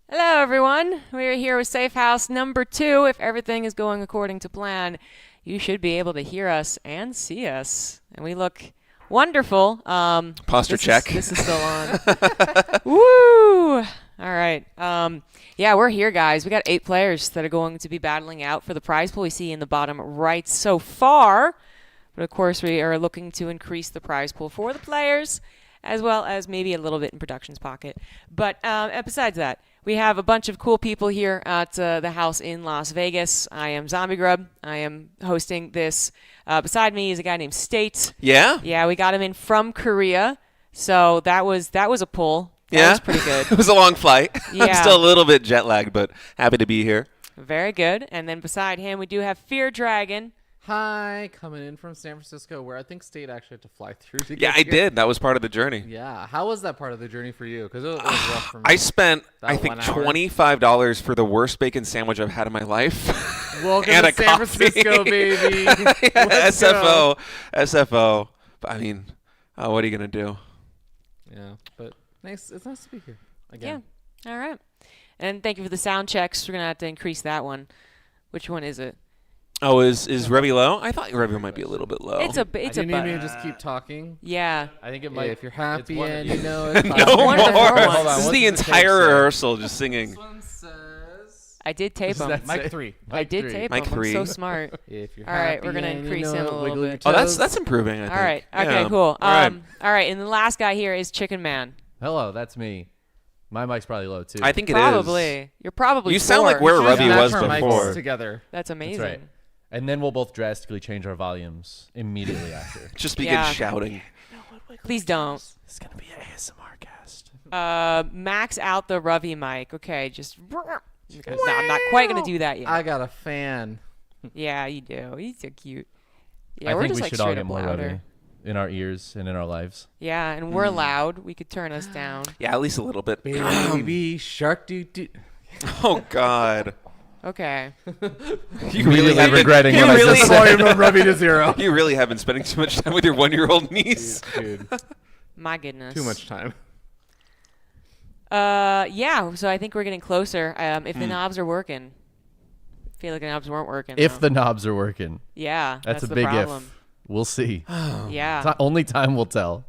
Hello, everyone. We're here with Safe House number 2. If everything is going according to plan, you should be able to hear us and see us. And we look wonderful. Posture check. This is still on. Woo! All right. Yeah, we're here, guys. We got 8 players that are going to be battling out for the prize pool we see in the bottom right so far. But, of course, we are looking to increase the prize pool for the players, as well as maybe a little bit in production's pocket. But besides that, we have a bunch of cool people here at the house in Las Vegas. I am ZombieGrub. I am hosting this. Beside me is a guy named State. Yeah? Yeah, we got him in from Korea. So that was a pull. That was pretty good. It was a long flight. Yeah. I'm still a little bit jet lagged, but happy to be here. Very good. And then beside him, we do have Fear Dragon. Hi, coming in from San Francisco, where I think State actually had to fly through to Yeah, get I here. did. That was part of the journey. Yeah, how was that part of the journey for you? Because it was rough for me. I spent, That I think, 1 hour. $25 for the worst bacon sandwich I've had in my life. Welcome and to a San coffee. Francisco, baby. Yeah, Let's go. SFO. But, I mean, what are you going to do? Yeah, but nice. It's nice to be here again. Yeah. All right. And thank you for the sound checks. We're going to have to increase that one. Which one is it? Oh, is Revy low? I thought Revy might be a little bit low. It's a I button. didn't need me to just keep talking. Yeah. I think it Yeah, might. if you're happy one- and you know it's no one of the more. lower ones. Hold on, This is what the does the tape entire say? rehearsal just singing. one says. I did tape him. That's Mike it. 3. I did tape Mike him. I'm 3. so smart. If you're All right, happy we're gonna and increase you know him a it, little wiggle your bit. Oh, toes. that's improving, I think. All right. Okay, Yeah. cool. All right. All right. And the last guy here is Chicken Man. Hello, that's me. My mic's probably low too. I think it is. Probably. You're probably You sound 4. like where Just Revy match was our mics before. together. That's amazing. right. And then we'll both drastically change our volumes immediately after. Just begin Yeah. shouting. Please don't. It's gonna be an ASMR cast. Max out the Revy mic. Okay, just. Okay, no, I'm not quite gonna do that yet. I got a fan. Yeah, you do. He's so cute. Yeah, I we're think just we like should all straight get up more louder. Revy in our ears and in our lives. Yeah, and we're loud. We could turn us down. Yeah, at least a little bit. Baby shark doo doo. Oh, God. Okay. You really have been regretting you what I really, just Volume of Revy to 0. you really have been spending too much time with your 1-year-old niece. Dude, My goodness. too much time. Yeah, so I think we're getting closer. If the knobs are working. I feel like the knobs weren't working. If though. the knobs are working, Yeah, that's a the big problem. if. We'll see. Yeah. Only time will tell.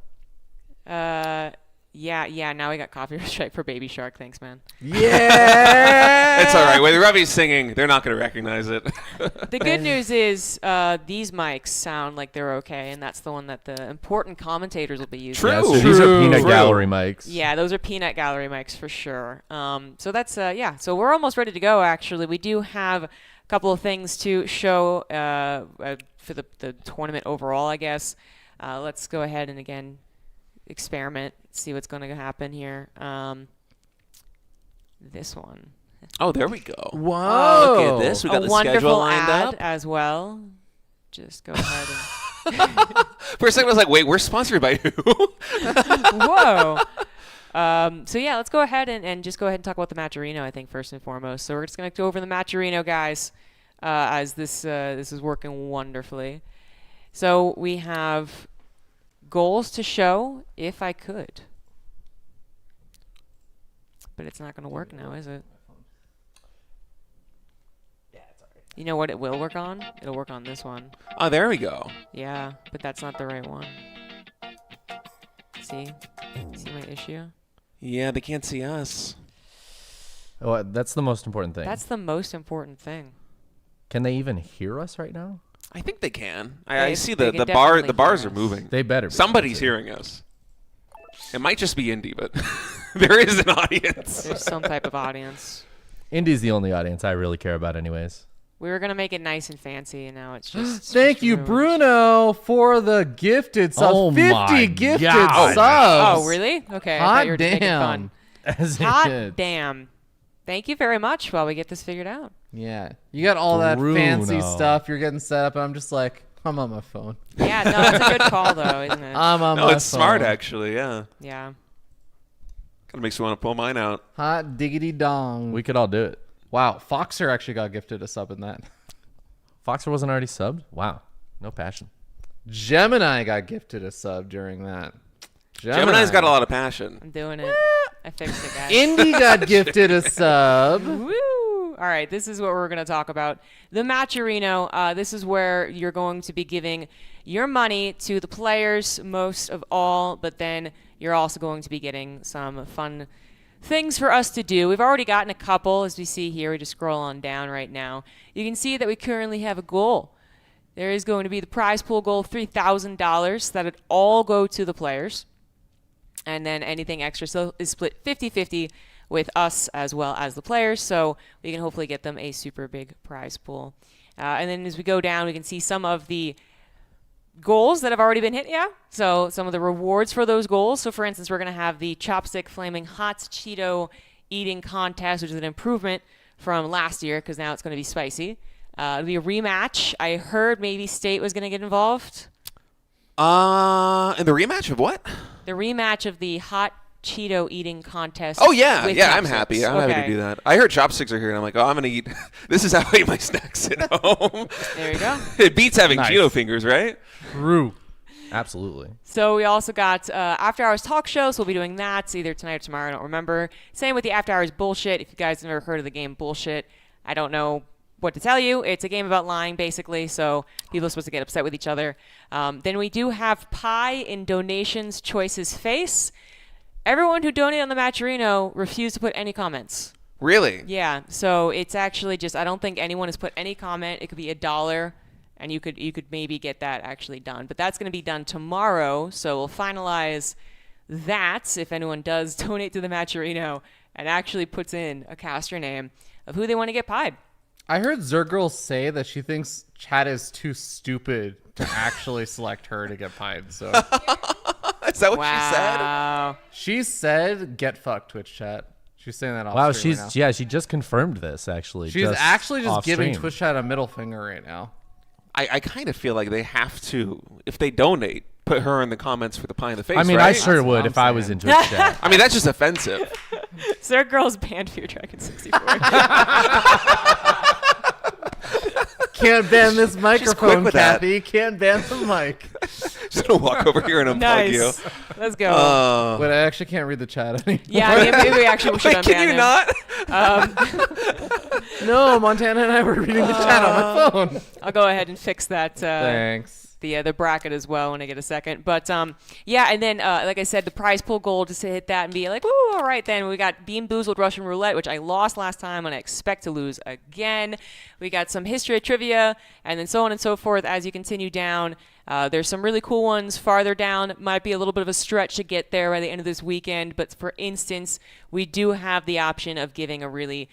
Yeah, now we got copyright strike for Baby Shark. Thanks, man. Yeah. It's all right. When Revy's singing, they're not going to recognize it. The good news is these mics sound like they're okay, and that's the one that the important commentators will be using. True. Yeah, so these are True. peanut True. gallery mics. Yeah, those are peanut gallery mics for sure. So that's yeah. So we're almost ready to go. Actually, we do have a couple of things to show for the tournament overall, I guess. Let's go ahead and again experiment, see what's going to happen here. This one. Oh, there we go. Whoa. Look at this. We got A the wonderful schedule lined ad up. as well. Just go ahead and. For a second, I was like, wait, we're sponsored by who? Whoa. So yeah, let's go ahead and just go ahead and talk about the Matcherino, I think, first and foremost. So we're just going to go over the Matcherino, guys, as this is working wonderfully. So we have goals to show if I could. But it's not going to work now, is it? Yeah, it's alright. You know what it will work on? It'll work on this one. Oh, there we go. Yeah, but that's not the right one. See? See my issue? Yeah, they can't see us. Oh, that's the most important thing. That's the most important thing. Can they even hear us right now? I think they can. I They- see they the can bar. definitely The bars hear are us. moving. They better be. Somebody's hearing us. It might just be Indy, but there is an audience. There's some type of audience. Indy's the only audience I really care about anyways. We were gonna make it nice and fancy, and now it's just. Thank just you, ruined. Bruno, for the gifted sub. Oh 50 my gifted God. subs. Oh, really? Okay. I Hot thought you were just making damn. fun. As Hot in- damn. Thank you very much while we get this figured out. Yeah. You got all that fancy Bruno. stuff. You're getting set up. And I'm just like, I'm on my phone. Yeah, no, it's a good call though, isn't it? I'm on No, my it's smart phone. actually. Yeah, Yeah. kind of makes me want to pull mine out. Hot diggity dong. We could all do it. Wow. Foxer actually got gifted a sub in that. Foxer wasn't already subbed? Wow. No passion. Gemini got gifted a sub during that. Gemini's got a lot of passion. I'm doing it. I fixed it, guys. Indy got gifted a sub. Woo! All right, this is what we're going to talk about. The Matcherino, this is where you're going to be giving your money to the players most of all, but then you're also going to be getting some fun things for us to do. We've already gotten a couple, as we see here. We just scroll on down right now. You can see that we currently have a goal. There is going to be the prize pool goal, $3,000. That would all go to the players. And then anything extra so is split 50-50 with us as well as the players, so we can hopefully get them a super big prize pool. And then as we go down, we can see some of the goals that have already been hit, so some of the rewards for those goals. So for instance, we're going to have the Chopstick Flaming Hot Cheeto Eating Contest, which is an improvement from last year because now it's going to be spicy. It'll be a rematch. I heard maybe State was going to get involved. In the rematch of what? The rematch of the Hot Cheeto Eating Contest. Oh, yeah. with Yeah, I'm chopsticks. happy. I'm happy to do that. I heard chopsticks are here, and I'm like, oh, I'm going to eat. This is how I eat my snacks at home. There you go. It beats having Nice. Cheeto fingers, right? True. Absolutely. So we also got After Hours talk shows. We'll be doing that. It's either tonight or tomorrow. I don't remember. Same with the After Hours bullshit. If you guys have never heard of the game Bullshit, I don't know what to tell you. It's a game about lying, basically, so people are supposed to get upset with each other. Then we do have Pie in Donations Choices Face. Everyone who donated on the Matcherino refused to put any comments. Really? Yeah, so it's actually just, I don't think anyone has put any comment. It could be $1, and you could maybe get that actually done. But that's going to be done tomorrow, so we'll finalize that if anyone does donate to the Matcherino and actually puts in a caster name of who they want to get pied. I heard Zergirl say that she thinks chat is too stupid to actually select her to get pied. So Is that what she said? Wow. she said, "Get fucked, Twitch chat." She's saying that off Wow, stream right now. she just confirmed this actually. She's actually just off giving stream. Twitch chat a middle finger right now. I kind of feel like they have to, if they donate, put her in the comments for the pie in the face, I mean, right? I sure That's what would I'm if I was saying. in Twitch chat. I mean, that's just offensive. Sir Girl's banned Fear Dragon 64. Can't ban this microphone, with that. Kathy. Can't ban the mic. Just gonna walk over here and unplug you. Nice. Let's go. But I actually can't read the chat anymore. Yeah, maybe we actually should Wait, unban can you him. not? No, Montana and I were reading the chat on my phone. I'll go ahead and fix that. Thanks. The bracket as well when I get a second. But yeah, and then like I said, the prize pool goal, just to hit that and be like, woo, all right then. We got Bean Boozled Russian Roulette, which I lost last time and I expect to lose again. We got some history of trivia, and then so on and so forth as you continue down. There's some really cool ones farther down. Might be a little bit of a stretch to get there by the end of this weekend, but for instance, we do have the option of giving a really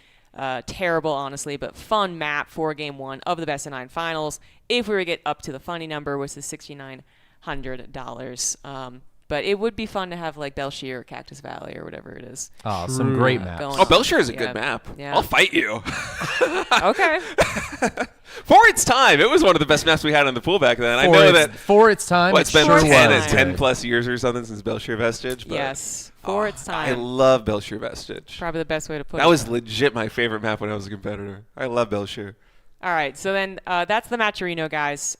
terrible, honestly, but fun map for Game 1 of the Best of 9 Finals if we were to get up to the funny number, which is $6,900. But it would be fun to have like Belshir or Cactus Valley or whatever it is. Oh, some great maps. going Oh, on. Belshire is a Yeah. good map. Yeah. I'll fight you. Okay. For its time, it was one of the best maps we had on the pool back then. I know that. For its time, Well, it's it been For sure its 10, time. was. 10 plus years or something since Belshire Vestige. But Yes. For its I time. love Belshire Vestige. Probably the best way to put it. That was legit my favorite map when I was a competitor. I love Belshire. All right, so then that's the Matcherino, guys.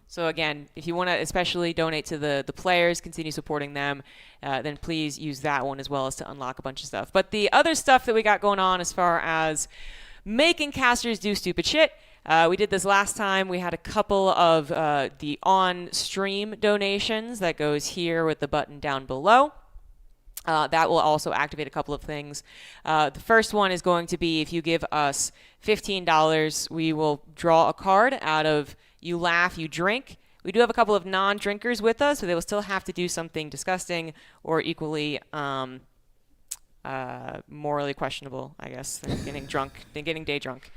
So again, if you want to especially donate to the players, continue supporting them, then please use that one as well as to unlock a bunch of stuff. But the other stuff that we got going on as far as making casters do stupid shit, we did this last time. We had a couple of the on-stream donations that goes here with the button down below. That will also activate a couple of things. The first one is going to be if you give us $15, we will draw a card out of You Laugh, You Drink. We do have a couple of non-drinkers with us, so they will still have to do something disgusting or equally morally questionable, I guess, than getting drunk, than getting day drunk.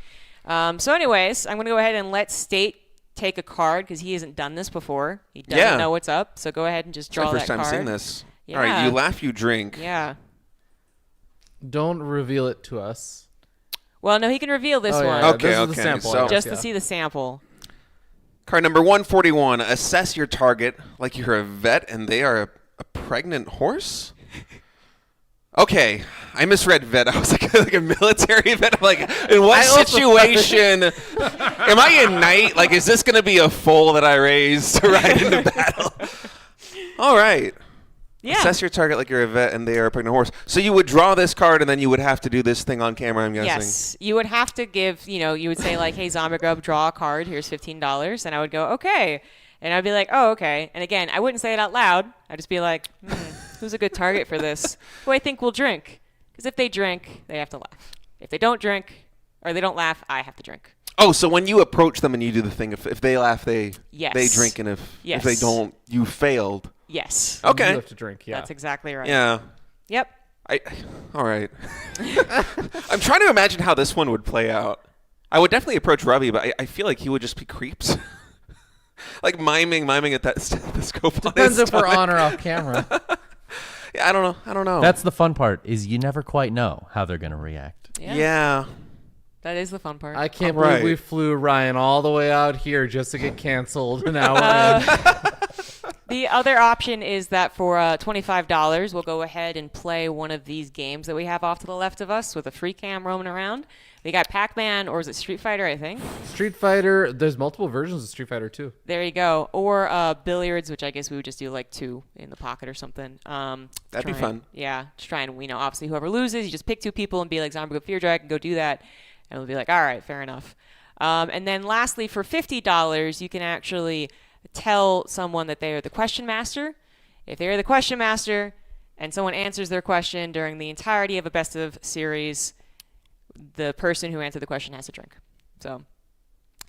So anyways, I'm going to go ahead and let State take a card because he hasn't done this before. He doesn't know what's up, so go ahead and just It's draw my first that time card. seeing this. Yeah. All right, you laugh, you drink. Yeah. Don't reveal it to us. Well, no, he can reveal this Oh, yeah, one. yeah. Okay, This is the okay, sample, so- I Just guess, to see the sample. Card number 141. Assess your target like you're a vet and they are a pregnant horse? Okay, I misread vet. I was like a military vet. I'm like, in what situation am I a knight? Like, is this going to be a foal that I raise to ride into battle? All right. Yeah. Assess your target like you're a vet and they are a pregnant horse. So you would draw this card and then you would have to do this thing on camera, I'm guessing. Yes. You would have to give, you would say like, hey, ZombieGrub, draw a card. Here's $15. And I would go, okay. And I'd be like, oh, okay. And again, I wouldn't say it out loud. I'd just be like, who's a good target for this? Who I think will drink. Because if they drink, they have to laugh. If they don't drink or they don't laugh, I have to drink. Oh, so when you approach them and you do the thing, if they laugh, they drink, and if they don't, you failed. Yes. Okay. You have to drink. Yeah. That's exactly right. Yeah. Yep. All right. I'm trying to imagine how this one would play out. I would definitely approach Robbie, but I feel like he would just be creeps. Like miming at that stethoscope. Depends if we're on or off camera. Yeah, I don't know. That's the fun part, is you never quite know how they're going to react. Yeah. That is the fun part. I can't Right. believe we flew Ryan all the way out here just to get canceled an hour in. The other option is that for $25, we'll go ahead and play one of these games that we have off to the left of us with a free cam roaming around. We got Pac-Man, or is it Street Fighter, I think? Street Fighter, there's multiple versions of Street Fighter 2. There you go. Or billiards, which I guess we would just do like 2 in the pocket or something. That'd be fun. Yeah, just try and, obviously whoever loses, you just pick 2 people and be like, ZombieGrub Fear Drag, and go do that. And we'll be like, all right, fair enough. And then lastly, for $50, you can actually tell someone that they are the question master. If they are the question master and someone answers their question during the entirety of a best of series, the person who answered the question has to drink. So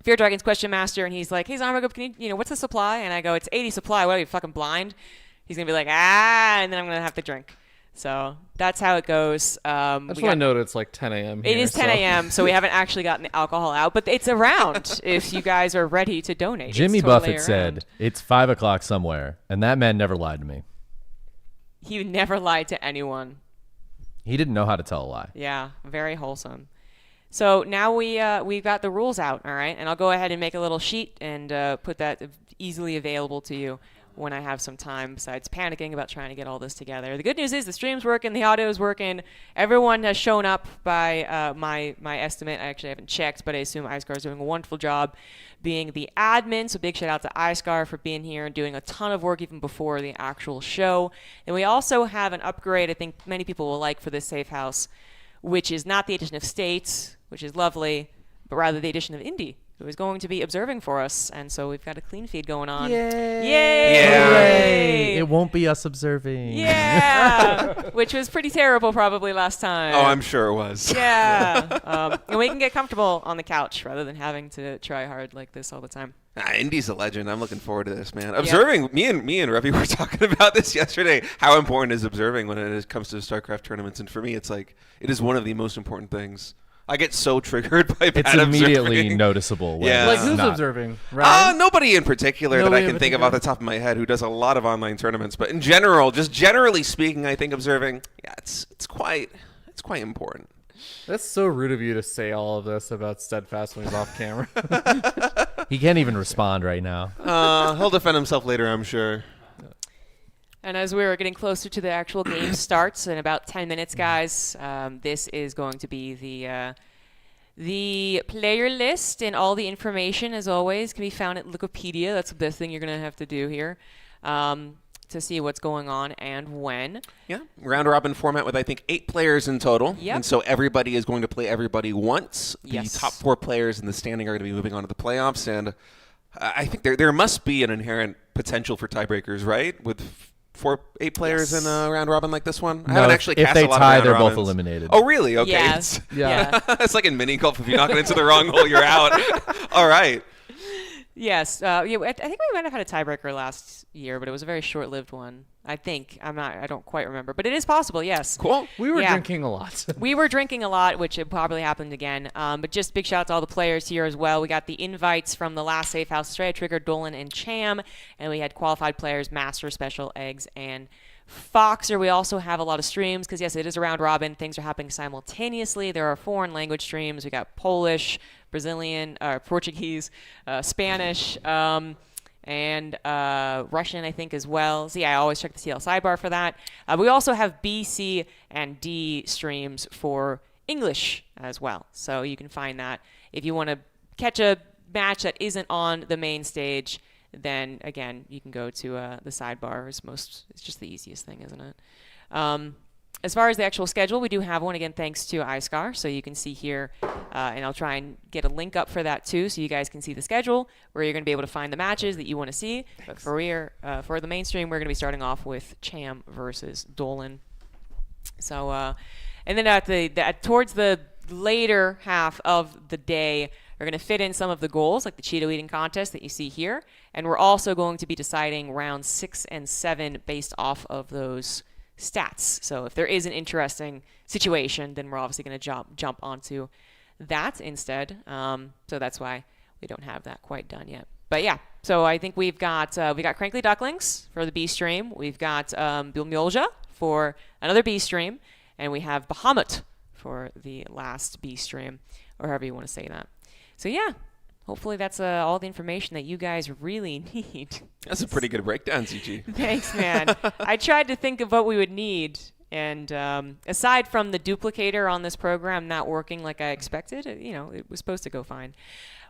Fear Dragon's question master, and he's like, hey, ZombieGrub, can you, what's the supply? And I go, it's 80 supply. What are you, fucking blind? He's going to be like, and then I'm going to have to drink. So that's how it goes. I just want to note it's like 10 a.m. It is 10 a.m., so we haven't actually gotten the alcohol out, but it's around if you guys are ready to donate. Jimmy It's totally Buffett around. said, it's 5 o'clock somewhere, and that man never lied to me. He never lied to anyone. He didn't know how to tell a lie. Yeah, very wholesome. So now we've got the rules out, all right? And I'll go ahead and make a little sheet and put that easily available to you when I have some time, besides panicking about trying to get all this together. The good news is the stream's working, the audio is working. Everyone has shown up by my estimate. I actually haven't checked, but I assume iScar is doing a wonderful job being the admin. So big shout out to iScar for being here and doing a ton of work even before the actual show. And we also have an upgrade I think many people will like for this safe house, which is not the addition of States, which is lovely, but rather the addition of Indy, who is going to be observing for us. And so we've got a clean feed going on. Yay! Yeah. Hooray! It won't be us observing. Yeah! Which was pretty terrible probably last time. Oh, I'm sure it was. Yeah. And we can get comfortable on the couch rather than having to try hard like this all the time. Indy's a legend. I'm looking forward to this, man. Observing, me and Ravi were talking about this yesterday, how important is observing when it comes to StarCraft tournaments. And for me, it's like, it is one of the most important things. I get so triggered by bad It's immediately observing. noticeable. when Yeah. Like, it's who's not. observing? Ryan? Nobody in particular that Nobody I in can think of off the top of my head who does a lot of online tournaments. But in general, just generally speaking, I think observing, it's quite important. That's so rude of you to say all of this about Steadfast when he's off camera. He can't even respond right now. He'll defend himself later, I'm sure. And as we're getting closer to the actual game starts in about 10 minutes, guys, this is going to be the player list, and all the information, as always, can be found at Wikipedia. That's the best thing you're going to have to do here to see what's going on and when. Yeah, round robin format with I think 8 players in total. Yep. And so everybody is going to play everybody once. Yes. The top 4 players in the standing are going to be moving on to the playoffs, and I think there must be an inherent potential for tiebreakers, right? With 8 players Yes. in a round robin like this one. I No, haven't actually if cast they a lot tie, of round they're both robins. eliminated. Oh, really? Okay. Yeah. It's, Yeah. it's like in mini golf. If you knock it into the wrong hole, you're out. All right. Yes. I think we might have had a tiebreaker last year, but it was a very short-lived one. I think. I don't quite remember. But it is possible, yes. Cool. We were Yeah. drinking a lot. We were drinking a lot, which it probably happened again. But just big shout out to all the players here as well. We got the invites from the last Safe House, Stray, Trigger, Dolan, and Cham. And we had qualified players, Master, Special, Eggs, and Foxer. We also have a lot of streams because, yes, it is a round robin. Things are happening simultaneously. There are foreign language streams. We got Polish, Brazilian, Portuguese, Spanish, and Russian, I think, as well. So, yeah, I always check the CL sidebar for that. We also have B, C, and D streams for English as well. So you can find that. If you want to catch a match that isn't on the main stage, then again, you can go to the sidebar. It's just the easiest thing, isn't it? As far as the actual schedule, we do have one, again, thanks to iScar. So you can see here, and I'll try and get a link up for that too, so you guys can see the schedule where you're going to be able to find the matches that you want to see. But for the mainstream, we're going to be starting off with Cham versus Dolan. So, and then towards the later half of the day, we're going to fit in some of the goals, like the Cheeto eating contest that you see here. And we're also going to be deciding rounds 6 and 7 based off of those stats. So if there is an interesting situation, then we're obviously going to jump onto that instead. So that's why we don't have that quite done yet. But yeah, so I think we got Crankly Ducklings for the B stream. We've got Bilmjolja for another B stream, and we have Bahamut for the last B stream, or however you want to say that. So yeah, hopefully that's all the information that you guys really need. That's a pretty good breakdown, CG. Thanks, man. I tried to think of what we would need, and aside from the duplicator on this program not working like I expected, it was supposed to go fine.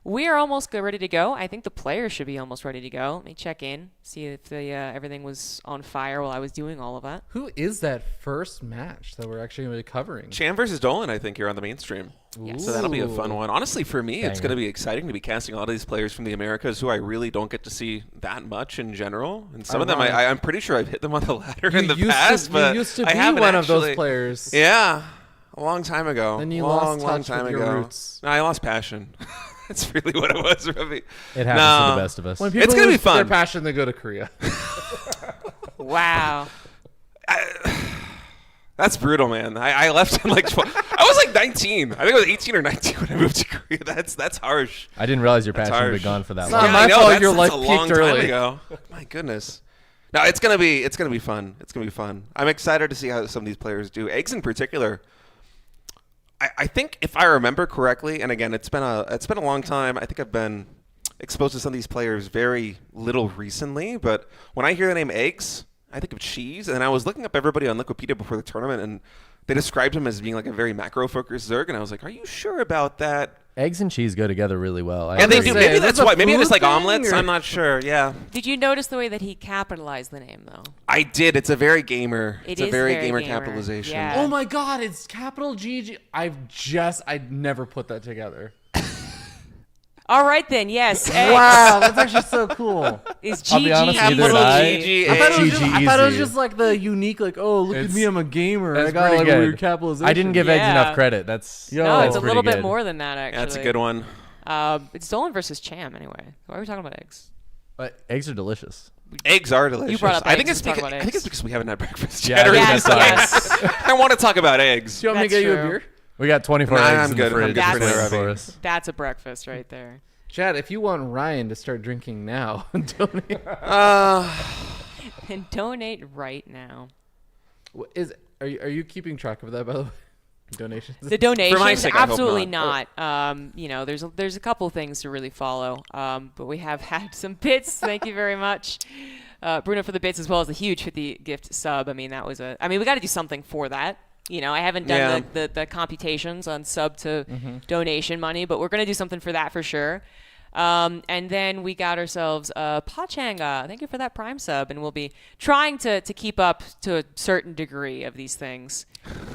We are almost ready to go. I think the players should be almost ready to go. Let me check in, see if everything was on fire while I was doing all of that. Who is that first match that we're actually going to be covering? Cham versus Dolan, I think, here on the mainstream. Yes. So that'll be a fun one. Honestly, for me, it's Banger. going to be exciting to be casting a lot of these players from the Americas who I really don't get to see that much in general. And some of them, I'm pretty sure I've hit them on the ladder in the past, but you used to I be haven't one of those actually- players. Yeah, a long time ago. Then you long lost touch time with ago. your roots. No, I lost passion. That's really what it was, Ravi. It happens to the best of us. When people It's gonna be lose their fun. passion, they go to Korea. Wow. That's brutal, man. I left in like 12. I was like 19. I think I was 18 or 19 when I moved to Korea. That's harsh. I didn't realize your That's passion would harsh. be gone for that It's long. not my I know, fault that's- your that's life a long peaked time early. ago. My goodness. No, it's gonna be fun. It's gonna be fun. I'm excited to see how some of these players do. Eggs in particular. I think if I remember correctly, and again, it's been a long time. I think I've been exposed to some of these players very little recently. But when I hear the name Eggs, I think of cheese. And I was looking up everybody on Liquipedia before the tournament, and they described him as being like a very macro-focused Zerg. And I was like, are you sure about that? Eggs and cheese go together really well. And they was do. gonna say, Maybe is that's this a why. Maybe food it's like thing, omelets. or- I'm not sure. Yeah. Did you notice the way that he capitalized the name, though? I did. It's a very gamer. It It's a is very very gamer gamer. capitalization. Yeah. Oh my God, it's capital GG. I'd never put that together. All right, then. Yes. Eggs Wow, that's actually so cool. is I'll be GG. honest, neither capital did I. G. GG. I thought, GG it was easy. just like the unique, like, oh, look It's- at me, I'm a gamer. I That's got pretty like good. a weird capitalization. I didn't give Eggs Yeah. enough credit. That's Yo. No, Oh, it's a pretty little bit good. more than that, actually. That's a good one. It's Dolan versus Cham, anyway. Why are we talking about eggs? But eggs are delicious. Eggs are delicious. brought up I think eggs, it's let's talk because about I think eggs. it's because we haven't had breakfast Yeah, yet. or Yes, something. yes. I want to talk about eggs. Do you want me to That's get you a true. beer? We got 24 Nah, eggs I'm in good. the I'm fridge good for waiting now, for Ravi. us. That's a breakfast right there. Chad, if you want Ryan to start drinking now, donate. And donate right now. Are you keeping track of that, by the way? Donations? The donations, sake, I hope absolutely not. not. There's a couple things to really follow. But we have had some bits. Thank you very much, Bruno, for the bits, as well as the huge 50 gift sub. I mean, we got to do something for that. I haven't done the computations on sub to donation money, but we're gonna do something for that for sure. And then we got ourselves Pachanga. Thank you for that Prime sub, and we'll be trying to keep up to a certain degree of these things,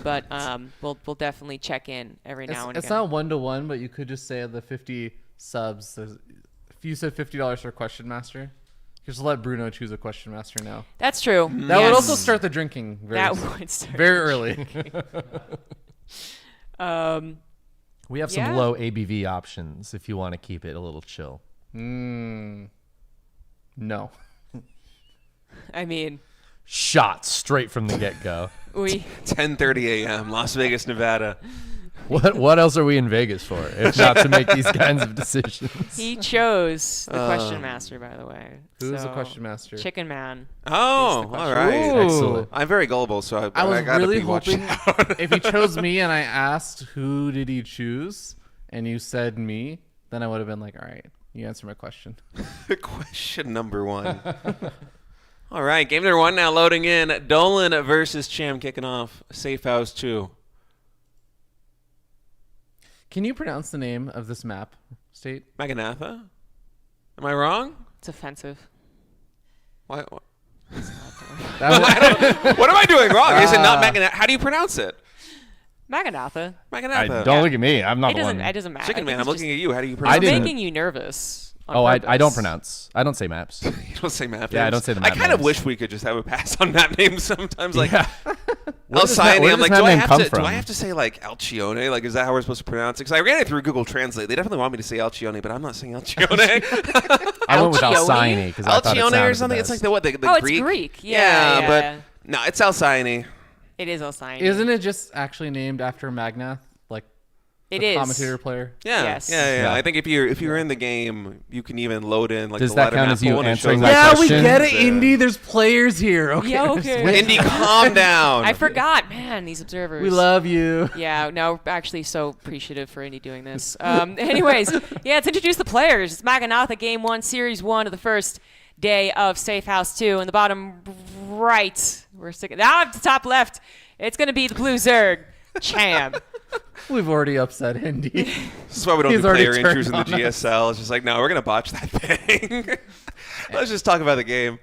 but we'll definitely check in every now and It's again. not 1-to-1, but you could just say the 50 subs. If you said $50 for Question Master, just let Bruno choose a Question Master now. That's true. That would Yes. also start the drinking That would start. very early. We have some Yeah. low ABV options if you want to keep it a little chill. No. I mean, Shot straight from the get-go. we 10:30 a.m. Las Vegas, Nevada. What else are we in Vegas for if not to make these kinds of decisions? he chose the Question Master, by the way. Who's the So, Question Master? Chicken Man. Oh, question. all right. Ooh. Excellent. I'm very gullible, so I was gotta really be watched hoping out. if he chose me and I asked who did he choose and you said me, then I would have been like, all right, you answer my question. Question number 1. All right, game number 1 now loading in. Dolan versus Cham kicking off. Safe House 2. Can you pronounce the name of this map state? Maganatha? Am I wrong? It's offensive. What? That What am I doing wrong? Is it not Maganatha? How do you pronounce it? Maganatha. Maganatha. Don't look at me. I'm not It the one. doesn't matter. Chicken I Man, think I'm it's looking at you. How do you just- pronounce It's it? didn't- making you nervous. on Oh, I purpose. don't pronounce. I don't say maps. You don't say map Yeah, I names? don't say the I map kind of names. wish we could just have a pass on map names sometimes. Like, Yeah. Where does Alcyone, where I'm does like, map do I name have come to? from? Do I have to say like Alcione? Like, is that how we're supposed to pronounce it? Because I ran it through Google Translate. They definitely want me to say Alcione, but I'm not saying Alcione. I went with Alcione? Alcyone because I thought it Alcione sounded or something. the It's like best. the what? The Oh, Greek. it's Greek. Yeah, but no, it's Alcyone. It is Alcyone. Isn't it just actually named after Magnath, like It the is. commentator player? Yeah, Yes. yeah. Yeah. I think if you're in the game, you can even load in like Does the that letter count map as you pool and it answering shows my like- Yeah, we question? get it, Yeah. Indy. There's players here. Okay. Yeah, okay. Indy, calm down. I forgot, man. These observers. We love you. Yeah, no, we're actually so appreciative for Indy doing this. Anyways, yeah, let's introduce the players. It's Maganatha, Game 1, Series 1 of the first day of Safe House 2. In the bottom right, we're sticking. Now at the top left, it's going to be the Blue Zerg, Cham. We've already upset Indy. This is why we don't He's do already player intros in the turned on GSL. It's just like, no, we're gonna botch that thing. Let's just talk about the game.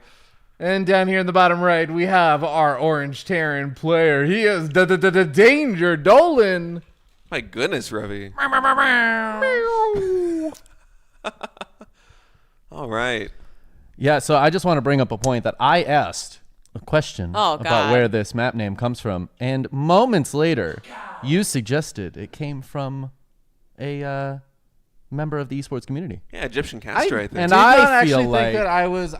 And down here in the bottom right, we have our Orange Terran player. He is the Danger Dolan. My goodness, Ravi. All right. Yeah, so I just want to bring up a point that I asked a question Oh, about God. where this map name comes from, and moments later, you suggested it came from a member of the esports community. Yeah, Egyptian caster, I think. and Did I not feel actually like- think that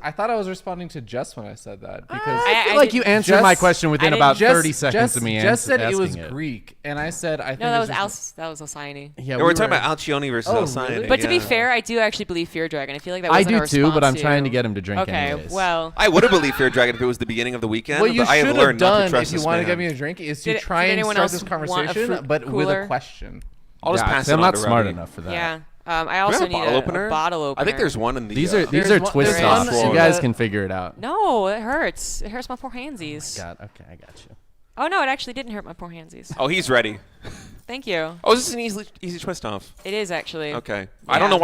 I thought I was responding to Jess when I said that because I feel I like did- you answered Jess- my question within I about didn't- 30 seconds of me Jess said it asking was it. Greek, and I said I think No, that was it's just- Alcyone. Yeah, No, we're talking about Alcione versus Oh, Alcyone. really? But to be yeah. fair, I do actually believe Fear Dragon. I feel like that I wasn't a do too, but I'm response trying to get him to drink Okay, anyways. well, I would have believed Fear Dragon if it was the beginning of the weekend. What you but I have should have learned not to done trust if you this want to man. get me a drink is to Did- try did and anyone start else this want a conversation, fruit but with cooler? a question. I'll just Yeah, pass see, it I'm on not to smart Ravi. enough for that. yeah. I Do we also have a need bottle opener? a bottle opener. I think there's one in the. These are There's one- twist there's offs. one You in guys the- can figure it out. No, it hurts. It hurts my poor handsies. God, okay, I got you. Oh no, it actually didn't hurt my poor handsies. Oh, he's ready. Thank you. Oh, is this an easy twist off? It is actually. Okay. Yeah. I don't know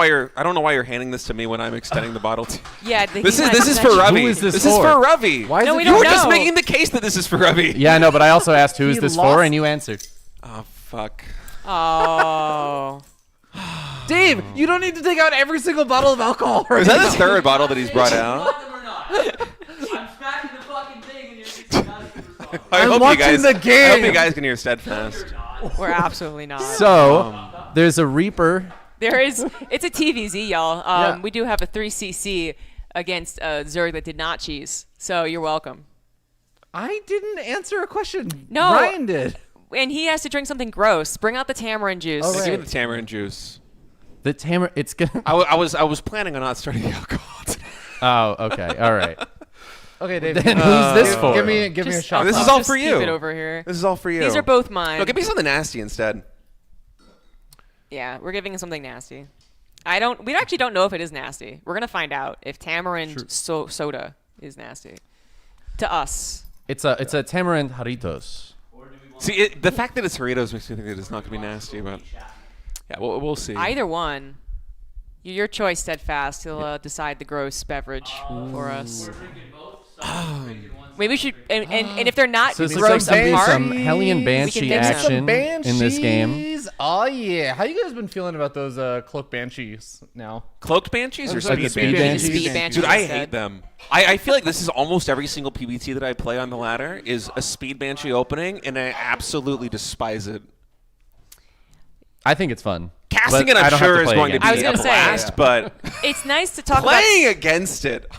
why you're handing this to me when I'm extending the bottle to. Yeah. This is for Ravi. Who is this is for? for Ravi. Why is No, it we You don't were just know. making the case that this is for Ravi. Yeah, no, but I also asked who is He this lost- for, and you answered. Oh fuck. Oh. Dave, you don't need to take out every single bottle of alcohol. Right Is that now. the third bottle that he's brought out? I'm smacking the fucking thing and you're not even I I'm hope watching you guys, the I hope game. you guys can hear steadfast. We're absolutely not. So there's a Reaper. There is. It's a TVZ, y'all. Yeah. We do have a 3cc against Zerg that did not cheese. So you're welcome. I didn't answer a question. No. Ryan did. And he has to drink something gross. Bring out the tamarind juice. All Give right. me the tamarind juice. The Tamer. It's gonna. I was planning on not starting the alcohol today. Oh, okay, all right. Okay, Dave. Then who's this for? Give me a Just- shot. This is I'll all just for keep you. it over here. This is all for you. These are both mine. No, give me something nasty instead. Yeah, we're giving him something nasty. We actually don't know if it is nasty. We're gonna find out if tamarind soda is nasty. To us. It's a tamarind Haritos. See, the fact that it's Doritos makes me think that it's not gonna be nasty, but yeah, we'll see. Either one. Your choice, Steadfast. He'll decide the gross beverage for us. Maybe we should, and if they're not So it's gross like apart, some Hellion we Banshee can mix action in this game. Banshees. Oh yeah. How you guys been feeling about those cloak banshees now? Cloaked banshees or Like speed the speed banshees? banshees. Speed banshees Dude, I instead. hate them. I feel like this is almost every single PBT that I play on the ladder is a speed banshee opening, and I absolutely despise it. I think it's fun. Casting but it, I I'm don't have sure, to is play going to against be I a was gonna say, blast, but It's nice to talk playing about against it,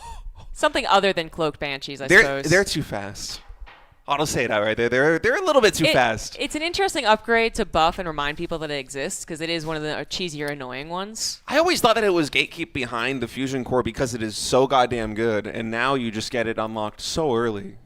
something other than cloaked banshees. I they're suppose too fast. I'll just say it outright. They're a little bit too fast. It's an interesting upgrade to buff and remind people that it exists because it is one of the cheesier, annoying ones. I always thought that it was gatekeep behind the fusion core because it is so goddamn good, and now you just get it unlocked so early.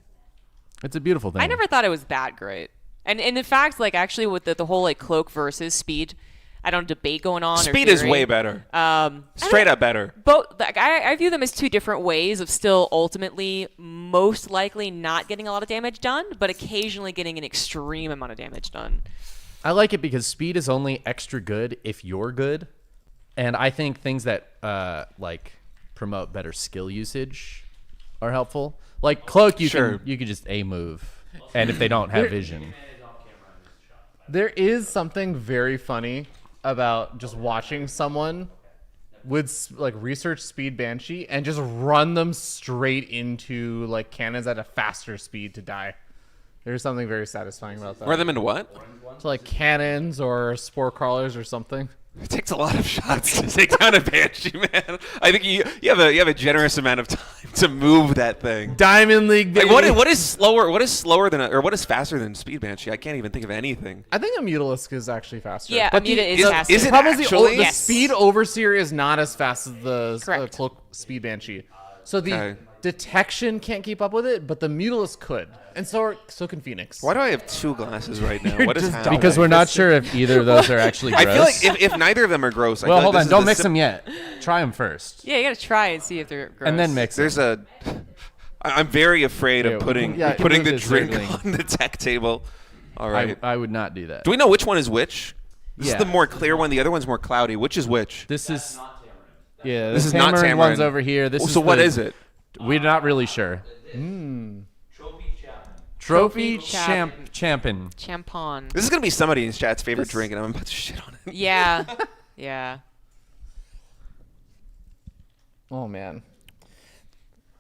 It's a beautiful thing. I never thought it was that great, and in fact, like actually with the whole like cloak versus speed, I don't debate going on. Speed or is theory. way better. I Straight don't- up better. Both, like, I view them as two different ways of still ultimately most likely not getting a lot of damage done, but occasionally getting an extreme amount of damage done. I like it because speed is only extra good if you're good, and I think things that like promote better skill usage are helpful. Like cloak, you can just A move, and if they don't have vision. There is something very funny about just watching someone with like research speed Banshee and just run them straight into like cannons at a faster speed to die. There's something very satisfying about that. Run them into what? To like cannons or spore crawlers or something. It takes a lot of shots to take down a Banshee, man. I think you have a generous amount of time to move that thing. Diamond League, baby. Like what is slower? What is slower than or what is faster than Speed Banshee? I can't even think of anything. I think a Mutalisk is actually faster. Yeah, but Amuta is faster. Is it problem is actually? the speed Overseer is not as fast as the Correct. cloak speed Banshee. So the Okay. detection can't keep up with it, but the Mutalisk could. And so can Phoenix. Why do I have two glasses right now? You're What is just happening? Because we're not sure if either of those are actually gross. I feel like if neither of them are gross, I well, feel hold like on. this is Don't the mix them yet. Try them first, Yeah, you gotta try and see if they're gross. and then mix them. There's I'm very afraid of Yeah, putting yeah, putting the it's drink certainly- on the tech table. All right. I would not do that. Do we know which one is which? This Yeah. is the more clear one. The other one's more cloudy. Which is which? This is This the is not Tamarin one's Tamarin. over here. This is So what the- is it? We're not really sure. Trophy champion. Champon. This is gonna be somebody in chat's favorite drink, and I'm about to shit on it. Yeah. Yeah. Oh man.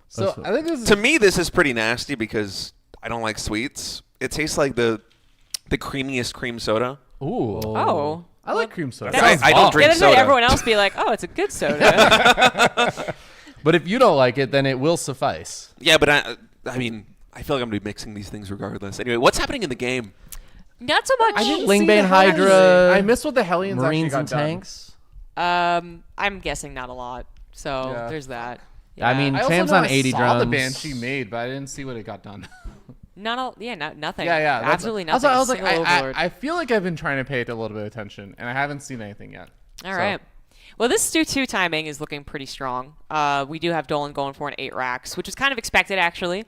So I think this is To me, this is pretty nasty because I don't like sweets. It tastes like the creamiest cream soda. Ooh. Oh. I like cream soda. I don't Yeah, drink that's why soda. everyone else be like, oh, it's a good soda. But if you don't like it, then it will suffice. Yeah, but I mean, I feel like I'm gonna be mixing these things regardless. Anyway, what's happening in the game? Not so much. I didn't Lingbane see the Hellions. Hydra, I missed what the Hellions Marines actually and got done. tanks. I'm guessing not a lot. So Yeah. there's that. I mean, I also Cham's know on I 80 saw drums. the Banshee made, but I didn't see what it got done. nothing. That's- Absolutely that's nothing. why I was like, Single Overlord. I feel like I've been trying to pay it a little bit of attention, and I haven't seen anything yet. All right. Well, this Stu 2 timing is looking pretty strong. We do have Dolan going for an 8 racks, which was kind of expected, actually.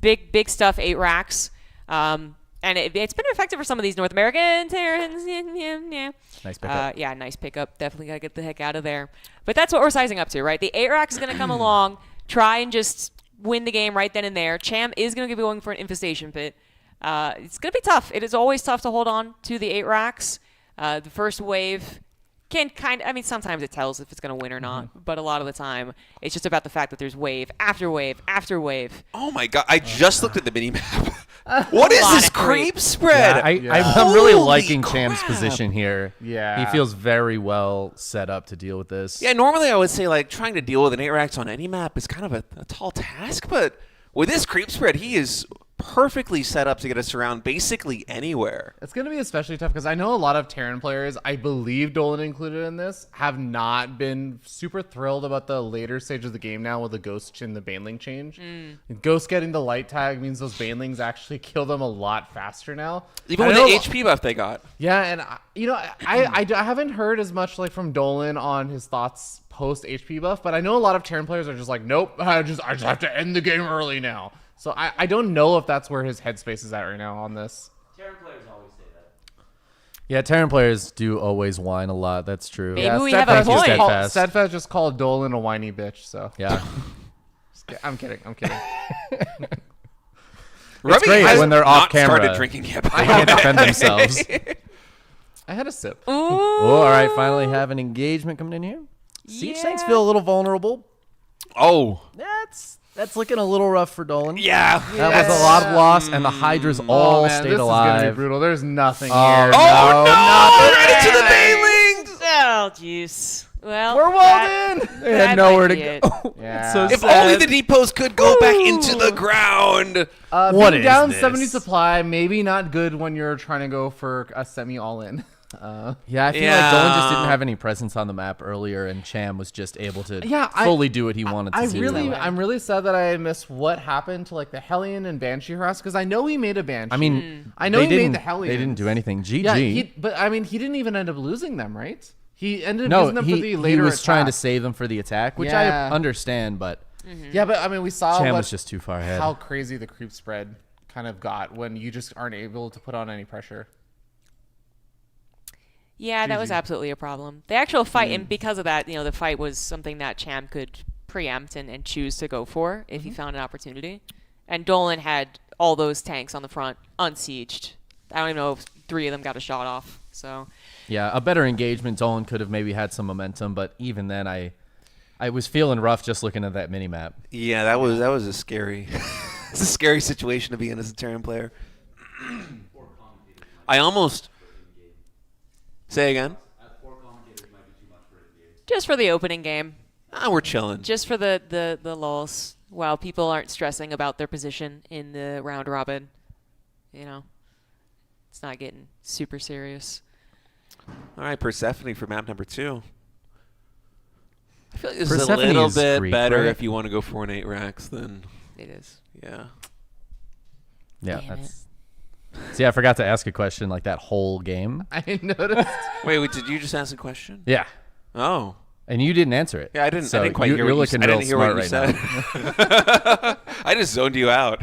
Big stuff, 8 racks. And it's been effective for some of these North American Terrans. Yeah. Nice pickup. Yeah, nice pickup. Definitely got to get the heck out of there. But that's what we're sizing up to, right? The 8 racks is going to come along, try and just win the game right then and there. Cham is going to be going for an infestation pit. It's going to be tough. It is always tough to hold on to the 8 racks. The first wave can sometimes it tells if it's going to win or not, but a lot of the time it's just about the fact that there's wave after wave after wave. Oh my god! I just looked at the mini map. What is lot this of creep. creep spread? I'm really Holy liking Cham's crap. position here. Yeah. He feels very well set up to deal with this. Yeah, normally I would say like trying to deal with an 8 racks on any map is kind of a tall task, but with this creep spread, he is perfectly set up to get us around basically anywhere. It's going to be especially tough because I know a lot of Terran players, I believe Dolan included in this, have not been super thrilled about the later stage of the game now with the Ghost and the Baneling change. Ghost getting the light tag means those Banelings actually kill them a lot faster now. Even I with know- the HP buff they got. Yeah, and I haven't heard as much like from Dolan on his thoughts post HP buff, but I know a lot of Terran players are just like, nope, I just have to end the game early now. So I don't know if that's where his headspace is at right now on this. Terran players always say that. Yeah, Terran players do always whine a lot. That's true. Maybe we have a Steadfast just point. called- Steadfast just called Dolan a whiny bitch. So Yeah. I'm kidding. Ruby great has when they're not off camera. started drinking yet. They can't defend themselves. I had a sip. Oh, all right. Finally have an engagement coming in here. Siege tanks feel a little vulnerable. Oh, That's looking a little rough for Dolan. yeah. That was a lot of loss, and the Hydras all Oh man, stayed this is gonna be alive. brutal. There's nothing Oh, here. Oh no! Right into the Banelings! Oh, jeez. Well, We're walled in. They had nowhere to go. Yeah. So If sad. only the depots could go back into the ground. What Being is down this? 70 supply, maybe not good when you're trying to go for a semi all in. Yeah, I feel like Dolan just didn't have any presence on the map earlier, and Cham was just able to fully do what he wanted to do. I'm really sad that I missed what happened to like the Hellion and Banshee harass because I know he made a Banshee. I mean, I know they he made didn't- the Hellions. They didn't do anything. GG. Yeah, but I mean, he didn't even end up losing them, right? He ended up no, using them for the he later was trying to attack. save them for the attack, which Yeah. I understand, but Yeah, but I mean, we saw Cham what, was just too far ahead. how crazy the creep spread kind of got when you just aren't able to put on any pressure. Yeah, that was absolutely a problem. The actual fight, and because of that, the fight was something that Cham could preempt and choose to go for if he found an opportunity. And Dolan had all those tanks on the front unsieged. I don't even know if 3 of them got a shot off. So Yeah, a better engagement. Dolan could have maybe had some momentum, but even then, I was feeling rough just looking at that mini map. Yeah, that was a scary, it's a scary situation to be in as a Terran player. I almost say again. just for the opening game, We're chilling. just for the lulls, while people aren't stressing about their position in the round robin, it's not getting super serious. All right, Persephone for map number 2. I feel like this is a Persephone little is bit Greek, better right? if you want to go 4 and 8 racks than It is. yeah. Yeah, Damn that's. See, I forgot to ask a question like that whole game. I noticed. Wait, did you just ask a question? Yeah, Oh. and you didn't answer it. Yeah, I didn't. So I didn't quite you, hear you're what looking you said. I real didn't hear what smart you right now. said. I just zoned you out.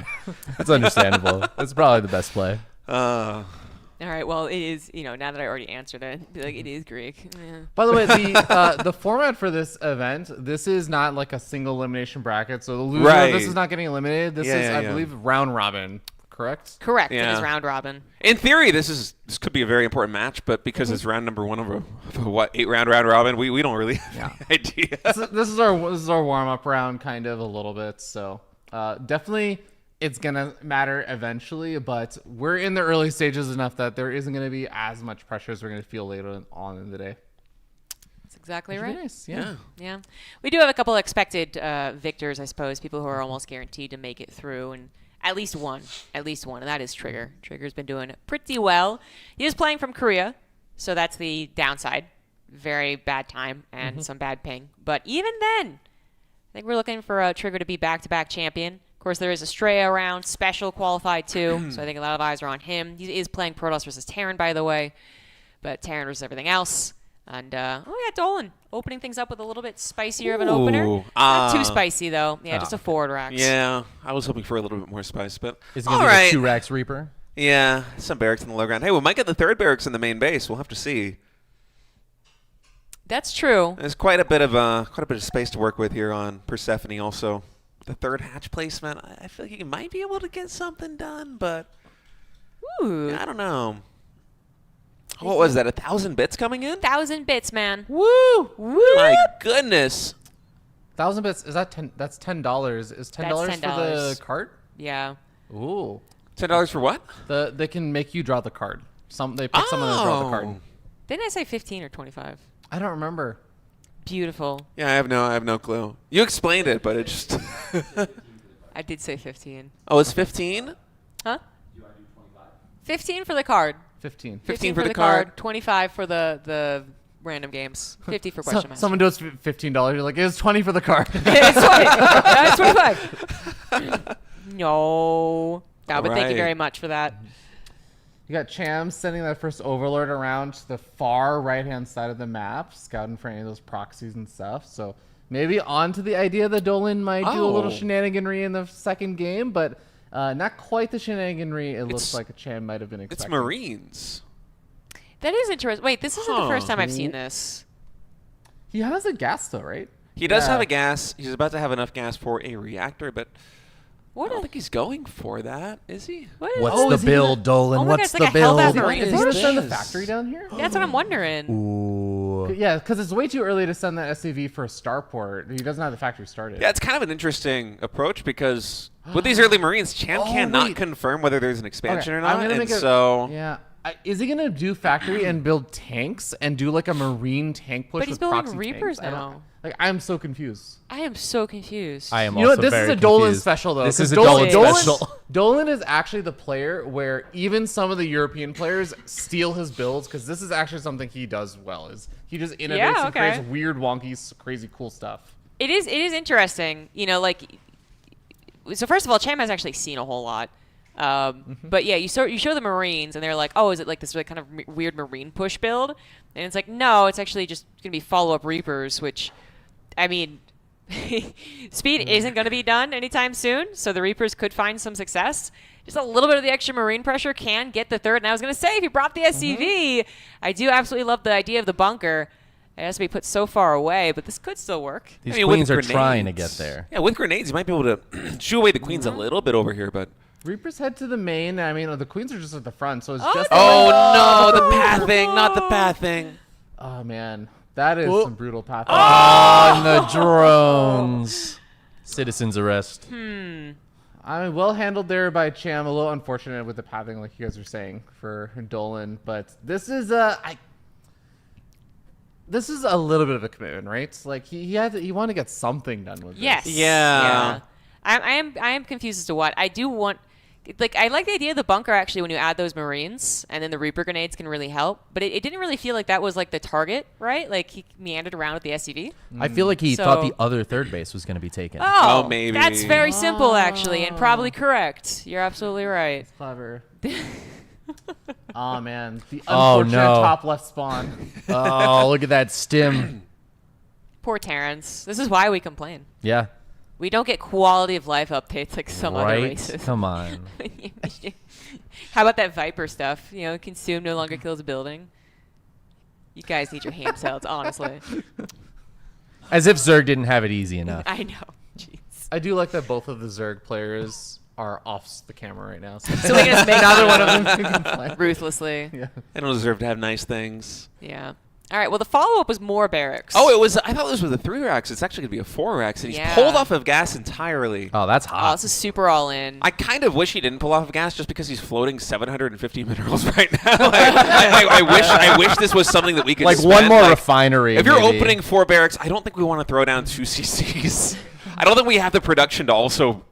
That's understandable. That's probably the best play. All right. Well, it is. Now that I already answered it, it is Greek. Yeah. By the way, the format for this event, this is not like a single elimination bracket. So the loser of this Right. is not getting eliminated. This Yeah, is, yeah, I yeah. believe, round robin. Correct? Correct. It Yeah. is round robin. In theory, this could be a very important match, but because it's round number 1 of a 8 round robin, we don't really have any idea. This is our warm up round, kind of a little bit. So definitely, it's gonna matter eventually. But we're in the early stages enough that there isn't gonna be as much pressure as we're gonna feel later on in the day. That's exactly Which would be right. nice, yeah. Yeah. We do have a couple expected victors, I suppose, people who are almost guaranteed to make it through, and at least one, and that is Trigger. Trigger's been doing pretty well. He is playing from Korea, so that's the downside. Very bad time and some bad ping. But even then, I think we're looking for Trigger to be back-to-back champion. Of course, there is Estrella around, special qualified too, so I think a lot of eyes are on him. He is playing Protoss versus Terran, by the way, but Terran versus everything else. And, Dolan opening things up with a little bit spicier of an opener. Ooh, Not too spicy, though. Yeah, just a okay. forward rack. Yeah, I was hoping for a little bit more spice, but Is it all going to be right. the 2 racks Reaper? Yeah, some barracks in the low ground. Hey, we might get the 3rd barracks in the main base. We'll have to see. That's true. There's quite a bit of space to work with here on Persephone. Also, the 3rd hatch placement. I feel like you might be able to get something done, but Ooh. I don't know. What was that? 1,000 bits coming in? 1,000 bits, man. Woo! My goodness. 1,000 bits. Is that $10? That's $10. Is $10 That's for the $10. cart? Yeah. Ooh. $10 for what? They can make you draw the card. They pick someone to draw the card. Didn't I say 15 or 25? I don't remember. Beautiful. Yeah, I have no clue. You explained it, but it just. I did say 15. Oh, it's 15? Huh? 15 for the card. 15. 15 for the card. 25 for the random games. 50 for question match. Someone does $15. You're like, it's 20 for the card. it's 20. It's 25. No. No, but thank you Right. very much for that. You got Cham sending that first overlord around to the far right-hand side of the map, scouting for any of those proxies and stuff. So maybe on to the idea that Dolan might do a little Oh. shenaniganry in the second game, but not quite the shenaniganry it looks It's- like Cham might have been expecting. It's Marines. That is interesting. Wait, this isn't the first Huh. time I've seen this. He has a gas though, right? He does Yeah. have a gas. He's about to have enough gas for a reactor, but What I don't a- think he's going for that, is he? What is What's Oh, the is he build, gonna- Dolan? Oh my What's God, it's the like a Hellbound build? Marine. Is he What gonna is send the this? factory down here? That's what I'm wondering. Ooh. Yeah, because it's way too early to send that SCV for a starport. He doesn't have the factory started. Yeah, it's kind of an interesting approach because with these early Marines, Chan Oh, cannot wait. confirm whether there's an expansion Okay, or not, I'm gonna and make a- so Yeah. Is he gonna do factory and build tanks and do like a marine tank push But he's with building proxy Reapers tanks? now. I'm so confused. I am so confused. I am You know also what? This very is a Dolan confused. special though. This 'cause is a Dolan Dolan- special. Dolan is actually the player where even some of the European players steal his builds because this is actually something he does well. Is he just innovates Yeah, and okay. creates weird, wonky, crazy, cool stuff. It is interesting, so first of all, Cham has actually seen a whole lot. But yeah, you show the Marines and they're like, oh, is it like this kind of weird Marine push build? And it's like, no, it's actually just going to be follow-up Reapers, which, I mean, speed isn't going to be done anytime soon, so the Reapers could find some success. Just a little bit of the extra Marine pressure can get the third. And I was going to say, if you brought the SCV, I do absolutely love the idea of the bunker. It has to be put so far away, but this could still work. These I mean, with queens are trying to grenades- get there. Yeah, with grenades, you might be able to shoo away the queens a little bit over here, but. Reapers head to the main. I mean, the queens are just at the front, so it's Oh, just. Oh no, the pathing, not the pathing. Oh man, that is some brutal path. On the drones. Citizens arrest. I mean, well handled there by Cham. A little unfortunate with the pathing, like you guys are saying, for Dolan. But this is this is a little bit of a commitment, right? Like he want to get something done with Yes. this. Yeah. I am confused as to what I do want. Like, I like the idea of the bunker, actually, when you add those Marines, and then the Reaper grenades can really help. But it didn't really feel like that was, like, the target, right? Like, he meandered around with the SCV. I feel like he So- thought the other third base was going to be taken. Oh, maybe. That's very simple, actually, and probably correct. You're absolutely right. Clever. Oh man, the Oh, unfortunate no. top left spawn. Oh, look at that stim. Poor Terrence. This is why we complain. Yeah. We don't get quality of life updates like some other Right? races. Come on. How about that Viper stuff? You know, consume no longer kills a building. You guys need your ham salads, honestly. As if Zerg didn't have it easy enough. I know. Jeez. I do like that both of the Zerg players are off the camera right now. So So we can just make neither fun one of of them can complain. ruthlessly. Yeah. They don't deserve to have nice things. Yeah. All right. Well, the follow-up was more barracks. Oh, it was. I thought this was a 3-Rex. It's actually going to be a 4-Rex, and he's Yeah. pulled off of gas entirely. Oh, that's Oh, hot. this is super all in. I kind of wish he didn't pull off of gas just because he's floating 750 minerals right now. I wish this was something that we could like spend. one more Like, refinery. if you're maybe. opening 4 barracks, I don't think we want to throw down 2 CCs. I don't think we have the production to also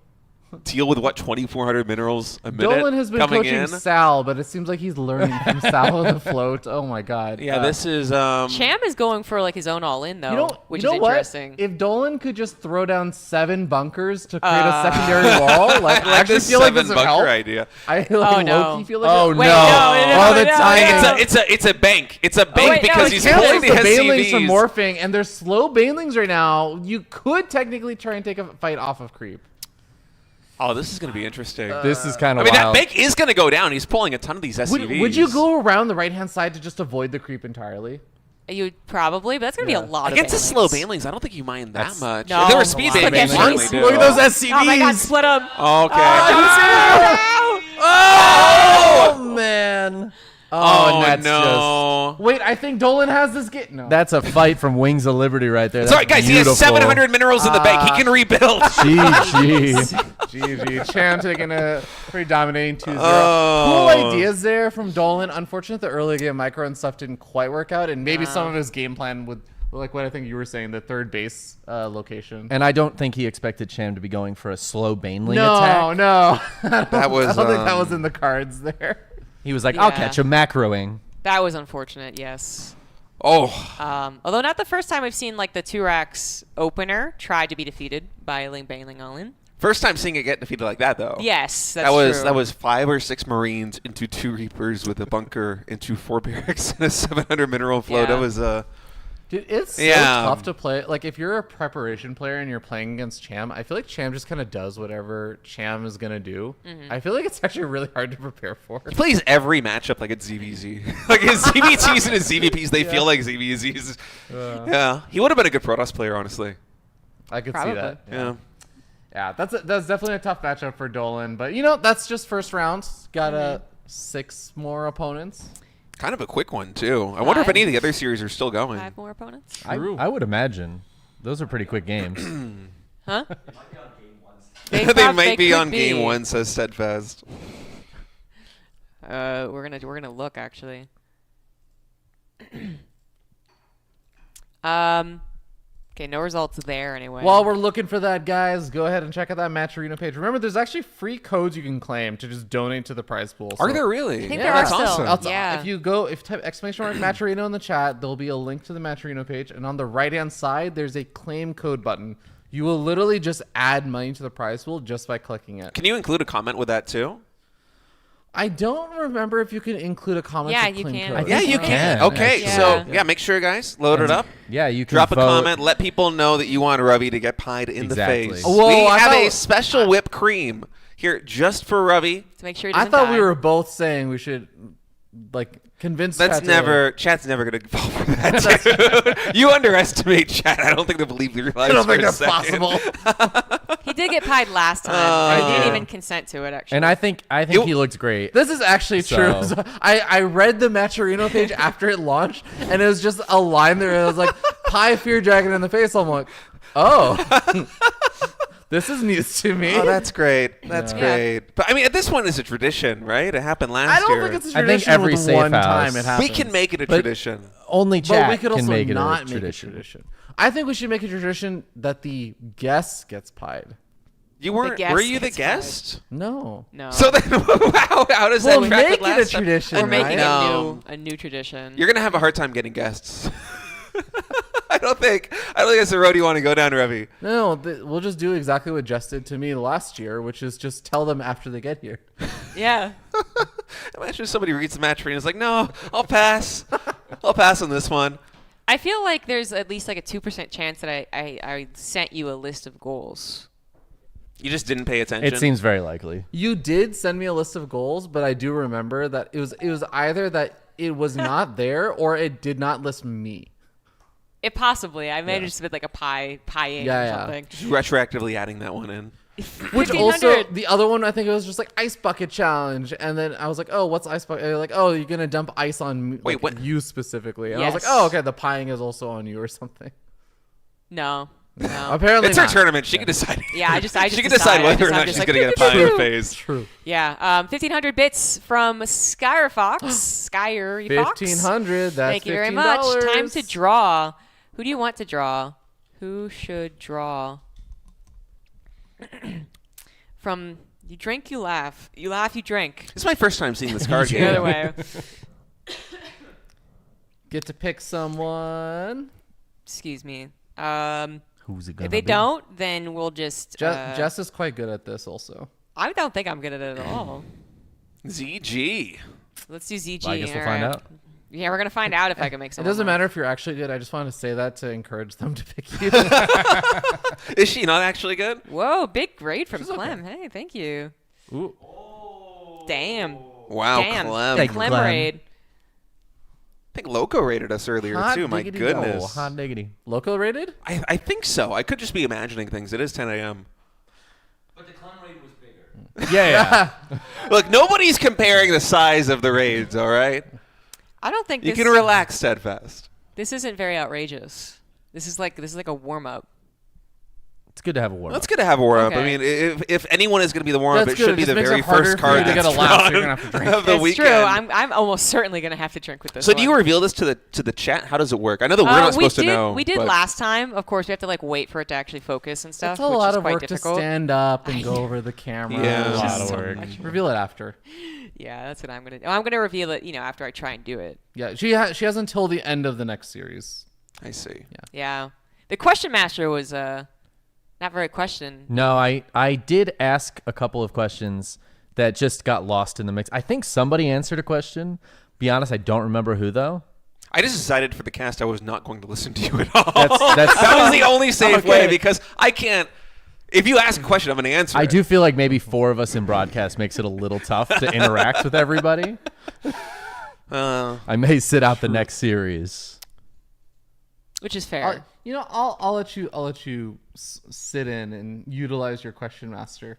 deal with 2,400 minerals a minute Dolan has been coming coaching in. Sal, but it seems like he's learning from Sal on the float. Oh my god. Yeah, this is. Cham is going for like his own all-in though, You know, which you know is what? interesting. If Dolan could just throw down 7 bunkers to create a secondary wall, like I I actually this feel like 7 this would bunker help. idea. I like Oh, no. low-key feel like Oh, it. Wait, no. no, Oh, the no, timing. It's a bank. It's a bank wait, no, because it's he's Canada's pulling the the Banelings from SCVs. morphing, and they're slow Banelings right now. You could technically try and take a fight off of creep. Oh, this is going to be interesting. This is kind I of mean, that wild. bank is going to go down. He's pulling a ton of these SCVs. Would you go around the right-hand side to just avoid the creep entirely? You would probably, but that's gonna be a lot against of the slow Banelings. banelings? I don't think you mind that That's- much. No, if there were a speed lot of banelings, you Banelings. certainly do. Look at those SCVs. Oh my God, split them. Okay. Oh, man. Oh, and that's no. Wait, I think Dolan has this game. No. That's a fight from Wings of Liberty right there. Sorry, That's guys, he has beautiful. 700 minerals in the bank. He can rebuild. GG. GG. Cham taking a pretty dominating 2-0. Oh. Cool ideas there from Dolan. Unfortunate the early game micro and stuff didn't quite work out, and maybe some of his game plan would, like what I think you were saying, the third base location. And I don't think he expected Cham to be going for a slow Baneling no, attack. no. That was. I don't think that was in the cards there. He was like, I'll Yeah. catch him macroing. That was unfortunate. Yes. Oh, Although not the first time I've seen like the 2-Rax opener try to be defeated by Ling Bangling all-in. first time seeing it get defeated like that, though. Yes, that's That was true. that was 5 or 6 Marines into 2 Reapers with a bunker into 4 barracks and a 700 mineral flow. Yeah. That was Dude, it's so Yeah. tough to play. Like, if you're a preparation player and you're playing against Cham, I feel like Cham just kind of does whatever Cham is going to do. Mm-hmm. I feel like it's actually really hard to prepare for. He plays every matchup like it's ZVZ. Like his ZVTs and his ZVPs, they feel like ZVZs. Yeah, he would have been a good Protoss player, honestly. I could Probably. see that. Yeah. Yeah, that's definitely a tough matchup for Dolan. But, you know, that's just first round. Got Mm-hmm. 6 more opponents. Kind of a quick one too. I wonder if 5? any of the other series are still going. 5 more opponents. I would imagine. Those are pretty quick games. Huh? They prob- might be could on game 1, says Steadfast. We're gonna look actually. Okay, no results there anyway. While we're looking for that, guys, go ahead and check out that Match Arena page. Remember, there's actually free codes you can claim to just donate to the prize pool. Are So- there really? I think Yeah, there are that's still. awesome. Yeah. If you go, type exclamation mark Match Arena in the chat, there'll be a link to the Match Arena page, and on the right-hand side, there's a claim code button. You will literally just add money to the prize pool just by clicking it. Can you include a comment with that too? I don't remember if you can include a comment. Yeah, to you claim can. code. I Yeah, think you so. can. Yeah. Okay, Yeah. so yeah, make sure, guys, load it up. Yeah, you can Drop a vote. comment. Let people know that you want Ravi to get pied in Exactly. the face. Whoa, we I have a thought- special whipped cream here just for Ravi. to make sure he I doesn't thought die. we were both saying we should convince That's chat to, never. Chat's never gonna fall for that. Dude. You underestimate chat. I don't think they'll believe your lies. I don't for think a that's second. possible. He did get pied last time. and he didn't yeah. even consent to it, actually. And I think he looked great. This is actually true. So- So I read the Matcherino page after it launched, and it was just a line there. It was like, "Pie Fear Dragon in the face." I'm like, oh, this is news to me. Oh, that's great. That's Yeah. great. But I mean, at this point, it's a tradition, right? It happened last I don't year. think it's a I think tradition. every with safe one house- time it happens. We can make it a But- tradition. Only But chat we could can also make it not a make tradition. it a tradition. I think we should make a tradition that the guest gets pied. You weren't. guest Were you the gets pied. guest? No. No. So then, how does that We'll track make with it a last time? tradition. We're making right? No. a new tradition. You're gonna have a hard time getting guests. I don't think that's the road you want to go down, Revy. No, we'll just do exactly what Jess did to me last year, which is just tell them after they get here. Yeah. Imagine if somebody reads the match and is like, "No, I'll pass. I'll pass on this one." I feel like there's at least like a 2% chance that I sent you a list of goals. You just didn't pay attention. It seems very likely. You did send me a list of goals, but I do remember that it was either that it was not there or it did not list me. It possibly. I may have just been like a pie in Yeah, or yeah. something. Just retroactively adding that one in. Which also 1500. the other one I think it was just like ice bucket challenge, and then I was like, oh, what's ice bucket? They're like, oh, you're gonna dump ice on me, Wait, like, what? you specifically, and I was Yes. like, oh, okay, the pieing is also on you or something. No. No. Apparently, It's her not. tournament. She can decide. Yeah, I just she can decide decide. whether or I'm not just she's like, gonna get a pew, pie in pew, the pew. face. True. Yeah. 1,500 bits from Skyer Fox. Skyer Fox. 1,500. That's Thank you very $15. much. Time to draw. Who do you want to draw? Who should draw? From you drink, you laugh. You laugh, you drink. It's my first time seeing this card The game. other way. Get to pick someone. Excuse me. Who's it gonna If they be? don't, then we'll just. Jess is quite good at this, also. I don't think I'm good at it at all. ZG. Let's do ZG. Well, I guess we'll all find right. out. Yeah, we're gonna find out if I can make It someone. doesn't laugh. matter if you're actually good. I just wanted to say that to encourage them to pick you. Is she not actually good? Whoa, big grade from Clem. Hey, thank you. Ooh. Damn. Wow, Damn. Clem. The Thank you, Clem Clem. raid. I think Loco rated us earlier Hot too. My diggity Oh, goodness. hot diggity. Local rated? I think so. I could just be imagining things. It is 10 a.m. But the clown raid was bigger. Yeah. Look, nobody's comparing the size of the raids. All right, I don't think you this, can relax, steadfast. this isn't very outrageous. This is like a warm up. It's good to have a warm. That's good to have a warm up. I Okay. mean, if anyone is going to be the warm up, That's it should good. be It the just makes very it harder first for card you to that's get a laugh, so drawn you're gonna have to drink. of the It's weekend. true. I'm almost certainly gonna have to drink with this. So one. do you reveal this to the chat? How does it work? I know that we're not supposed to know. We did but- last time. Of course, we have to like wait for it to actually focus and stuff. It's a which lot is of quite work difficult. to stand up and go over the camera. Yeah. It's A lot just of so work. much. Reveal it after. Yeah, that's what I'm gonna do. I'm gonna reveal it, after I try and do it. Yeah, she has until the end of the next series. I see. Yeah. The question master was not very question. No, I did ask a couple of questions that just got lost in the mix. I think somebody answered a question. Be honest, I don't remember who though. I just decided for the cast I was not going to listen to you at all. That's that was the only safe Okay. way because I can't. If you ask a question, I'm going to answer. I it. do feel like maybe 4 of us in broadcast makes it a little tough to interact with everybody. I may sit out the next series. Which is fair. I'll let you sit in and utilize your question master.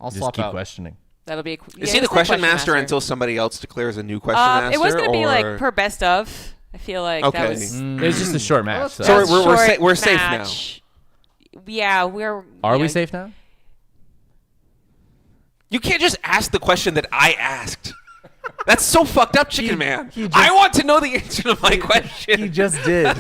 I'll Just swap keep out. questioning. That'll be. Is he the question master until somebody else declares a new question master? It was gonna be or- like per best of. I feel like that Okay. was. It was just a short match. that's- So. So we're short safe now. match. Yeah, we're. Are we safe now? You can't just ask the question that I asked. That's so fucked up, Chicken Man. he just- I want to know the answer to my question. He just did.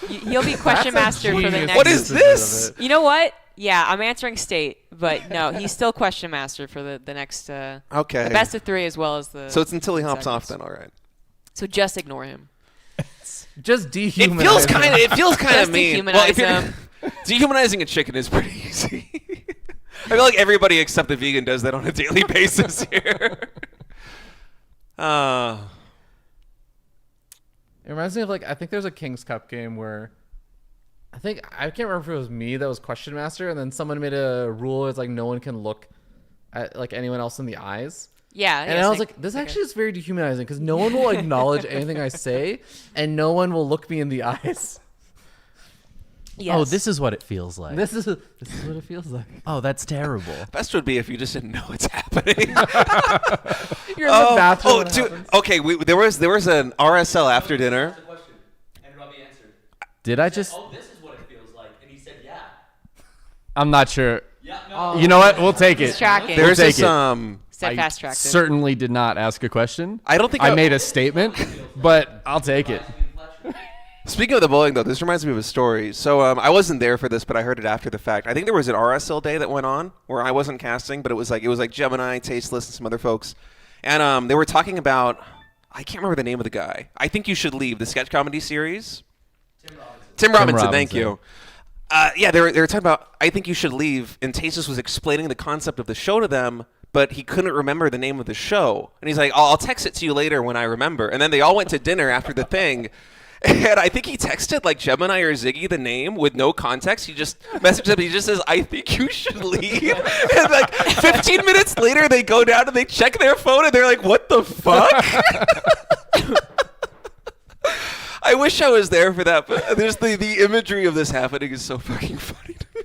He'll be question master for the Genius next. What is usage of this? it. You know what? Yeah, I'm answering state, but no, he's still question master for the next. Okay. The best of 3 as well as the. So it's until he hops off segments. then, all right. So just ignore him. Just It dehumanize. feels kind of Just mean. dehumanize if you're- him. Dehumanizing a chicken is pretty easy. I feel like everybody except the vegan does that on a daily basis here. It reminds me of I think there's a King's Cup game where I can't remember if it was me that was question master, and then someone made a rule it's like no one can look at like anyone else in the eyes. Yeah. And I was like, this actually is very dehumanizing because no one will acknowledge anything I say, and no one will look me in the eyes. yes. Oh, this is what it feels like. This is what it feels like. Oh, that's terrible. Best would be if you just didn't know what's happening. You're in the bathroom. oh, when it dude. happens. Okay, there was an RSL after dinner. That's the question. And Robbie answered. Did I just? Oh, this is what it feels like. And he said, yeah. I'm not sure. Yeah, no. You know what? We'll take He's it. tracking. We'll There's take this it. Step I fast tracked. certainly did not ask a question. I don't think I made a statement, but I'll take it. Speaking of the bowling, though, this reminds me of a story. So I wasn't there for this, but I heard it after the fact. I think there was an RSL day that went on where I wasn't casting, but it was like Gemini, Tasteless, and some other folks, and they were talking about, I can't remember the name of the guy. I Think You Should Leave, the sketch comedy series. Tim Robinson. Thank you. Yeah, they were talking about I Think You Should Leave, and Tasteless was explaining the concept of the show to them, but he couldn't remember the name of the show. And he's like, I'll text it to you later when I remember. And then they all went to dinner after the thing. And I think he texted like Gemini or Ziggy the name with no context. He just messaged them. He just says, I think you should leave. And like 15 minutes later, they go down and they check their phone and they're like, what the fuck? I wish I was there for that. But there's the imagery of this happening is so fucking funny to me.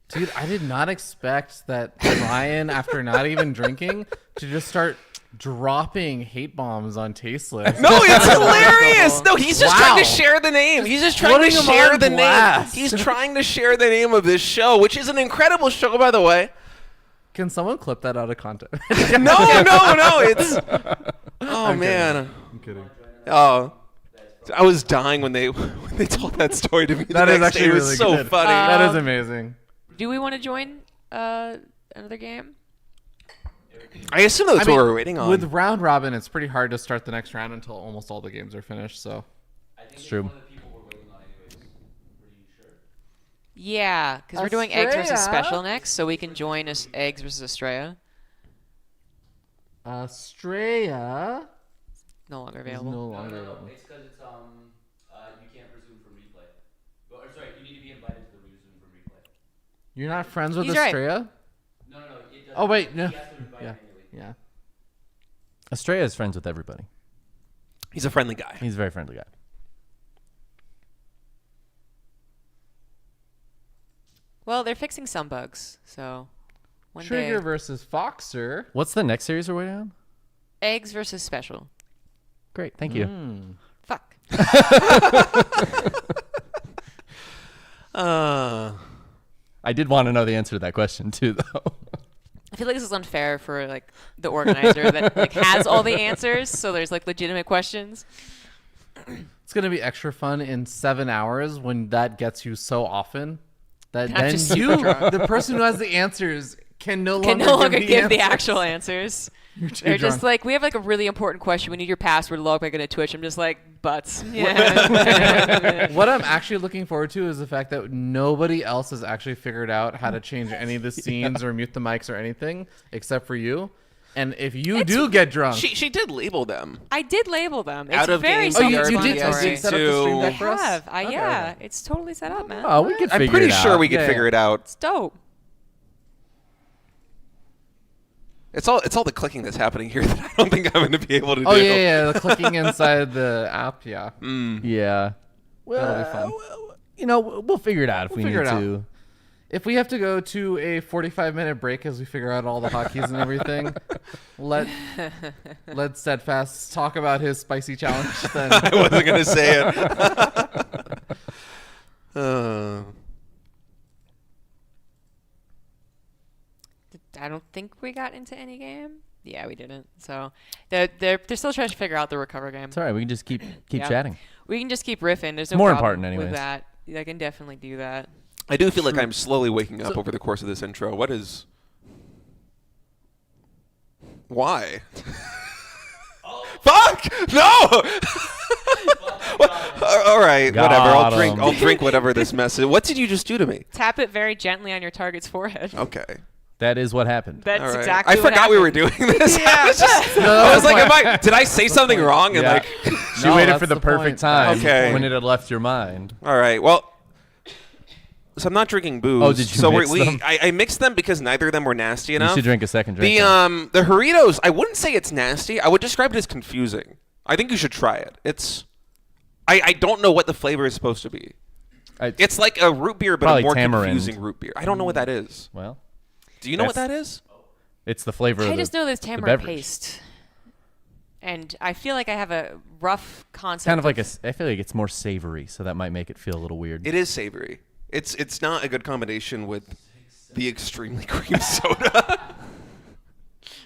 Dude, I did not expect that Ryan, after not even drinking, to just start dropping hate bombs on Tasteless. No, it's hilarious. No, he's just trying to Wow. share the name. He's just trying to putting him share on the name. blast. He's trying to share the name of this show, which is an incredible show, by the way. Can someone clip that out of context? No, it's. Oh man. I'm kidding. Oh, I was dying when they told that story to me. That the is next actually day. It was really so good. funny. That is amazing. Do we want to join another game? I assume that's I mean, what we're waiting on. With round robin, it's pretty hard to start the next round until almost all the games are finished. So I think it's true. one of the people we're waiting on anyways. Pretty sure. Yeah, because we're doing eggs versus Estrella? special next, so we can join us eggs versus Estrella. Straya No longer is available. no longer available. It's because it's you can't resume from replay. Or sorry, you need to be invited to the resume from replay. You're not friends with He's right. Estrella? No, it doesn't. Oh, wait, no. He has to invite Yeah. manually. Yeah. Estrella is friends with everybody. He's a friendly guy. He's a very friendly guy. Well, they're fixing some bugs, so one Trigger day. versus Foxer. What's the next series we're waiting on? Eggs versus special. Great, thank you. Fuck. I did want to know the answer to that question too, though. I feel like this is unfair for like the organizer that like has all the answers, so there's like legitimate questions. It's going to be extra fun in 7 hours when that gets you so often that I'm then just super you, drunk. the person who has the answers, can no Can longer no longer give the answers. actual answers. You're too They're drunk. just like, we have like a really important question. We need your password to log back into Twitch. I'm just like, butts. Yeah. What I'm actually looking forward to is the fact that nobody else has actually figured out how to change any of the scenes or mute the mics or anything except for you. And if you do get drunk, She did label them. I did label them. It's Out of very game Oh, you self-explanatory. did set up the stream deck for us? I have. Okay, Yeah, okay. it's totally set up, man. Oh, we could I'm figure pretty it sure out. we could Yeah, figure yeah. it out. It's dope. It's all the clicking that's happening here that I don't think I'm going to be able to Oh do. yeah, the clicking inside the app, yeah. Yeah. That'll be fun. Well, you know, we'll figure it out if We'll we figure need it out. to. If we have to go to a 45-minute break as we figure out all the hotkeys and everything, let Steadfast talk about his spicy challenge. Then I wasn't going to say it. I don't think we got into any game. Yeah, we didn't. So they're still trying to figure out the recover game. It's all right. We can just keep Yeah. chatting. We can just keep riffing. There's no More problem important with anyways. that. I can definitely do that. I do feel like I'm slowly waking up over the course of this intro. What is... Why? Fuck! No! All right, Got whatever. him. I'll drink whatever this mess is. What did you just do to me? Tap it very gently on your target's forehead. Okay. That is what happened. That's All right. exactly I what forgot we were happened. doing this. I was, just, No, I was that's like, fine. did I say something wrong? And Yeah. like, She No, waited that's for the the perfect point. time Okay. when it had left your mind. all right. Well, So I'm not drinking booze. Oh, did you so mix them? I mixed them because neither of them were nasty enough. You should drink a second drink. The Doritos, I wouldn't say it's nasty. I would describe it as confusing. I think you should try it. I don't know what the flavor is supposed to be. It's like a root beer, but a Probably more tamarind. confusing root beer. I don't know what that is. Well, Do you know what That's- that is? it's the flavor. I of just the, know there's the tamarind beverage. paste, and I feel like I have a rough concept. Kind of like I feel like it's more savory, so that might make it feel a little weird. It is savory. It's not a good combination with the extremely cream soda.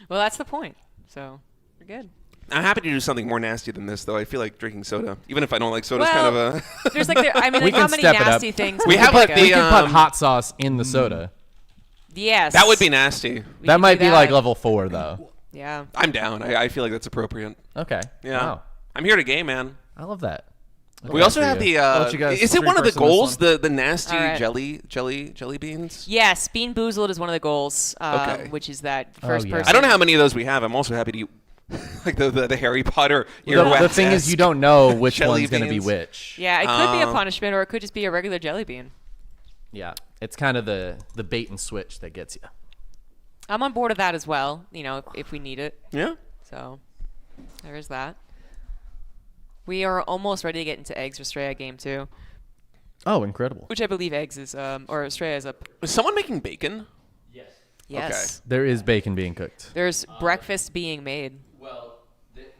Well, that's the point. So we're good. I'm happy to do something more nasty than this, though. I feel like drinking soda, even if I don't like soda, is Well, kind of a. There's like, I mean, We like how can many step it up. nasty things? We can have, think like, of? We could put Um, hot sauce in the soda. Yes. That would be nasty. We That could might do be like that. level 4, though. Yeah. I'm down. I feel like that's appropriate. Okay. Yeah. Wow. I'm here to game, man. I love that. We also have the. I'll let you guys Is it one of the three-person this goals? one. The nasty All right. jelly beans. Yes, Bean Boozled is one of the goals, Okay. which is that first yeah. person. I don't know how many of those we have. I'm also happy to eat like the Harry Potter earwax. The thing is, you don't know which Jelly one's going to be beans. which. Yeah, it could be a Um, punishment, or it could just be a regular jelly bean. Yeah. It's kind of the bait and switch that gets you. I'm on board with that as well. You know, if we need it. Yeah. So there is that. We are almost ready to get into Eggs Estrella game 2, Oh, incredible. which I believe Eggs is or Estrella is up. Is someone making bacon? Yes. Yes. There is bacon being cooked. There's breakfast being made. Well,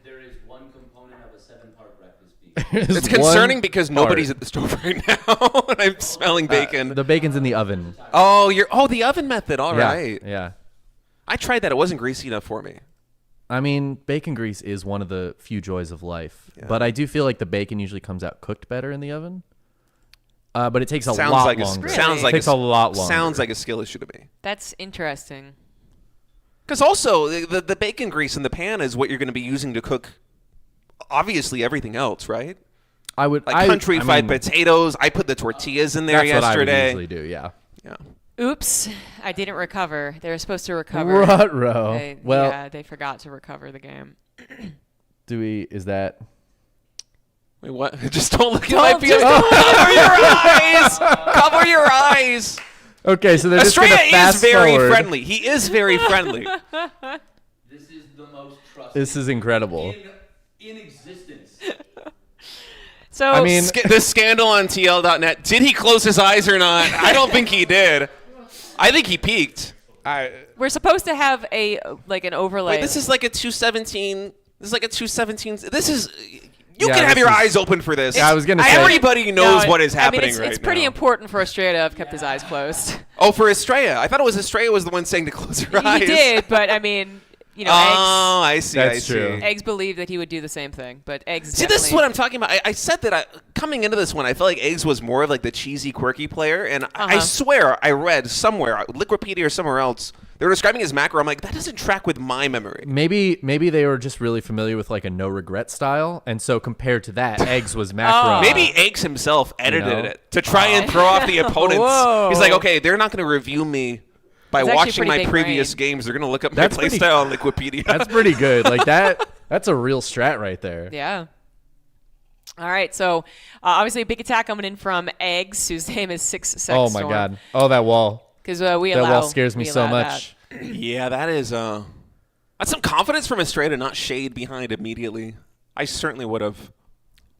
there is one component of a 7-part breakfast beef. It's concerning because nobody's at the stove right now, and I'm smelling bacon. The bacon's in the oven. The oven method. All right. Yeah. I tried that. It wasn't greasy enough for me. I mean, bacon grease is one of the few joys of life. Yeah. But I do feel like the bacon usually comes out cooked better in the oven. But it takes a Sounds lot like longer. sounds like takes a lot longer. Sounds like a skill issue to me. That's interesting. Because also the bacon grease in the pan is what you're going to be using to cook. Obviously, everything else, right? I would Like country fried potatoes. I put the tortillas in there That's yesterday. what I would usually do. Yeah. Yeah. Oops, I didn't recover. They were supposed to recover. Ruh-roh. Well, yeah, they forgot to recover the game. is that? Wait, what? Just don't look Don't- at my just don't Cover your eyes. Cover your eyes. Okay, so they're just Estrella gonna fast is very forward. friendly. He is very friendly. This is the most trusted This is incredible. in existence. So I mean, The scandal on TL.net. Did he close his eyes or not? I don't think he did. I think he peeked. we're supposed to have an overlay. Wait, this is like a 217. This is like a 217. This is. You Yeah, can have this your is- eyes open for this. Yeah, I was gonna say- Everybody knows what is happening it's, right it's pretty now. important for Estrella to have kept his eyes closed. Oh, for Estrella. I thought it was Estrella was the one saying to close her eyes. He did, but I mean, you know, Oh, I see. I That's see. true. Eggs believed that he would do the same thing, but Eggs. See, this is what I'm talking about. I said that coming into this one, I felt like Eggs was more of like the cheesy, quirky player, and I swear I read somewhere, Liquipedia or somewhere else, they were describing his macro. I'm like, that doesn't track with my memory. Maybe they were just really familiar with like a no regret style, and so compared to that, Eggs was macro. Maybe Eggs himself edited know? it to try and throw off the opponents. Whoa. He's like, okay, they're not going to review me by It's actually watching pretty my big previous brain. games. They're going to look up That's my pretty- playstyle on Liquipedia. That's pretty good. Like that. That's a real strat right there. Yeah. All right, so obviously a big attack coming in from Eggs, whose name is 6 Oh my god. Oh, that wall. Because That wall scares me so much. Yeah, that is that's some confidence from Estrella to not shade behind immediately. I certainly would have.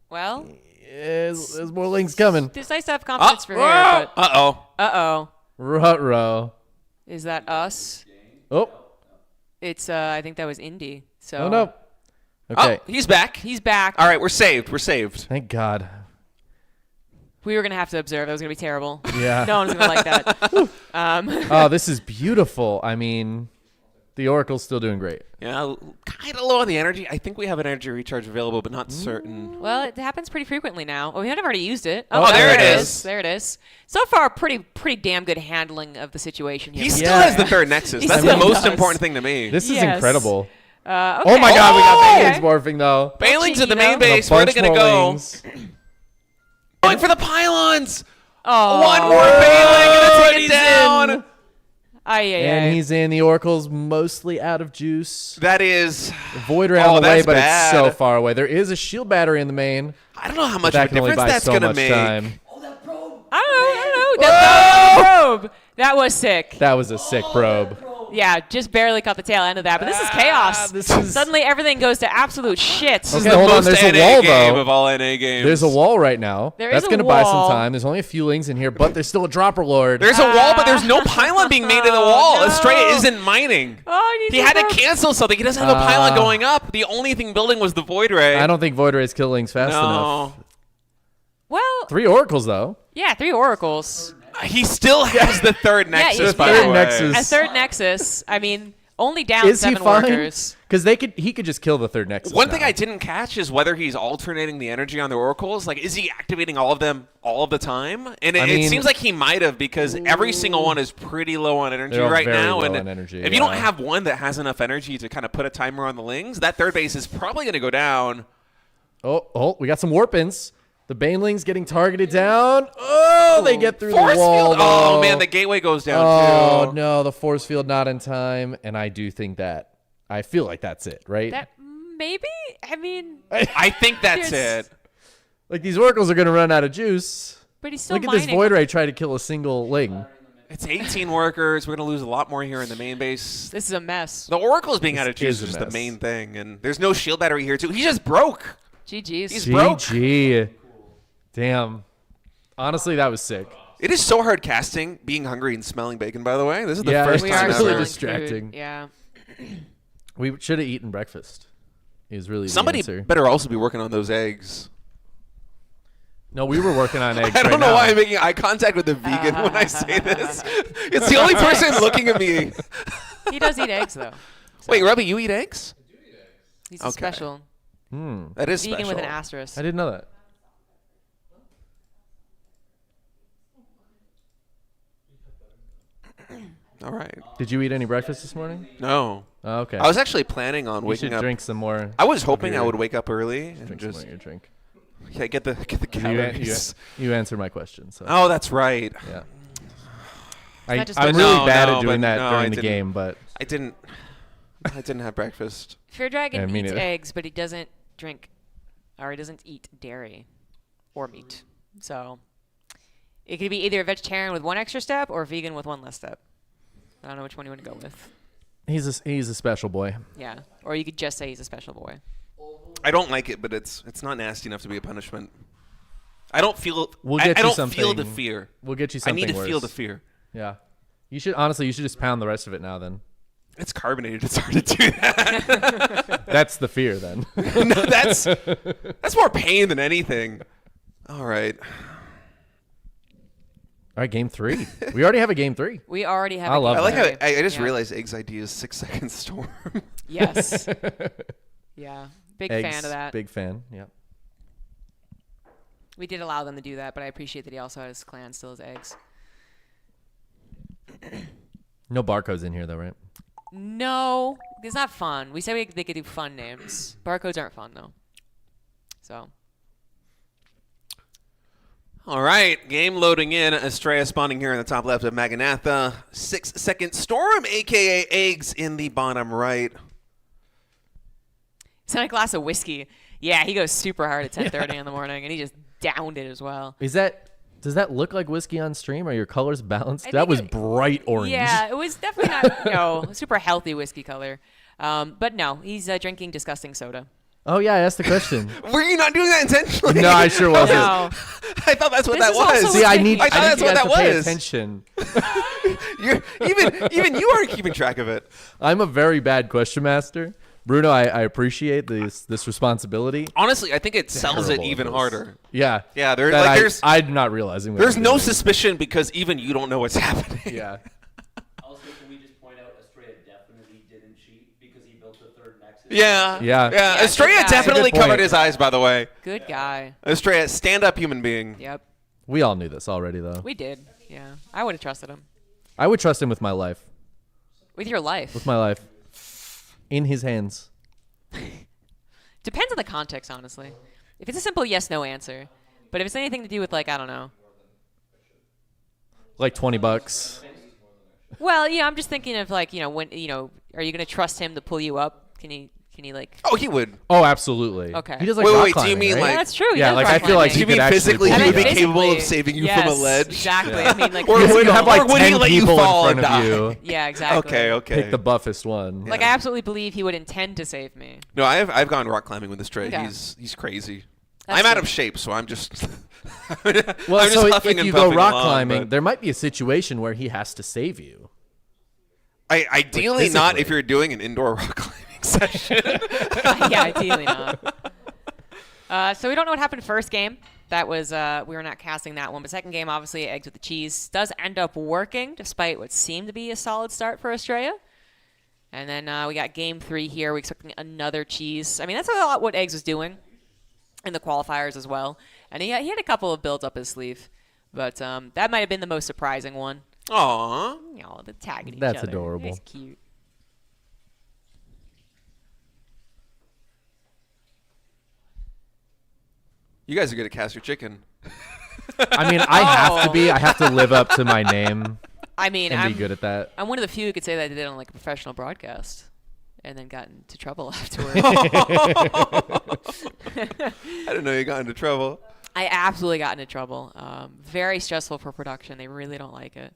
Well, There's more links coming. it's nice to have confidence for here, but Uh-oh. uh-oh. Ruh-roh. Is that us? Oh. It's, I think that was Indy. So Oh no. Okay. Oh, he's back. He's back. All right, we're saved. We're saved. Thank God. We were going to have to observe. That was going to be terrible. Yeah. No one's going to like that. Oh, this is beautiful. I mean, the Oracle's still doing great. Yeah, kind of low on the energy. I think we have an energy recharge available, but not certain. Well, it happens pretty frequently now. Oh, we might have already used it. Oh, there it is. There it is. So far, pretty damn good handling of the situation here. He still Yeah. has the third Nexus. He That's the still most does. important thing to me. This is Yes. incredible. Okay. Oh my God, we got Okay. Banelings morphing though. Bailing's at the main Cheeky, though. base. Where are they Bunch going to more go? wings. Going for the pylons. Oh. One more Bailing to take he's it down. in. And And he's in. The Oracle's mostly out of juice. That is. Void ray on the way, that's but it's so bad. far away. There is a shield battery in the main. I don't know how much That of a can only difference buy that's so going to much make. time. Oh, that probe! I don't know. the probe. That was sick. That was a sick probe. Yeah, just barely caught the tail end of that. But this is chaos. This is- Suddenly everything goes to absolute shit. This is Okay, the hold on, most there's a NA wall, game though. of all NA games. There's a wall right now. There That's is a gonna buy some wall. time. There's only a few lings in here, but there's still a dropper lord. There's a wall, but there's no pylon being made in the wall. No. Estrella isn't mining. Oh, He had to cancel something. He doesn't have a pylon going up. The only thing building was the Void Ray. I don't think Void Ray's kill lings fast No. enough. Well, 3 oracles though. yeah, 3 oracles. He still has the third Nexus, he's by got the way. Nexus. A third Nexus. I mean, only down Is he 7 fine? workers. Because he could just kill the third Nexus. One thing now. I didn't catch is whether he's alternating the energy on the oracles. Like, is he activating all of them all of the time? And it, I mean- it seems like he might have, because every single one is pretty low on energy They're all right very now. low And on energy, if you don't yeah. have one that has enough energy to kind of put a timer on the lings, that third base is probably going to go down. Oh, we got some warp-ins. The Banelings getting targeted down. Oh, they get through Force the wall. field. Oh though. man, the gateway goes down Oh too. no, the force field not in time, and I do think that. I feel like that's it, right? That maybe? I mean, I think that's There's- it. Like these oracles are gonna run out of juice. but he's still Look at mining. this Void Ray try to kill a single ling. It's 18 workers. We're going to lose a lot more here in the main base. This is a mess. The oracles being out of This juice is a is just the mess. main thing, and there's no shield battery here too. He just broke. GG's. He's broke. GG. Damn. Honestly, that was sick. It is so hard casting, being hungry and smelling bacon. By the way, this is the Yeah, first we it's are time really smelling ever. distracting. food. Yeah. We should have eaten breakfast. Is really Somebody the answer. better also be working on those eggs. No, we were working on eggs. I don't right know now. why I'm making eye contact with the vegan when I say this. It's the only person looking at me. He does eat eggs, though. Wait, Robbie, you eat eggs? He's Okay. a special. That is Vegan special. with an asterisk. I didn't know that. All right. Did you eat any breakfast this morning? No. Oh, okay. I was actually planning on you waking should up. drink some more. I was hoping your- I would wake up early and Drink some more just of your drink. get the calories. You answered my question. So Oh, that's right. yeah. Not just I'm a- really No, bad no, at doing but that no, I during the didn't. game, but I didn't have breakfast. Fear Dragon Yeah, me eats neither. eggs, but he doesn't drink, or he doesn't eat dairy or meat. So it could be either a vegetarian with 1 extra step or a vegan with 1 less step. I don't know which one you want to go with. he's a special boy. Yeah. Or you could just say he's a special boy. I don't like it, but it's not nasty enough to be a punishment. I don't feel. We'll I get you don't feel the something- fear. We'll get you I something need to feel worse. the fear. Yeah. You should honestly. You should just pound the rest of it now. Then It's carbonated. It's hard to do that. that's the fear. Then No, that's more pain than anything. All right. all right. Game 3. We already have a game 3. We already have I a love I like how game. I just Yeah. realized Egg's idea is 6-second storm. Yes. Yeah. Big Eggs, fan of that. Big fan. Yeah. We did allow them to do that, but I appreciate that he also has clan still as eggs. No barcodes in here though, right? No, it's not fun. We said they could do fun names. Barcodes aren't fun though. So All right, game loading in. Estrella spawning here in the top left of Maganatha. 6-second storm, aka Eggs in the bottom right. it's not a glass of whiskey. Yeah, he goes super hard at 10:30 in the morning, and he just downed it as well. Does that look like whiskey on stream? Are your colors balanced? I That think was it- bright orange. Yeah, it was definitely not super healthy whiskey color. But no, he's drinking disgusting soda. Oh yeah, I asked the question. Were you not doing that intentionally? No, I sure wasn't. No, I thought that's what This that is also was. See, I Whiskey. need I thought that's you what guys that to pay was. attention. even you aren't keeping track of it. I'm a very bad question master. Bruno, I appreciate this responsibility. Honestly, I think it sells it Terrible at even this. harder. Yeah. Yeah, there- That like, there's- I'm not realizing. What There's I'm no doing. suspicion because even you don't know what's happening. Yeah. Also, can we just point out Estrella definitely didn't cheat because he built the third Nexus? Yeah. Yeah. Yeah. Yeah, Estrella good guy. definitely Good point. covered his eyes, by the way. good guy. Estrella, stand-up human being. Yep, We all knew this already, though. we did. Yeah, I would have trusted him I would trust him with my life. with your life. With my life. In his hands. Depends on the context, honestly. If it's a simple yes/no answer, but if it's anything to do with like I don't know. Like $20. Well, I'm just thinking of like when are you gonna trust him to pull you up? Can Can he like? Oh, he would. Oh, absolutely. Okay. He does like Wait, rock do you climbing, mean, right? like- Yeah, that's true. He Yeah, does like, rock I feel like climbing. Do you he mean could actually physically pull he I would you be meant down. capable of physically. saving you Yes, from a ledge? Exactly. Yeah. I mean, like, Or He would- would have like or would he 10 let you people fall in and front of die? you. yeah, exactly. Okay, okay. Pick the buffest one. Like, I absolutely believe he would intend to save me. No, I've gone rock climbing with Astray. Okay. He's crazy. That's I'm out good. of shape, so I'm just. Well, I'm just so huffing if and you go puffing rock along, climbing, but- there might be a situation where he has to save you. Ideally not physically. if you're doing an indoor rock climbing session. Yeah, ideally not. So we don't know what happened first game. That was we were not casting that one. But second game, obviously, eggs with the cheese does end up working, despite what seemed to be a solid start for Australia. And then we got game 3 here. We're expecting another cheese. I mean, that's a lot what eggs was doing in the qualifiers as well. And he had a couple of builds up his sleeve, but that might have been the most surprising one. Aww. You know, the tagging each That's other. adorable. It's cute. You guys are good at cast your chicken. I mean, I have to be. I have to live up to my name I mean, and I'm be good at that. I'm one of the few who could say that I did it on like a professional broadcast, and then got into trouble afterwards. I didn't know you got into trouble. I absolutely got into trouble. Very stressful for production. They really don't like it.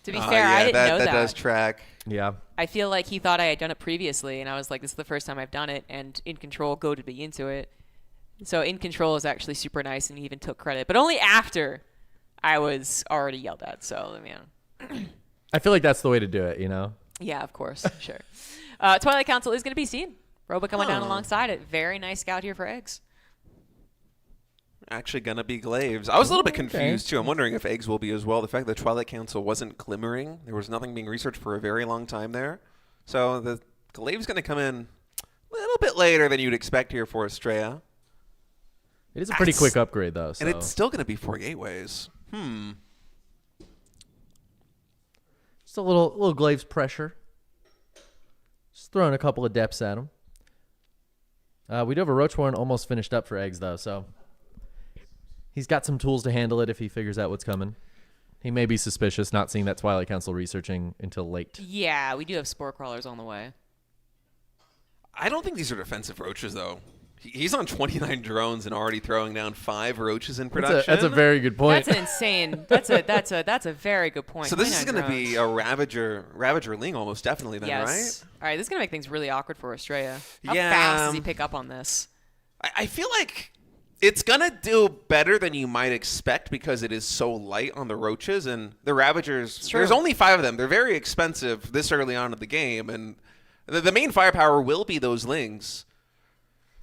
To be fair, Yeah, I didn't know that that. does track. Yeah. I feel like he thought I had done it previously, and I was like, "This is the first time I've done it." And In Control goaded me into it. So In Control is actually super nice, and he even took credit, but only after I was already yelled at. So I mean, I feel like that's the way to do it, you know? yeah, of course, sure. Twilight Council is going to be seen. Roba coming down alongside it. Very nice scout here for eggs. Actually gonna be Glaves. I was a little bit confused too. I'm wondering if eggs will be as well. The fact that Twilight Council wasn't glimmering, there was nothing being researched for a very long time there. So the Glaves gonna come in a little bit later than you'd expect here for Estrella. It is a pretty That's- quick upgrade, though. So. And it's still gonna be 4 gateways. Just a little Glaves pressure. Just throwing a couple of depths at him. We do have a Roach Warren almost finished up for eggs, though, so he's got some tools to handle it if he figures out what's coming. He may be suspicious not seeing that Twilight Council researching until late. Yeah, we do have spore crawlers on the way. I don't think these are defensive roaches though. He's on 29 drones and already throwing down 5 roaches in production. That's a very good point. That's an insane. That's a very good point. So this is 29 going to be drones. a Ravager Ling almost definitely then, Yes. All right, this is gonna make things really awkward for Australia. How Yeah. fast does he pick up on this? right? I feel like it's going to do better than you might expect because it is so light on the roaches and the Ravagers. true. There's only 5 of them. They're very expensive this early on in the game, and the main firepower will be those Lings.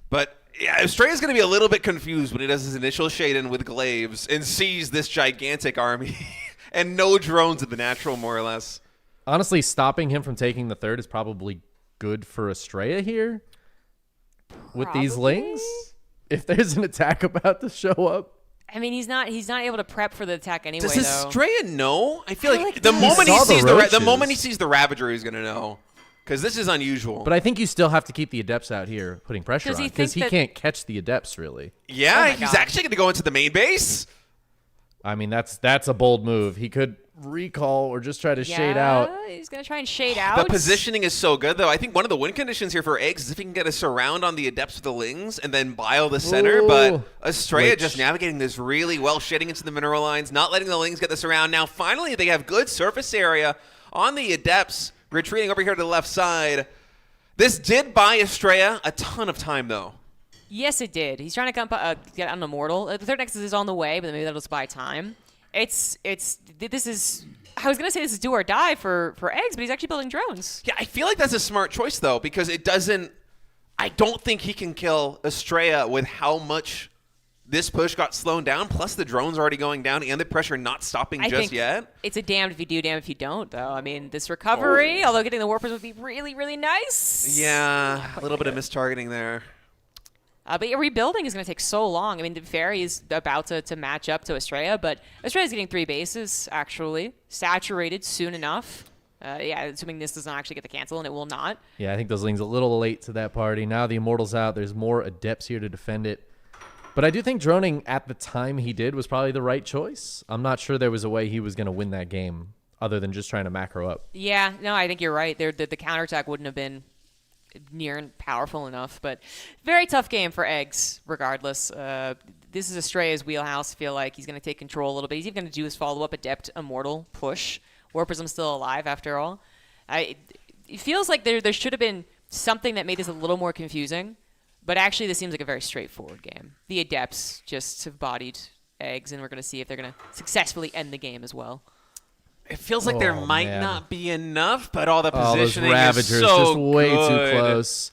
But yeah, Australia's going to be a little bit confused when he does his initial shade in with Glaves and sees this gigantic army and no drones in the natural, more or less. Honestly, stopping him from taking the third is probably good for Estrella here. With these Probably. Lings. If there's an attack about to show up. I mean, he's not able to prep for the attack anyway. Does though. Estrella know? I feel I like like the that. moment He he saw the sees the roaches. moment he sees the Ravager, he's going to know. Because this is unusual. But I think you still have to keep the Adepts out here putting pressure Does on. he Because think he that- can't catch the Adepts, really. yeah, Oh my he's God. actually going to go into the main base. I mean, that's a bold move. He could recall or just try to shade out. He's gonna try and shade out. The positioning is so good, though. I think one of the win conditions here for eggs is if he can get a surround on the Adepts with the Lings and then bile the center. Ooh. But Estrella Which- just navigating this really well, shading into the mineral lines, not letting the Lings get the surround. Now, finally, they have good surface area on the Adepts, retreating over here to the left side. This did buy Estrella a ton of time, though. Yes, it did. He's trying to get on Immortal. The third Nexus is on the way, but maybe that'll just buy time. This is. I was gonna say this is do or die for eggs, but he's actually building drones. Yeah, I feel like that's a smart choice, though, because it doesn't... I don't think he can kill Estrella with how much this push got slowed down, plus the drones already going down and the pressure not stopping I just think yet. it's a damned if you do, damned if you don't, though. I mean, this recovery, although getting the Warpers would be really, really nice. Yeah, a little bit of mistargeting there. But yeah, rebuilding is going to take so long. I mean, the Fairy is about to match up to Estrella, but Estrella's getting 3 bases, actually. Saturated soon enough. Yeah, assuming this does not actually get the cancel, and it will not. Yeah, I think those Lings a little late to that party. Now the Immortal's out. There's more Adepts here to defend it. But I do think droning at the time he did was probably the right choice. I'm not sure there was a way he was going to win that game other than just trying to macro up. Yeah, no, I think you're right. The counterattack wouldn't have been near and powerful enough. But very tough game for Eggs, regardless. This is Estrella's wheelhouse. I feel like he's going to take control a little bit. He's even going to do his follow-up Adept Immortal push. War Prism's still alive after all. It feels like there should have been something that made this a little more confusing. But actually, this seems like a very straightforward game. The Adepts just have bodied Eggs, and we're going to see if they're going to successfully end the game as well. It feels like there might man. not be enough, but all the Oh, those positioning Ravagers is so just way good. too close.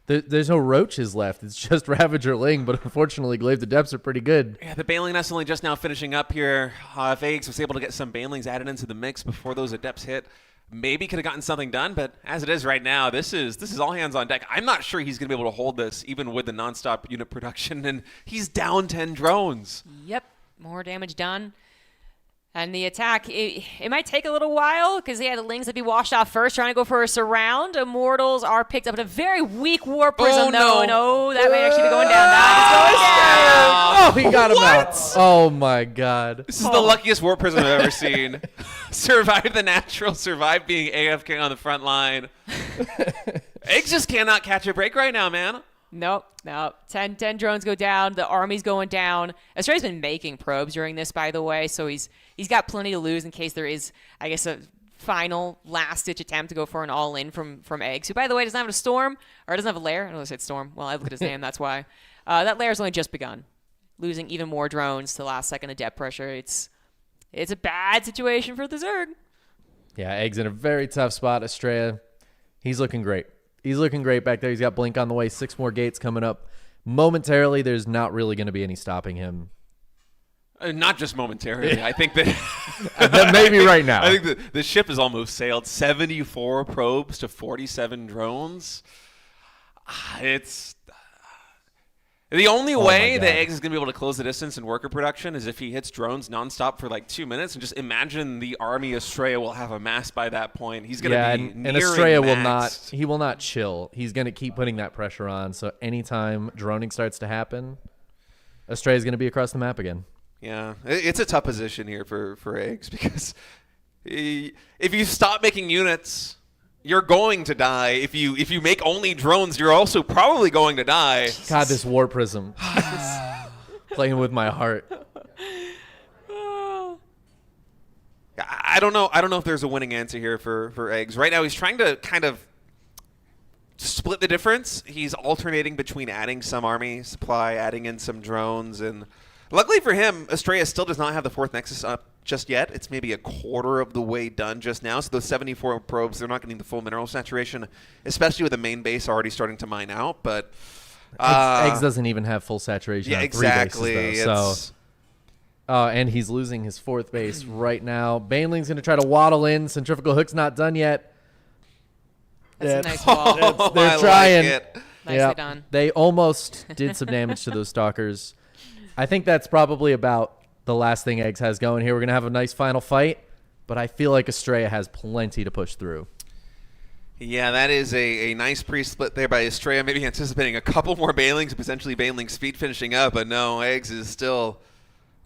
There's no Roaches left. It's just Ravager Ling, but unfortunately, Glaive Adepts are pretty good. Yeah, the Baneling Nest only just now finishing up here. If Eggs was able to get some Banelings added into the mix before those Adepts hit, maybe could have gotten something done. But as it is right now, this is all hands on deck. I'm not sure he's going to be able to hold this, even with the nonstop unit production, and he's down 10 drones. Yep, more damage done. And the attack, it might take a little while because the Lings that be washed off first, trying to go for a surround. Immortals are picked up in a very weak War Prism, though. No, that may actually be going down. That is going down. Oh, he got him out. Oh, my God. This is the luckiest Warp Prism I've ever seen. Survived the natural, survived being AFK on the front line. Eggs just cannot catch a break right now, man. Nope. 10 drones go down. The army's going down. Estrella's been making probes during this, by the way, so he's got plenty to lose in case there is, I guess, a final last-ditch attempt to go for an all-in from Eggs, who, by the way, doesn't have a storm, or doesn't have a lair. I know I said storm. Well, I look at his name, that's why. That lair's only just begun. Losing even more drones to last-second Adept pressure. It's a bad situation for the Zerg. Yeah, Eggs in a very tough spot. Estrella, he's looking great. He's looking great back there. He's got Blink on the way. 6 more gates coming up. Momentarily, there's not really going to be any stopping him. Not just momentarily. I think that Maybe right now. I think the ship has almost sailed. 74 probes to 47 drones. It's the only way God. that Eggs is going to be able to close the distance in worker production is if he hits drones nonstop for like 2 minutes. And just imagine the army Estrella will have amassed by that point. He's going to be and Estrella will maxed. he will not chill. He's going to keep putting that pressure on. So anytime droning starts to happen, Estrella's going to be across the map again. Yeah, it's a tough position here for Eggs because if you stop making units, you're going to die. If you make only drones, you're also probably going to die. God, this War Prism. Playing with my heart. I don't know if there's a winning answer here for Eggs. Right now, he's trying to kind of split the difference. He's alternating between adding some army supply, adding in some drones, and luckily for him, Estrella still does not have the 4th Nexus up just yet. It's maybe a quarter of the way done just now. So those 74 probes, they're not getting the full mineral saturation, especially with the main base already starting to mine out. But Eggs doesn't even have full saturation on 3 exactly. bases, though. So, and he's losing his 4th base right now. Baneling's going to try to waddle in. Centrifugal Hook's not done yet. That's a nice wall. They're I trying. like it. Nicely done. They almost did some damage to those stalkers. I think that's probably about the last thing Eggs has going here. We're going to have a nice final fight, but I feel like Estrella has plenty to push through. Yeah, that is a nice pre-split there by Estrella, maybe anticipating a couple more Banelings, potentially Baneling speed finishing up, but no, Eggs is still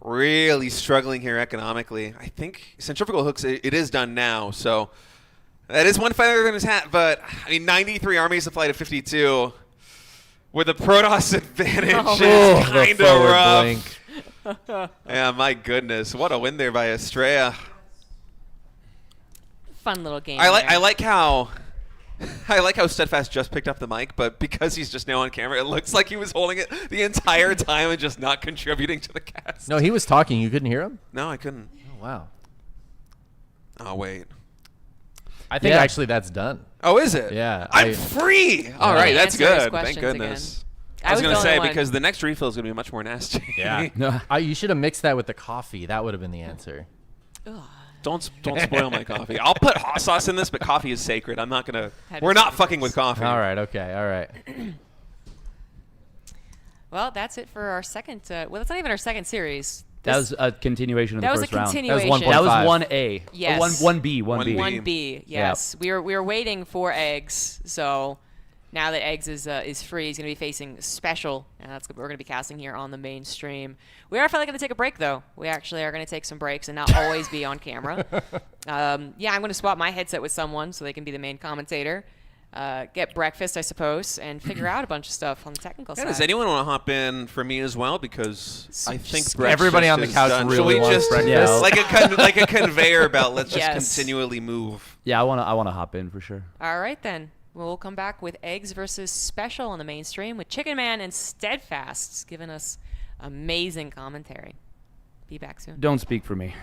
really struggling here economically. I think Centrifugal Hooks, it is done now, so that is one feather in his hat, but I mean, 93 armies supply to 52 with a Protoss advantage is kind of rough. Blink. Yeah, my goodness, what a win there by Estrella. Fun little game. I there. like how Steadfast just picked up the mic, but because he's just now on camera, it looks like he was holding it the entire time and just not contributing to the cast. No, he was talking. You couldn't hear him? No, I couldn't. Oh, wow. Oh, wait. I think Yeah. actually that's done. Oh, is it? Yeah, I'm I- free. All right, that's Answer his good. Thank questions goodness. again. I was the going to only say, one. because the next refill is going to be much more nasty. Yeah. You should have mixed that with the coffee. That would have been the answer. Don't spoil my coffee. I'll put hot sauce in this, but coffee is sacred. I'm not going to. We're not fucking with coffee. All right. Okay. All right. Well, that's it for our second. Well, that's not even our second series. That was a continuation of the That was first a round. continuation. That was 1.5. 1A. Yes. 1B. 1B. 1B. Yes, we were waiting for Eggs. So now that Eggs is free, he's going to be facing Special, and that's what we're going to be casting here on the main stream. We are finally going to take a break, though. We actually are going to take some breaks and not always be on camera. Yeah, I'm going to swap my headset with someone so they can be the main commentator. get breakfast, I suppose, and figure out a bunch of stuff on the technical Yeah, side. does anyone want to hop in for me as well? Because I think just- breakfast Everybody on the is couch done. really Should we wants just breakfast. Yeah. like a conveyor belt? Let's just Yes. continually move. Yeah, I wanna hop in for sure. All right, then. We'll come back with Eggs versus Special on the mainstream with Chicken Man and Steadfast giving us amazing commentary. Be back soon. Don't speak for me.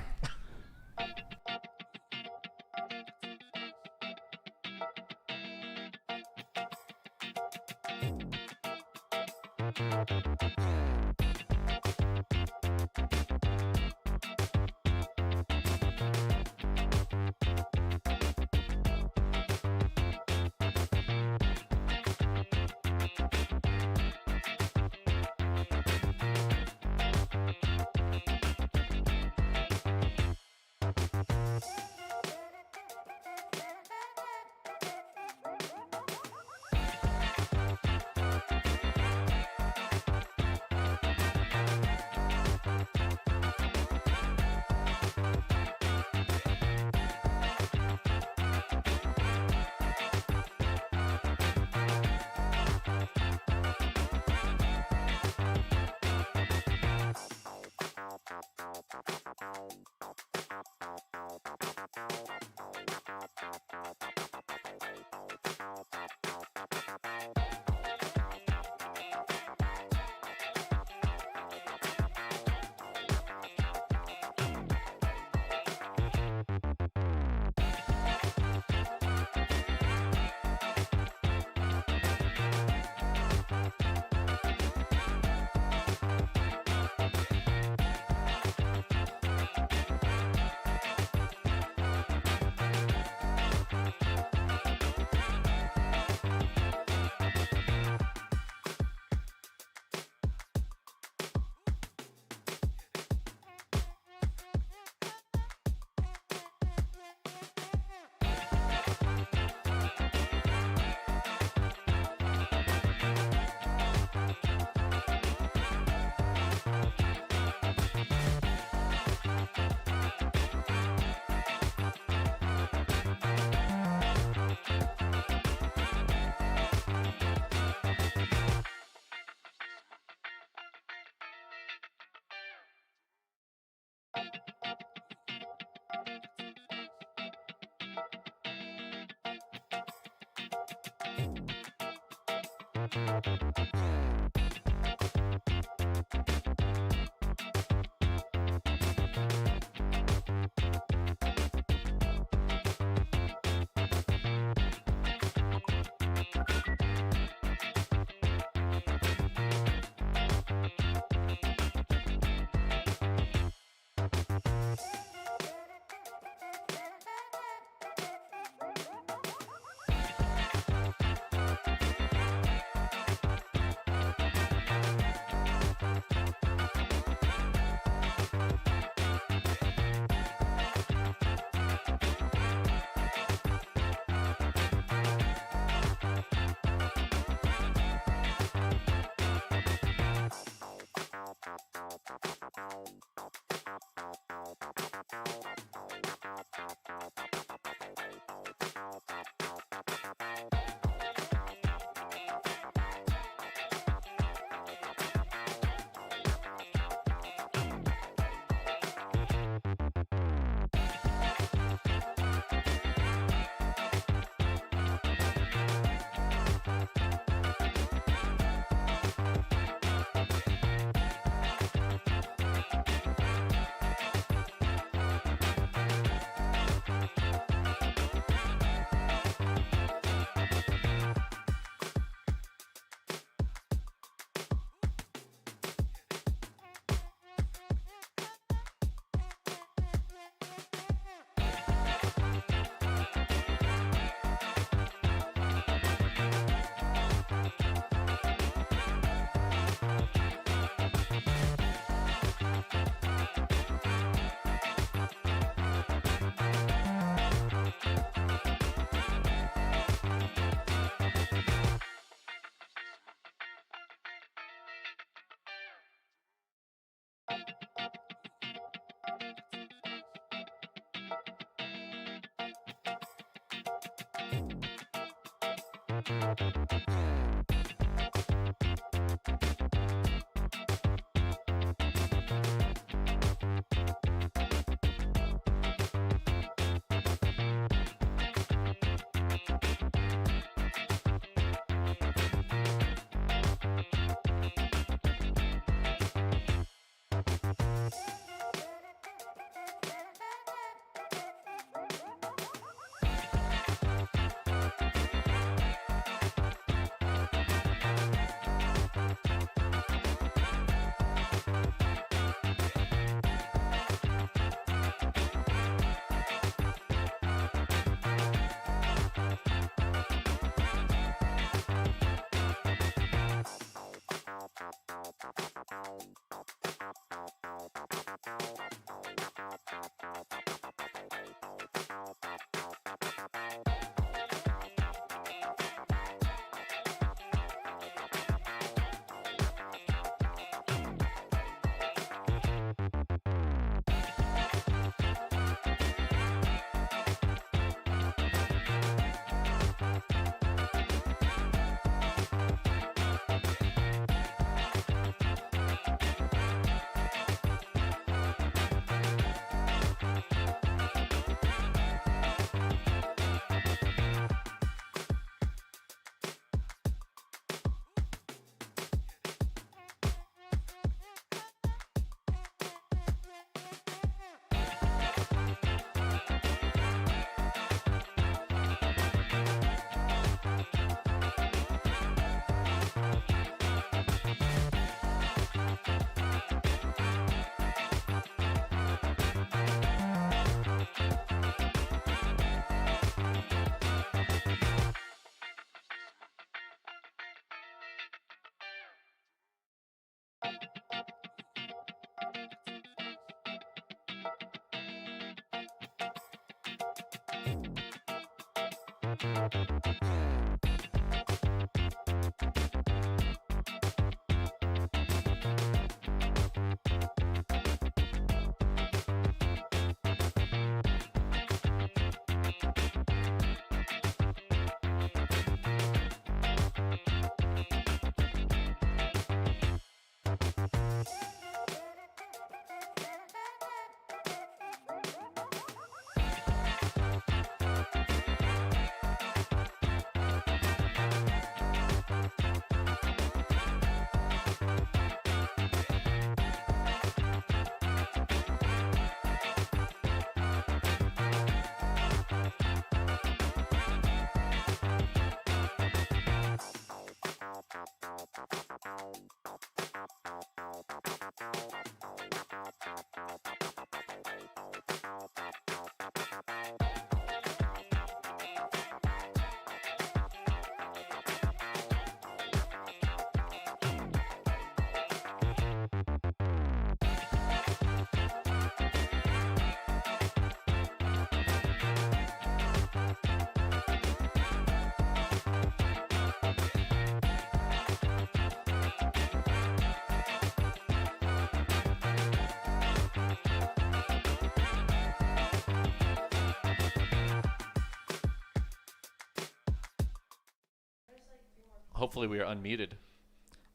Hopefully we are unmuted.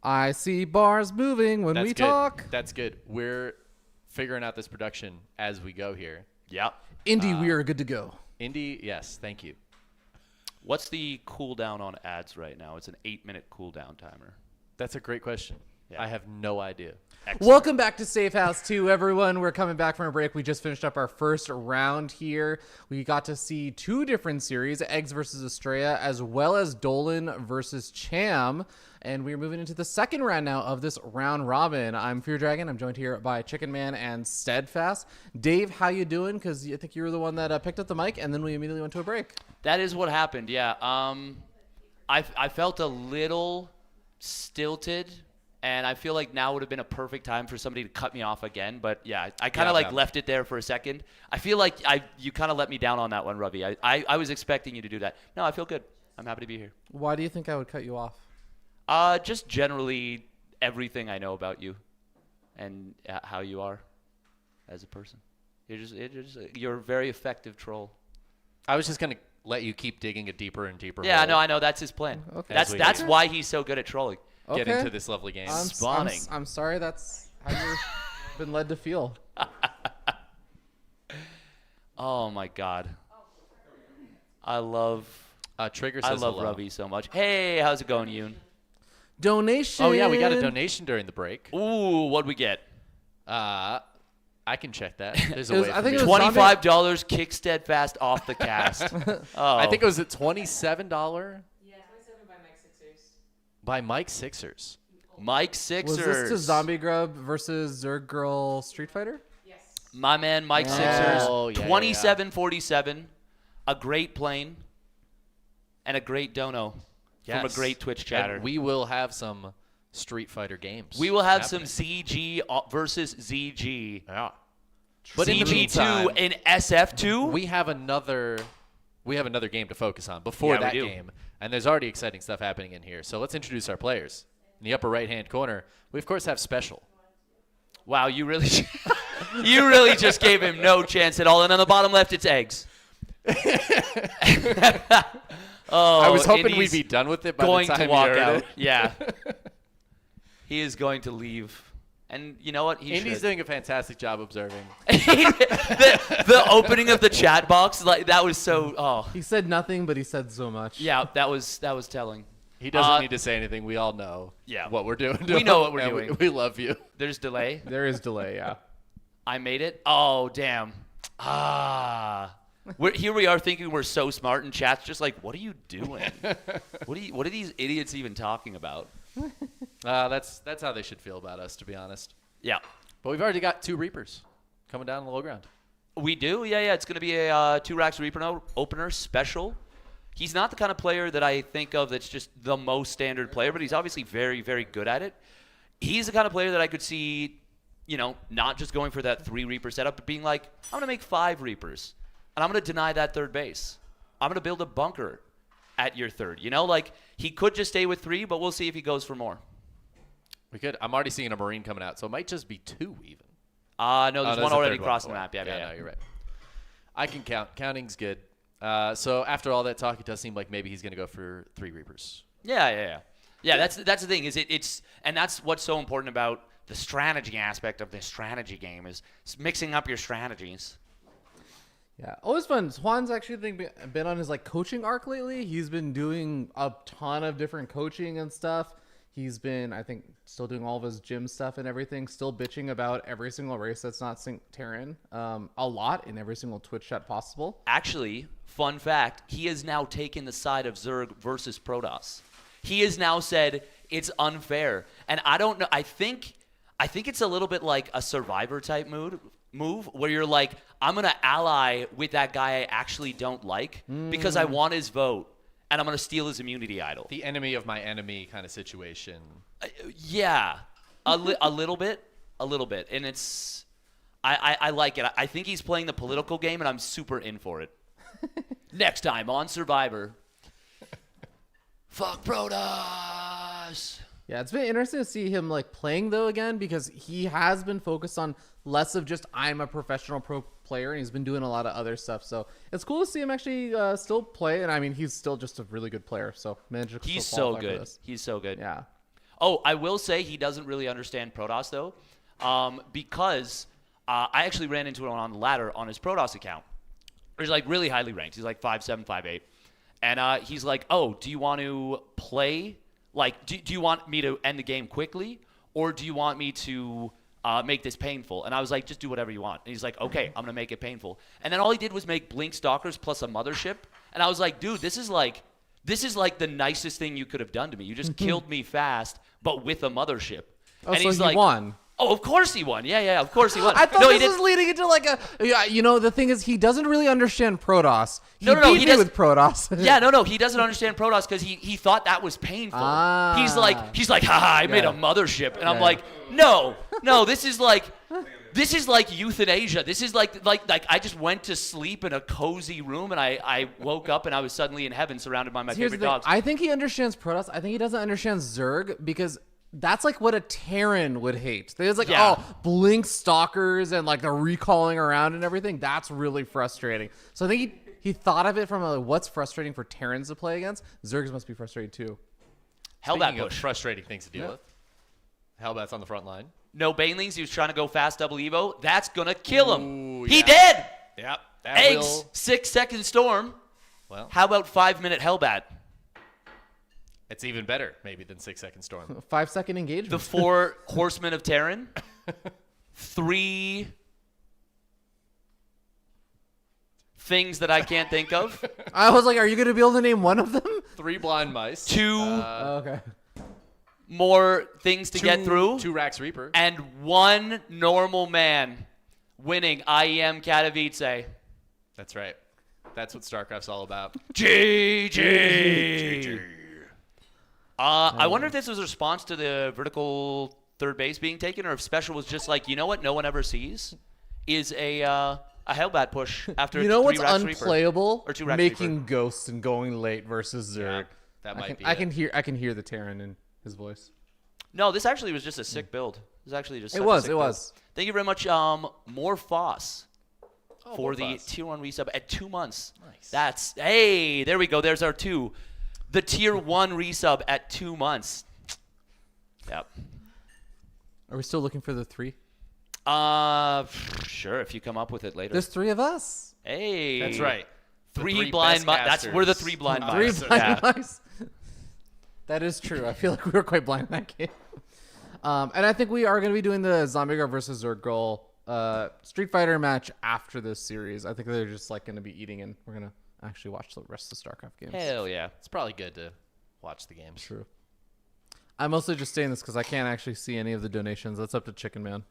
I see bars moving when That's we good. talk. That's good. We're figuring out this production as we go here. Yep. Indy, we are good to go. Indy, yes, thank you. What's the cooldown on ads right now? It's an 8-minute cooldown timer. That's a great question. Yeah. I have no idea. Excellent. Welcome back to Safe House 2, everyone. We're coming back from a break. We just finished up our first round here. We got to see two different series, Eggs versus Estrella, as well as Dolan versus Cham. And we're moving into the second round now of this round robin. I'm Fear Dragon. I'm joined here by Chicken Man and Steadfast. Dave, how you doing? Because I think you were the one that picked up the mic, and then we immediately went to a break. That is what happened, yeah. I felt a little stilted, and I feel like now would have been a perfect time for somebody to cut me off again. But yeah, I kind of left it there for a second. I feel like you kind of let me down on that one, Ravi. I was expecting you to do that. No, I feel good. I'm happy to be here. Why do you think I would cut you off? Just generally everything I know about you and how you are as a person. You're a very effective troll. I was just going to let you keep digging a deeper and deeper Yeah, hole. no, I know that's his plan. Okay. That's why he's so good at trolling. Get Okay. into this lovely game. Spawning. I'm sorry that's how you've been led to feel. Oh my God. I love Trigger says hello. Rubby so much. Hey, how's it going, Yoon? Donation. Oh, yeah, we got a donation during the break. Ooh, what'd we get? I can check that. There's a It was- way I for think me it to- was $25 kick steadfast off the cast. Oh. I think it was at $27 Yeah, 27 by Mike Sixers. by Mike Sixers. Mike Was Sixers. this to Zombie Grub versus Zerg Girl Street Fighter? Yes. My man Mike Oh, Sixers. yeah, 2747. A great plane. And a great dono. From a Yes. great Twitch chatter. And we will have some Street Fighter games. We will have happening. some ZG versus ZG. Yeah. But in the ZG2 meantime, and SF2. we have another game to focus on before Yeah, we that do. game, and there's already exciting stuff happening in here. So let's introduce our players. In the upper right-hand corner, we of course have Special. Wow, you really you really just gave him no chance at all. And on the bottom left, it's eggs. Oh, I was hoping Indy's we'd be done with it by going the time to walk you heard out. it. Yeah. He is going to leave. And you know what? He Indy's should. doing a fantastic job observing. the opening of the chat box, like that was so. Oh, He said nothing, but he said so much. yeah, that was telling. He doesn't need to say anything. We all know Yeah. what we're doing. We know what we're And doing. We love you. There's delay. There is delay, yeah. I made it. Oh damn. Here we are thinking we're so smart, and chat's just like, what are you doing? What are these idiots even talking about? That's how they should feel about us, to be honest. Yeah. But we've already got 2 Reapers coming down the low ground. We do, yeah. It's going to be a 2 racks Reaper opener special. He's not the kind of player that I think of that's just the most standard player, but he's obviously very, very good at it. He's the kind of player that I could see, not just going for that 3 Reaper setup, but being like, I'm going to make 5 Reapers, and I'm going to deny that third base. I'm going to build a bunker at your third. Like he could just stay with 3, but we'll see if he goes for more. We could. I'm already seeing a Marine coming out, so it might just be 2 even. No, there's one a already third crossing the one. map. Yeah. No, you're right. I can count. Counting's good. So after all that talk, it does seem like maybe he's going to go for 3 Reapers. Yeah. That's the thing. It's and that's what's so important about the strategy aspect of this strategy game is mixing up your strategies. Yeah, always fun. Juan's actually been on his coaching arc lately. He's been doing a ton of different coaching and stuff. He's been, I think, still doing all of his gym stuff and everything. Still bitching about every single race that's not Terran. A lot in every single Twitch chat possible. Actually, fun fact: he has now taken the side of Zerg versus Protoss. He has now said it's unfair, and I don't know. I think it's a little bit like a Survivor type move where you're like, I'm going to ally with that guy I actually don't like because I want his vote, and I'm going to steal his immunity idol. The enemy of my enemy kind of situation. Yeah, a little bit, and it's I like it. I think he's playing the political game, and I'm super in for it. Next time on Survivor, fuck Protoss. Yeah, it's been interesting to see him playing though again because he has been focused on less of just I'm a professional pro player and he's been doing a lot of other stuff. So it's cool to see him actually still play. And I mean, he's still just a really good player. So managed to He's still so qualify for good. this. He's so good. Yeah. Oh, I will say he doesn't really understand Protoss though, because I actually ran into him on the ladder on his Protoss account. He's really highly ranked. He's 5'7", 5'8", and he's like, "Oh, do you want to play? Do you want me to end the game quickly, or do you want me to make this painful?" And I was like, "Just do whatever you want." And he's like, "Okay, I'm gonna make it painful." And then all he did was make Blink Stalkers plus a mothership, and I was like, "Dude, this is like the nicest thing you could have done to me. You just killed me fast, but with a mothership." Oh, and so he's he like, won. "Oh, of course he won. Yeah, of course he won." I thought no, he this didn't. was leading into the thing is he doesn't really understand Protoss. No, beat he me does- with Protoss. Yeah, no, he doesn't understand Protoss because he thought that was painful. Ah. He's like, haha, I made a mothership, and I'm like, no, this is like euthanasia. This is like I just went to sleep in a cozy room, and I woke up and I was suddenly in heaven, surrounded by my Here's the favorite thing. dogs. I think he understands Protoss. I think he doesn't understand Zerg because that's what a Terran would hate. There's Yeah. Blink Stalkers and the recalling around and everything. That's really frustrating. So I think he thought of it from what's frustrating for Terrans to play against. Zergs must be frustrated too. Hellbat Speaking of push. frustrating things to deal with. Hellbat's on the front line. No banelings. He was trying to go fast double Evo. That's going to kill him. Ooh, He yeah. did. Yep. That Eggs. will. 6-second storm. Well, How about 5-minute Hellbat? it's even better maybe than 6-second storm. 5-second engagement. The 4 Horsemen of Terran. 3 things that I can't think of. I was like, are you going to be able to name one of them? 3 blind mice. 2 Okay. more things to get through. 2 Rax Reaper. And 1 normal man winning IEM Katowice. That's right. That's what StarCraft's all about. GG. I wonder if this was a response to the vertical third base being taken, or if Special was just like, you know what, no one ever sees, is a Hellbat push after You know 3 what's Rax Reaper. unplayable? Or 2 Rax Making Reaper. ghosts and going late versus Zerg. That might be I it. can hear the Terran in his voice. No, this actually was just a sick build. It was actually just It such was, a sick it build. was. Thank you very much, more Foss. For more the Foss. tier 1 resub at 2 months. Nice. That's, hey, there we go. There's our 2. The tier 1 resub at 2 months. Yep. Are we still looking for the 3? Sure, if you come up with it later. There's 3 of us. Hey. That's right. The 3 three blind best mice. We're the casters. 3 blind Three mice. 3 blind Yeah. mice. That is true. I feel like we were quite blind in that game. And I think we are going to be doing the ZombieGrub versus Zergol Street Fighter match after this series. I think they're just like going to be eating, and we're going to actually watch the rest of the StarCraft games. Hell yeah. It's probably good to watch the games. True. I'm mostly just saying this because I can't actually see any of the donations. That's up to Chicken Man.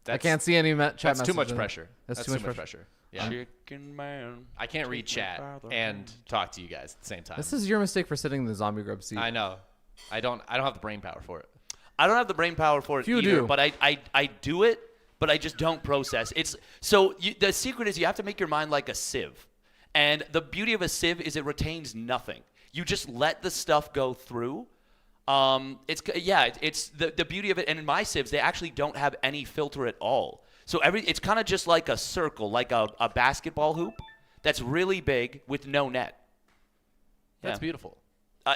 I can't see any chat That's too messages. much pressure. That's too much pressure. Yeah. Chicken man. I can't read chat and talk to you guys at the same time. This is your mistake for sitting in the ZombieGrub seat. I know. I don't have the brain power for it. I don't have the brain power for it You either, do. but I do it, but I just don't process. It's so the secret is you have to make your mind like a sieve. And the beauty of a sieve is it retains nothing. You just let the stuff go through. It's the beauty of it. And in my sieves, they actually don't have any filter at all. So it's kind of just like a circle, like a basketball hoop that's really big with no net. That's Yeah. beautiful.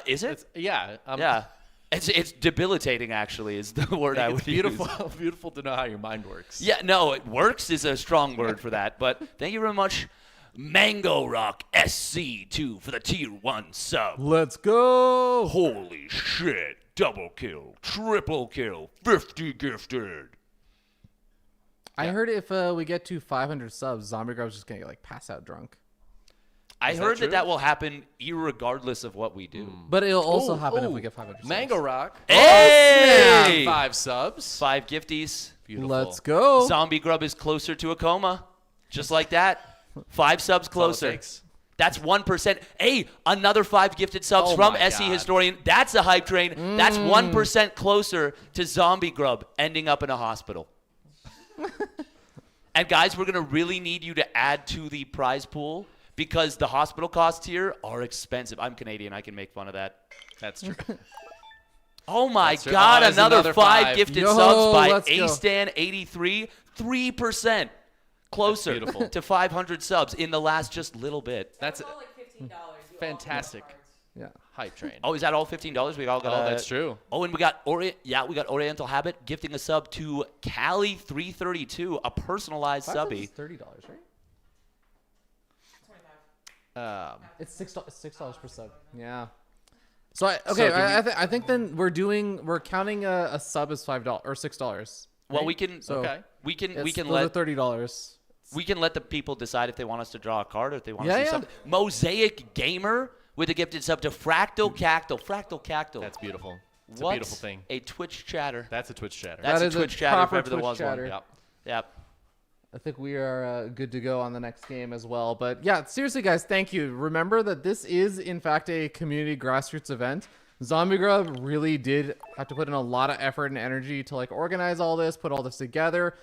Is it? It's, yeah. Yeah. It's debilitating, actually, is the word I would It's beautiful. use. Beautiful to know how your mind works. Yeah, no, it works is a strong word for that. But thank you very much, Mango Rock SC2 for the tier 1 sub. Let's go. Holy shit. Double kill, triple kill, 50 gifted. I heard if we get to 500 subs, ZombieGrub's just going to like pass out drunk. I that heard true? that will happen irregardless of what we do. But it'll also Ooh, happen if ooh. we get 500 subs. Mango Rock. Hey! 5 subs. 5 gifties. Beautiful. Let's go. Zombie Grub is closer to a coma. Just like that. 5 subs That's all it closer. takes. That's 1%. Hey, another 5 gifted subs Oh from my SE God. Historian. That's a hype train. That's 1% closer to Zombie Grub ending up in a hospital. And guys, we're going to really need you to add to the prize pool because the hospital costs here are expensive. I'm Canadian. I can make fun of that. That's true. Oh my That's true. God, Oh, there's another another 5 5. gifted Yo, subs by let's go. ASTAN83. 3% closer That's beautiful. to 500 subs in the last just little bit. That's all like $15. fantastic. Yeah. Hype train. Oh, is that all $15? We all got Oh, that's true. Oh, and we got we got Oriental Habit gifting a sub to Cali332, a personalized subby. It's $30, right? Um, It's $6 per sub. Yeah. So I think then we're counting a sub as $5 or $6. Well, we can So okay. we can It's let $30. we can let the people decide if they want us to draw a card or if they want Yeah, to see yeah. something. Mosaic Gamer with a gifted sub to Fractal Cactal. that's beautiful. It's What a beautiful thing. a Twitch chatter. That's a Twitch chatter. That's That a is a Twitch chatter if proper ever there Twitch was chatter. one. Yep. Yep. I think we are good to go on the next game as well. But yeah, seriously, guys, thank you. Remember that this is, in fact, a community grassroots event. ZombieGrub really did have to put in a lot of effort and energy to like organize all this, put all this together.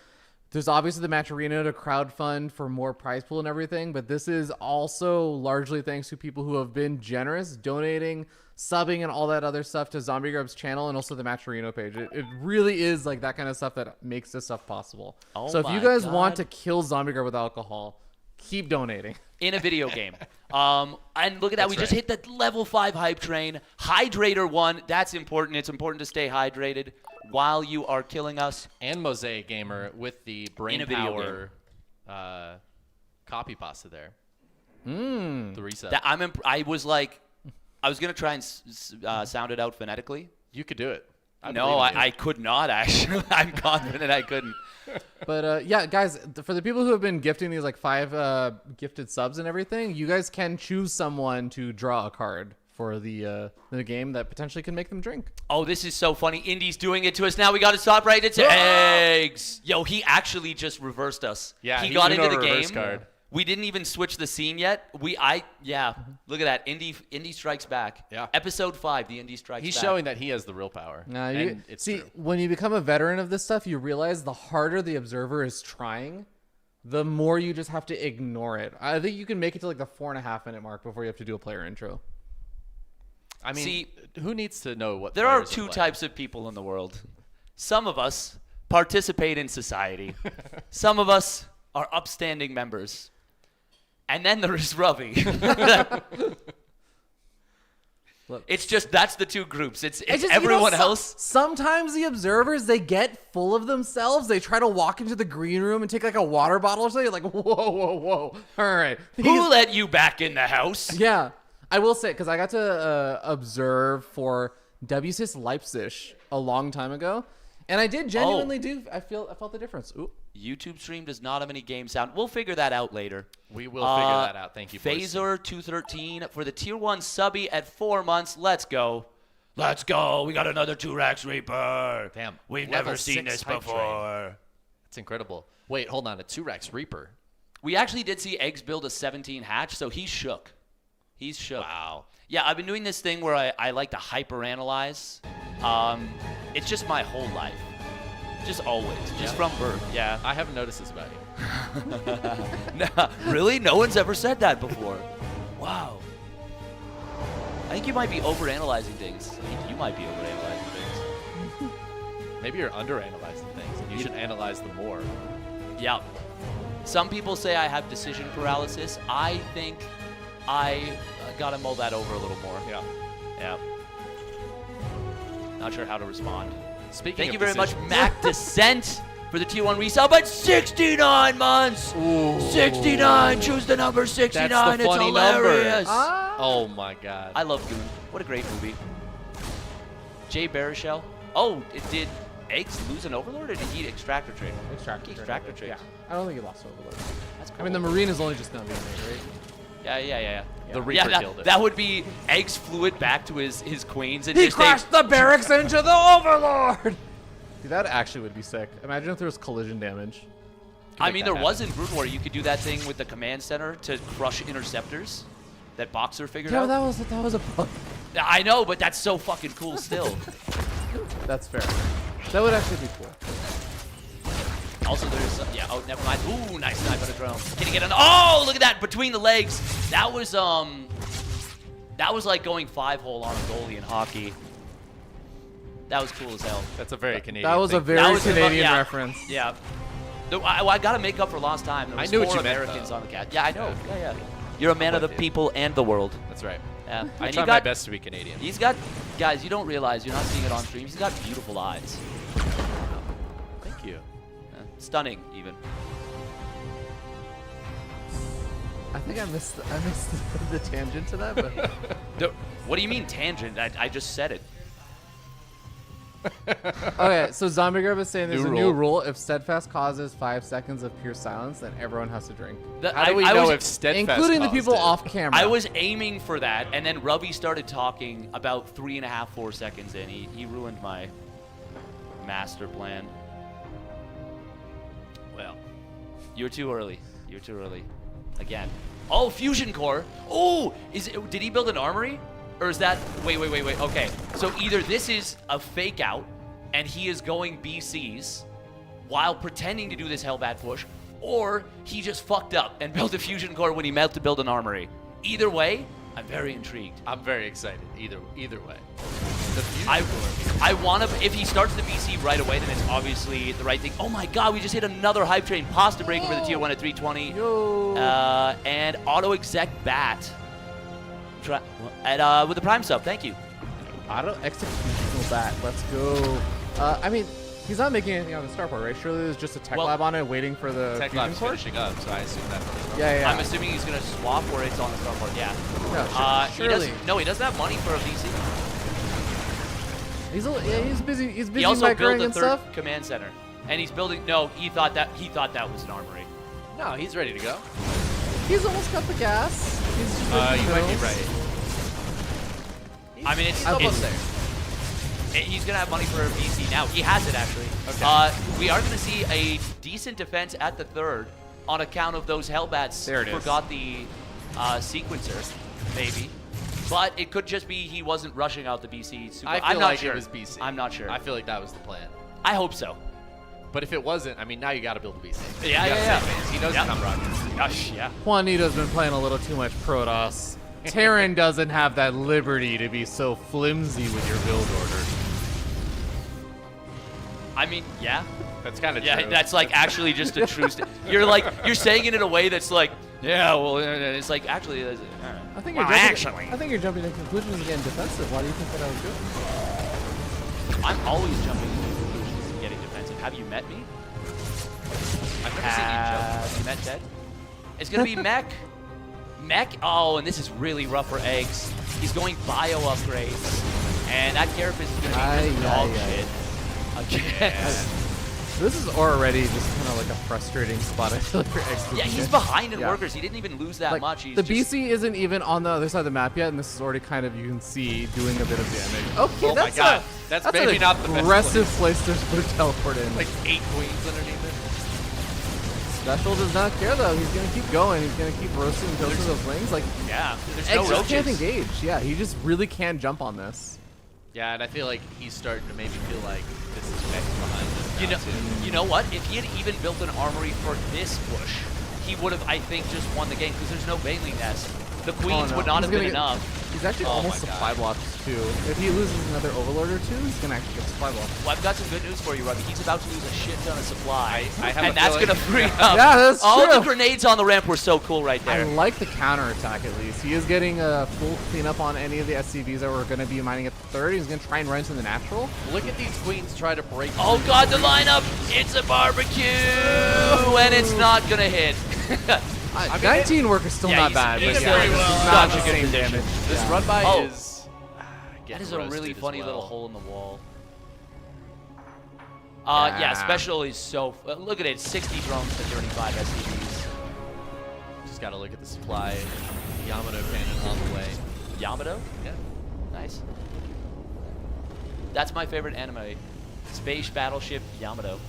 There's obviously the match arena to crowdfund for more prize pool and everything, but this is also largely thanks to people who have been generous, donating, subbing, and all that other stuff to ZombieGrub's channel and also the match arena page. It really is like that kind of stuff that makes this stuff possible. Oh So if you my guys want God. to kill ZombieGrub with alcohol, Keep donating. in a video game. And look at that. We just hit the level 5 hype train. Hydrator 1. That's important. It's important to stay hydrated while you are killing us. And Mosaic Gamer with the brain In a video power copy pasta there. The reset. I was like, I was going to try and sound it out phonetically. You could do it. No, I could not, actually. I'm confident I couldn't. But yeah, guys, for the people who have been gifting these like 5 gifted subs and everything, you guys can choose someone to draw a card for the game that potentially can make them drink. Oh, this is so funny. Indy's doing it to us now. We got to stop right. It's eggs. Yo, he actually just reversed us. Yeah, he he got drew into a the reverse game. card. We didn't even switch the scene yet. Look at that. Indy strikes back. Yeah. Episode 5, the Indy strikes He's back. showing that he has the real power. And it's see, true. when you become a veteran of this stuff, you realize the harder the observer is trying, the more you just have to ignore it. I think you can make it to like the 4.5 minute mark before you have to do a player intro. I mean, See, who needs to know what There are players 2 playing? types of people in the world. Some of us participate in society. Some of us are upstanding members. And then there is Ravi. It's just, that's the 2 groups. It's just, everyone else. Sometimes the observers, they get full of themselves. They try to walk into the green room and take like a water bottle or something. You're like, whoa. All right. Who let you back in the house? Yeah. I will say, because I got to observe for WSIS Leipzig a long time ago. And I did genuinely I felt the difference. Ooh. YouTube stream does not have any game sound. We'll figure that out later. We will figure that out. Thank you, boys. Phaser 213 for the tier 1 subby at 4 months. Let's go. Let's go. We got another 2-Rex Reaper. Damn. We've Level never seen 6 this hype before. That's incredible. Wait, hold on. A 2-Rex Reaper. We actually did see Eggs build a 17 hatch, so he's shook. He's shook. Wow. Yeah, I've been doing this thing where I like to hyper-analyze. It's just my whole life. Just always. Just from birth. Yeah. I haven't noticed this about you. Nah, really? No one's ever said that before. Wow. I think you might be overanalyzing things. I think you might be overanalyzing things. Maybe you're underanalyzing things, and you should analyze them more. Yeah. Some people say I have decision paralysis. I think I gotta mull that over a little more. Yeah. Yeah. Not sure how to respond. Speaking Thank of you very much, decisions- Mac Descent, for the tier 1 resub, but 69 months! 69! Choose the number 69, That's the it's funny hilarious! number. Oh my god. I love Goon. What a great movie. Jay Baruchel. Oh, did Eggs lose an Overlord, or did he extractor trade? Extractor trade. Yeah. I don't think he lost Overlord. That's cool. I mean, the Marine is only just going to be made, right? Yeah. The Reaper that, killed it. that would be Eggs flew it back to his queens and He just crashed the barracks into the Overlord! Dude, that actually would be sick. Imagine if there was collision damage. I mean, there was in Brood War. You could do that thing with the command center to crush interceptors. That Boxer figured Yeah, out. that was a bug. I know, but that's so fucking cool still. That's fair. That would actually be cool. Also, there's oh, never mind. Ooh, nice snipe on a drone. Can he get an? Oh, look at that between the legs. That was like going 5-hole on a goalie in hockey. That was cool as hell. That's a very Canadian That was a thing. very That was Canadian yeah. reference. Yeah. I got to make up for lost time. There was I knew what 4 you meant, Americans though. on the cast. Yeah, I know. Yeah. You're a man of the with you. people and the world. That's right. Yeah. I And try you my got, best to be Canadian. He's got, guys, you don't realize, you're not seeing it on stream. He's got beautiful eyes. Thank you. Yeah. Stunning, even. I think I missed the tangent to that, but What do you mean tangent? I just said it. okay. So ZombieGrub is saying there's New a new rule. rule: if Steadfast causes 5 seconds of pure silence, then everyone has to drink, How do we know if Steadfast including the caused people it? off camera. I was aiming for that, and then Rubby started talking about 3.5, 4 seconds in. He ruined my master plan. Well, you're too early. You're too early. Again. Oh, fusion core. Oh, did he build an armory? Or is that, wait. Okay, so either this is a fake out, and he is going BCs while pretending to do this Hellbat push, or he just fucked up and built a fusion core when he meant to build an armory. Either way, I'm very intrigued. I'm very excited. Either way. the fusion core. I want to. If he starts the BC right away, then it's obviously the right thing. Oh my God, we just hit another hype train. Pasta break over the tier 1 at 320. And auto exec bat. With the prime sub. Thank you. Auto executional bat. Let's go. I mean, he's not making anything on the star part, right? Surely there's just a tech lab on it waiting for the Tech fusion Lab's core? finishing up, so I assume that's what it's Yeah. I'm assuming he's gonna swap or it's on the star part. Yeah. No, surely. He doesn't have money for a BC. He's busy. He's busy He also built microing a and third stuff. command center, and he's building. No, he thought that was an armory. No, he's ready to go. He's almost got the gas. He's just You might be right. I mean, it's almost there. He's gonna have money for a BC now. He has it actually. Okay. We are gonna see a decent defense at the third on account of those Hellbats. There it is. Forgot the sequencer, maybe. But it could just be he wasn't rushing out the BC. I feel I'm not like sure. it was BC. I'm not sure. I feel like that was the plan. I hope so. But if it wasn't, I mean, now you got to build a BC. Yeah, You gotta yeah. save fans. He knows Yep. to come rocket. Gosh, yeah. Juanito's been playing a little too much Protoss. Terran doesn't have that liberty to be so flimsy with your build order. I mean, yeah. That's kind of Yeah, true. that's like actually just a true you're saying it in a way that's like, yeah, well, it's like actually. I think Well, you're jumping, actually. I think you're jumping to conclusions again defensive. Why do you think that I was good? I'm always jumping to conclusions and getting defensive. Have you met me? I've never seen you jump. Have you met Ted? It's gonna be Mech. Mech. Oh, and this is really rough for Eggs. He's going bio upgrades, and that carapace is gonna be dog shit. Again. This is already just kind of like a frustrating spot. I feel like for execution. Yeah, he's behind in Yeah. workers. He didn't even lose that Like, much. He's the just, BC isn't even on the other side of the map yet, and this is already kind of, you can see, doing a bit of damage. Okay, Oh my that's God. a, That's an maybe not the best aggressive place to put a teleport in. Like 8 queens underneath it. Special does not care though. He's gonna keep going. He's gonna keep roasting and toasting those wings. Like, yeah. There's Eggs no just can't roaches. engage. Yeah, he just really can't jump on this. Yeah, and I feel like he's starting to maybe feel like this is Mech behind him. You know what? If he had even built an armory for this push, he would have, I think, just won the game because there's no Bailey nest. The queens no. would not He's have gonna been get- enough. He's actually Oh almost my supply God. blocks too. If he loses another Overlord or two, he's gonna actually get supply blocked. Well, I've got some good news for you, Robbie. He's about to lose a shit ton of supply. I have and a that's feeling- going to free up. Yeah, that's All true. the grenades on the ramp were so cool right I there. like the counter attack at least. He is getting a full cleanup on any of the SCVs that were going to be mining at the third. He's going to try and run into the natural. Look at these queens try to break. Oh, through God, the queens. lineup. It's a barbecue. And it's not going to hit. I mean, 19 work is still Yeah, not he's- bad, he's but very yeah, well. it's not Such the a good same position. damage. This Yeah. run by Oh. is. That getting is a really roasted as funny well. little hole in the wall. Yeah. Yeah, special is so. Look at it, 60 drones to 35 SCVs. Just gotta look at the supply. Yamato cannon on the way. Yamato? Yeah. Nice. That's my favorite anime. Space Battleship Yamato.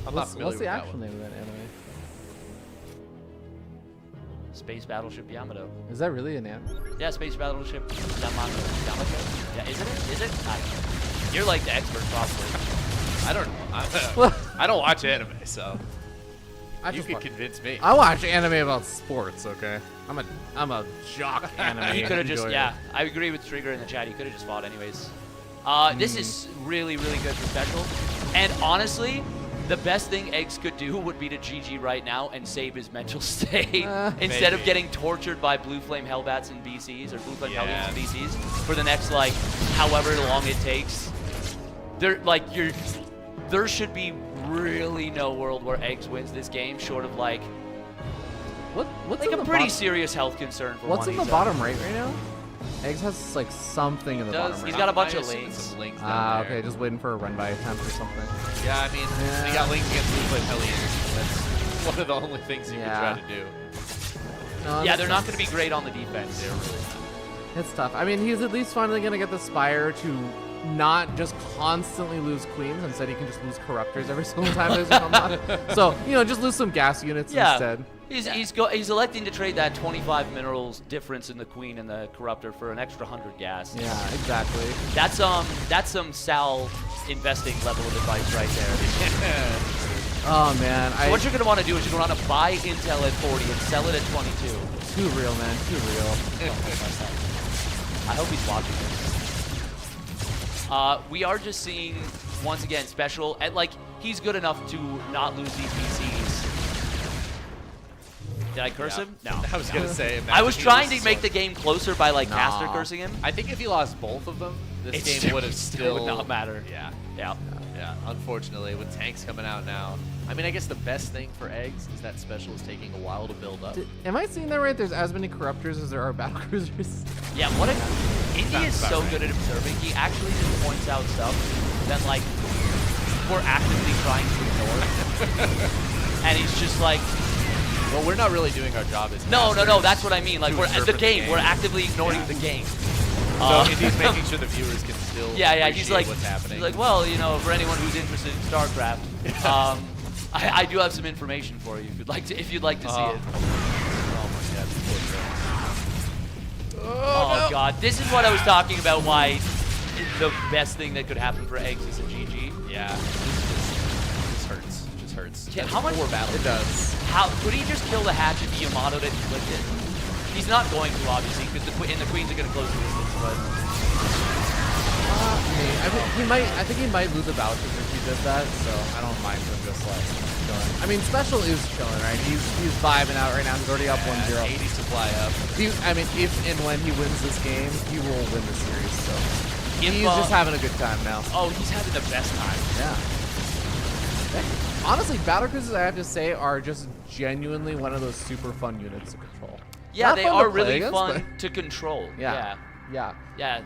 I'm not What's familiar the with that actual one. name of that anime? Space Battleship Yamato. Is that really an anime? Yeah, Space Battleship Yamato. Yeah, isn't it? Is it? I don't know. You're like the expert, probably. I don't know. I don't watch anime, so I you just could watch- convince me. I watch anime about sports, okay? I'm a jock anime. He could have just, enjoyer. yeah, I agree with Trigger in the chat. He could have just fought anyways. This is really, really good for special. And honestly, the best thing Eggs could do would be to GG right now and save his mental state instead of Maybe. getting tortured by Blue Flame Hellbats and BCs or Blue Flame Yeah. Hellions and BCs for the next, like, however long it takes. There should be really no world where Eggs wins this game short of, like What's a in the pretty bottom- serious health concern for What's in the Juanito. bottom right now? Eggs has like something in the bottom right. He's got a bunch I of assume lanes. some links down Ah, there. okay, just waiting for a run by attempt or something. Yeah, I mean, Yeah. he got links against Blue Flame Hellions. That's one of the only things you Yeah. can try to do. No, Yeah, that they're not sucks. going to be great on the defense. They're really not. It's tough. I mean, he's at least finally gonna get the Spire to not just constantly lose queens. Instead, he can just lose corruptors every single time there's a combat. So, just lose some gas units Yeah. instead. He's electing to trade that 25 minerals difference in the queen and the corruptor for an extra 100 gas. Yeah, exactly. That's some Sal investing level of advice right there. Oh man, So what you're gonna want to do is you're gonna want to buy Intel at 40 and sell it at 22. too real, man, too real. I hope he's watching this. We are just seeing, once again, special. And, like, he's good enough to not lose these BCs. Did I curse him? No. I was going to say. I was imagine he trying to loses make one. the game closer by, like, caster cursing him. I think if he lost both of them, this It game would have still still would not matter. Yeah. Yeah. Yeah, unfortunately, with tanks coming out now. I mean, I guess the best thing for eggs is that special is taking a while to build up. Am I seeing that right? There's as many corruptors as there are battle cruisers. Yeah, what a... Indy is so good at observing. He actually just points out stuff that, like, we're actively trying to ignore. And he's just like... Well, we're not really doing our job as No, casters that's what I mean. Like, to we're at the interpret game. We're actively ignoring the game. So he's making sure the viewers can still Yeah, appreciate he's like, what's happening. He's like, well, you know, for anyone who's interested in StarCraft, I do have some information for you if you'd like to see it. Oh my God, poor girl. Oh God, this is what I was talking about. Why the best thing that could happen for eggs is a GG. Yeah, this hurts. It just hurts. Yeah, That's how much? poor battle. It does. How could he just kill the hatch if he Yamato'd it and flipped it? He's not going to, obviously, because the queens are going to close the distance. But I think he might lose a battle cruiser if he does that, so I don't mind him just like chilling. I mean, special is chilling, right? He's vibing out right now. He's already up 1-0. 80 supply up. I mean, if and when he wins this game, he will win the series. So If, he's just having a good time now. oh, he's having the best time. Yeah. Honestly, battle cruisers, I have to say, are just genuinely one of those super fun units to control. Yeah, Not they fun to are play really against, fun but- to control. Yeah. Yeah. Yeah.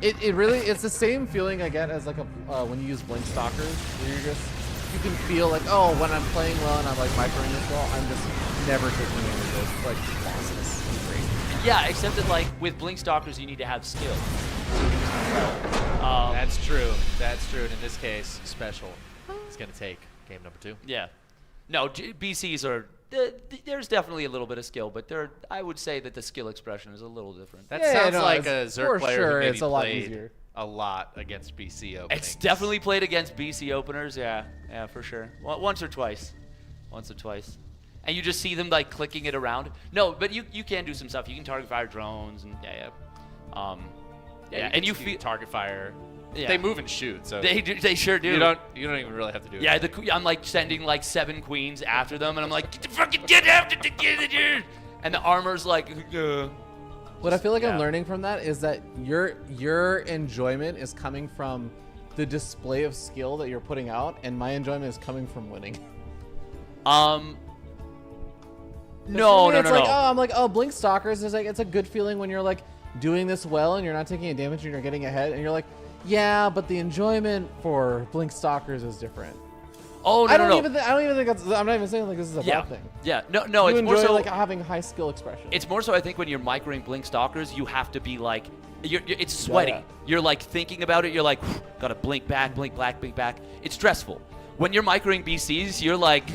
It really, it's the same feeling I get as like a when you use blink stalkers, where you can feel like, oh, when I'm playing well and I'm like microing this well, I'm just never taking any of those like losses. It's great. Yeah, except that like with blink stalkers, you need to have skill. That's true. That's true. And in this case, special is going to take game number 2. Yeah. No, BCs are. There's definitely a little bit of skill, but I would say that the skill expression is a little different. That Yeah, sounds no, like it's- a Zerg for player sure, who maybe it's a lot played easier. a lot against BC openings. It's definitely played against BC openers. Yeah, for sure. Once or twice. And you just see them like clicking it around. No, but you can do some stuff. You can target fire drones and and you feel target fire. Yeah. They move and shoot, so they sure do. you don't even really have to do it. Yeah, I'm like sending like 7 queens after them, and I'm like, get after the and the armor's like. What I feel like Yeah. I'm learning from that is that your enjoyment is coming from the display of skill that you're putting out, and my enjoyment is coming from winning. No. It's like, oh, I'm like, oh, blink stalkers is like, it's a good feeling when you're like doing this well and you're not taking any damage and you're getting ahead, and you're like, yeah, but the enjoyment for blink stalkers is different. Oh no, I don't no. even think that's. I'm not even saying like this is a Yeah, bad thing. yeah. No. You It's enjoy more so like having high skill expression. It's more so I think when you're microing blink stalkers, you have to be like, it's sweaty. Yeah. You're like thinking about it. You're like, gotta blink back, blink back, blink back. It's stressful. When you're microing BCs, you're like,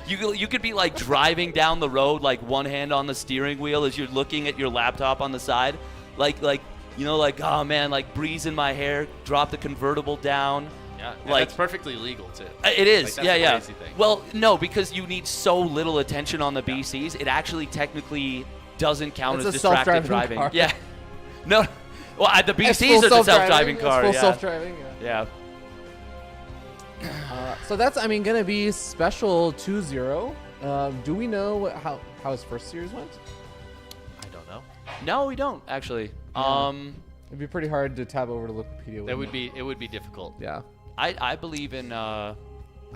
you could be like driving down the road, like one hand on the steering wheel as you're looking at your laptop on the side, like oh man, like breeze in my hair, drop the convertible down. Yeah, and like that's perfectly legal too. It is, Like, that's yeah, the yeah. crazy thing. Well, no, because you need so little attention on the BCs, it actually technically doesn't count It's as a distracted self-driving driving. car. Yeah. No. Well, the It's BCs full are the self-driving It's car. full Yeah. self-driving. Yeah. Yeah. So that's, I mean, gonna be special 2-0. Do we know how his first series went? I don't know. No, we don't actually. It'd be pretty hard to tab over to Wikipedia. It wouldn't would be difficult. Yeah. I believe in. I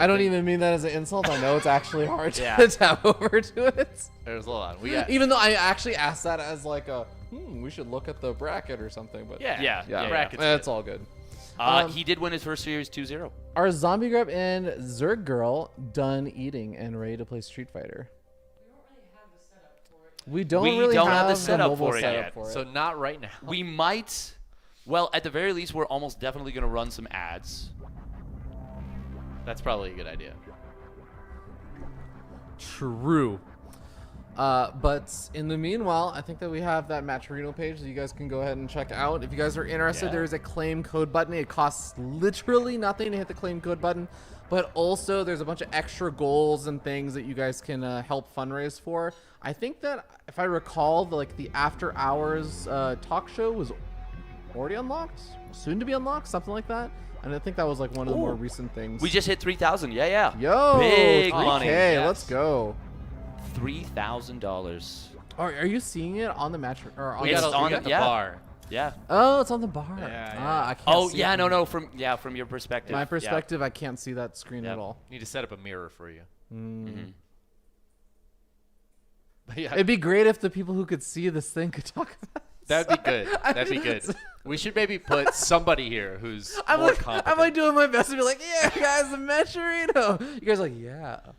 don't even mean that as an insult. I know it's actually hard Yeah. to tab over to it. There's a lot. We got Even though I actually asked that as like a, we should look at the bracket or something. But Yeah. brackets. That's all good. He did win his first series 2-0. Are ZombieGrub and Zerg Girl done eating and ready to play Street Fighter? We don't We really don't have have the setup mobile for it setup yet. for it. So not right now. We might. Well, at the very least, we're almost definitely going to run some ads. That's probably a good idea. True. But in the meanwhile, I think that we have that Matcherino page that you guys can go ahead and check out. If you guys are interested, Yeah. there is a claim code button. It costs literally nothing to hit the claim code button, but also there's a bunch of extra goals and things that you guys can help fundraise for. I think that if I recall, the after hours talk show was already unlocked, soon to be unlocked, something like that. And I think that was like one of the more recent things. We just hit 3,000. Yeah. Yo, Big 3K, money. let's go. $3,000. Are you seeing it on the match or on It's the on the yeah. bar. Yeah. Oh, it's on the bar. Yeah. I can't Oh see yeah, it. no. From your perspective. My perspective, I can't see that screen Yep. at all. Need to set up a mirror for you. Mm-hmm. But yeah, It'd be great if the people who could see this thing could talk about it. that'd be good. That'd be good. We should maybe put somebody here who's more competent. I'm like doing my best to be like, yeah, guys, the Mecherino. You guys are like, yeah. I'm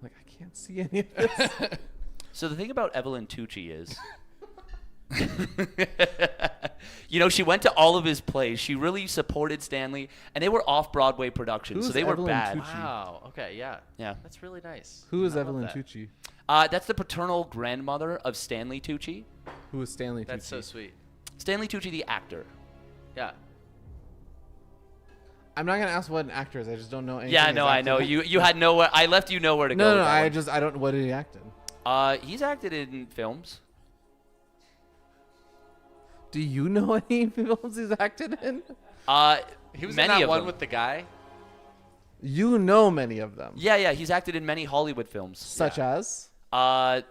like, I can't see any of this. So the thing about Evelyn Tucci is, she went to all of his plays. She really supported Stanley, and they were off-Broadway productions, so Who's they were Evelyn bad. Tucci? Wow. Okay. Yeah. Yeah. That's really nice. Who is I love Evelyn that. Tucci? That's the paternal grandmother of Stanley Tucci. Who is Stanley Tucci? That's so sweet. Stanley Tucci, the actor. Yeah. I'm not gonna ask what an actor is. I just don't know anything. Yeah, no, I know. You had nowhere. I left you nowhere to go. No, with no, that one. I don't. What did he act in? He's acted in films. Do you know any films he's acted in? He was many in that of one them. with the guy. You know many of them. Yeah, he's acted in many Hollywood films. Such as? Emma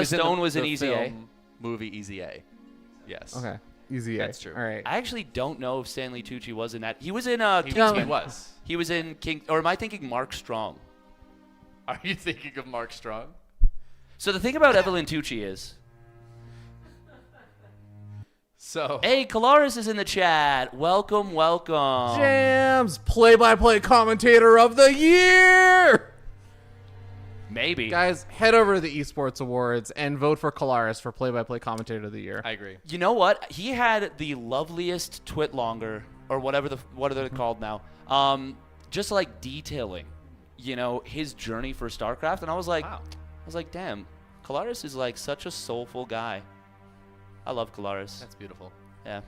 was in Stone was in the Easy A. film Movie Easy A. Yes. Okay. Easy. That's true. All right. I actually don't know if Stanley Tucci was in that. He was in He, Kingsman. he was. He was in King. Or am I thinking Mark Strong? Are you thinking of Mark Strong? So the thing about Evelyn Tucci is, So. hey, Colaris is in the chat. Welcome. Jams, play-by-play commentator of the year. Maybe. Guys, head over to the Esports Awards and vote for Colaris for play-by-play commentator of the year. I agree. You know what? He had the loveliest twit longer, or what are they called now? Just like detailing, his journey for StarCraft, and I was like, Wow. damn, Colaris is like such a soulful guy. I love Colaris. That's beautiful. Yeah.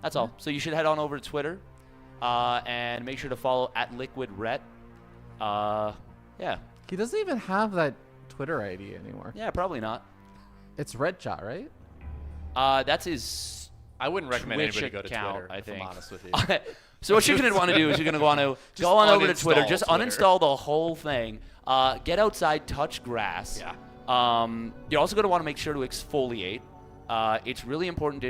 That's all. So you should head on over to Twitter, and make sure to follow @LiquidRet. Yeah. He doesn't even have that Twitter ID anymore. Yeah, probably not. It's Redshot, right? That's his. I wouldn't recommend Twitch anybody go to account, Twitter, I if think. I'm honest with you. So what you're going to want to do is you're going to want to Just go on over to Twitter, uninstall just Twitter. uninstall the whole thing, get outside, touch grass. Yeah. You're also going to want to make sure to exfoliate. It's really important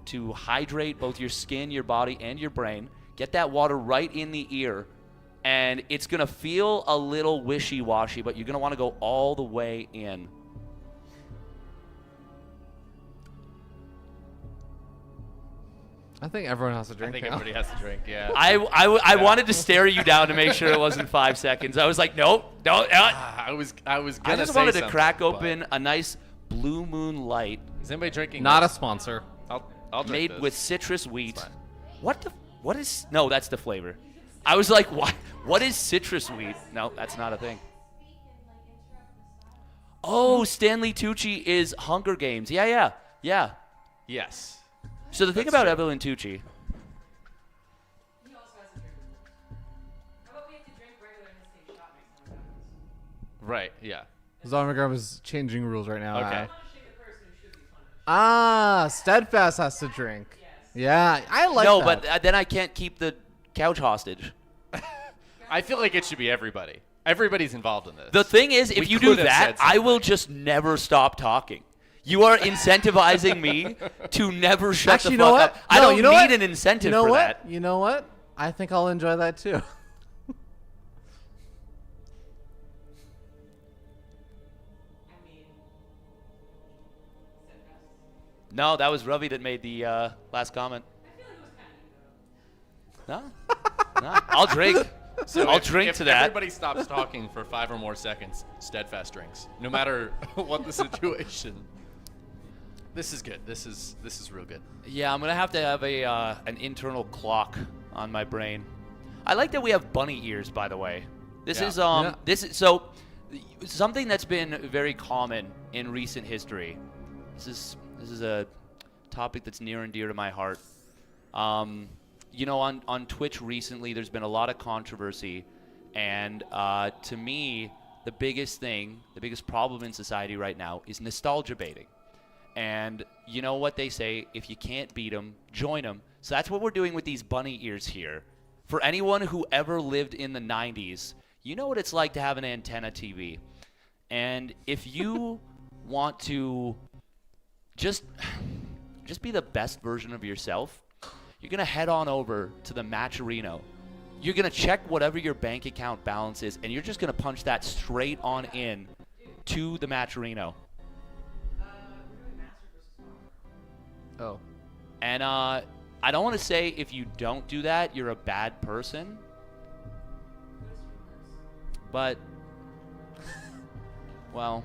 to hydrate both your skin, your body, and your brain. Get that water right in the ear, and it's going to feel a little wishy-washy, but you're going to want to go all the way in. I think everyone has to I drink think now. everybody has to drink, yeah. I wanted to stare you down to make sure it wasn't 5 seconds. I was like, nope. I was gonna I just say wanted to something, crack but- open a nice Blue Moon Light Is anybody drinking Not a this? sponsor. I'll drink made this. with citrus wheat. fine. What is? No, that's the flavor. I was like, what is citrus wheat? No, that's not a thing. Oh, Stanley Tucci is Hunger Games. Yeah. Yes. So the thing That's about true. Evelyn Tucci. He also has to drink with it. How about we have to drink regular and just take a shot next time it happens? Right, yeah. ZombieGrub is changing rules right now. Okay. Punishing the person who should be punished. Steadfast has to drink. Yeah, I like No, that. but then I can't keep the couch hostage. I feel like it should be everybody. Everybody's involved in this. The thing is, if We you do could have that, said I will something. just never stop talking. You are incentivizing me to never shut Actually, you the know fuck what? up. I No, don't you know need what? an incentive You know for what? that. You know what? I think I'll enjoy that too. I mean, steadfast. No, that was Ravi that made the last comment. I feel like it was kind of you, though. No, I'll drink. So I'll if- drink if to that. everybody stops talking for 5 or more seconds, Steadfast drinks. No matter what the situation. This is good. This is real good. Yeah, I'm gonna have to have an internal clock on my brain. I like that we have bunny ears, by the way. This Yeah. is Yeah. this is so something that's been very common in recent history. This is a topic that's near and dear to my heart. On Twitch recently, there's been a lot of controversy, and to me, the biggest thing, the biggest problem in society right now is nostalgia baiting. And you know what they say, if you can't beat them, join them. So that's what we're doing with these bunny ears here. For anyone who ever lived in the 90s, you know what it's like to have an antenna TV. And if you want to just be the best version of yourself, you're going to head on over to the Matcherino. You're going to check whatever your bank account balance is, and you're just going to punch that straight on in to the Matcherino. Oh. And I don't want to say if you don't do that, you're a bad person. But, well,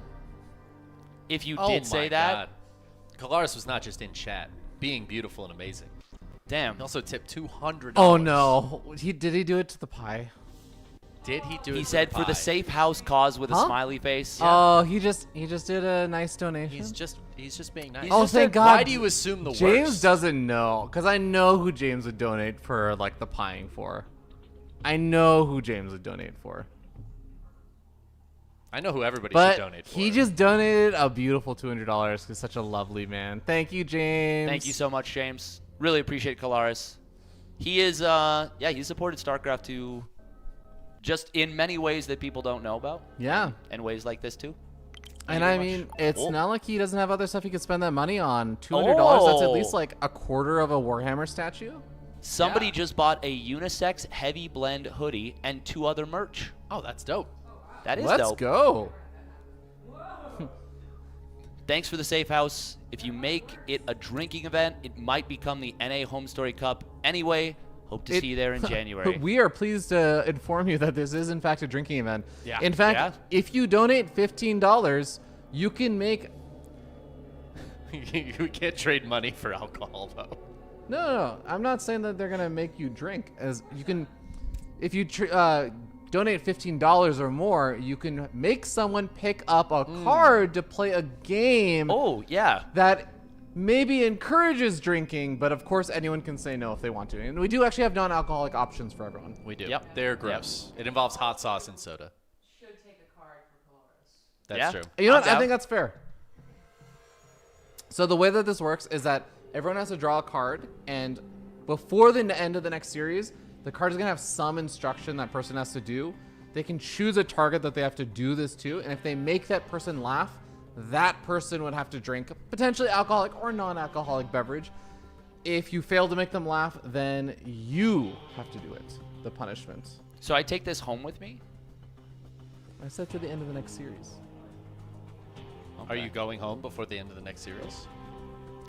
if you did say that. Kalaris was not just in chat, being beautiful and amazing. Damn. He also tipped $200. Oh no. Did he do it to the pie? Did he do it? He said for the safe house cause with a Huh? smiley face. Oh, he just did a nice donation. He's just being nice. Oh, thank God. Why do you assume the James worst? doesn't know, because I know who James would donate for, like, the pieing for. I know who James would donate for. I know who everybody But should donate for. he just donated a beautiful $200. He's such a lovely man. Thank you, James. Thank you so much, James. Really appreciate Kalaris. He is, he supported StarCraft 2 just in many ways that people don't know about. Yeah. And ways like this, too. And Thank I you mean, very much. it's Cool. not like he doesn't have other stuff he could spend that money on. $200, that's at least Oh. like a quarter of a Warhammer statue. Somebody Yeah. just bought a unisex heavy blend hoodie and 2 other merch. Oh, that's dope. That is Let's dope. go. Thanks for the safe house. If you make it a drinking event, it might become the NA Home Story Cup. Anyway, hope to see you there in January. We are pleased to inform you that this is in fact a drinking event. Yeah. In fact, Yeah. if you donate $15, you can make You can't trade money for alcohol, though. No, I'm not saying that they're gonna make you drink. As you can, if you donate $15 or more, you can make someone pick up a card to play a game Oh, yeah. that maybe encourages drinking, but of course anyone can say no if they want to. And we do actually have non-alcoholic options for everyone. We do. Yep. They're gross. It involves hot sauce and soda. Should take a card for Coloris. That's Yeah. true. You know I'm what? I down. think that's fair. So the way that this works is that everyone has to draw a card, and before the end of the next series, the card is going to have some instruction that person has to do. They can choose a target that they have to do this to, and if they make that person laugh, that person would have to drink potentially alcoholic or non-alcoholic beverage. If you fail to make them laugh, then you have to do it, the punishment. So I take this home with me? I said to the end of the next series. Are you going home before the end of the next series?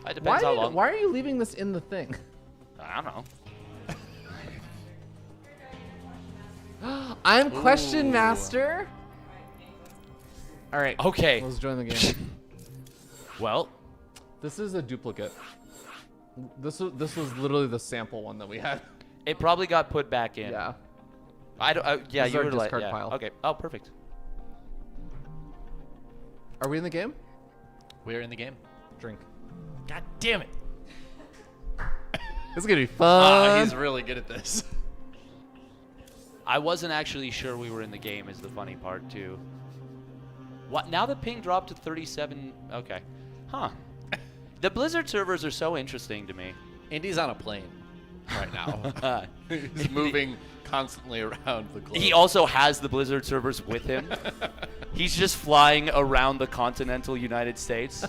It depends how long. Why are you leaving this in the thing? I don't know. I'm Question Master. All right. Okay. Let's join the game. Well, This is a duplicate. This was literally the sample one that we had. it probably got put back in. Yeah. I don't. Yeah, This is you our were like. discard Yeah. pile. Okay. Oh, perfect. Are we in the game? We're in the game. Drink. God damn it. This is gonna be fun. He's really good at this. I wasn't actually sure we were in the game. Is the funny part too. What? Now the ping dropped to 37. Okay. Huh. The Blizzard servers are so interesting to me. Indy's on a plane right now. He's moving constantly around the globe. He also has the Blizzard servers with him. He's just flying around the continental United States.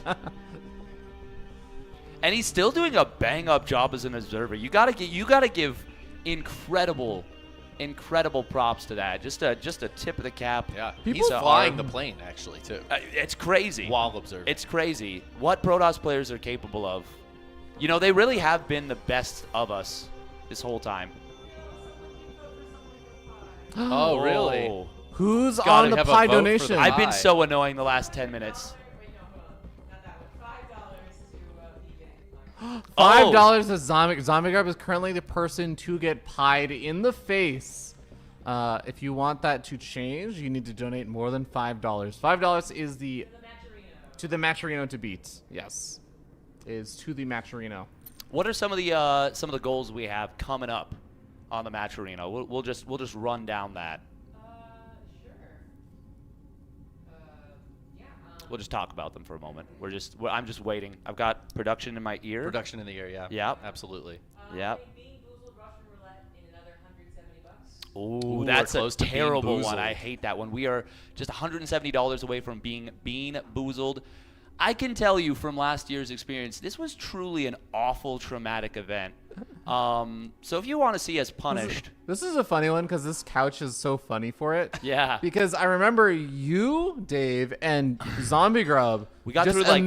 And he's still doing a bang-up job as an observer. You gotta give incredible props to that. Just a tip of the cap. Yeah, People he's flying are- the plane actually too, It's crazy. while observing. It's crazy what Protoss players are capable of. You know, they really have been the best of us this whole time. Oh, really? Oh. Who's Gotta on the have a pie vote for donation? the I've been Pie. so annoying the last 10 minutes. Not that one. $5 to vegan. $5 to Zombie. ZombieGrub is currently the person to get pied in the face. If you want that to change, you need to donate more than $5. $5 is the to the Matcherino to beat. Yes, is to the Matcherino. What are some of the goals we have coming up on the Matcherino? We'll just run down that. we'll just talk about them for a moment. I'm just waiting. I've got production in my ear. Production in the air, yeah. Yep. Absolutely. Yep. Ooh, Ooh, we're that's a close to being terrible one. boozled. I hate that one. We are just $170 away from being boozled. I can tell you from last year's experience, this was truly an awful, traumatic event. So if you want to see us punished, This is a funny one because this couch is so funny for it. yeah, Because I remember you, Dave, and ZombieGrub. We got just through, like,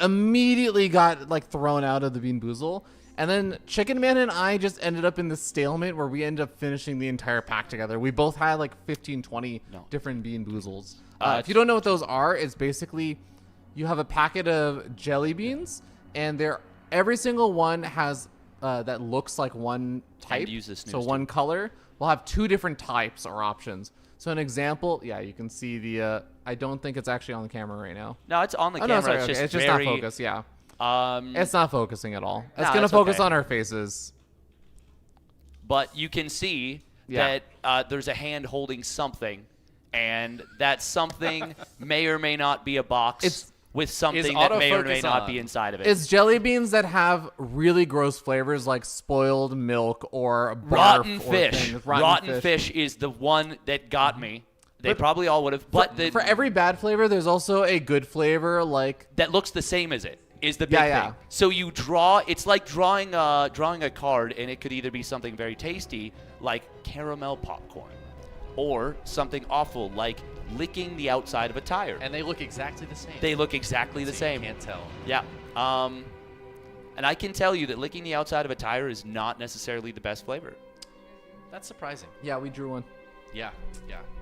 immediately got like thrown out of the Bean Boozle. And then Chicken Man and I just ended up in this stalemate where we ended up finishing the entire pack together. We both had like 15, 20 different Bean Boozles. If you don't know what those are, it's basically you have a packet of jelly beans, and every single one has that looks like one type. use the snooze so one color. We'll have 2 different types or options. So an example, yeah, you can see the. I don't think it's actually on the camera right now. no, it's on the Oh camera. no, sorry, it's okay. just It's just very, not focused. Yeah. Um, It's not focusing at all. It's No, gonna it's focus okay. on our faces. but you can see Yeah. that there's a hand holding something, and that something may or may not be a box It's- with something that may or may autofocus not on? be inside of it. It's jelly beans that have really gross flavors like spoiled milk or barf rotten or fish. things. Rotten fish is the one that got me. They But probably all would have, but For every bad flavor, there's also a good flavor like that looks the same as it is the big Yeah, yeah. thing. So you draw. It's like drawing a card, and it could either be something very tasty like caramel popcorn, or something awful like licking the outside of a tire. And they look exactly the same. They look exactly the So same. You can't tell. Yeah. And I can tell you that licking the outside of a tire is not necessarily the best flavor. That's surprising. yeah, we drew one. Yeah.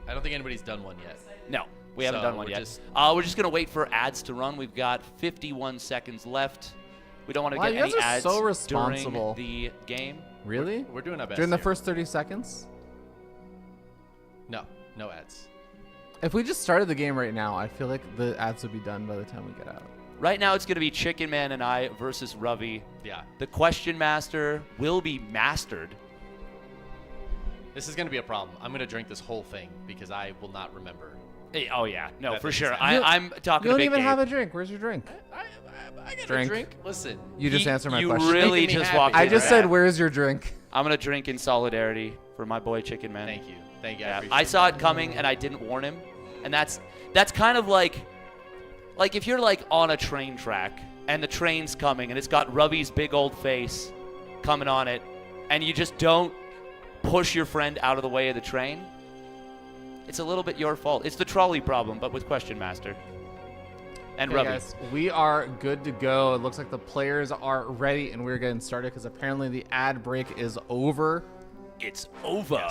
I don't think anybody's done one yet. No, we haven't So done one we're yet. just- We're just gonna wait for ads to run. We've got 51 seconds left. We don't want to Wow, get you any guys are ads so during responsible. the game. Really? We're doing our best. During the here. first 30 seconds? No ads. If we just started the game right now, I feel like the ads would be done by the time we get out. Right now, it's gonna be Chicken Man and I versus Ravi. Yeah. The Question Master will be mastered. This is going to be a problem. I'm going to drink this whole thing because I will not remember. Oh yeah, no, That for makes sure. sense. I'm talking You to don't Big even Dave. have a drink. Where's your drink? I got Drink. a drink. Listen. You just answered my you question. really Making me just happy. walked I in just right said, now. where's your drink? I'm gonna drink in solidarity for my boy Chicken Man. Thank you. I Yeah, appreciate I saw it coming and I didn't warn him, and that's kind of like if you're like on a train track and the train's coming and it's got Ravi's big old face coming on it, and you just don't push your friend out of the way of the train. It's a little bit your fault. It's the trolley problem, but with Question Master and Okay, Ravi. guys, we are good to go. It looks like the players are ready, and we're getting started because apparently the ad break is over. It's over.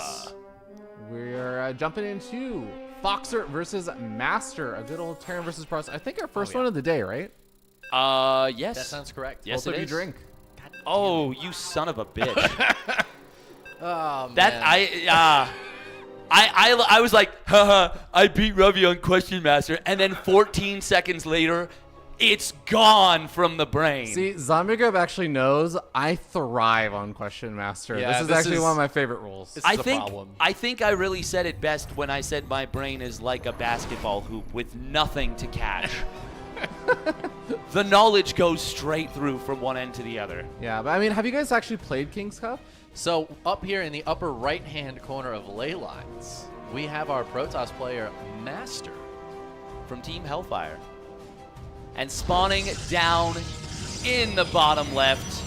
We're jumping into Foxer versus Master, a good old Terran versus Pros. I think our first one of the day, right? Yes. That sounds correct. Yes, Both it of you is. drink. Oh, you son of a bitch. Oh, That man. I was like, haha, I beat Ravi on Question Master, and then 14 seconds later, it's gone from the brain. See, ZombieGrub actually knows I thrive on Question Master. Yeah, this is this actually is- one of my favorite rules. This I is a think problem. I really said it best when I said my brain is like a basketball hoop with nothing to catch. The knowledge goes straight through from one end to the other. Yeah, but I mean, have you guys actually played King's Cup? So up here in the upper right-hand corner of ley lines, we have our Protoss player, Master. From Team Hellfire. And spawning down in the bottom left,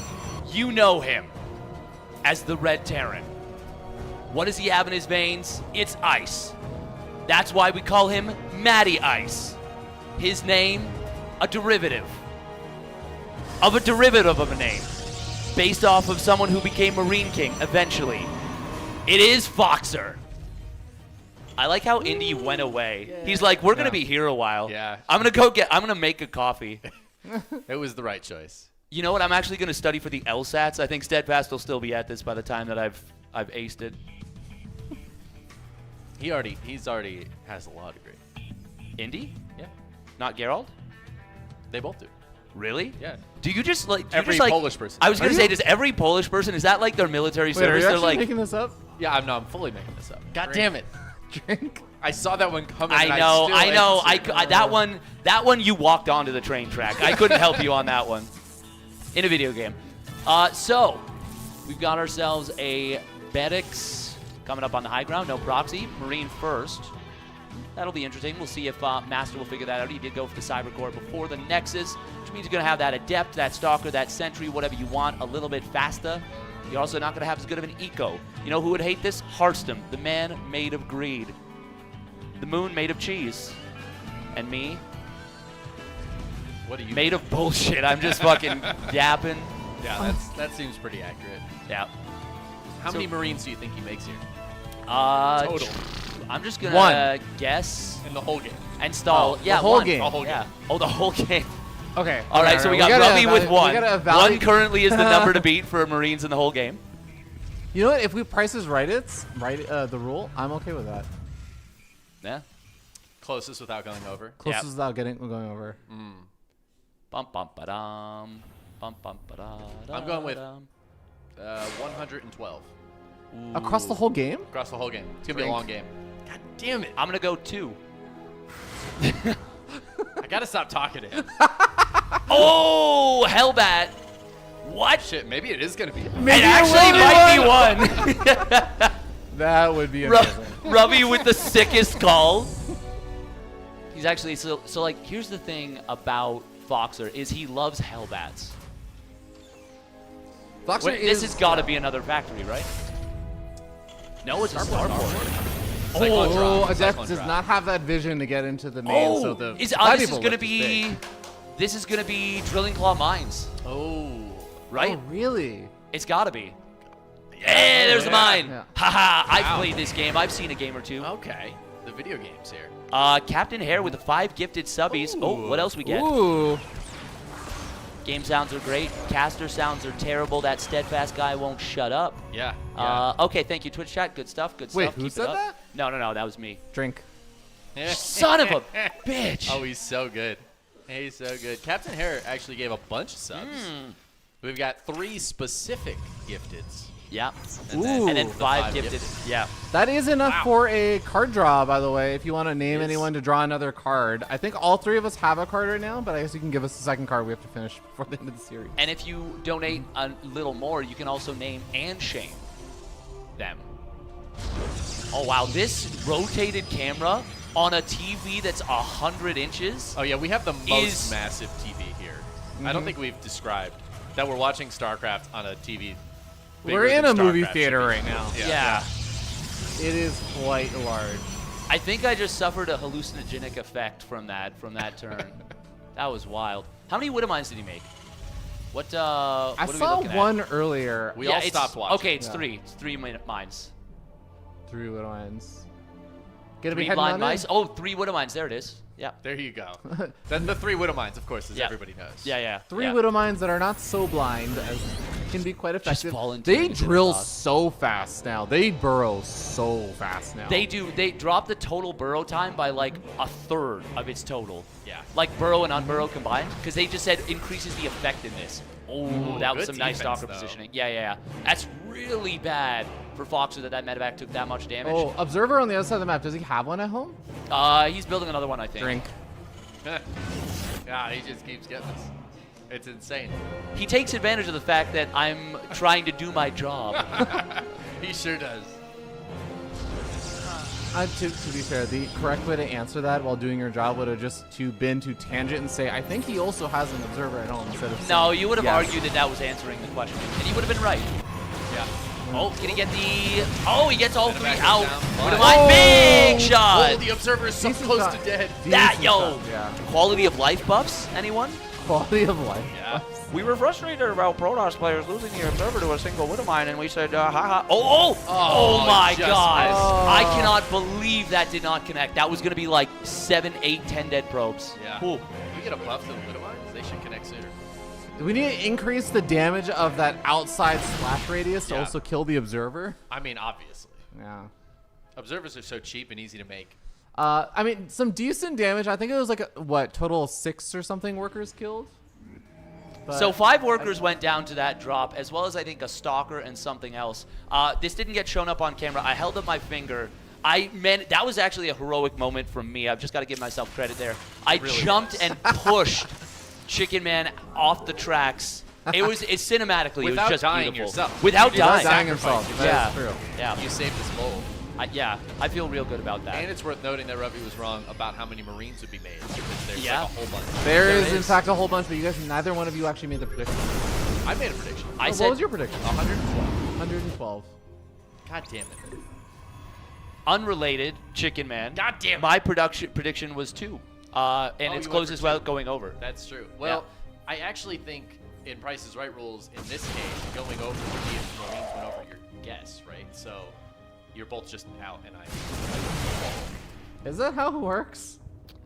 you know him as the Red Terran. What does he have in his veins? It's ice. That's why we call him Matty Ice. His name, a derivative of a name, based off of someone who became Marine King eventually. It is Foxer. I like how Indy went away. He's like, we're going to be here a while. Yeah. I'm going to make a coffee. It was the right choice. You know what? I'm actually going to study for the LSATs. I think Steadfast will still be at this by the time that I've aced it. He's already has a law degree. Indy? Yeah. Not Gerald? They both do. Really? Yeah. Do you just like Every Polish person. I was going Are to say, you- does every Polish person, is that like their military Wait, are service? you They're actually like, making this up? Yeah, I'm ffully making this up. God damn it. Drink. I saw that one coming. I and know. still I know. answered. That one you walked onto the train track. I couldn't help you on that one. In a video game. So we've got ourselves a Bedix coming up on the high ground. No proxy. Marine first. That'll be interesting. We'll see if Master will figure that out. He did go for the Cybercore before the Nexus, which means you're going to have that Adept, that Stalker, that Sentry, whatever you want, a little bit faster. You're also not going to have as good of an eco. You know who would hate this? Hearthstone, the man made of greed. The moon made of cheese. And me, What do you? made of bullshit. I'm just fucking yapping. Yeah, that seems pretty accurate. Yeah. How many Marines do you think he makes here? Total. I'm just going One. to guess In the whole game. and stall. Oh, yeah, the whole one. game. The whole Yeah. game. Oh, the whole game. Okay. All right, so we got Rubby with one. One currently is the number to beat for Marines in the whole game. You know what? If we prices right, the rule. I'm okay with that. Yeah. Closest without going over. Closest without going over. Bum bum ba-dum. Bum bum ba-da. I'm going with 112 Across the whole game? across the whole game. It's gonna be a long game. God damn it! I'm going to go 2. I gotta stop talking to him. Oh, Hellbat. What? Shit, maybe it is gonna be. It actually might be 1. That would be amazing. Rubby with the sickest call. He's actually, so like, here's the thing about Foxer is he loves Hellbats. Foxer Wait, this has got to be another factory, right? No, it's a starport. Oh, Adept Cyclone does drop. not have that vision to get into the main, so the this side is people gonna look be big. this is gonna be Drilling Claw Mines, Oh. right? Oh, really? It's got to be. Yeah, there's the mine. Yeah. Haha, I've Wow. played this game. I've seen a game or two. Okay. The video games here. Captain Hare with the 5 gifted subbies. Oh, what else we get? Ooh. Game sounds are great. Caster sounds are terrible. That steadfast guy won't shut up. Yeah. Okay, thank you, Twitch chat. Good stuff. Good Wait, stuff. who Keep said it up. that? No, that was me. Drink. Son of a bitch. Oh, he's so good. He's so good. Captain Hare actually gave a bunch of subs. We've got 3 specific gifteds. Yeah. Ooh. And then 5 5 gifted. gifted. Yeah. That is enough for a card draw, by the way, if you want to name anyone to draw another card. I think all 3 of us have a card right now, but I guess you can give us the second card we have to finish before the end of the series. And if you donate a little more, you can also name and shame them. Oh, wow. This rotated camera on a TV that's 100 inches. Oh, yeah, we have the Is- most massive TV here. I don't think we've described that we're watching StarCraft on a TV. bigger We're in than a movie StarCraft theater should be. right now. Yeah. It is quite large. I think I just suffered a hallucinogenic effect from that turn. That was wild. How many Widowmines did he make? What I are we saw looking at? one earlier. We all it's- stopped watching. Okay, it's Yeah. 3. It's 3 mines. 3 little lines. Gonna be 3 heading blind on mice. in? Oh, 3 Widowmines. There it is. Yeah. There you go. Then the 3 Widowmines, of course, as Yeah. everybody knows. Yeah. 3 yeah. Widowmines that are not so blind as can be quite effective. fall into They it, drill dog. so fast now. They burrow so fast now. They do. They drop the total burrow time by like a third of its total. Yeah. Like burrow and unburrow combined, because they just said increases the effectiveness. Oh, that was good some nice defense, stalker though. positioning. Yeah. That's really bad for Foxer that medevac took that much damage. Oh, Observer on the other side of the map. Does he have one at home? He's building another one, I think. Drink. Yeah, he just keeps getting us. It's insane. He takes advantage of the fact that I'm trying to do my job. He sure does. To be fair, the correct way to answer that while doing your job would have just been to tangent and say, I think he also has an observer at home instead of No, saying, you would have yes. argued that was answering the question, and you would have been right. Yeah. Oh, can he get the? Oh, he gets all 3 Medevac out. down. What am Oh! I? Big shot. Oh, the observer is so Decent close shot. to dead. That Decent yo. shot, yeah. Quality of life buffs? Anyone? Quality of life. Yeah. We were frustrated about Protoss players losing the observer to a single Widowmine, and we said, haha. Oh my just god. missed. I cannot believe that did not connect. That was going to be like 7, 8, 10 dead probes. Yeah. Cool. If we get a buff to the Widowmines, they should connect sooner. Do we need to increase the damage of that outside splash radius to Yeah. also kill the observer? I mean, obviously. Yeah. Observers are so cheap and easy to make. I mean, some decent damage. I think it was like, total 6 or something workers killed? But So 5 workers went down to that drop, as well as I think a stalker and something else. This didn't get shown up on camera. I held up my finger. Man, that was actually a heroic moment from me. I've just got to give myself credit there. I jumped and pushed Chicken Man off the tracks. It's cinematically. Without it was just dying beautiful. yourself. Without Without dying. dying himself. Sacrifice. That is Yeah. true. Yeah. You saved his bowl. I feel real good about that. And it's worth noting that Ruby was wrong about how many Marines would be made. Because there's Yeah. like a whole bunch. There is, in is. fact, a whole bunch, but you guys, neither one of you actually made the prediction. I made a prediction. I What said was your prediction? 112. 112. God damn it. unrelated Chicken Man. God damn it. My prediction was 2. And it's you went close for as well 2. going over. That's true. Well, I actually think in Price is Right rules, in this case, going over would be if Marines went over your guess, right? So you're both just out, and I. Is that how it works?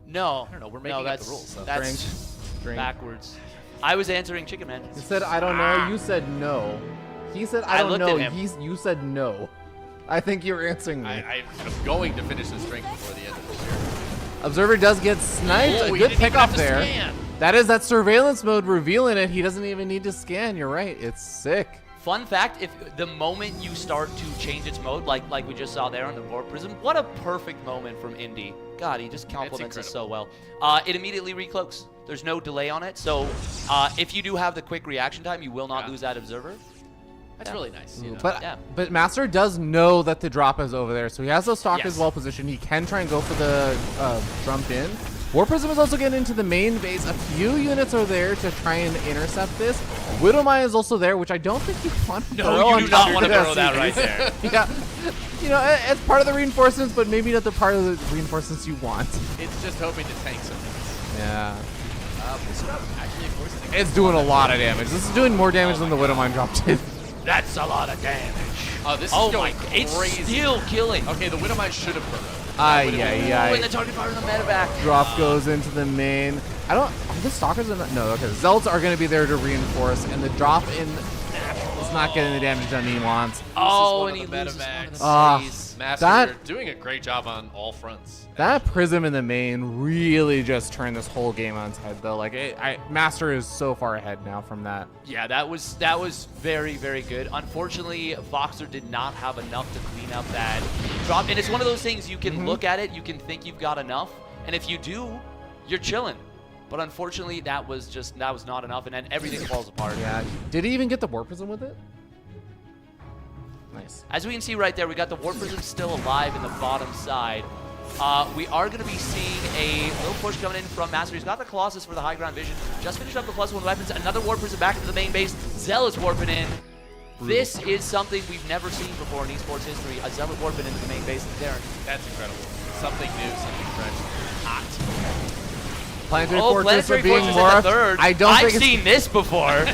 No. I don't know. We're making up that's, the rules. So. That's Drink. backwards. I was answering Chicken Man. He said, I don't know. You said no. He said, I I don't looked know. at him. You said no. I think you're answering me. I'm going to finish this drink before the end of this year. Observer does get sniped. Oh, A he good didn't even pickoff have to there. scan. That is that surveillance mode revealing it. He doesn't even need to scan. You're right. It's sick. Fun fact, if the moment you start to change its mode, like we just saw there on the Warp Prism, what a perfect moment from Indy. God, he just compliments us so well. It immediately recloaks. There's no delay on it, so if you do have the quick reaction time, you will not lose that Observer. That's really nice. You know? But Master does know that the drop is over there, so he has those stalkers Yes. well positioned. He can try and go for the jump in. War Prism is also getting into the main base. A few units are there to try and intercept this. Widowmine is also there, which I don't think you want to throw No, on you do top not of want to the throw that SCVs. right there. Yeah. You know, it's part of the reinforcements, but maybe not the part of the reinforcements you want. It's just hoping to tank something. Yeah. This drop actually, of course, It's doing a lot of damage. This is doing more damage than the Widowmine drop did. That's a lot of damage. Oh, this is Oh going my, crazy. it's still killing. Okay, the Widowmine should have burrowed. When the target fire in the medevac. Drop goes into the main. Are the stalkers in the, no, okay. Zelts are going to be there to reinforce, and the drop in is not getting the damage done he wants. Oh, one and he of the loses one of the Ah. cities. Master That- doing a great job on all fronts. That Prism in the main really just turned this whole game on its head, though. Like, Master is so far ahead now from that. Yeah, that was very, very good. Unfortunately, Voxer did not have enough to clean up that drop. And it's one of those things you can look at it, you can think you've got enough, and if you do, you're chilling. But unfortunately, that was not enough, and then everything falls apart. Yeah. Did he even get the War Prism with it? Nice. As we can see right there, we got the Warp Prism still alive in the bottom side. We are going to be seeing a little push coming in from Master. He's got the Colossus for the high ground vision. Just finished up the +1 weapons. Another Warp Prism back into the main base. Zealot's warping in. This is something we've never seen before in esports history. A Zealot warping into the main base. Darren. That's incredible. Something new, something fresh. Hot. Planetary Oh, Fortress are Planetary being Fortress in the morphed. third. I don't I've think it's seen this before.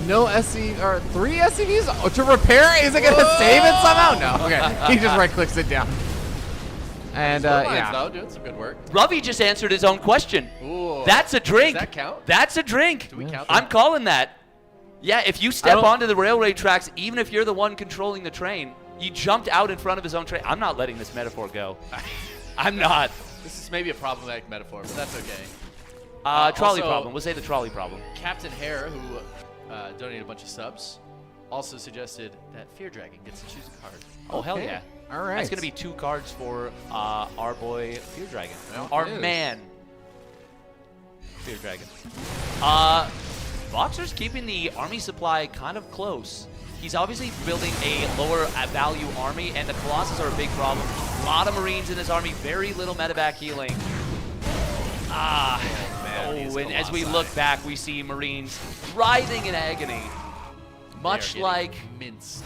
no SC or 3 SCVs to repair. Is it gonna save it somehow? No. Okay. He just right clicks it down. And yeah. though, doing some good work. Ravi just answered his own question. Ooh. That's a drink. Does that count? That's a drink. Do we count I'm that? calling that. Yeah, if you step don't- onto the railway tracks, even if you're the one controlling the train, you jumped out in front of his own train. I'm not letting this metaphor go. I'm not. This is maybe a problematic metaphor, but that's okay. Trolley also- problem. We'll say the trolley problem. Captain Hare, who donated a bunch of subs, also suggested that Fear Dragon gets to choose a card. Oh, hell Okay. yeah. All right. That's going to be 2 cards for our boy Fear Dragon. Well, Our it is. man. Fear Dragon. Voxer's keeping the army supply kind of close. He's obviously building a lower value army, and the Colossus are a big problem. A lot of Marines in this army, very little medevac healing. And as we look back, we see Marines writhing in agony. Much They are like, getting minced.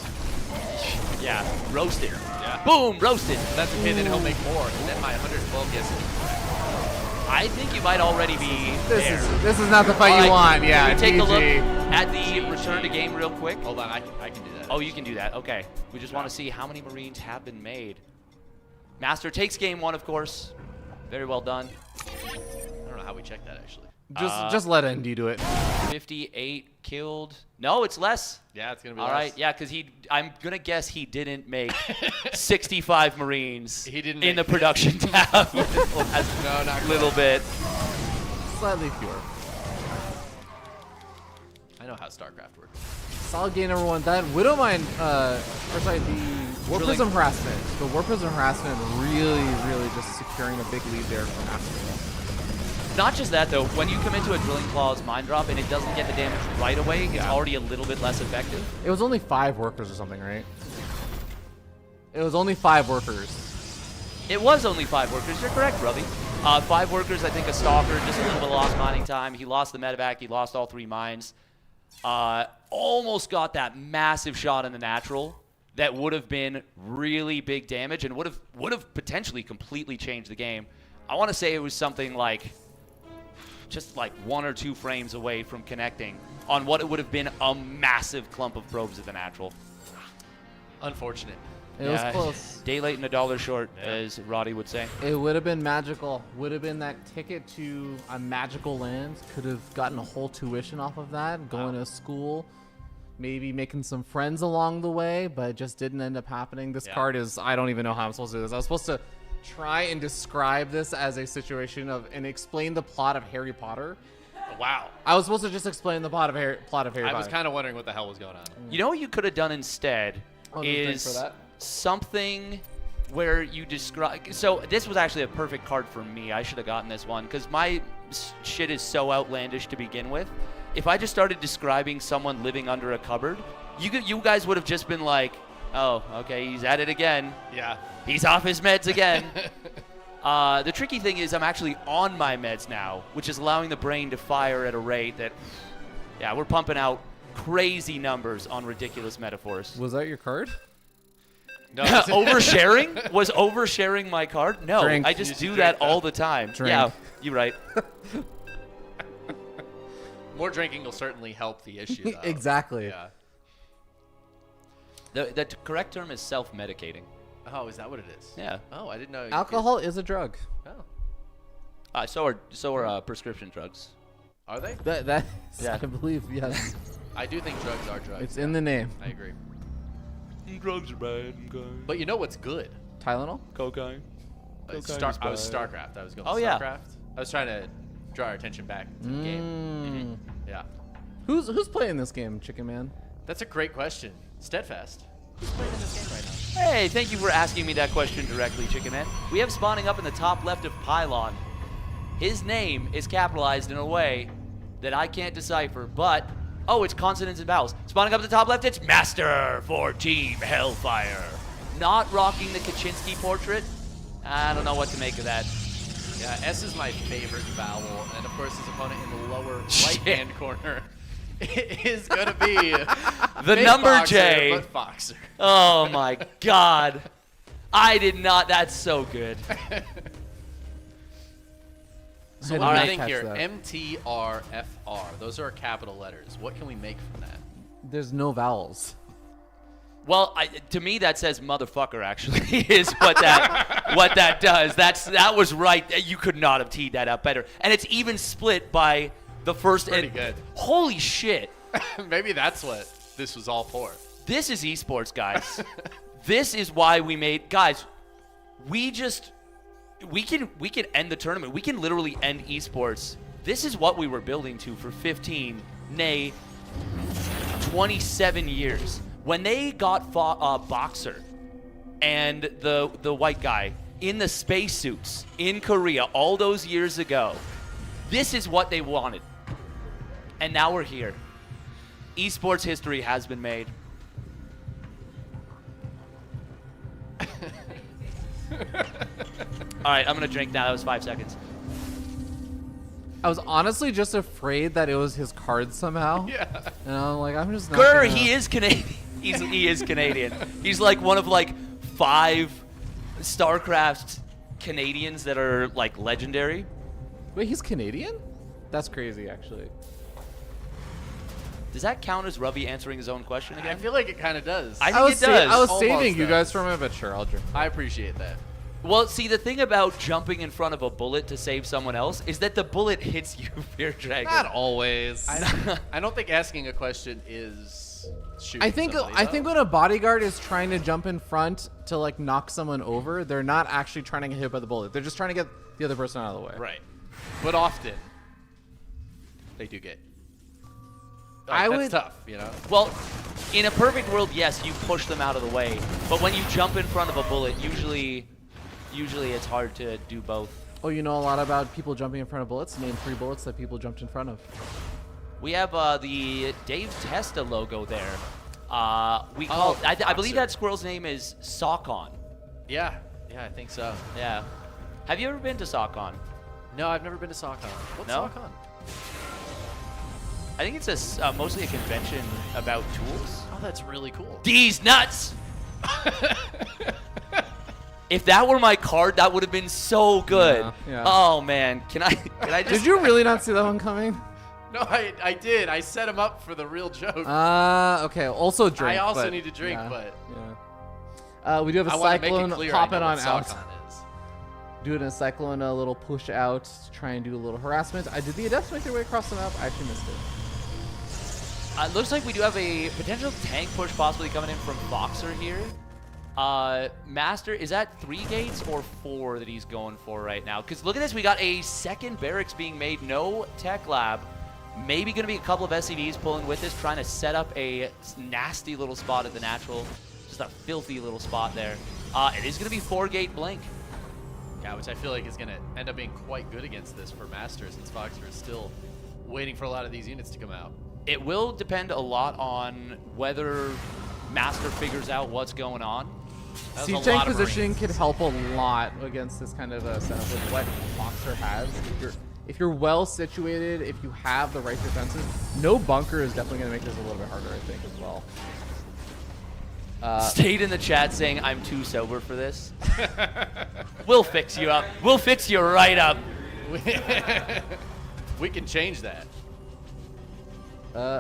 yeah, roasted. Yeah. Boom, roasted. That's okay, then he'll make more, and then my 112 gets it. I think you might already be there. This is not the fight All you right, want. Yeah. Can we take a look GG. at the return to game real quick? Hold on, I can do that. Oh, you can do that. Okay. We just want to see how many Marines have been made. Master takes game 1, of course. Very well done. I don't know how we check that, actually. Just let ND do it. 58 killed. No, it's less. Yeah, it's going to be All less. right. Yeah, because I'm going to guess he didn't make 65 Marines He didn't in the make- production tab. No, not A little bit. Slightly fewer. I know how StarCraft works. Solid game number 1. That Widowmine, or sorry, the War Prism harassment. The War Prism harassment really just securing a big lead there from Astro. Not just that, though. When you come into a Drilling Claws Mind Drop and it doesn't get the damage right away, it's already a little bit less effective. It was only 5 workers or something, right? It was only 5 workers. It was only 5 workers. You're correct, Robbie. 5 workers, I think a Stalker, just a little bit of lost mining time. He lost the medevac. He lost all 3 mines. Almost got that massive shot in the natural that would have been really big damage and would have potentially completely changed the game. I want to say it was something like just like 1 or 2 frames away from connecting on what it would have been a massive clump of probes at the natural. Unfortunate. It was close. Day late and a dollar short, as Roddy would say. It would have been magical. Would have been that ticket to a magical land. Could have gotten a whole tuition off of that, going to school, maybe making some friends along the way, but it just didn't end up happening. This card is, I don't even know how I'm supposed to do this. I was supposed to try and describe this as a situation of, and explain the plot of Harry Potter. Wow. I was supposed to just explain the plot of Harry Potter. I was kind of wondering what the hell was going on. You know what you could have done instead is for that. Something where you describe. So this was actually a perfect card for me. I should have gotten this one because my shit is so outlandish to begin with. If I just started describing someone living under a cupboard, you guys would have just been like, oh, okay, he's at it again. Yeah. He's off his meds again. The tricky thing is I'm actually on my meds now, which is allowing the brain to fire at a rate that, yeah, we're pumping out crazy numbers on ridiculous metaphors. Was that your card? No. Oversharing? Was oversharing my card? No, Drink. I just You do should that drink all the time. Drink. Yeah, you're right. More drinking will certainly help the issue, though. Exactly. Yeah. The correct term is self-medicating. Oh, is that what it is? Yeah. Oh, I didn't know. Alcohol is a drug. Oh. So are prescription drugs. Are they? That Yeah. I believe, yes. I do think drugs are drugs. It's in the name. I agree. Drugs are bad. But you know what's good? Tylenol? Cocaine. I was StarCraft. I was going Oh, with yeah. StarCraft. I was trying to draw our attention back to the game. Yeah. Who's playing this game, Chicken Man? That's a great question. Steadfast. Who's playing in this game right now? Hey, thank you for asking me that question directly, Chicken Man. We have spawning up in the top left of Pylon. His name is capitalized in a way that I can't decipher, but oh, it's consonants and vowels. Spawning up at the top left, it's Master for Team Hellfire. Not rocking the Kaczynski portrait. I don't know what to make of that. Yeah, S is my favorite vowel, and of course his opponent in the lower right-hand corner is gonna be The Big number Boxer, J. but Foxer. Oh my God. I did not. That's so good. So I what do did I not think catch here? that. MTRFR. Those are capital letters. What can we make from that? There's no vowels. Well, to me that says motherfucker. Actually, is what that does. That was right. You could not have teed that up better. And it's even split by the first. Pretty good. Holy shit! Maybe that's what this was all for. This is esports, guys. This is why we made guys. We can end the tournament. We can literally end esports. This is what we were building to for 15, nay, 27 years. When they got Boxer and the white guy in the spacesuits in Korea all those years ago, this is what they wanted. And now we're here. Esports history has been made. All right, I'm going to drink now. That was 5 seconds. I was honestly just afraid that it was his card somehow. Yeah. And I'm like, I'm just not Gurr, gonna- he is Canadian. He is Canadian. He's like one of like 5 StarCraft Canadians that are like legendary. Wait, he's Canadian? That's crazy, actually. Does that count as Ruby answering his own question I again? feel like it kind of does. I think it does. I was Almost saving you does. guys from it, but sure, I'll drink. I appreciate that. Well, see, the thing about jumping in front of a bullet to save someone else is that the bullet hits you, Fear Dragon. Not always. I don't think asking a question is shooting I think somebody, when a bodyguard is trying to jump in front to like knock someone over, they're not actually trying to get hit by the bullet. They're just trying to get the other person out of the way. right. But often they do get. I That's would- tough, you know. Well, In a perfect world, yes, you push them out of the way. But when you jump in front of a bullet, usually it's hard to do both. Oh, you know a lot about people jumping in front of bullets? Name 3 bullets that people jumped in front of. We have the Dave Testa logo there. I believe that squirrel's name is Sockon. Yeah, I think so. Yeah. Have you ever been to Sockon? No, I've never been to Sockon. What's No? Sockon? I think it's mostly a convention about tools. Oh, that's really cool. These nuts! If that were my card, that would have been so good. Yeah. Oh man, can I just? Did you really not see that one coming? No, I did. I set him up for the real joke. Okay. Also drink. I also but- need to drink, yeah, but yeah. We do have a I want to make cyclone it clear popping I know on what out. Sockon is. Doing a cyclone, a little push out to try and do a little harassment. Did the adepts make their way across the map? I actually missed it. It looks like we do have a potential tank push possibly coming in from Boxer here. Master, is that 3 gates or 4 that he's going for right now? Because look at this, we got a second barracks being made, no tech lab. Maybe going to be a couple of SCVs pulling with this, trying to set up a nasty little spot at the natural. Just a filthy little spot there. It is going to be 4-gate blink. Yeah, which I feel like is going to end up being quite good against this for Master, since Foxer is still waiting for a lot of these units to come out. It will depend a lot on whether Master figures out what's going on. That was Siege a tank lot of positioning Marines. could help a lot against this kind of a setup with what Boxer has. If you're well situated, if you have the right defenses, no bunker is definitely going to make this a little bit harder, I think, as well. Stayed in the chat saying, I'm too sober for this. We'll fix you up. We'll fix you right up. We can change that.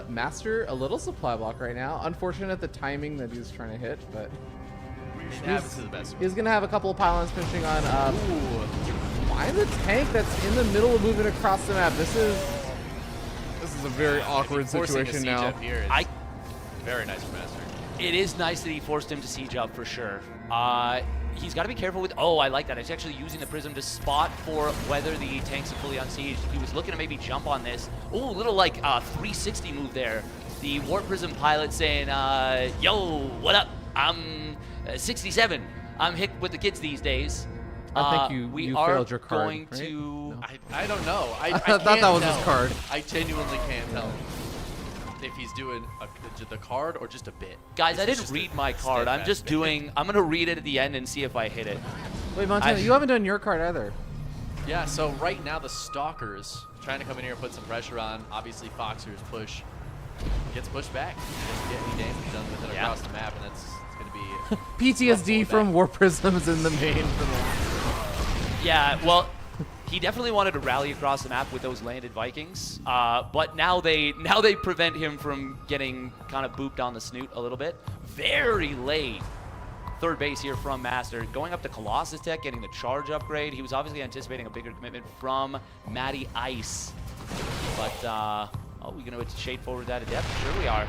Master, a little supply block right now. Unfortunate the timing that he's trying to hit, but It happens to the best. he's going to have a couple of pylons finishing on. Ooh. Find the tank that's in the middle of moving across the map. This is a very awkward Forcing a situation siege now. up here is very nice for Master. It is nice that he forced him to siege up for sure. He's got to be careful with... Oh, I like that. He's actually using the prism to spot for whether the tanks are fully unsieged. He was looking to maybe jump on this. Oh, little like 360 move there. The warp prism pilot saying, yo, what up? I'm 67. I'm hip with the kids these days. I think you we failed your are card, going right? to... No. I don't know. I thought can't that was his tell. card. I genuinely can't tell if he's doing the card or just a bit. Guys, Is I this didn't just read a my card. I'm steadfast just bit? doing... I'm going to read it at the end and see if I hit it. Wait, Montana, you haven't done your card either. Yeah, so right now the Stalkers trying to come in here and put some pressure on. Obviously, Foxer's push gets pushed back. Doesn't get any damage done with it Yeah. across the map, and that's going to be... PTSD Rough from fallback. War Prisms in the main for the last. Yeah, well, he definitely wanted to rally across the map with those landed Vikings, but now they prevent him from getting kind of booped on the snoot a little bit. Very late third base here from Master, going up to Colossus Tech, getting the charge upgrade. He was obviously anticipating a bigger commitment from Matty Ice, but oh, we gonna shade forward that adept? Sure we are.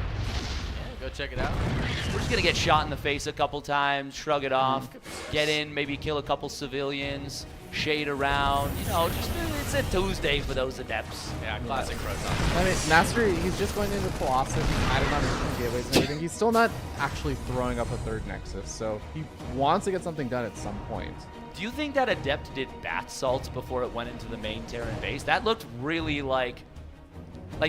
Go check it out. We're just gonna get shot in the face a couple times, shrug it off, get in, maybe kill a couple civilians, shade around. You know, just it's a Tuesday for those adepts. Yeah, classic Proton. I mean, Master, he's just going into Colossus, he's adding on additional gateways and everything. He's still not actually throwing up a third Nexus, so he wants to get something done at some point. Do you think that adept did bath salts before it went into the main Terran base? That looked really like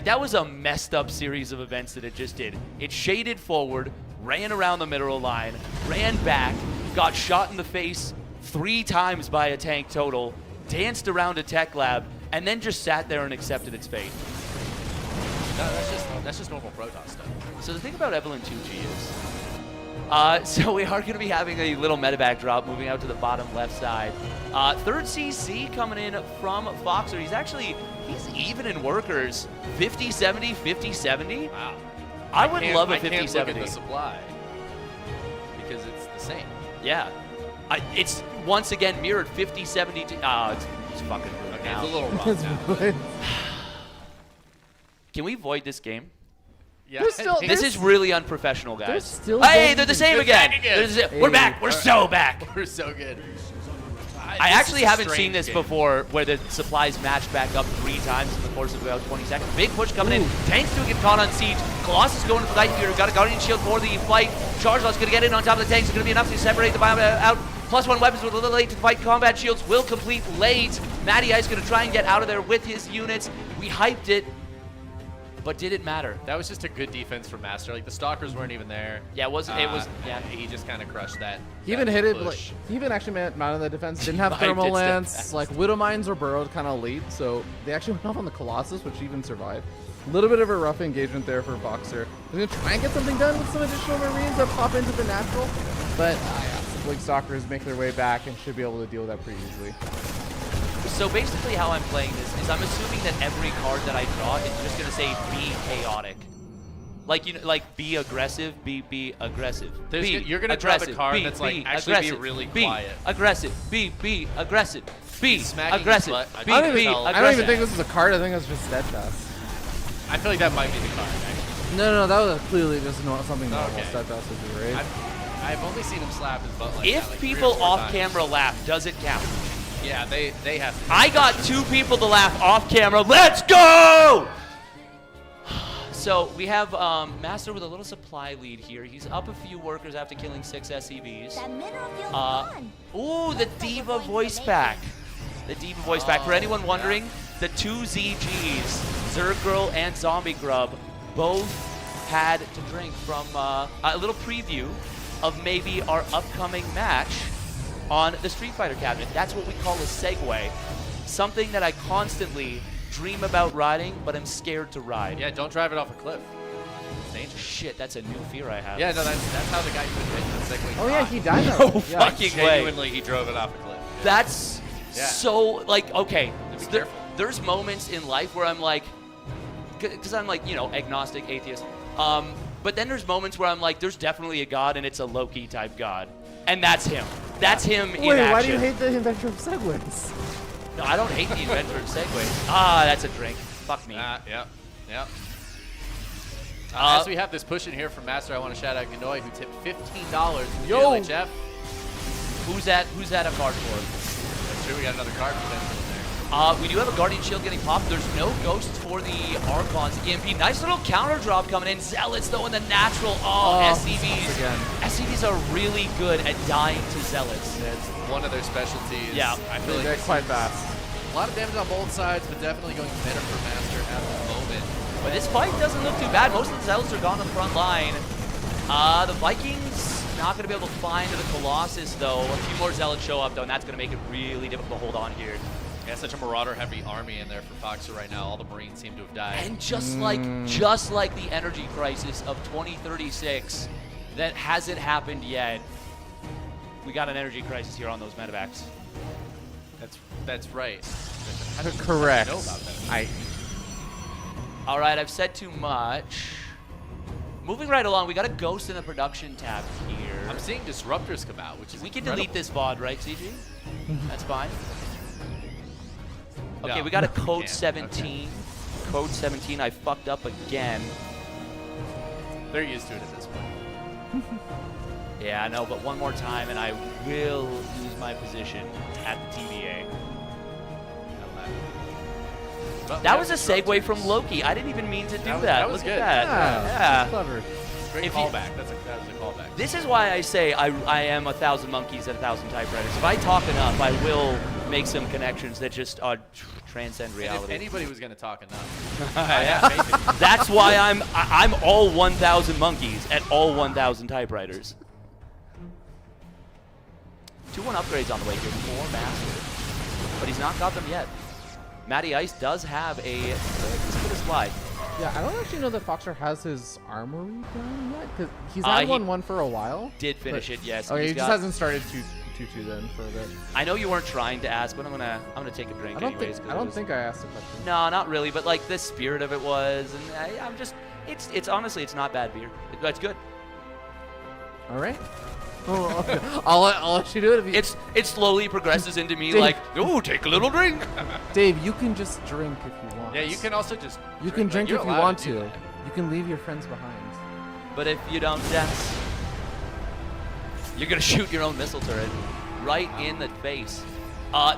that was a messed up series of events that it just did. It shaded forward, ran around the mineral line, ran back, got shot in the face 3 times by a tank total, danced around a tech lab, and then just sat there and accepted its fate. No, that's just normal Proton stuff. So the thing about Evelyn 2G is, so we are going to be having a little medevac drop moving out to the bottom left side. Third CC coming in from Foxer. He's even in workers. 50-70, 50-70. Wow. I would love a I can't look at 50-70. the supply because it's the same. Yeah. It's once again mirrored 50-70. It's fucking ruined Okay, now. it's a little rough now. Can we void this game? Yeah, There's still- I think- This is really unprofessional, guys. still Hey, going they're the to- same They're again. back again. We're Hey. back. We're so back. We're so good. I This actually is a haven't seen strange this game. before where the supplies match back up 3 times in the course of about 20 seconds. Big push coming in. Tank's doing get caught on siege. Colossus going to the Night Fury. Got a Guardian Shield for the fight. Chargelot's going to get in on top of the tanks. It's going to be enough to separate the bio out. +1 weapons with a little late to the fight. Combat shields will complete late. Matty Ice going to try and get out of there with his units. We hyped it, but did it matter? That was just a good defense from Master. Like the Stalkers weren't even there. Yeah, it was. Yeah, he just kind of crushed that. He even hit it. Like, push. he even actually mounted the defense. Didn't have He thermal did step lance. fast. Like Widow Mines were burrowed kind of late, so they actually went off on the Colossus, which even survived. A little bit of a rough engagement there for Boxer. He's gonna try and get something done with some additional Marines that pop into the natural, but Blink Stalkers make their way back and should be able to deal with that pretty easily. So basically how I'm playing this is I'm assuming that every card that I draw is just going to say be chaotic. Like, you know, like be aggressive, be aggressive. You're going to drop a card that's like actually aggressive, be really be quiet. aggressive, be aggressive, be Smacking aggressive, his butt. be I don't even aggressive. think this is a card. I think it's just steadfast. I feel like that might be the card, actually. No, that was clearly just something normal. Okay. Steadfast would be right. I've only seen him slap his butt like If that, like 3 or people 4 off times. camera laugh, does it count? Yeah, they have to. I got 2 people to laugh off camera. Let's go! So we have Master with a little supply lead here. He's up a few workers after killing 6 SCVs. That mineral feels gone. Ooh, the Diva voice pack. The Diva voice pack. For anyone wondering, the 2 ZGs, Zerg Girl and ZombieGrub, both had to drink from a little preview of maybe our upcoming match on the Street Fighter cabinet. That's what we call a segue. Something that I constantly dream about riding, but I'm scared to ride. Yeah, don't drive it off a cliff. It's dangerous. Shit, that's a new fear I have. Yeah, no, that's how the guy who invented the Segway Oh yeah, died. he died. No Yeah. fucking way. Genuinely, he drove it off a cliff. That's Yeah. so, like, okay. Be There, careful. there's moments in life where I'm like, because I'm like, you know, agnostic, atheist. But then there's moments where I'm like, there's definitely a god, and it's a Loki type god. And that's him. That's him in Wait, action. why do you hate the inventor of segways? No, I don't hate the inventor of Segways. Ah, that's a drink. Fuck me. Yep. Uh, As we have this push in here from Master, I want to shout out Ganoy, who tipped $15 in the Yo. LHF. Who's that a card for? That's true, we got another card potential in there. We do have a Guardian Shield getting popped. There's no ghosts for the Archons. EMP, nice little counter drop coming in. Zealots, though, in the natural. SCVs. again. SCVs are really good at dying to Zealots. That's one of their specialties. Yeah. I feel like They're this quite is fast. a lot of damage on both sides, but definitely going better for Master at the moment. But this fight doesn't look too bad. Most of the Zealots are gone to the front line. The Vikings not going to be able to find the Colossus, though. A few more Zealots show up, though, and that's going to make it really difficult to hold on here. Yeah, such a Marauder-heavy army in there for Boxer right now. All the Marines seem to have died. And just like the energy crisis of 2036 that hasn't happened yet, we got an energy crisis here on those medevacs. That's right. Correct. I know about that. All right, I've said too much. Moving right along, we got a ghost in the production tab here. I'm seeing disruptors come out, which is We can incredible. delete this VOD, right, CG? That's fine. Okay, No, we got a we code can't. 17. Code 17, I fucked up again. They're used to it at this point. Yeah, I know, but one more time and I will lose my position at the TBA. But That we was a have segue disruptors. from Loki. I didn't even mean to do that. That was Look good. at that. Yeah. Clever. Great If you- callback. That was a callback. This is why I say I am 1,000 monkeys at 1,000 typewriters. If I talk enough, I will make some connections that just transcend And if reality. anybody was going to talk enough, I have faith in you. That's why I'm all 1,000 monkeys at all 1,000 typewriters. 2-1 upgrades on the way here. More Master. But he's not got them yet. Matty Ice does have a bit of slide. Yeah, I don't actually know that Foxer has his armory down yet, because he's He had 1-1 for a while. Did finish but- it, yes. Okay, He's he just got- hasn't started 2-2 then for a bit. I know you weren't trying to ask, but I'm gonna take a drink I don't anyways. think 'cause I it don't was- think I asked a question. No, not really, but like the spirit of it was, and I'm just, it's honestly, it's not bad beer. It's good. All right. Oh, okay. I'll let you do it if you. It slowly progresses into me Dave- like, ooh, take a little drink. Dave, you can just drink if you want. Yeah, you can also just You can drink You're if you allowed want do to. that. You can leave your friends behind. But if you don't dance, you're gonna shoot your own missile turret right in the face.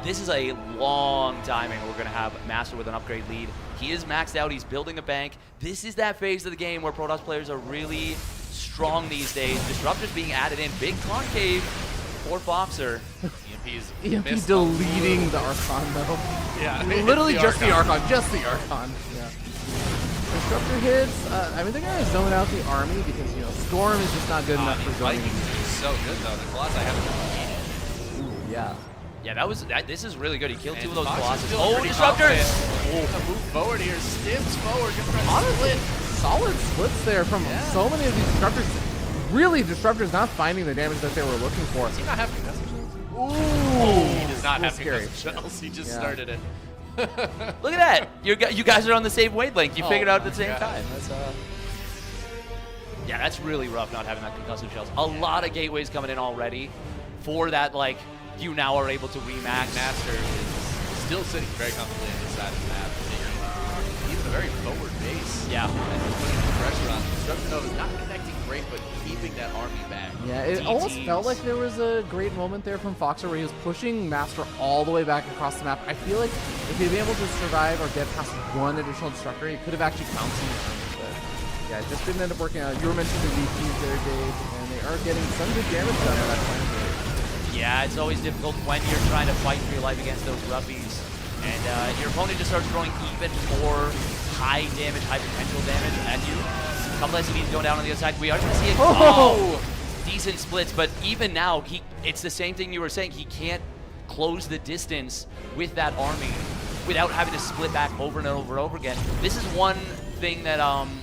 This is a long timing. We're going to have Master with an upgrade lead. He is maxed out. He's building a bank. This is that phase of the game where Protoss players are really strong these days. Disruptors being added in. Big concave for Boxer. EMP deleting the Archon, though. Yeah, Literally it's just the Archon. Just the Archon. Yeah. Disruptor hits. I mean, they're going to zone out the army because, you know, Storm is just not good enough for zoning. Vikings are so good, though. The Colossi haven't been Ooh, yeah. Yeah, this is really good. He killed And two of those Fox is Colossus. feeling Oh, pretty Disruptor! confident. Move forward here. Stims forward. Just trying to split. Solid splits there from so many of these Disruptors. Really, Disruptors not finding the damage that they were looking for. Does he not have concussive shells? Ooh. He does not have scary. concussive shells. He just Yeah. started it. Look at that. You guys are on the same wavelength. You figured out at the same God. time. Yeah, that's really rough not having that concussive shells. A lot of gateways coming in already for that, like, you now are able to remax. Master is still sitting very comfortably on this side of the map. Even a very forward base. Yeah. And putting the pressure on. Disruptor Nova not connecting great, but keeping that army back. Yeah, it almost felt like there was a great moment there from Foxer where he was pushing Master all the way back across the map. I feel like if he'd been able to survive or get past one additional Destructor, he could have actually pounced in the army. But yeah, it just didn't end up working out. You were mentioning the VPs there, Dave, and they are getting some good damage done on that point. Yeah, it's always difficult when you're trying to fight for your life against those roughies. And your opponent just starts throwing even more high damage, high potential damage at you. A couple SCVs going down on the other side. We are going to see a decent splits, but even now, it's the same thing you were saying. He can't close the distance with that army without having to split back over and over and over again. This is one thing that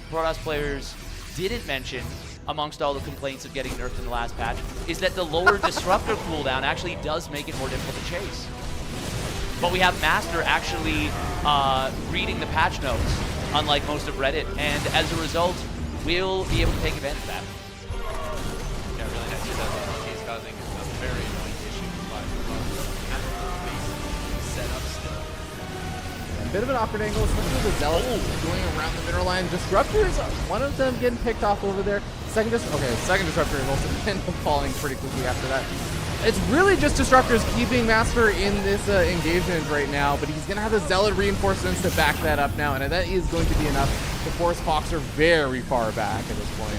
Protoss players didn't mention amongst all the complaints of getting nerfed in the last patch, is that the lower Disruptor cooldown actually does make it more difficult to chase. But we have Master actually reading the patch notes, unlike most of Reddit, and as a result, we'll be able to take advantage of that. Yeah, really nice. He's causing a very annoying issue with set up still. A bit of an awkward angle, especially with the Zealot going around the middle line. Disruptors, one of them getting picked off over there. Second Disruptor is also falling pretty quickly after that. It's really just Disruptors keeping Master in this engagement right now, but he's going to have the Zealot reinforcements to back that up now, and that is going to be enough to force Foxer very far back at this point.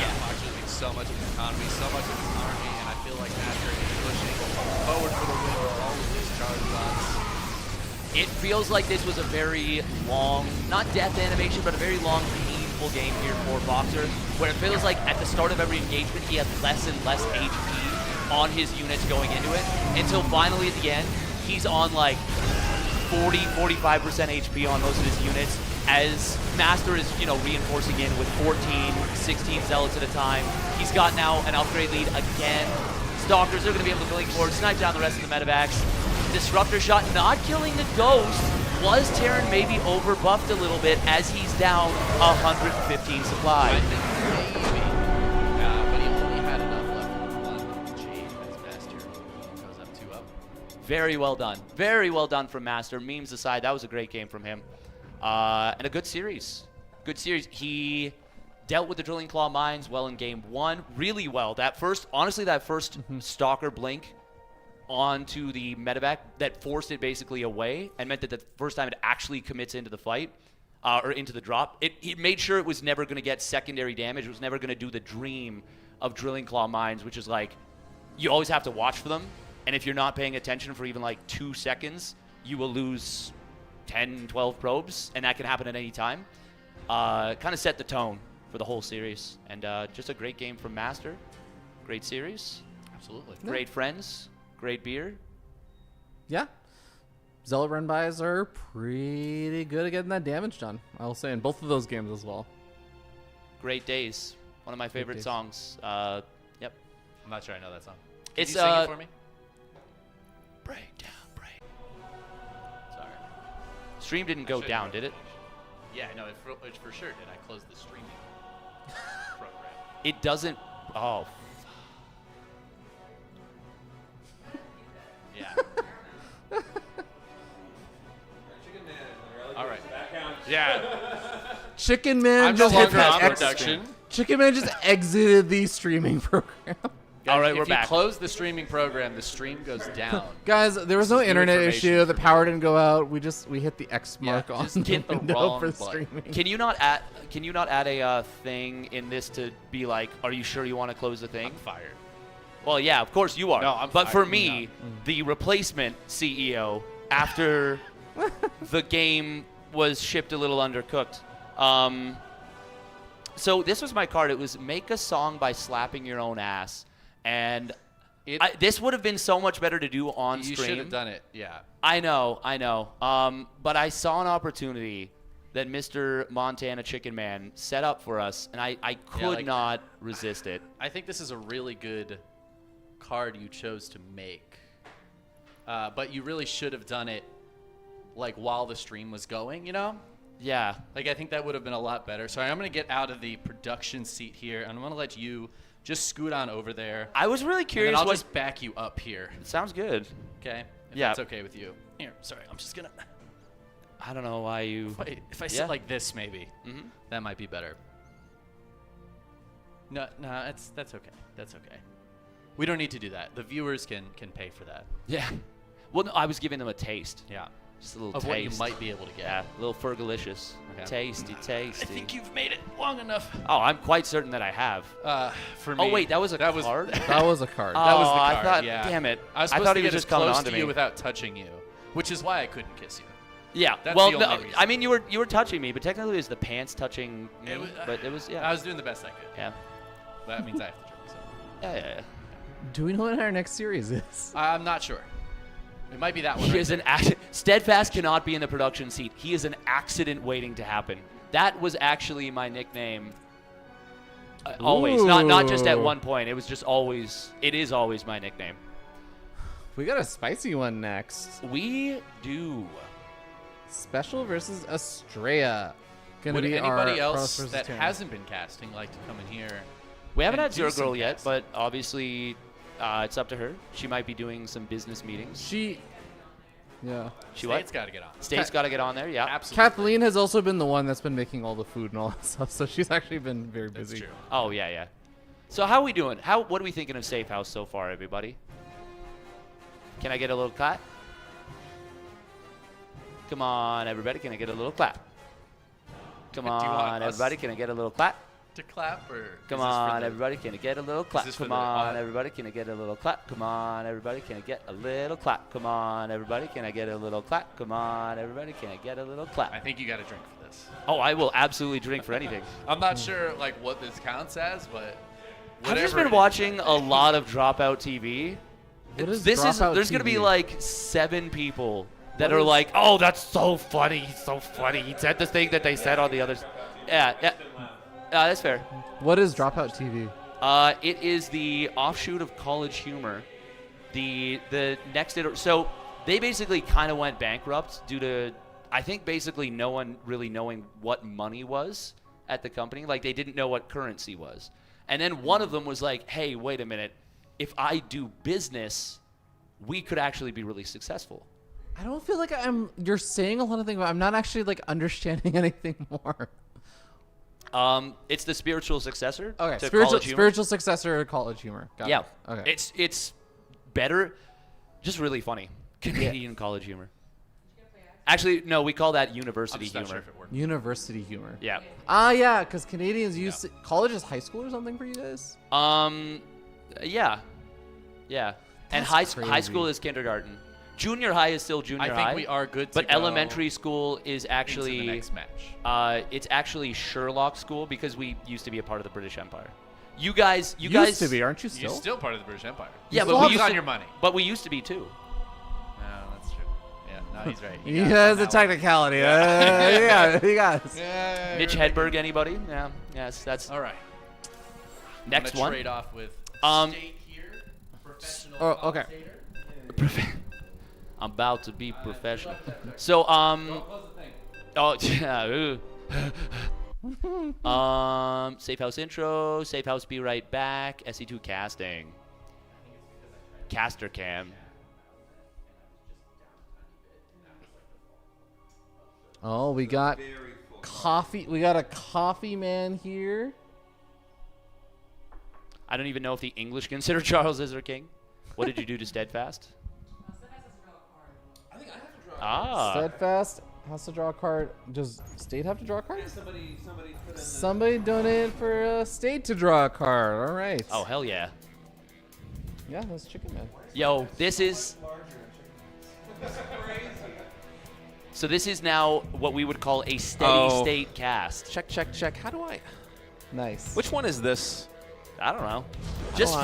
Yeah, Foxer losing so much of his economy, so much of his army, and I feel like Master is pushing forward for the win with all of these charge bots. It feels like this was a very long, not death animation, but a very long, painful game here for Boxer, where it feels like at the start of every engagement, he had less and less HP on his units going into it, until finally at the end, he's on like 40-45% HP on most of his units, as Master is, you know, reinforcing in with 14, 16 Zealots at a time. He's got now an upgrade lead again. Stalkers are going to be able to blink forward, snipe down the rest of the medevacs. Disruptor shot not killing the Ghost. Was Terran maybe overbuffed a little bit as he's down 115 supply? I think maybe. But he only had enough left for one chain as Master goes up 2-0. Very well done. Very well done from Master. Memes aside, that was a great game from him. And a good series. Good series. He dealt with the Drilling Claw mines well in game one. Really well. That first Stalker blink onto the medevac that forced it basically away and meant that the first time it actually commits into the fight, or into the drop, it made sure it was never going to get secondary damage. It was never going to do the dream of Drilling Claw mines, which is like, you always have to watch for them, and if you're not paying attention for even like 2 seconds, you will lose 10, 12 probes, and that can happen at any time. Kind of set the tone for the whole series, and just a great game from Master. Great series. Absolutely. Great friends. Great beer. Yeah. Zealot run-bys are pretty good at getting that damage done, I'll say, in both of those games as well. Great Days. One of my favorite songs. Yep. I'm not sure I know that song. Can It's you sing it for me? Break down, break. Sorry. Stream didn't go down, did it? Yeah, no, it for sure did. I closed the streaming program. It doesn't. Oh. Yeah. All right. Yeah. Chicken Man I'm no just longer hit on that production. Chicken Man just exited the streaming program. All right, if we're you back. close the streaming program, the stream goes down. Guys, there was This no is new internet information issue. The for me. power didn't go out. We hit the X Yeah, mark on just the hit the window wrong for button. streaming. Can you not add a thing in this to be like, are you sure you want to close the thing? I'm fired. Well, yeah, of course you are. No, I'm but for fired. me, the replacement CEO, after the game was shipped a little undercooked. So this was my card. It was make a song by slapping your own ass. And this would have been so much better to do on You stream. should have done it. Yeah. I know. But I saw an opportunity that Mr. Montana Chicken Man set up for us, and I could not resist it. I think this is a really good card you chose to make. But you really should have done it like while the stream was going, you know? Yeah. Like I think that would have been a lot better. So I'm going to get out of the production seat here, and I'm going to let you just scoot on over there. I was really And curious then I'll what... just back you up here. Sounds good. Okay? If Yeah. that's okay with you. Here, sorry. I'm just going to... I don't know why you... If I sit Yeah. like this, maybe, Mhm. that might be better. No, that's okay. That's okay. We don't need to do that. The viewers can pay for that. Yeah. Well, no, I was giving them a taste. Yeah. Just a little Of taste. what you might be able to get. Yeah, a little Fergalicious. Okay. Tasty, tasty. I think you've made it long enough. Oh, I'm quite certain that I have. For me. Oh, wait, that was a that card? That was a card. That was the Oh, card. I thought, yeah. damn it. I was I supposed thought to he get was as just coming close on to you me. without touching you, which is why I couldn't kiss you. Yeah, That's well, the no, only reason. I mean, you were touching me, but technically it was the pants touching me, It was- but it was, yeah. I was doing the best I could. Yeah. That means I have to drink. So. Yeah. Do we know what our next series is? I'm not sure. It might be that one. He right is there. an Steadfast cannot be in the production seat. He is an accident waiting to happen. That was actually my nickname. Always, not just at Ooh. one point. It was just always. It is always my nickname. We got a spicy one next. We do. Special versus Estrella. Gonna Would be our anybody Cross else versus that Tyranny. hasn't been casting like to come in here? We haven't and had do Zero some Girl yet, casting? but obviously it's up to her. She might be doing some business meetings. Yeah. She what? State's got to get on. State's got to get on there. Yeah. Absolutely. Kathleen has also been the one that's been making all the food and all that stuff, so she's actually been very That's busy. true. Oh yeah. So how are we doing? What are we thinking of Safe House so far, everybody? Can I get a little clap? Come on, everybody. Can I get a little clap? Come Do you want on, us everybody. Can I get a little clap? To clap or? Come is this for on, the- everybody. Can I get a little clap? this for Come the on, odd- everybody. Can I get a little clap? Come on, everybody. Can I get a little clap? Come on, everybody. Can I get a little clap? Come on, everybody. Can I get a little I clap? think you got to drink for this. Oh, I will absolutely drink for anything. I'm not sure like what this counts as, but I've just whatever been it is, watching I a think. lot of Dropout TV. What is There's Dropout going to be TV? like 7 people that What are is- like, oh, that's so funny. He's so funny. He said the thing that they said on the others. Yeah. That's fair. What is Dropout TV? It is the offshoot of College Humor. The next so they basically kind of went bankrupt due to, I think, basically no one really knowing what money was at the company. Like they didn't know what currency was. And then one of them was like, hey, wait a minute. If I do business, we could actually be really successful. I don't feel like you're saying a lot of things, but I'm not actually like understanding anything more. It's the spiritual successor Okay, to spiritual College Humor. spiritual successor of College Humor. Got Yeah. it. Okay. It's better, just really funny. Canadian College Humor. Actually, no, we call that I'm university just not sure humor. if it works. University humor. Yeah. Yeah, because Canadians use college is high school or something for you guys. Yeah. And That's high crazy. school is kindergarten. Junior high is still junior I high. think we are good to But go elementary school is into actually the next match. it's actually Sherlock school because we used to be a part of the British Empire. You guys Used to be, aren't you You're still? still part of the British Empire. Yeah, still but have we used on to, your money. But we used to be too. No, that's true. Yeah, no, he's right. You Yeah, got it on it's a that one. technicality. Yeah, you guys. Yeah, Mitch you're Hedberg, anybody? Yeah. Yes, that's All right. next I'm gonna one. Trade off with Um, State here, professional Oh, okay. commentator. I'm about to be professional. So, oh, yeah. Safe House intro, Safe House be right back, SE2 casting. Caster cam. Oh, we got coffee. We got a coffee man here. I don't even know if the English consider Charles as their king. What did you do to Steadfast? Ah. Steadfast has to draw a card. Does State have to draw a card? Somebody donated for State to draw a card. All right. Oh, hell yeah. Yeah, that's Chicken Man. Yo, this is... So this is now what we would call a steady state cast. Check, check, check. How do I... Nice. Which one is this? I don't know. Just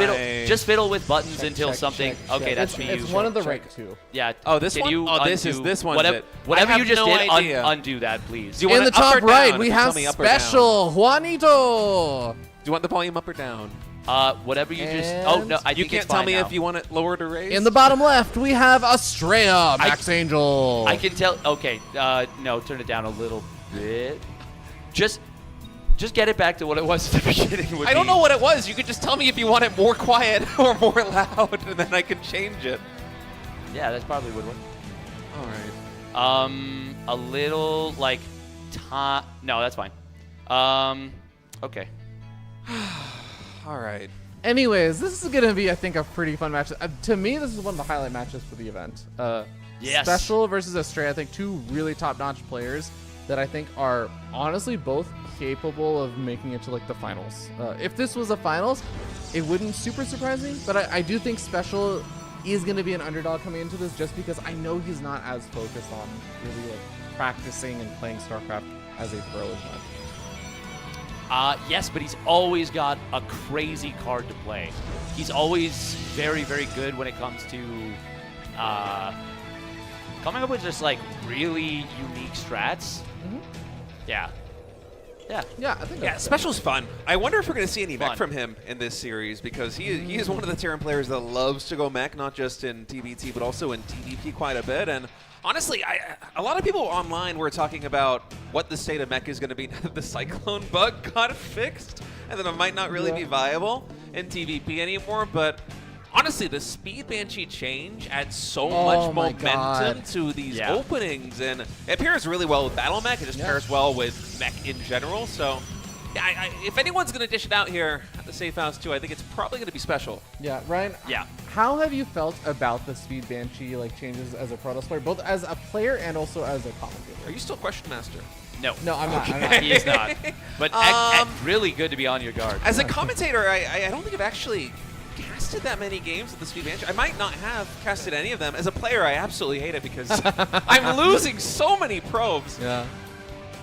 fiddle with buttons Check, until check, something... check, Okay, check. that's me. It's one of the right two. Yeah. Oh, this can one? You Oh, this one's whatever, it. Whatever I you have just no did, idea. undo that, please. Do you want In the it up or top right, down? we If you tell have me up or down. Special Juanito. Do you want the volume up or down? Whatever you just... Oh, no, I You think can't it's tell fine me now. if you want it lowered or raised? In the bottom left, we have Estrella, Max Angel. I can tell... Okay, no, turn it down a little bit. Just get it back to what it was at the beginning. I don't know what it was. You could just tell me if you want it more quiet or more loud, and then I can change it. Yeah, that's probably would work. All right. A little, like... No, that's fine. Okay. All right. Anyways, this is going to be, I think, a pretty fun match. To me, this is one of the highlight matches for the event. Yes. Special versus Estrella, I think two really top-notch players that I think are honestly both capable of making it to like the finals. If this was a finals, it wouldn't super surprise me, but I do think Special is going to be an underdog coming into this just because I know he's not as focused on really like practicing and playing StarCraft as a pro as much. Yes, but he's always got a crazy card to play. He's always very, very good when it comes to coming up with just like really unique strats. Mm-hmm. Yeah. Yeah. Yeah, I think Yeah, that's Special's fun. I wonder if we're going to see any mech Fun. from him in this series because he is one of the Terran players that loves to go mech, not just in TBT but also in TVP quite a bit. And honestly, a lot of people online were talking about what the state of mech is going to be now that the Cyclone bug got fixed, and that it might not really be viable in TVP anymore. But honestly, the Speed Banshee change adds so much my momentum God. to these openings, and it pairs really well with Battle Mech. It just pairs well with mech in general. So, yeah, if anyone's going to dish it out here at the Safe House too, I think it's probably going to be Special. Yeah, Ryan. Yeah. How have you felt about the Speed Banshee like changes as a Protoss player, both as a player and also as a commentator? Are you still Question Master? No. No, I'm not. He is not. But really good to be on your guard. As a commentator, I don't think I've actually casted that many games with the Speed Banshee. I might not have casted any of them. As a player, I absolutely hate it because I'm losing so many probes. Yeah.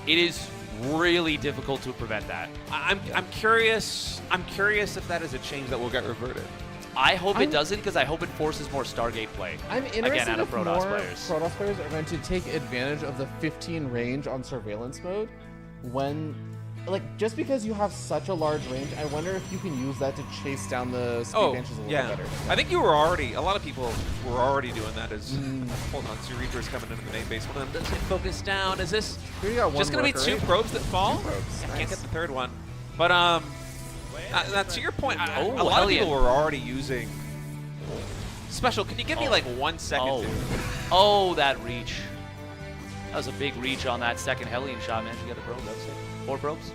It is really difficult to prevent that. I'm curious. I'm curious if that is a change that will get reverted. I hope it doesn't because I hope it forces more Stargate play. I'm interested again, out of if more Protoss players. Protoss players are going to take advantage of the 15 range on surveillance mode when, like, just because you have such a large range, I wonder if you can use that to chase down the Speed Banshees a little better. I think you were already, a lot of people were already doing that as, hold on, Cerebra's coming into the main base. One of them does get focused down. Is this Here you got one just going to be worker, two right? probes that fall? Two probes, I nice. can't get the third one. But, to your point, a Oh, lot hell of people yeah. were already using Special. Can you give me like 1 second? Oh. dude? Oh, that reach. That was a big reach on that second Hellion shot, man. You got a probe. That was it. 4 probes.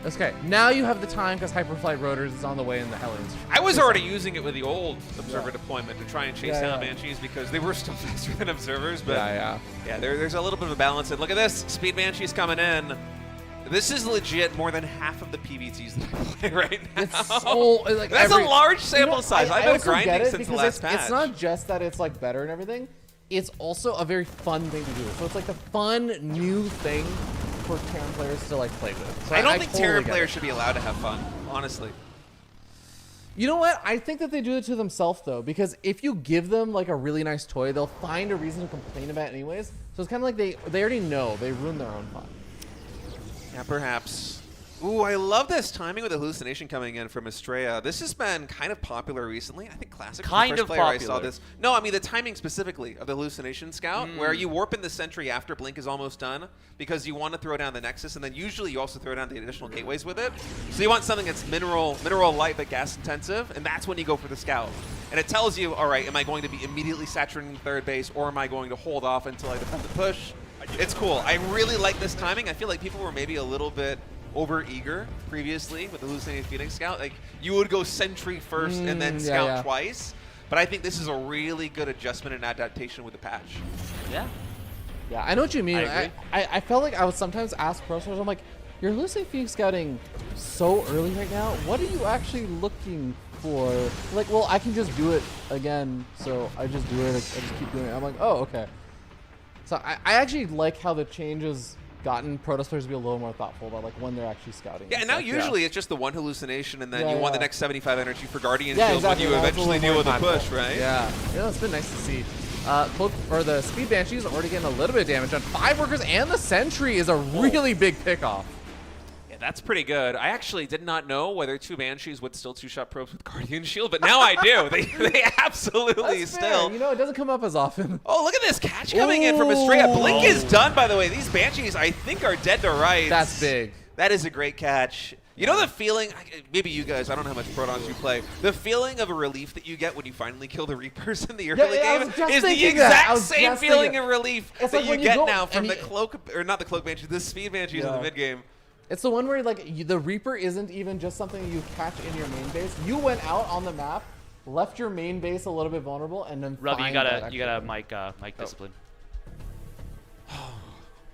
Okay, now you have the time because Hyperflight Rotors is on the way in the Hellions. I was already using it with the old Observer deployment to try and chase down Banshees because they were still faster than Observers. But Yeah. there's a little bit of a balance. And look at this. Speed Banshee's coming in. This is legit more than half of the PVTs that I play right now. It's so like That's every, a large sample you know, size. I've I been also get grinding it since the because last patch. it's not just that it's like better and everything. It's also a very fun thing to do. So it's like the fun new thing for Terran players to like play with. So I don't think totally Terran get players it. should be allowed to have fun, honestly. You know what? I think that they do it to themselves though, because if you give them like a really nice toy, they'll find a reason to complain about it anyways. So it's kind of like they already know they ruin their own fun. Yeah, perhaps. Ooh, I love this timing with the hallucination coming in from Estrella. This has been kind of popular recently. I think Classic was Kind the first of player I saw popular. this. No, I mean the timing specifically of the hallucination scout, where you warp in the sentry after Blink is almost done because you want to throw down the Nexus, and then usually you also throw down the additional gateways with it. So you want something that's mineral light but gas intensive, and that's when you go for the scout. And it tells you, all right, am I going to be immediately saturating the third base, or am I going to hold off until I defend the push? It's cool. I really like this timing. I feel like people were maybe a little bit over eager previously with the hallucinating Phoenix Scout. Like, you would go Sentry first and then Scout twice. But I think this is a really good adjustment and adaptation with the patch. Yeah. Yeah, I know what you mean. I agree. I felt like I would sometimes ask pro stars, I'm like, you're hallucinating Phoenix Scouting so early right now. What are you actually looking for? Like, well, I can just do it again, so I just do it. I just keep doing it. I'm like, oh, okay. So I actually like how the changes gotten Protoss players to be a little more thoughtful about like when they're actually scouting. Yeah, and now usually it's just the one hallucination, and then you want the next 75 energy for Guardian Yeah, Shield exactly. when you That's a eventually little deal with more a push, impactful. right? Yeah, it's been nice to see. The Speed Banshees already getting a little bit of damage on 5 workers, and the Sentry is a really big pickoff. Yeah, that's pretty good. I actually did not know whether 2 Banshees would still 2-shot probes with Guardian Shield, but now I do. They absolutely That's still. fair. You know, it doesn't come up as often. Oh, look at this catch coming in from Estrella. Ooh. Blink is done, by the way. These Banshees, I think, are dead to rights. That's big. That is a great catch. You know the feeling, maybe you guys, I don't know how much Protons you play, the feeling of a relief that you get when you finally kill the Reapers in the early I game was just is the thinking that. I exact was same just feeling thinking of relief It's that like you when you get go- now from and the you- Cloak, or not the Cloak Banshees, the Speed Banshees in the mid-game. It's the one where like the Reaper isn't even just something you catch in your main base. You went out on the map, left your main base a little bit vulnerable, and then Rub, you find that gotta extra mic discipline.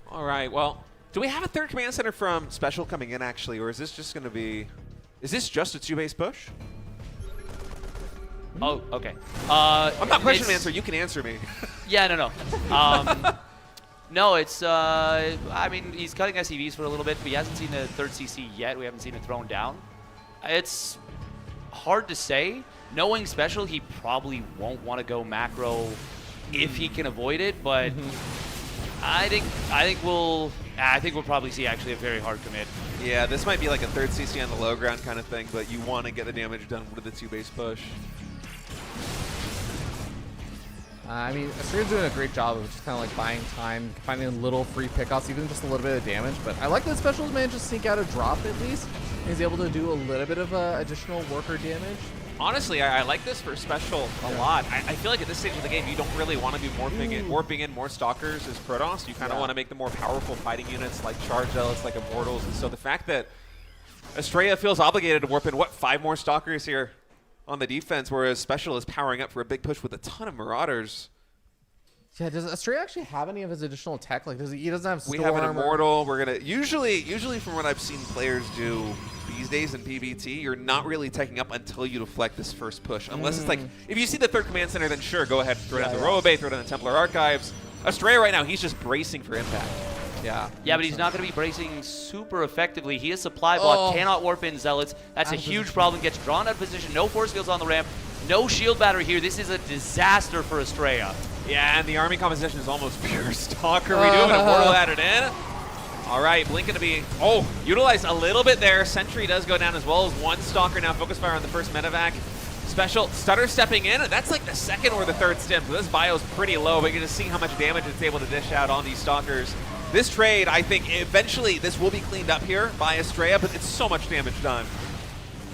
All right, well, do we have a third command center from Special coming in, actually, or is this just going to be... Is this just a 2-base push? Oh, okay. I'm not questioning it's- the answer. You can answer me. Yeah, no. No, it's, I mean, he's cutting SCVs for a little bit, but he hasn't seen the third CC yet. We haven't seen it thrown down. It's hard to say. Knowing Special, he probably won't want to go macro if he can avoid it, but I think we'll probably see actually a very hard commit. Yeah, this might be like a third CC on the low ground kind of thing, but you want to get the damage done with the 2-base push. I mean, Astrea's doing a great job of just kind of like buying time, finding little free pickoffs, even just a little bit of damage. But I like that Special's managed to sneak out a drop at least. He's able to do a little bit of additional worker damage. Honestly, I like this for Special a lot. I feel like at this stage of the game, you don't really want to be warping in more Stalkers as Protoss. You kind of want to make the more powerful fighting units like Charge Zealots, like Immortals. And so the fact that Estrella feels obligated to warp in, 5 more Stalkers here on the defense, whereas Special is powering up for a big push with a ton of Marauders. Yeah, does Astrea actually have any of his additional tech? Like, he doesn't have Storm? We have an Immortal. We're gonna usually from what I've seen players do these days in PvT, you're not really taking up until you deflect this first push, unless it's like if you see the third command center, then sure, go ahead, throw down the Robo Bay, throw down the Templar Archives. Astrea right now, he's just bracing for impact. Yeah. Yeah, but he's not going to be bracing super effectively. He is supply block, cannot warp in Zealots. That's a huge problem. Gets drawn out of position. No force fields on the ramp. No shield battery here. This is a disaster for Estrella. Yeah, and the army composition is almost pure Stalker. We do have an Immortal added in. All right, Blink going to be, utilized a little bit there. Sentry does go down as well as 1 Stalker now. Focus fire on the first medevac. Special Stutter stepping in. That's like the second or the third stim. So this bio's pretty low, but you can just see how much damage it's able to dish out on these Stalkers. This trade, I think, eventually this will be cleaned up here by Estrella, but it's so much damage done.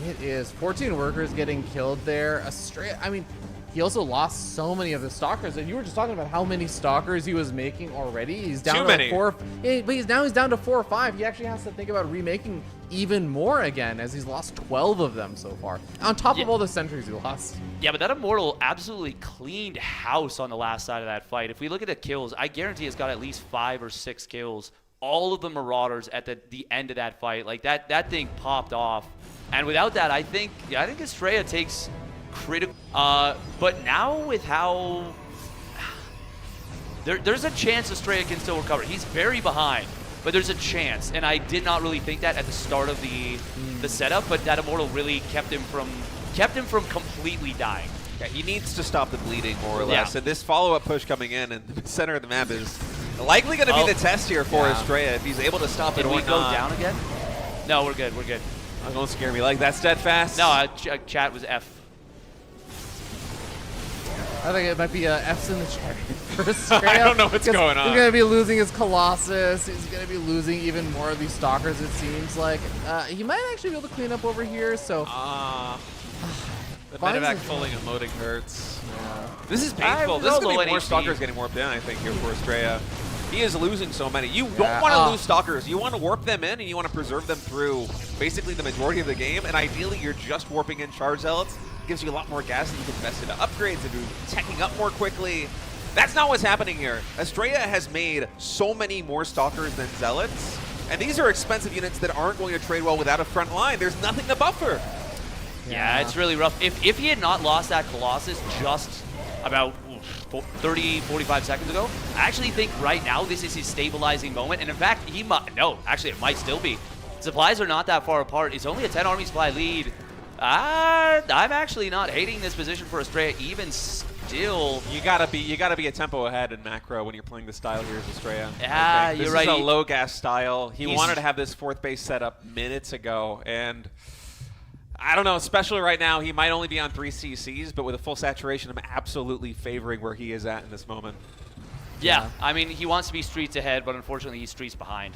It is. 14 workers getting killed there. Astrea, I mean, he also lost so many of the Stalkers. And you were just talking about how many Stalkers he was making already. He's down Too to many. Like 4. Yeah, but he's down to 4 or 5. He actually has to think about remaking even more again, as he's lost 12 of them so far. On top of all the sentries he lost. Yeah, but that Immortal absolutely cleaned house on the last side of that fight. If we look at the kills, I guarantee it's got at least 5 or 6 kills. All of the Marauders at the end of that fight. Like, that thing popped off. And without that, I think Estrella takes critical. But now with how there's a chance Estrella can still recover. He's very behind, but there's a chance. And I did not really think that at the start of the setup, but that Immortal really kept him from completely dying. Yeah, he needs to stop the bleeding more or less. And this follow-up push coming in the center of the map is likely going to be the test here for Estrella if he's able to stop it Did or we go not. down again? No, we're good. We're good. Oh, don't scare me like that, Steadfast. No, chat was F. I think it might be F's in the chat for Estrella. I don't know what's going on. He's going to be losing his Colossus. He's going to be losing even more of these Stalkers, it seems like. He might actually be able to clean up over here, so... The Finds medevac it. fulling and loading hurts. Yeah. This is painful. This is rolled going to a be more 1HP. Stalkers getting warped in, I think, here for Estrella. He is losing so many. You don't want to lose Stalkers. You want to warp them in, and you want to preserve them through basically the majority of the game. And ideally, you're just warping in Charge Zealots. It gives you a lot more gas that you can invest into upgrades, into teching up more quickly. That's not what's happening here. Estrella has made so many more Stalkers than Zealots. And these are expensive units that aren't going to trade well without a front line. There's nothing to buffer. Yeah, it's really rough. If he had not lost that Colossus just about 30, 45 seconds ago, I actually think right now this is his stabilizing moment. And in fact, he might, no, actually it might still be. Supplies are not that far apart. It's only a 10 army supply lead. I'm actually not hating this position for Estrella even still. You gotta be a tempo ahead in macro when you're playing the style here as Estrella. Yeah, This you're right. is a low gas style. He wanted to have this 4th base set up minutes ago, and I don't know, especially right now, he might only be on 3 CCs, but with a full saturation, I'm absolutely favoring where he is at in this moment. Yeah, I mean, he wants to be streets ahead, but unfortunately he's streets behind.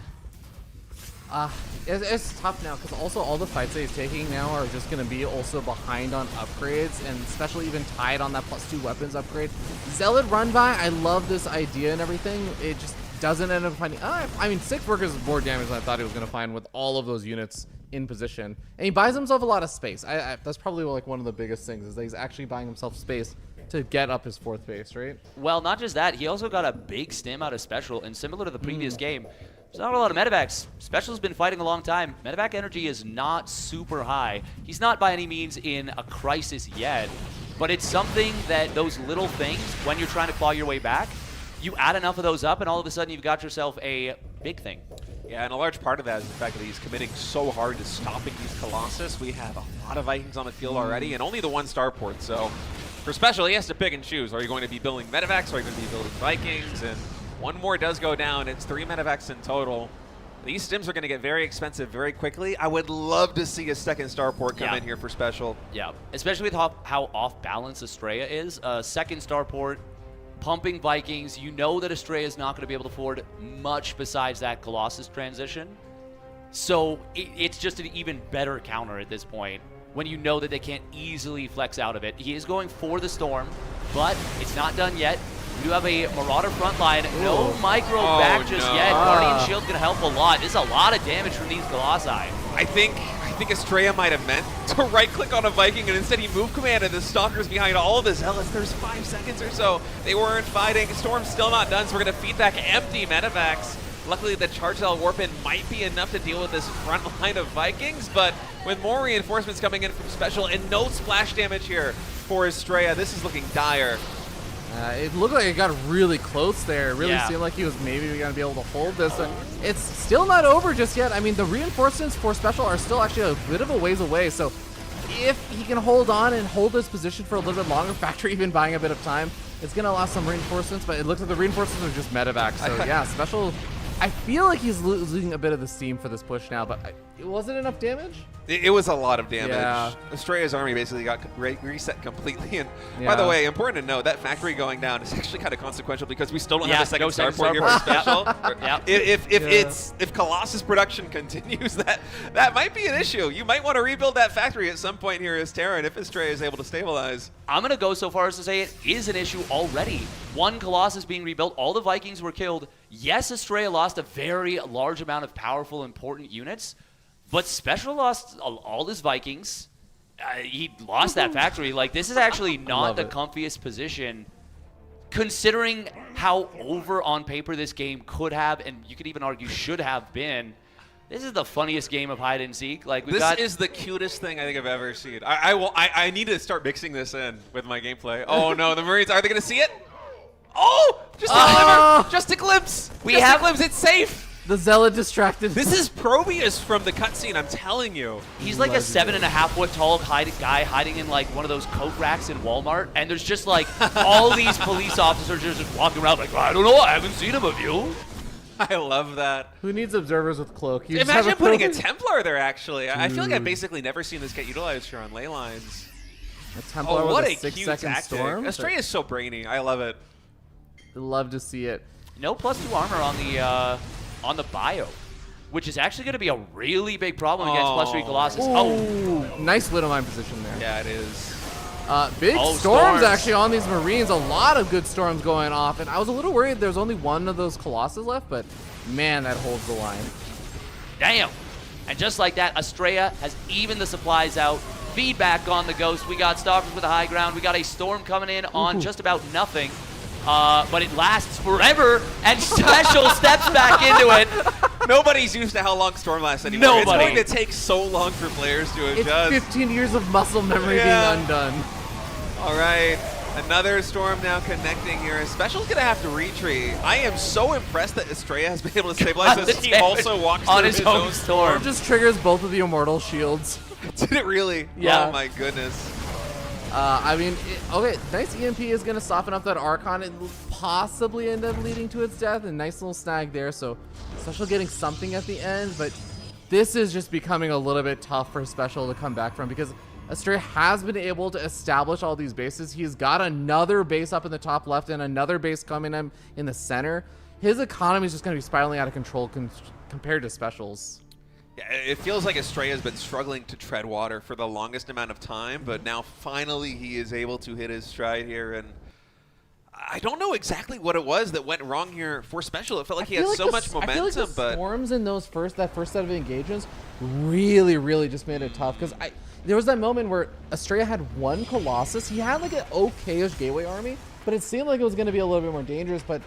It's tough now because also all the fights that he's taking now are just going to be also behind on upgrades, and especially even tied on that +2 weapons upgrade. Zealot run by, I love this idea and everything. It just doesn't end up finding. I mean, 6 workers is more damage than I thought he was going to find with all of those units in position, and he buys himself a lot of space. That's probably like one of the biggest things is that he's actually buying himself space to get up his 4th base, right? Well, not just that, he also got a big stim out of Special, and similar to the previous game, there's not a lot of medevacs. Special's been fighting a long time. Medevac energy is not super high. He's not by any means in a crisis yet, but it's something that those little things, when you're trying to claw your way back, you add enough of those up, and all of a sudden you've got yourself a big thing. Yeah, and a large part of that is the fact that he's committing so hard to stopping these Colossus. We have a lot of Vikings on the field already, and only the 1 starport. So for Special, he has to pick and choose. Are you going to be building medevacs, or are you going to be building Vikings? And one more does go down. It's 3 medevacs in total. These stims are going to get very expensive very quickly. I would love to see a 2nd starport come in here for Special. Yeah, especially with how off balance Estrella is. 2nd starport, pumping Vikings. You know that Estrella is not going to be able to afford much besides that Colossus transition. So it's just an even better counter at this point when you know that they can't easily flex out of it. He is going for the Storm, but it's not done yet. You have a Marauder front line. No micro back just yet. Guardian Shield's going to help a lot. This is a lot of damage from these Colossi. I think Estrella might have meant to right-click on a Viking, and instead he move commanded the Stalkers behind all of the Zealots. There's 5 seconds or so. They weren't fighting. Storm's still not done, so we're going to feed back empty medevacs. Luckily, the Charge Zealot warp-in might be enough to deal with this front line of Vikings, but with more reinforcements coming in from Special and no splash damage here for Estrella, this is looking dire. It looked like it got really close there. It really seemed like he was maybe going to be able to hold this. It's still not over just yet. I mean, the reinforcements for Special are still actually a bit of a ways away. So if he can hold on and hold his position for a little bit longer, Factory even buying a bit of time, it's going to allow some reinforcements. But it looks like the reinforcements are just medevacs. So yeah, Special, I feel like he's losing a bit of the steam for this push now. But was it enough damage? It was a lot of damage. Yeah. Estrella's army basically got reset completely. And by the way, important to note, that Factory going down is actually kind of consequential because we still don't have a 2nd starport here for Special. If Colossus production continues, that might be an issue. You might want to rebuild that Factory at some point here as Terran if Estrella is able to stabilize. I'm going to go so far as to say it is an issue already. 1 Colossus being rebuilt, all the Vikings were killed. Yes, Estrella lost a very large amount of powerful, important units, but Special lost all his Vikings. He lost that Factory. Like, this is actually not the comfiest position, considering how over on paper this game could have, and you could even argue should have been. This is the funniest game of hide and seek. Like, this is the cutest thing I think I've ever seen. I need to start mixing this in with my gameplay. Oh no, the Marines, are they going to see it? Oh, just a glimmer, just a glimpse. We have a glimpse. It's safe. The Zealot distracted. This is Probius from the cutscene, I'm telling you. He's like a 7.5-foot tall guy hiding in like one of those coat racks in Walmart, and there's just like all these police officers just walking around like, I don't know, I haven't seen him of you. I love that. Who needs observers with cloak? You Imagine putting a Templar there, actually. I feel like I've basically never seen this get utilized here on ley lines. A Templar what with a 6 cute second tactic. storm? Estrella is so brainy. I love it. Love to see it. No +2 armor on the bio, which is actually going to be a really big problem against +3 Colossus. Ooh, nice Widowmine position there. Yeah, it is. Big Oh, storms storms. actually on these Marines. A lot of good storms going off. And I was a little worried there's only one of those Colossus left, but man, that holds the line. Damn. And just like that, Estrella has evened the supplies out. Feedback on the Ghost. We got Stalkers with a high ground. We got a storm coming in on just about nothing. But it lasts forever, and Special steps back into it. Nobody's used to how long Storm lasts anymore. Nobody. It's going to take so long for players to It's adjust. 15 years of muscle memory Yeah. being undone. All right, another Storm now connecting here. Special's going to have to retreat. I am so impressed that Estrella has been able to stabilize God, this. the He damage also walks on through his own Or storm. just triggers both of the Immortal shields. Did it really? Yeah. Oh my goodness. I mean, okay, nice EMP is going to soften up that Archon and possibly end up leading to its death. A nice little snag there, so Special getting something at the end, but this is just becoming a little bit tough for Special to come back from because Astrea has been able to establish all these bases. He's got another base up in the top left and another base coming in the center. His economy is just going to be spiraling out of control compared to Special's. Yeah, it feels like Estrella has been struggling to tread water for the longest amount of time, but now finally he is able to hit his stride here. And I don't know exactly what it was that went wrong here for Special. It felt like he had so much momentum, I feel like the but storms in that first set of engagements really just made it tough because there was that moment where Estrella had one Colossus. He had like an okay-ish gateway army, but it seemed like it was going to be a little bit more dangerous. But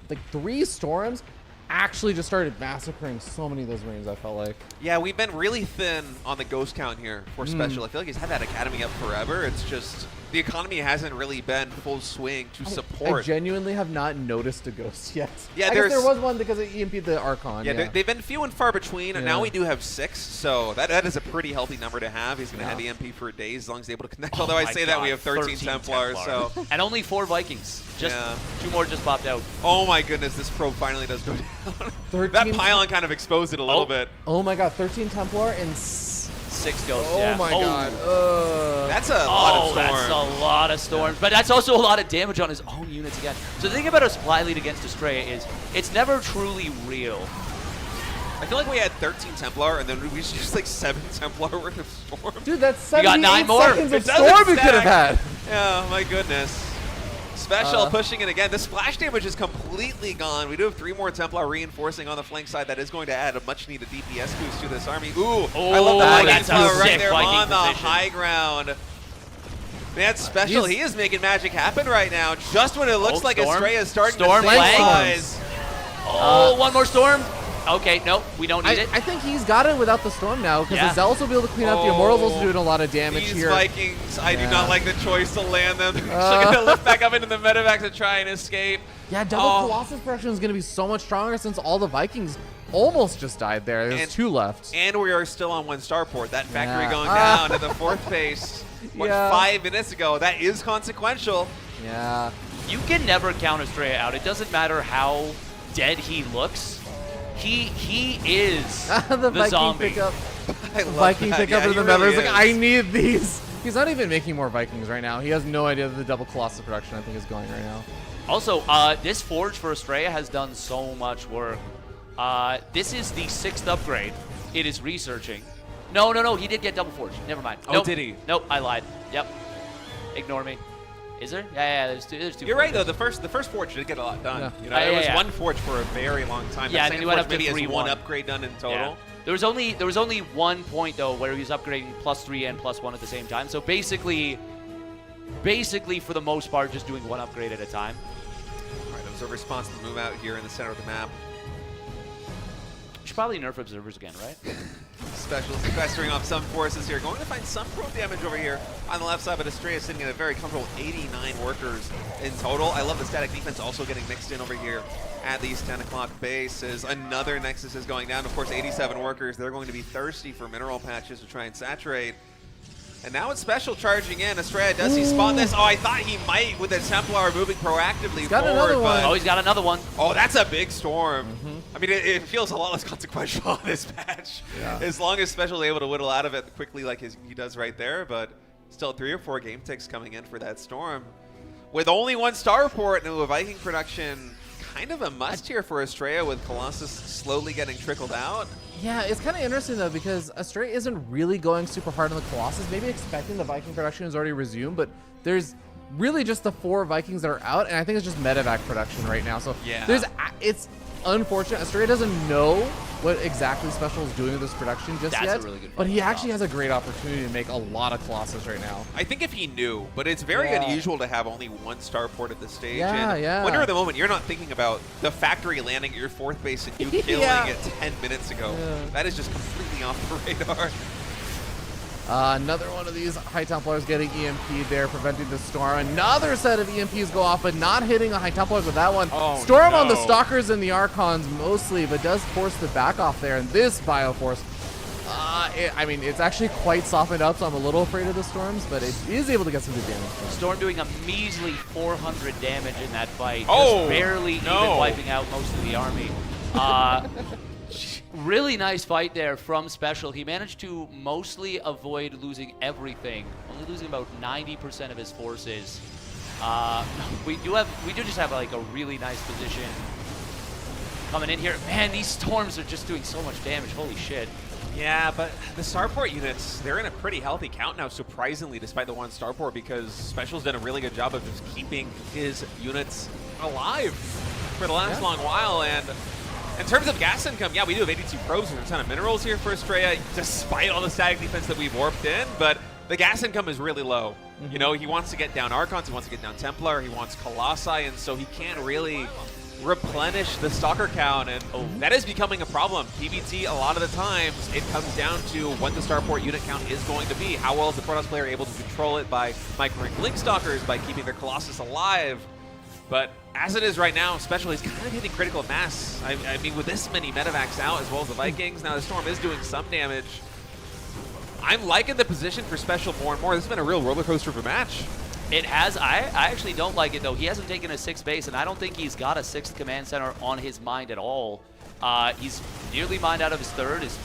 like 3 storms actually just started massacring so many of those Marines, I felt like. yeah, we've been really thin on the ghost count here for Special. I feel like he's had that academy up forever. It's just the economy hasn't really been full swing to I support. genuinely have not noticed a ghost yet. Yeah, I guess there there's- was one because it EMP'd the Archon. Yeah, they've been few and far between, and Yeah. now we do have 6, so that is a pretty healthy number to have. He's going to Yeah. have EMP for days as long as he's able to connect. Oh Although I my say that we God, have 13 Templars, so. And only 4 Vikings. Just Yeah. 2 more just popped out. Oh my goodness, this probe finally does go down. 13 That pylon kind of exposed it a little Oh. bit. Oh my god, 13 Templar and 6 ghosts. oh yeah. my god. That's a lot of Oh, storm. that's a lot of storms. But that's also a lot of damage on his own units again. So the thing about a supply lead against Estrella is it's never truly real. I feel like we had 13 Templar, and then we just like 7 Templar worth of storm. Dude, that's got 78 9 more. seconds of It doesn't storm we could have stack. had. Yeah, my goodness. Special pushing it again. The splash damage is completely gone. We do have 3 more Templar reinforcing on the flank side. That is going to add a much-needed DPS boost to this army. Ooh, I love the Oh, Viking that's a flower right sick there Viking on the position. high ground. Man, Special, he is making magic happen right now. Just when it looks Oh, like storm. Estrella is starting Storm to flank. stabilize. Oh, one more storm. Okay, nope, we don't need it. I think he's got it without the storm now because Yeah. the Zealots will be able to clean up. The Immortals also doing a lot of damage These here. Vikings, I do Yeah. not like the choice to land them. They're actually going to lift back up into the medevac to try and escape. Yeah, double Oh. Colossus production is going to be so much stronger since all the Vikings almost just died there. There's And- 2 left. And we are still on 1 starport. That factory Yeah. going down to the 4th base. What, Yeah. 5 minutes ago? That is consequential. Yeah. You can never count Estrella out. It doesn't matter how dead he looks. He is the Viking zombie. pickup. I love Viking that. pickup Yeah, in he the meta. really He's like, is. I need these. He's not even making more Vikings right now. He has no idea that the double Colossus production I think is going right now. Also, this forge for Estrella has done so much work. This is the 6th upgrade. It is researching. No, he did get double forge. Never mind. Oh, Nope. did he? Nope, I lied. Yep. Ignore me. Is there? Yeah, there's 2. There's 2. You're right, though. forges. The first forge did get a lot done. Yeah. You know, Yeah, there was yeah. 1 forge for a very long time. Yeah, That and then second he went forge up to maybe has 3-1. 1 upgrade done in total. Yeah. There was only 1 point though where he was upgrading +3 and +1 at the same time. So basically for the most part, just doing 1 upgrade at a time. All right, that was a response to the move out here in the center of the map. We should probably nerf observers again, right? Special sequestering off some forces here. Going to find some probe damage over here on the left side, but Estrella sitting at a very comfortable 89 workers in total. I love the static defense also getting mixed in over here at these 10 o'clock bases. Another Nexus is going down. Of course, 87 workers. They're going to be thirsty for mineral patches to try and saturate. And now it's Special charging in. Estrella, does he spot this? Oh, I thought he might with the Templar moving proactively got forward. another one. but- Oh, he's got another one. Oh, that's a big storm. I mean, it feels a lot less consequential on this patch. Yeah. As long as Special is able to whittle out of it quickly like he does right there, but still 3 or 4 game ticks coming in for that storm. With only 1 starport and a Viking production kind of a must here for Estrella with Colossus slowly getting trickled out. Yeah, it's kind of interesting though because Estrella isn't really going super hard on the Colossus. Maybe expecting the Viking production has already resumed, but there's really just the 4 Vikings that are out, and I think it's just medevac production right now. So yeah, it's unfortunate. Estrella doesn't know what exactly Special is doing with this production just That's yet, a really good but he point. actually has a great opportunity to make a lot of Colossus right now. I think if he knew, but it's very Yeah. unusual to have only 1 starport at this stage. Yeah, and yeah. when you're at the moment, you're not thinking about the factory landing at your 4th base and you killing Yeah. it 10 minutes ago. Yeah. That is just completely off the radar. Another one of these High Templars getting EMP'd there, preventing the Storm. Another set of EMPs go off, but not hitting the High Templars with that one. Oh, Storm on the no. Stalkers and the Archons mostly, but does force the back off there. And this Bioforce, I mean, it's actually quite softened up, so I'm a little afraid of the Storms, but it is able to get some good damage. Storm doing a measly 400 damage in that fight. Oh, just barely even wiping out most of the army. Really nice fight there from Special. He managed to mostly avoid losing everything, only losing about 90% of his forces. We do just have like a really nice position coming in here. Man, these Storms are just doing so much damage. Holy shit. Yeah, but the starport units, they're in a pretty healthy count now, surprisingly, despite the 1 starport, because Special's done a really good job of just keeping his units alive for the last long while. And in terms of gas income, yeah, we do have 82 probes and a ton of minerals here for Estrella, despite all the static defense that we've warped in, but the gas income is really low. You know, he wants to get down Archons, he wants to get down Templar, he wants Colossi, and so he can't really replenish the Stalker count, and that is becoming a problem. PBT, a lot of the times, it comes down to what the starport unit count is going to be. How well is the Protoss player able to control it by microing Blink Stalkers, by keeping their Colossus alive? But as it is right now, Special is kind of hitting critical mass. I mean, with this many medevacs out, as well as the Vikings, now the Storm is doing some damage. I'm liking the position for Special more and more. This has been a real roller coaster of a match. It has. I actually don't like it, though. He hasn't taken a 6th base, and I don't think he's got a 6th command center on his mind at all. He's nearly mined out of his 3rd. His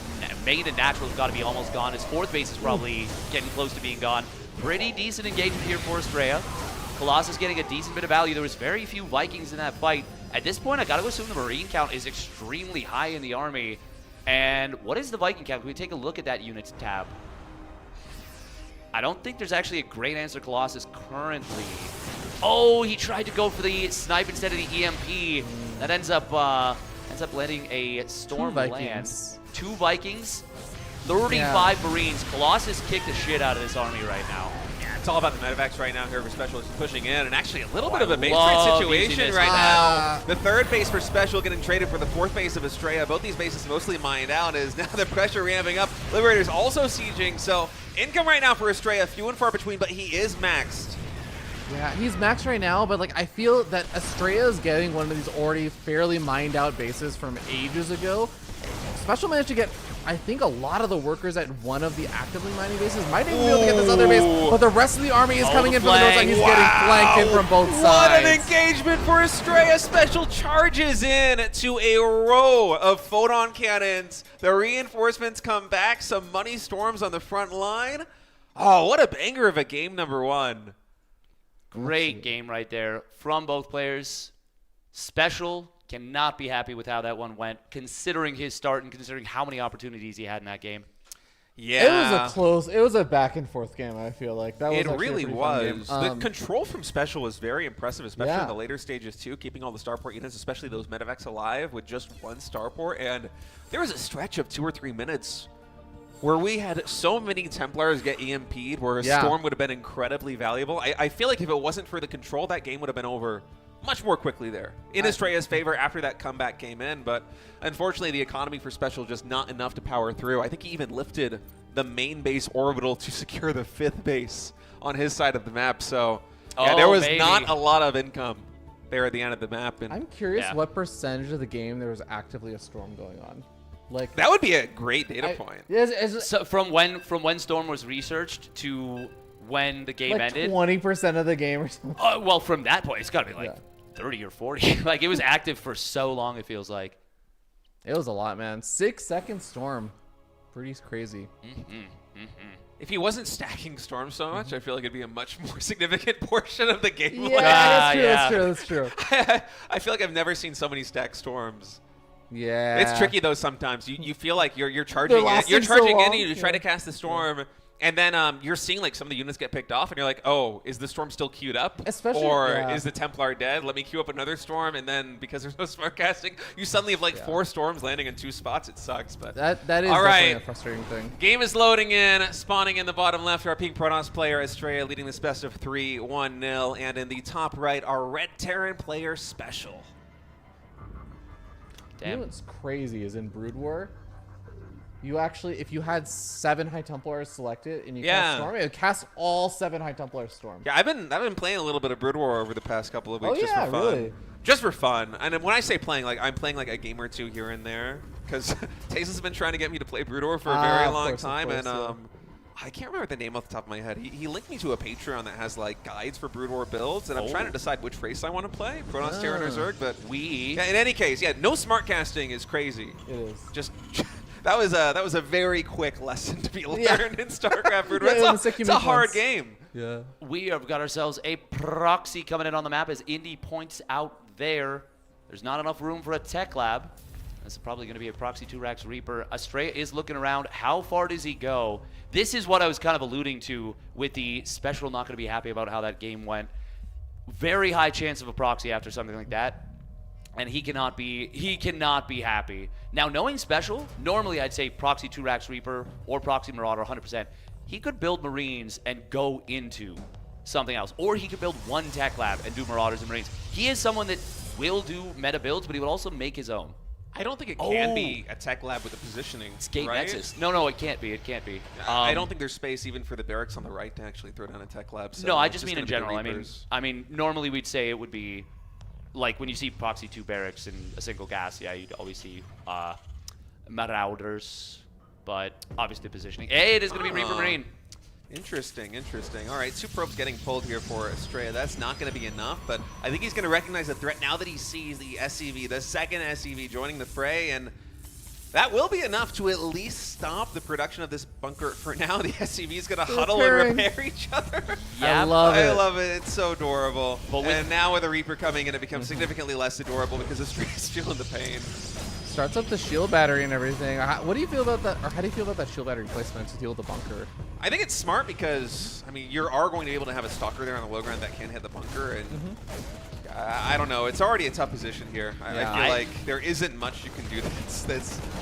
main and natural has got to be almost gone. His 4th base is probably getting close to being gone. Pretty decent engagement here for Estrella. Colossus getting a decent bit of value. There was very few Vikings in that fight. At this point, I got to assume the Marine count is extremely high in the army. And what is the Viking count? Can we take a look at that units tab? I don't think there's actually a great answer Colossus currently. Oh, he tried to go for the snipe instead of the EMP. That ends up landing a Storm land. 2 Vikings, 35 Marines. Colossus kicked the shit out of this army right now. Yeah, it's all about the medevacs right now here for Special. He's pushing in, and actually a little bit I of a base love trade using situation this. right now. The 3rd base for Special getting traded for the 4th base of Estrella. Both these bases mostly mined out as now the pressure ramping up. Liberator's also sieging, so income right now for Estrella, few and far between, but he is maxed. Yeah, he's maxed right now, but like I feel that Estrella is getting one of these already fairly mined out bases from ages ago. Special managed to get, I think, a lot of the workers at one of the actively mining bases. Might even be able to get this other base, but the rest of the army is coming in from the north side. He's getting flanked in from both sides. What an engagement for Estrella. Special charges in to a row of photon cannons. The reinforcements come back. Some money storms on the front line. Oh, what a banger of a game, number 1. Great game right there from both players. Special cannot be happy with how that one went, considering his start and considering how many opportunities he had in that game. Yeah. It was a back and forth game, I feel like. That was It actually a really pretty fun game. was. The control from Special was very impressive, especially Yeah. in the later stages too, keeping all the starport units, especially those medevacs, alive with just 1 starport. And there was a stretch of 2 or 3 minutes where we had so many Templars get EMP'd, where a Storm would have been incredibly valuable. I feel like if it wasn't for the control, that game would have been over much more quickly there in Estrella's favor after that comeback came in. But unfortunately, the economy for Special just not enough to power through. I think he even lifted the main base orbital to secure the 5th base on his side of the map. So yeah, there was not a lot of income there at the end of the map. And I'm curious what percentage of the game there was actively a Storm going on. Like that would be a great data point. So from when Storm was researched to when the game like ended, 20% of the game or something. well, from that point, it's got to be like 30 or 40. Like, it was active for so long, it feels like. It was a lot, man. 6 second Storm. Pretty crazy. If he wasn't stacking Storm so much, I feel like it'd be a much more significant portion of the game. Yeah, yeah. that's true. I feel like I've never seen somebody stack Storms. Yeah. It's tricky though sometimes. You feel like you're charging it. You're lasting so charging in long. and you try to cast the Storm. And then you're seeing like some of the units get picked off, and you're like, "Oh, is the storm still queued up? Especially- or yeah. is the Templar dead? Let me queue up another storm." And then because there's no smart casting, you suddenly have like 4 storms landing in 2 spots. It sucks, but That is all definitely right. a frustrating thing. Game is loading in, spawning in the bottom left. Our pink Protoss player Estrella leading this best of 3, 1-0, and in the top right, our red Terran player Special. You Damn. know what's crazy is in Brood War, you actually, if you had 7 High Templars selected and you cast Storm, it would cast all 7 High Templars Storm. Yeah, I've been playing a little bit of Brood War over the past couple of weeks Oh, just yeah, for fun. really? Just for fun. And when I say playing, like I'm playing like a game or 2 here and there because Tayson's been trying to get me to play Brood War for a very of long course, of time, course, and yeah. I can't remember the name off the top of my head. He linked me to a Patreon that has like guides for Brood War builds, and I'm trying to decide which race I want to play, Protoss, Terran, or Zerg. But yeah, in any case, yeah, no smart casting is crazy. It is. Just that was a very quick lesson to be learned Yeah. in StarCraft Brood War. Yeah, It's a hard game. Yeah. We have got ourselves a proxy coming in on the map as Indy points out there. There's not enough room for a tech lab. This is probably going to be a proxy 2-Rax Reaper. Estrella is looking around. How far does he go? This is what I was kind of alluding to with the Special not going to be happy about how that game went. Very high chance of a proxy after something like that. And he cannot be happy. Now, knowing Special, normally I'd say proxy 2-Rax Reaper or proxy Marauder 100%. He could build Marines and go into something else. Or he could build one tech lab and do Marauders and Marines. He is someone that will do meta builds, but he will also make his own. I don't think it can be a tech lab with the positioning. It's Gate right? Nexus. No, it can't be. It can't be. I don't think there's space even for the barracks on the right to actually throw down a tech lab. So No, I it's just mean gonna in be the general. Reapers. I mean, normally we'd say it would be like when you see proxy 2 barracks in a single gas. Yeah, you'd always see Marauders, but obviously positioning. Hey, it is going to be Reaper Marine. Interesting. All right, 2 probes getting pulled here for Estrella. That's not going to be enough, but I think he's going to recognize the threat now that he sees the SCV, the second SCV joining the fray, and that will be enough to at least stop the production of this bunker for now. The SCV is going to huddle and repair each other. Yeah, I love it. I love it. It's so adorable. But with- and now with a Reaper coming in, it becomes significantly less adorable because Estrella's feeling the pain. Starts up the shield battery and everything. What do you feel about that? Or how do you feel about that shield battery placement to deal with the bunker? I think it's smart because, I mean, you are going to be able to have a stalker there on the low ground that can hit the bunker, and I don't know. It's already a tough position here. I feel like there isn't much you can do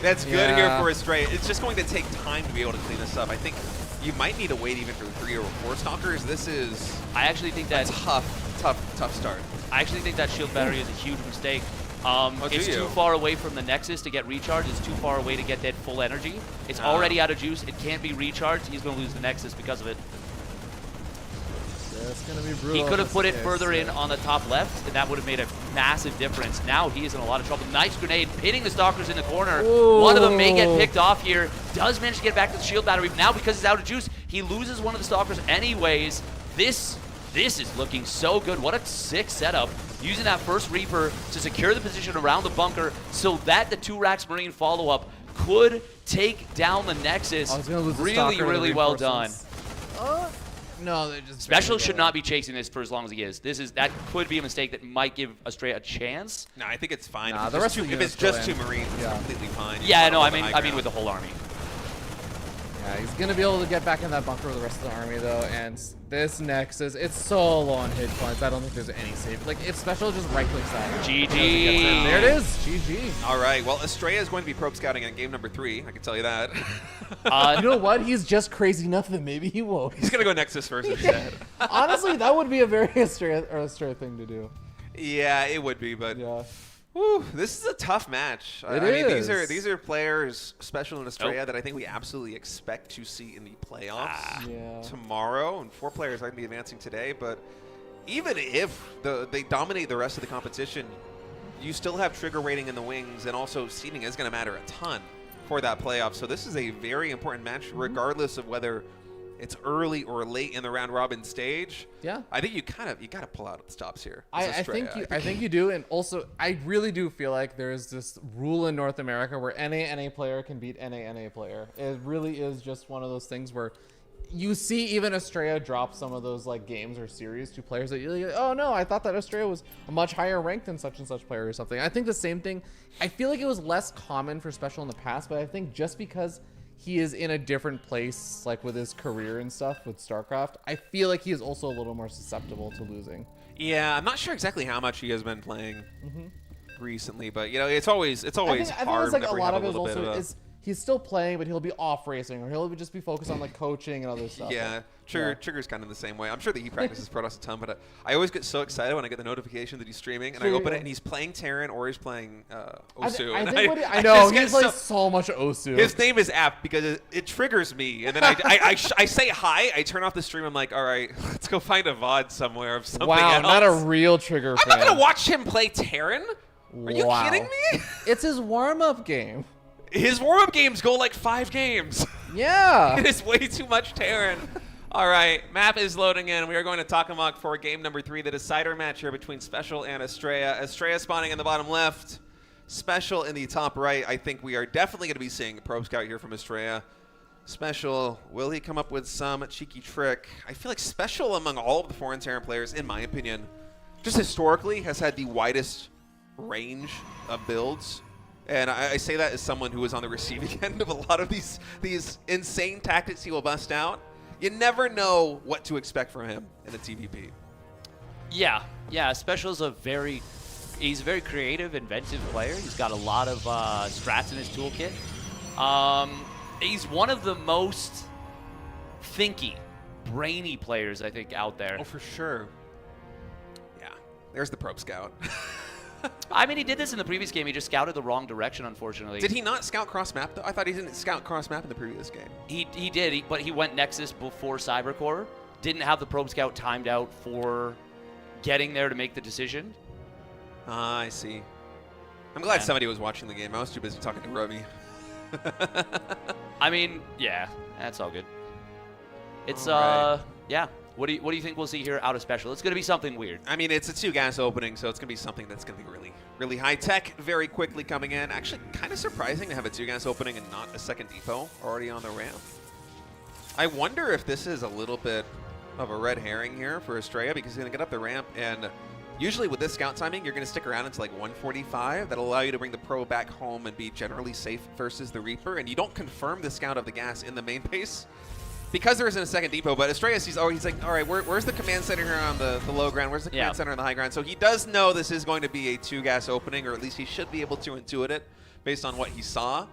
that's good here for Estrella. It's just going to take time to be able to clean this up. I think you might need to wait even for 3 or 4 stalkers. This is I actually think that tough start. I actually think that shield battery is a huge mistake. do It's you? too far away from the Nexus to get recharged. It's too far away to get that full energy. It's already out of juice. It can't be recharged. He's going to lose the Nexus because of it. It's gonna be brutal. He could have if put that's it the further case. in on the top left, and that would have made a massive difference. Now he is in a lot of trouble. Nice grenade, pitting the Stalkers in the corner. Ooh. One of them may get picked off here. Does manage to get back to the shield battery. Now because he's out of juice, he loses one of the Stalkers anyways. This is looking so good. What a sick setup. Using that first Reaper to secure the position around the bunker so that the 2-Rax Marine follow-up could take down the Nexus. Oh, he's gonna lose the Really, stalker to the really well done. reinforcements. No, they're just Special barely should going. not be chasing this for as long as he is. That could be a mistake that might give Estrella a chance. No, I think it's fine. Nah, if the it's rest just of the if it's units just go 2 in. Marines, it's Yeah. completely fine. You Yeah, just no, want I the mean high with ground. the whole army. Yeah, he's gonna be able to get back in that bunker with the rest of the army though, and this Nexus, it's so low on hit points. I don't think there's any save. Like if Special just right clicks that. GG. There it is. GG. All right, well, Estrella is going to be probe scouting in game number 3. I can tell you that. You know what? He's just crazy enough that maybe he won't. He's going to go Nexus first instead. Honestly, that would be a very Estrella thing to do. Yeah, it would be, but Yeah. whew, this is a tough match. It I mean, is. these are players, Special and Estrella, that I think we absolutely expect to see in the playoffs Yeah. tomorrow. And 4 players are going to be advancing today, but even if they dominate the rest of the competition, you still have trigger rating in the wings, and also seeding is going to matter a ton for that playoff. So this is a very important match, regardless of whether it's early or late in the round robin stage, Yeah. I think you got to pull out the stops here. I as think Estrella. I think you do, and also I really do feel like there's this rule in North America where NA player can beat NA player. It really is just one of those things where you see even Estrella drop some of those like games or series to players that you're like, oh no, I thought that Estrella was a much higher ranked than such and such player or something. I think the same thing. I feel like it was less common for Special in the past, but I think just because he is in a different place, like with his career and stuff with StarCraft, I feel like he is also a little more susceptible to losing. Yeah, I'm not sure exactly how much he has been playing recently, but you know, it's always I hard. think it's like a whenever you lot have of it little bit also a- is he's still playing, but he'll be off racing, or he'll just be focused on like coaching and other stuff. Yeah, Trigger's kind of the same way. I'm sure that he practices Protoss a ton, but I always get so excited when I get the notification that he's streaming, and I open it and he's playing Terran or he's playing Osu. I know he plays so much Osu. His name is apt because it triggers me, and then I say hi, I turn off the stream, I'm like, all right, let's go find a VOD somewhere of something wow, else. not a real Trigger I'm fan. not gonna watch him play Terran. Are you kidding me? It's his warm-up game. His warm-up games go like 5 games. Yeah. It is way too much Terran. All right, map is loading in. We are going to Tokamak for game number 3, the decider match here between Special and Estrella. Estrella spawning in the bottom left, Special in the top right. I think we are definitely going to be seeing a Probe Scout here from Estrella. Special, will he come up with some cheeky trick? I feel like Special, among all of the foreign Terran players, in my opinion, just historically has had the widest range of builds. And I say that as someone who is on the receiving end of a lot of these insane tactics he will bust out. You never know what to expect from him in the TVP. Yeah. Special's he's a very creative, inventive player. He's got a lot of strats in his toolkit. He's one of the most thinky, brainy players, I think, out there. Oh, for sure. Yeah, there's the Probe Scout. I mean, he did this in the previous game. He just scouted the wrong direction, unfortunately. Did he not scout cross-map, though? I thought he didn't scout cross-map in the previous game. He did, but he went Nexus before Cybercore. Didn't have the Probe Scout timed out for getting there to make the decision. Ah, I see. I'm glad somebody was watching the game. I was too busy talking to Roby. I mean, yeah, that's all good. It's, All right. yeah. What do you think we'll see here out of Special? It's going to be something weird. I mean, it's a 2-gas opening, so it's going to be something that's going to be really, really high-tech very quickly coming in. Actually, kind of surprising to have a 2-gas opening and not a second depot already on the ramp. I wonder if this is a little bit of a red herring here for Estrella, because he's going to get up the ramp, and usually with this scout timing, you're going to stick around until like 145. That'll allow you to bring the Pro back home and be generally safe versus the Reaper, and you don't confirm the scout of the gas in the main base, because there isn't a second depot. But Estrella sees, he's like, all right, where's the command center here on the low ground? Where's the command center on the high ground? So he does know this is going to be a 2-gas opening, or at least he should be able to intuit it based on what he saw.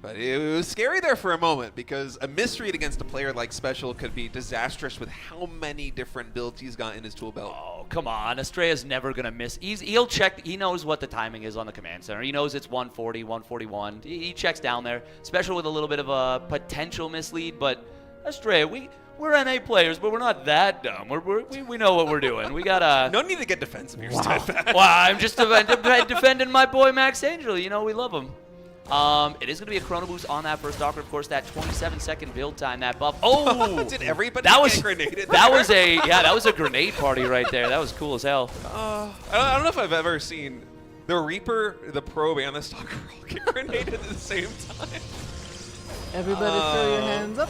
But it was scary there for a moment, because a misread against a player like Special could be disastrous with how many different builds he's got in his tool belt. Oh, come on. Estrella's never going to miss. He'll check. He knows what the timing is on the command center. He knows it's 140, 141. He checks down there. Special with a little bit of a potential mislead, but Estrella, we're NA players, but we're not that dumb. We know what we're doing. We got No need to get defensive here, Steadfast. Well, I'm just defending my boy Max Angel. You know, we love him. It is going to be a chrono boost on that first Docker. Of course, that 27-second build time, that buff. Oh! Did everybody get grenaded that there? was a grenade party right there. That was cool as hell. I don't know if I've ever seen the Reaper, the Probe, and the Stalker all get grenaded at the same time. Everybody throw your hands up.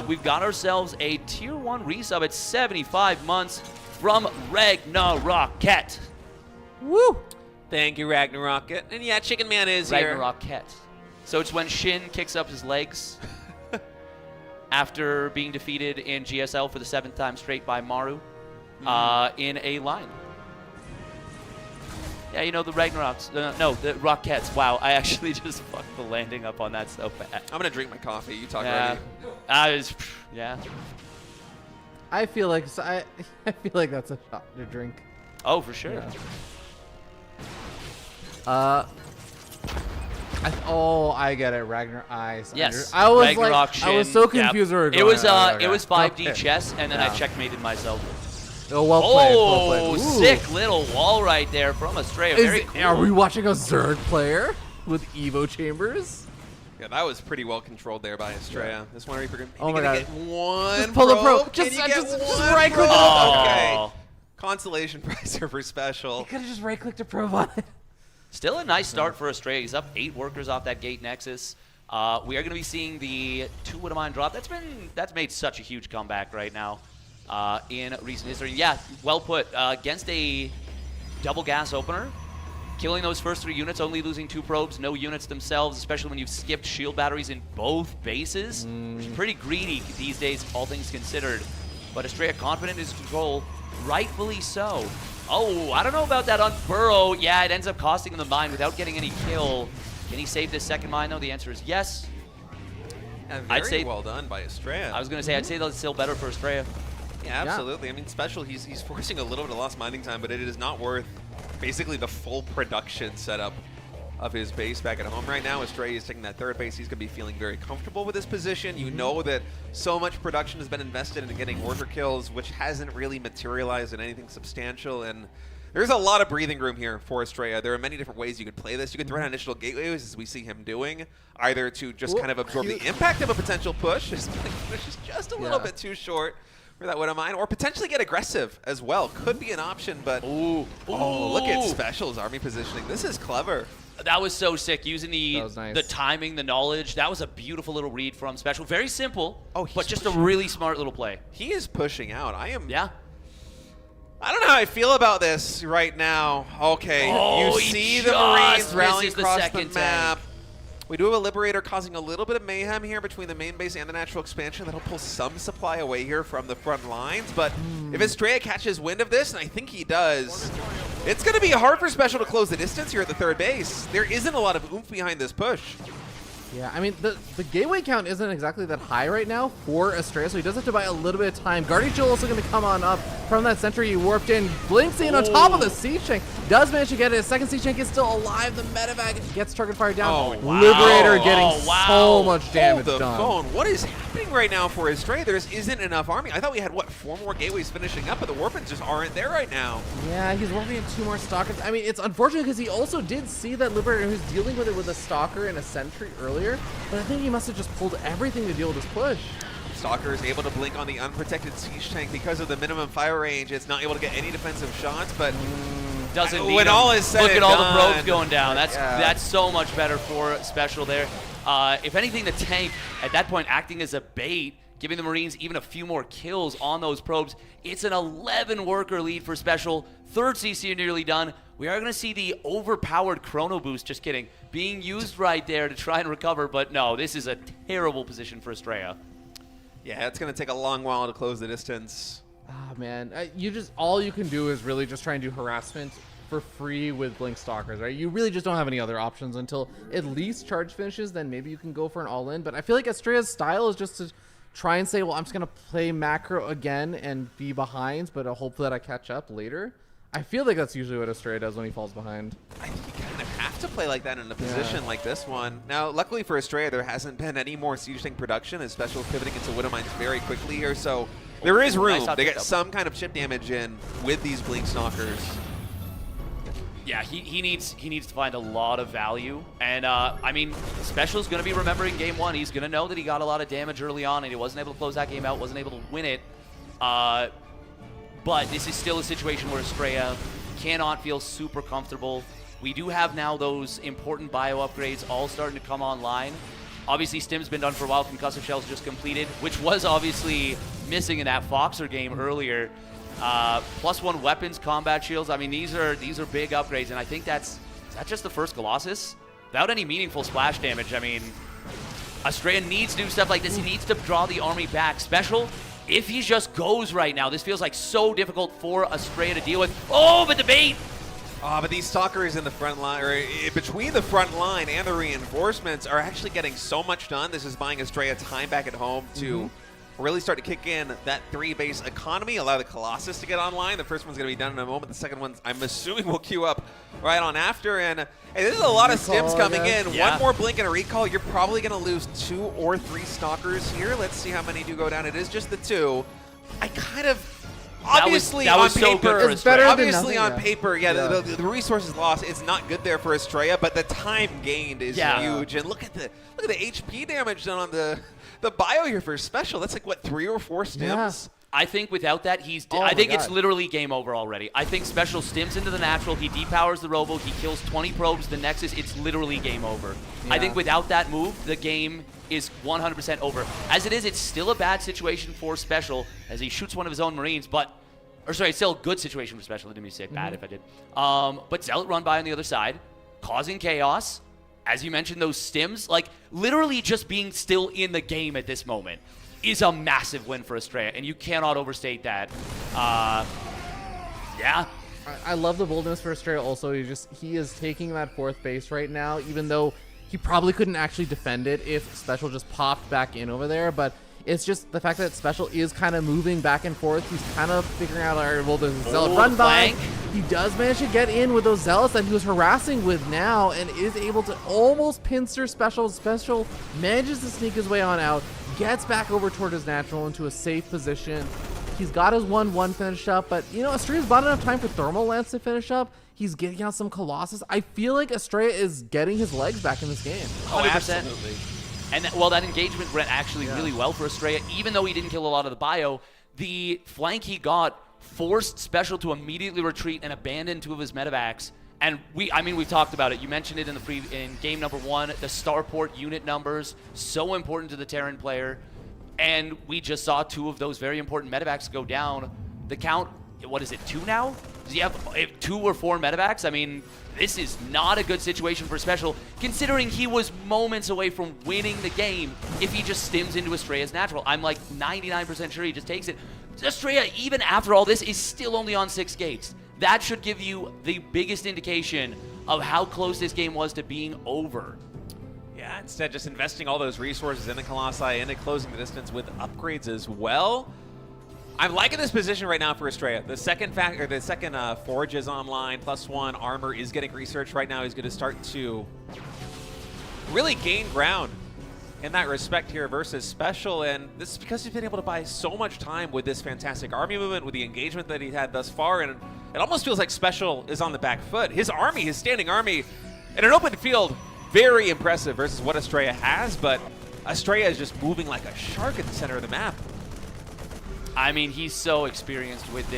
We've got ourselves a Tier 1 resub at 75 months from Ragnarokket. Woo! Thank you, Ragnarokket. And yeah, Chicken Man is here. Ragnarokket. So it's when Shin kicks up his legs after being defeated in GSL for the 7th time straight by Maru in a line. Yeah, you know, the Ragnaroks. No, the Rockettes. Wow, I actually just fucked the landing up on that so bad. I'm going to drink my coffee. You talk Yeah. already. Yeah. I feel like that's a shot to drink. Oh, for sure. Yeah. I get it. Ragnar Ice. Yes. I was Ragnarok, like, Shin. I was so confused where we were It going. was Okay. it was 5D Okay. chess, and then I Yeah. checkmated myself. Oh, well played. Well played. Oh, Ooh. sick little wall right there from Estrella. Very cool. Are we watching a Zerg player with Evo chambers? Yeah, that was pretty well controlled there by Estrella. This one, are you Oh my gonna God. get one Just pull the probe. Can Just- you get just one right-click probe? it. Okay. Oh. Consolation prize here for special. Could have just right-clicked a probe on it. Still a nice start for Estrella. He's up 8 workers off that gate nexus. We are going to be seeing the 2 Widowmine drop. That's made such a huge comeback right now in recent history. Yeah, well put. Against a double gas opener, killing those first 3 units, only losing 2 probes, no units themselves, especially when you've skipped shield batteries in both bases. Which is pretty greedy these days, all things considered. But Estrella confident in his control, rightfully so. Oh, I don't know about that on Burrow. Yeah, it ends up costing him the mine without getting any kill. Can he save this second mine, though? The answer is yes. Yeah, I'd very say- well done by Estrella. I was going to say, I'd say that's still better for Estrella. Yeah, absolutely. I mean, special, he's forcing a little bit of lost mining time, but it is not worth basically the full production setup of his base back at home right now. Estrella is taking that 3rd base. He's going to be feeling very comfortable with his position. You know that so much production has been invested in getting worker kills, which hasn't really materialized in anything substantial, and there's a lot of breathing room here for Estrella. There are many different ways you could play this. You could throw in initial gateways, as we see him doing, either to just kind of absorb the impact of a potential push. His push is just a little bit too short for that Widowmine, or potentially get aggressive as well. Could be an option, but Ooh. oh, look at Ooh. Special's army positioning. This is clever. That was so sick, using That was nice. the timing, the knowledge. That was a beautiful little read from Special. Very simple, Oh, he's but just a pushing. really smart little play. He is pushing out. I Yeah. don't know how I feel about this right now. Okay, Oh, you he see the just Marines rallying misses the across the second map. tank. We do have a Liberator causing a little bit of mayhem here between the main base and the natural expansion. That'll pull some supply away here from the front lines. But if Estrella catches wind of this, and I think he does, it's going to be hard for Special to close the distance here at the 3rd base. There isn't a lot of oomph behind this push. Yeah, I mean, the gateway count isn't exactly that high right now for Estrella, so he does have to buy a little bit of time. Guardian Shield also going to come on up from that sentry he warped in. Blinks in on top of the siege tank. Does manage to get it. His second siege tank is still alive. The medevac gets target fire down. Oh, wow. Liberator getting Oh, wow. so much damage Hold the done. phone. What is happening right now for Estrella? There isn't enough army. I thought we had, what, 4 more gateways finishing up, but the Warpins just aren't there right now. Yeah, he's warping in 2 more stalkers. I mean, it's unfortunate because he also did see that Liberator who's dealing with it with a stalker and a sentry earlier, but I think he must have just pulled everything to deal with this push. Stalker is able to blink on the unprotected siege tank because of the minimum fire range. It's not able to get any defensive shots, but Doesn't when need him. all is said Look and at all done, the probes going down. That's yeah. that's so much better for Special there. If anything, the tank at that point acting as a bait, giving the Marines even a few more kills on those probes. It's an 11 worker lead for Special. 3rd CC nearly done. We are going to see the overpowered chrono boost, just kidding, being used right there to try and recover. But no, this is a terrible position for Estrella. Yeah, it's going to take a long while to close the distance. Ah, man, all you can do is really just try and do harassment for free with Blink Stalkers, right? You really just don't have any other options until at least charge finishes, then maybe you can go for an all-in. But I feel like Estrella's style is just to try and say, well, I'm just going to play macro again and be behind, but hope that I catch up later. I feel like that's usually what Estrella does when he falls behind. I think you kind of have to play like that in a position like this one. Now, luckily for Estrella, there hasn't been any more siege tank production, as Special is pivoting into Widowmines very quickly here, so there is room Nice to get pickup. some kind of chip damage in with these Blink Stalkers. Yeah, he needs to find a lot of value, and I mean, Special's going to be remembering game 1. He's going to know that he got a lot of damage early on, and he wasn't able to close that game out, wasn't able to win it. But this is still a situation where Estrella cannot feel super comfortable. We do have now those important bio upgrades all starting to come online. Obviously, Stim's been done for a while. Concussive Shell's just completed, which was obviously missing in that Foxer game earlier. +1 weapons, combat shields. I mean, these are big upgrades, and I think is that just the first Colossus? Without any meaningful splash damage, I mean, Estrella needs to do stuff like this. He needs to draw the army back. Special, if he just goes right now, this feels like so difficult for Estrella to deal with. Oh, but the bait! But these Stalkers in the front line, or between the front line and the reinforcements, are actually getting so much done. This is buying Estrella time back at home to really start to kick in that 3-base economy, allow the Colossus to get online. The first one's going to be done in a moment. The second one, I'm assuming, will queue up right on after. And hey, this is a lot of Stims coming in. Yeah. One more blink and a recall. You're probably going to lose 2 or 3 Stalkers here. Let's see how many do go down. It is just the 2. I kind of Obviously, that was on so paper, good for It's better Estrella. than obviously on nothing, paper, yeah. the resources lost. It's not good there for Estrella, but the time gained is huge. And look at the HP damage done on the bio here for Special. That's like what, 3 or 4 stims. Yeah. I think without that, Oh I my think it's God. literally game over already. I think Special stims into the natural. He depowers the Robo. He kills 20 probes. The Nexus. It's literally game over. I think without that move, the game is 100% over. As it is, it's still a bad situation for Special as he shoots one of his own Marines, it's still a good situation for Special. I didn't mean to say bad if I did. But Zealot run by on the other side, causing chaos. As you mentioned, those stims, like literally just being still in the game at this moment is a massive win for Estrella, and you cannot overstate that. Yeah. I love the boldness for Estrella also. He is taking that 4th base right now, even though he probably couldn't actually defend it if Special just popped back in over there. But it's just the fact that Special is kind of moving back and forth. He's kind of figuring out, all right, well, there's a Zealot run by. He does manage to get in with those Zealots that he was harassing with now and is able to almost pincer Special. Special manages to sneak his way on out, gets back over toward his natural into a safe position. He's got his 1-1 finished up, but, Estrella's bought enough time for Thermal Lance to finish up. He's getting out some Colossus. I feel like Estrella is getting his legs back in this game. 100%. Absolutely. And that engagement went actually really well for Estrella, even though he didn't kill a lot of the bio. The flank he got forced Special to immediately retreat and abandon 2 of his medevacs. And we've talked about it. You mentioned it in game number 1. The starport unit numbers, so important to the Terran player. And we just saw 2 of those very important medevacs go down. The count, what is it, 2 now? Does he have 2 or 4 medevacs? I mean, this is not a good situation for Special, considering he was moments away from winning the game if he just stims into Estrella's natural. I'm like 99% sure he just takes it. Estrella, even after all this, is still only on 6 gates. That should give you the biggest indication of how close this game was to being over. Yeah, instead just investing all those resources in the Colossi, into closing the distance with upgrades as well. I'm liking this position right now for Estrella. The second forge is online, +1 armor is getting researched right now. He's going to start to really gain ground in that respect here versus Special, and this is because he's been able to buy so much time with this fantastic army movement, with the engagement that he had thus far, and it almost feels like Special is on the back foot. His army, his standing army, in an open field, very impressive versus what Estrella has, but Estrella is just moving like a shark at the center of the map. I mean, he's so experienced with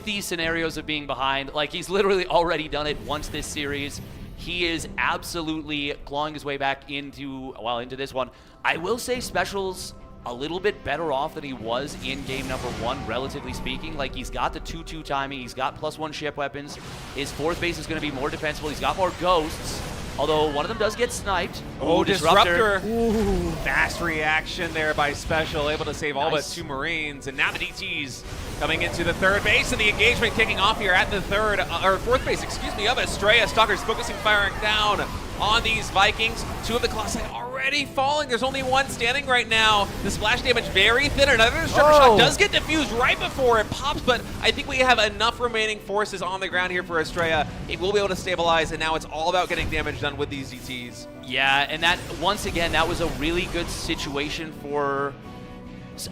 these scenarios of being behind. Like, he's literally already done it once this series. He is absolutely clawing his way back into this one. I will say Special's a little bit better off than he was in game number 1, relatively speaking. Like, he's got the 2-2 timing. He's got +1 ship weapons. His 4th base is going to be more defensible. He's got more ghosts. Although one of them does get sniped. Oh, Disruptor. Ooh. Fast reaction there by Special, able to save all but 2 Marines. And now the DTs coming into the 3rd base, and the engagement kicking off here at the 4th base, of Estrella. Stalker's focusing, firing down on these Vikings. 2 of the Colossi already falling. There's only 1 standing right now. The splash damage very thin. Another Destructor shot does get diffused right before it pops, but I think we have enough remaining forces on the ground here for Estrella. It will be able to stabilize, and now it's all about getting damage done with these DTs. Yeah, and that, once again, that was a really good situation for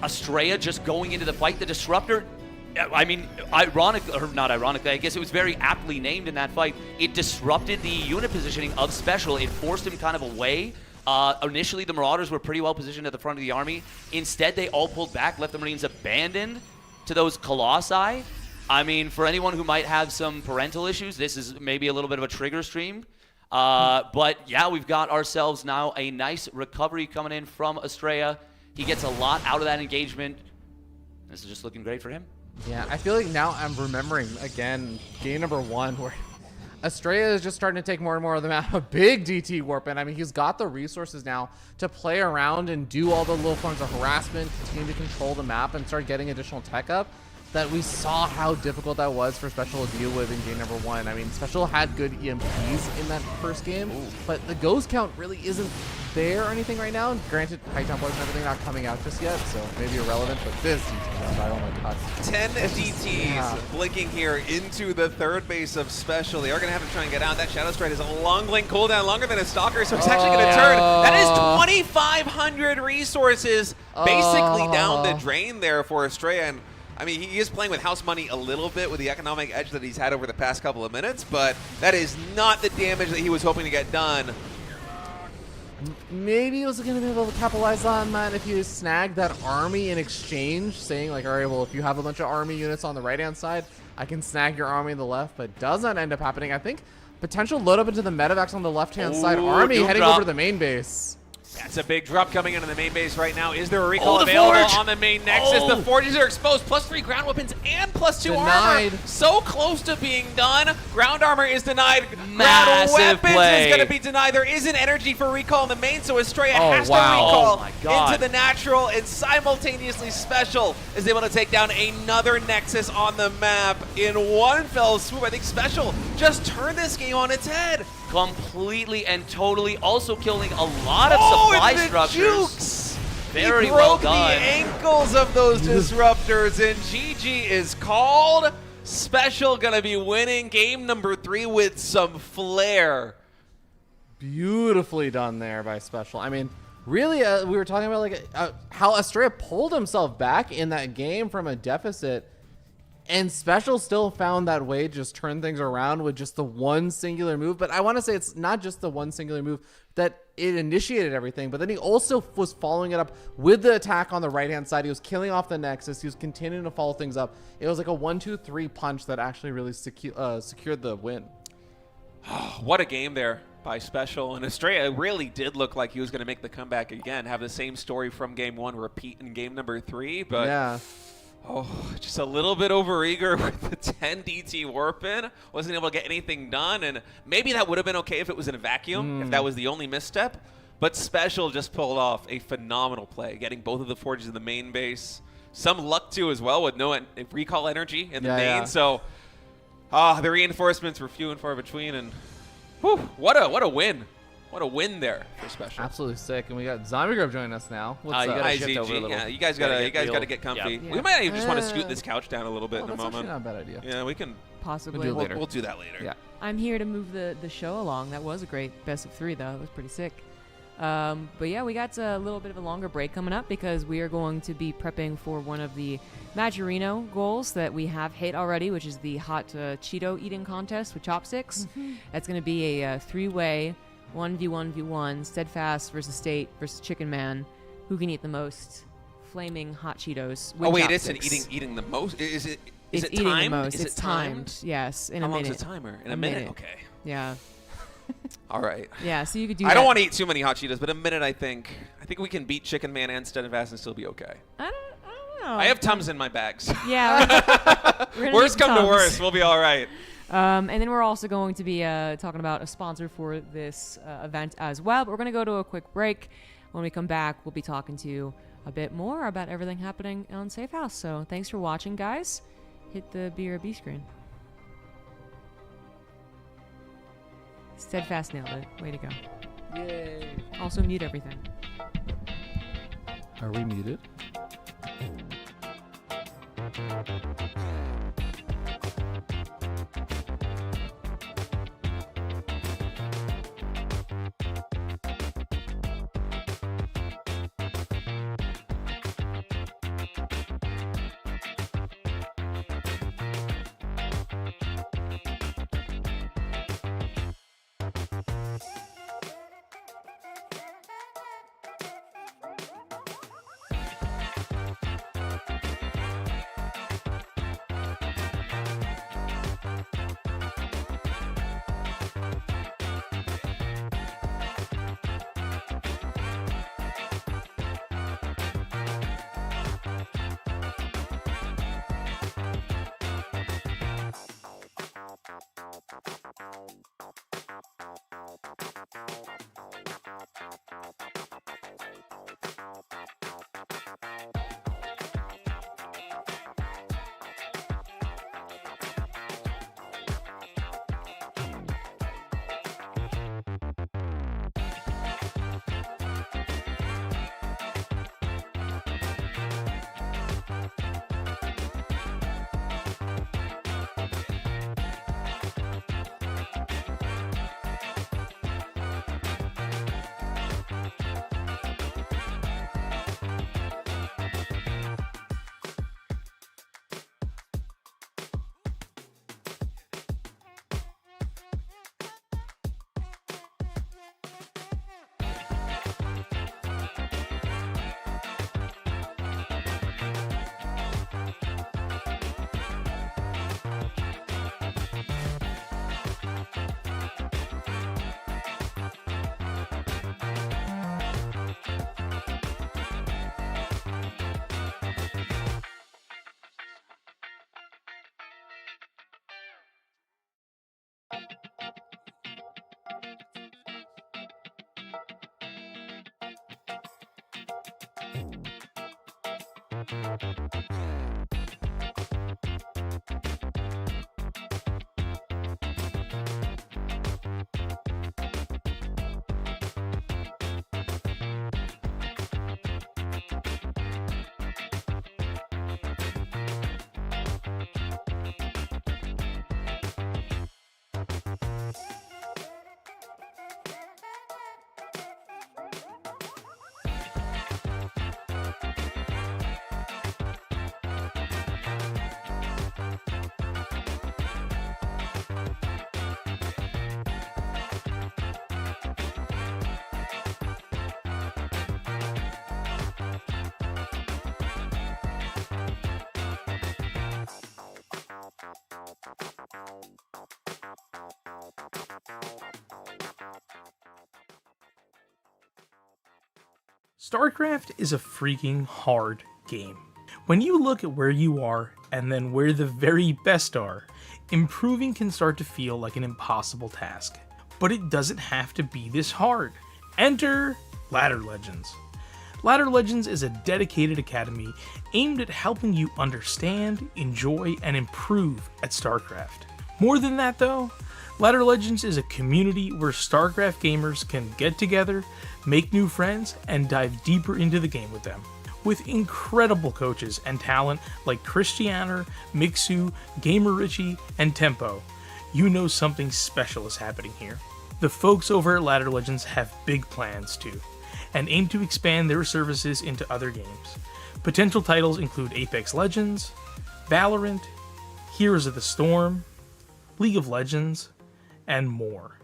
Estrella just going into the fight. The Disruptor, I mean, not ironically, I guess it was very aptly named in that fight. It disrupted the unit positioning of Special. It forced him kind of away. Initially, the Marauders were pretty well positioned at the front of the army. Instead, they all pulled back, left the Marines abandoned to those Colossi. I mean, for anyone who might have some parental issues, this is maybe a little bit of a trigger stream. But yeah, we've got ourselves now a nice recovery coming in from Estrella. He gets a lot out of that engagement. This is just looking great for him. Yeah, I feel like now I'm remembering, again, game number 1, where Estrella is just starting to take more and more of the map. A big DT warp, and I mean, he's got the resources now to play around and do all the little forms of harassment, continue to control the map, and start getting additional tech up. That we saw how difficult that was for Special to deal with in game number 1. I mean, Special had good EMPs in that first game, but the ghost count really isn't there or anything right now. Granted, high templates and everything not coming out just yet, so maybe irrelevant, but this DT, oh my god. 10 DTs blinking here into the 3rd base of Special. They are going to have to try and get out. That Shadow Stride is a long blink cooldown, longer than a Stalker, so it's actually going to turn. That is 2,500 resources basically down the drain there for Estrella, and I mean, he is playing with house money a little bit with the economic edge that he's had over the past couple of minutes, but that is not the damage that he was hoping to get done. Maybe he was going to be able to capitalize on that if he snagged that army in exchange, saying like, all right, well, if you have a bunch of army units on the right-hand side, I can snag your army on the left, but does not end up happening. I think potential load up into the medevacs on the left-hand side, army Doom heading drop. over to the main base. That's a big drop coming into the main base right now. Is there a recall the available forge! on the main Nexus? The forges are exposed. +3 ground weapons and +2 armor. Denied. So close to being done. Ground armor is denied. Ground Massive weapons play. is going to be denied. There isn't energy for recall in the main, so Estrella Oh, has wow. to recall Oh my God. into the natural, and simultaneously Special is able to take down another Nexus on the map in one fell swoop. I think Special just turned this game on its head. Completely and totally, also killing a lot of Oh, supply it's the structures. jukes! Very he well broke done. the ankles of those disruptors, and GG is called. Special gonna be winning game number 3 with some flair. Beautifully done there by Special. I mean, really, we were talking about like how Estrella pulled himself back in that game from a deficit, and Special still found that way to just turn things around with just the one singular move. But I want to say it's not just the one singular move that it initiated everything, but then he also was following it up with the attack on the right-hand side. He was killing off the Nexus. He was continuing to follow things up. It was like a 1-2-3 punch that actually really secured the win. What a game there by Special, and Estrella really did look like he was going to make the comeback again, have the same story from game 1 repeat in game number 3, but Yeah. oh, just a little bit overeager with the 10 DT warp-in. Wasn't able to get anything done, and maybe that would have been okay if it was in a vacuum, if that was the only misstep. But Special just pulled off a phenomenal play, getting both of the forges in the main base. Some luck, too, as well, with no recall energy in the main. Yeah. So the reinforcements were few and far between, and whew, what a win. What a win there for Special. Absolutely sick. And we got ZombieGrub joining us now. What's You up? gotta shift over a IZG, little. yeah, you guys Gotta gotta get real. get comfy. Yeah. We might even just want to scoot this couch down a little bit Oh, in a that's actually moment. not a bad idea. Yeah, we can. Possibly. We'll do it later. We'll do that later. Yeah. I'm here to move the show along. That was a great best of 3, though. It was pretty sick. But yeah, we got a little bit of a longer break coming up because we are going to be prepping for one of the Maggiorino goals that we have hit already, which is the hot Cheeto eating contest with chopsticks. That's going to be a 3-way 1v1v1 Steadfast versus State versus Chicken Man. Who can eat the most flaming hot Cheetos with Oh wait, chopsticks. it's an eating the most. Is it? It's Is it eating timed? the most. Is It's it timed? Yes, in How a long's minute. the timer? In A a minute? minute. Okay. Yeah. All right. Yeah, so you could do I that. don't want to eat too many hot Cheetos, but a minute I think we can beat Chicken Man and Steadfast and still be okay. I don't know. I have Tums in my bags. Yeah. we're gonna Worst need come to Tums. worst, we'll be all right. And then we're also going to be talking about a sponsor for this event as well. But we're going to go to a quick break. When we come back, we'll be talking to you a bit more about everything happening on Safe House. So thanks for watching, guys. Hit the BRB screen. Steadfast nailed it. Way to go. Yay. Also mute everything. Are we muted? StarCraft is a freaking hard game. When you look at where you are and then where the very best are, improving can start to feel like an impossible task. But it doesn't have to be this hard. Enter Ladder Legends. Ladder Legends is a dedicated academy aimed at helping you understand, enjoy, and improve at StarCraft. More than that though, Ladder Legends is a community where StarCraft gamers can get together, make new friends, and dive deeper into the game with them. With incredible coaches and talent like Christianer, Mixu, Gamer Richie, and Tempo, you know something special is happening here. The folks over at Ladder Legends have big plans too, and aim to expand their services into other games. Potential titles include Apex Legends, Valorant, Heroes of the Storm, League of Legends, and more.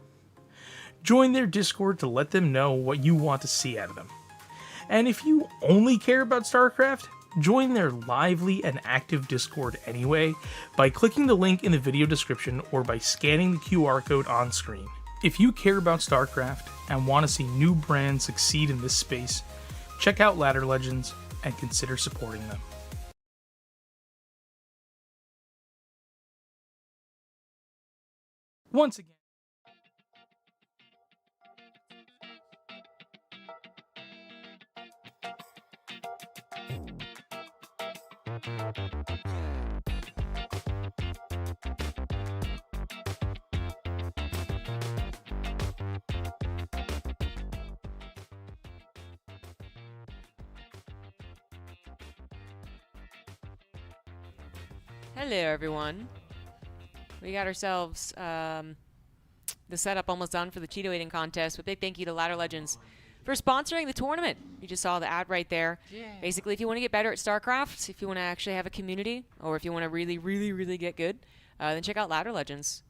Join their Discord to let them know what you want to see out of them. And if you only care about StarCraft, join their lively and active Discord anyway by clicking the link in the video description or by scanning the QR code on screen. If you care about StarCraft and want to see new brands succeed in this space, check out Ladder Legends and consider supporting them. Once again, Hello, everyone. We got ourselves the setup almost done for the Cheeto eating contest. With big thank you to Ladder Legends for sponsoring the tournament. You just saw the ad right there. Yeah. Basically, if you want to get better at StarCraft, if you want to actually have a community, or if you want to really, really, really get good, then check out Ladder Legends.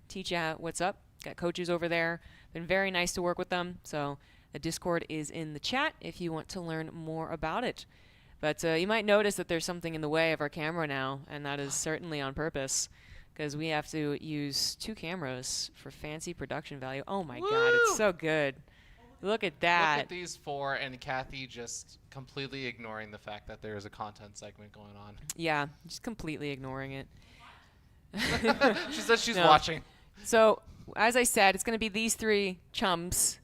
Teach you what's up. Got coaches over there. Been very nice to work with them. So the Discord is in the chat if you want to learn more about it. But you might notice that there's something in the way of our camera now, and that is certainly on purpose, because we have to use 2 cameras for fancy production value. Oh my God, it's so good. Look at that. Look at these 4, and Kathy just completely ignoring the fact that there is a content segment going on. Yeah, just completely ignoring it. She says she's watching. So, as I said, it's going to be these 3 chums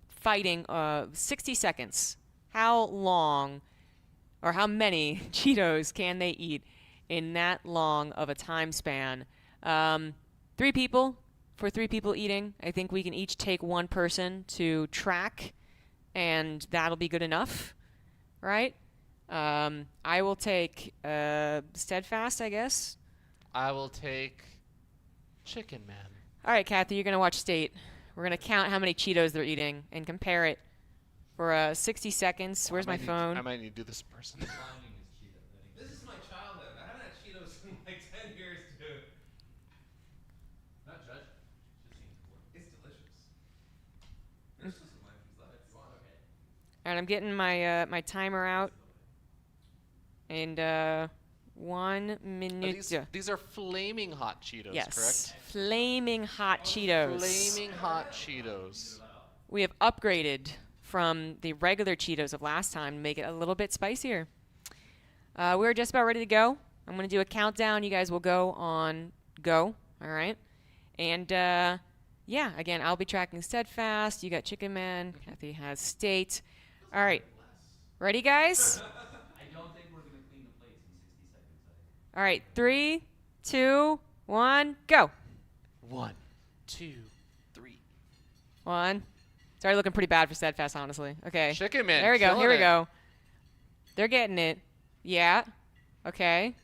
fighting 60 seconds. How long or how many Cheetos can they eat in that long of a time span? 3 people. For 3 people eating, I think we can each take 1 person to track, and that'll be good enough, right? I will take Steadfast, I guess. I will take Chicken Man. All right, Kathy, you're going to watch State. We're going to count how many Cheetos they're eating and compare it for 60 seconds. Where's my phone? I might need to do this in person. This is my childhood. I haven't had Cheetos in like 10 years, dude. Not judge. It's delicious. There's still some lime left. Okay. All right, I'm getting my my timer out. And 1 minute. These are flaming hot Cheetos, yes, correct? Flaming hot Cheetos. Flaming hot Cheetos. We have upgraded from the regular Cheetos of last time to make it a little bit spicier. We're just about ready to go. I'm going to do a countdown. You guys will go on go, all right? And, yeah, again, I'll be tracking Steadfast. You got Chicken Man. Kathy has State. All right. Ready, guys? I don't think we're All right, 3, 2, 1, go. 1, 2, 3. 1. It's already looking pretty bad for Steadfast, honestly. Okay. Chicken Man. There we go. killing Here we it. go. They're getting it. Yeah. Okay.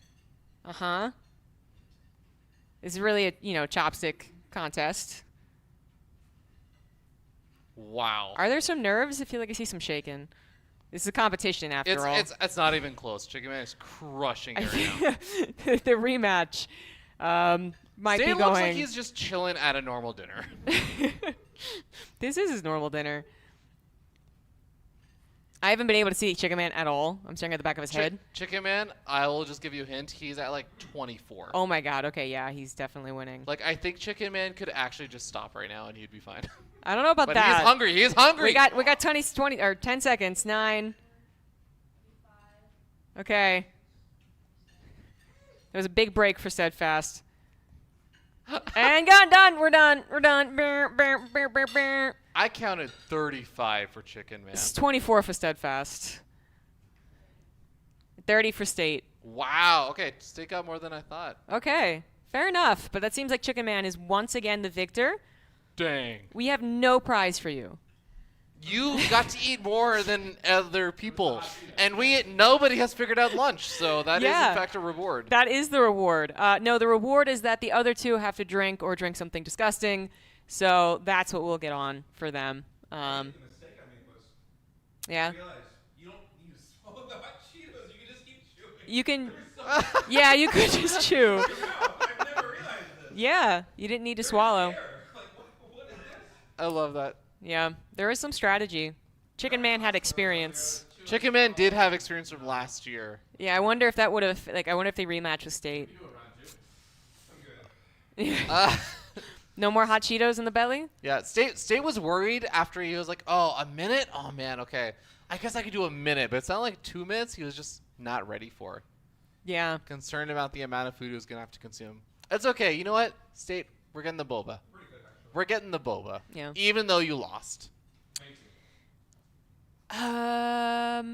This is really a, chopstick contest. Wow. Are there some nerves? I feel like I see some shaking. This is a competition after all. It's not even close. Chicken Man is crushing it right now. The rematch might State be looks like going. he's just chilling at a normal dinner. This is his normal dinner. I haven't been able to see Chicken Man at all. I'm staring at the back of his head. Chicken Man, I will just give you a hint. He's at like 24. Oh my god. Okay, yeah, he's definitely winning. Like, I think Chicken Man could actually just stop right now and he'd be fine. I don't know about But that. he's hungry. He's hungry. We got 20 or 10 seconds. 9. Okay. There was a big break for Steadfast. And done. We're done. Brr, brr, brr, brr, brr. I counted 35 for Chicken Man. It's 24 for Steadfast. 30 for State. Wow. Okay, State got more than I thought. Okay. Fair enough. But that seems like Chicken Man is once again the victor. Dang. We have no prize for you. You got to eat more than other people, and nobody has figured out lunch, so that is Yeah. in fact a reward. That is the reward. No, the reward is that the other two have to drink something disgusting. So that's what we'll get on for them. Yeah. You can. Yeah, you could just chew. Yeah, you didn't need to swallow. I love that. Yeah, there is some strategy. Chicken Man had experience. Chicken Man did have experience from last year. Yeah, I wonder if that would have, I wonder if they rematch with State. No more hot Cheetos in the belly? Yeah, State was worried after he was like, oh, a minute? Oh, man, okay. I guess I could do a minute, but it sounded like 2 minutes he was just not ready for. Yeah. Concerned about the amount of food he was going to have to consume. That's okay. You know what? State, we're getting the boba. We're getting the boba. Yeah. Even though you lost. Have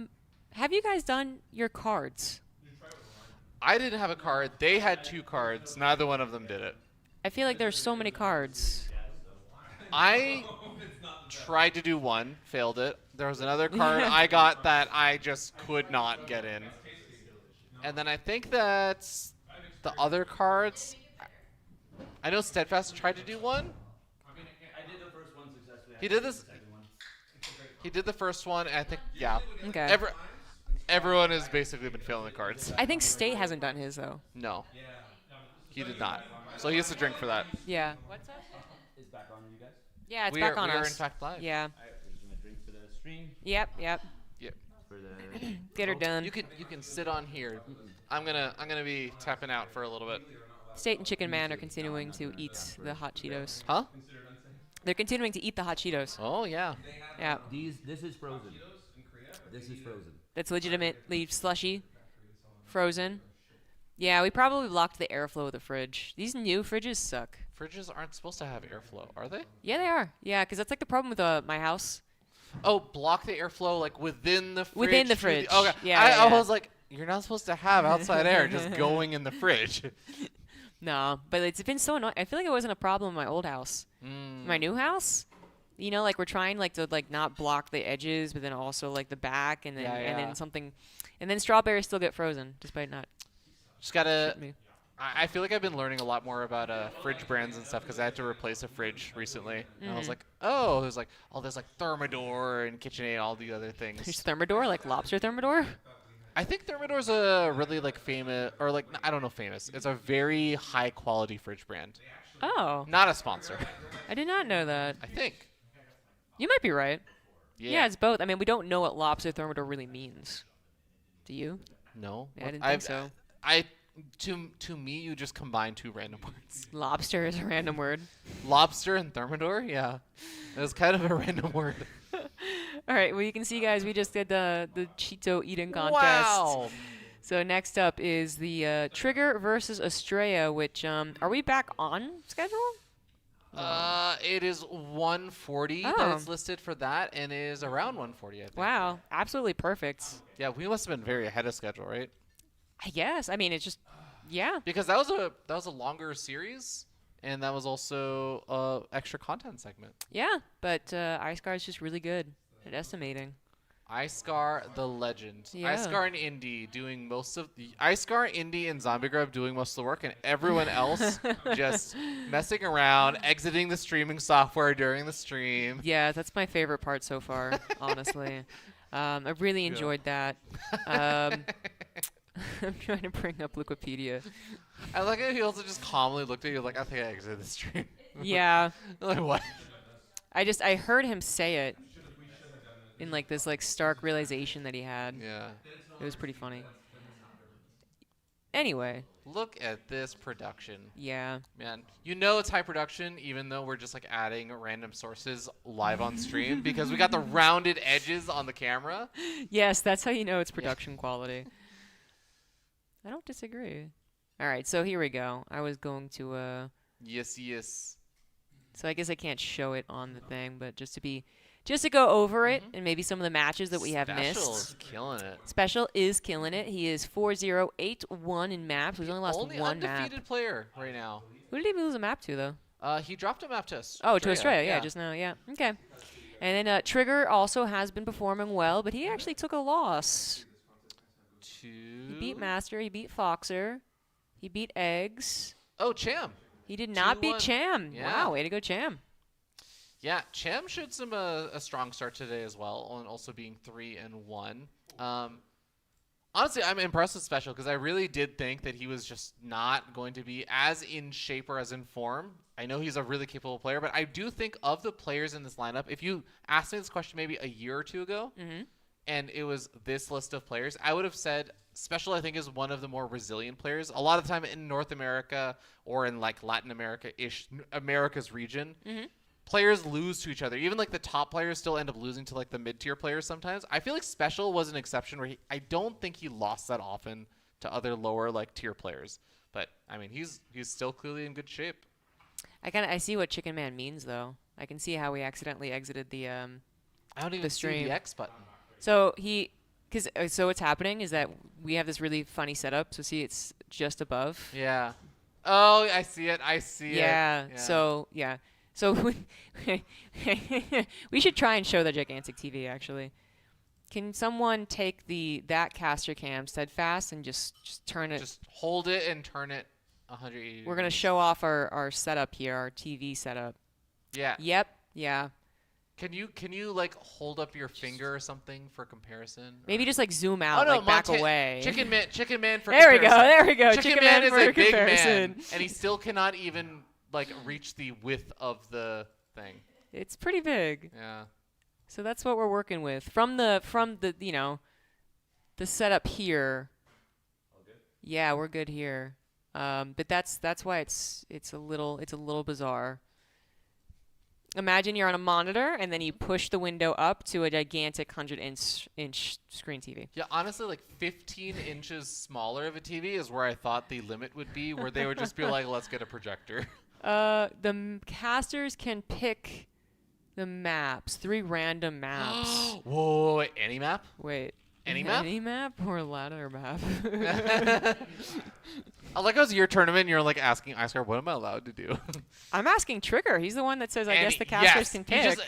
you guys done your cards? I didn't have a card. They had 2 cards. Neither one of them did it. I feel like there's so many cards. I tried to do one, failed it. There was another card I got that I just could not get in. And then I think that's the other cards. I know Steadfast tried to do one. I did the first one successfully. He did this. He did the first one, and I think, yeah. Okay. Everyone has basically been failing the cards. I think State hasn't done his, though. No. He did not. So he has to drink for that. Yeah. What's that? Is back on you guys? Yeah, it's We back are- on we are us. in fact live. Yeah. Alright, we're just gonna drink for the stream. Yep. Yep. For the Get her done. You can sit on here. I'm gonna be tapping out for a little bit. State and Chicken Man are continuing to eat the hot Cheetos. Huh? They're continuing to eat the hot Cheetos. Oh yeah. Yeah. this is frozen. This is frozen. That's legitimately slushy. Frozen. Yeah, we probably blocked the airflow of the fridge. These new fridges suck. Fridges aren't supposed to have airflow, are they? Yeah, they are. Yeah, because that's like the problem with my house. Oh, block the airflow like within the fridge. Within the to fridge. Okay. Yeah, I yeah. was like, you're not supposed to have outside air just going in the fridge. No, but it's been so annoying. I feel like it wasn't a problem in my old house. My new house, like we're trying to not block the edges, but then also like the back, and then and then something, and then strawberries still get frozen despite not. Just gotta. Me. I feel like I've been learning a lot more about fridge brands and stuff because I had to replace a fridge recently. And I was like, oh, there's like Thermador and KitchenAid, all the other things. There's Thermador, like lobster Thermador. I think Thermador's a really famous, or I don't know famous. It's a very high quality fridge brand. Oh, Not a sponsor. I did not know that. I think. You might be right. Yeah. Yeah, it's both. I mean, we don't know what lobster Thermador really means. Do you? No. Yeah, I didn't think so. To me, you just combine 2 random words. Lobster is a random word. Lobster and Thermador? Yeah. It was kind of a random word. All right. Well, you can see, guys, we just did the Cheeto eating contest. Wow. So next up is the Trigger versus Estrella, which are we back on schedule? It is 140 Oh. that it's listed for that, and it is around 140, I think. Wow, absolutely perfect. Yeah, we must have been very ahead of schedule, right? I guess. I mean, it's just Yeah. Because that was a longer series, and that was also extra content segment. Yeah, but Iceguard is just really good at estimating. Icegar the legend. Yeah. Icegar and Indy doing most of the Icegar, Indy, and ZombieGrub doing most of the work, and everyone else just messing around, exiting the streaming software during the stream. Yeah, that's my favorite part so far, honestly. I really enjoyed that. I'm trying to bring up Wikipedia. I like how he also just calmly looked at you like, I think I exited the stream. Yeah. Like, what? I heard him say it in like this like stark realization that he had. Yeah. It was pretty funny. Anyway. Look at this production. Yeah. Man, you know it's high production even though we're just like adding random sources live on stream because we got the rounded edges on the camera. Yes, that's how you know it's production quality. I don't disagree. All right, so here we go. I was going to Yes. so I guess I can't show it on the thing, but just to go over it and maybe some of the matches that we have Special missed. is killing it. Special is killing it. He is 4-0-8-1 in maps. He's only lost Only one map. undefeated player right now. Who did he lose a map to, though? He dropped a map to Australia. Oh, to Australia. Yeah, just now. Yeah. Okay. And then Trigger also has been performing well, but he actually took a loss. He beat Master. He beat Foxer. He beat Eggs. Oh, Cham. He did not beat 2-1. Cham. Yeah. Wow, way to go, Cham. Yeah, Cham showed some a strong start today as well, and also being 3-1. Honestly, I'm impressed with Special because I really did think that he was just not going to be as in shape or as in form. I know he's a really capable player, but I do think of the players in this lineup, if you asked me this question maybe a year or two ago, and it was this list of players, I would have said Special, I think, is one of the more resilient players. A lot of the time in North America or in like Latin America-ish, America's region, players lose to each other. Even like the top players still end up losing to like the mid-tier players sometimes. I feel like Special was an exception where I don't think he lost that often to other lower like tier players. But I mean, he's still clearly in good shape. I see what Chicken Man means though. I can see how he accidentally exited the I don't even see stream. the X button. So so what's happening is that we have this really funny setup. So see, it's just above. Yeah. Oh, I see it. I see it. Yeah. So yeah. So we should try and show the gigantic TV actually. Can someone take that caster cam steadfast and just turn it? Just hold it and turn it 180. We're gonna show off our setup here, our TV setup. Yeah. Yep. Yeah. Can you like hold up your finger or something for comparison? Maybe just like zoom out, like back away. Chicken Man for There we comparison. go. There we go. Chicken Man is for a big comparison. man, and he still cannot even like reach the width of the thing. It's pretty big. Yeah. So that's what we're working with from the the setup here. Yeah, we're good here. But that's why it's a little bizarre. Imagine you're on a monitor and then you push the window up to a gigantic 100-inch screen TV. Yeah, honestly, like 15 inches smaller of a TV is where I thought the limit would be, where they would just be like, let's get a projector. Casters can pick the maps, 3 random maps. Whoa, wait, any map? Wait. Any map? Any map or ladder map? I like how it's your tournament and you're like asking Icecar, what am I allowed to do? I'm asking Trigger. He's the one that says, I guess the casters yes, can pick.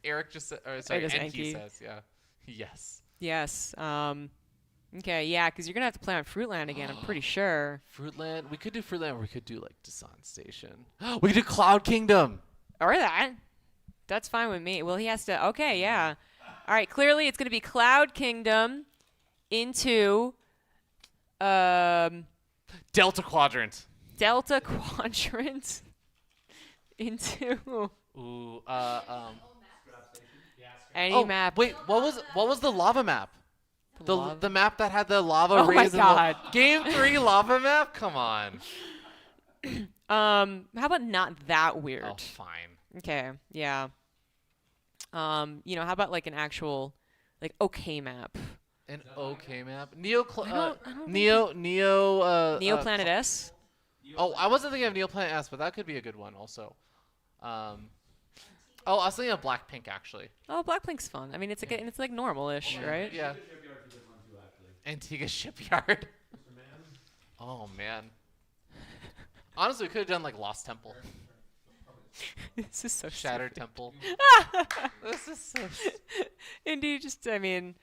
Eric just said, or sorry, guess Enki Enki. says, yeah. Yes. Yes. Okay, yeah, because you're going to have to play on Fruitland again, I'm pretty sure. Fruitland. We could do Fruitland or we could do like Descent Station. We could do Cloud Kingdom. Or that. That's fine with me. Well, he has to. Okay, yeah. All right, clearly it's going to be Cloud Kingdom into Delta Quadrant. Delta Quadrant into Ooh, any map. Wait, what was the lava map? The map that had the lava Oh my rays in God. Game 3 lava map? Come on. How about not that weird? Oh, fine. Okay, yeah. How about like an actual, like, okay map? An okay map. Neo Planet S? Oh, I wasn't thinking of Neo Planet S, but that could be a good one also. I was thinking of Blackpink actually. Oh, Blackpink's fun. I mean, it's like normal-ish, right? Yeah. Antigua Shipyard. Oh man. Honestly, we could have done like Lost Temple, This is so Shattered Temple. This is so. Indeed, just I mean,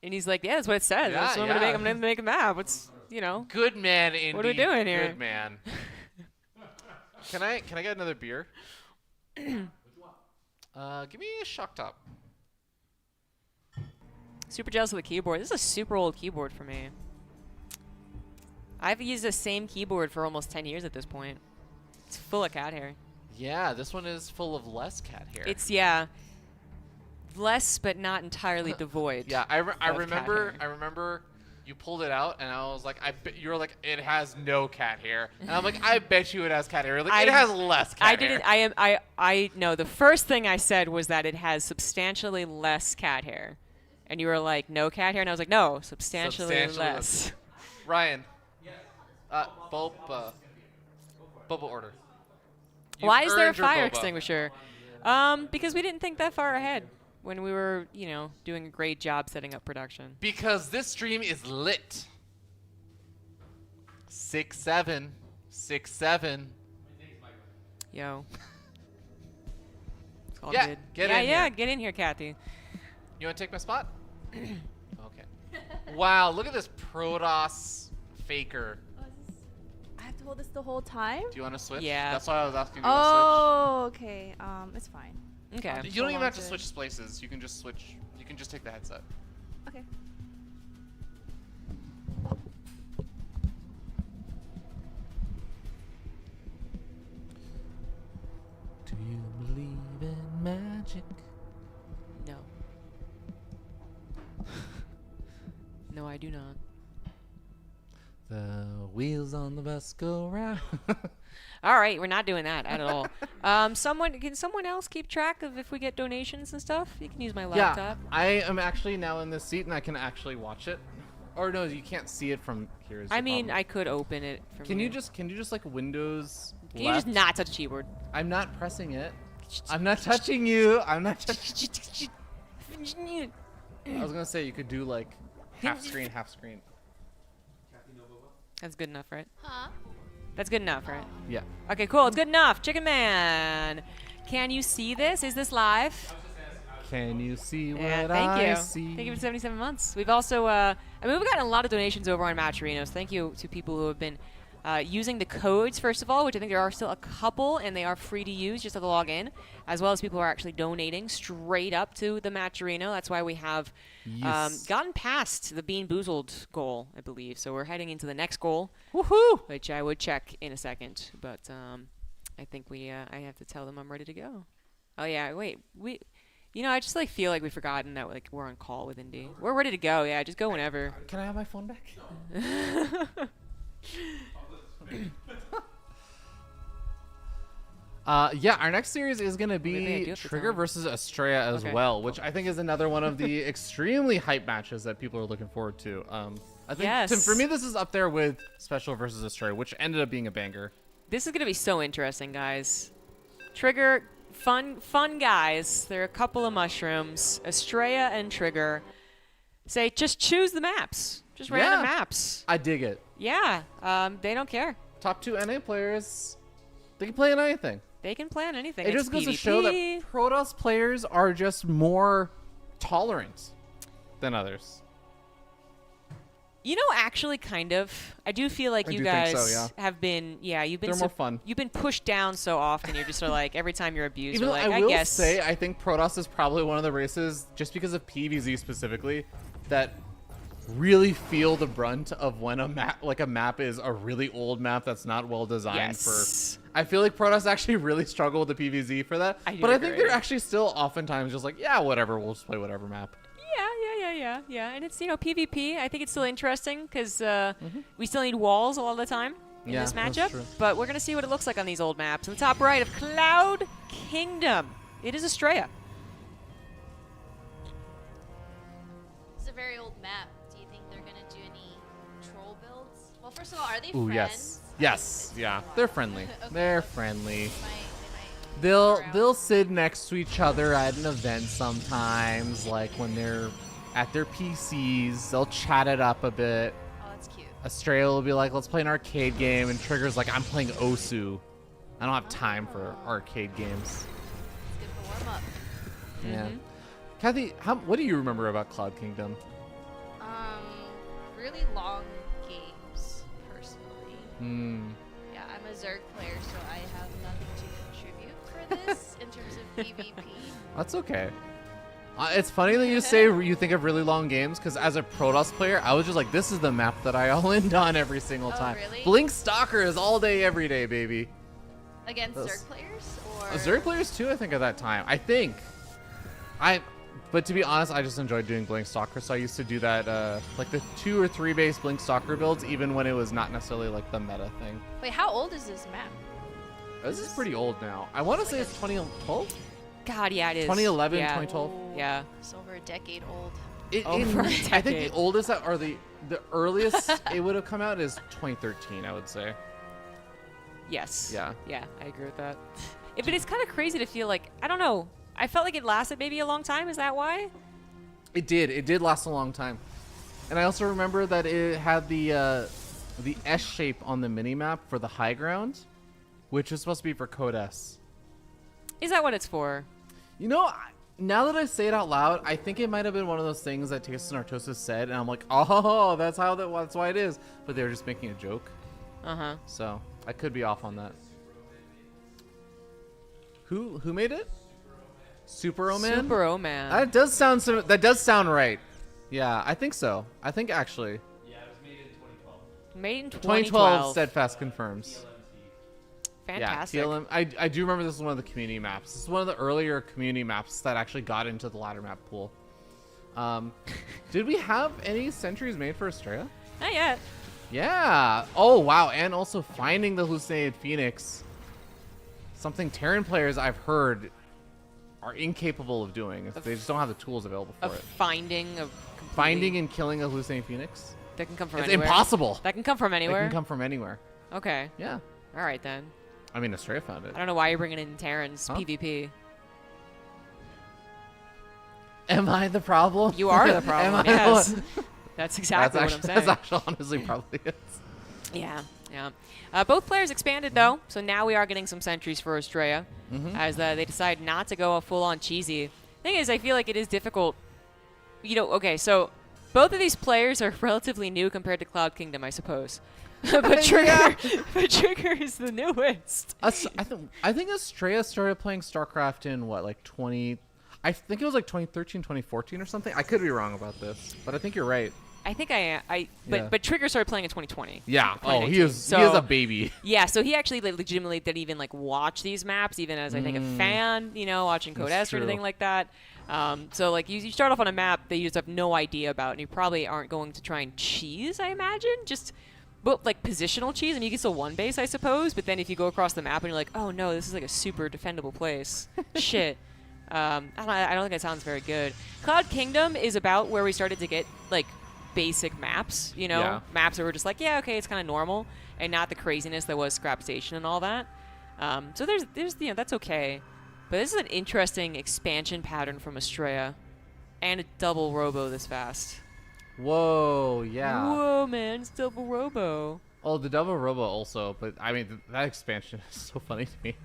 and he's like, yeah, that's what it says. Yeah, That's what yeah. I'm gonna make a map. What's Good man, Indy. What are we doing here? Good man. Can I get another beer? Give me a shock top. Super jealous of the keyboard. This is a super old keyboard for me. I've used the same keyboard for almost 10 years at this point. It's full of cat hair. Yeah, this one is full of less cat hair. It's less but not entirely devoid. Yeah, I of remember. cat I hair. remember you pulled it out, and I was like, you were like, it has no cat hair, and I'm like, I bet you it has cat hair. Like, it has less cat hair. I no. The first thing I said was that it has substantially less cat hair, and you were like, no cat hair, and I was like, no, substantially less. Ryan. Boba order. Why is there a earned your fire boba. extinguisher? Because we didn't think that far ahead when we were, doing a great job setting up production. Because this stream is lit. 6-7. 6-7. Yo. It's all Yeah, good. get yeah, in yeah, here. get in here, Kathy. You want to take my spot? Okay. Wow, look at this Protoss faker. I have to hold this the whole time? Do you want to switch? Yeah. That's why I was asking you to Oh, okay. It's fine. Okay. switch. You don't even have to switch places. You can just switch. You can just take the headset. Okay. Do you believe in magic? No. No, I do not. The wheels on the bus go round. All right, we're not doing that at all. Can someone else keep track of if we get donations and stuff? You can use my laptop. Yeah, I am actually now in this seat and I can actually watch it. Or no, you can't see it from here. Is the I mean, problem. I could open it from Can here. you just like Windows? Can you just not touch the keyboard? I'm not pressing it. I'm not touching you. I'm not touching. I was gonna say you could do like half screen, half screen. That's good enough, right? Huh? That's good enough, right? Yeah. Okay, cool. It's good enough. Chicken Man. Can you see this? Is this live? Can you see what Yeah, I thank you. see? Thank you for 77 months. We've also, we've gotten a lot of donations over on Matcherinos. Thank you to people who have been using the codes, first of all, which I think there are still a couple, and they are free to use. Just have to log in, as well as people who are actually donating straight up to the Matcherino. That's why we have gotten past the Bean Boozled goal, I believe. So we're heading into the next goal, Woohoo! which I would check in a second. But I think I have to tell them I'm ready to go. Oh yeah, wait, I just feel like we've forgotten that we're on call with Indy. We're ready to go. Yeah, just go whenever. Can I have my phone back? Yeah, our next series is going to Maybe I do be have to Trigger tell him. versus Estrella as Okay. well, which I think is another one of the extremely hype matches that people are looking forward to. I think Yes. for me, this is up there with Special versus Estrella, which ended up being a banger. This is gonna be so interesting, guys. Trigger, fun guys. There are a couple of mushrooms. Estrella and Trigger. Say, just choose the maps. Just random Yeah. maps. I dig it. Yeah. They don't care. Top 2 NA players, they can play on anything. They can plan anything. It It's just goes to PvP. show that Protoss players are just more tolerant than others. Actually, kind of. I do feel like I you do think guys so, yeah. have been. Yeah, you've been. They're more fun. You've been pushed down so often. You're just sort of like every time you're abused. Even You're though like, I will guess. say, I think Protoss is probably one of the races, just because of PvZ specifically, that really feel the brunt of when a map is a really old map that's not well designed Yes. for. I feel like Protoss actually really struggle with the PvZ for that. I do But I think agree. they're actually still oftentimes just like, yeah, whatever, we'll just play whatever map. Yeah. And it's, PvP. I think it's still interesting because we still need walls a lot of the time in Yeah, this that's matchup. true. But we're going to see what it looks like on these old maps. In the top right of Cloud Kingdom, it is Estrella. It's a very old map. Do you think they're gonna do any troll builds? Well, first of all, are they Ooh, friends? yes, yeah, they're friendly. Okay. They're friendly. They might They'll sit next to each other at an event sometimes, like when they're at their PCs. They'll chat it up a bit. Oh, that's cute. Estrella will be like, let's play an arcade game, and Trigger's like, I'm playing Osu. I don't have time for arcade games. It's good for warm up. Yeah. Kathy, what do you remember about Cloud Kingdom? Really long games, personally. Yeah, I'm a Zerg player, so I have nothing to contribute for this in terms of PvP. That's okay. It's funny that you say you think of really long games, because as a Protoss player, I was just like, this is the map that I all in on every single time. Really? Blink Stalker is all day, every day, baby. Against Zerg players? Or Zerg players too, I think, at that time. But to be honest, I just enjoyed doing Blink Stalker, so I used to do that, like the 2 or 3 base Blink Stalker builds, even when it was not necessarily like the meta thing. Wait, how old is this map? This is pretty old now. I want to say it's 2012? God, yeah, it is. 2011, yeah. 2012? Yeah. It's over a decade old. Over a I think decade. the oldest or the earliest it would have come out is 2013, I would say. Yes. Yeah. Yeah, I agree with that. But it's kind of crazy to feel like, I don't know. I felt like it lasted maybe a long time. Is that why? It did. It did last a long time. And I also remember that it had the S shape on the minimap for the high ground, which is supposed to be for Code S. Is that what it's for? You know, now that I say it out loud, I think it might have been one of those things that Tastes and Artosis said, and I'm like, oh, that's why it is. But they were just making a joke. Uh-huh. So I could be off on that. Who made it? Super O-Man? Super O-Man. That does sound right. Yeah, I think so. I think actually. Yeah, it was made in 2012. Made in 2012 Steadfast confirms. Fantastic. Yeah, TLM. I do remember this is one of the community maps. This is one of the earlier community maps that actually got into the ladder map pool. Did we have any sentries made for Estrella? Not yet. Yeah. Oh, wow. And also finding the hallucinated phoenix. Something Terran players, I've heard, are incapable of doing. They just don't have the tools available for it. Finding and killing a hallucinated phoenix? That can come from It's anywhere. impossible. That can come from anywhere? It can come from anywhere. Okay. Yeah. All right, then. I mean, Estrella found it. I don't know why you're bringing in Terran's Huh? PvP. Am I the problem? You are the problem, Am I yes. the one? That's exactly what I'm saying. That's actually honestly probably it. Yeah, yeah. Both players expanded, though, so now we are getting some sentries for Estrella, as they decide not to go full-on cheesy. Thing is, I feel like it is difficult. You know, okay, so both of these players are relatively new compared to Cloud Kingdom, I suppose. but Trigger is the newest. I think Estrella started playing StarCraft in what, like 20? I think it was like 2013, 2014 or something. I could be wrong about this, but I think you're right. I think I am. Yeah. But Trigger started playing in 2020. Yeah. Oh, he 2019. is a baby. Yeah, so he actually legitimately didn't even watch these maps, even as I think a fan, watching Code S or anything like that. So you start off on a map that you just have no idea about, and you probably aren't going to try and cheese, I imagine. But positional cheese. I mean, you can still one base, I suppose. But then if you go across the map and you're like, oh no, this is like a super defendable place. Shit. I don't think that sounds very good. Cloud Kingdom is about where we started to get basic maps, maps that were just like, yeah, okay, it's kind of normal, and not the craziness that was Scrap Station and all that. So there's that's okay. But this is an interesting expansion pattern from Estrella, and a double robo this fast. Whoa, yeah. Whoa, man, it's double robo. Oh, the double robo also, but I mean that expansion is so funny to me.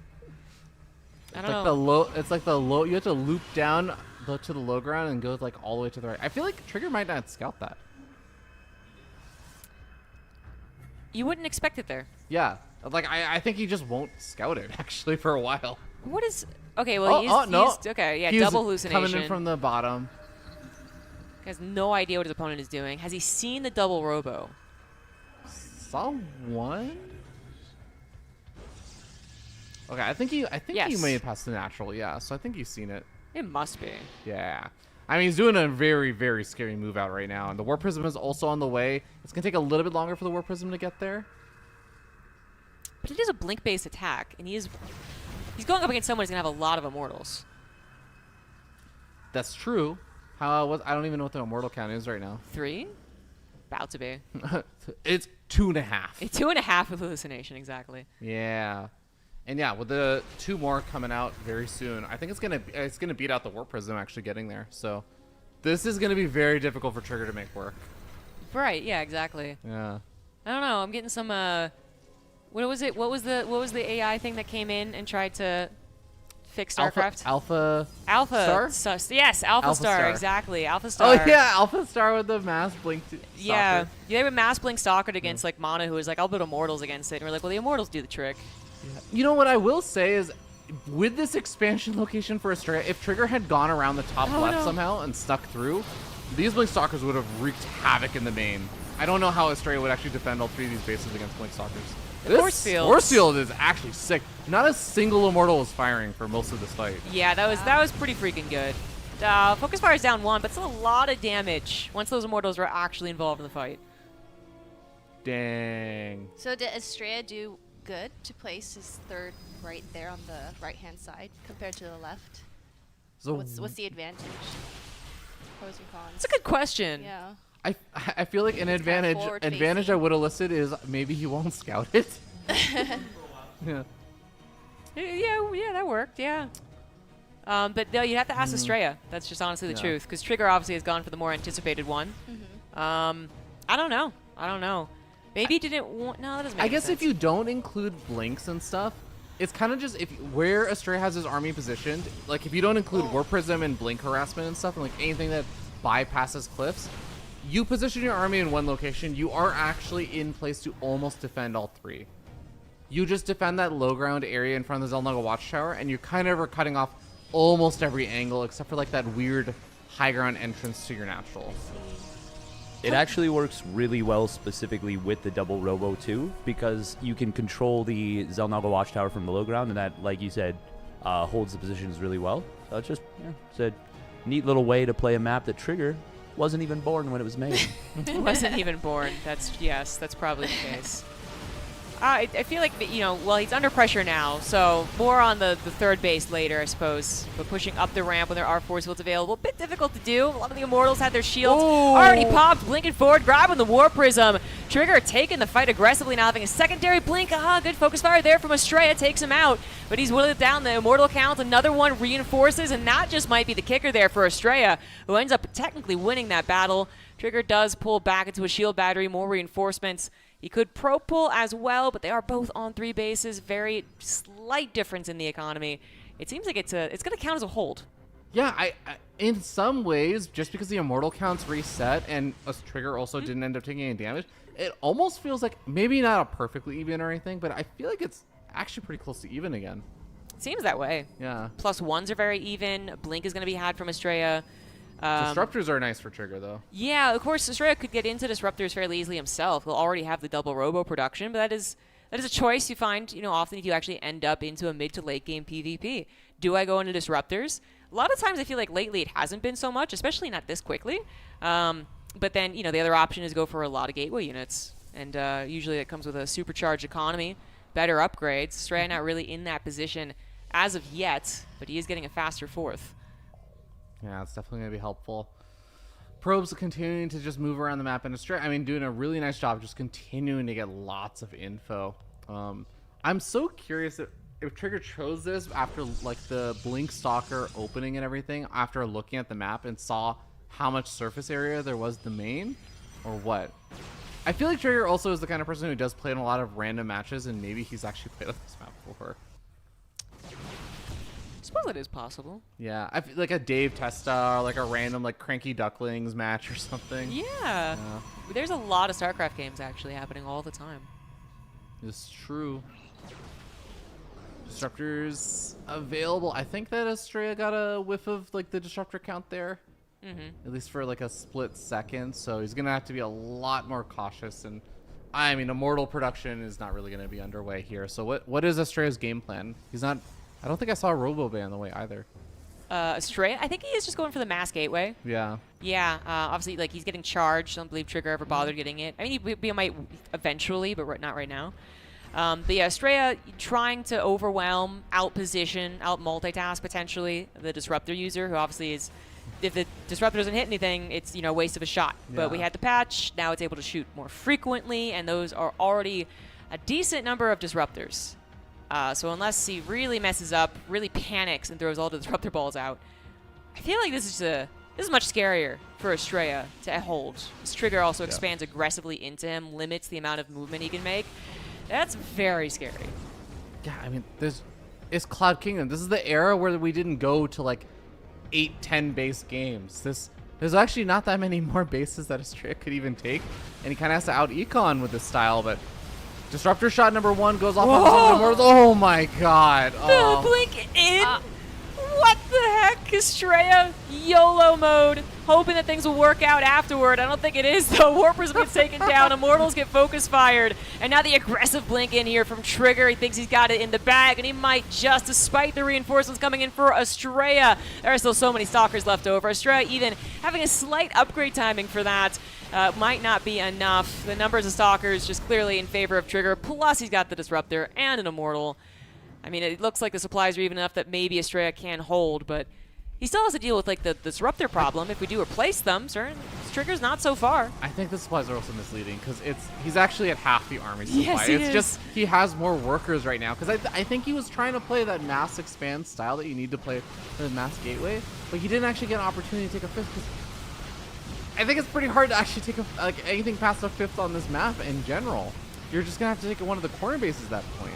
I don't know. The low. You have to loop down to the low ground and go all the way to the right. I feel like Trigger might not scout that. You wouldn't expect it there. Yeah, I think he just won't scout it actually for a while. What is? Okay, well he's okay. Yeah, He's double hallucination. coming in from the bottom. He has no idea what his opponent is doing. Has he seen the double robo? Saw one. Okay, I think Yes. he may have passed the natural. Yeah, so I think he's seen it. It must be. Yeah. I mean, he's doing a very, very scary move out right now. And the Warp Prism is also on the way. It's going to take a little bit longer for the Warp Prism to get there. But it is a blink-based attack, and he's going up against someone who's going to have a lot of immortals. That's true. I don't even know what the immortal count is right now. 3? About to be. It's 2.5. It's 2.5 with hallucination, exactly. Yeah. And yeah, with the 2 more coming out very soon, I think it's gonna beat out the Warp Prism actually getting there. So this is gonna be very difficult for Trigger to make work. Right, yeah, exactly. Yeah. I don't know. I'm getting some. What was it? What was the AI thing that came in and tried to fix StarCraft? Alpha Star? Yes, Alpha Alpha Star. Star. Exactly, Alpha Star. Oh yeah, Alpha Star with the mass blink. Yeah, they would mass blink stalkered against like Mana, who was like, I'll build Immortals against it, and we're like, well, the Immortals do the trick. You know what I will say is, with this expansion location for Astrea, if Trigger had gone around the top left somehow and stuck through, these Blink Stalkers would have wreaked havoc in the main. I don't know how Astrea would actually defend all 3 of these bases against Blink Stalkers. Force field is actually sick. Not a single Immortal was firing for most of this fight. Yeah, that was pretty freaking good. Focus Fire is down 1, but still a lot of damage once those Immortals were actually involved in the fight. Dang. So did Astrea do good to place his third right there on the right-hand side compared to the left? So What's the advantage? Pros and cons. That's a good question. Yeah. I feel like an advantage I would have listed is maybe he won't scout it. Yeah. Yeah, that worked. Yeah. But no, you'd have to ask Astrea. That's just honestly the truth, because Trigger obviously has gone for the more anticipated one. I don't know. Maybe he didn't want. No, that doesn't make I guess sense. if you don't include blinks and stuff, it's kind of just where Astrea has his army positioned. Like if you don't include War Prism and blink harassment and stuff, and like anything that bypasses cliffs, you position your army in one location. You are actually in place to almost defend all 3. You just defend that low ground area in front of the Zelnaga Watchtower, and you kind of are cutting off almost every angle except for like that weird high ground entrance to your natural. It actually works really well specifically with the double robo too, because you can control the Zelnaga Watchtower from the low ground, and that, like you said, holds the positions really well. So it's just it's a neat little way to play a map that Trigger wasn't even born when it was made. Wasn't even born. That's probably the case. I feel like, well, he's under pressure now, so more on the third base later, I suppose. But pushing up the ramp when there are force fields available, a bit difficult to do. A lot of the Immortals had their shields already popped, blinking forward, grabbing the War Prism. Trigger taking the fight aggressively now, having a secondary blink. Good focus fire there from Astrea, takes him out. But he's whittled down the Immortal count. Another one reinforces, and that just might be the kicker there for Astrea, who ends up technically winning that battle. Trigger does pull back into a shield battery, more reinforcements. He could pro pull as well, but they are both on 3 bases. Very slight difference in the economy. It seems like it's going to count as a hold. Yeah, I in some ways, just because the Immortal count's reset and a Trigger also didn't end up taking any damage, it almost feels like maybe not a perfectly even or anything, but I feel like it's actually pretty close to even again. Seems that way. Yeah. +1s are very even. Blink is going to be had from Astrea. Disruptors are nice for Trigger, though. Yeah, of course, Astrea could get into Disruptors fairly easily himself. He'll already have the double robo production, but that is a choice you find, often if you actually end up into a mid to late game PvP. Do I go into Disruptors? A lot of times I feel like lately it hasn't been so much, especially not this quickly. But then, the other option is go for a lot of gateway units. And usually it comes with a supercharged economy, better upgrades. Astrea not really in that position as of yet, but he is getting a faster 4th. Yeah, it's definitely going to be helpful. Probes continuing to just move around the map and doing a really nice job just continuing to get lots of info. I'm so curious if Trigger chose this after like the Blink Stalker opening and everything, after looking at the map and saw how much surface area there was the main, or what. I feel like Trigger also is the kind of person who does play in a lot of random matches, and maybe he's actually played on this map before. I suppose it is possible. Yeah, I feel like a Dave Testa or like a random like Cranky Ducklings match or something. Yeah. There's a lot of StarCraft games actually happening all the time. It's true. Disruptors available. I think that Astrea got a whiff of like the disruptor count there. At least for like a split second. So he's going to have to be a lot more cautious. And Immortal production is not really going to be underway here. So what is Astrea's game plan? I don't think I saw a Robo-Bay on the way either. Astrea, I think he is just going for the mass gateway. Yeah. Yeah, obviously, like, he's getting charged. I don't believe Trigger ever bothered getting it. I mean, he might eventually, but not right now. But yeah, Astrea trying to overwhelm, out-position, out-multitask, potentially, the Disruptor user, who obviously is... If the Disruptor doesn't hit anything, it's, a waste of a shot. Yeah. But we had the patch. Now it's able to shoot more frequently, and those are already a decent number of Disruptors. So unless he really messes up, really panics, and throws all the Disruptor balls out, I feel like this This is much scarier for Estrella to hold. His trigger also expands aggressively into him, limits the amount of movement he can make. That's very scary. Yeah, I mean, it's Cloud Kingdom. This is the era where we didn't go to like 8-10 base games. There's actually not that many more bases that Estrella could even take, and he kind of has to out-econ with this style, but Disruptor shot number 1 goes off on some of the Immortals. Oh my god. The blink in? What the heck? Estrella, YOLO mode, hoping that things will work out afterward. I don't think it is, though. Warpers gets taken down, Immortals get focus fired, and now the aggressive blink in here from Trigger. He thinks he's got it in the bag, and he might just, despite the reinforcements coming in for Estrella. There are still so many Stalkers left over. Estrella even having a slight upgrade timing for that. Might not be enough. The numbers of Stalkers just clearly in favor of Trigger, plus he's got the Disruptor and an Immortal. I mean, it looks like the supplies are even enough that maybe Estrella can hold, but he still has to deal with like the Disruptor problem. If we do replace them, certain Trigger's not so far. I think the supplies are also misleading because he's actually at half the army supply. Yes, it's just he has more workers right now because I think he was trying to play that mass expand style that you need to play for the mass gateway, but he didn't actually get an opportunity to take a 5th. I think it's pretty hard to actually take anything past a 5th on this map in general. You're just gonna have to take one of the corner bases at that point.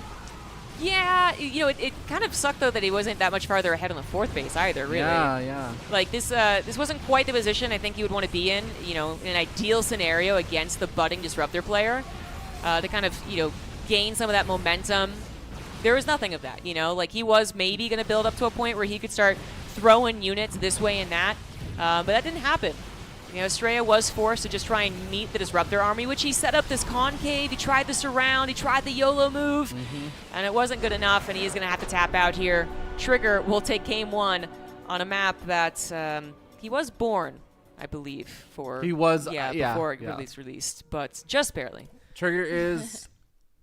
Yeah, you know, it kind of sucked though that he wasn't that much farther ahead on the 4th base either, really. Yeah. Like this wasn't quite the position I think you would want to be in, you know, in an ideal scenario against the budding Disruptor player, to kind of, you know, gain some of that momentum. There was nothing of that, you know, like he was maybe going to build up to a point where he could start throwing units this way and that, but that didn't happen. You know, Estrella was forced to just try and meet the Disruptor army, which he set up this concave, he tried the surround, he tried the YOLO move, and it wasn't good enough, and he's going to have to tap out here. Trigger will take game 1 on a map that he was born, I believe, for. He was, before it released, but just barely. Trigger is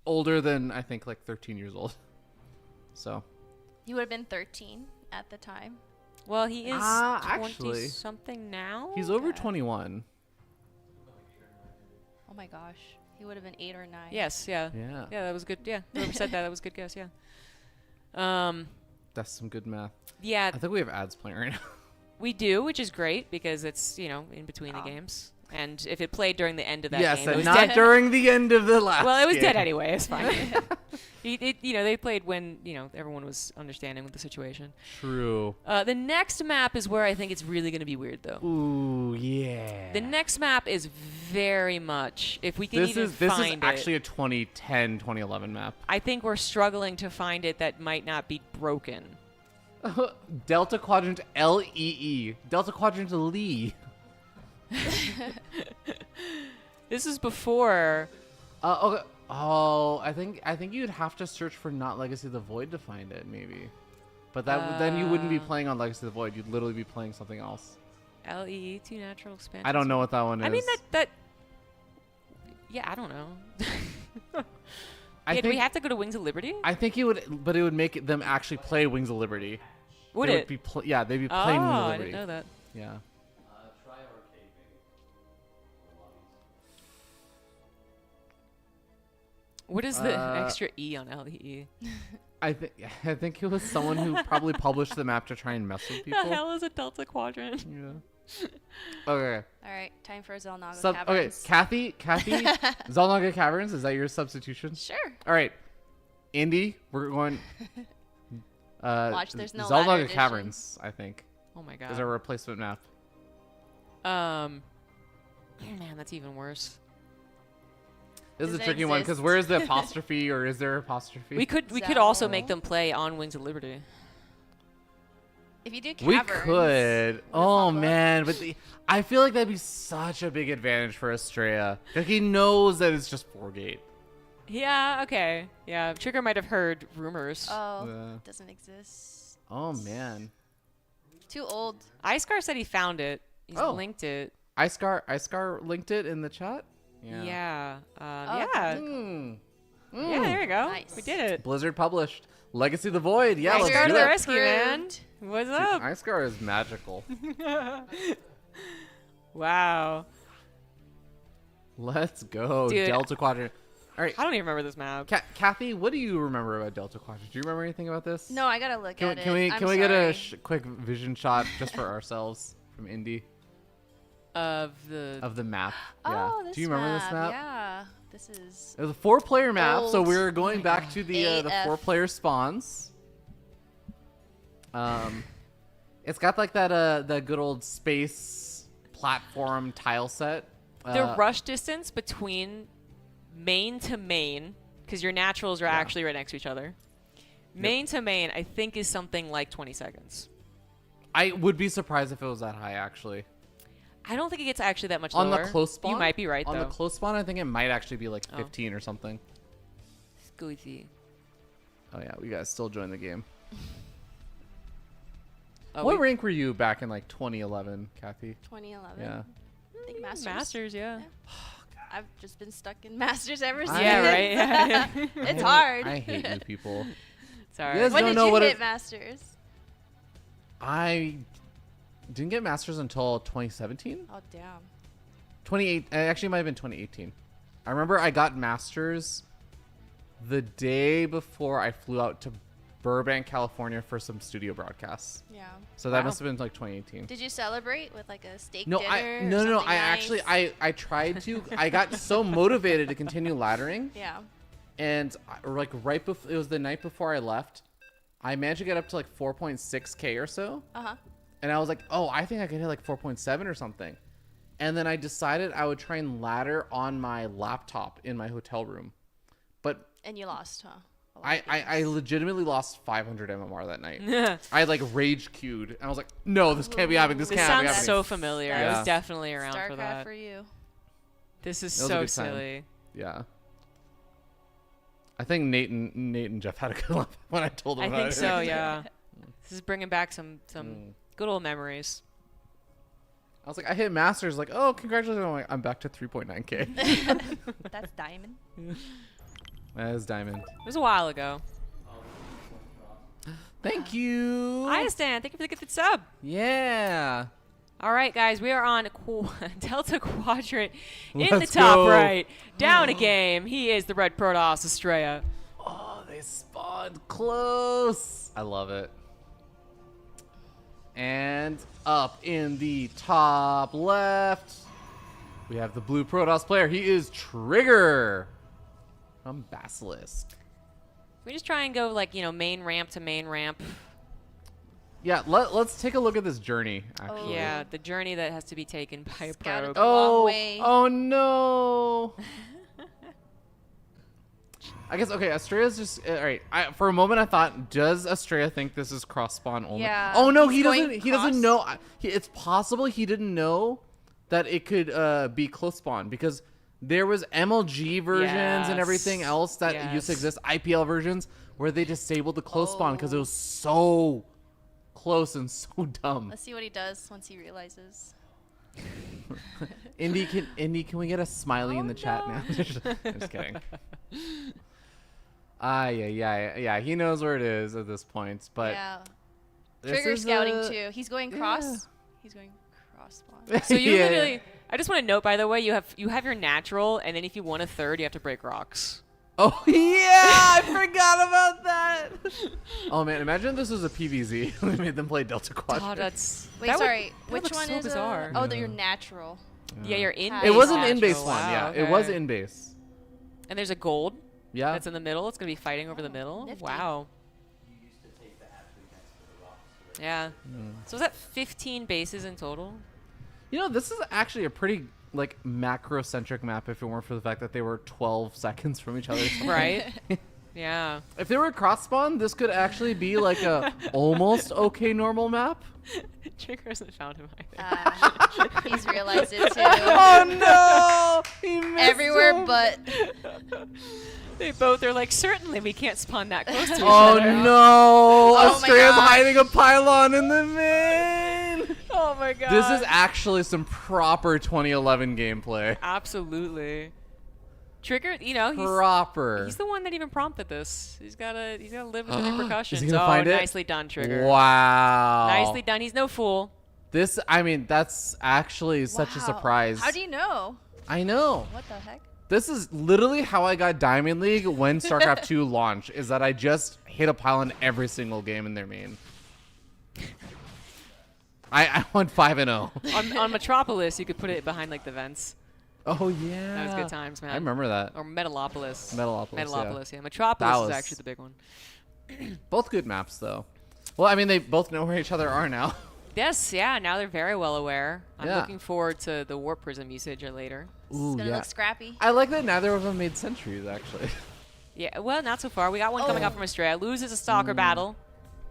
older than, I think, like 13 years old. So. He would have been 13 at the time. Well, he is actually 20-something now. He's over 21. Oh my gosh. He would have been 8 or 9. Yes, yeah. Yeah. Yeah, that was good. Yeah, whoever said that was a good guess, yeah. That's some good math. Yeah. I think we have ads playing right now. We do, which is great because it's, you know, in between the games. And if it played during the end of that game, it was not dead. during the end of the last Well, it was game. dead anyway. It's fine. You know, they played when, you know, everyone was understanding with the situation. True. The next map is where I think it's really going to be weird, though. Ooh, yeah. The next map is very much, if we can This even is find it. actually a 2010, 2011 map. I think we're struggling to find it that might not be broken. Delta Quadrant LEE. Delta Quadrant Lee. This is before. Okay. Oh, I think you'd have to search for not Legacy of the Void to find it, maybe. But that then you wouldn't be playing on Legacy of the Void. You'd literally be playing something else. LEE 2 natural expansion. I don't know what that one is. I mean that. Yeah, I don't know. Do we have to go to Wings of Liberty? I think it would, but it would make them actually play Wings of Liberty. Would they it? Would be yeah, they'd be playing Wings of I Liberty. didn't know that. Yeah. What is the extra E on LEE? I think it was someone who probably published the map to try and mess with people. The hell is a Delta Quadrant? Yeah. Okay. All right, time for Zelnaga Okay, Caverns. Kathy, Zelnaga Caverns, is that your substitution? Sure. All right. Indy, we're going. Watch, there's no ladder Zelnaga edition. Caverns, I think. Oh my god. Is our replacement map. Man, that's even worse. This is a Does it tricky one because exist? where is the apostrophe or is there apostrophe? We could also make them play on Wings of Liberty. If you do We Caverns. could. Oh man, but I feel like that'd be such a big advantage for Estrella. Like he knows that it's just 4-gate. Yeah, okay. Yeah, Trigger might have heard rumors. Oh, Yeah. doesn't exist. Oh man. Too old. Icecar said he found it. He's Oh. linked it. Icecar linked it in the chat. Yeah. Oh, Yeah. Mm. Yeah, there you go. Nice. We did it. Blizzard published Legacy of the Void. Yeah, let's Icecar to do the it. rescue, man. What's Dude, up? Icecar is magical. Wow. Let's go. Dude, Delta Quadrant. All right. I don't even remember this map. Kathy, what do you remember about Delta Quadrant? Do you remember anything about this? No, I gotta look at it. Can we I'm get a sorry. quick vision shot just for ourselves from Indy Of the map. Oh, Yeah. this Do you remember this map? Yeah, this is. It was a 4-player map, so Old. we're going back to the AF. 4-player spawns. It's got like that the good old space platform tile set. the rush distance between main to main, because your naturals are actually right next to each other. Main to main, I think, is something like 20 seconds. I would be surprised if it was that high, actually. I don't think it gets actually that much On lower. the close spawn? You might be right, On though. the close spawn, I think it might actually be like 15 or something. Squeezy. Oh, yeah. You guys still join the game. Oh, What rank were you back in like 2011, Kathy? 2011. Yeah. I think Masters. Masters, yeah. I've just been stuck in Masters ever since. Yeah, right? Yeah. It's hard. I hate you people. Sorry. You guys When don't did know you what hit it- Masters? I didn't get Masters until 2017. Oh, damn. 28. Actually, it might have been 2018. I remember I got Masters the day before I flew out to Burbank, California for some studio broadcasts. Yeah. So that Wow. must have been like 2018. Did you celebrate with like a steak No, dinner? or no. something I nice? actually, I tried to. I got so motivated to continue laddering, Yeah. and like right before, it was the night before I left. I managed to get up to like 4.6K or so, Uh huh. and I was like, oh, I think I could hit like 4.7 or something. And then I decided I would try and ladder on my laptop in my hotel room, but And you lost, huh? A lot of I games. legitimately lost 500 MMR that night. I like rage queued, and I was like, no, this can't be happening. This This can't be sounds happening. so familiar. I Yeah. was definitely around StarCraft for that. for you. This is It was a so good time. silly. Yeah. I think Nate and Jeff had a good laugh when I told them I about think it. so, yeah. This is bringing back some good old memories. I was like, I hit Masters. Like, oh, congratulations. I'm like, I'm back to 3.9K. That's diamond. That is diamond. It was a while ago. Thank you. Hi, Stan. Thank you for the gifted sub. Yeah. All right, guys, we are on Delta Quadrant in Let's the top go. right. Down a game. He is the Red Protoss Estrella. Oh, they spawned close. I love it. And up in the top left, we have the blue Protoss player. He is Trigger from Basilisk. We just try and go like, main ramp to main ramp. Yeah, let's take a look at this journey, actually. Yeah, the journey that has to be taken by a Scouted probe. a long Oh, way. oh no. I guess, okay, Estrella's just, all right. For a moment, I thought, does Estrella think this is cross spawn only? Yeah, Oh no, he's he going doesn't. He doesn't cross. know. It's possible he didn't know that it could be close spawn because there was MLG versions and everything Yes. else that used to Yes. exist, IPL versions, where they disabled the close spawn because it was so close and so dumb. Let's see what he does once he realizes. Indy, can we get a smiley in the chat now? I'm just kidding. Yeah. He knows where it is at this point, but Yeah. this Trigger is, scouting too. He's going cross. yeah. He's going cross spawn. So you Yeah, literally, yeah. I just want to note, by the way, you have your natural, and then if you want a third, you have to break rocks. Oh yeah, I forgot about that. Oh man, imagine this was a PVZ. We made them play Delta Oh, Quadrant. that's Wait, that would- sorry. that Which looks one so is bizarre. Oh, you're natural. Yeah, you're in. It It base was an natural. in-base one, Wow, yeah. okay. It was in-base. And there's a gold Yeah. that's in the middle. It's gonna be fighting over the middle. nifty. Wow. Yeah. So was that 15 bases in total? You know, this is actually a pretty like macro-centric map if it weren't for the fact that they were 12 seconds from each other. Right. Yeah. If they were cross spawn, this could actually be like a almost okay normal map. Trigger hasn't found him either. He's realized it too. Oh no! He missed Everywhere him. but. They both are like, certainly we can't spawn that close to each Oh other. no! Oh my Astrea's gosh. hiding a pylon in the main. Oh my god. This is actually some proper 2011 gameplay. absolutely. Trigger, he's Proper. the one that even prompted this. He's gotta live with the repercussions. Is he gonna find it? Nicely done, Trigger. Wow. Nicely done. He's no fool. This, I mean, that's actually such a Wow. surprise. How do you know? I know. What the heck? This is literally how I got Diamond League when StarCraft 2 launched, is that I just hit a pylon every single game in their main. I went 5-0. On Metropolis, you could put it behind like the vents. Oh yeah. That was good times, man. I remember that. Or Metalopolis. Metalopolis, yeah. Metropolis was- is actually the big one. Both good maps though. Well, I mean, they both know where each other are now. Yes, yeah. Now they're very well aware. I'm Yeah. looking forward to the Warp Prism usage later. This is gonna look scrappy. I like that neither of them made sentries actually. Yeah, well, not so far. We got one coming up from Estrella. Loses a Stalker battle.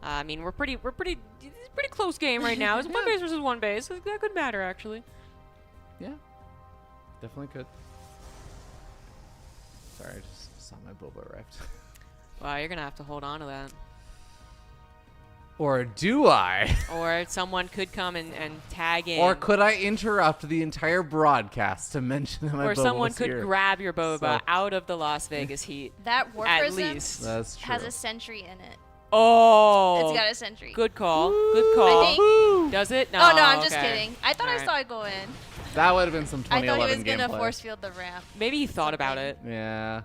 I mean, we're pretty it's a pretty close game right now. It's one base versus one base. So that could matter actually. Yeah, definitely could. Sorry, I just saw my Boba arrived. Wow, you're gonna have to hold on to that. Or do I? Or someone could come and tag in. Or could I interrupt the entire broadcast to mention that my Or Boba someone was could here? grab your boba So- out of the Las Vegas heat. That Warp At Prism least. That's true. has a sentry in it. Oh. It's got a sentry. Good call. Good call. I think. Does it? No. Oh no, I'm just okay. kidding. I thought I Alright. saw it go in. That would have been some I thought 2011 he was gonna gameplay. force field the ramp. Maybe he thought about Something. it. Yeah.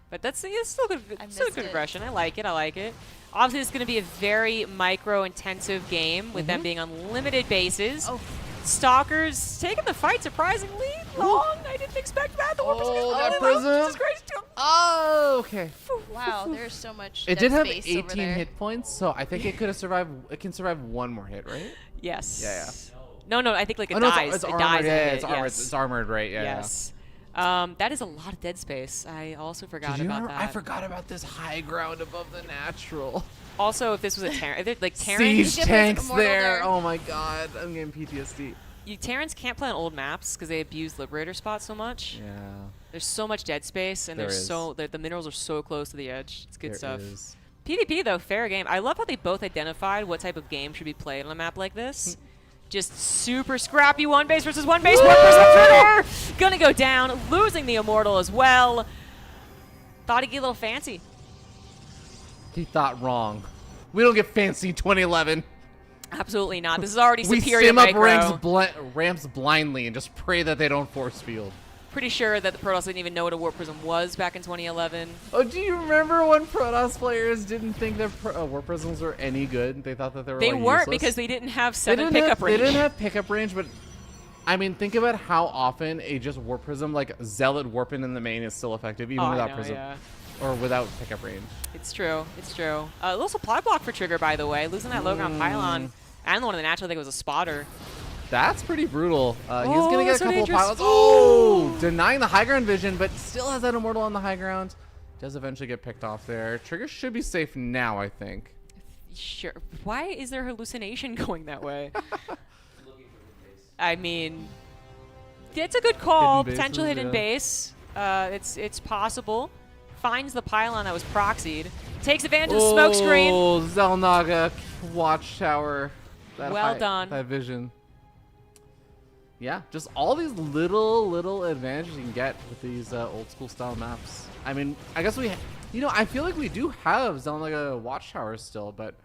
But it's still good. I Still a missed good it. aggression. I like it. I like it. Obviously, it's going to be a very micro-intensive game with them being on limited bases. Oh. Stalkers taking the fight surprisingly long. I didn't expect that. The Warp Prism is that really prism. low. Jesus Christ. Oh, okay. Wow, there's so much. It dead did have space 18 over there. hit points, so I think it could have survived. It can survive one more hit, right? Yes. Yeah, No, I think like it Oh, no, dies. it's it armored. dies. Yeah, in it's it, armored. yes. It's armored, right? Yeah. Yes. That is a lot of dead space. I also forgot Did you about remember? that. I forgot about this high ground above the natural. Also, if this was a Terran, like Terran, Siege Give us tanks Immortal there. there. Oh my god, I'm getting PTSD. Terrans can't play on old maps because they abuse Liberator spots so much. Yeah. There's so much dead space, and There there's is. the minerals are so close to the edge. It's good There stuff. is. PvP though, fair game. I love how they both identified what type of game should be played on a map like this. Just super scrappy one base versus one base. One person trigger gonna go down, losing the immortal as well. Thought he'd get a little fancy. He thought wrong. We don't get fancy in 2011. Absolutely not. This is already We superior sim up micro. ramps blindly and just pray that they don't force field. Pretty sure that the Protoss didn't even know what a Warp Prism was back in 2011. Oh, do you remember when Protoss players didn't think that Warp Prisms were any good? They thought that they were They like, weren't useless? because they didn't have They 7 didn't pickup have, range. They didn't have pickup range, but I mean, think about how often a just Warp Prism, like Zealot Warping in the main, is still effective, even Oh, I without know, Prism. yeah. Or without pickup range. It's true. It's true. A little supply block for Trigger, by the way. Losing that low ground pylon. And the one in the natural, I think it was a spotter. That's pretty brutal. He's Oh, going to get a so couple of dangerous. pilots. Oh! Denying the high ground vision, but still has that Immortal on the high ground. Does eventually get picked off there. Trigger should be safe now, I think. Sure. Why is there hallucination going that way? I mean, it's a good call. Hidden Potential bases, hidden yeah. base. It's possible. Finds the pylon that was proxied. Takes advantage of the smoke screen. Oh, Zelnaga Watchtower. That Well done. That vision. Yeah, just all these little advantages you can get with these old school style maps. I mean, I guess I feel like we do have Zelnaga Watchtowers still, but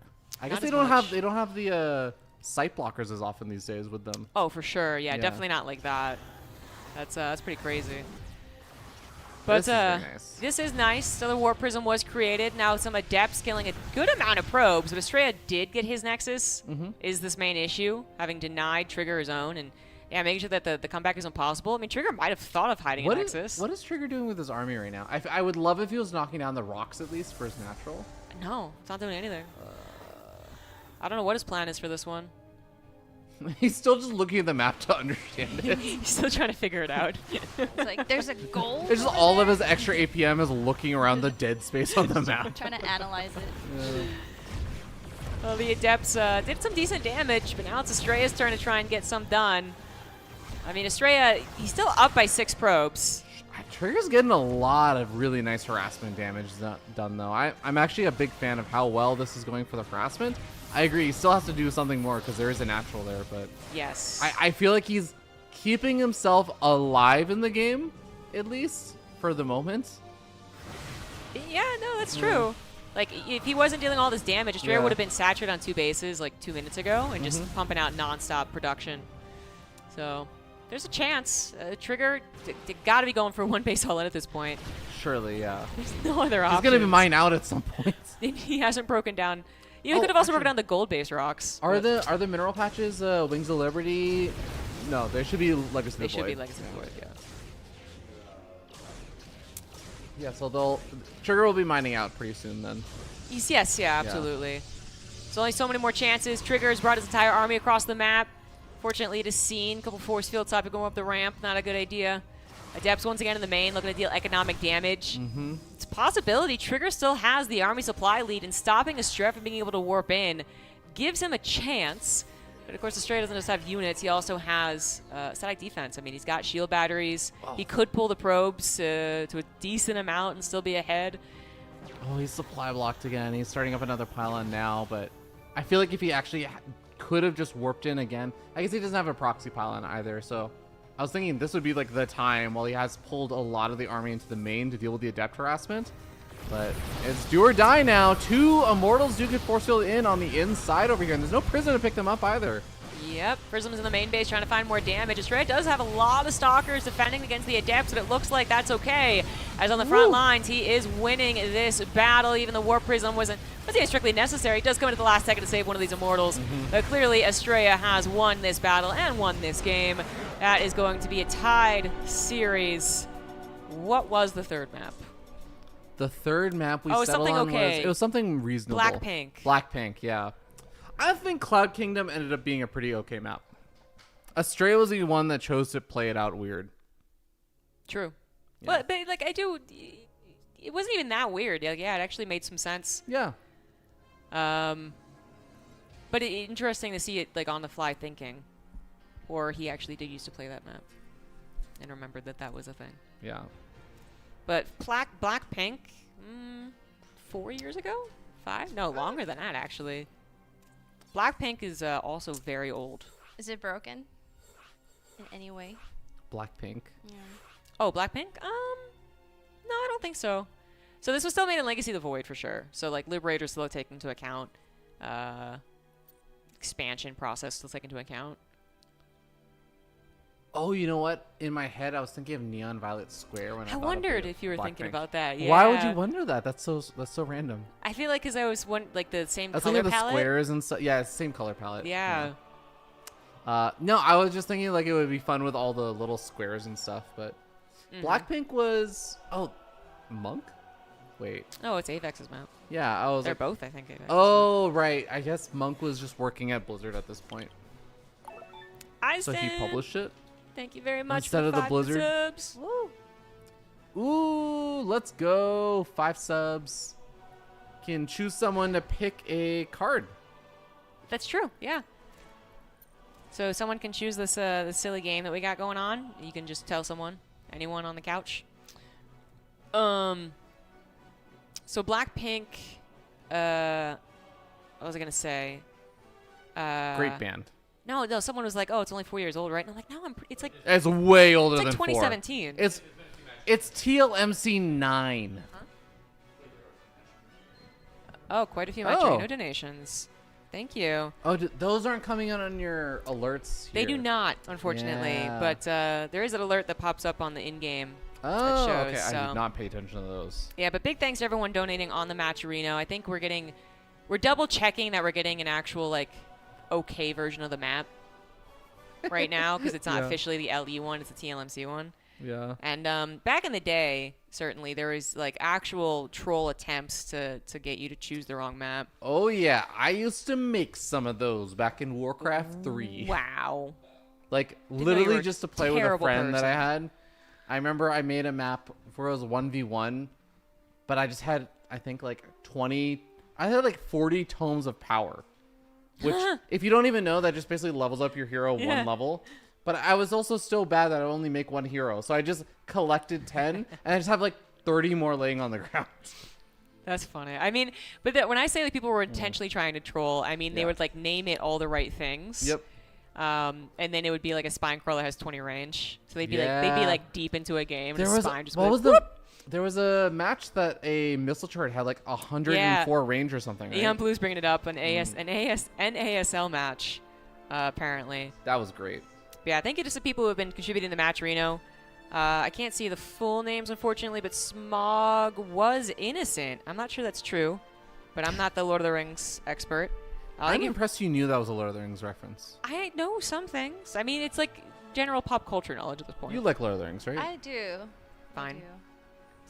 I guess Not they as don't much. have the sight blockers as often these days with them. Oh, for sure. Yeah, Yeah. definitely not like that. That's pretty crazy. But This is very nice. this is nice. So the Warp Prism was created. Now some Adepts killing a good amount of probes. But Estrella did get his Nexus. Is this main issue, having denied Trigger his own, and yeah, making sure that the comeback is impossible. I mean, Trigger might have thought of hiding a Nexus. What is Trigger doing with his army right now? I would love if he was knocking down the rocks at least for his natural. No, it's not doing anything. I don't know what his plan is for this one. He's still just looking at the map to understand it. He's still trying to figure it out. It's like there's a goal. It's just all of his extra APM is looking around the dead space on the map. Trying to analyze it. Well, the Adepts did some decent damage, but now it's Estrella's turn to try and get some done. I mean, Estrella, he's still up by 6 probes. Trigger's getting a lot of really nice harassment damage done, though. I'm actually a big fan of how well this is going for the harassment. I agree, he still has to do something more because there is a natural there, but Yes. I feel like he's keeping himself alive in the game, at least, for the moment. Yeah, no, that's true. Like, if he wasn't dealing all this damage, Estrella Yeah. would have been saturated on 2 bases like 2 minutes ago and just pumping out nonstop production. So, there's a chance. Trigger got to be going for 1 base all in at this point. Surely, yeah. There's no other option. He's going to be mine out at some point. He hasn't broken down You could have also broken down the gold-based rocks. Are the mineral patches Wings of Liberty? No, they should be Legacy of the Void. They should be Legacy of the Void, yeah. Yeah, so Trigger will be mining out pretty soon then. Yes, yeah, absolutely. There's only so many more chances. Trigger has brought his entire army across the map. Fortunately, it is seen. A couple force field type going up the ramp. Not a good idea. Adepts once again in the main, looking to deal economic damage. It's a possibility. Trigger still has the army supply lead, and stopping Astrea from being able to warp in gives him a chance. But of course, Astrea doesn't just have units. He also has static defense. I mean, he's got shield batteries. He could pull the probes to a decent amount and still be ahead. Oh, he's supply blocked again. He's starting up another pylon now, but I feel like if he actually could have just warped in again. I guess he doesn't have a proxy pylon either, so I was thinking this would be like the time while he has pulled a lot of the army into the main to deal with the adept harassment. But it's do or die now. 2 Immortals do get force field in on the inside over here, and there's no prison to pick them up either. Yep, Prism's in the main base trying to find more damage. Astrea does have a lot of Stalkers defending against the Adepts, but it looks like that's okay. As on the front lines, he is winning this battle. Even the Warp Prism wasn't even strictly necessary. It does come at the last second to save one of these Immortals. But clearly, Astrea has won this battle and won this game. That is going to be a tied series. What was the third map? The third map we settled something on okay. was, it was something reasonable. Blackpink. Blackpink, yeah. I think Cloud Kingdom ended up being a pretty okay map. Astrea was the one that chose to play it out weird. True. Yeah. But like, it wasn't even that weird. Like, yeah, it actually made some sense. Yeah. But interesting to see it like on the fly thinking. Or he actually did used to play that map and remembered that that was a thing. Yeah. But Blackpink, 4 years ago? 5? No, longer than that, actually. Blackpink is also very old. Is it broken in any way? Blackpink. Yeah. Oh, Blackpink? No, I don't think so. So this was still made in Legacy of the Void for sure. So like Liberator's still taken into account. Expansion process still taken into account. Oh, you know what? In my head, I was thinking of Neon Violet Square when I thought wondered of if you were thinking Blackpink. about that. Yeah. Why would you wonder that? That's so random. I feel like because I was like the same I was color thinking of the palette. squares and stuff. Yeah, it's the same color palette. Yeah. No, I was just thinking like it would be fun with all the little squares and stuff, but Blackpink was Monk? Wait. Oh, it's Avex's map. Yeah, I was They're like, both, I think. Avex. oh, right. I guess Monk was just working at Blizzard at this point. So he published it? Thank you very much Instead for of the 5 Blizzard? subs. Ooh, let's go. 5 subs. Can choose someone to pick a card. That's true. Yeah. So someone can choose this silly game that we got going on. You can just tell someone, anyone on the couch. So Blackpink. What was I gonna say? Great band. No, someone was like, "Oh, it's only 4 years old, right?" And I'm like, "No, it's like It's way older it's like than 2017." 4. It's TLMC 9. Oh, quite a few Maturino donations. Thank you. Oh, those aren't coming out on your alerts They here. do not, unfortunately. Yeah. But there is an alert that pops up on the in-game. Oh, that shows, okay. I so. did not pay attention to those. Yeah, but big thanks to everyone donating on the Maturino. I think we're double checking that we're getting an actual like okay version of the map right now because it's not officially the LE one; it's the TLMC one. Yeah. And back in the day, certainly there was like actual troll attempts to get you to choose the wrong map. Oh yeah, I used to make some of those back in Warcraft 3. Wow. Like Didn't know you literally were just to a play with a terrible friend that I person. had. I remember I made a map where it was 1v1, but I just had I think like 40 tomes of power. Which if you don't even know, that just basically levels up your hero one level. But I was also still bad that I only make one hero. So I just collected 10 and I just have like 30 more laying on the ground. That's funny. I mean, but when I say that people were intentionally trying to troll, I mean they would like name it all the right things. Yep. And then it would be like a spine crawler has 20 range, so they'd be like deep into a game. And a spine just there was a match that a missile turret had like 104 range or something. Right? Eon Blue's bringing it up an ASL match, apparently. That was great. But yeah, thank you to some people who have been contributing to the Maturino. I can't see the full names unfortunately, but Smog was innocent. I'm not sure that's true, but I'm not the Lord of the Rings expert. I'm impressed you knew that was a Lord of the Rings reference. I know some things. I mean, it's like general pop culture knowledge at this point. You like Lord of the Rings, right? I do. Fine. I do.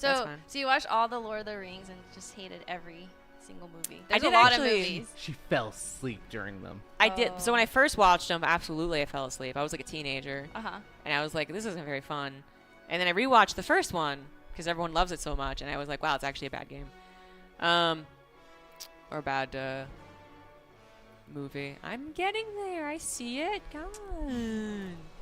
That's So, fine. so you watched all the Lord of the Rings and just hated every single movie. I There's did a lot actually- of movies. She fell asleep during them. I did. So when I first watched them, absolutely, I fell asleep. I was like a teenager, Uh-huh. and I was like, "This isn't very fun." And then I rewatched the first one because everyone loves it so much, and I was like, "Wow, it's actually a bad game, or a bad movie." I'm getting there. I see it. God.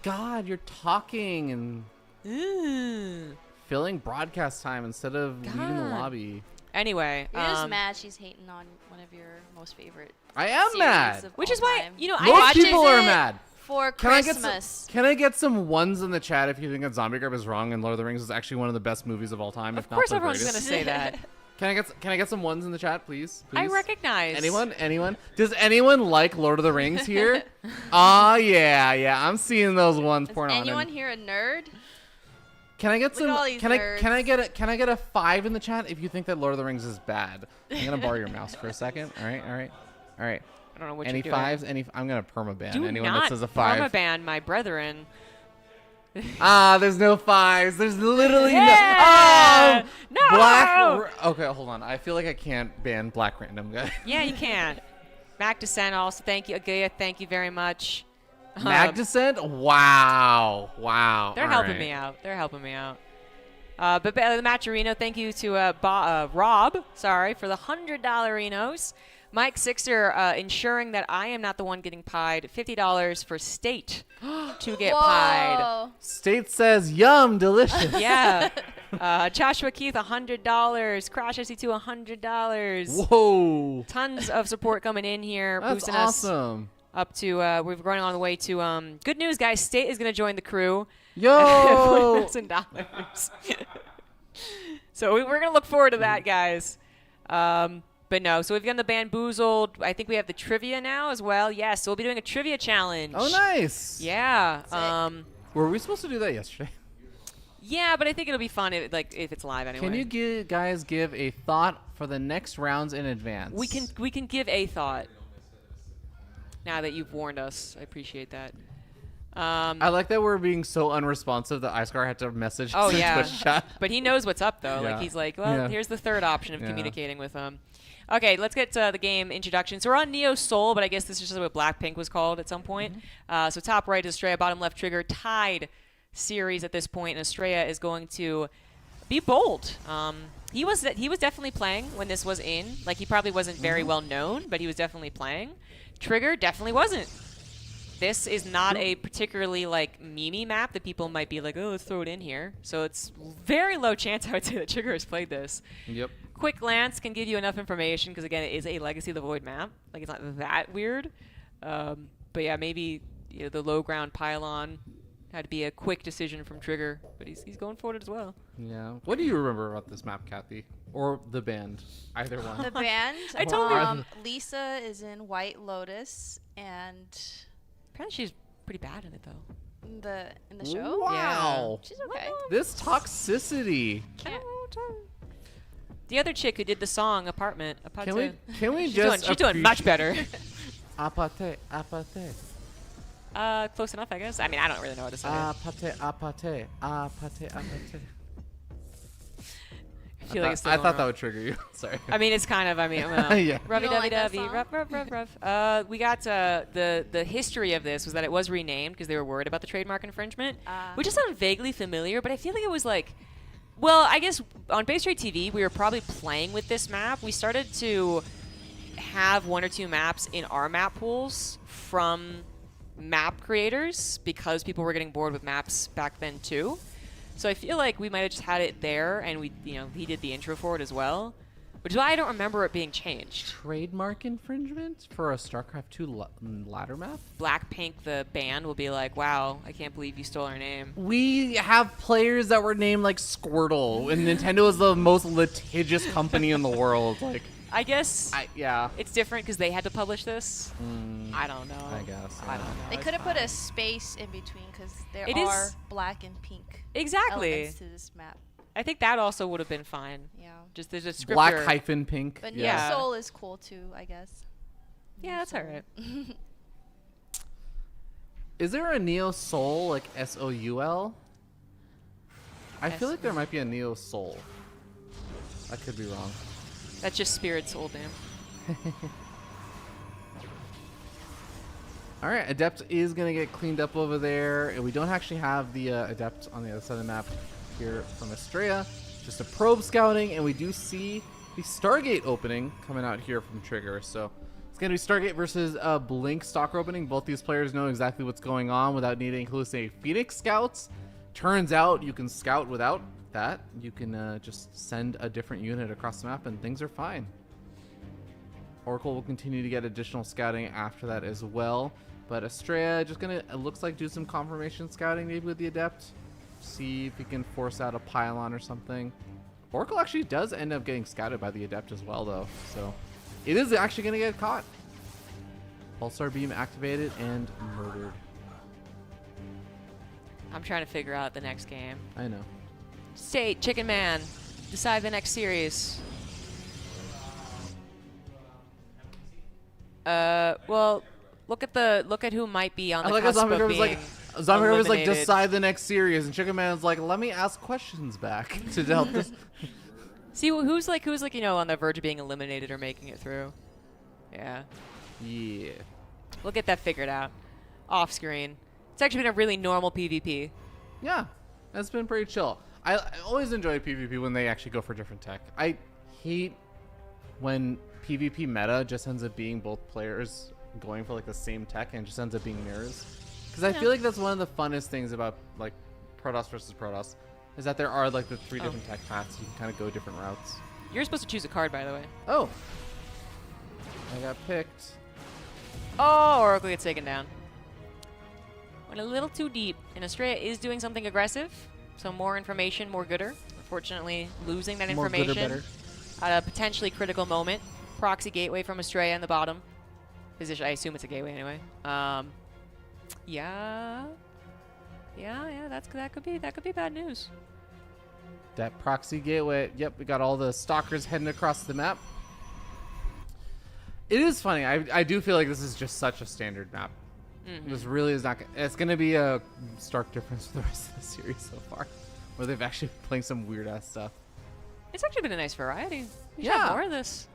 God, you're talking and Ugh. filling broadcast time instead of leaving the God. lobby. Anyway, You're just mad she's hating on one of your most favorite. I am series mad. of Which all is why, time. you know, Most I people watches are it mad. for Can I Christmas. get some ones in the chat if you think that ZombieGrub is wrong and Lord of the Rings is actually one of the best movies of all time? Of course, everyone's gonna say that. Can I get some ones in the chat, please? I Please? recognize. Anyone? Does anyone like Lord of the Rings here? Yeah. I'm seeing those ones Is pouring on. anyone here a nerd? Can I get Look at some? all these Can I nerds. get a 5 in the chat if you think that Lord of the Rings is bad? I'm gonna borrow your mouse for a second. All right. I don't know what Any you're doing. fives? I'm gonna permaban Do anyone not that says a 5. permaban my brethren. There's no 5s. There's literally Yeah! no. No! Black. Okay, hold on. I feel like I can't ban Black Random guy. Yeah, you can. Mac Descent also. Thank you, Agaya. Thank you very much. Mag Descent? Wow. They're All helping right. me out. But the Matcherino, thank you to Rob, for the $100 Renos. Mike Sixer ensuring that I am not the one getting pied $50 for State to get pied. Whoa. State says, yum, delicious. Yeah. Joshua Keith, $100. Crash SC2, $100. Whoa. Tons of support coming in here, That's boosting awesome. us up to, we're going on the way to, good news, guys. State is going to join the crew. Yo. $1,000. So we're going to look forward to that, guys. But no, so we've got the Bamboozled. I think we have the trivia now as well. Yes, so we'll be doing a trivia challenge. Oh, nice. Yeah. Were we supposed to do that yesterday? Yeah, but I think it'll be fun if it's live anyway. Can you guys give a thought for the next rounds in advance? We can give a thought. Now that you've warned us, I appreciate that. I like that we're being so unresponsive that Icecar had to message Oh the yeah, Twitch chat. but he knows what's up though. Yeah. Like he's like, well, Yeah. here's the third option of Yeah. communicating with him. Okay, let's get to the game introduction. So we're on Neo Soul, but I guess this is just what Blackpink was called at some point. So top right is Estrella, bottom left Trigger, tied series at this point, and Estrella is going to be bold. He was definitely playing when this was in. Like he probably wasn't very well known, but he was definitely playing. Trigger definitely wasn't. This is not a particularly like meme map that people might be like, oh, let's throw it in here. So it's very low chance I would say that Trigger has played this. Yep. Quick glance can give you enough information because again, it is a Legacy of the Void map. Like it's not that weird. But yeah, maybe the low ground pylon had to be a quick decision from Trigger, but he's going for it as well. Yeah. What do you remember about this map, Kathy? Or the band? Either one. The band. I totally- Lisa is in White Lotus, and Apparently she's pretty bad in it though. in the show. Wow. She's okay. This toxicity. The other chick who did the song Apartment. Can we she's just doing much better. Apate, apate. Close enough, I guess. I mean, I don't really know what to say. Apate, apate, apate, apate. I feel like it's still I going thought that wrong. would trigger you. Sorry. I mean, it's kind of. I mean, Yeah. Rubby You don't like that dubby song? ruff. We got the history of this was that it was renamed because they were worried about the trademark infringement, which is sound vaguely familiar, but I feel like it was like, well, I guess on Base Rate TV we were probably playing with this map. We started to have one or two maps in our map pools from map creators because people were getting bored with maps back then too. So I feel like we might have just had it there, and he did the intro for it as well, which is why I don't remember it being changed. Trademark infringement for a StarCraft 2 ladder map? Blackpink, the band, will be like, "Wow, I can't believe you stole our name." We have players that were named like Squirtle, and Nintendo is the most litigious company in the world. Like, I guess yeah. it's different because they had to publish this. I don't know. I guess. I don't know. They It's could have put fine. a space in between because there It are is- black and pink Exactly. elements to this map. I think that also would have been fine. Yeah. Just there's a descriptor. Black hyphen pink. But Yeah. Neo Soul is cool too, I guess. Yeah, that's all right. Is there a Neo Soul, like Soul? I feel like there might be a Neo Soul. I could be wrong. That's just Spirit Soul, damn. All right, Adept is going to get cleaned up over there. And we don't actually have the Adept on the other side of the map here from Estrella. Just a probe scouting, and we do see the Stargate opening coming out here from Trigger. So it's going to be Stargate versus Blink Stalker opening. Both these players know exactly what's going on without needing to hallucinate Phoenix Scouts. Turns out you can scout without that. You can just send a different unit across the map, and things are fine. Oracle will continue to get additional scouting after that as well. But Estrella just going to, it looks like, do some confirmation scouting maybe with the Adept. See if he can force out a pylon or something. Oracle actually does end up getting scouted by the Adept as well, though. So it is actually going to get caught. Pulsar Beam activated and murdered. I'm trying to figure out the next game. I know. State, Chicken Man, decide the next series. Well, look at who might be on the like cusp of ZombieGrub being was like, eliminated. decide the next series, and Chicken Man's like, let me ask questions back to help this. See who's like on the verge of being eliminated or making it through. Yeah. Yeah. We'll get that figured out. Off screen. It's actually been a really normal PvP. Yeah, that's been pretty chill. I always enjoy PvP when they actually go for different tech. I hate when PvP meta just ends up being both players going for like the same tech and just ends up being mirrors. Because I feel like that's one of the funnest things about like Protoss versus Protoss is that there are like the three different tech paths. You can kind of go different routes. You're supposed to choose a card, by the way. Oh, I got picked. Oh, Oracle gets taken down. Went a little too deep. And Estrella is doing something aggressive. So more information, more gooder. Unfortunately, losing that More good or information better. at a potentially critical moment. Proxy gateway from Estrella in the bottom position. I assume it's a gateway anyway. Yeah. That could be bad news. That proxy gateway. Yep, we got all the stalkers heading across the map. It is funny. I do feel like this is just such a standard map. This really is not. It's going to be a stark difference for the rest of the series so far, where they've actually been playing some weird ass stuff. It's actually been a nice variety. We should Yeah. have more of this.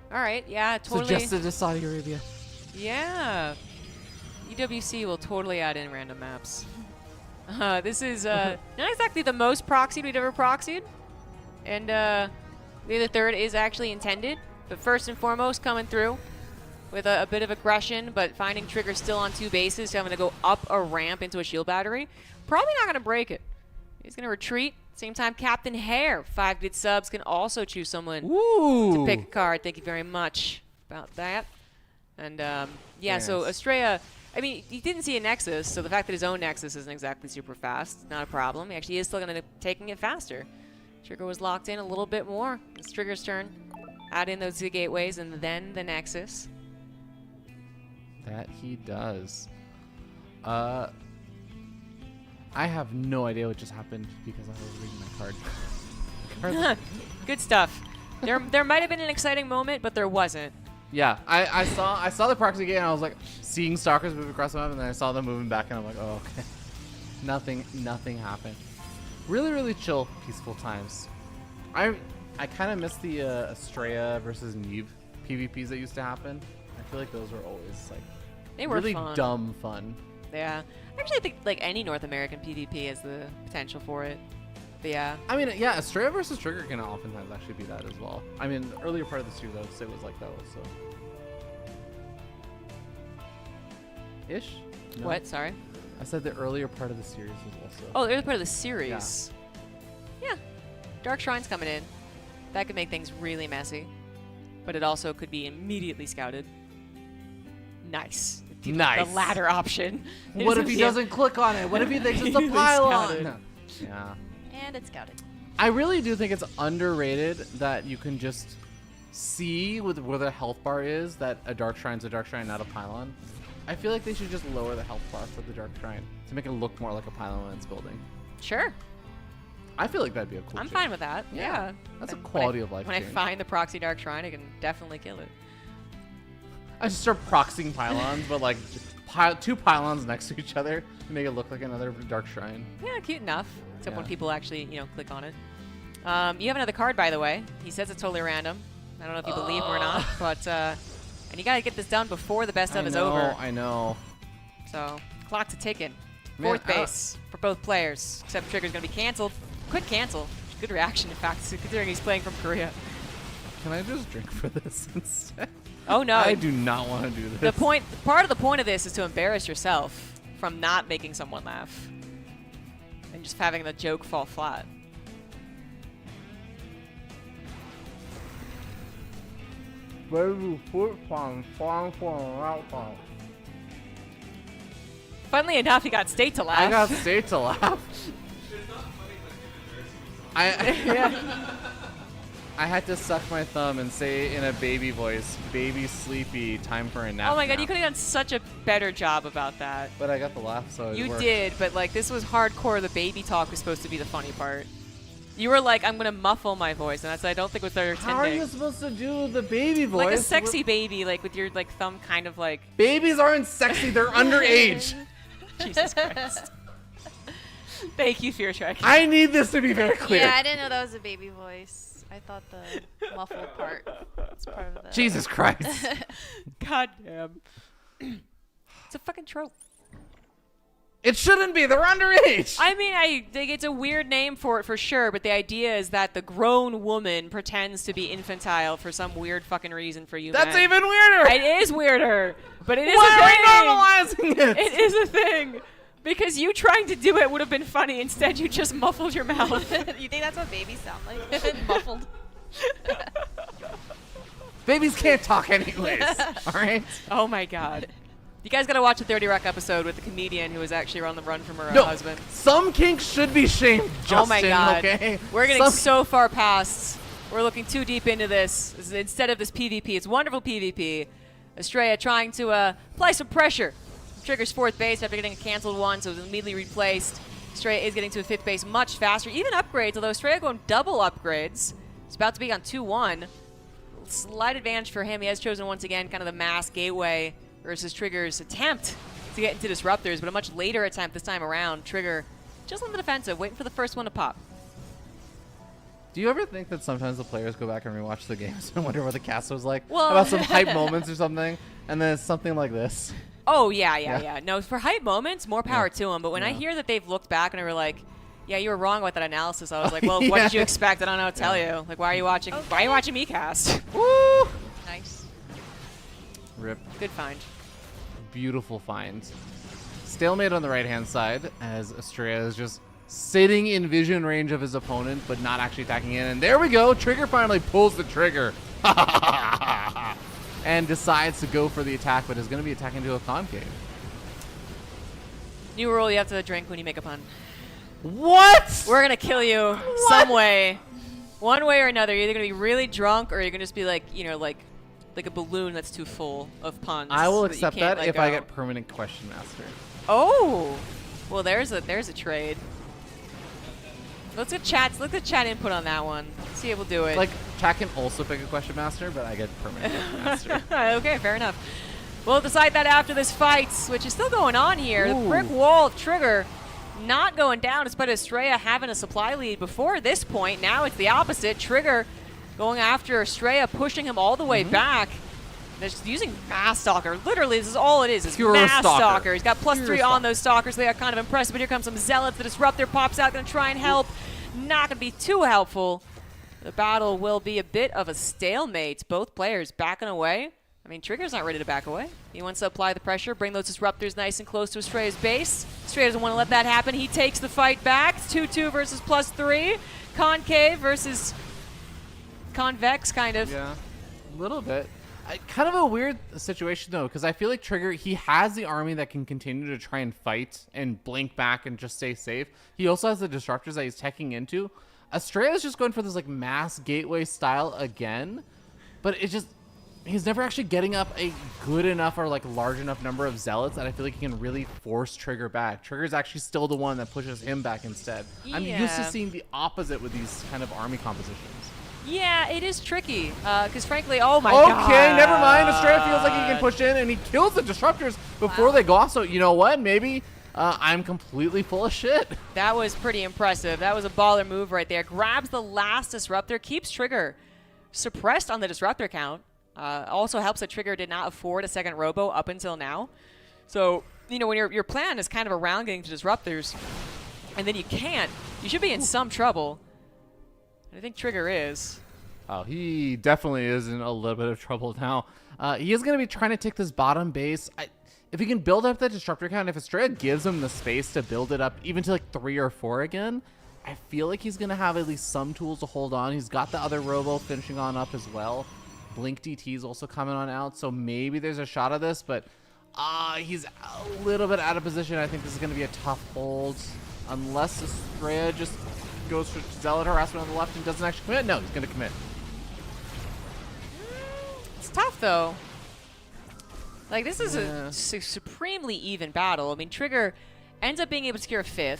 All right. Yeah. Totally. Suggested to Saudi Arabia. Yeah. EWC will totally add in random maps. This is not exactly the most proxied we've ever proxied. And the third is actually intended. But first and foremost, coming through with a bit of aggression, but finding Trigger still on two bases. So I'm going to go up a ramp into a shield battery. Probably not going to break it. He's going to retreat. Same time, Captain Hare, 5 good subs, can also choose someone to pick a card. Thank you very much about that. And yeah, so Estrella, I mean, he didn't see a Nexus, so the fact that his own Nexus isn't exactly super fast, not a problem. He actually is still going to end up taking it faster. Trigger was locked in a little bit more. It's Trigger's turn. Add in those 2 gateways and then the Nexus. That he does. I have no idea what just happened because I was reading my card. Good stuff. There might have been an exciting moment, but there wasn't. Yeah, I saw the proxy gate and I was like seeing stalkers move across the map, and then I saw them moving back and I'm like, oh, okay. Nothing happened. Really chill, peaceful times. I kind of miss the Estrella versus Neve PvPs that used to happen. I feel like those were always like They were really fun. dumb fun. Yeah. Actually, I think like any North American PvP has the potential for it. But yeah. I mean, yeah, Estrella versus Trigger can oftentimes actually be that as well. I mean, the earlier part of the series, I would say, was like that also. Ish? No. What? Sorry? I said the earlier part of the series was also. Oh, the other part of the series. Yeah. Dark Shrine's coming in. That could make things really messy. But it also could be immediately scouted. Nice. Nice. The latter option. What if he doesn't click on it? What if he thinks it's a pylon? No. Yeah. And it's scouted. I really do think it's underrated that you can just see with where the health bar is that a Dark Shrine's a Dark Shrine, not a pylon. I feel like they should just lower the health bar for the Dark Shrine to make it look more like a pylon when it's building. Sure. I feel like that'd be a cool I'm change. fine with that. Yeah. That's a And quality of life When I change. find the proxy Dark Shrine, I can definitely kill it. I just start proxying pylons, but like two pylons next to each other to make it look like another Dark Shrine. Yeah, cute enough. Except when Yeah. people actually, click on it. You have another card, by the way. He says it's totally random. I don't know if you believe him or not, but and you gotta get this done before the best of is over. I know. So clock's a ticking. Man, Fourth base for both players, except Trigger's gonna be canceled. Quick cancel. Good reaction, in fact, considering he's playing from Korea. Can I just drink for this instead? Oh no! I do not want to do this. Part of the point of this is to embarrass yourself from not making someone laugh and just having the joke fall flat. Funnily enough, he got State to laugh. I got State to laugh. I had to suck my thumb and say in a baby voice, "Baby sleepy, time for a nap." Oh my god, now." you could have done such a better job about that. But I got the laugh, so it You worked. did, but like this was hardcore. The baby talk was supposed to be the funny part. You were like, I'm gonna muffle my voice, and that's I don't think what they're intending. How are you supposed to do the baby voice? Like a sexy baby, like with your like thumb kind of like. Babies aren't sexy; they're underage. Jesus Christ. Thank you, Fear Trek. I need this to be very clear. Yeah, I didn't know that was a baby voice. I thought the muffled part was part of the. Jesus Christ. God damn. It's a fucking trope. It shouldn't be. They're underage. I mean, I think it's a weird name for it for sure, but the idea is that the grown woman pretends to be infantile for some weird fucking reason for you. That's men. even weirder. It is weirder, but it is Why a thing. are we normalizing it? It is a thing. Because you trying to do it would have been funny. Instead, you just muffled your mouth. You think that's what babies sound like? Muffled. Babies can't talk anyways. All right. Oh my god. You guys gotta watch the 30 Rock episode with the comedian who was actually on the run from her No, husband. some kinks should be shamed, Justin. Oh my god. Okay? We're getting Some- so far past. We're looking too deep into this. Instead of this PvP, it's wonderful PvP. Estrella trying to apply some pressure. Triggers fourth base after getting a canceled one, so it was immediately replaced. Estrella is getting to a fifth base much faster. Even upgrades, although Estrella going double upgrades. It's about to be on 2-1. Slight advantage for him. He has chosen once again kind of the mass gateway versus Trigger's attempt to get into disruptors, but a much later attempt this time around. Trigger just on the defensive, waiting for the first one to pop. Do you ever think that sometimes the players go back and rewatch the games and wonder what the cast was like? Well- About some hype moments or something, and then it's something like this. Oh, yeah. No, for hype moments, more power to them. But when I Yeah. hear that they've looked back and they were like, yeah, you were wrong about that analysis, I was like, well, what did you expect? I don't know what to tell you. Like, why are you watching? Okay. Why are you watching me cast? Woo! Nice. Rip. Good find. Beautiful find. Stalemate on the right-hand side as Estrella is just sitting in vision range of his opponent, but not actually attacking in. And there we go. Trigger finally pulls the trigger. And decides to go for the attack, but is going to be attacking to a concave. New rule: you have to drink when you make a pun. What? We're gonna kill you some way, one way or another. You're either gonna be really drunk, or you're gonna just be like, like a balloon that's too full of puns. I will you accept can't that let if I go. get permanent question master. Oh, well, there's a trade. Let's get chat input on that one. Let's see if we'll do it. Like, chat can also pick a question master, but I get permanent question master. Okay, fair enough. We'll decide that after this fight, which is still going on here. The Ooh. brick wall of Trigger not going down despite Estrella having a supply lead before this point. Now it's the opposite. Trigger going after Estrella, pushing him all the way back. They're just using Mass Stalker. Literally, this is all it is. It's Pure Mass Stalker. Stalker. He's got Pure +3 on Stalker. those Stalkers. They are kind of impressive, but here comes some Zealots. The Disruptor pops out, going to try and help. Not going to be too helpful. The battle will be a bit of a stalemate. Both players backing away. I mean, Trigger's not ready to back away. He wants to apply the pressure, bring those Disruptors nice and close to Estrella's base. Estrella doesn't want to let that happen. He takes the fight back. It's 2-2 versus +3. Concave versus Convex, kind of. Yeah, a little bit. Kind of a weird situation, though, because I feel like Trigger, he has the army that can continue to try and fight and blink back and just stay safe. He also has the Disruptors that he's teching into. Estrella's just going for this, like, mass gateway style again, but it just... he's never actually getting up a good enough or like large enough number of zealots that I feel like he can really force Trigger back. Trigger's actually still the one that pushes him back instead. I'm used to Yeah. seeing the opposite with these kind of army compositions. Yeah, it is tricky. Because frankly, oh my god. Okay, never mind. Estrella feels like he can push in, and he kills the disruptors before they go off. So you know what? Maybe I'm completely full of shit. That was pretty impressive. That was a baller move right there. Grabs the last disruptor, keeps Trigger suppressed on the disruptor count. Also helps that Trigger did not afford a second robo up until now. So, you know, when your plan is kind of around getting to disruptors, and then you can't, you should be in some trouble. And I think Trigger is. Oh, he definitely is in a little bit of trouble now. He is going to be trying to take this bottom base. If he can build up that disruptor count, if Estrella gives him the space to build it up even to like 3 or 4 again, I feel like he's going to have at least some tools to hold on. He's got the other robo finishing on up as well. Blink DT is also coming on out, so maybe there's a shot of this, but he's a little bit out of position. I think this is going to be a tough hold unless Estrella just goes for Zealot harassment on the left and doesn't actually commit. No, he's going to commit. It's tough, though. Like, this is a supremely even battle. I mean, Trigger ends up being able to secure a 5th,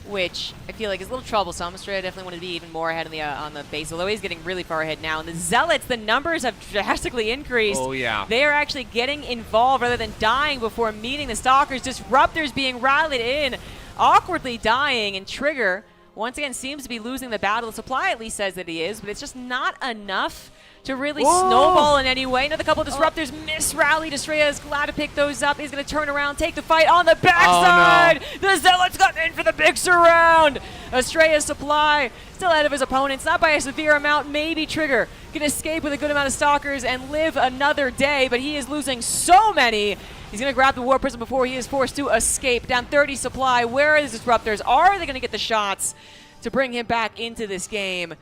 which I feel like is a little troublesome. Estrella definitely wanted to be even more ahead on the base, although he's getting really far ahead now. And the Zealots, the numbers have drastically increased. Oh, yeah. They are actually getting involved rather than dying before meeting the Stalkers. Disruptors being rallied in, awkwardly dying, and Trigger, once again, seems to be losing the battle. The supply at least says that he is, but it's just not enough to really snowball in any way. Another couple of disruptors misrallied. Estrella is glad to pick those up. He's going to turn around, take the fight on the backside. Oh, no. The Zealots got in for the big surround. Estrella's supply still ahead of his opponents, not by a severe amount. Maybe Trigger can escape with a good amount of Stalkers and live another day, but he is losing so many. He's going to grab the War Prism before he is forced to escape. Down 30 supply. Where are the disruptors? Are they going to get the shots to bring him back into this game?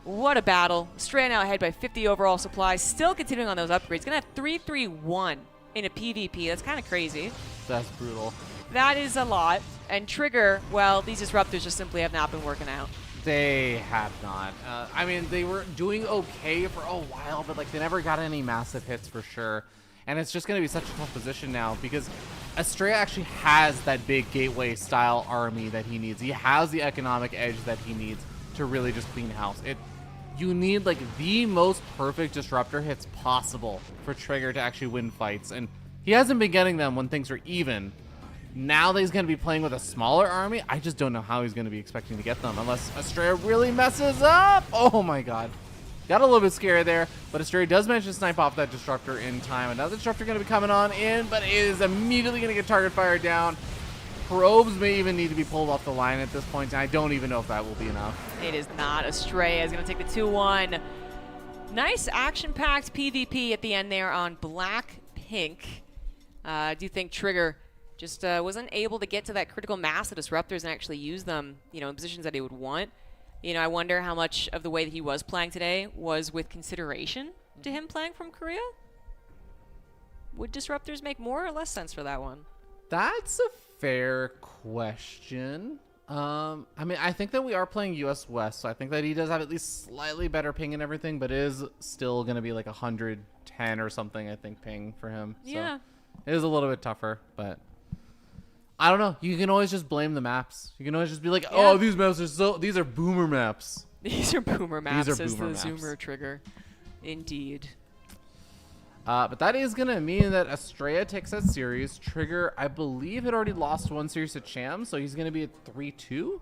What a battle. Estrella now ahead by 50 overall supply. Still continuing on those upgrades. Going to have 3-3-1 in a PvP. That's kind of crazy. That's brutal. That is a lot. And Trigger, well, these disruptors just simply have not been working out. They have not. I mean, they were doing okay for a while, but like they never got any massive hits for sure. And it's just going to be such a tough position now because Estrella actually has that big gateway style army that he needs. He has the economic edge that he needs to really just clean house. You need like the most perfect disruptor hits possible for Trigger to actually win fights, and he hasn't been getting them when things are even. Now that he's going to be playing with a smaller army, I just don't know how he's going to be expecting to get them unless Estrella really messes up. Oh my god. Got a little bit scary there, but Estrella does manage to snipe off that disruptor in time. Another disruptor going to be coming on in, but it is immediately going to get target fire down. Probes may even need to be pulled off the line at this point, and I don't even know if that will be enough. It is not. Estrella is going to take the 2-1. Nice action-packed PvP at the end there on Black-Pink. I do think Trigger just wasn't able to get to that critical mass of disruptors and actually use them, you know, in positions that he would want. You know, I wonder how much of the way that he was playing today was with consideration to him playing from Korea. Would disruptors make more or less sense for that one? That's a fair question. I mean, I think that we are playing US West, so I think that he does have at least slightly better ping and everything, but is still going to be like 110 or something, I think, ping for him. Yeah. So it is a little bit tougher, but I don't know. You can always just blame the maps. You can always just be like, oh, these maps are these are boomer maps. These are boomer maps, These are says boomer the maps. Zoomer Trigger. Indeed. But that is going to mean that Estrella takes that series. Trigger, I believe, had already lost one series to Cham, so he's going to be at 3-2.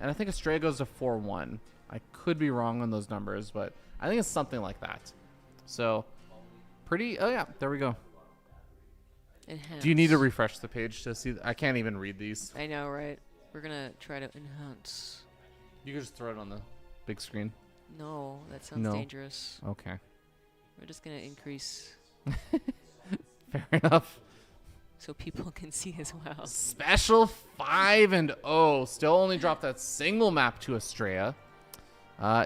And I think Estrella goes to 4-1. I could be wrong on those numbers, but I think it's something like that. So, pretty... Oh, yeah, there we go. Enhance. Do you need to refresh the page to see? I can't even read these. I know, right? We're going to try to enhance. You can just throw it on the big screen. No, that sounds dangerous. Okay. We're just going to increase... Fair enough. so people can see as well. Special 5-0. Still only dropped that single map to Estrella.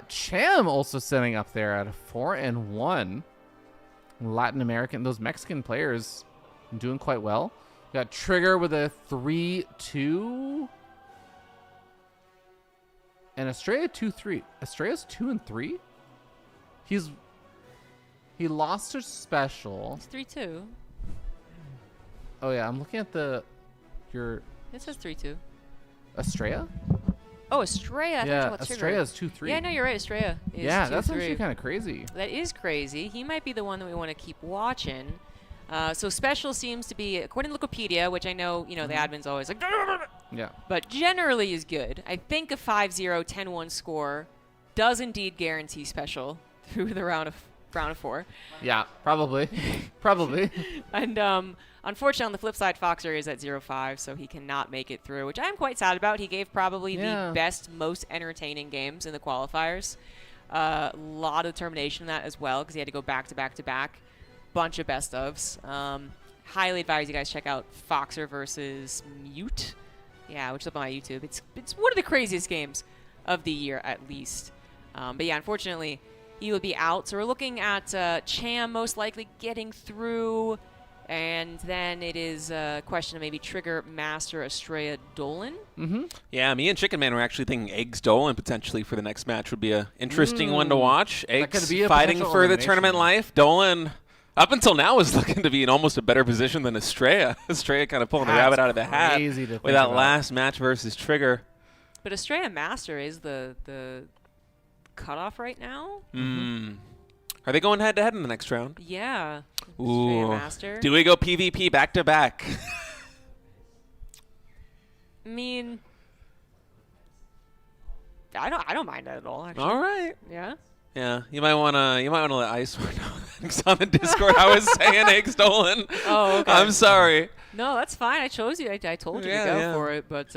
Cham also setting up there at a 4-1. Latin American, those Mexican players doing quite well. Got Trigger with a 3-2. And Estrella 2-3. Estrella's 2-3. He's He lost to Special. It's 3-2. Oh yeah, I'm looking at your It says 3-2. Estrella. Oh, Estrella. I thought you were Yeah, talking about Trigger. Estrella's 2-3. Yeah, no, you're right. Estrella is Yeah, 2-3. that's actually kind of crazy. That is crazy. He might be the one that we want to keep watching. So Special seems to be, according to Wikipedia, which I know, the admin's always like, Yeah. but generally is good. I think a 5-0, 10-1 score does indeed guarantee Special through the round of 4. Yeah, probably. Probably. And unfortunately, on the flip side, Foxer is at 0-5, so he cannot make it through, which I'm quite sad about. He gave probably the best, most entertaining games in the qualifiers. A lot of determination in that as well, because he had to go back to back to back. Bunch of best ofs. Highly advise you guys check out Foxer versus Mute. Yeah, which is up on my YouTube. It's one of the craziest games of the year, at least. But yeah, unfortunately, he will be out. So we're looking at Cham most likely getting through. And then it is a question of maybe Trigger, Master, Estrella, Dolan. Yeah, me and Chicken Man were actually thinking Eggs Dolan potentially for the next match would be a interesting one to watch. Eggs could be a fighting potential for the elimination. tournament life. Dolan, up until now, is looking to be in almost a better position than Estrella. Estrella kind of pulling the That's rabbit out of the hat crazy to with think that about. last match versus Trigger. But Estrella Master is the cutoff right now. Are they going head-to-head in the next round? Yeah. Ooh. Estrella Master. Do we go PvP back-to-back? I mean, I don't mind that at all. Actually. All right. Yeah. Yeah, you might wanna let Ice know. 'Cause on the Discord, I was saying Eggs Dolan. Oh, okay. I'm sorry. No, that's fine. I chose you. I told you to go for it, but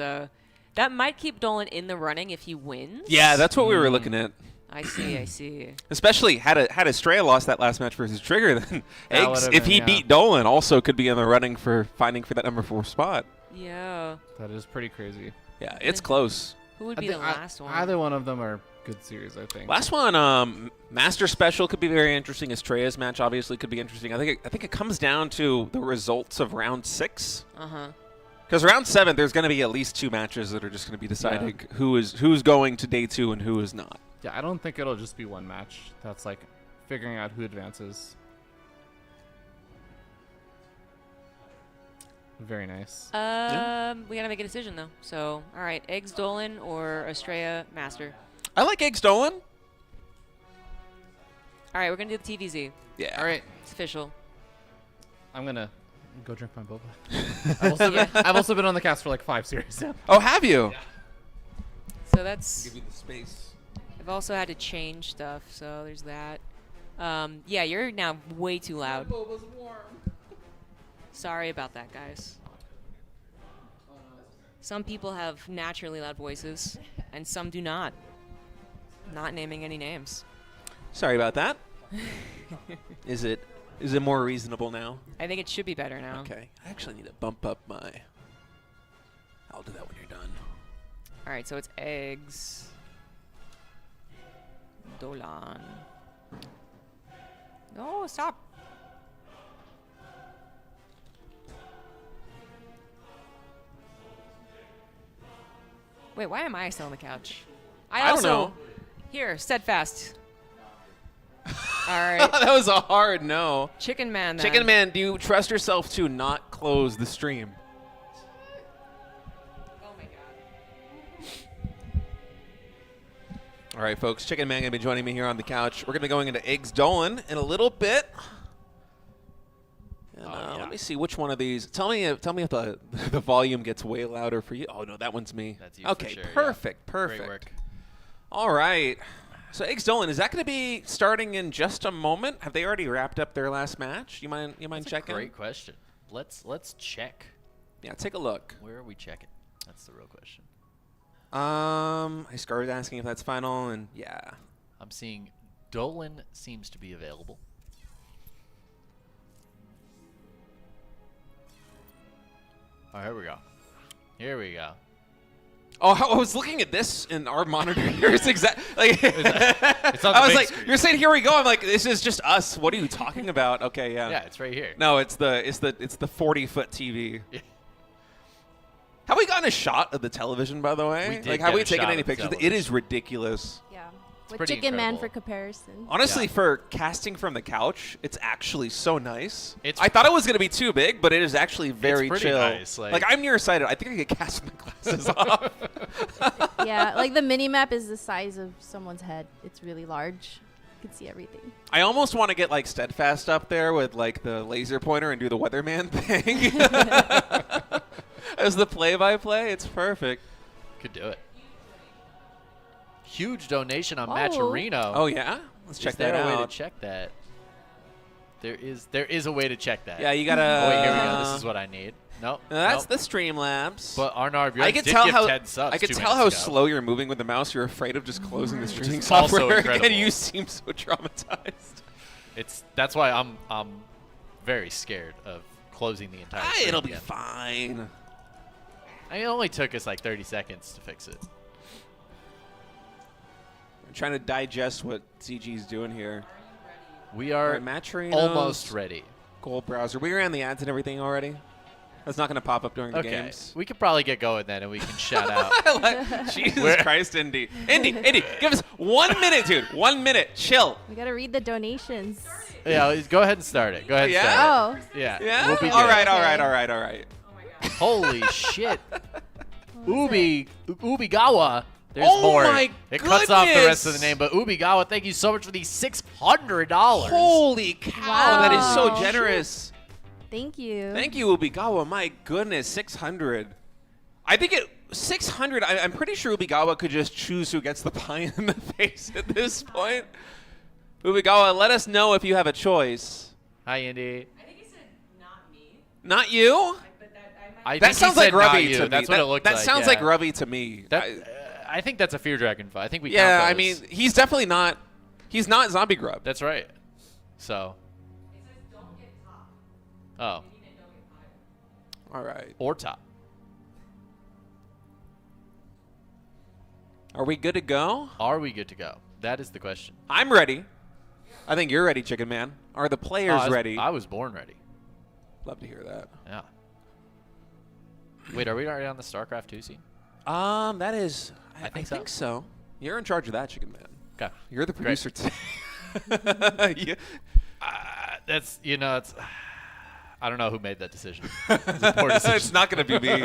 that might keep Dolan in the running if he wins. Yeah, that's what we were looking at. I see. I see. Especially had Estrella lost that last match versus Trigger, then That Eggs, would've if been, he yeah. beat Dolan, also could be in the running for fighting for that number 4 spot. Yeah. That is pretty crazy. Yeah, it's close. Who would I be think the last one? Either one of them are good series, I think. Last one, Master Special could be very interesting. Estrella's match obviously could be interesting. I think it comes down to the results of round 6. Because round 7, there's going to be at least 2 matches that are just going to be deciding who's going to day 2 and who is not. Yeah, I don't think it'll just be one match. That's like figuring out who advances. Very nice. We gotta make a decision though. So, all right, Eggs Dolan or Estrella Master. I like Eggs Dolan. All right, we're gonna do the TVZ. Yeah. All right, It's official. I'm gonna go drink my boba. I've also been on the cast for like 5 series now. Oh, have you? So that's. Give you the space. I've also had to change stuff, so there's that. Yeah, you're now way too loud. Sorry about that, guys. Some people have naturally loud voices, and some do not. Not naming any names. Sorry about that. Is it more reasonable now? I think it should be better now. Okay. I actually need to bump up my... I'll do that when you're done. All right, so it's Eggs. Dolan. No, stop. Wait, why am I still on the couch? I don't know. Here, steadfast. All right. That was a hard no. Chicken Man, then. Chicken Man, do you trust yourself to not close the stream? Oh, my God. All right, folks. Chicken Man going to be joining me here on the couch. We're going to be going into Eggs Dolan in a little bit. And, let me see which one of these. Tell me if the volume gets way louder for you. Oh, no, that one's me. That's you okay, for sure, perfect, yeah. perfect. Great work. All right. So Eggs Dolan, is that going to be starting in just a moment? Have they already wrapped up their last match? You mind That's checking? a great question. Let's check. Yeah, take a look. Where are we checking? That's the real question. I started asking if that's final, and yeah. I'm seeing Dolan seems to be available. Oh, here we go. Here we go. Oh, I was looking at this in our monitor here. It's exact. Like, It's on the I was big like, screen. you're saying here we go. I'm like, this is just us. What are you talking about? Okay, yeah. Yeah, it's right here. No, it's the 40-foot TV. Yeah. Have we gotten a shot of the television, by the way? We did like, have get we a taken shot any of the pictures? It television. is ridiculous. Yeah. With pretty Chicken Man incredible. for comparison. Honestly, Yeah. for casting from the couch, it's actually so nice. It's- I thought it was going to be too big, but it is actually very pretty chill. nice, like- I'm nearsighted. I think I could cast my glasses off. Yeah, like the mini map is the size of someone's head. It's really large. You can see everything. I almost want to get like Steadfast up there with like the laser pointer and do the weatherman thing. As the play-by-play, it's perfect. Could do it. Huge donation on Oh. Matcherino. Oh yeah, let's check Is there that a way to out. check that? There is a way to check that. Yeah, you gotta. Oh, wait, here we go. This is what I need. No, That's nope. the Streamlabs. But Arnarb, you I could did tell give how 10 subs I could 2 tell how minutes ago. slow you're moving with the mouse. You're afraid of just closing the streaming is also software incredible. again. You seem so traumatized. That's why I'm very scared of closing the entire. stream It'll be again. fine. It only took us like 30 seconds to fix it. I'm trying to digest what CG's doing here. We are Alright, Matcherino's almost ready. Gold browser. We ran the ads and everything already. That's not going to pop up during the Okay, games. we could probably get going then, and we can shout out. Jesus Where- Christ, Indy. Indy, give us 1 minute, dude. 1 minute. Chill. We gotta read the donations. Yeah, go ahead and start it. Go ahead. Yeah? And start Oh, it. Yeah. Yeah? We'll be all good. right, all Okay. right, all right, all right. Holy shit. what was it? Ubigawa. There's Oh more. my It cuts off the rest of the goodness. name, but Ubigawa, thank you so much for these $600. Holy cow, that is so Wow. generous. Thank you. Thank you, Ubigawa. My goodness, 600. I think 600. I'm pretty sure Ubigawa could just choose who gets the pie in the face at this point. Ubigawa, let us know if you have a choice. Hi, Andy. I think he said not me, Not you? but that I might. I That think he sounds like said not Rubby you. to me. That's what it looked that like. sounds yeah. like Rubby to me. I think that's a Fear Dragon fight. I think we Yeah, count I those. mean, he's definitely not. He's not ZombieGrub. That's right. So, It says don't get top. oh, You need to don't get pie. All right. or top. Are we good to go? Are we good to go? That is the question. I'm ready. I think you're ready, Chicken Man. Are the players ready? I was born ready. Love to hear that. Yeah. Wait, are we already on the StarCraft 2 scene? That is. I think think so. so. You're in charge of that, Chicken Man. Okay. You're the Great. producer today. Yeah. That's, it's. I don't know who made that decision. It's a poor decision. It's not going to be me.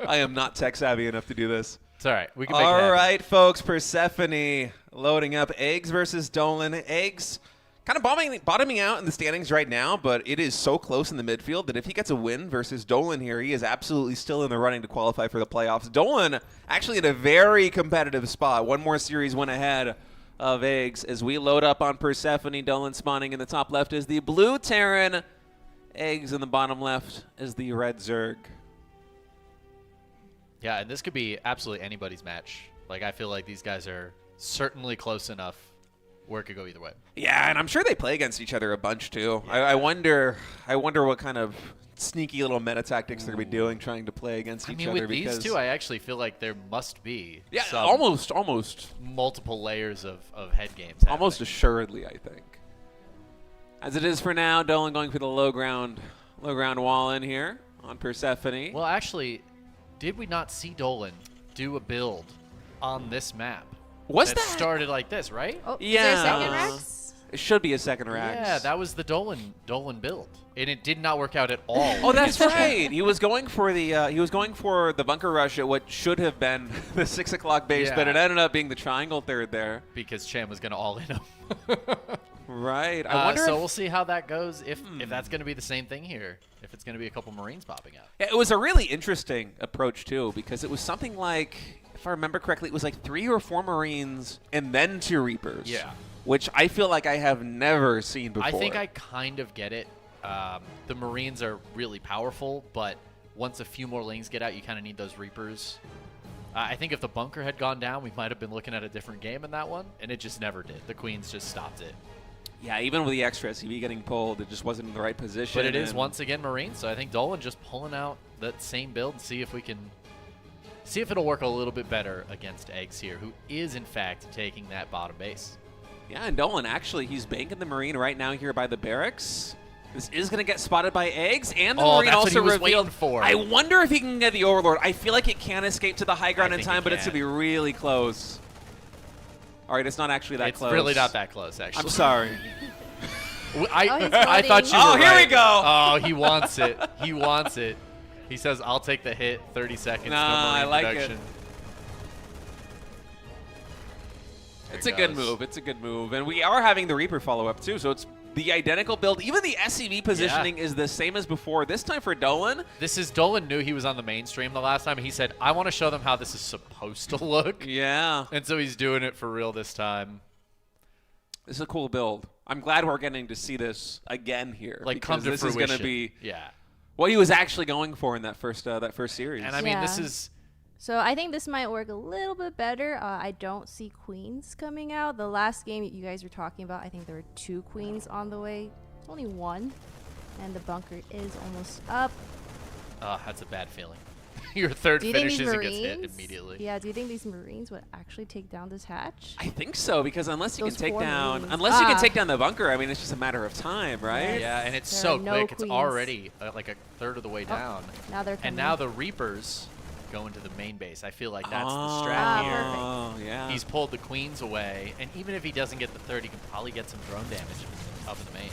I am not tech savvy enough to do this. It's all right. We can make it All happen. right, folks. Persephone loading up. Eggs versus Dolan. Eggs kind of bottoming out in the standings right now, but it is so close in the midfield that if he gets a win versus Dolan here, he is absolutely still in the running to qualify for the playoffs. Dolan actually in a very competitive spot. One more series win ahead of Eggs as we load up on Persephone. Dolan spawning in the top left is the blue Terran. Eggs in the bottom left is the red Zerg. Yeah, and this could be absolutely anybody's match. Like, I feel like these guys are certainly close enough where it could go either way. Yeah, and I'm sure they play against each other a bunch too. I wonder what kind of sneaky little meta tactics they're gonna be doing trying to play against I each mean, other. with these because two, I actually feel like there must be some almost multiple layers of head games. almost happening. assuredly, I think. As it is for now, Dolan going for the low ground wall in here on Persephone. Well, actually, did we not see Dolan do a build on this map? Was that started like this, right? Oh, is Yeah. there a second Rex? It should be a second Rax. Yeah, that was the Dolan build, and it did not work out at all. Oh, that's right. He was going for the bunker rush at what should have been the 6 o'clock base, Yeah. but it ended up being the triangle third there. because Chan was going to all in him. Right. I wonder so if we'll see how that goes. If that's going to be the same thing here, if it's going to be a couple Marines popping out. Yeah, it was a really interesting approach too, because it was something like, if I remember correctly, it was like 3 or 4 Marines and then 2 Reapers. Yeah. Which I feel like I have never seen before. I think I kind of get it. The Marines are really powerful, but once a few more lanes get out, you kind of need those Reapers. I think if the bunker had gone down, we might have been looking at a different game in that one, and it just never did. The Queens just stopped it. Yeah, even with the extra SCV getting pulled, it just wasn't in the right position. But it is and- once again Marines, so I think Dolan just pulling out that same build and see if it'll work a little bit better against Eggs here, who is in fact taking that bottom base. Yeah, and Dolan, actually, he's banking the Marine right now here by the barracks. This is going to get spotted by Eggs, and the Marine that's what also he was revealed. waiting for. I wonder if he can get the Overlord. I feel like it can escape to the high ground I in think time, it but it's going to can. be really close. All right, it's not actually that It's close. really not that close, actually. I'm sorry. I thought you were Oh, here right. we go. Oh, he wants it. He wants it. He says, I'll take the hit, 30 seconds, Nah, no I marine like production. it. There It's it a good goes. move. It's a good move. And we are having the Reaper follow-up, too, so it's the identical build. Even the SCV positioning is the same as before. This time for Dolan. This is, Dolan knew he was on the mainstream the last time. He said, I want to show them how this is supposed to look. Yeah. And so he's doing it for real this time. This is a cool build. I'm glad we're getting to see this again here. Like, come because to this fruition. is going to be Yeah. what he was actually going for in that first series. And I mean, this Yeah. is... So I think this might work a little bit better. I don't see queens coming out. The last game you guys were talking about, I think there were 2 queens on the way. It's only 1. And the bunker is almost up. Oh, that's a bad feeling. Your third Do you think these finishes and gets hit Marines? immediately. Yeah, do you think these Marines would actually take down this hatch? I think so, because unless you Those can take 4 down, Marines. unless you can take down the bunker, I mean, it's just a matter of time, right? Yeah, and it's There so are no quick. It's queens. already like a third of the way Oh, down. now they're coming. And now the Reapers go into the main base. I feel like that's the Oh, strat here. Oh, yeah. He's pulled the queens away, and even if he doesn't get the third, he can probably get some drone damage up in the main.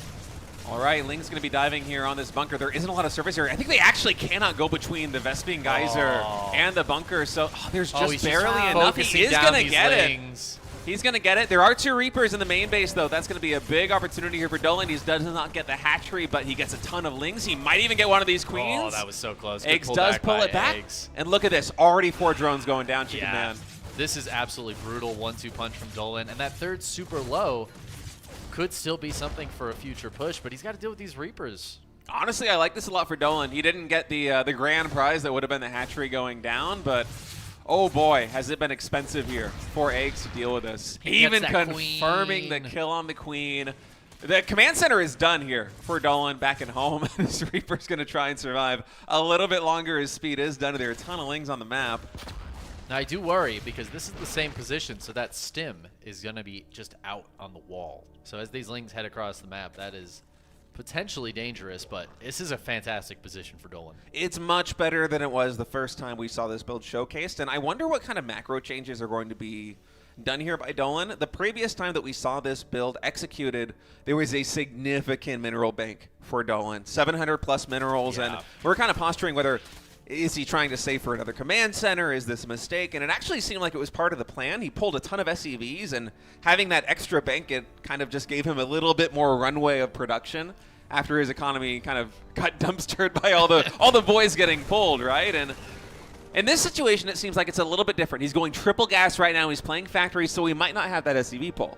All right, Ling's going to be diving here on this bunker. There isn't a lot of surface area. I think they actually cannot go between the Vespian Geyser and the bunker, so there's just he's barely just enough. He focusing is down going to these get Lings. it. He's going to get it. There are 2 Reapers in the main base, though. That's going to be a big opportunity here for Dolan. He does not get the hatchery, but he gets a ton of Lings. He might even get one of these queens. Oh, that was so close. Good Eggs does pullback pull by it back. Eggs. And look at this. Already 4 drones going down, Chicken Yeah, Man. this is absolutely brutal 1-2 punch from Dolan, and that third super low could still be something for a future push, but he's got to deal with these Reapers. Honestly, I like this a lot for Dolan. He didn't get the grand prize that would have been the hatchery going down, but oh boy, has it been expensive here for Eggs to deal with this. He gets Even that confirming the queen. kill on the queen. The command center is done here for Dolan back at home. This Reaper's going to try and survive a little bit longer. His speed is done. There are a ton of Lings on the map. Now, I do worry because this is the same position, so that stim is going to be just out on the wall. So as these Lings head across the map, that is potentially dangerous, but this is a fantastic position for Dolan. It's much better than it was the first time we saw this build showcased, and I wonder what kind of macro changes are going to be done here by Dolan. The previous time that we saw this build executed, there was a significant mineral bank for Dolan, 700 plus minerals, Yeah. and we're kind of posturing whether is he trying to save for another command center? Is this a mistake? And it actually seemed like it was part of the plan. He pulled a ton of SEVs, and having that extra bank, it kind of just gave him a little bit more runway of production after his economy kind of got dumpstered by all the boys getting pulled, right? And in this situation, it seems like it's a little bit different. He's going triple gas right now. He's playing factory, so he might not have that SEV pull.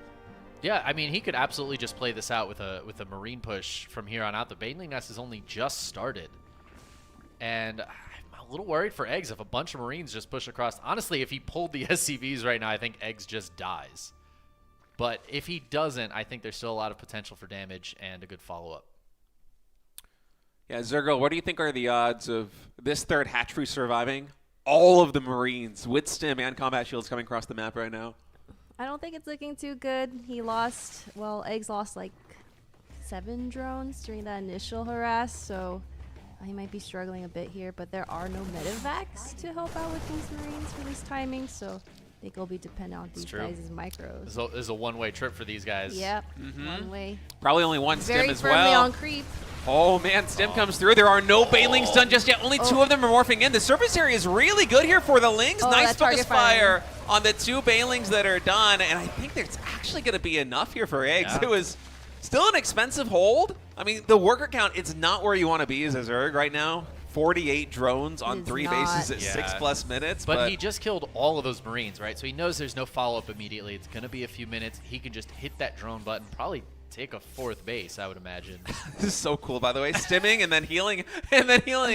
Yeah, I mean, he could absolutely just play this out with a Marine push from here on out. The Baneling Nest has only just started. And I'm a little worried for Eggs if a bunch of Marines just push across. Honestly, if he pulled the SCVs right now, I think Eggs just dies. But if he doesn't, I think there's still a lot of potential for damage and a good follow-up. Yeah, Zergel, what do you think are the odds of this third hatchery surviving? All of the Marines with stim and combat shields coming across the map right now. I don't think it's looking too good. He lost, well, Eggs lost like 7 drones during that initial harass, so he might be struggling a bit here, but there are no medevacs to help out with these Marines for this timing, so I think it'll be dependent on these true. guys' micros. This is a one-way trip for these guys. Yep, one way. Probably only one stim Very as firmly well. on creep. Oh, man, stim comes through. There are no banelings done just yet. Only 2 of them are morphing in. The surface area is really good here for the Lings. Oh, Nice that focus target fire. fire on the 2 banelings that are done, and I think there's actually going to be enough here for Eggs. Yeah. It was still an expensive hold. I mean, the worker count, it's not where you want to be as a Zerg right now. 48 drones on It is 3 not. bases at Yeah. 6+ minutes. But he just killed all of those Marines, right? So he knows there's no follow-up immediately. It's going to be a few minutes. He can just hit that drone button, probably take a 4th base, I would imagine. This is so cool, by the way. Stimming and then healing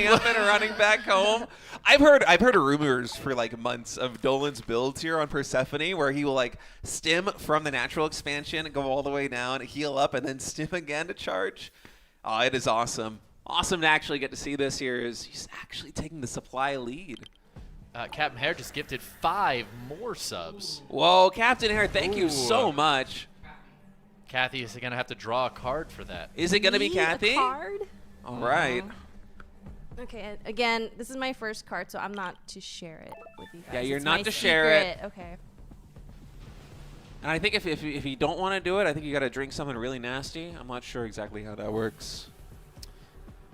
up and running back home. I've heard rumors for like months of Dolan's builds here on Persephone where he will like stim from the natural expansion, go all the way down, heal up, and then stim again to charge. Oh, it is awesome. Awesome to actually get to see this here. He's actually taking the supply lead. Captain Hare just gifted 5 more subs. Whoa, Captain Hare, thank you so much. Kathy is going to have to draw a card for that. Is it going to be Me? Kathy? A card? All right. Okay, again, this is my first card, so I'm not to share it with you guys. Yeah, you're It's not my to share it. secret. Okay. And I think if you don't want to do it, I think you got to drink something really nasty. I'm not sure exactly how that works.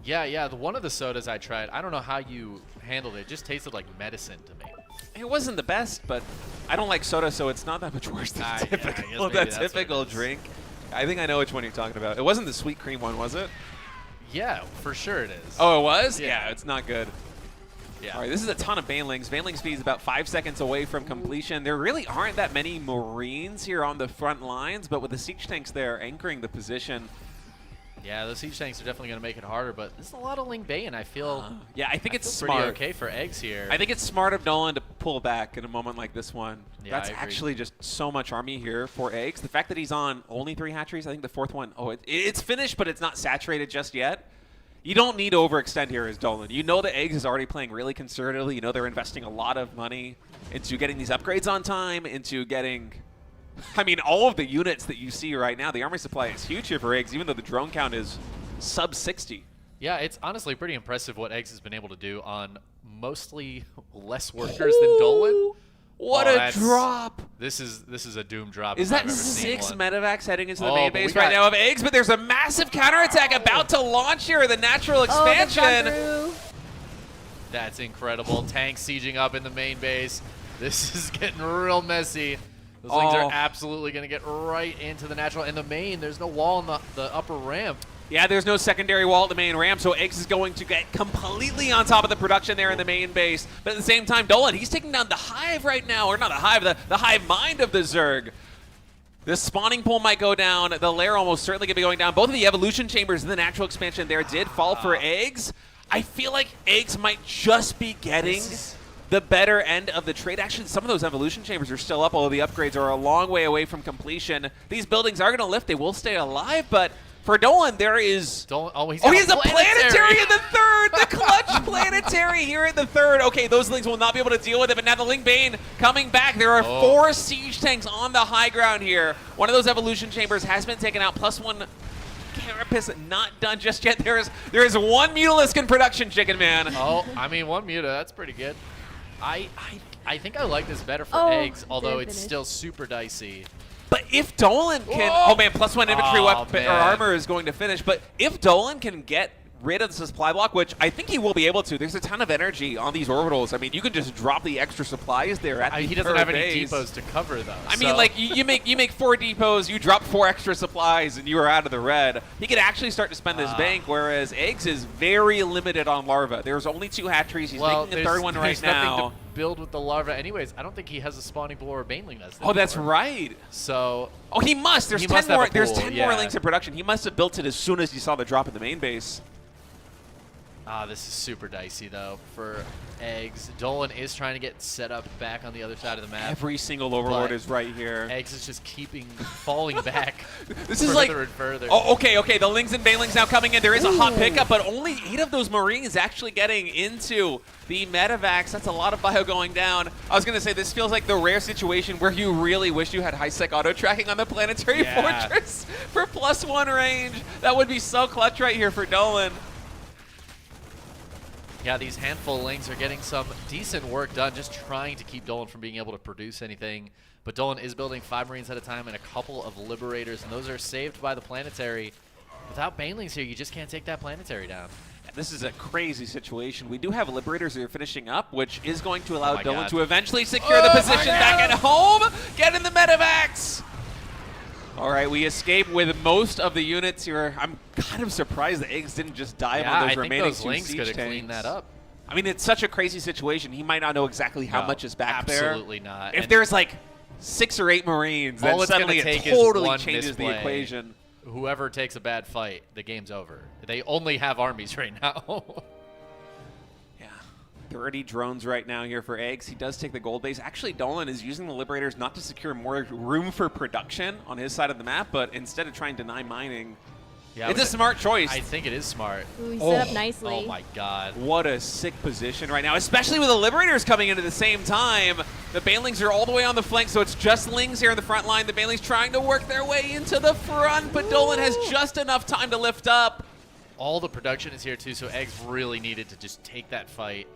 Yeah. One of the sodas I tried, I don't know how you handled it. It just tasted like medicine to me. It wasn't the best, but I don't like soda, so it's not that much worse than typical drink. I think I know which one you're talking about. It wasn't the sweet cream one, was it? Yeah, for sure it is. Oh, it was? Yeah. It's not good. Yeah. All right, this is a ton of Banelings. Baneling speed is about 5 seconds away from completion. There really aren't that many Marines here on the front lines, but with the siege tanks there anchoring the position. Yeah, those siege tanks are definitely going to make it harder, but this is a lot of Ling Bane. I feel. Yeah, I think it's pretty smart. okay for eggs here. I think it's smart of Nolan to pull back in a moment like this one. Yeah, That's actually just so much army here for eggs. The fact that he's on only 3 hatcheries, I think the 4th one, it's finished, but it's not saturated just yet. You don't need to overextend here as Dolan. You know that Eggs is already playing really conservatively. You know they're investing a lot of money into getting these upgrades on time, into getting, I mean, all of the units that you see right now. The army supply is huge here for Eggs, even though the drone count is sub 60. Yeah, it's honestly pretty impressive what Eggs has been able to do on mostly less workers than Dolan. What a drop! This is a doom drop. Is if I've that ever seen 6 one. medevacs heading into the Oh, main but we base right got- now of Eggs, but there's a massive counterattack about to launch here, the natural expansion. That's incredible. Tanks sieging up in the main base. This is getting real messy. Those things are absolutely going to get right into the natural. In the main, there's no wall on the upper ramp. Yeah, there's no secondary wall at the main ramp, so Eggs is going to get completely on top of the production there in the main base. But at the same time, Dolan, he's taking down the Hive right now, or not the Hive, the Hive mind of the Zerg. The spawning pool might go down. The lair almost certainly going to be going down. Both of the evolution chambers and the natural expansion there did fall for Eggs. I feel like Eggs might just be getting the better end of the trade. Actually, some of those evolution chambers are still up, although the upgrades are a long way away from completion. These buildings are going to lift. They will stay alive, but for Dolan, there is... He has a planetary in the third! The clutch planetary here in the third. Okay, those Lings will not be able to deal with it, but now the Ling Bane coming back. There are 4 siege tanks on the high ground here. One of those evolution chambers has been taken out, plus 1 Carapace not done just yet. There is 1 Mutalisk in production, Chicken Man. Oh, I mean, 1 Muta, that's pretty good. I think I like this better for Eggs, although it's still super dicey. But if Dolan can... Oh, man, plus 1 infantry weapon or armor is going to finish. But if Dolan can get rid of the supply block, which I think he will be able to, there's a ton of energy on these orbitals. I mean, you can just drop the extra supplies there at the He doesn't have any depots to cover, though. I mean, like, you make 4 depots, you drop 4 extra supplies, and you are out of the red. He could actually start to spend his bank, whereas Eggs is very limited on larva. There's only 2 hatcheries. He's making the 3rd one right now. Nothing to build with the larva anyways. I don't think he has a spawning pool or a baneling nest Oh, that's right. So... Oh, he must. There's he 10 must more. have a There's pool, 10 more Lings in production. He must have built it as soon as he saw the drop in the main base. This is super dicey, though, for Eggs. Dolan is trying to get set up back on the other side of the map. Every single Overlord is right here. Eggs is just falling back. This is like... and further. Oh, okay. The Lings and Banelings now coming in. There is a hot pickup, but only 8 of those Marines actually getting into the medevacs. That's a lot of bio going down. I was going to say, this feels like the rare situation where you really wish you had high-sec auto-tracking on the Planetary Fortress for +1 range. That would be so clutch right here for Dolan. Yeah, these handful of Lings are getting some decent work done, just trying to keep Dolan from being able to produce anything. But Dolan is building 5 Marines at a time and a couple of Liberators, and those are saved by the Planetary. Without Banelings here, you just can't take that Planetary down. This is a crazy situation. We do have Liberators that are finishing up, which is going to allow Dolan to eventually secure the position back at home. Get in the medevacs! All right, we escape with most of the units here. I'm kind of surprised the Eggs didn't just dive on those remaining 2 siege tanks. I think those Lings could have cleaned that up. I mean, it's such a crazy situation. He might not know exactly how much is back there. Absolutely not. If there's like 6 or 8 Marines, then suddenly it totally changes the equation. Whoever takes a bad fight, the game's over. They only have armies right now. 30 drones right now here for Eggs. He does take the gold base. Actually, Dolan is using the Liberators not to secure more room for production on his side of the map, but instead of trying to deny mining. Yeah, it's a smart choice. I think it is smart. Ooh, he set up nicely. Oh my god. What a sick position right now, especially with the Liberators coming in at the same time. The Banelings are all the way on the flank, so it's just Lings here in the front line. The Banelings trying to work their way into the front, but Dolan has just enough time to lift up. All the production is here too, so Eggs really needed to just take that fight,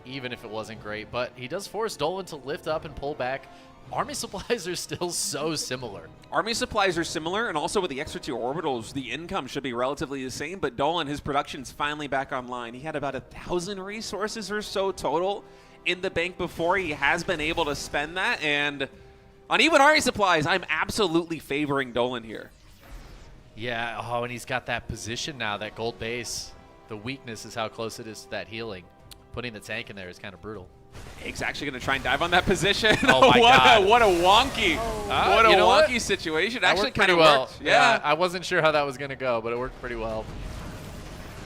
even if it wasn't great. But he does force Dolan to lift up and pull back Army supplies are still so similar. Army supplies are similar, and also with the extra 2 orbitals, the income should be relatively the same, but Dolan, his production's finally back online. He had about 1,000 resources or so total in the bank before. He has been able to spend that, and on even Army supplies, I'm absolutely favoring Dolan here. Yeah, oh, and he's got that position now, that gold base. The weakness is how close it is to that healing. Putting the tank in there is kind of brutal. Egg's actually going to try and dive on that position. Oh my God. What a wonky, what a wonky situation. That Actually worked kind pretty of well. worked. Yeah. I wasn't sure how that was going to go, but it worked pretty well.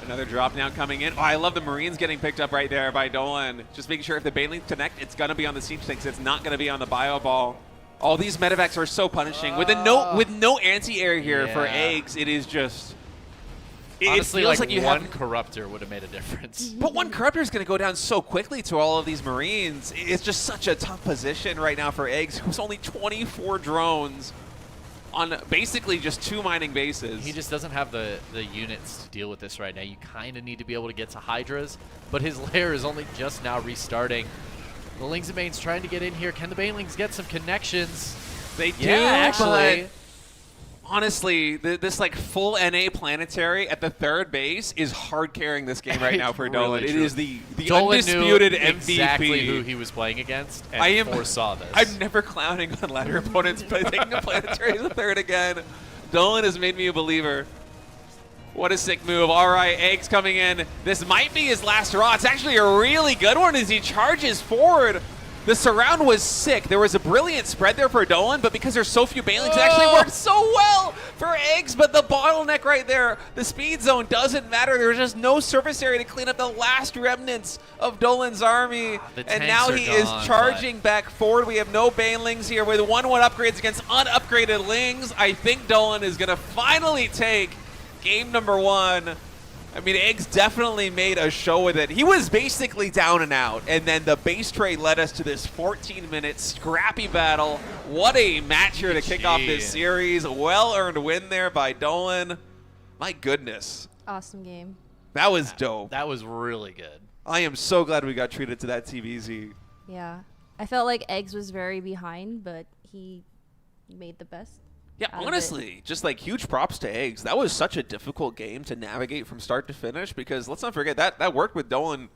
Another drop down coming in. Oh, I love the Marines getting picked up right there by Dolan. Just making sure if the Banelings connect, it's going to be on the siege tanks. It's not going to be on the bio ball. All these medevacs are so punishing. With no anti-air here for Eggs, it is just... Honestly, it feels like you one have... corruptor would have made a difference. But one corruptor is going to go down so quickly to all of these Marines. It's just such a tough position right now for Eggs, who's only 24 drones on basically just 2 mining bases. He just doesn't have the units to deal with this right now. You kind of need to be able to get to Hydras, but his lair is only just now restarting. The Lings and Banes trying to get in here. Can the Banelings get some connections? They do, actually. but honestly, this like full NA planetary at the 3rd base is hard carrying this game right now for Dolan. Really it true. is the Dolan undisputed knew MVP. exactly who he was playing against and foresaw this. I'm never clowning on ladder opponents, but taking a planetary as a 3rd again. Dolan has made me a believer. What a sick move. All right, Eggs coming in. This might be his last hurrah. It's actually a really good one as he charges forward. The surround was sick. There was a brilliant spread there for Dolan, but because there's so few Banelings, it actually worked so well for Eggs, but the bottleneck right there, the speed zone doesn't matter. There's just no surface area to clean up the last remnants of Dolan's army. And now he is charging back forward. We have no Banelings here with 1-1 upgrades against unupgraded Lings. I think Dolan is going to finally take game number 1. I mean, Eggs definitely made a show with it. He was basically down and out, and then the base trade led us to this 14-minute scrappy battle. What a match here to kick off this series. A well-earned win there by Dolan. My goodness. Awesome game. That was dope. That was really good. I am so glad we got treated to that TVZ. Yeah. I felt like Eggs was very behind, but he made the best. Yeah, honestly, just like huge props to Eggs. That was such a difficult game to navigate from start to finish because let's not forget that worked with Dolan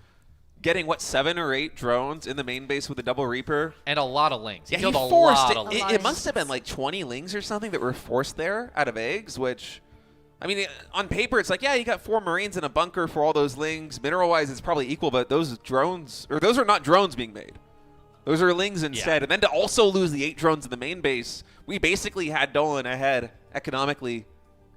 getting, what, 7 or 8 drones in the main base with the double Reaper. And a lot of Lings. Yeah, he killed he forced a lot of Lings. It must have been like 20 Lings or something that were forced there out of Eggs, which, I mean, on paper, it's like, yeah, you got 4 Marines in a bunker for all those Lings. Mineral-wise, it's probably equal, but those drones, or those are not drones being made. Those are Lings instead. Yeah. And then to also lose the 8 drones in the main base, we basically had Dolan ahead economically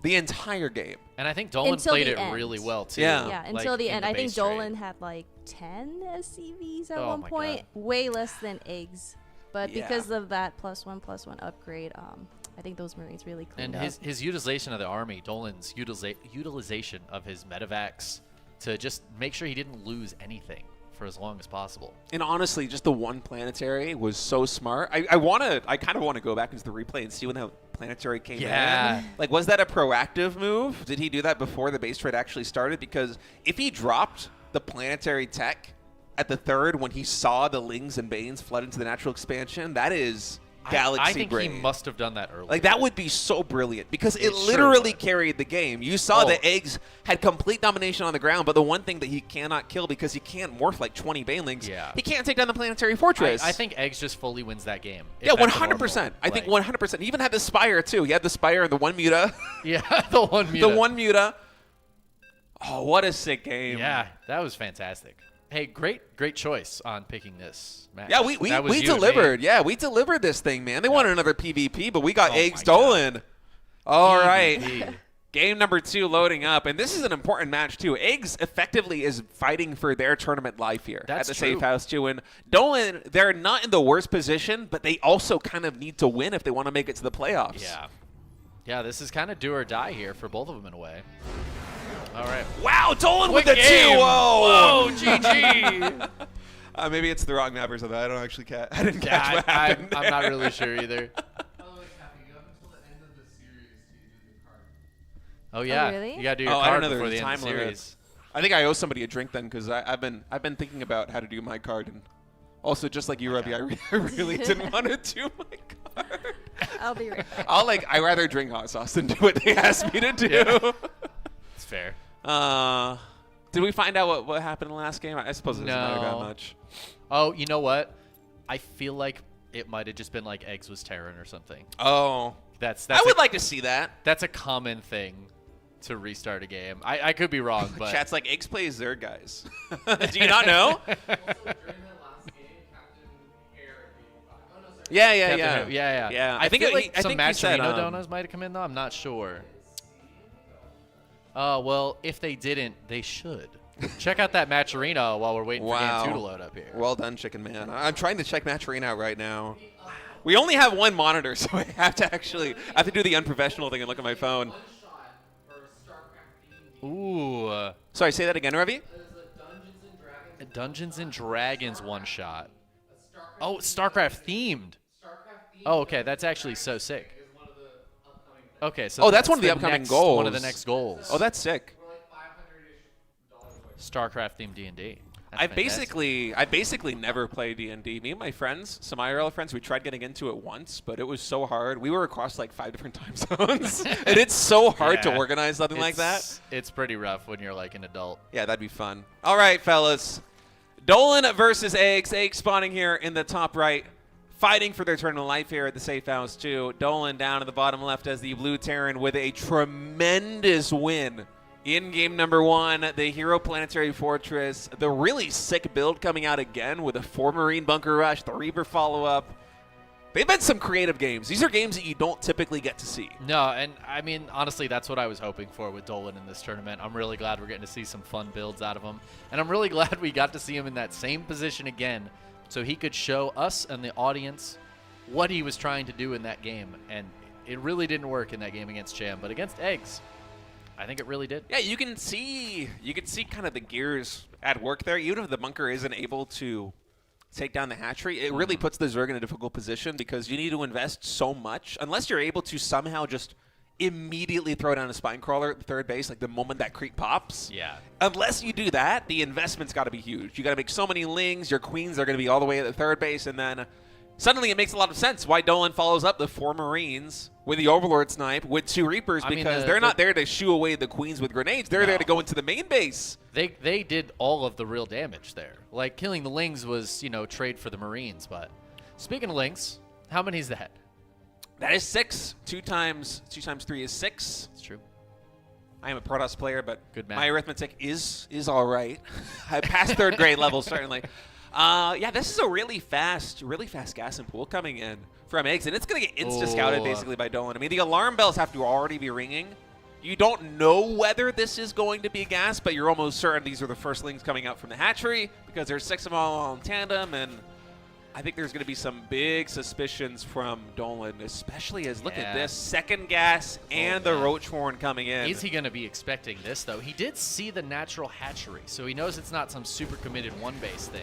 the entire game. And I think Dolan played it really well, too. Yeah, until like, the end. I think base Dolan trade. had like 10 SCVs at Oh one my point. God. Way less than Eggs. But Yeah. because of that +1/+1 upgrade, I think those Marines really cleaned And up. his utilization of the army, Dolan's utilization of his medevacs to just make sure he didn't lose anything for as long as possible. And honestly, just the one planetary was so smart. I kind of want to go back into the replay and see when that planetary came in. Like, was that a proactive move? Did he do that before the base trade actually started? Because if he dropped the planetary tech at the 3rd when he saw the Lings and Banes flood into the natural expansion, that is galaxy I think brain. he must have done that earlier. Like, that would be so brilliant because it sure literally would. carried the game. You saw that Eggs had complete domination on the ground, but the one thing that he cannot kill because he can't morph like 20 Banelings, he can't take down the planetary fortress. I think Eggs just fully wins that game. Yeah, 100%. I think 100%. He even had the Spire, too. He had the Spire and the 1 Muta. Yeah, the 1 Muta. The 1 Muta. Oh, what a sick game. Yeah, that was fantastic. Hey, great choice on picking this match. Yeah, we delivered. Yeah, we delivered this thing, man. They wanted another PvP, but we got Eggs Dolan. All right. Game number 2 loading up, and this is an important match, too. Eggs effectively is fighting for their tournament life here at the Safe House, too. And Dolan, they're not in the worst position, but they also kind of need to win if they want to make it to the playoffs. Yeah. Yeah, this is kind of do or die here for both of them in a way. All right. Wow, Dolan Quick with the 2. game. Whoa. Whoa, GG. Maybe it's the wrong map or something. I don't actually catch. I didn't catch what happened. I'm not really sure either. Oh yeah, really? You gotta do your I don't card know. before There's the a end of time the limit. series. I think I owe somebody a drink then because I've been thinking about how to do my card, and Also, just like you, Robbie, I really didn't want to do my card. I'll be right back. I'd rather drink hot sauce than do what they asked me to do. Yeah. It's fair. Did we find out what happened in the last game? I suppose it doesn't matter that No. much. Oh, you know what? I feel like it might have just been like Eggs was Terran or something. Oh. That's I would like to see that. That's a common thing to restart a game. I could be wrong, but Chat's like, Eggs plays Zerg, guys. Do you not know? Yeah. yeah. I think feel like I some think he said, Maturino donos might have come in though. I'm not sure. Oh well, if they didn't, they should. Check out that Maturino while we're waiting for game 2 to load up here. Well done, Chicken Man. I'm trying to check Maturino out right now. We only have one monitor, so I have to do the unprofessional thing and look at my phone. Ooh. Sorry, say that again, Ravi. Dungeons and Dragons one shot. Oh, StarCraft themed. Oh, okay, that's actually so sick. Okay, so that's one of the upcoming goals. One of the next goals. Oh, that's sick. StarCraft themed D&D. I basically never play D&D. Me and my friends, some IRL friends, we tried getting into it once, but it was so hard. We were across like 5 different time zones, and it's so hard to organize something like that. It's pretty rough when you're like an adult. Yeah, that'd be fun. All right, fellas. Dolan versus Eggs. Eggs spawning here in the top right, fighting for their turn of life here at the safe house too. Dolan down in the bottom left as the blue Terran with a tremendous win in game number 1, the Hero Planetary Fortress. The really sick build coming out again with a 4-Marine Bunker Rush, the Reaper follow-up. They've been some creative games. These are games that you don't typically get to see. No, and I mean, honestly, that's what I was hoping for with Dolan in this tournament. I'm really glad we're getting to see some fun builds out of him. And I'm really glad we got to see him in that same position again so he could show us and the audience what he was trying to do in that game. And it really didn't work in that game against Cham, but against Eggs, I think it really did. Yeah, you can see kind of the gears at work there. Even if the bunker isn't able to take down the hatchery, it really puts the Zerg in a difficult position because you need to invest so much. Unless you're able to somehow just immediately throw down a spine crawler at the third base, like the moment that creep pops. Yeah. Unless you do that, the investment's got to be huge. You got to make so many lings. Your queens are going to be all the way at the third base, and then suddenly it makes a lot of sense why Dolan follows up the 4 Marines with the Overlord snipe with 2 Reapers, because they're not there to shoo away the queens with grenades. They're there to go into the main base. They did all of the real damage there. Like, killing the Lings was, trade for the Marines. But speaking of Lings, how many is that? That is 6. 2 times 3 is 6. It's true. I am a Protoss player, but good math. My arithmetic is all right. I passed 3rd grade level, certainly. Yeah, this is a really fast gas and pool coming in from Eggs, and it's going to get insta-scouted basically by Dolan. I mean, the alarm bells have to already be ringing. You don't know whether this is going to be gas, but you're almost certain these are the first lings coming out from the hatchery because there's 6 of them all in tandem, and I think there's going to be some big suspicions from Dolan, especially as, look at this, 2nd gas and the Roach Horn coming in. Is he going to be expecting this, though? He did see the natural hatchery, so he knows it's not some super committed one-base thing.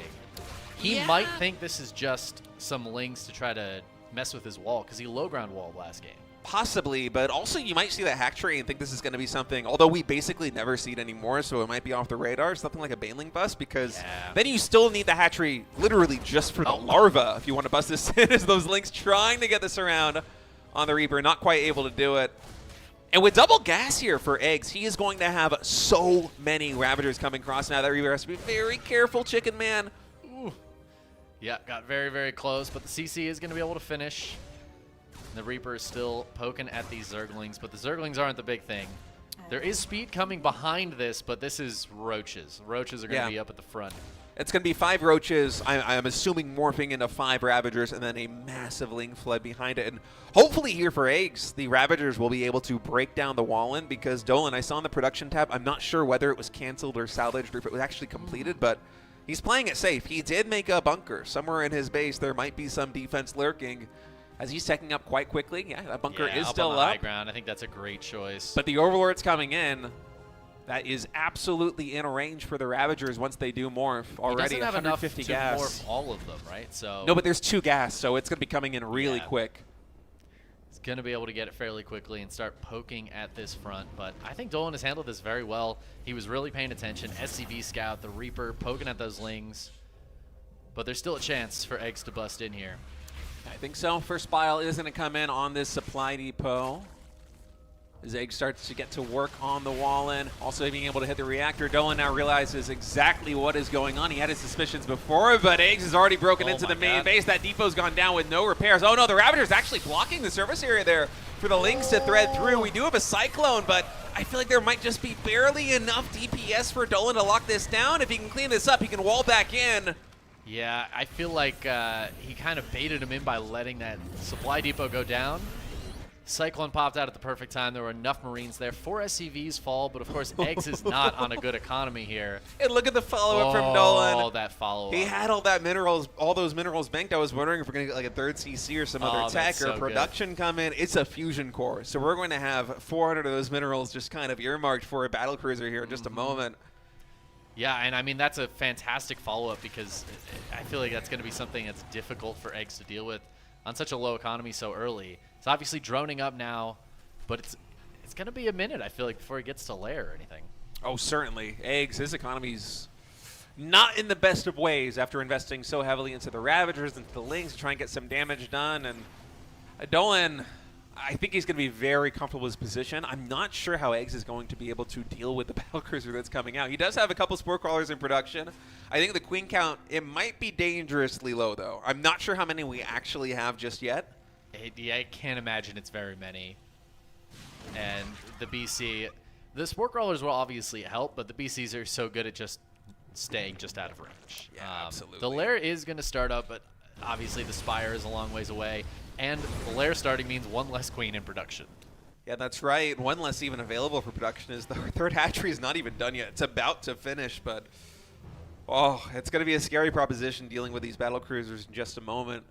He might think this is just some lings to try to mess with his wall, because he low-ground walled last game. Possibly, but also you might see the hatchery and think this is going to be something, although we basically never see it anymore, so it might be off the radar, something like a Baneling bust, because then you still need the hatchery literally just for the larva if you want to bust this in, as those lings trying to get this around on the Reaper, not quite able to do it. And with double gas here for Eggs, he is going to have so many Ravagers coming across now. That Reaper has to be very careful, Chicken Man. Ooh. Yeah, got very, very close, but the CC is going to be able to finish. The Reaper is still poking at these Zerglings, but the Zerglings aren't the big thing. There is speed coming behind this, but this is Roaches. Roaches are going to be up at the front. It's going to be 5 Roaches, I'm assuming morphing into 5 Ravagers, and then a massive Ling flood behind it. And hopefully here for Eggs, the Ravagers will be able to break down the wall in, because Dolan, I saw in the production tab, I'm not sure whether it was canceled or salvaged or if it was actually completed, but he's playing it safe. He did make a bunker. Somewhere in his base, there might be some defense lurking, as he's taking up quite quickly. Yeah, that bunker is still on the up. High ground. I think that's a great choice. But the Overlord's coming in. That is absolutely in range for the Ravagers once they do morph. Already he doesn't have 150 enough gas. to morph all of them, right? So no, but there's 2 gas, so it's going to be coming in really quick. He's going to be able to get it fairly quickly and start poking at this front. But I think Dolan has handled this very well. He was really paying attention. SCV Scout, the Reaper, poking at those Lings. but there's still a chance for Eggs to bust in here. I think so. First bile is going to come in on this supply depot. As Egg starts to get to work on the wall in. Also being able to hit the reactor. Dolan now realizes exactly what is going on. He had his suspicions before, but Eggs has already broken into the main base. That depot's gone down with no repairs. Oh no, the Ravager's actually blocking the surface area there for the Lynx to thread through. We do have a Cyclone, but I feel like there might just be barely enough DPS for Dolan to lock this down. If he can clean this up, he can wall back in. Yeah, I feel like he kind of baited him in by letting that supply depot go down. Cyclone popped out at the perfect time. There were enough Marines there. 4 SCVs fall, but of course, Eggs is not on a good economy here. And look at the follow-up from Dolan. Oh, that follow-up. He had all those minerals banked. I was wondering if we're going to get like a third CC or some other tech or production come in. It's a fusion core, so we're going to have 400 of those minerals just kind of earmarked for a battlecruiser here in just a moment. Yeah, and I mean, that's a fantastic follow-up because I feel like that's going to be something that's difficult for Eggs to deal with on such a low economy so early. It's obviously droning up now, but it's going to be a minute, I feel like, before he gets to lair or anything. Oh, certainly. Eggs, his economy's not in the best of ways after investing so heavily into the Ravagers, into the Lynx, to try and get some damage done. And Dolan, I think he's going to be very comfortable with his position. I'm not sure how Eggs is going to be able to deal with the battlecruiser that's coming out. He does have a couple Spore Crawlers in production. I think the Queen count, it might be dangerously low, though. I'm not sure how many we actually have just yet. Yeah, I can't imagine it's very many. And the BC, the Spore Crawlers will obviously help, but the BCs are so good at just staying just out of range. Yeah, absolutely. The lair is going to start up, but obviously the Spire is a long ways away. And the lair starting means one less Queen in production. Yeah, that's right. One less even available for production is the third hatchery is not even done yet. It's about to finish, but oh, it's going to be a scary proposition dealing with these battlecruisers in just a moment.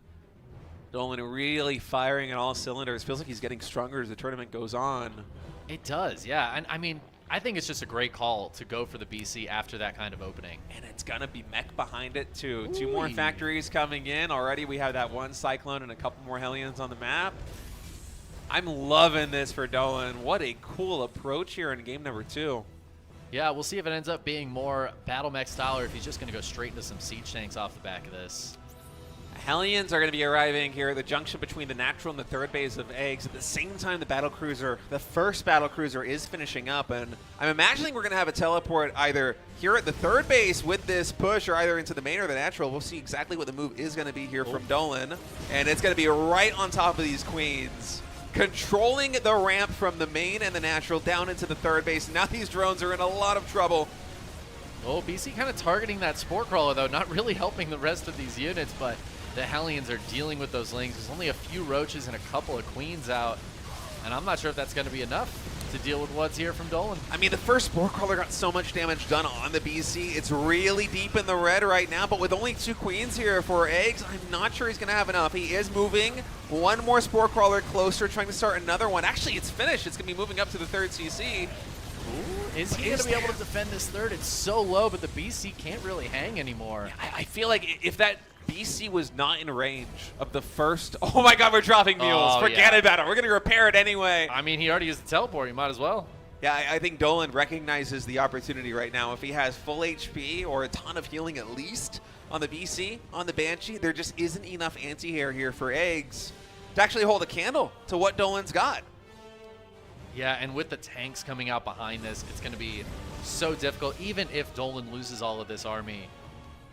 Dolan really firing on all cylinders. Feels like he's getting stronger as the tournament goes on. It does, yeah. And I mean, I think it's just a great call to go for the BC after that kind of opening. And it's going to be mech behind it, too. Ooh. 2 more factories coming in. Already we have that 1 Cyclone and a couple more Hellions on the map. I'm loving this for Dolan. What a cool approach here in game number 2. Yeah, we'll see if it ends up being more battle mech style or if he's just going to go straight into some siege tanks off the back of this. Hellions are going to be arriving here at the junction between the natural and the third base of Eggs. At the same time, the battlecruiser, the first battlecruiser, is finishing up, and I'm imagining we're going to have a teleport either here at the third base with this push or either into the main or the natural. We'll see exactly what the move is going to be here from Dolan, and it's going to be right on top of these queens, controlling the ramp from the main and the natural down into the third base. Now these drones are in a lot of trouble. Oh, BC kind of targeting that Spore Crawler, though, not really helping the rest of these units, but the Hellions are dealing with those Lings. There's only a few Roaches and a couple of Queens out, and I'm not sure if that's going to be enough to deal with what's here from Dolan. I mean, the first Spore Crawler got so much damage done on the BC. It's really deep in the red right now, but with only 2 Queens here for Eggs, I'm not sure he's going to have enough. He is moving 1 more Spore Crawler closer, trying to start another one. Actually, it's finished. It's going to be moving up to the 3rd CC. Ooh, is he going to be able to defend this third? It's so low, but the BC can't really hang anymore. I feel like if that BC was not in range of the first... Oh my god, we're dropping mules. Forget about it. We're going to repair it anyway. I mean, he already used the teleport. You might as well. Yeah, I think Dolan recognizes the opportunity right now. If he has full HP or a ton of healing at least on the BC, on the Banshee, there just isn't enough anti-air here for Eggs to actually hold a candle to what Dolan's got. Yeah, and with the tanks coming out behind this, it's going to be so difficult. Even if Dolan loses all of this army,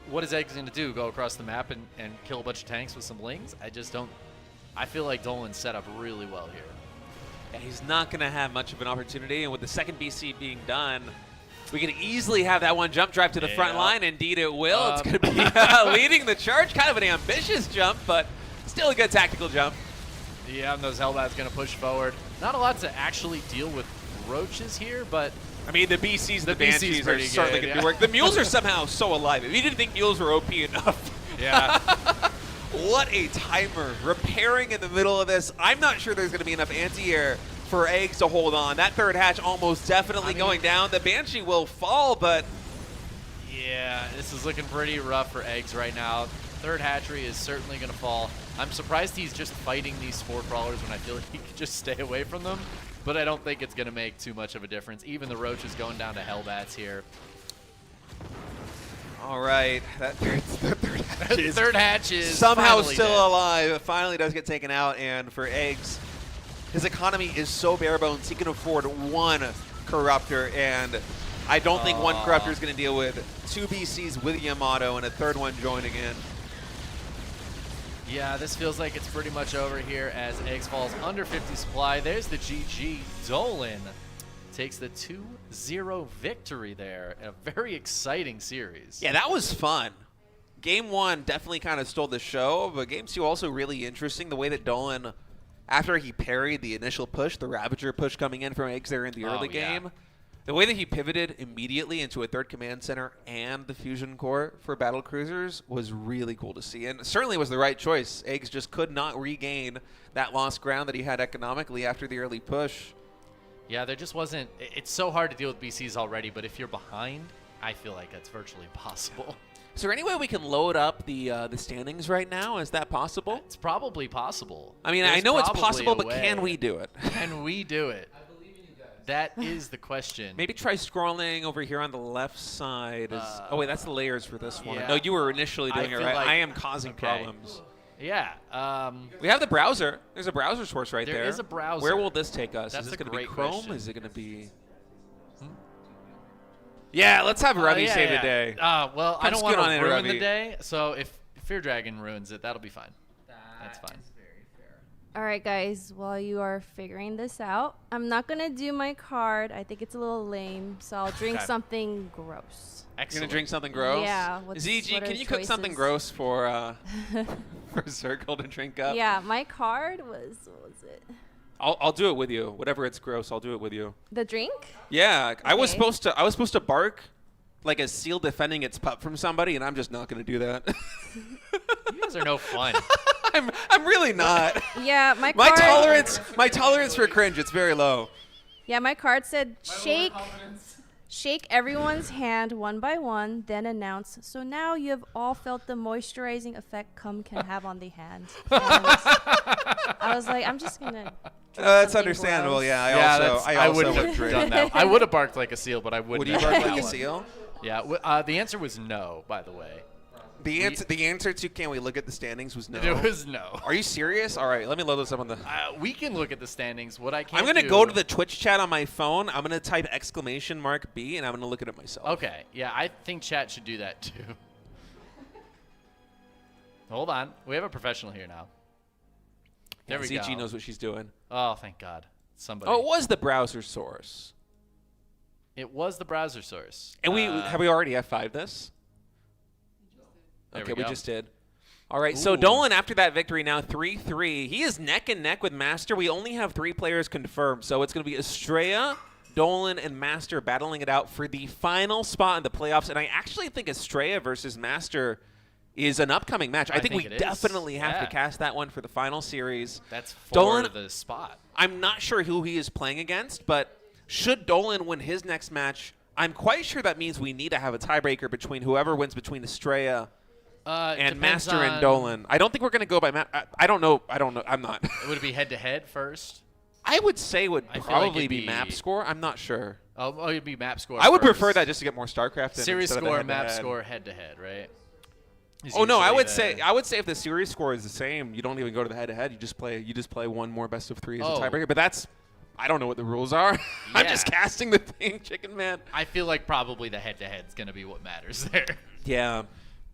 what is Eggs going to do? Go across the map and kill a bunch of tanks with some Lings? I just don't. I feel like Dolan's set up really well here. Yeah, he's not going to have much of an opportunity, and with the second BC being done, we can easily have that one jump drive to the front line. Indeed, it will. It's going to be leading the charge. Kind of an ambitious jump, but still a good tactical jump. Yeah, and those Hellbats going to push forward. Not a lot to actually deal with Roaches here, but I mean, the BCs and the Banshees are certainly going to work. The Mules are somehow so alive. If you didn't think Mules were OP enough. Yeah. What a timer. Repairing in the middle of this. I'm not sure there's going to be enough anti-air for Eggs to hold on. That third hatch almost definitely going down. The Banshee will fall, but... Yeah, this is looking pretty rough for Eggs right now. Third hatchery is certainly going to fall. I'm surprised he's just fighting these Spore Crawlers when I feel like he could just stay away from them. But I don't think it's going to make too much of a difference. Even the Roach is going down to Hellbats here. All right, that third Third hatch is somehow finally still dead. alive. It finally does get taken out, and for Eggs, his economy is so bare bones he can afford one Corruptor, and I don't think one Corruptor is going to deal with two BCs with Yamato and a third one joining in. Yeah, this feels like it's pretty much over here as Eggs falls under 50 supply. There's the GG. Dolan takes the 2-0 victory there in a very exciting series. Yeah, that was fun. Game 1 definitely kind of stole the show, but Game 2 also really interesting. The way that Dolan, after he parried the initial push, the Ravager push coming in from Eggs there in the early game, the way that he pivoted immediately into a third command center and the fusion core for battle cruisers was really cool to see, and certainly was the right choice. Eggs just could not regain that lost ground that he had economically after the early push. Yeah, there just wasn't. It's so hard to deal with BCs already, but if you're behind, I feel like that's virtually impossible. Is there any way we can load up the standings right now? Is that possible? It's probably possible. I mean, There's I know it's probably possible, a but way. can we do it? Can we do it? That is the question. Maybe try scrolling over here on the left side. Oh, wait, that's the layers for this one. yeah. No, you were initially I doing it feel right. like- I am causing okay. problems. Yeah. We have the browser. There's a browser source right there. There is a browser. Where will this take us? That's is this a going to be great Chrome? question. Is it going to be... Yeah, let's have Ravi save the day. Well, I Come don't want scoot on to in, ruin Ravi. the day, so if Fear Dragon ruins it, that'll be fine. That's fine. All right, guys, while you are figuring this out, I'm not going to do my card. I think it's a little lame, so I'll drink Okay. something gross. You're Excellent. going to drink something gross? Yeah, ZG, what are can you cook something choices? gross for Circle to drink up? Yeah, my card was, what was it? I'll do it with you. Whatever it's gross, I'll do it with you. The drink? Yeah, I was Okay. supposed to bark like a seal defending its pup from somebody, and I'm just not going to do that. You guys are no fun. I'm really not. Yeah, my My card. my tolerance for cringe, it's very low. Yeah, my card said shake everyone's hand one by one, then announce. So now you have all felt the moisturizing effect cum can have on the hand. And I was like, I'm just gonna. That's something understandable. gross. Yeah, I also wouldn't would have drink. done that. I would have barked like a seal, but I wouldn't. Would you have bark done like a that one. seal? Yeah. The answer was no, by the way. The answer to can we look at the standings was no. It was no. Are you serious? All right, let me load this up on the. We can look at the standings. What I can't I'm gonna do- go to the Twitch chat on my phone. I'm gonna type !B and I'm gonna look at it myself. Okay. Yeah, I think chat should do that too. Hold on. We have a professional here now. There we ZG go. knows what she's doing. Oh, thank God. Somebody. Oh, it was the browser source. It was the browser source. And have we already F5'd this? There Okay, we we go. just did. All right, so Ooh. Dolan, after that victory, now 3-3. He is neck and neck with Master. We only have 3 players confirmed, so it's going to be Estrella, Dolan, and Master battling it out for the final spot in the playoffs. And I actually think Estrella versus Master is an upcoming match. I think we it is. definitely have to Yeah. cast that one for the final series. That's for Dolan, the spot. I'm not sure who he is playing against, but should Dolan win his next match, I'm quite sure that means we need to have a tiebreaker between whoever wins between Estrella and Depends Master and on- Dolan. I don't think we're going to go by I don't know. I'm not. Would it be head to head first? I would say it would I feel like probably it'd be be- map score. I'm not sure. Oh, it'd be map score. I would first. prefer that just to get more StarCraft in Series instead of the score, map head-to-head. score, head to head, right? Is Oh no, I usually would the- say if the series score is the same, you don't even go to the head-to-head. You just play one more best of 3 as Oh. a tiebreaker. But that's I don't know what the rules are. I'm Yeah. just casting the thing, Chicken Man. I feel like probably the head to head is going to be what matters there. Yeah.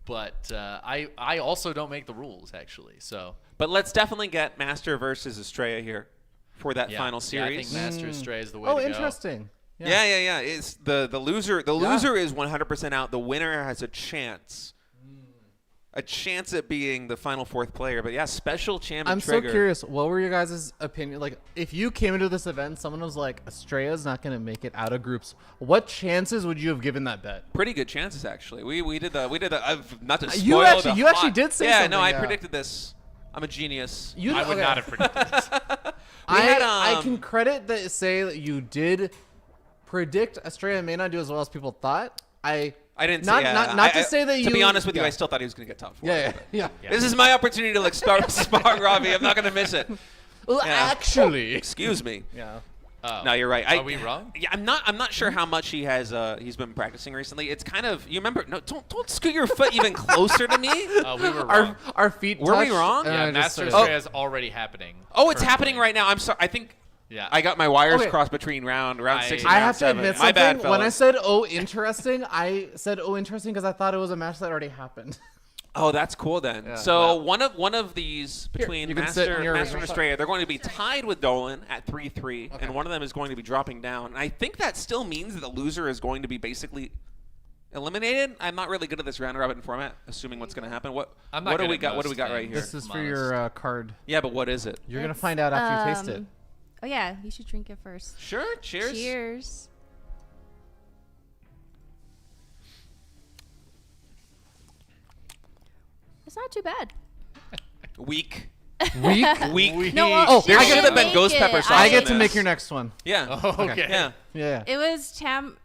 But I also don't make the rules actually, so But let's definitely get Master versus Estrella here for that yeah. final Yeah, I series. think Master Stray is the way Oh, to go. interesting. Yeah. It's the loser. The loser is 100% out. The winner has a chance. A chance at being the final 4th player. But yeah, special champion I'm trigger. so curious. What were your guys' opinion? Like, if you came into this event, someone was like, Estrella's not going to make it out of groups. What chances would you have given that bet? Pretty good chances actually. We did the not to spoil You actually- the you actually hot- did say yeah, something, no, I yeah. predicted this. I'm a genius. You, I would not have predicted this. I can credit that say that you did predict Estrella may not do as well as people thought. I didn't not say, yeah, not I- to say that you. To be honest with you, yeah. I still thought he was going to get top 4. Yeah. This is my opportunity to like start spot Ravi. I'm not going to miss it. Well, Yeah. actually. Excuse me. Yeah. No, you're right. Are we wrong? Yeah, I'm not sure how much he's been practicing recently. It's kind of, you remember? No, don't scoot your foot even closer to me. We were wrong. Our feet. Were we touched, wrong? and Yeah, I just Master sort of- Australia is already happening. Oh, it's currently. happening right now. I'm sorry. I think Yeah. I got my wires Okay. crossed between round 6 and I round have to 7. admit My bad, something. When I fellas. said "oh, interesting," I said "oh, interesting" because I thought it was a match that already happened. Oh, that's cool then. Yeah. So one of these between you can sit Master in your and original Australia, they're going to be tied with Dolan at 3-3, and one of them is going to be dropping down. And I think that still means that the loser is going to be basically eliminated. I'm not really good at this round robin format, assuming what's going to happen. What I'm not what do good we at got? What do most we got right things. here? This is for your card. Yeah, but what is it? You're gonna It's, find out after you taste it. Oh yeah, you should drink it first. Sure. Cheers. Cheers. It's not too bad. Weak. Weak. No, well, Oh, she there I should get have to been make ghost it. pepper sauce. I in get to this. make your next one. Yeah. Oh, okay. Yeah. Yeah. It was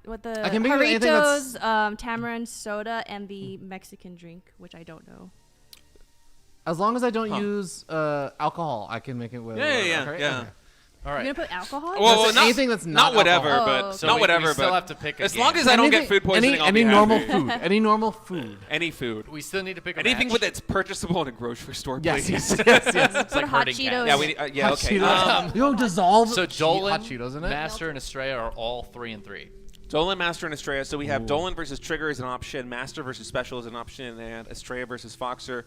with the I can make it anything that's- Doritos, tamarind soda, and the Mexican drink, which I don't know. As long as I don't use alcohol, I can make it with. Yeah. right? Yeah. Okay. All You're right. gonna put alcohol? in Well, it? not anything that's not whatever, alcohol. but Oh, So not we whatever. still but have to pick a as game. long as I don't get Anything- food poisoning, I'll any be normal happy. food. Any normal food. Any food. We still need to pick a Anything match. with that's purchasable in a grocery store, Yes, please. yes, yes, yes. It's Put like hot herding Cheetos. cats. Yeah, Hot okay. Cheetos. Yo, dissolve. So Dolan, hot Cheetos in it. Master, and Estrella are all 3-3. Dolan, Master, and Estrella. So we have Dolan versus Trigger is an option, Master versus Special is an option, and Estrella versus Foxer.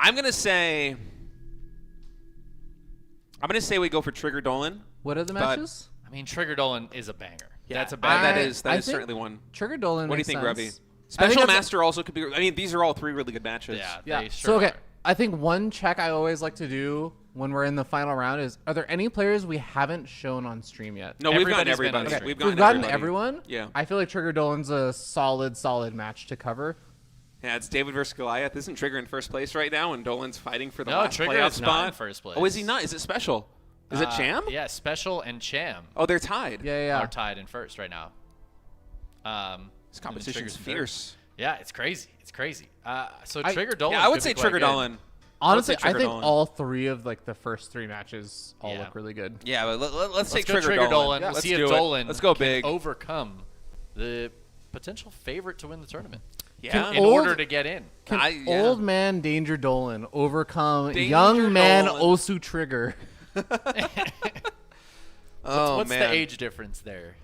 I'm gonna say we go for Trigger Dolan. What are the But- matches? I mean, Trigger Dolan is a banger. Yeah, That's a that banger. is I think certainly one. Trigger Dolan. What do you makes think, sense. Grubby? I think Special that's- Master also could be. I mean, these are all three really good matches. Yeah, Yeah. they So sure okay, are. I think one check I always like to do when we're in the final round is: are there any players we haven't shown on stream yet? No, we've gotten Everybody's been on everybody. stream. We've We've gotten gotten everybody. everyone. Yeah. I feel like Trigger Dolan's a solid match to cover. Yeah, it's David versus Goliath. Isn't Trigger in first place right now, and Dolan's fighting for the No, last Trigger playoff is spot? not in first place. Oh, is he not? Is it Special? Is it Cham? Yeah, Special and Cham Oh, they're tied. Yeah. are tied in first right now. This and then competition's Trigger's third. fierce. Yeah, it's crazy. It's crazy. So I- Trigger Dolan. Yeah, I would could say be quite Trigger good. Dolan. Honestly, Trigger I think Dolan. all three of like the first three matches all Yeah. look really good. Yeah, but let's take Let's go Trigger Dolan. Yeah, We'll let's see if do it. Dolan Let's go can big. overcome the potential favorite to win the tournament. Yeah. In Old- order to get in. Can old man Danger Dolan overcome Danger young man Dolan. Osu Trigger? Oh, What's man. the age difference there?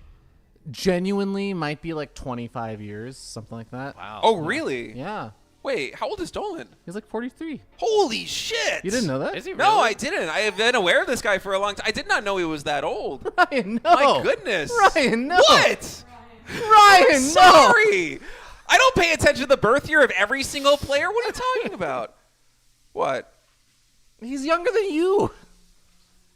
Genuinely might be like 25 years, something like that. Wow. Oh, really? Yeah. Wait, how old is Dolan? He's like 43. Holy shit! You didn't know that? Is he really? No, I didn't. I have been aware of this guy for a long time. I did not know he was that old. Ryan, no. My goodness. Ryan, no. What? Ryan, no. Sorry. I don't pay attention to the birth year of every single player. What are you talking about? What? He's younger than you.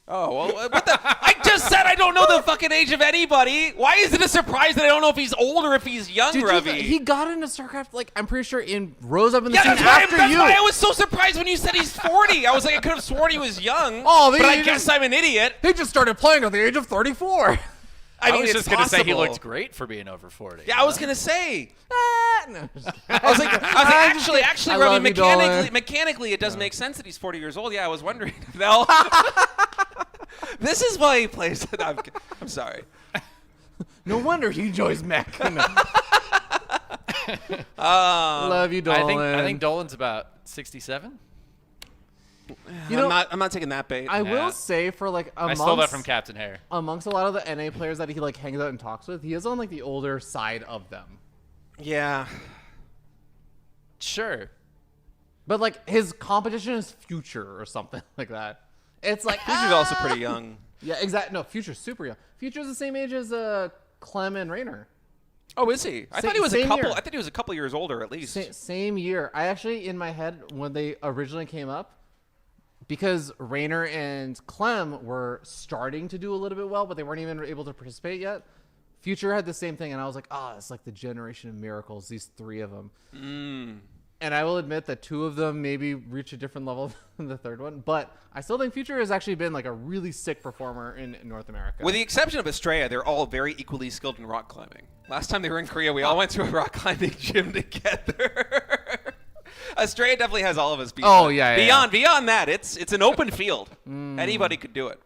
Oh, well, what the? I just said I don't know the fucking age of anybody. Why is it a surprise that I don't know if he's old or if he's young, Dude, Ravi? he got into StarCraft, like, I'm pretty sure rose up in the Yeah, scene that's why, after that's you. why I was so surprised when you said he's 40. I was like, I could have sworn he was young. Oh, but I he guess just- I'm an idiot. He just started playing at the age of 34. I mean, was it's just going to say he possible. looked great for being over 40. Yeah, I was gonna say. No, just kidding. I was like, actually, I Ravi, love you, Dolan. mechanically, it does make sense that he's 40 years old. Yeah, I was wondering. No. This is why he plays. No, I'm sorry. No wonder he enjoys mech. No. Um, Love you, Dolan. I think Dolan's about 67. You know, I'm not taking that bait. I Yeah. will say for like I stole that from Captain Hare. amongst a lot of the NA players that he like hangs out and talks with, he is on like the older side of them. Yeah. Sure. But like his competition is Future or something like that. It's like Future's also pretty young. Yeah, exactly. No, Future's super young. Future's the same age as Clem and Raynor. Oh, is he? I Sa- thought he was a same couple. year. I thought he was a couple years older at least. Same year. I actually, in my head, when they originally came up, because Raynor and Clem were starting to do a little bit well, but they weren't even able to participate yet. Future had the same thing, and I was like, it's like the generation of miracles, these three of them. And I will admit that two of them maybe reach a different level than the third one, but I still think Future has actually been like a really sick performer in North America. With the exception of Estrella, they're all very equally skilled in rock climbing. Last time they were in Korea, we all went to a rock climbing gym together. Estrella definitely has all of us beat. Oh, yeah. Beyond that, it's an open field. Anybody could do it.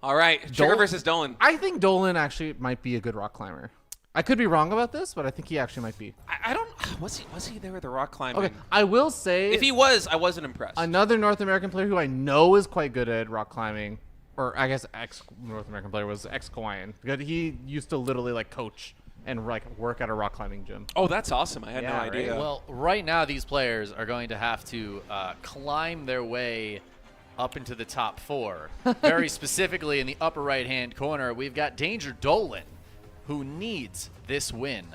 All right, Trigger versus Dolan. I think Dolan actually might be a good rock climber. I could be wrong about this, but I think he actually might be. I don't. Was he there with the rock climbing? Okay, I will say If he was, I wasn't impressed. another North American player who I know is quite good at rock climbing, or I guess ex-North American player was ex-Hawaiian. Because he used to literally like coach and like work at a rock climbing gym. Oh, that's awesome. I had no Yeah, right? idea. Well, right now these players are going to have to climb their way up into the top 4. Very specifically in the upper right-hand corner, we've got Danger Dolan, who needs this win.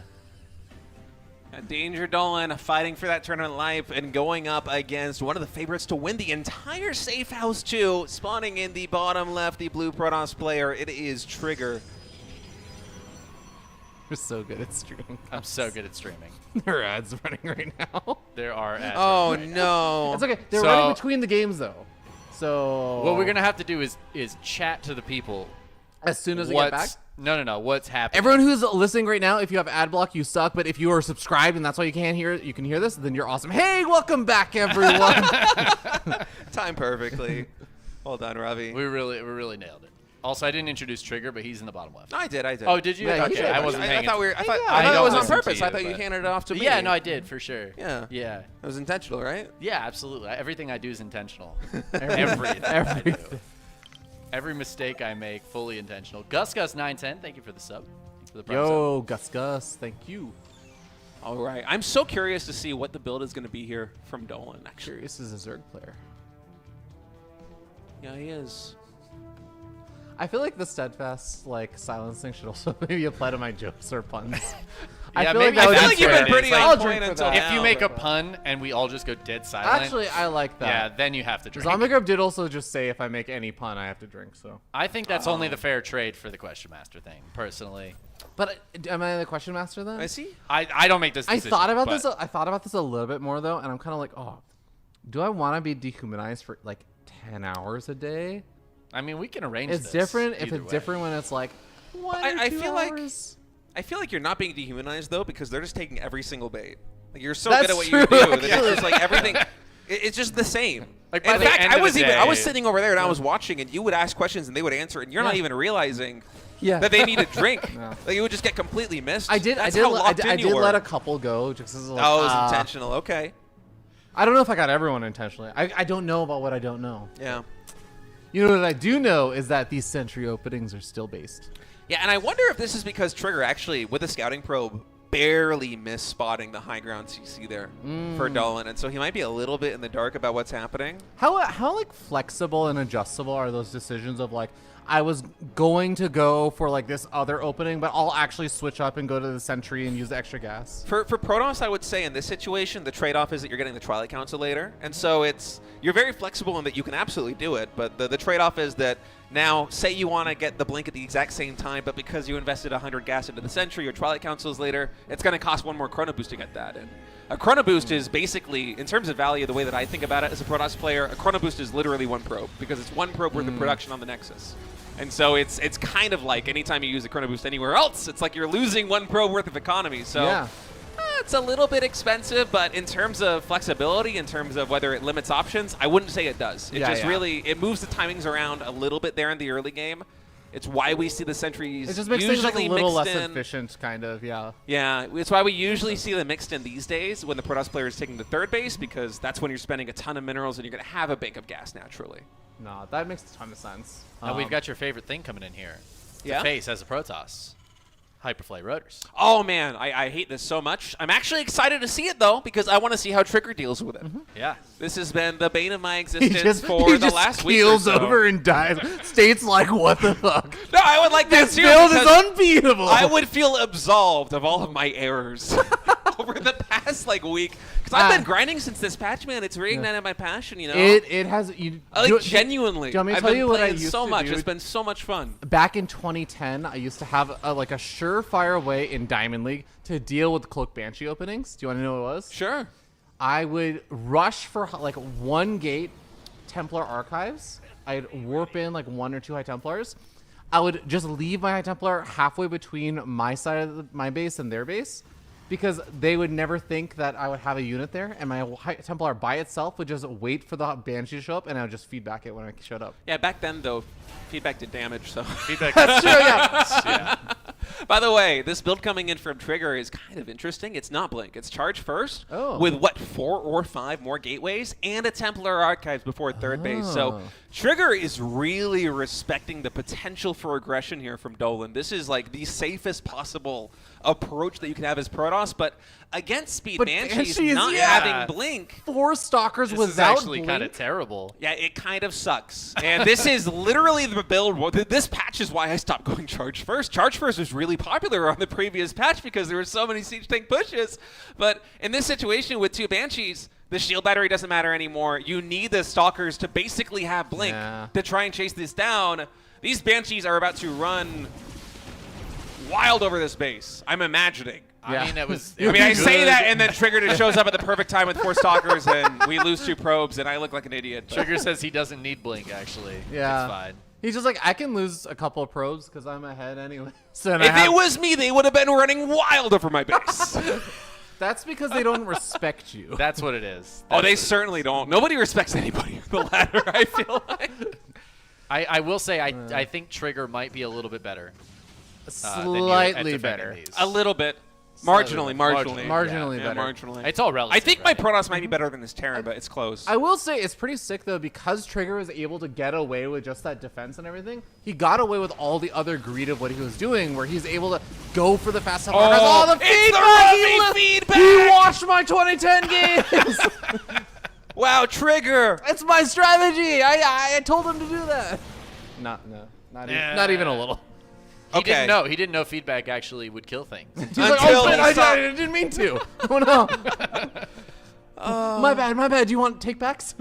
Danger Dolan fighting for that tournament life and going up against one of the favorites to win the entire safe house too. Spawning in the bottom left, the blue Protoss player. It is Trigger. We're so good at streaming. I'm so good at streaming. There are ads running right now. There are ads. Oh right now. no! It's okay. They're So- running between the games though. So What we're gonna have to do is chat to the people. as soon as we get back. No. What's happening? Everyone who's listening right now, if you have ad block, you suck. But if you are subscribed and that's why you can hear this, then you're awesome. Hey, welcome back, everyone. Time perfectly. Well done, Ravi. we really nailed it. Also, I didn't introduce Trigger, but he's in the bottom left. No, I did. Oh, did you? Yeah, you okay, did. I wasn't I paying thought we were. I thought, I I thought it don't was on listen to purpose. you, I thought you but- handed it off to me. Yeah, no, I did for sure. Yeah. Yeah. It was intentional, right? Yeah, absolutely. Everything I do is intentional. Everything. I do. Every mistake I make, fully intentional. GusGus910, thank you for the sub. Thanks for the prime sub. Yo, Gus, thank you. All right. I'm so curious to see what the build is going to be here from Dolan. Actually, Curious is a Zerg player. yeah, he is. I feel like the steadfast like silencing should also maybe apply to my jokes or puns. Yeah, feel maybe that I would feel be like you've fair. been pretty I'll on drink point for until that. If you now. make a pun and we all just go dead silent, Actually, I like yeah, that. then you have to drink. ZombieGrub did also just say if I make any pun, I have to drink. So, I think that's only the fair trade for the Question Master thing, personally. but am I the question master then? I see. I don't make this I decision. thought about but this. I thought about this a little bit more though, and I'm kind of like, oh, do I want to be dehumanized for like 10 hours a day? I mean, we can arrange It's this different if either it's way. different when it's like 1 or I 2 feel like- hours. I feel like you're not being dehumanized though because they're just taking every single bait. Like you're so That's good at what true, you do that it's actually. just like everything. It's just the same. Like, by in the fact, end I of was the I was day- sitting over there and I was watching, and you would ask questions and they would answer, and you're not Yeah. even realizing Yeah. that they need a drink. No. Like it would just get completely missed. I did. That's I did. how locked I in you did were. let a couple go just as like, Oh, it was intentional. Okay. I don't know if I got everyone intentionally. I don't know about what I don't know. Yeah. You know what I do know is that these sentry openings are still based. Yeah, and I wonder if this is because Trigger actually, with the scouting probe, barely missed spotting the high ground CC there for Dolan, and so he might be a little bit in the dark about what's happening. How like flexible and adjustable are those decisions of like I was going to go for like this other opening, but I'll actually switch up and go to the sentry and use the extra gas. For Protoss, I would say in this situation, the trade-off is that you're getting the Twilight Council later, and so you're very flexible in that you can absolutely do it, but the trade-off is that now, say you want to get the blink at the exact same time, but because you invested 100 gas into the Sentry or Twilight Councils later, it's going to cost one more Chrono Boost to get that. And a Chrono Boost is basically, in terms of value, the way that I think about it as a Protoss player, a Chrono Boost is literally one probe, because it's one probe worth of production on the Nexus. And so it's kind of like anytime you use a Chrono Boost anywhere else, it's like you're losing one probe worth of economy. So Yeah. it's a little bit expensive, but in terms of flexibility, in terms of whether it limits options, I wouldn't say it does. It just really, it moves the timings around a little bit there in the early game. It's why we see the sentries It just makes usually things like a little less mixed in. efficient, kind of. Yeah. Yeah, it's why we usually see them mixed in these days when the Protoss player is taking the third base, because that's when you're spending a ton of minerals and you're going to have a bank of gas naturally. No, that makes a ton of sense. Now we've got your favorite thing coming in here. Yeah? To face as a Protoss. Hyperflight rotors. Oh man, I hate this so much. I'm actually excited to see it though, because I want to see how Trigger deals with it. Yeah. This has been the bane of my He existence just, for he the just last week or keels so. over and dies. State's like, what the fuck? No, I would like that This too. build is because unbeatable. I would feel absolved of all of my errors over the past week, because I've been grinding since this patch, man. It's reignited my passion, you know. It has. You, Genuinely. Do you want me to I've tell been you what I playing used so to much. do? It's been so much fun. Back in 2010, I used to have like a surefire way in Diamond League to deal with Cloak Banshee openings. Do you want to know what it was? Sure. I would rush for like one gate Templar Archives. I'd warp in like 1 or 2 High Templars. I would just leave my High Templar halfway between my side of my base and their base, because they would never think that I would have a unit there, and my Templar by itself would just wait for the Banshee to show up, and I would just feedback it when I showed up. Yeah, back then, though, feedback did damage, so. Feedback. That's true, yeah. By the way, this build coming in from Trigger is kind of interesting. It's not Blink. It's Charge first with, 4 or 5 more gateways and a Templar Archives before third base. So Trigger is really respecting the potential for aggression here from Dolan. This is like the safest possible approach that you can have as Protoss, but against Speed Banshees not having Blink. 4 Stalkers This without is actually Blink. kind of terrible. Yeah, it kind of sucks. And this is literally the build. This patch is why I stopped going Charge First. Charge First was really popular on the previous patch because there were so many Siege Tank pushes. But in this situation with 2 Banshees, the shield battery doesn't matter anymore. You need the Stalkers to basically have Blink to try and chase this down. These Banshees are about to run wild over this base, I'm imagining. I mean, it was. I mean, I say that, and then Trigger just shows up at the perfect time with 4 Stalkers, and we lose 2 probes, and I look like an idiot. Trigger says he doesn't need Blink, actually. Yeah. It's fine. He's just like, I can lose a couple of probes because I'm ahead anyway. So If it was me, they would have been running wild over my base. That's because they don't respect you. That's what it is. Oh, they certainly don't. Nobody respects anybody on the ladder, I feel like. I will say, I think Trigger might be a little bit better. Slightly better. A little bit. Marginally Marginally yeah, better. Marginally. It's all relative. I think my Protoss might be better than his Terran, but it's close. I will say it's pretty sick though because Trigger was able to get away with just that defense and everything. He got away with all the other greed of what he was doing, where he's able to go for the fast stuff. Oh, the it's feedback! the feedback! He watched my 2010 games. Wow, Trigger! It's my strategy. I told him to do that. Not even a little. He didn't know. He didn't know feedback actually would kill things. He's like, oh, shit, I didn't mean to. Oh no. My bad. Do you want take backs?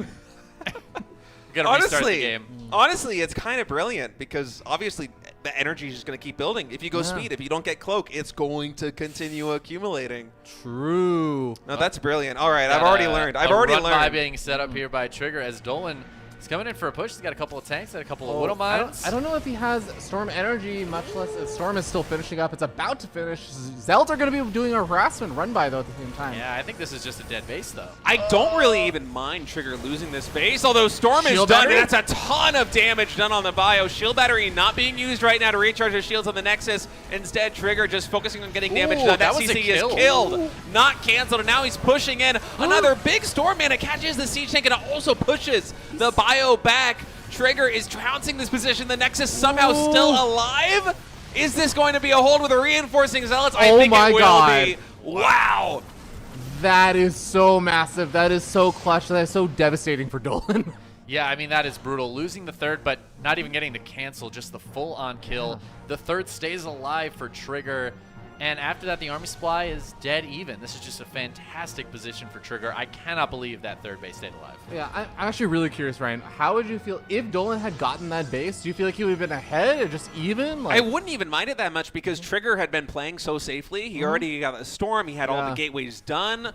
Gotta restart the game. Honestly, it's kind of brilliant because obviously the energy is just going to keep building. If you go speed, if you don't get cloak, it's going to continue accumulating. True. No, that's brilliant. All right, I've already learned. I've already learned. Being set up here by Trigger as Dolan is coming in for a push. He's got a couple of tanks and a couple of Widow Mines. I don't know if he has Storm energy, much less if Storm is still finishing up. It's about to finish. Zealots are going to be doing a harassment run by though at the same time. Yeah, I think this is just a dead base though. I don't really even mind Trigger losing this base, although Storm is Shield done. battery? That's a ton of damage done on the bio. Shield battery not being used right now to recharge his shields on the Nexus. Instead, Trigger just focusing on getting damage done. that was a CC is kill. killed, not canceled, and now he's pushing in. Another big Storm mana catches the Siege Tank and also pushes the bio back. Trigger is trouncing this position. The Nexus somehow still alive. Is this going to be a hold with a reinforcing Zealots? I think it will be. Wow. That is so massive. That is so clutch. That is so devastating for Dolan. Yeah, I mean, that is brutal. Losing the third, but not even getting to cancel, just the full-on kill. The third stays alive for Trigger. And after that, the army supply is dead even. This is just a fantastic position for Trigger. I cannot believe that third base stayed alive. Yeah, I'm actually really curious, Ryan. How would you feel if Dolan had gotten that base? Do you feel like he would have been ahead or just even? I wouldn't even mind it that much because Trigger had been playing so safely. He already got a Storm. He had all the gateways done.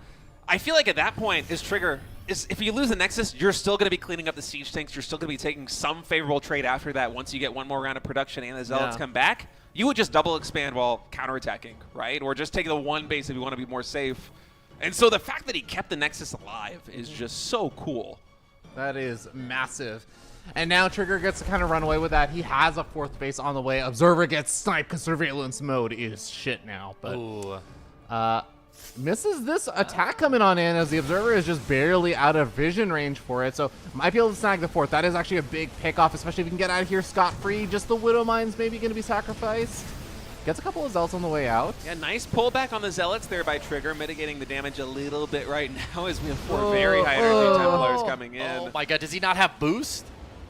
I feel like at that point, if you lose the Nexus, you're still going to be cleaning up the Siege Tanks. You're still going to be taking some favorable trade after that once you get one more round of production and the Zealots come back. You would just double expand while counterattacking, right? Or just take the one base if you want to be more safe. And so the fact that he kept the Nexus alive is just so cool. That is massive. And now Trigger gets to kind of run away with that. He has a fourth base on the way. Observer gets sniped because surveillance mode is shit now. But misses this attack coming on in as the Observer is just barely out of vision range for it. So might be able to snag the fourth. That is actually a big pickoff, especially if you can get out of here scot-free. Just the Widow Mine's maybe going to be sacrificed. Gets a couple of Zealots on the way out. Yeah, nice pullback on the Zealots there by Trigger, mitigating the damage a little bit right now as we have 4 very high energy Templars coming in. Oh my god, does he not have boost?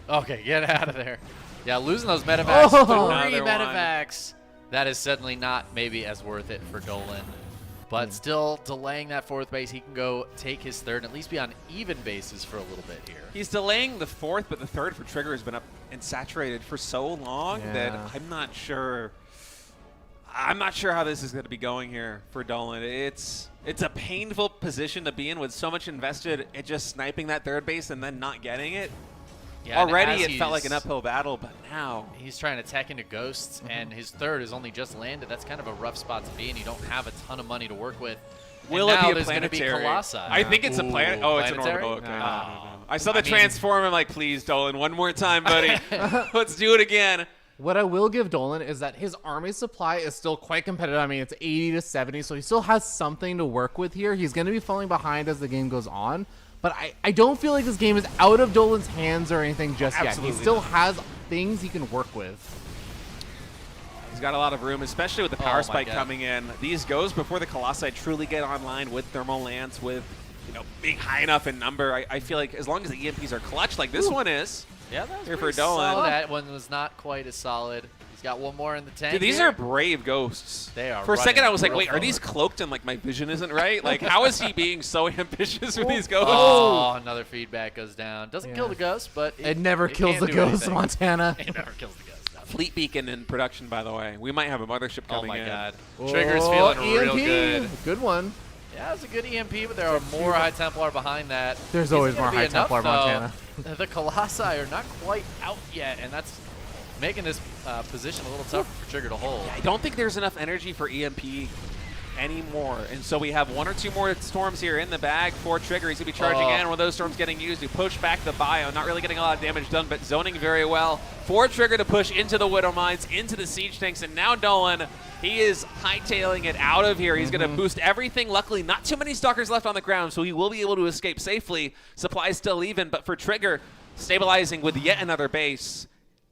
Okay, get out of there. Yeah, losing those medevacs, 3 medevacs. That is certainly not maybe as worth it for Dolan. But still delaying that fourth base, he can go take his third and at least be on even bases for a little bit here. He's delaying the fourth, but the third for Trigger has been up and saturated for so long that I'm not sure how this is going to be going here for Dolan. It's a painful position to be in with so much invested in just sniping that third base and then not getting it. Yeah, and Already as it felt like an he's- uphill battle, but now He's trying to tech into Ghosts, and his third is only just landed. That's kind of a rough spot to be in. You don't have a ton of money to work with. will and it now be a there's gonna be planetary? Colossi. I think it's a planet. Ooh, Oh, it's an planetary? orbital. Okay. Oh. I saw the I mean- transform. I'm like, please, Dolan, one more time, buddy. Let's do it again. What I will give Dolan is that his army supply is still quite competitive. I mean, it's 80 to 70, so he still has something to work with here. He's going to be falling behind as the game goes on, but I don't feel like this game is out of Dolan's hands or anything just yet. He Absolutely still not. has things he can work with. He's got a lot of room, especially with the power my spike God. coming in. These goes before the Colossi truly get online with Thermal Lance, with being high enough in number. I feel like as long as the EMPs are clutch like this one is, Yeah, that was here for pretty Dolan. solid. That one was not quite as solid. He's got one more in the tank. Dude, these here. are brave ghosts. They are For a second, running I was like, real wait, are these forward. cloaked and like my vision isn't right? Like, how is he being so ambitious with these ghosts? Oh, another feedback goes down. Doesn't kill Yeah. the ghost, but It never kills can the do ghost, anything. Montana. It never kills the ghost. No. Fleet beacon in production, by the way. We might have a mothership Oh coming my in. God. Trigger's feeling real good. Good one. Yeah, it's a good EMP, but there are more High Templar behind that. There's Isn't always gonna more be High enough, Templar, though. Montana. The Colossi are not quite out yet, and that's making this position a little tougher for Trigger to hold. I don't think there's enough energy for EMP anymore. And so we have one or two more storms here in the bag for Trigger. He's going to be charging in. One of those storms getting used. We push back the bio. Not really getting a lot of damage done, but zoning very well for Trigger to push into the Widow Mines, into the Siege Tanks. And now Dolan, he is hightailing it out of here. He's going to boost everything. Luckily, not too many Stalkers left on the ground, so he will be able to escape safely. Supplies still even, but for Trigger, stabilizing with yet another base.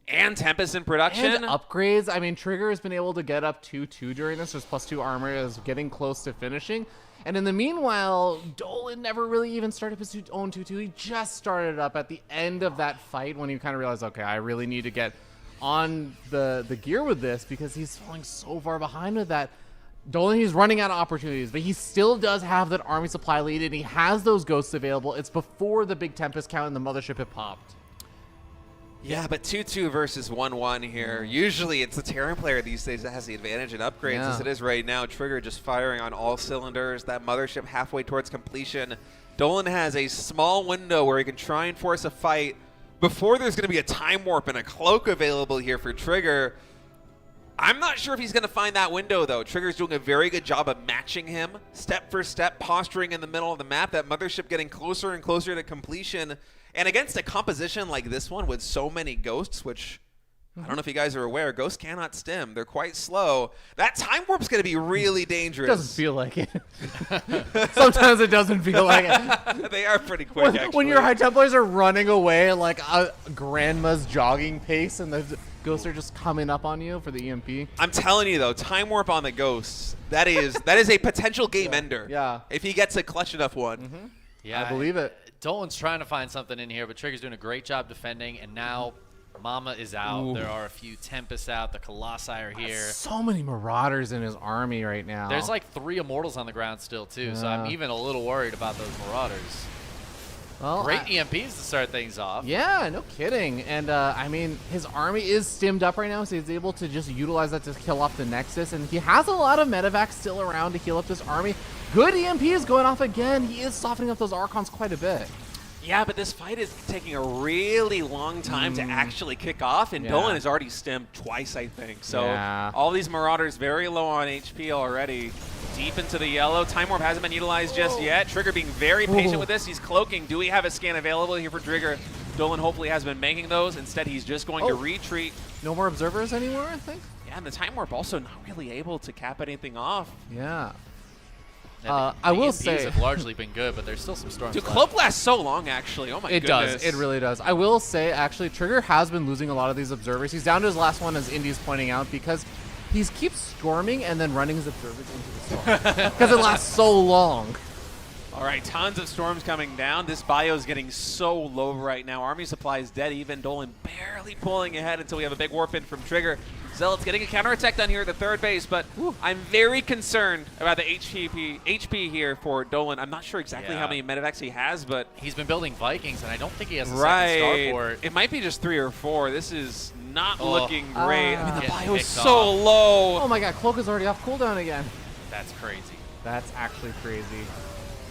And Tempest in production. And upgrades. I mean, Trigger has been able to get up 2-2 during this. His +2 armor is getting close to finishing. And in the meanwhile, Dolan never really even started his own 2-2. He just started up at the end of that fight when he kind of realized, okay, I really need to get on the gear with this because he's falling so far behind with that. Dolan, he's running out of opportunities, but he still does have that army supply lead, and he has those ghosts available. It's before the big Tempest count and the mothership had popped. Yeah, but 2-2 versus 1-1 here. Usually it's the Terran player these days that has the advantage in upgrades as it is right now. Trigger just firing on all cylinders. That mothership halfway towards completion. Dolan has a small window where he can try and force a fight before there's going to be a time warp and a cloak available here for Trigger. I'm not sure if he's going to find that window, though. Trigger's doing a very good job of matching him, step for step, posturing in the middle of the map. That mothership getting closer and closer to completion. And against a composition like this one with so many ghosts, which I don't know if you guys are aware, ghosts cannot stim. They're quite slow. That time warp's going to be really dangerous. Doesn't feel like it. Sometimes it doesn't feel like it. They are pretty quick, actually. When your High Templars are running away at like a grandma's jogging pace and the ghosts are just coming up on you for the EMP. I'm telling you, though, time warp on the ghosts, that is a potential game ender. Yeah. If he gets a clutch enough one. Yeah, I believe it. Dolan's trying to find something in here, but Trigger's doing a great job defending, and now Mama is out. There are a few Tempests out. The Colossi are here. So many Marauders in his army right now. There's like 3 Immortals on the ground still, too, so I'm even a little worried about those Marauders. well, Great EMPs to start things off. Yeah, no kidding. And I mean, his army is stimmed up right now, so he's able to just utilize that to kill off the Nexus. And he has a lot of medevacs still around to heal up this army. Good EMP is going off again. He is softening up those Archons quite a bit. Yeah, but this fight is taking a really long time to actually kick off, and Yeah. Dolan has already stemmed twice, I think. So Yeah. all these Marauders very low on HP already. Deep into the yellow. Time Warp hasn't been utilized just yet. Trigger being very patient with this. He's cloaking. Do we have a scan available here for Trigger? Dolan hopefully has been making those. Instead, he's just going to retreat. No more Observers anymore, I think? Yeah, and the Time Warp also not really able to cap anything off. Yeah. And I will EMPs say- have largely been good, but there's still some storms Dude, left. Cloak lasts so long, actually. Oh my It goodness. does. It really does. I will say, actually, Trigger has been losing a lot of these Observers. He's down to his last one, as Indy's pointing out, because he keeps storming and then running his Observers into the storm. Because it lasts so long. All right, tons of storms coming down. This bio is getting so low right now. Army supply is dead even. Dolan barely pulling ahead until we have a big warp in from Trigger. Zealot's getting a counterattack done here at the third base, but I'm very concerned about the HP here for Dolan. I'm not sure exactly how many medevacs he has, but He's been building Vikings, and I don't think he has a second starport. It might be just 3 or 4. This is not looking great. I mean, the Getting bio is picked so off. low. Oh my god, Cloak is already off cooldown again. That's crazy. That's actually crazy.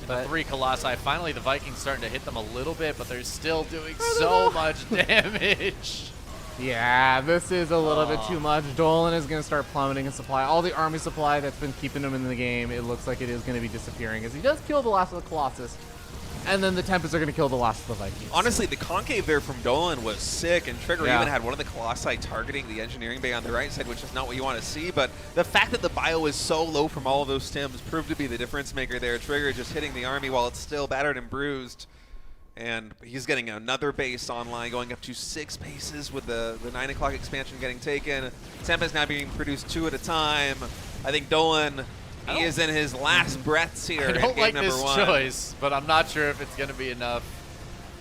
The 3 Colossi. Finally, the Vikings starting to hit them a little bit, but they're still doing so much damage. Yeah, this is a little bit too much. Dolan is going to start plummeting in supply. All the army supply that's been keeping him in the game, it looks like it is going to be disappearing as he does kill the last of the Colossus. And then the Tempests are going to kill the last of the Vikings. Honestly, the concave there from Dolan was sick, and Trigger even had one of the Colossi targeting the engineering bay on the right side, which is not what you want to see. But the fact that the bio is so low from all of those stims proved to be the difference maker there. Trigger just hitting the army while it's still battered and bruised. And he's getting another base online, going up to 6 bases with the 9 o'clock expansion getting taken. Tempest now being produced 2 at a time. I think Dolan, he is in his last breaths here. I don't in game like number this 1. choice, but I'm not sure if it's going to be enough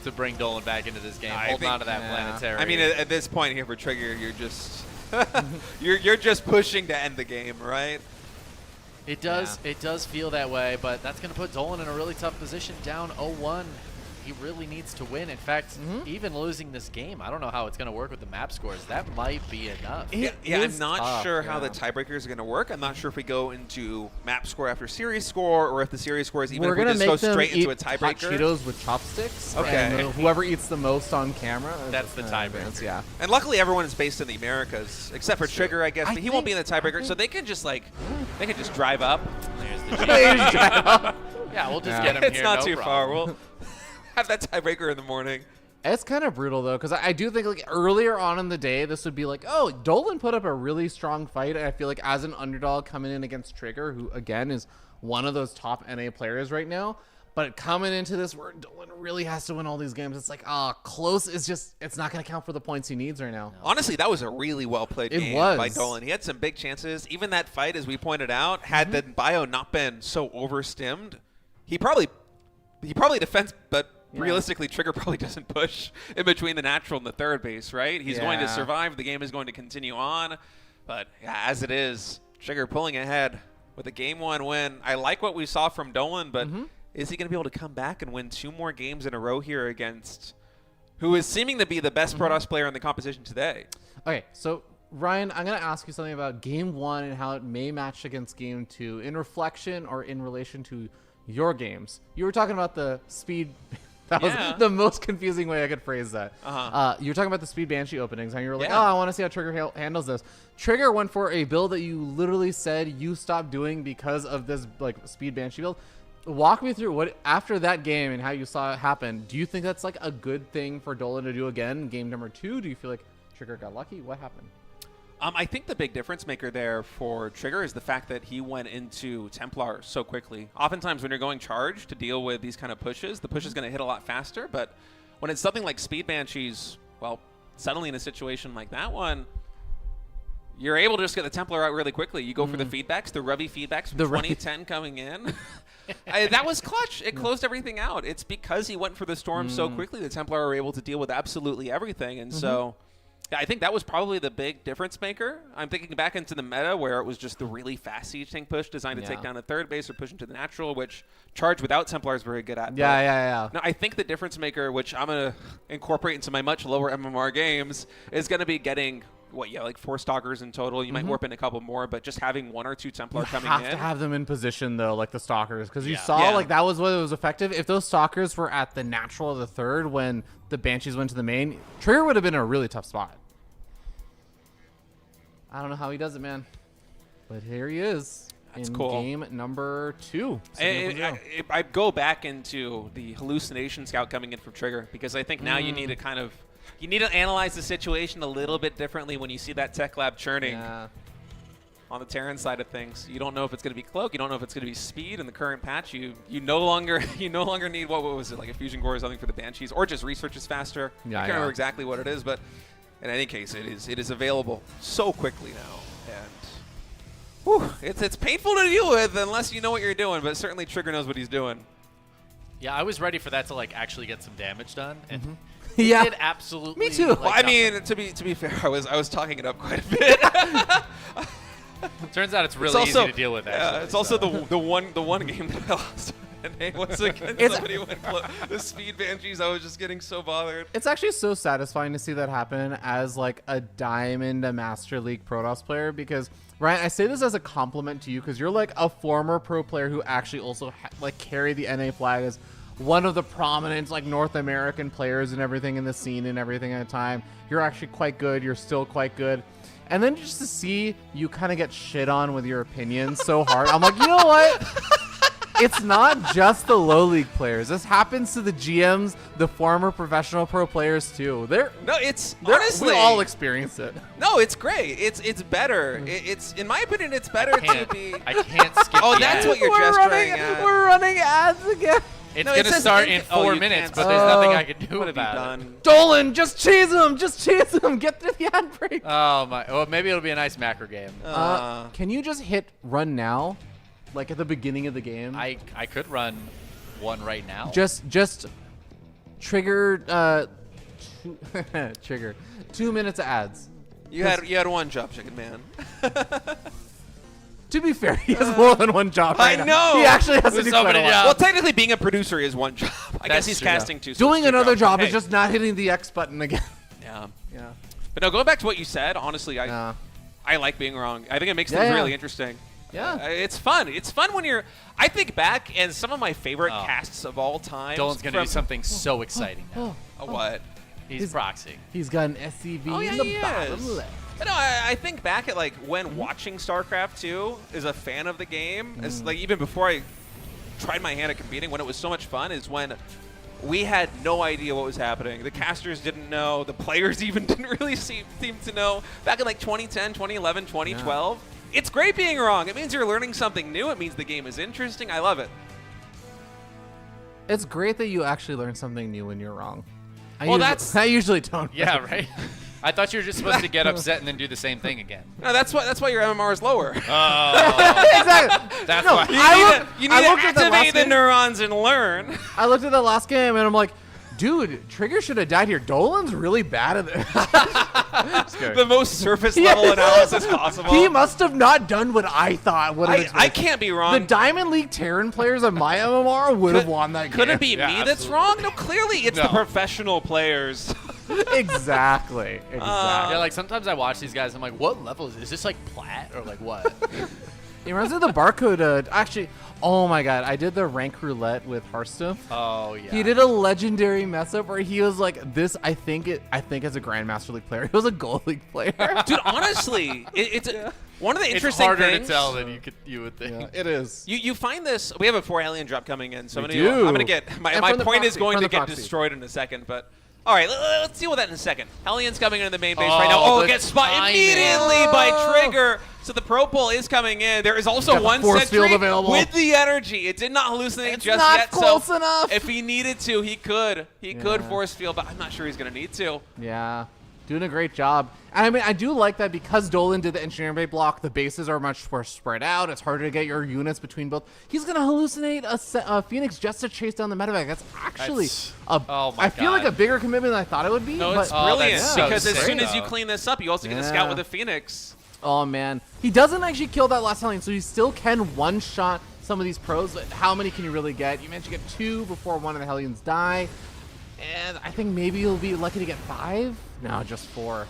to bring Dolan back into this game. Holding on to that planetary. I mean, at this point here for Trigger, you're just you're just pushing to end the game, right? It does feel that way, but that's going to put Dolan in a really tough position, down 0-1. He really needs to win. In fact, even losing this game, I don't know how it's going to work with the map scores. That might be enough. I'm not sure how the tiebreakers are going to work. I'm not sure if we go into map score after series score, or if the series scores even if we just go straight into a tiebreaker. Hot Cheetos with chopsticks. Okay. And whoever eats the most on camera. That's the tiebreaker. Yeah. And luckily, everyone is based in the Americas, except for Trigger, I guess. But he won't be in the tiebreaker, so they can just drive up. There's the Yeah, we'll just get him It's here. not no too problem. far. We'll have that tiebreaker in the morning. It's kind of brutal, though, because I do think like earlier on in the day, this would be like, oh, Dolan put up a really strong fight. And I feel like as an underdog coming in against Trigger, who, again, is one of those top NA players right now. But coming into this where Dolan really has to win all these games, it's like, close is just, it's not going to count for the points he needs right now. Honestly, that was a really well-played game by Dolan. He had some big chances. Even that fight, as we pointed out, had the bio not been so overstimmed, he probably defends, but realistically, Trigger probably doesn't push in between the natural and the third base, right? He's going to survive. The game is going to continue on. But as it is, Trigger pulling ahead with a Game 1 win. I like what we saw from Dolan, but is he going to be able to come back and win 2 more games in a row here against who is seeming to be the best Protoss player in the competition today? Okay, so Ryan, I'm going to ask you something about Game 1 and how it may match against Game 2 in reflection or in relation to your games. You were talking about the speed. That was the most confusing way I could phrase that. You were talking about the Speed Banshee openings, and you were like, I want to see how Trigger handles this. Trigger went for a build that you literally said you stopped doing because of this Speed Banshee build. Walk me through what after that game and how you saw it happen. Do you think that's like a good thing for Dolan to do again in game number 2? Do you feel like Trigger got lucky? What happened? I think the big difference maker there for Trigger is the fact that he went into Templar so quickly. Oftentimes when you're going charge to deal with these kind of pushes, the push is going to hit a lot faster. But when it's something like Speed Banshees, well, suddenly in a situation like that one, you're able to just get the Templar out really quickly. You go for the feedbacks, the Revy feedbacks from 2010 coming in. That was clutch. It closed everything out. It's because he went for the Storm so quickly, the Templar were able to deal with absolutely everything. And so I think that was probably the big difference maker. I'm thinking back into the meta where it was just the really fast siege tank push designed to take down the third base or push into the natural, which charge without Templar is very good at. Yeah. Now, I think the difference maker, which I'm going to incorporate into my much lower MMR games, is going to be getting, like 4 Stalkers in total. You might warp in a couple more, but just having 1 or 2 Templar coming in. You have to have them in position, though, like the Stalkers, because you saw like that was what was effective. If those Stalkers were at the natural of the third when the Banshees went to the main, Trigger would have been in a really tough spot. I don't know how he does it, man. But here he is. That's in cool. Game number 2. I go back into the hallucination scout coming in from Trigger, because I think now you need to you need to analyze the situation a little bit differently when you see that tech lab churning on the Terran side of things. You don't know if it's going to be cloak. You don't know if it's going to be speed. In the current patch, you no longer need what was it, like a fusion core or something for the Banshees, or just research is faster. I can't remember exactly what it is, but in any case, it is available so quickly now, and it's painful to deal with unless you know what you're doing. But certainly Trigger knows what he's doing. Yeah, I was ready for that to actually get some damage done, and it did absolutely. Me too. Well, I mean, to be fair, I was talking it up quite a bit. Turns out it's really easy to deal with. Actually, it's also the one game that I lost. NA once again. Somebody went the Speed Banshees. I was just getting so bothered. It's actually so satisfying to see that happen as like a Diamond, a Master League Protoss player, because Ryan, I say this as a compliment to you because you're like a former pro player who actually also like carried the NA flag as one of the prominent like North American players and everything in the scene and everything at the time. You're actually quite good. You're still quite good. And then just to see you kind of get shit on with your opinions so hard, I'm like, you know what? It's not just the low league players. This happens to the GMs, the former professional pro players too. Honestly, we all experience it. No, it's great. It's better. It's in my opinion, it's better to be. I can't skip. Oh, the that's ad. what you're gesturing at. We're running ads again. It's No, it gonna says start in- in oh, 4 you minutes, can't but there's nothing I can do What have you about it. done? Dolan, just chase him. Just chase him. Get through the ad break. Oh my! Well, maybe it'll be a nice macro game. Can you just hit run now, like at the beginning of the game? I could run one right now. Just trigger trigger 2 minutes of ads. You had one job, Chicken Man. To be fair, he has more than one job right I now. know. He actually has to There's do so quite a many lot. jobs. Well, technically, being a producer is one job. I guess That's he's true. casting too. So Doing it's two another jobs. job Hey, is just not hitting the X button again. Yeah. Yeah. But no, going back to what you said, honestly, I like being wrong. I think it makes things Yeah. really interesting. Yeah. It's fun. It's fun when you're. I think back, and some of my favorite casts of all time. Dylan's gonna do something so exciting now. What? He's proxying. He's got an SCV Oh, yeah, in the he bottom is. left. But no, I think back at like when watching StarCraft 2 as a fan of the game, as like even before I tried my hand at competing, when it was so much fun, is when we had no idea what was happening. The casters didn't know. The players even didn't really seem to know. Back in like 2010, 2011, 2012. Yeah. It's great being wrong. It means you're learning something new. It means the game is interesting. I love it. It's great that you actually learn something new when you're wrong. I usually don't. Yeah, right. I thought you were just supposed to get upset and then do the same thing again. No, that's why your MMR is lower. Exactly. That's No, why. You need I to looked at that last activate the game. neurons and learn. I looked at that last game and I'm like, dude, Trigger should have died here. Dolan's really bad at it. The most surface level analysis possible. He must have not done what I thought would have. I can't be wrong. The Diamond League Terran players of my MMR would have won that game. Could it be Yeah, me that's wrong? No, clearly it's the No. professional players. Exactly. Yeah, like sometimes I watch these guys. I'm like, what level is this? Is this like plat or like what? It reminds me of the barcode. Actually, oh my god, I did the rank roulette with Hearthstone. Oh yeah. He did a legendary mess up where he was like, "This, I think as a Grandmaster League player, he was a Gold League player." Dude, honestly, it's one of the It's interesting harder things. to tell than you would think. Yeah, it is. You find this. We have a 4 alien drop coming in, so I'm do. gonna get my And my from the point is proxy, going from to the get proxy. destroyed in a second, but. All right, let's deal with that in a second. Hellions coming into the main base Oh, right now. Oh, the it gets spot timing. immediately by Trigger. So the Pro Pull is coming in. There is also Got the one force field sentry available. with the energy. It did not hallucinate It's just not yet. close So enough. if he needed to, he could. He could Yeah. force field, but I'm not sure he's going to need to. Yeah, doing a great job. And I mean, I do like that because Dolan did the engineering bay block. The bases are much more spread out. It's harder to get your units between both. He's gonna hallucinate a Phoenix just to chase down the medevac. That's actually oh my I feel like God. a bigger commitment than I thought it would be. No, but it's brilliant that's so because as sick, soon as you though. clean this up, you also get the scout with the Phoenix. Oh man, he doesn't actually kill that last Hellion, so he still can one-shot some of these pros. But how many can you really get? You managed to get 2 before one of the Hellions die, and I think maybe you'll be lucky to get 5. No, just 4.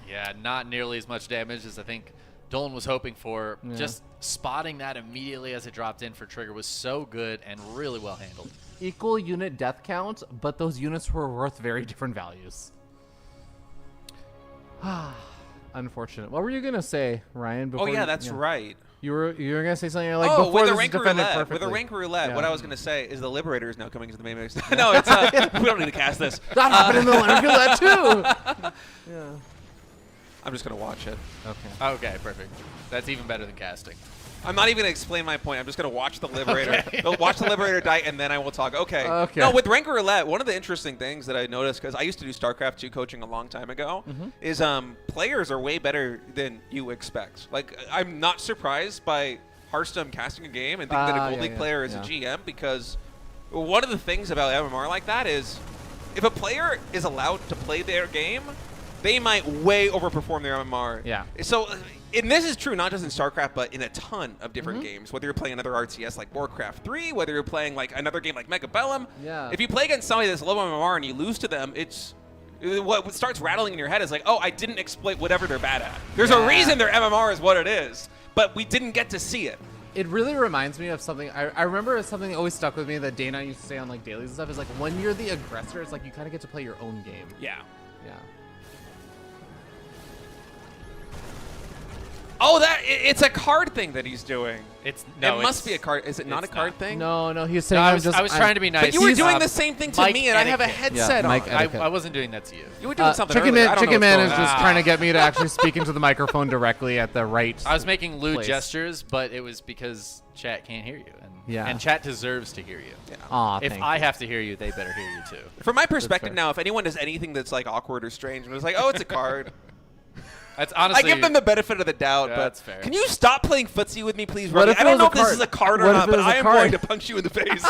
Yeah, not nearly as much damage as I think Dolan was hoping for. Just spotting that immediately as it dropped in for Trigger was so good and really well handled. Equal unit death count, but those units were worth very different values. Unfortunate. What were you gonna say, Ryan? Oh Before yeah, that's right. You were gonna say something like Oh, before with the this rank defended roulette. perfectly. With the rank roulette, Yeah. what I was going to say is the Liberator is now coming to the main base. No, it's we don't need to cast this. That happened in the rank roulette too. Yeah. I'm just going to watch it. Okay. Okay, perfect. That's even better than casting. I'm not even going to explain my point. I'm just going to watch the Liberator. Watch the Liberator die, and then I will talk. Okay. Okay. No, with rank roulette, one of the interesting things that I noticed, because I used to do StarCraft 2 coaching a long time ago, is players are way better than you expect. Like, I'm not surprised by Hearthstone casting a game and thinking that a Gold League player is a GM, because one of the things about MMR like that is if a player is allowed to play their game, they might way overperform their MMR. Yeah. So and this is true not just in StarCraft, but in a ton of different games. Whether you're playing another RTS like Warcraft 3, whether you're playing like another game like Mega Bellum. Yeah. If you play against somebody that's low MMR and you lose to them, what starts rattling in your head is like, oh, I didn't exploit whatever they're bad at. There's a reason their MMR is what it is, but we didn't get to see it. It really reminds me of something. I remember something that always stuck with me that Dana used to say on like dailies and stuff is like when you're the aggressor, it's like you kind of get to play your own game. Yeah. Yeah. Oh, it's a card thing that he's doing. It must be a card. Is it not a card thing? No, he's saying I was trying to be nice. But you were doing the same thing to Mike me, and I have a etiquette. headset on. I wasn't doing that to you. You were doing something Chicken earlier. Man, I don't know Chicken Man what's is going just on. trying to get me to actually speak into the microphone directly at the right. I was making lewd place. gestures, but it was because chat can't hear you, Yeah. and chat deserves to hear you. Aw, If thank I you. have to hear you, they better hear you too. From my perspective fair. now, if anyone does anything that's like awkward or strange, it's like, oh, it's a card. That's honestly. I give them the benefit of the doubt, Yeah, but that's fair. can you stop playing footsie with me, please, What Roddy? if I it don't was know a if this card? is a card or What if not, it but was a I am card? going to punch you in the face.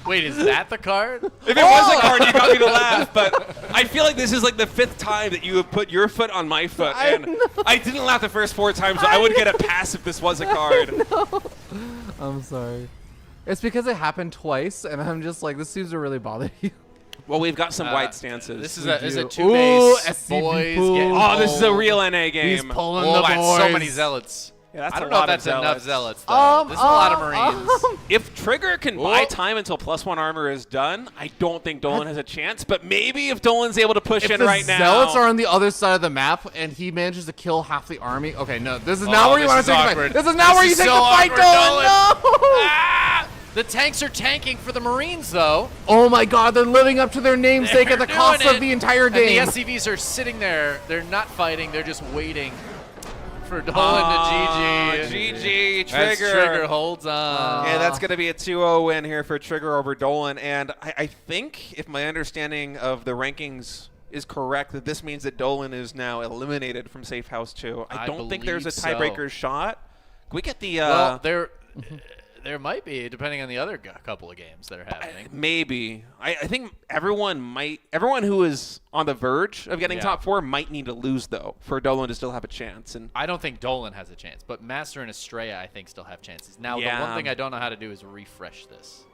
Wait, is that the card? If it was a card, you got me to laugh, but I feel like this is like the 5th time that you have put your foot on my foot, and I didn't laugh the first 4 times, so I would get a pass if this was a card. I'm sorry. It's because it happened twice, and I'm just like, this seems to really bother you. Well, we've got some wide stances. This is We a do. 2 Ooh, base SCV boys pool. getting Oh, this is a pulled. real NA game. He's pulling Oh, the that's boys. so many zealots. Yeah, that's I don't a know if lot that's of enough zealots. zealots though. This is a lot of Marines. If Trigger can buy time until +1 armor is done, I don't think Dolan has a chance. But maybe if Dolan's able to push If in the right now, zealots are on the other side of the map, and he manages to kill half the army. Okay, no, this is not where you want to take the fight. This is not where you take the fight, Dolan. No! The tanks are tanking for the Marines though. Oh my God, they're living up to their namesake at the They're cost doing of it. the entire game. And the SCVs are sitting there. They're not fighting. They're just waiting for Dolan to GG. GG, As Trigger. Trigger holds on. Yeah, that's going to be a 2-0 win here for Trigger over Dolan. And I think, if my understanding of the rankings is correct, that this means that Dolan is now eliminated from Safe House 2. I don't think there's a believe tiebreaker shot. Can we get the... well, there might be, depending on the other couple of games that are happening. Maybe. I think everyone who is on the verge of getting top 4 might need to lose, though, for Dolan to still have a chance. And I don't think Dolan has a chance, but Master and Estrella, I think, still have chances. Now, the one thing I don't know how to do is refresh this.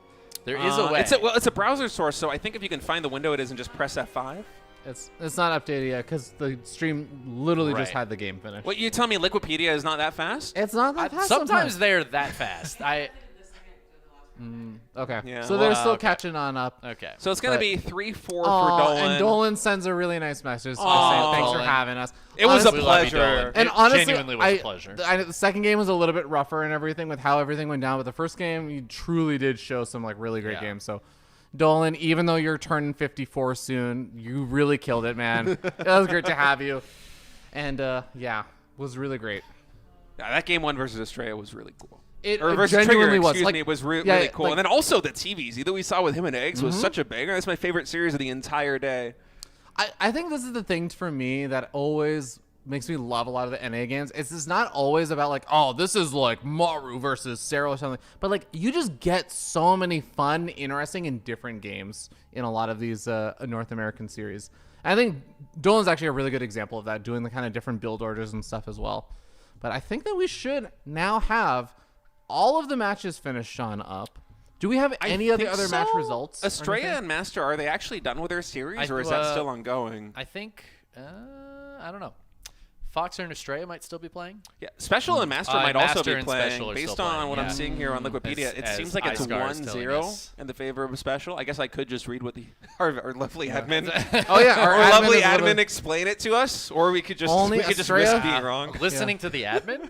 There is a way. It's a browser source, so I think if you can find the window it is and just press F5. It's not updated yet because the stream literally just Right. had the game finished. What, you tell me Liquipedia is not that fast? It's not that fast Sometimes they're that fast. Okay. Yeah. So they're still okay. catching on up. Okay. So it's going to But- be 3-4 for Aw, Dolan. and Dolan sends a really nice message. Just Aw. saying, thanks for Dolan. having us. It was a We love you, pleasure. Dolan. And It honestly, genuinely was a pleasure. The second game was a little bit rougher and everything with how everything went down, but the first game you truly did show some like really great games. So, Dolan, even though you're turning 54 soon, you really killed it, man. It was great to have you, and yeah, was really great. Yeah, that game 1 versus Estrella was really cool. It versus genuinely Trigger, was. excuse Like, me, was yeah, really cool. like- And then also the TVZ that we saw with him and Eggs was such a banger. That's my favorite series of the entire day. I think this is the thing for me that always makes me love a lot of the NA games. It's not always about like, oh, this is like Maru versus Sarah or something. But like, you just get so many fun, interesting, and different games in a lot of these North American series. And I think Dolan's actually a really good example of that, doing the kind of different build orders and stuff as well. But I think that we should now have all of the matches finished, Sean, up. Do we have any of the other match results? or Estrella anything? and Master, are they actually done with their series, or is that still ongoing? I think, I don't know. Foxer and Estrella might still be playing. Yeah, Special and Master might also Master be and playing. Special are Based still on playing, what yeah. I'm seeing here on Wikipedia, it As seems like it's Icegar is telling 1-0 us. in the favor of Special. I guess I could just read what our lovely admin, Oh yeah, our admin lovely is a little admin bit- explain it to us, or we could just Only risk Estrella? being wrong. Listening to the admin?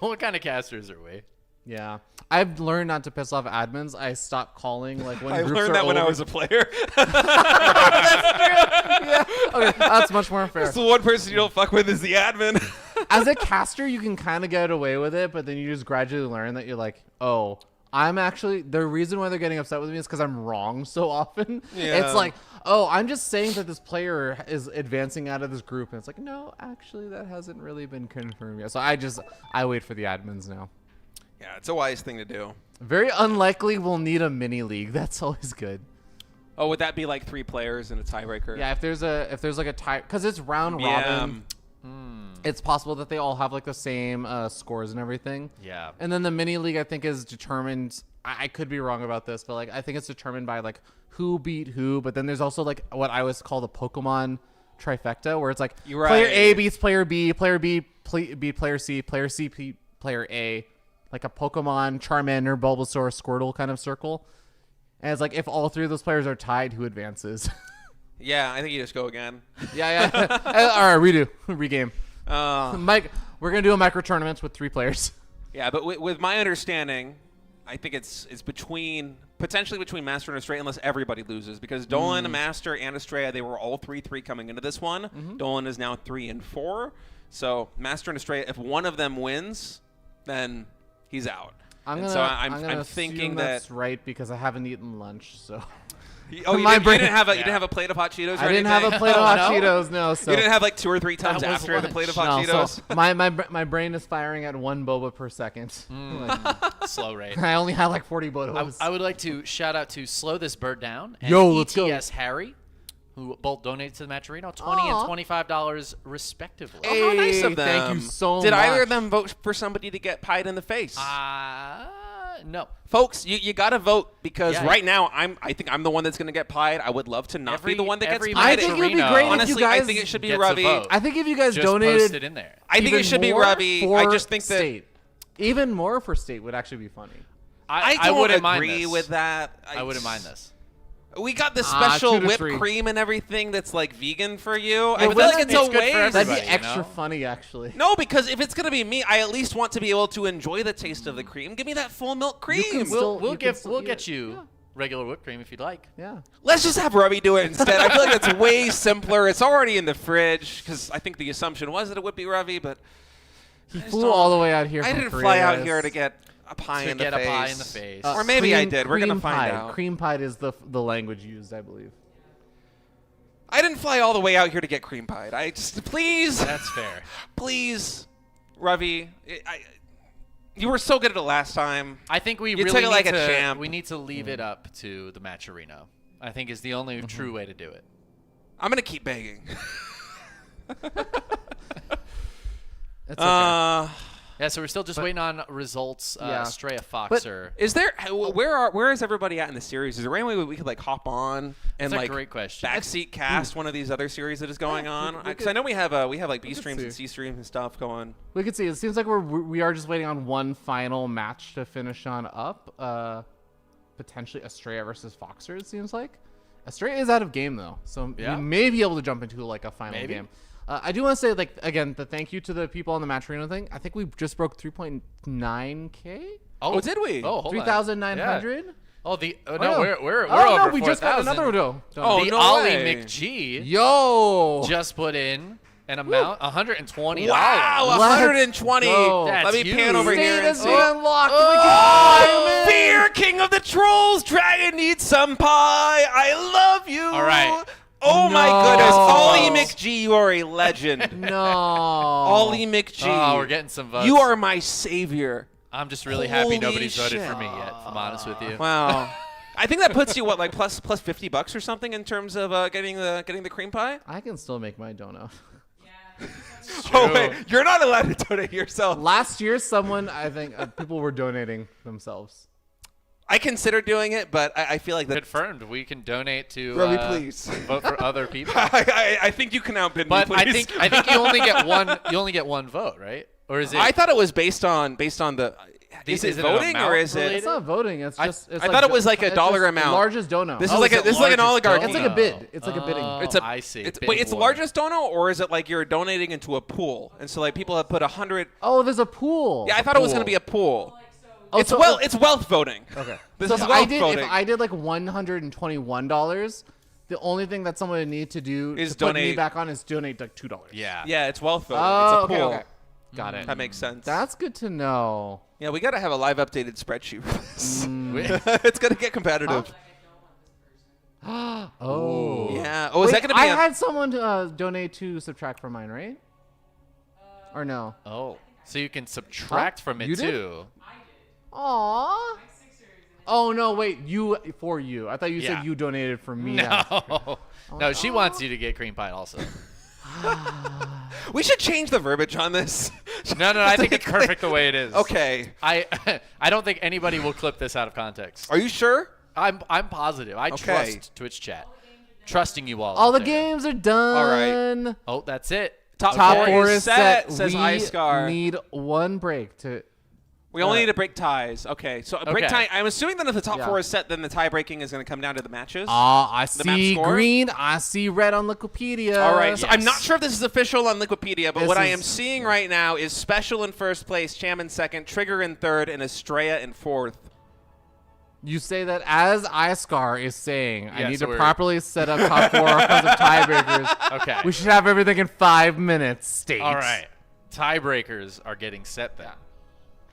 What kind of casters are we? Yeah, I've learned not to piss off admins. I stopped calling like when I groups learned are that when I over. was a player. Okay, that's much more fair. That's the one person you don't fuck with is the admin. As a caster, you can kind of get away with it, but then you just gradually learn that you're like, oh, I'm actually the reason why they're getting upset with me is because I'm wrong so often. Yeah. It's like, oh, I'm just saying that this player is advancing out of this group, and it's like, no, actually, that hasn't really been confirmed yet. So I wait for the admins now. Yeah, it's a wise thing to do. Very unlikely we'll need a mini league. That's always good. Oh, would that be like 3 players and a tiebreaker? Yeah, if there's like a tie, because it's round Yeah. robin. It's possible that they all have like the same scores and everything. Yeah. And then the mini league, I think, is determined. I could be wrong about this, but like I think it's determined by like who beat who. But then there's also like what I always call the Pokemon trifecta, where it's like You're player right. A beats player B, player B beat player C beat player A, like a Pokemon Charmander, Bulbasaur, Squirtle kind of circle. And it's like if all three of those players are tied, who advances? Yeah, I think you just go again. Yeah. All right, redo, regame. Uh, Mike, we're gonna do a micro tournament with 3 players. Yeah, but with my understanding, I think it's potentially between Master and Estrella unless everybody loses, because Dolan, Master, and Estrella, they were all 3-3 coming into this one. Dolan is now 3-4. So Master and Estrella, if one of them wins, then he's out. I'm thinking that's right because I haven't eaten lunch, so. Oh, you didn't have a plate of hot Cheetos? Or I didn't anything? have a plate of hot Cheetos. No, so you didn't have like 2 or 3 times after the plate of hot Cheetos. So my brain is firing at 1 boba per second. Slow rate. I only had like 40 bobas. I would like to shout out to Slow This Bird Down and let's go. ETS Harry, who both donated to the Matcherino, $20 and $25 respectively. Oh, how nice of them. Thank you so much. Did either of them vote for somebody to get pied in the face? No. Folks, you got to vote because Yeah. right now I think I'm the one that's going to get pied. I would love to not be the one that gets every pied. I think it would be great Honestly, if you guys I think it should be gets a Ravi. vote. I think if you guys Just donated, post it in there. I think it even should be more Ravi. for I just think that state. Even more for state would actually be funny. I I don't wouldn't mind agree this. with that. I wouldn't mind this. We got the special 2 to whipped 3. cream and everything that's like vegan for you. I Yeah, feel well, like it's it's a good for waste. everybody. That'd be you extra know? funny, actually. No, because if it's gonna be me, I at least want to be able to enjoy the taste of the cream. Give me that full milk cream. can We'll you can still eat get it. you regular whipped cream if you'd like. Yeah. Let's just have Ravi do it instead. I feel like it's way simpler. It's already in the fridge because I think the assumption was that it would be Ravi, but He flew all the way out here. I from didn't Korea, fly out guys. here to get a pie in the face. a pie in the face. Or maybe I did. We're gonna cream find pie. out. Cream pie is the language used, I believe. I didn't fly all the way out here to get cream pied. I just please. That's fair. Please, Ravi. You were so good at it last time. I think we You really took it need like a to, champ. we need to leave it up to the Matcherino. I think is the only true way to do it. I'm gonna keep begging. It's okay. Yeah, so we're still just waiting on results. Yeah. Stray But Foxer. Is there where is everybody at in the series? Is there any way we could like hop on and That's a like great question. backseat cast one of these other series that is going on? Because I know we have like B streams and C streams and stuff going. We could see. It seems like we are just waiting on one final match to finish on up. Potentially Estrella versus Foxer. It seems like Estrella is out of game though, so Yeah. we may be able to jump into like a final Maybe. game. I do want to say like again the thank you to the people on the Matcherino thing. I think we just broke 3.9K. Oh, did we? Oh, hold on. 3,900. Yeah. Oh, the Oh, no, no. we're Oh over no, we just got 4,000. another dough. Oh, the no Ollie way. McG Yo. just put in an amount $120. Wow, Let's 120. go. Let That's me pan over huge. here and Status see. unlocked. Oh, Fear, King of the Trolls, Dragon needs some pie. I love you. All right. Oh my No. goodness, Ollie Votes. McG, you are a legend. No. Ollie McG. Oh, we're getting some votes. You are my savior. I'm just really happy Holy nobody's voted shit. for me yet, if I'm honest with you. Wow. I think that puts you what, like plus $50 or something in terms of getting the cream pie. I can still make my donut. Oh wait, you're not allowed to donate yourself. Last year, someone I think people were donating themselves. I consider doing it, but I feel like that. Confirmed. We can donate to Robbie, please. vote for other people. I think you can outbid But me, I please. think you only get one. You only get one vote, right? Or is it? I thought it was based on the. Is it is it an voting or amount is related? It's not voting. It's just. It's I thought it was like a it's dollar just amount. Largest dono. This Oh, is like is a it this is like an largest oligarchy. It's like a bid. It's like a bidding. Oh, It's a. I see. It's, Bidding wait, it's the war. largest dono, or is it like you're donating into a pool, and so like people have put 100. Oh, there's a pool. Yeah, I thought it was going to be a pool. Oh, It's so- it's wealth voting. Okay. This So is if wealth I did voting. if I did like $121, the only thing that someone would need to do Is to put me donate- back on is donate like $2. Yeah. Yeah, it's wealth voting. Oh, it's a pool. okay. Got it. That makes sense. That's good to know. Yeah, we got to have a live updated spreadsheet for this. We- It's going to get competitive. Oh. Yeah. Oh, is that Wait, going to be I a- had someone donate to subtract from mine, right? Or no? Oh, so you can subtract from it You did? too. Aww. Oh no! Wait, you for you. I thought you Yeah. said you donated for me. No, no, she wants you to get cream pie also. We should change the verbiage on this. No, I think it's perfect the way it is. Okay. I don't think anybody will clip this out of context. Are you sure? I'm positive. I trust Twitch chat. Trusting you all. All out the there. games are done. right. Oh, that's it. Top Four is set. says we Icegar. need one break to. We only need to break ties. Okay, so a break Okay. tie. I'm assuming that if the top Yeah. 4 is set, then the tie breaking is going to come down to the matches. I The map see score? green. I see red on Wikipedia. All right, So I'm not sure if this is official on Wikipedia, but This what I is- am seeing right now is Special in first place, Cham in second, Trigger in third, and Estrella in fourth. You say that as Icegar is saying, I Yeah, need so to we're- properly set up top 4 because of tiebreakers. Okay. We should have everything in 5 minutes. State. All right. Tiebreakers are getting set then.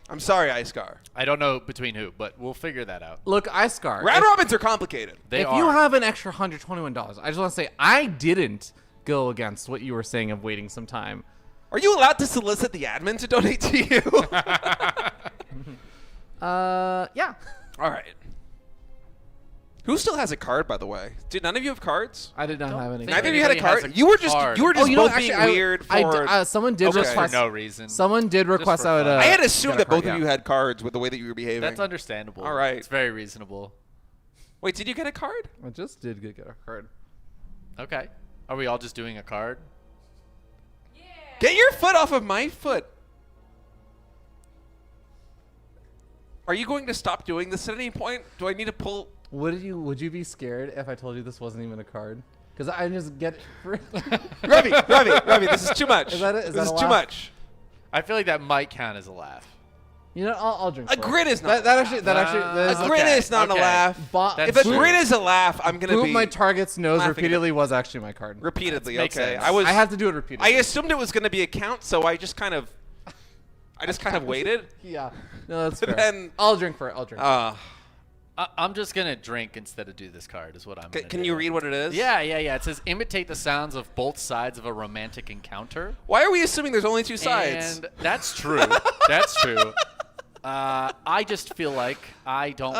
I'm sorry, Icegar. I don't know between who, but we'll figure that out. Look, Icegar. Round robins are complicated. They if are. you have an extra $121, I just want to say I didn't go against what you were saying of waiting some time. Are you allowed to solicit the admin to donate to you? Yeah. All right. Who still has a card, by the way? Did none of you have cards? I did not have any. Neither of you had a anybody has card. a You were just card. both being weird for. Someone did Okay. request. for no reason. Someone did request for I would. fun. I had assumed get a that both card, of you yeah. had cards with the way that you were behaving. That's understandable. All right. It's very reasonable. Wait, did you get a card? I just did get a card. Okay. Are we all just doing a card? Get your foot off of my foot. Are you going to stop doing this at any point? Do I need to pull? Would you be scared if I told you this wasn't even a card? Because I just get. Ravi, this is too much. Is that it? Is this that is a too laugh? much. I feel like that might count as a laugh. You know, I'll drink. A for it. grid is not. That actually. That a is grid okay, is not a okay. laugh. That's If a true. grid is a laugh, I'm gonna Boop be my target's nose laughing at it. repeatedly was actually my card. repeatedly. Makes Okay, sense. I I have to do it repeatedly. I assumed it was gonna be a count, so I just kind of waited. Yeah. No, that's fair. Then- I'll drink for it. I'll drink. I'm just going to drink instead of do this card is what I'm going to do. Can you read what it is? Yeah. It says imitate the sounds of both sides of a romantic encounter. Why are we assuming there's only two sides? And that's true. That's true. I just feel like I don't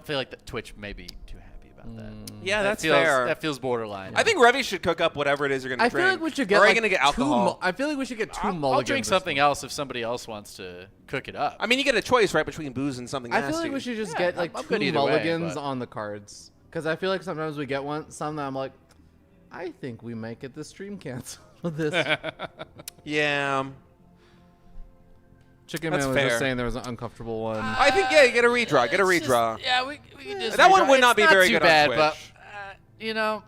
feel like that Twitch may be too happy about that. Yeah, That that's feels, fair. That feels borderline. I think Revy should cook up whatever it is you're gonna I drink. feel like we should get. Or are you like, gonna get two alcohol? I feel like we should get two I'll mulligans. drink this something time. else if somebody else wants to cook it up. I mean, you get a choice right between booze and something I nasty. feel like we should just Yeah, get like I'm two good either way, mulligans but- on the cards. Because I feel like sometimes we get some that I'm like, I think we might get the stream canceled with this. Yeah. Chicken That's Man was fair. just saying there was an uncomfortable one. I think you get a redraw. Get a redraw. we can just That one redraw. would not It's be very too good bad, on but Twitch. you know,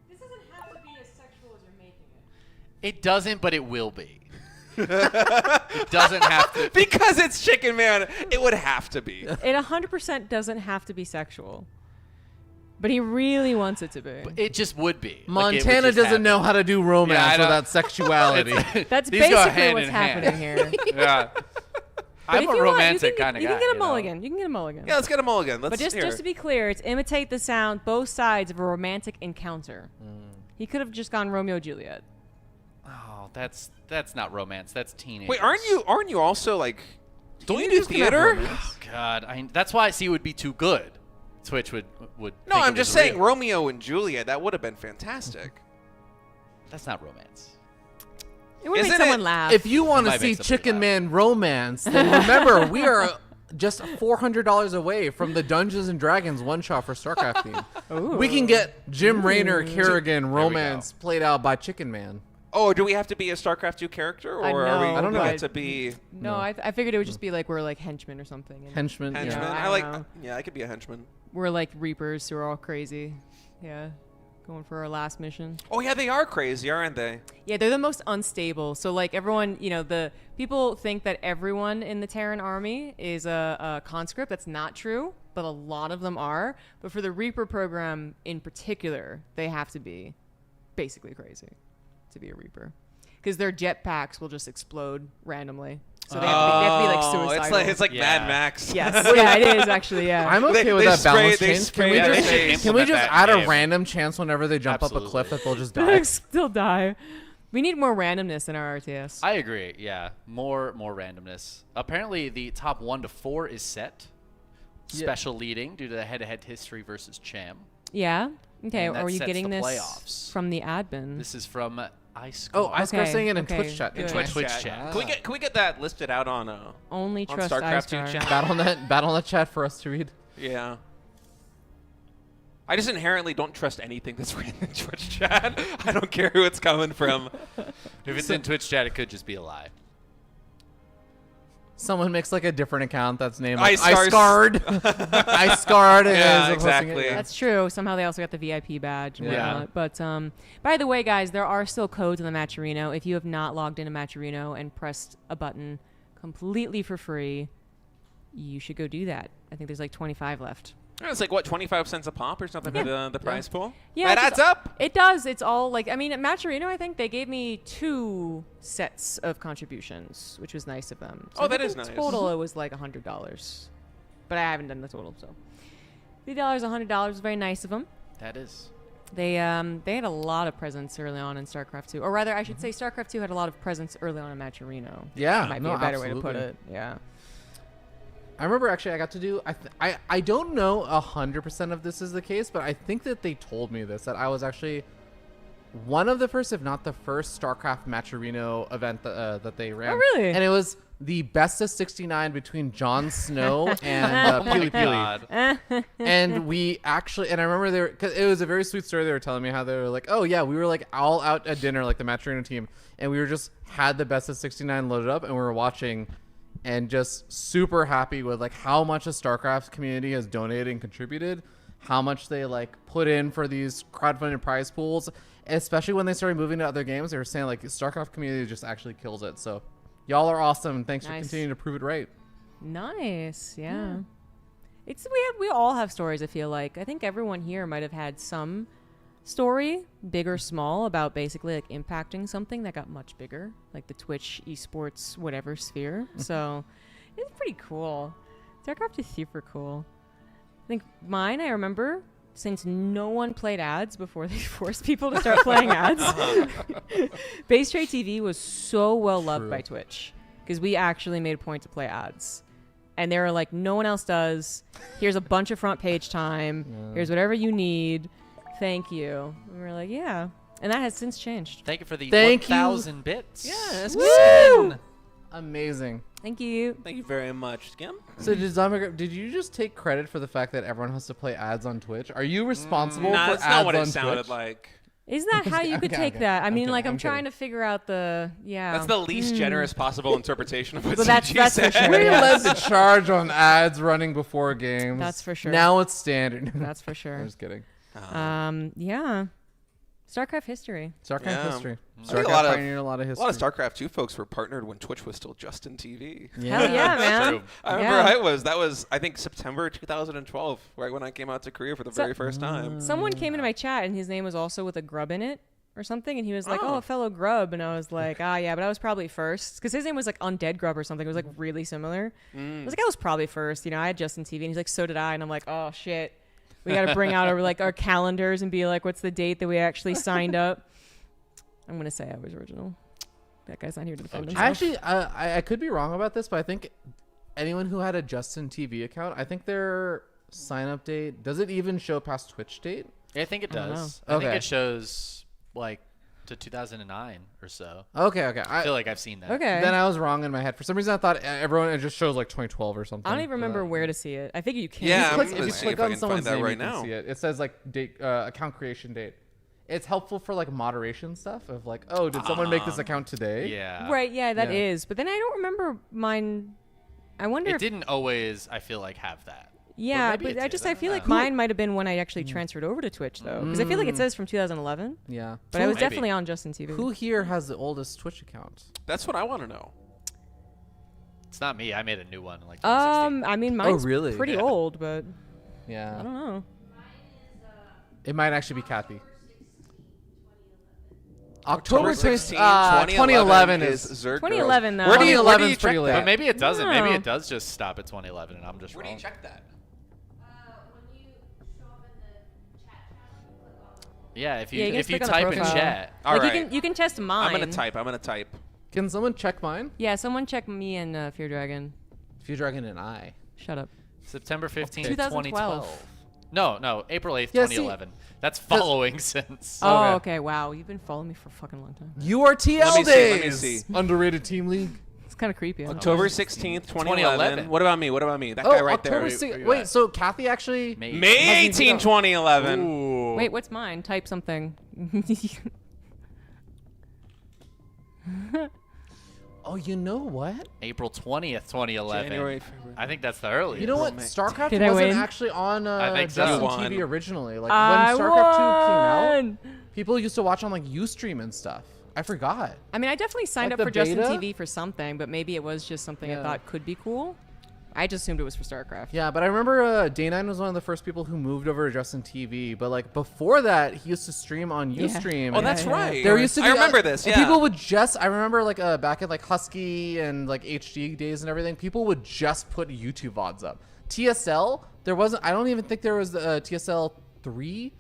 This doesn't have to be as sexual as you're making it doesn't, but it will be. It doesn't have to. Because it's Chicken Man, it would have to be. it. It 100% doesn't have to be sexual. But he really wants it to be. It just would be. Like, it would Montana just doesn't happen. know how to do romance Yeah, I know. without sexuality. That's These go basically hand what's in hand. happening here. Yeah. But I'm if a you want, romantic you can, kind of you guy. can get a you know? mulligan. You can get a mulligan. Yeah, let's get a mulligan. Let's But just hear. to be clear, it's imitate the sound, both sides of a romantic encounter. He could have just gone Romeo Juliet. Oh, that's not romance. That's teenage. Wait, aren't you also like? Don't you do Teenagers can have theater? romance. Oh God, that's why I see it would be too good. Twitch would. No, think I'm it just was saying real. Romeo and Juliet. That would have been fantastic. That's not romance. It would make Isn't someone it- laugh. If you want to Might see make somebody Chicken laugh. Man romance, then remember we are just $400 away from the Dungeons and Dragons one shot for StarCraft theme. We can get Jim Raynor Kerrigan romance played out by Chicken Man. Oh, do we have to be a StarCraft 2 character, or are we? know, I don't know. Get to be no, I figured it would just be like we're like henchmen or something. And Henchman. henchman. I I don't like. know. Yeah, I could be a henchman. we're like reapers who are all crazy. Yeah. Going for our last mission. Oh yeah, they are crazy, aren't they? Yeah, they're the most unstable. So like everyone, the people think that everyone in the Terran army is a conscript. That's not true, but a lot of them are. But for the Reaper program in particular, they have to be basically crazy to be a Reaper, because their jetpacks will just explode randomly. So they have to be like suicidal. It's like Yeah. Mad Max. Yes, yeah, it is actually. Yeah. I'm okay They- with they that balance spray- they change. spray Can we it. just, They should can we implement just that add in a game. random chance whenever they jump up a cliff that they'll just die? They'll still die. We need more randomness in our RTS. I agree. Yeah, more randomness. Apparently, the top 1 to 4 is set. Special leading due to the head-to-head history versus Cham. Yeah. Okay. And that Are you sets getting the this playoffs. from the admin? This is from iScore. Oh, iScar Okay, saying it in okay, Twitch chat. good. didn't I? Twitch chat. Can we get that listed out on Only on trust StarCraft 2 iStar. chat? Battle.net chat for us to read. Yeah. I just inherently don't trust anything that's written in Twitch chat. I don't care who it's coming from. If it's in Twitch chat, it could just be a lie. Someone makes like a different account that's named iScars. iScarred. Yeah, is posting exactly. it. That's true. Somehow they also got the VIP badge and Yeah. whatnot. But by the way, guys, there are still codes in the Matcherino. If you have not logged into Matcherino and pressed a button completely for free, you should go do that. I think there's like 25 left. It's like, what, 25 cents a pop or something for the prize pool? Yeah, That it's adds up. It does. It's all like, I mean, at Matcherino, I think they gave me 2 sets of contributions, which was nice of them. So Oh, I that think is in nice. Total, it was like $100, but I haven't done the total. So $3, $100 was very nice of them. That is. They had a lot of presents early on in StarCraft 2, or rather, I should say StarCraft 2 had a lot of presents early on in Matcherino. Yeah, might be no, a better way to put absolutely. it. Yeah. I remember actually I got to do I don't know 100% of this is the case, but I think that they told me this, that I was actually one of the first, if not the first, StarCraft Matcherino event that they ran. Oh, really? And it was the best of 69 between Jon Snow and Oh my Peely Peely. God. And we actually, and I remember because it was a very sweet story. They were telling me how they were like, oh yeah, we were like all out at dinner, like the Matcherino team, and we were just had the best of 69 loaded up, and we were watching. And just super happy with like how much the StarCraft community has donated and contributed, how much they like put in for these crowdfunded prize pools, especially when they started moving to other games. They were saying like the StarCraft community just actually kills it. So y'all are awesome, and thanks for Nice. continuing to prove it right. Nice. Yeah. It's we all have stories. I feel like I think everyone here might have had some story, big or small, about basically like impacting something that got much bigger, like the Twitch esports whatever sphere. So it's pretty cool. StarCraft is super cool. I think mine, I remember, since no one played ads before they forced people to start playing ads, Base Trade TV was so well loved by Twitch because we actually made a point to play ads. And they were like, no one else does. Here's a bunch of front page time. Here's whatever you need. Thank you. And we were like, yeah. And that has since changed. Thank you for the Thank you. 1,000 bits. Yeah, that's Woo! amazing. Thank you. Thank you very much, Skim. So did you just take credit for the fact that everyone has to play ads on Twitch? Are you responsible Nah, for that's ads not what on it sounded Twitch? like. Isn't that how you could Okay, take okay. that? I I'm mean, kidding, like, I'm I'm trying kidding. to figure out the, yeah. That's the least generous possible interpretation of what Well, that's CG for said. sure. We Yes. led the charge on ads running before games. That's for sure. Now it's standard. That's for sure. I'm just kidding. Yeah. StarCraft history. StarCraft Yeah. history. I think StarCraft pioneered a lot of A history. lot of StarCraft 2 folks were partnered when Twitch was still Justin TV. Hell yeah, man. True. I remember that was I think September 2012, right when I came out to Korea for the very first time. Someone came into my chat and his name was also with a grub in it or something, and he was like, oh, a fellow grub, and I was like, yeah, but I was probably first, because his name was like Undead Grub or something. It was like really similar. I was like, I was probably first. You know, I had Justin TV, and he's like, so did I, and I'm like, oh shit, we got to bring out our calendars and be like, what's the date that we actually signed up? I'm gonna say I was original. That guy's not here to defend himself. Actually, I could be wrong about this, but I think anyone who had a Justin TV account, I think their sign up date, does it even show past Twitch date? Yeah, I think it I don't does. know. I think Okay. it shows like to 2009 or so. Okay. I feel like I've seen that. Okay. Then I was wrong in my head. For some reason, I thought it just shows like 2012 or something. I don't even remember where to see it. I think you can. Yeah, I'm If gonna you see click if I on can someone's find that name, right you can now. see it. It says like date, account creation date. It's helpful for like moderation stuff of like, oh, did someone make this account today? Yeah. Right, yeah, that Yeah. is. But then I don't remember mine. I wonder It if didn't always, I feel like, have that. yeah, maybe but it I did, just I I don't feel like know. mine might have been when I actually transferred over to Twitch though, because I feel like it says from 2011. Yeah. But I was Maybe. definitely on Justin TV. Who here has the oldest Twitch account? That's what I want to know. It's not me. I made a new one in like 2016. I mean mine's really? pretty Yeah. old, but Yeah. I don't know. It might actually be Kathy. October 16, 2011 is. Zerg 2011 though. Where do you 2011 check is pretty that? late. But maybe it doesn't. Maybe No. it does just stop at 2011 and I'm just Where do wrong. you check that? Yeah, if you Yeah, you can if you click on the type in profile. chat. All like right. you can test mine. I'm gonna type. Can someone check mine? Yeah, someone check me and Fear Dragon. Few Dragon and I. Shut up. September 15th, 2012. 2012. No, April 8th, Yeah, see- 2011. That's following since. Oh, okay. Wow, you've been following me for a fucking long time. You are TL Let me see, days. let me see. Underrated team league. It's kind of creepy. I don't know. October 16th, 2011. 2011. What about me? What about me? That guy right October there. 6th. Wait, so Kathy actually. May 18, 2011. Ooh. Wait, what's mine? Type something. Oh, you know what? April 20th, 2011. January, February. I think that's the earliest. You know what? StarCraft Did I wasn't win? actually on I think so. Justin You won. TV originally. Like I when StarCraft 2 came won! out, people used to watch on like Ustream and stuff. I forgot. I mean, I definitely signed Like up for the Justin beta? TV for something, but maybe it was just something I Yeah. thought could be cool. I just assumed it was for StarCraft. Yeah, but I remember Day9 was one of the first people who moved over to Justin TV. But like before that, he used to stream on Yeah. Ustream. Oh, and that's right. There used to be I remember this. and Yeah. people would just. I remember like back at like Husky and like HD days and everything. People would just put YouTube VODs up. TSL, there wasn't. I don't even think there was TSL 3.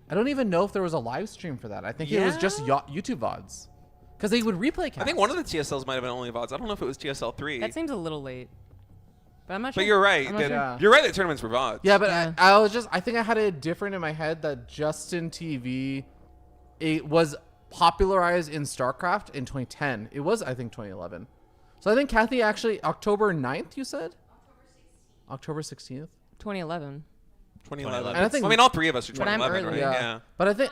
I don't even know if there was a live stream for that. I think it was just YouTube VODs. Because they would replay cast. I think one of the TSLs might have been only VODs. I don't know if it was TSL 3. That seems a little late. But I'm not sure. But you're right. I'm not sure. Yeah. You're right that tournaments were VODs. Yeah, but Yeah. I think I had it different in my head that Justin TV, it was popularized in StarCraft in 2010. It was, I think, 2011. So I think Kathy actually, October 9th, you said? October 16th? 2011. 2011. And I think- I mean, all three of us are But I'm 2011, right? early. Yeah. But I think,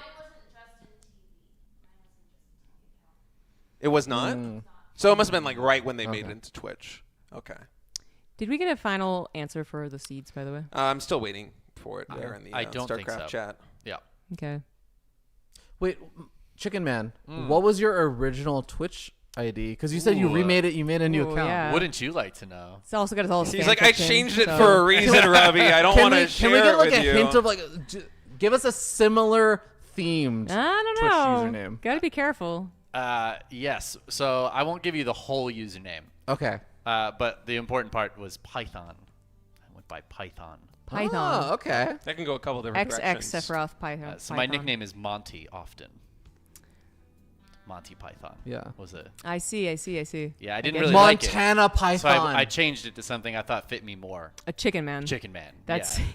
It was not? So it must have been like right when they made it into Twitch. Okay. Did we get a final answer for the seeds, by the way? I'm still waiting for it there in the I don't think StarCraft so. chat. Yeah. Okay. wait, Chicken Man, what was your original Twitch ID? Because you said you remade it, you made a new Ooh, account. yeah. Wouldn't you like to know? It's also got all his He's fan like, I fiction, changed it so- for a reason, Robbie. I don't want to share Can we get it like with a you. hint of like, give us a similar themed I Twitch don't know. username? Gotta be careful. Yes. So I won't give you the whole username. Okay. But the important part was Python. I went by Python. Python. Oh, okay. That can go a couple different XX directions. Sephiroth Python. So my nickname is Monty often. Monty Python. Yeah. Was it? I see. Yeah, I get didn't you. really like it. Montana Python. So I changed it to something I thought fit me more. A chicken man. Chicken Man. That's yeah.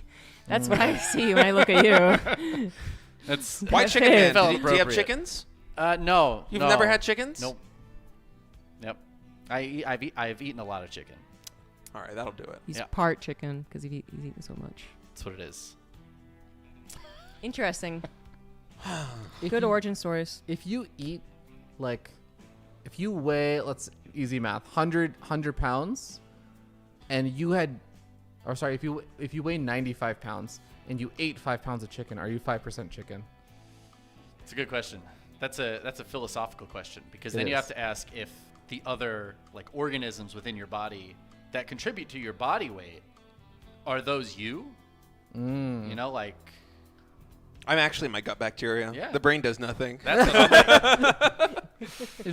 that's what I see when I look at you. That's Why chicken man? Felt Do you have appropriate. chickens? No. You've no. never had chickens? Nope. Yep. I've eaten a lot of chicken. All right, that'll do it. He's Yeah. part chicken because he's eaten so much. That's what it is. Interesting. Good origin stories. If you eat, like, if you weigh, easy math, 100 pounds, and you had, or sorry, if you weigh 95 pounds and you ate 5 pounds of chicken, are you 5% chicken? It's a good question. That's a philosophical question because It then you is. have to ask if the other like organisms within your body that contribute to your body weight are those you? You know, like I'm actually my gut bacteria. Yeah. The brain does nothing. that's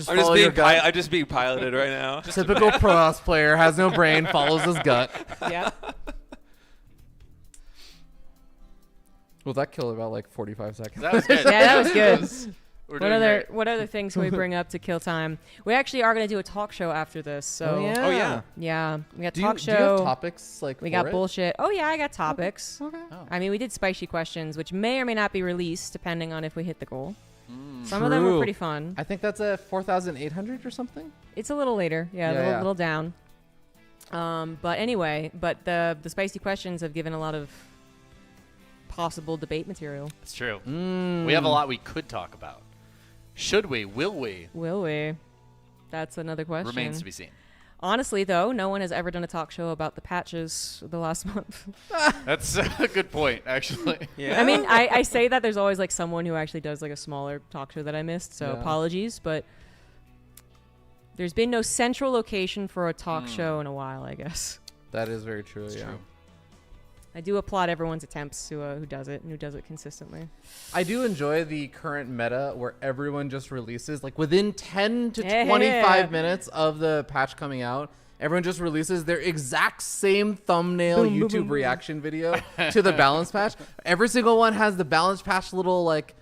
what I'm just being piloted right now. Typical pros player, has no brain, follows his gut. Yeah. Well, that killed about like 45 seconds. that was good. Yeah, that was good. We're What doing other great. what other things can we bring up to kill time? We actually are going to do a talk show after this. So Oh, yeah. Oh, yeah. yeah, we got Do talk you show. have topics like we for got it? bullshit. Oh yeah, I got topics. Okay. Oh. I mean, we did spicy questions, which may or may not be released depending on if we hit the goal. Some of them were True. pretty fun. I think that's a 4,800 or something. It's a little later, yeah, Yeah, a yeah. little down. But anyway, the spicy questions have given a lot of possible debate material. It's true. We have a lot we could talk about. Should we? Will we? Will we? That's another question. Remains to be seen. Honestly, though, no one has ever done a talk show about the patches the last month. That's a good point, actually. Yeah. I mean, I say that there's always like someone who actually does like a smaller talk show that I missed, so Yeah. apologies, but there's been no central location for a talk show in a while, I guess. That is very true. It's yeah. true. I do applaud everyone's attempts who does it and who does it consistently. I do enjoy the current meta where everyone just releases like within 10 to Yeah. 25 minutes of the patch coming out. Everyone just releases their exact same thumbnail Boom, boom, YouTube boom, boom. reaction video to the balance patch. Every single one has the balance patch little like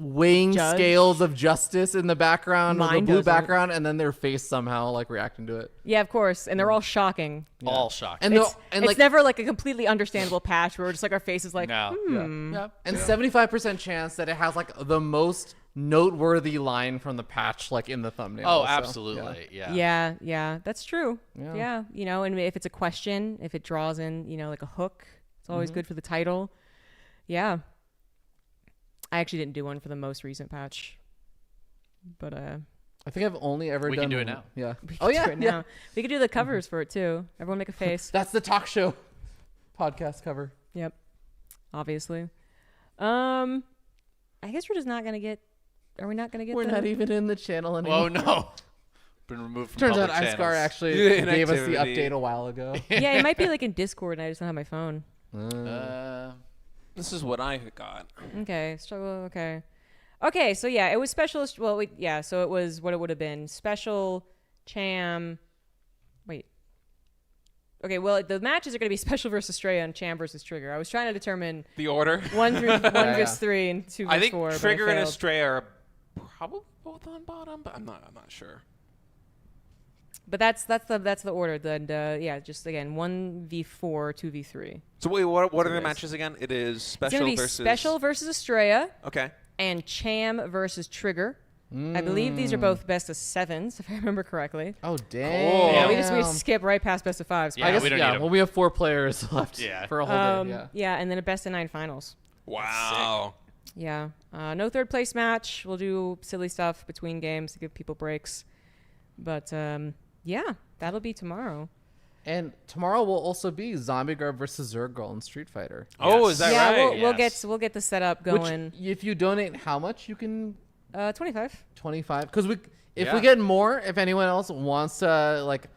weighing Judge. scales of justice in the background with a Mine blue doesn't. background, and then their face somehow like reacting to it. Yeah, of course, and they're all shocking. All shocking. And It's, and it's like never like a completely understandable patch where we're just like our face is like, No. and 75% chance that it has like the most noteworthy line from the patch like in the thumbnail. Oh, so, absolutely. Yeah. yeah, that's true. Yeah. Yeah, you know, and if it's a question, if it draws in, you know, like a hook, it's always good for the title. Yeah. I actually didn't do one for the most recent patch, but I think I've only ever We done can do it now. Yeah. we Oh could yeah. do it yeah. now. We could do the covers for it too. Everyone make a face. That's the talk show podcast cover. Yep, obviously. I guess we're just not gonna get. Are we not gonna get? We're the, not even in the channel anymore. Oh no. Been removed from Turns out public Iskar channels. actually Yeah, gave us the inactivity. update a while ago. Yeah, it might be like in Discord, and I just don't have my phone. This is what I got. Okay, struggle. Okay. So yeah, it was specialist. Well, so it was what it would have been: special, Cham. Wait. Okay, well, the matches are going to be special versus Straya and Cham versus Trigger. I was trying to determine The order. 1 Yeah. versus 3 and 2 versus I think 4. Trigger but I and failed. Astray are probably both on bottom, but I'm not sure. But that's the order. Just again 1v4, 2v3. So wait, what are the it is. matches again? It is It's special going to be versus special versus Estrella Okay. and Cham versus Trigger. I believe these are both best of 7s, if I remember correctly. Oh damn! Yeah, we just skip right past best of 5s. Yeah, I guess we don't need 'em. well, we have 4 players left Yeah. for a whole day. Yeah. Yeah, and then a best of 9 finals. Wow. Yeah. No third place match. We'll do silly stuff between games to give people breaks. But yeah, that'll be tomorrow. And tomorrow will also be ZombieGrub versus Zergirl in Street Fighter. Oh, is that yeah, right? we'll get the setup going. Which, if you donate, how much you can? 25. 25. Because if Yeah. we get more, if anyone else wants to like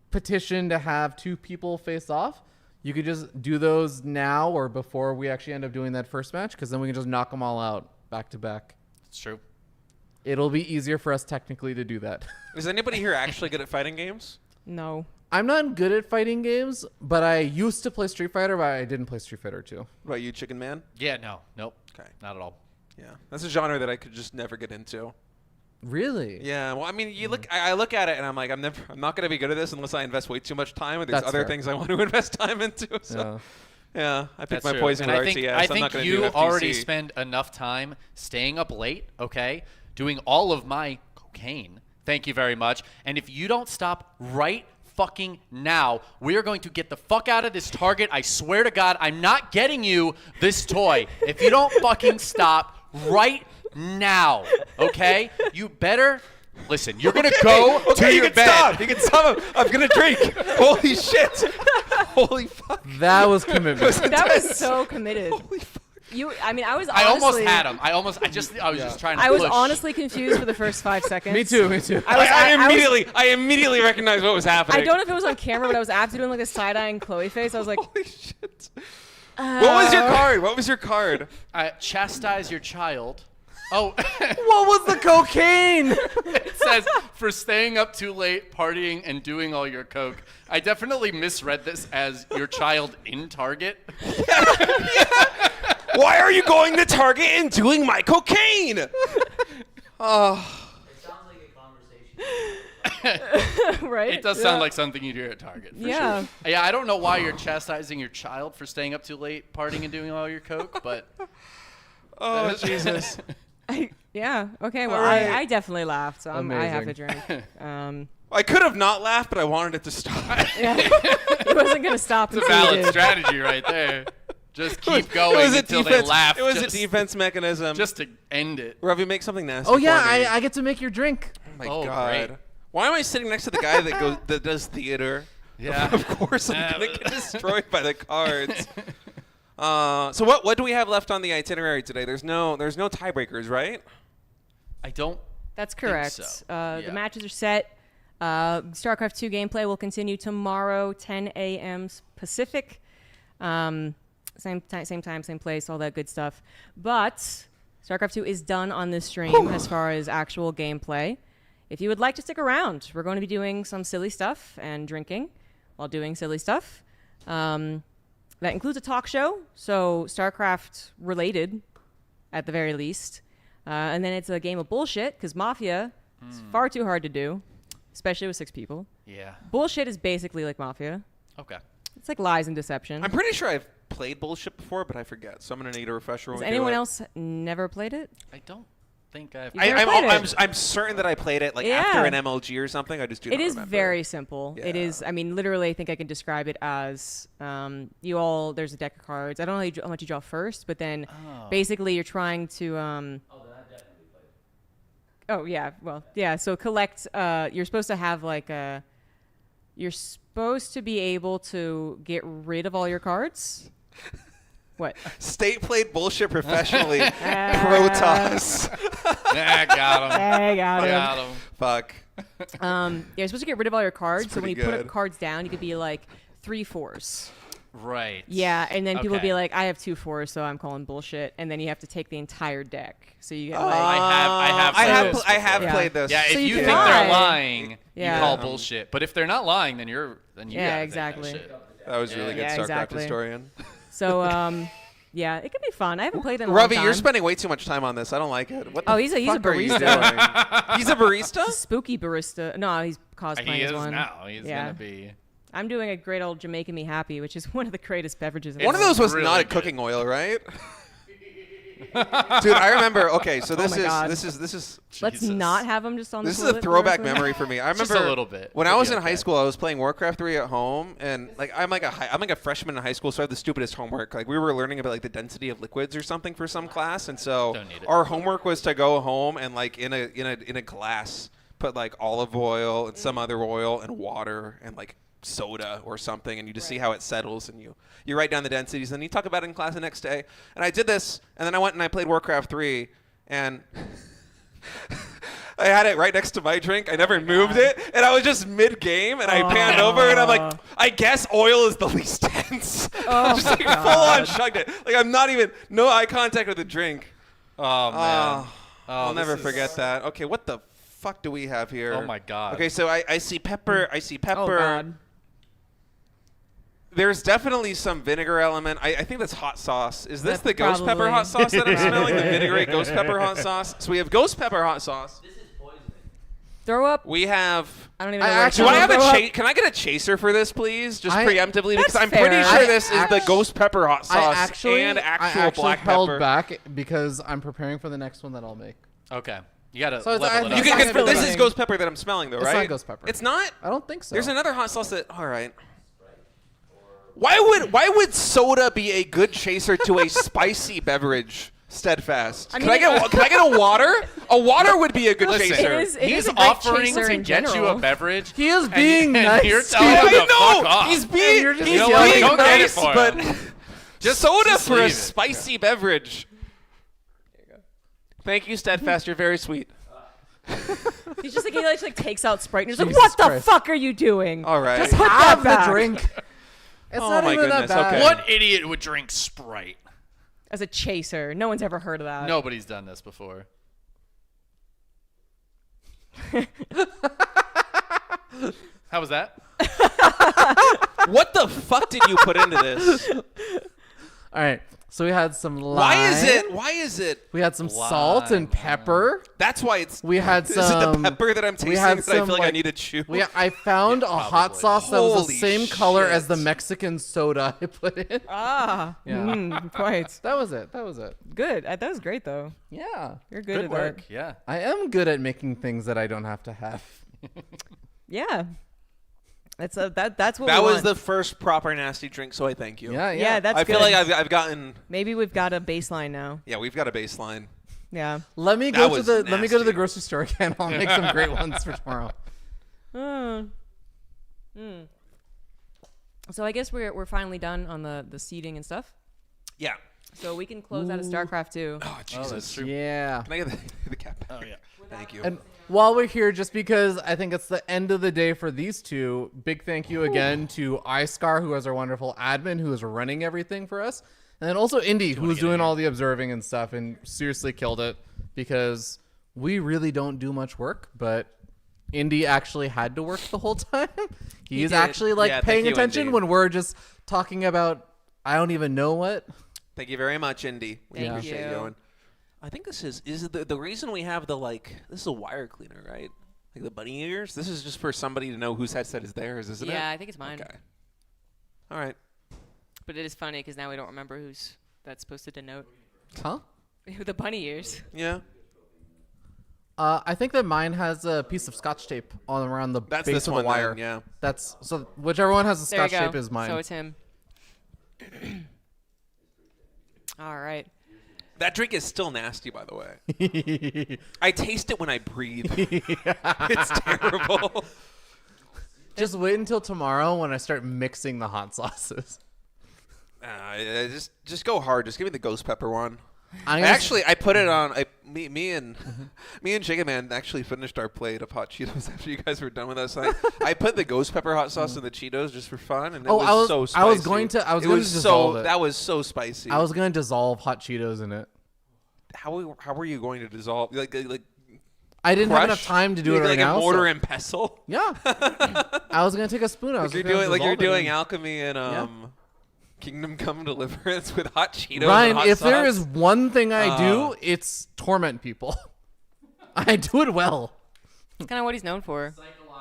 petition to have 2 people face off, you could just do those now or before we actually end up doing that first match. Because then we can just knock them all out back to back. It's true. It'll be easier for us technically to do that. Is anybody here actually good at fighting games? No. I'm not good at fighting games, but I used to play Street Fighter, but I didn't play Street Fighter 2. What about you, Chicken Man? Yeah. No. Nope. Okay. Not at all. Yeah, that's a genre that I could just never get into. Really? Yeah, well, I mean, I look at it and I'm like, I'm not gonna be good at this unless I invest way too much time, and there's That's other fair. things I want to invest time into. So, yeah, I picked That's my true. poison And with I think, RTS. I I'm think not gonna you do FTC. already spend enough time staying up late, okay, doing all of my cocaine. Thank you very much. And if you don't stop right fucking now, we are going to get the fuck out of this Target. I swear to God, I'm not getting you this toy. If you don't fucking stop right now, okay? You better listen. You're gonna go to your bed. Stop. You can stop. I'm gonna drink. Holy shit. Holy fuck. That was commitment. That was so committed. I was honestly, I almost had him. I was just trying to I was push. honestly confused for the first 5 seconds. Me too. I immediately recognized what was happening. I don't know if it was on camera, but I was after doing like a side-eyeing Chloe face. I was like, Holy shit. What was your card? What was your card? Chastise your child. Oh, What was the cocaine? it says for staying up too late, partying, and doing all your coke. I definitely misread this as your child in Target. Why are you going to Target and doing my cocaine? Oh. right? It does sound like something you'd hear at Target. For Yeah. Sure. Yeah, I don't know why you're chastising your child for staying up too late, partying, and doing all your coke, but. Oh, Jesus. Yeah. Okay. Well, All right. I definitely laughed, so I have to Amazing. drink. I could have not laughed, but I wanted it to stop. Yeah. He wasn't gonna stop. It's a until he valid did. strategy right there. Just keep It going was a until defense. they laugh. It was just, a defense mechanism. just to end it. Ravi, make something nasty. Oh yeah, for me. I get to make your drink. Oh my Oh, God. great. Why am I sitting next to the guy that does theater? Yeah. Of course, I'm gonna get destroyed by the cards. So what do we have left on the itinerary today? There's no tiebreakers, right? I don't. That's correct. so. The Yeah. matches are set. StarCraft 2 gameplay will continue tomorrow, 10 a.m. Pacific. Same time, same place, all that good stuff. But StarCraft 2 is done on this stream as far as actual gameplay. If you would like to stick around, we're going to be doing some silly stuff and drinking while doing silly stuff. That includes a talk show, so StarCraft related at the very least. And then it's a game of bullshit because Mafia is far too hard to do, especially with 6 people. Yeah. Bullshit is basically like Mafia. Okay. It's like lies and deception. I'm pretty sure I've played bullshit before, but I forget. So I'm gonna need a refresher. Has when we do anyone it. else never played it? I don't think I've. You've never played it? I'm certain that I played it like Yeah. after an MLG or something. I just do. It not is remember. very simple. It Yeah. is. I mean, literally, I think I can describe it as there's a deck of cards. I don't know how much you draw first, but then basically you're trying to. Oh yeah, well yeah. So collect. You're supposed to have like a. You're supposed to be able to get rid of all your cards. What? State played bullshit professionally. Protoss. Yeah, got him. I got him. Got him. Fuck. You're supposed to get rid of all your cards. That's So when you pretty put good. cards down, you could be like 3 4s. Right. Yeah, and then people Okay. be like, I have 2 4s, so I'm calling bullshit. And then you have to take the entire deck. So you get I like. have Yeah. played this. Yeah, if So you you think can they're lie. lying, Yeah. you call bullshit. But if they're not lying, then you Yeah, gotta exactly. think that shit. That was really good. Yeah, StarCraft exactly. historian. So, yeah, it could be fun. I haven't played in a long Ravi, time. you're spending way too much time on this. I don't like it. What Oh, the he's a fuck are you barista. doing? He's a barista? Spooky barista. No, he's cosplaying He as is one. now. He's yeah. gonna be. I'm doing a great old Jamaican Me Happy, which is one of the greatest beverages. One of those was really not a good. cooking oil, right? Dude, I remember. Okay, so this Oh my God. is this is Let's Jesus. not have them just on this the is a toilet for throwback the rest of memory for me. I Just remember a little bit. when I It'll was be in high okay. school. I was playing Warcraft 3 at home, and like I'm like a freshman in high school, so I have the stupidest homework. Like we were learning about like the density of liquids or something for some class, and so Don't need it. our homework was to go home and like in a glass put like olive oil and some other oil and water and like soda or something, and you just see how it settles, and you write down the densities, and you talk about it in class the next day. And I did this, and then I went and I played Warcraft 3, and I had it right next to my drink. I never moved it, and I was just mid-game, and I panned over, and I'm like, I guess oil is the least dense. Just like full on chugged it. Like I'm not even, no eye contact with the drink. Oh man. I'll this never is- forget that. Okay, what the fuck do we have here? Oh my God. Okay, so I see pepper. I see pepper. Oh, God. There's definitely some vinegar element. I think that's hot sauce. Is this That's the ghost pepper probably- hot sauce that I'm smelling? The vinegary ghost pepper hot sauce? So we have ghost pepper hot sauce. Throw up. We have... I don't even know. I where actually- Do I have throw up. Can I get a chaser for this, please? Just I- preemptively? Because That's I'm pretty fair. sure I this is the ghost pepper hot sauce I actually black held pepper. back because I'm preparing for the next one that I'll make. Okay. You gotta So it's- level it I- You up. can, It's get, not this is everything. ghost pepper that I'm smelling, though, It's right? not ghost pepper. It's not? I don't think so. There's another hot sauce that... All right. Why would soda be a good chaser to a spicy beverage? Steadfast. I Can mean, I get a water? A water would be a good Listen, chaser. It is he's a great offering chaser to in get you a general. beverage. He is being and nice. You're telling him I to fuck know off. he's being you're just he's yelling. being Don't get it nice, for but him. soda just for a leave it. spicy beverage. Thank you, Steadfast. You're very sweet. He's just like, he like takes out Sprite and he's like, Jesus what the Christ. fuck are you doing? All right. Just put Have that back. the drink. It's Oh not my even goodness, that bad. okay. What idiot would drink Sprite? As a chaser. No one's ever heard of that. Nobody's done this before. How was that? What the fuck did you put into this? All right. So we had some lime. Why is it? We had some salt and pepper. That's why it's. We had Is it the some. pepper that I'm tasting we had that I feel some, like I need to chew? I found a hot probably. sauce that was the Holy same color as shit. the Mexican soda I put in. Ah. Yeah. Quite. That was it. That was it. Good. That was great, though. Yeah. You're good, Good at work. that. Yeah. I am good at making things that I don't have to have. Yeah. That's what That we was want. the first proper nasty drink, so I thank you. Yeah, Yeah, that's I feel good. like I've gotten. Maybe we've got a baseline now. Yeah, we've got a baseline. Yeah. Let me That go to was the let me go to the nasty. grocery store again. I'll make some great ones for tomorrow. So I guess we're finally done on the seating and stuff. Yeah. So we can close out of StarCraft 2. Oh Jesus. Yeah. Can I get the cap? Oh yeah. Thank you. And while we're here, just because I think it's the end of the day for these two, big thank you again to iScar, who is our wonderful admin, who is running everything for us. And then also Indy, who was doing all the observing and stuff and seriously killed it, because we really don't do much work, but Indy actually had to work the whole time. He's did. actually like Yeah, thank paying you, attention Indy. when we're just talking about I don't even know what. Thank you very much, Indy. We Thank appreciate you. you going. I think this is the reason we have the this is a wire cleaner, right? Like the bunny ears. This is just for somebody to know whose headset is theirs, isn't it? Yeah, I think it's mine. Okay. All right. But it is funny because now we don't remember who's that's supposed to denote. Huh? The bunny ears. Yeah. I think that mine has a piece of scotch tape all around the That's base this of one the wire. then, yeah. That's so whichever one has the There you scotch go. tape is mine. So it's him. All right. That drink is still nasty, by the way. I taste it when I breathe. It's terrible. Just wait until tomorrow when I start mixing the hot sauces. Just go hard. Just give me the ghost pepper one. I put it on. Me and Chicken Man actually finished our plate of hot Cheetos after you guys were done with us. I put the ghost pepper hot sauce in the Cheetos just for fun, and it was so spicy. I was going to dissolve it. That was so spicy. I was going to dissolve hot Cheetos in it. How were you going to dissolve? Like I didn't have crush? enough time to do it right like now. a mortar and pestle. Yeah. I was going to take a spoon. I was you're doing alchemy and Kingdom Come Deliverance with hot Cheetos. Ryan, and hot if sauce. there is one thing I do, it's torment people. I do it well. It's kind of what he's known for.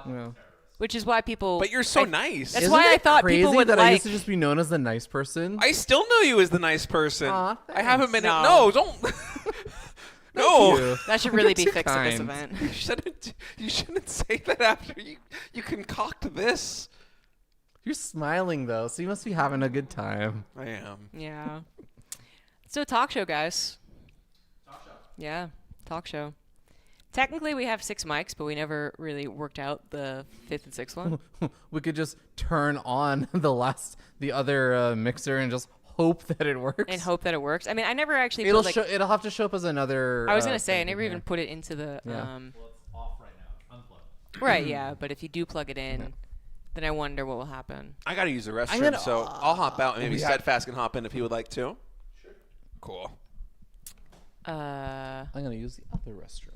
Yeah. Which is why people. But you're so nice. That's Isn't why I it thought crazy people would that like. I used to just be known as the nice person. I still know you as the nice person. Aw, I haven't been. No. No, don't. No. That should really be Too fixed at this kind. event. You shouldn't say that after you concoct this. You're smiling though, so you must be having a good time. I am. Yeah. Let's do a talk show, guys. Yeah, talk show. Technically, we have 6 mics, but we never really worked out the 5th and 6th one. We could just turn on the other mixer and just hope that it works. And hope that it works. I mean, I never actually. It'll put, like, it'll have to show up as another. I was gonna say I thing never in even here. put it into the. Yeah. Well, it's off right now. Unplugged. Right. Yeah, but if you do plug it in, then I wonder what will happen. I gotta use the restroom, so I'll hop out and maybe Steadfast can hop in if he would like to. Sure. Cool. I'm gonna use the other restroom.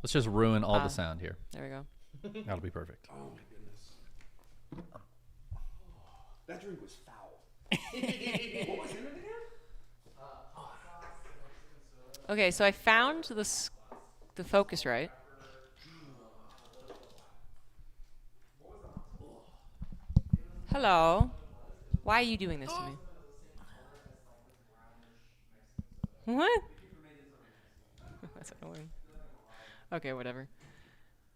Let's just ruin all the sound here. There we go. That'll be perfect. Oh my goodness. That drink was foul. What was in it again? Okay, so I found the Focusrite. Hello. Why are you doing this to me? What? That's annoying. Okay, whatever.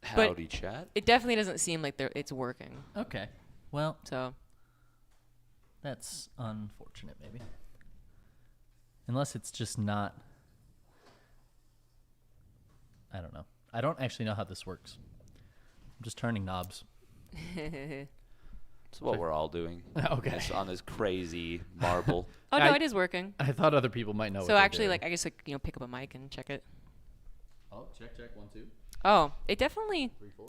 Howdy, chat. It definitely doesn't seem like it's working. Okay. Well, So that's unfortunate, maybe. Unless it's just not. I don't know. I don't actually know how this works. I'm just turning knobs. That's what we're all doing. Okay. On this crazy marble. Oh no, I- it is working. I thought other people might know. So what they're actually, doing. I guess pick up a mic and check it. Oh, check 1 2 Oh, it definitely 3 4.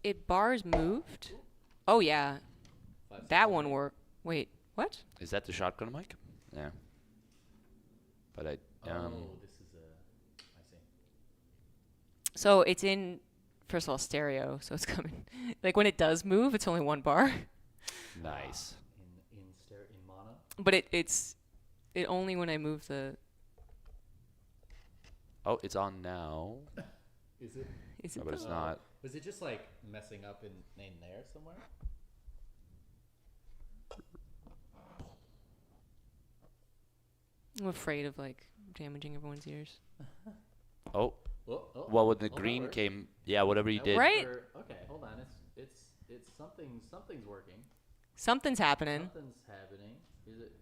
it bars moved. Oh yeah, that one worked. Wait, what? Is that the shotgun mic? Yeah. But I this is I see. So it's in first of all stereo, so it's coming. Like when it does move, it's only 1 bar. nice. In mono. But it's only when I move the. Oh, it's on now. Is it? Is it? No, but it's not. Was it just like messing up in there somewhere? I'm afraid of damaging everyone's ears. Oh. Oh, Well, when the that green worked. came, yeah, whatever you did. Right? Okay, hold on. It's something's working. Something's happening. Something's happening. Is it?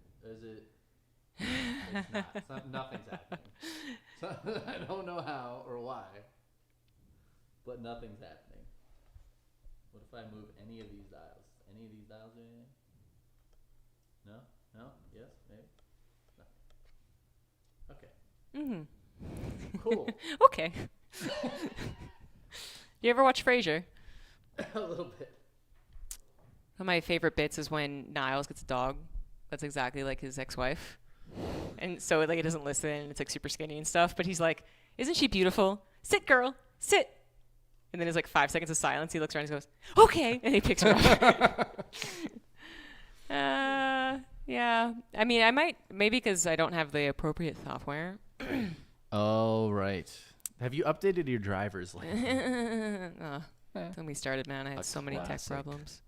It's not. Nothing's happening. So, I don't know how or why, but nothing's happening. What if I move any of these dials? Any of these dials or anything? No? No? Yes? Maybe? No. Okay. Cool. Okay. You ever watch Frasier? A little bit. One of my favorite bits is when Niles gets a dog that's exactly like his ex-wife. And so it doesn't listen, and it's super skinny and stuff, but he's like, "Isn't she beautiful? Sit, girl, sit." And then there's 5 seconds of silence. He looks around and he goes, "Okay," and he picks her up. Yeah. I mean, I might maybe because I don't have the appropriate software. Oh, right. Have you updated your drivers lately? When we started, man, I had so many tech classic. problems.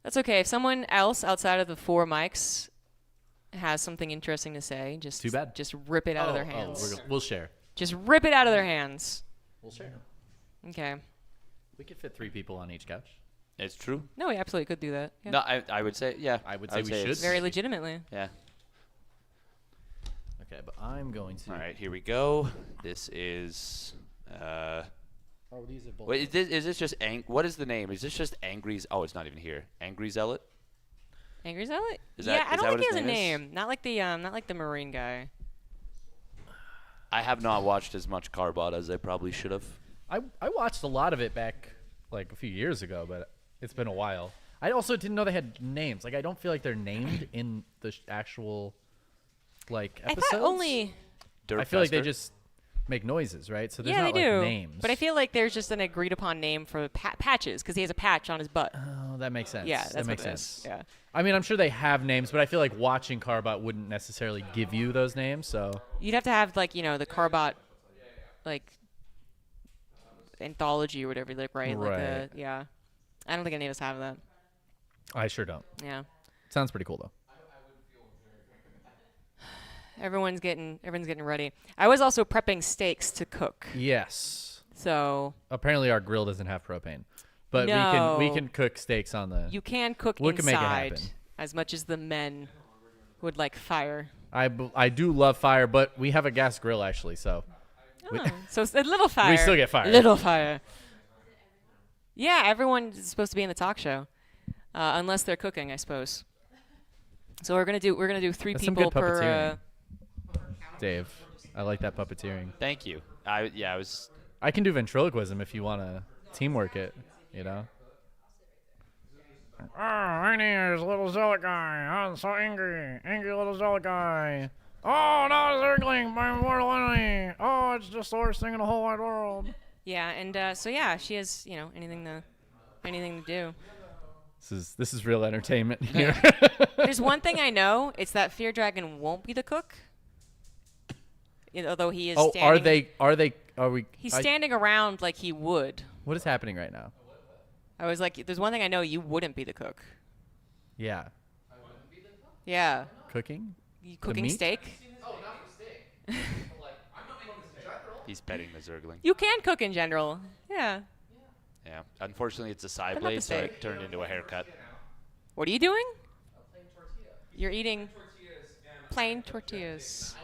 That's okay. If someone else outside of the 4 mics has something interesting to say, just Too bad. Just rip it out of their hands. We'll share. Just rip it out of their hands. We'll share. Okay. We could fit 3 people on each couch. It's true. No, we absolutely could do that. Yeah. No, I would say, yeah. I would say we should. it's- Very legitimately. Yeah. Okay, but I'm going to. All right, here we go. This is. Oh, these are both. Wait, is this just what is the name? Is this just Angry's? Oh, it's not even here. Angry Zealot. Angry Zealot? Is Yeah, that- I is don't that think what he his has a name name. Not like the Marine guy. I have not watched as much Carbot as I probably should have. I watched a lot of it back like a few years ago, but it's been a while. I also didn't know they had names. Like I don't feel like they're named in the actual like episodes. I thought only. I feel like they just make noises, right? So there's Yeah, not they like do. names. But I feel like there's just an agreed upon name for patches because he has a patch on his butt. Oh, that makes sense. Yeah, that's that makes what it sense. is. Yeah. I mean, I'm sure they have names, but I feel like watching Carbot wouldn't necessarily give you those names. So You'd have to have like the Carbot, like anthology or whatever, like right? Right. Like yeah. I don't think any of us have that. I sure don't. Yeah. Sounds pretty cool though. Everyone's getting ready. I was also prepping steaks to cook. Yes. So Apparently our grill doesn't have propane, but we No. can cook steaks on the. you can cook We can make it inside happen. as much as the men would like fire. I do love fire, but we have a gas grill actually, so So it's a little fire. We still get fire. Little fire. Yeah, everyone's supposed to be in the talk show, unless they're cooking, I suppose. So we're gonna do 3 That's some people good per. puppeteering. Dave, I like that puppeteering. Thank you. I was. I can do ventriloquism if you want to teamwork it, you know? Oh, my name is Little Zealot Guy. I'm so angry. Angry Little Zealot Guy. Oh, not a Zergling, my mortal enemy. Oh, it's just the worst thing in the whole wide world. Yeah, and so yeah, she has anything to do. This is real entertainment here. There's one thing I know. It's that Fear Dragon won't be the cook. Although he is. Oh, standing, are we? He's standing around like he would. What is happening right now? I was like, there's one thing I know. You wouldn't be the cook. Yeah. Yeah. Cooking? You cooking meat? steak? He's petting the Zergling. You can cook in general. Yeah. Yeah. Unfortunately, it's a side But not the blade, so steak. it turned into a haircut. What are you doing? You're eating plain tortillas.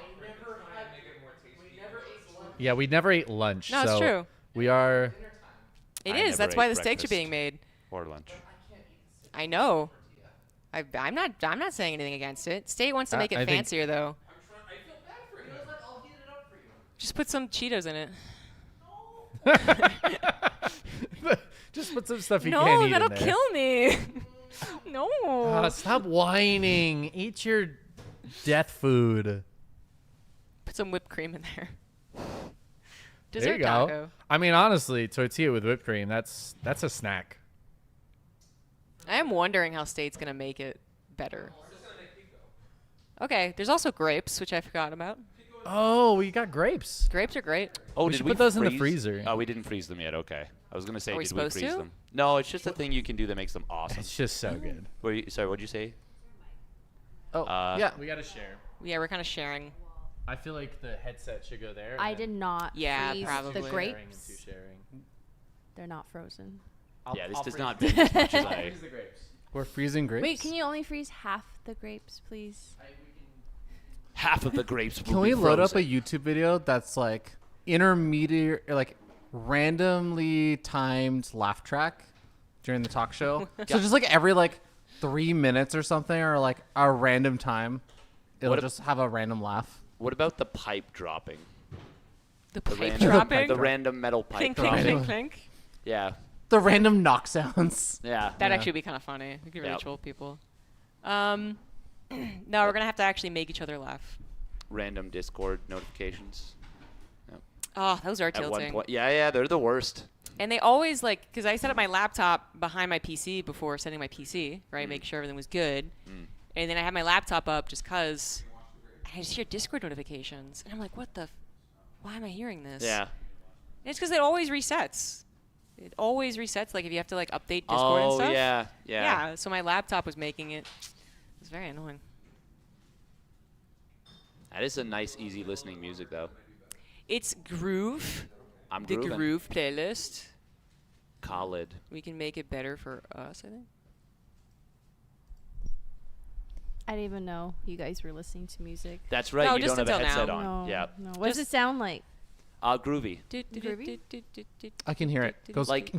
Yeah, we never ate lunch. No, it's so true. We are. It I is. never That's why ate the steaks are breakfast. being made. Or lunch. I know. I'm not saying anything against it. State wants to make it I think- fancier though. Just put some Cheetos in it. Just put some stuff you No, can't eat that'll in there. kill me. No. Stop whining. Eat your death food. Put some whipped cream in there. There Dessert you go. taco. I mean, honestly, tortilla with whipped cream, that's a snack. I am wondering how State's gonna make it better. Okay, there's also grapes, which I forgot about. Oh, we got grapes. Grapes are great. Oh, We did should we put those in the freeze? freezer. Oh, we didn't freeze them yet. Okay. I was gonna say, Are we did we supposed freeze to? them? No, it's just a thing you can do that makes them awesome. It's just so good. Sorry, what'd you say? Oh, Uh, yeah, we got to share. Yeah, we're kind of sharing. I feel like the headset should go there. I did not Yeah, freeze probably. the Sharing grapes. into sharing. They're not frozen. Yeah, this I'll does freeze not them. bend as much as I. We're freezing grapes. Wait, can you only freeze half the grapes, please? Half of the grapes. Can we load up a YouTube video that's like intermediate, like randomly timed laugh track during the talk show? So just like every like 3 minutes or something, or like a random time, it'll What if- just have a random laugh. What about the pipe dropping? The The pipe random, dropping. the random metal pipe Clink, clink, dropping. clink, clink. Yeah, The random knock sounds. yeah. That'd actually be kind of funny. We could really Yep. troll people. No, we're gonna have to actually make each other laugh. Random Discord notifications. Oh, those are At one tilting. point, yeah, they're the worst. And they always like, because I set up my laptop behind my PC before setting my PC, right? Mm. Make sure everything was good. And then I had my laptop up just because I just hear Discord notifications. And I'm like, what the? Why am I hearing this? Yeah. And it's because it always resets. It always resets, like if you have to like update Discord and stuff. Yeah. Yeah, so my laptop was making it. It was very annoying. That is a nice, easy listening music, though. It's Groove. I'm the grooving. Groove playlist. Khalid. We can make it better for us, I think. I didn't even know you guys were listening to music. That's right. No, you just don't have a until headset now. on. No, Yeah. no. What does it sound like? Groovy. Groovy? I can hear it. It goes Like,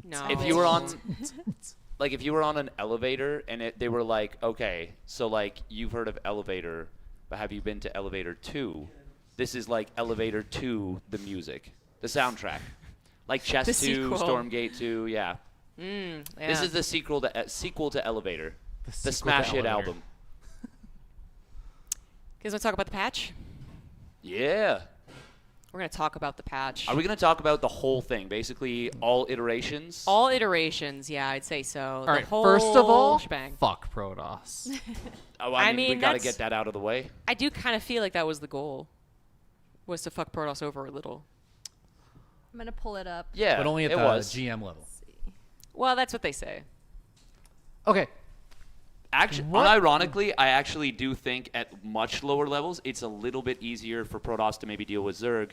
No. if you were on, like, if you were on an elevator and they were like, okay, so like you've heard of Elevator, but have you been to Elevator 2? This is like Elevator 2, the music, the soundtrack, like Chess The 2, sequel. Stormgate 2, yeah. Yeah. This is the sequel to Elevator, the sequel to smash hit Elevator. album. You guys want to talk about the patch? Yeah. We're going to talk about the patch. Are we gonna talk about the whole thing, basically all iterations? All iterations, yeah, I'd say so. All right, first of all, fuck Protoss. Oh, I I mean, we gotta that's- get that out of the way. I do kind of feel like that was the goal, was to fuck Protoss over a little. I'm gonna pull it up. Yeah, But only at it the was. GM level. Well, that's what they say. Okay. Actually, unironically, I actually do think at much lower levels, it's a little bit easier for Protoss to maybe deal with Zerg.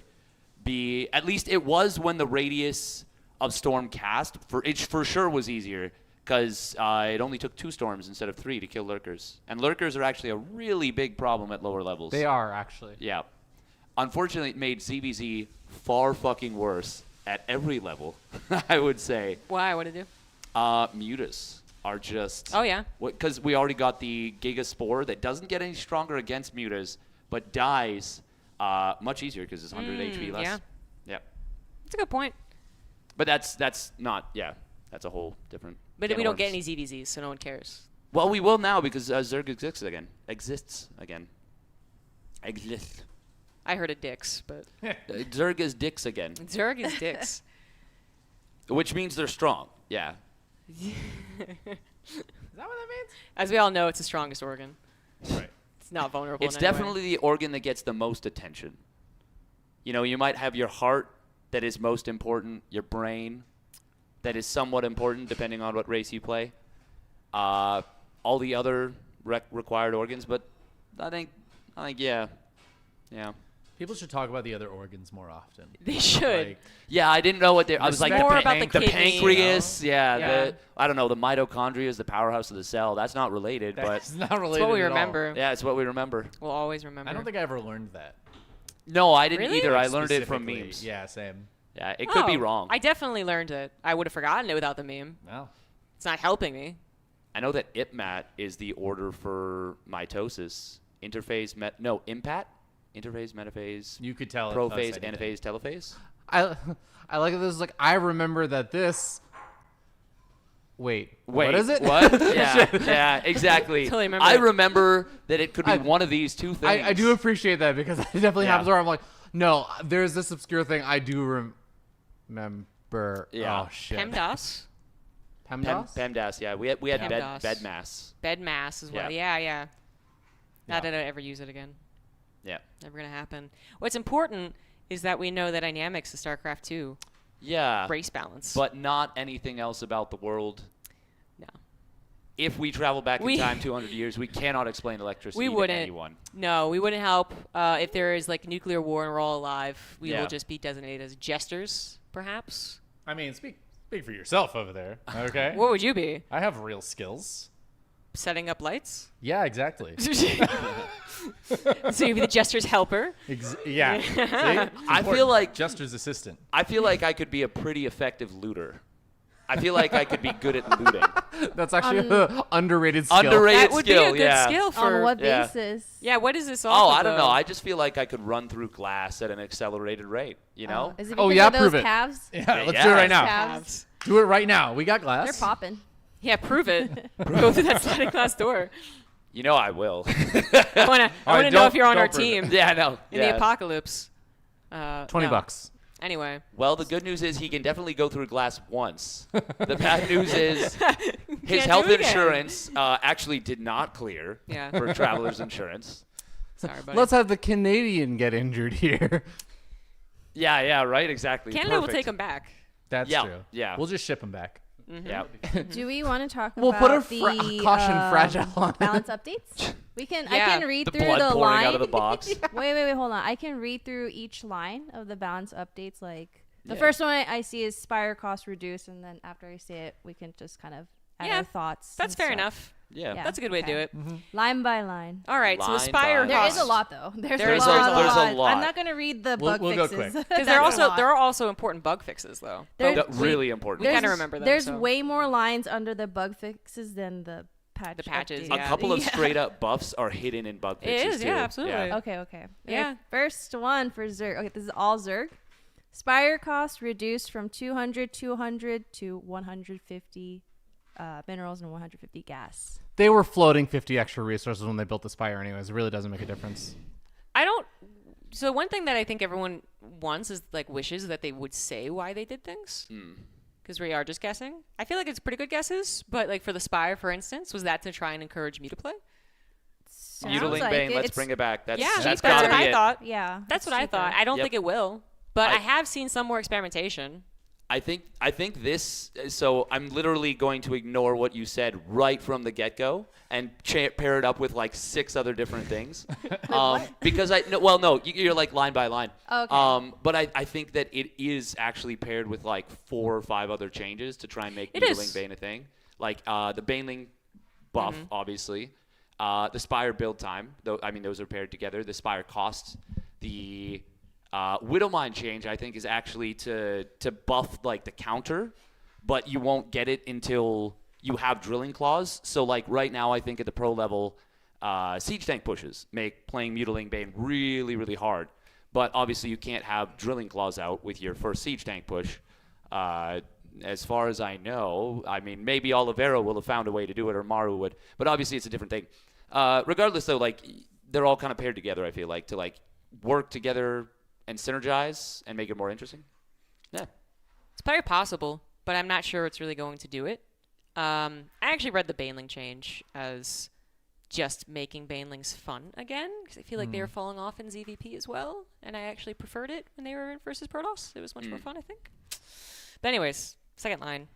At least it was when the radius of storm cast for sure was easier because it only took 2 storms instead of 3 to kill lurkers, and lurkers are actually a really big problem at lower levels. They are, actually. Yeah. Unfortunately, it made ZVZ far fucking worse at every level. I would say. Why? What did it do? Mutas are just. Oh, yeah. Because we already got the Giga Spore that doesn't get any stronger against mutas, but dies much easier because it's 100 HP less. yeah. Yeah. That's a good point. But that's not. Yeah. That's a whole different. But can we of don't get worms. any ZVZs, so no one cares. Well, we will now because Zerg exists again. Exists. I heard a dicks, but Zerg is dicks again, Zerg is dicks. which means they're strong. Yeah. Is that what that means? As we all know, it's the strongest organ. Right. It's not vulnerable. It's in any way. definitely the organ that gets the most attention. You know, you might have your heart that is most important, your brain that is somewhat important depending on what race you play, all the other required organs. But I think yeah. People should talk about the other organs more often. They should. Like, Yeah, I didn't know what they. I was like More the, about the kidney, pancreas. Yeah, Yeah. I don't know. The mitochondria is the powerhouse of the cell. That's not related, but it's not related. It's what we at all. remember. yeah, it's what we remember. We'll always remember. I don't think I ever learned that. No, I didn't Really? either. I learned it from Specifically. memes. Yeah, same. Yeah, it could be Oh, wrong. I definitely learned it. I would have forgotten it without the meme. No. It's not helping me. I know that IPMAT is the order for mitosis. Interphase IMPAT? Interphase, metaphase, You could tell. prophase, us anything. anaphase, telophase? I like that this is like, I remember that this. Wait, Wait, what is it? What? yeah, exactly. Totally remember I it. remember that it could be I- one of these two things. I do appreciate that because it definitely Yeah. happens where I'm like, no, there's this obscure thing I do remember. Yeah. Oh shit. PEMDAS. PEMDAS? PEMDAS, yeah. We had PEMDAS. bed mass. Bed mass as well. Yeah. Yeah. Not that I ever use it again. Yeah. Never gonna happen. What's important is that we know the dynamics of StarCraft 2 Yeah. race balance. But not anything else about the world. No. If we travel back in We- time 200 years, we cannot explain electricity We to wouldn't. anyone. No, we wouldn't help. If there is like nuclear war and we're all alive, we Yeah. will just be designated as jesters, perhaps. I mean, speak for yourself over there. Okay. What would you be? I have real skills. Setting up lights? Yeah, exactly. So you'd be the jester's helper? Yeah. See? It's I feel important. like Jester's assistant. I feel like I could be a pretty effective looter. I feel like I could be good at looting. That's actually an underrated skill. Underrated That would skill, be a good yeah. skill for. On what yeah. basis? Yeah, what is this Oh, off of, I don't though? know. I just feel like I could run through glass at an accelerated rate. You know? Is it Oh, because yeah, of those prove it. calves? Yeah, Yeah, let's do it right now. Calves? Do it right now. We got glass. They're popping. Yeah, prove it. Go through that sliding glass door. You know I will. I want to know don't- if you're on don't our prove it. team yeah, I know. in yeah. the apocalypse. 20 no. bucks. Anyway. Well, the good news is he can definitely go through glass once. The bad news is his Can't health do it again. insurance actually did not clear Yeah. for traveler's insurance. Sorry, buddy. Let's have the Canadian get injured here. Yeah, right, exactly. Canada will Perfect. take him back. That's Yeah, true. yeah. We'll just ship them back. Yeah. Do we want to talk We'll about put a the caution fragile on it. balance updates? We can. I Yeah. can read The through blood the pouring line. out of the box. Wait, hold on. I can read through each line of the balance updates. Like the Yeah. first one I see is Spire cost reduced, and then after I say it, we can just kind of add Yeah, our thoughts. That's and fair stuff. enough. Yeah. Yeah. That's a good way to do okay. it. Line by line. All right, so Line Aspire by There costs. is a lot though. There's There a is lot. a lot. There's a lot. I'm not gonna read the We'll bug go fixes. quick. Because That's a lot. there are also important bug fixes though. There's- Really important. We gotta remember them. There's so. way more lines under the bug fixes than the patch. The patches, updates. A yeah. couple of Yeah. straight up buffs are hidden in bug It fixes is, too. yeah, absolutely. Okay. Yeah. First one for Zerg. Okay, this is all Zerg. Spire cost reduced from 200 to 150 minerals and 150 gas. They were floating 50 extra resources when they built the Spire anyways. It really doesn't make a difference. I don't. So one thing that I think everyone wants is like wishes that they would say why they did things. Because we are just guessing. I feel like it's pretty good guesses, but like for the Spire, for instance, was that to try and encourage me to play? Sounds Mutiling like Bane, it. let's It's- bring it back. That's Yeah, that's that's gotta what be I it. thought. Yeah, That's it's what I cheaper. thought. I don't Yep. think it will, but I I- have seen some more experimentation. I think this. So I'm literally going to ignore what you said right from the get go and pair it up with like 6 other different things. Because you're like line by line. Okay. But I think that it is actually paired with like 4 or 5 other changes to try and make It Mutiling is. Bane a thing. Like the Baneling buff, obviously. The Spire build time, though. I mean, those are paired together. The Spire cost, the Widowmine change, I think, is actually to buff like the counter, but you won't get it until you have Drilling Claws. So like right now, I think at the pro level, Siege Tank pushes make playing Mutiling Bane really, really hard. But obviously, you can't have Drilling Claws out with your first Siege Tank push. As far as I know, I mean, maybe Olivero will have found a way to do it, or Maru would. But obviously, it's a different thing. Regardless, though, like they're all kind of paired together. I feel like to like work together and synergize and make it more interesting. Yeah. It's probably possible, but I'm not sure it's really going to do it. I actually read the Baneling change as just making Banelings fun again, because I feel like they were falling off in ZVP as well, and I actually preferred it when they were in versus Protoss. It was much more fun, I think. But anyways, second line.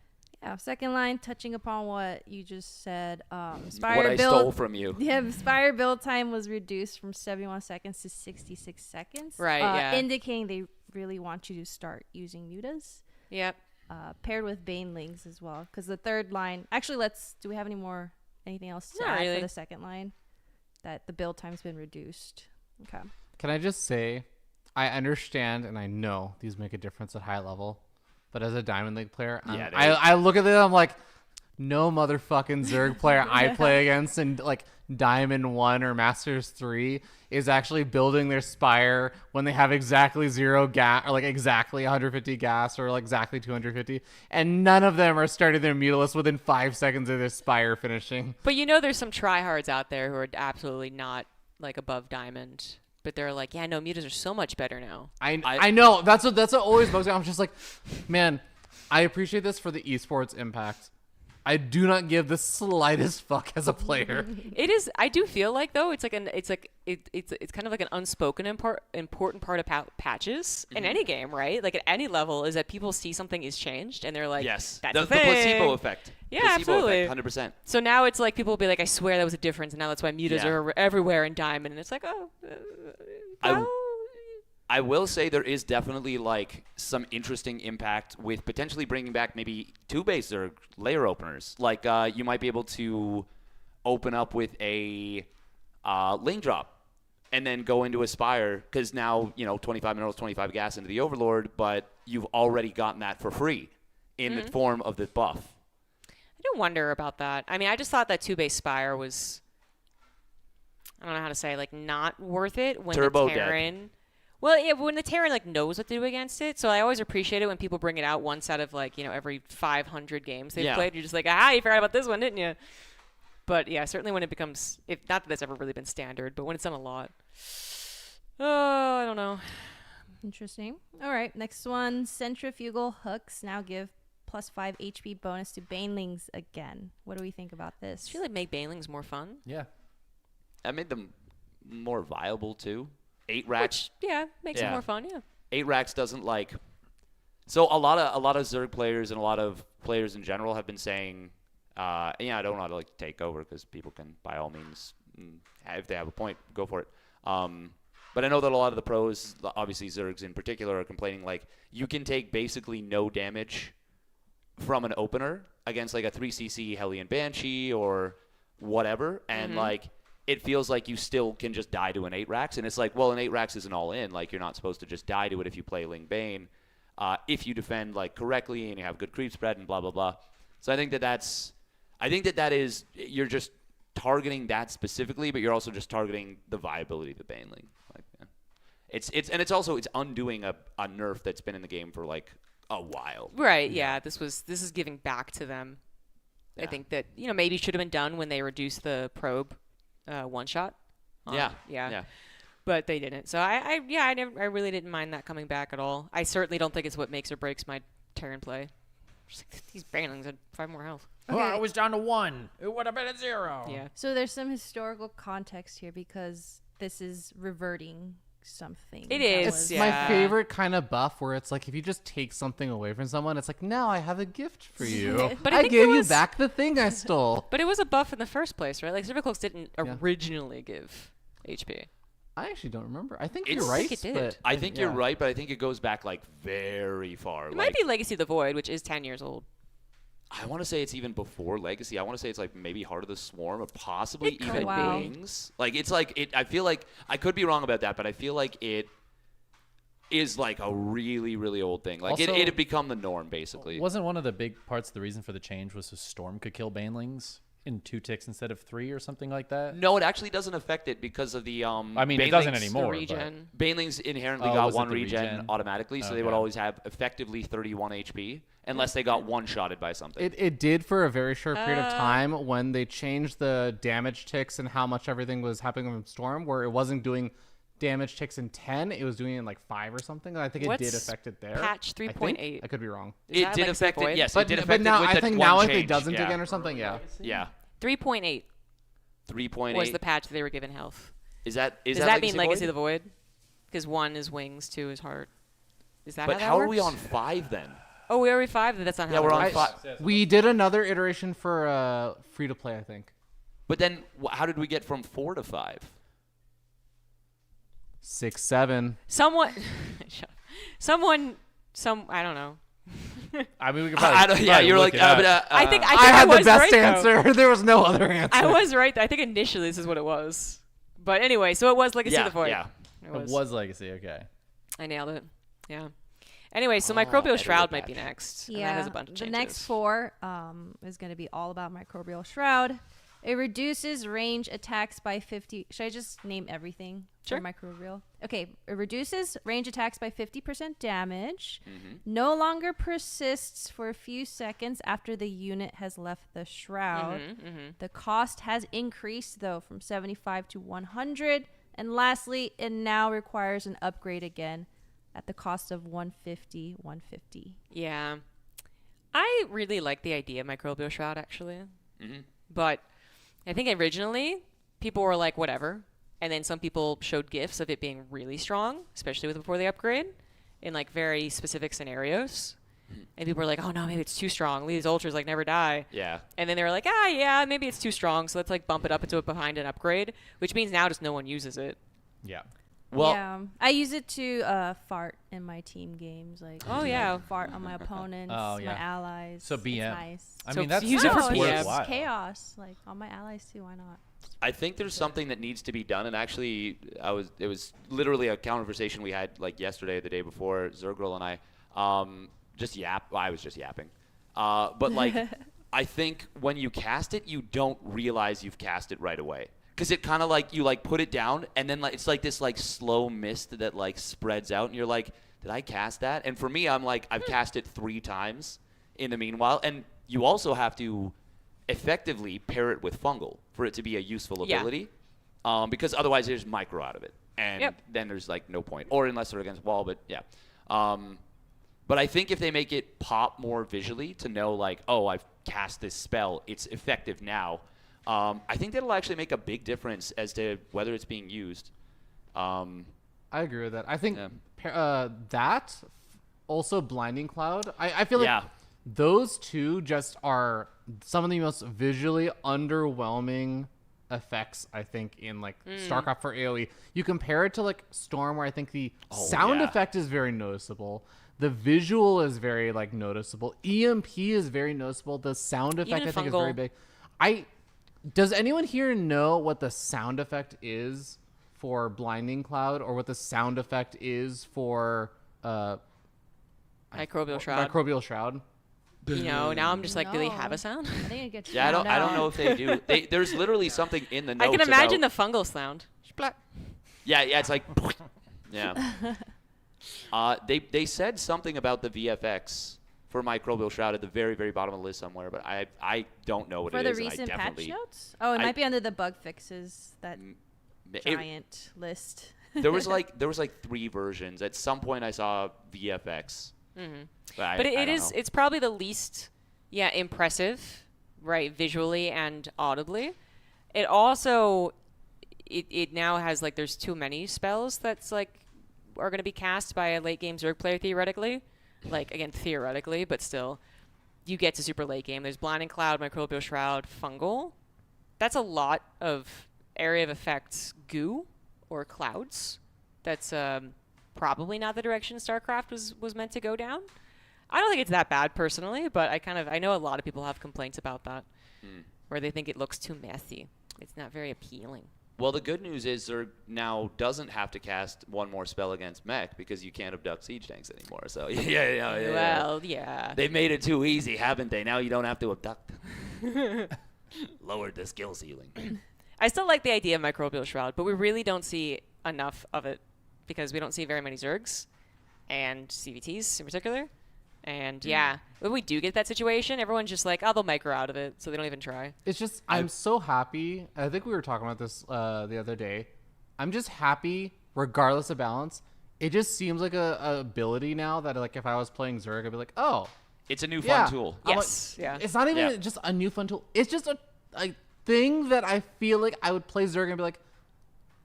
Yeah, second line, touching upon what you just said. Spire What I build, stole from you. Yeah, Spire build time was reduced from 71 seconds to 66 seconds. Right, yeah. Indicating they really want you to start using mutas. Yep. Paired with Banelings as well. Because the third line... Actually, do we have anything else to Not add really. for the second line? That the build time's been reduced. Okay. Can I just say, I understand and I know these make a difference at high level, but as a Diamond League player, Yeah, I look at them, I'm like, no motherfucking Zerg player I play against in like Diamond 1 or Masters 3 is actually building their Spire when they have exactly 0 gas, or like exactly 150 gas, or like exactly 250, and none of them are starting their Mutalisk within 5 seconds of their Spire finishing. But there's some tryhards out there who are absolutely not like above Diamond. But they're like, yeah, no, mutas are so much better now. I know that's what always bugs me. I'm just like, man, I appreciate this for the esports impact. I do not give the slightest fuck as a player. It is. I do feel like though it's kind of like an unspoken important part about patches in any game, right? Like at any level, is that people see something is changed and they're like, Yes. that's The the thing. placebo effect. Yeah, Placebo absolutely. effect, 100%. So now it's like people will be like, I swear that was a difference, and now that's why mutas Yeah. are everywhere in Diamond, and it's like, oh, I will say there is definitely like some interesting impact with potentially bringing back maybe 2 base or layer openers. Like you might be able to open up with a lane drop and then go into Aspire, because now 25 minerals, 25 gas into the Overlord, but you've already gotten that for free in the form of the buff. I do wonder about that. I mean, I just thought that 2-base Spire was, I don't know how to say, like not worth it when Turbo the dead. Terran. Well, yeah, when the Terran like knows what to do against it. So I always appreciate it when people bring it out once out of like every 500 games they've Yeah. played. You're just like, ah, you forgot about this one, didn't you? But yeah, certainly when it becomes, not that that's ever really been standard, but when it's done a lot. Oh, I don't know. Interesting. All right, next one. Centrifugal hooks now give +5 HP bonus to banelings again. What do we think about this? I feel like make banelings more fun. Yeah. That made them more viable too. 8 racks. Which, yeah, makes it more fun. Yeah. 8 racks doesn't like. So a lot of Zerg players and a lot of players in general have been saying, I don't want to like take over because people can by all means, if they have a point, go for it. But I know that a lot of the pros, obviously Zergs in particular, are complaining like you can take basically no damage from an opener against like a 3cc Hellion Banshee or whatever, and like it feels like you still can just die to an 8 racks, and it's like, well, an 8 racks isn't all in. Like you're not supposed to just die to it if you play Ling Bane, if you defend like correctly and you have good creep spread and blah blah blah. So I think that is you're just targeting that specifically, but you're also just targeting the viability of the Baneling. Like, it's also undoing a nerf that's been in the game for like a while. Right. Yeah. This is giving back to them. Yeah. I think that maybe should have been done when they reduced the probe one shot. Yeah. But they didn't. So I really didn't mind that coming back at all. I certainly don't think it's what makes or breaks my Terran play. Just like, these banelings had 5 more health. Okay. Oh, I was down to 1. It would have been at 0. Yeah. So there's some historical context here because this is reverting something. It is. It's my favorite kind of buff where it's like if you just take something away from someone, it's like, now I have a gift for you. But I gave you back the thing I stole. But it was a buff in the first place, right? Like Cervicloaks didn't originally give HP. I actually don't remember. I think you're right. I think it did. But I think you're right, but I think it goes back like very far. It might be Legacy of the Void, which is 10 years old. I want to say it's even before Legacy. I want to say it's like maybe Heart of the Swarm or possibly even Wings. Like it's like it. I feel like I could be wrong about that, but I feel like it is like a really, really old thing. Like Also, it had become the norm basically. Wasn't one of the big parts of the reason for the change was so Storm could kill Banelings in 2 ticks instead of 3 or something like that? No, it actually doesn't affect it because of the I mean, it doesn't anymore. Banelings inherently got 1 regen automatically, so they would always have effectively 31 HP unless they got one-shotted by something. It did for a very short period of time when they changed the damage ticks and how much everything was happening from Storm, where it wasn't doing damage ticks in 10, it was doing it in like 5 or something. I think it did affect it there. Patch 3.8. I could be wrong. It did affect it, yes. But, it did affect now it with I think the now one if it change, doesn't again or something, yeah. 3.8. 3.8 was the patch that they were given health. Does that mean Legacy of the Void? Because 1 is Wings, 2 is Heart. Is that but how that are we works? on 5 then? Oh, we are 5? That's not how Yeah, we're on 5. We did another iteration for free to play, I think. But then how did we get from 4 to 5? 6, 7. Someone, I don't know. I mean, we could probably. You're like. I think I had was the best right, answer. Though. There was no other answer. I was right. I think initially this is what it was. But anyway, so it was Legacy of the Void. Yeah. It was Legacy. Okay. I nailed it. Yeah. Anyway, so Microbial Shroud might be next. Yeah. And that has a bunch of changes. The next 4 is going to be all about Microbial Shroud. It reduces range attacks by 50. Should I just name everything for Microbial? Okay. It reduces range attacks by 50% damage. No longer persists for a few seconds after the unit has left the shroud. The cost has increased, though, from 75 to 100. And lastly, it now requires an upgrade again at the cost of 150. Yeah. I really like the idea of Microbial Shroud, actually. But I think originally people were like, whatever. And then some people showed GIFs of it being really strong, especially before the upgrade, in like very specific scenarios. And people were like, oh no, maybe it's too strong. These ultras like never die. Yeah. And then they were like, yeah, maybe it's too strong. So let's like bump it up into it behind an upgrade, which means now just no one uses it. Yeah. Well, yeah, I use it to fart in my team games, like fart on my opponents, my allies. So BM. It's nice. I So mean, that's use it for BM. It's chaos, like on my allies too. Why not? I think there's something that needs to be done, and actually, it was literally a conversation we had like yesterday, the day before, Zergril and I, I was just yapping, but like, I think when you cast it, you don't realize you've cast it right away, because it kind of like you like put it down, and then like it's like this like slow mist that like spreads out, and you're like, did I cast that? And for me, I'm like, I've cast it 3 times in the meanwhile, and you also have to effectively pair it with fungal for it to be a useful ability, because otherwise there's micro out of it. and then there's like no point, or unless they're against wall. But yeah, but I think if they make it pop more visually to know like, oh, I've cast this spell, it's effective now. I think that'll actually make a big difference as to whether it's being used. I agree with that. I think that also Blinding Cloud. I feel like those two just are some of the most visually underwhelming effects, I think, in like StarCraft for AoE. You compare it to like Storm, where I think the sound effect is very noticeable. The visual is very like noticeable. EMP is very noticeable. The sound effect I think is very big. Does anyone here know what the sound effect is for Blinding Cloud, or what the sound effect is for Microbial Shroud? Microbial Shroud. You know, now I'm just like, do they have a sound? I think it gets I don't know if they do. There's literally something in the notes. I can imagine the fungal sound. Yeah, it's like, yeah. They said something about the VFX for Microbial Shroud at the very, very bottom of the list somewhere, but I don't know what it is. For the recent patch notes? Oh, it might be under the bug fixes, that giant list. there was like 3 versions. At some point I saw VFX. But it's probably the least impressive, right, visually and audibly. It also it now has like, there's too many spells that's like are going to be cast by a late game Zerg player theoretically. Like, again, theoretically, but still, you get to super late game. There's Blinding Cloud, Microbial Shroud, Fungal. That's a lot of area of effects goo or clouds. That's probably not the direction StarCraft was meant to go down. I don't think it's that bad personally, but I know a lot of people have complaints about that, where they think it looks too messy. It's not very appealing. Well, the good news is Zerg now doesn't have to cast one more spell against mech because you can't abduct siege tanks anymore. So yeah. Well, yeah. They've made it too easy, haven't they? Now you don't have to abduct. Lowered the skill ceiling. I still like the idea of Microbial Shroud, but we really don't see enough of it because we don't see very many Zergs and CVTs in particular. And when we do get that situation, everyone's just like, oh, they'll micro out of it, so they don't even try. It's just, I'm so happy. I think we were talking about this the other day. I'm just happy, regardless of balance. It just seems like a ability now that, like, if I was playing Zerg, I'd be like, oh. It's a new fun tool. Yes. It's not even just a new fun tool. It's just a thing that I feel like I would play Zerg and be like,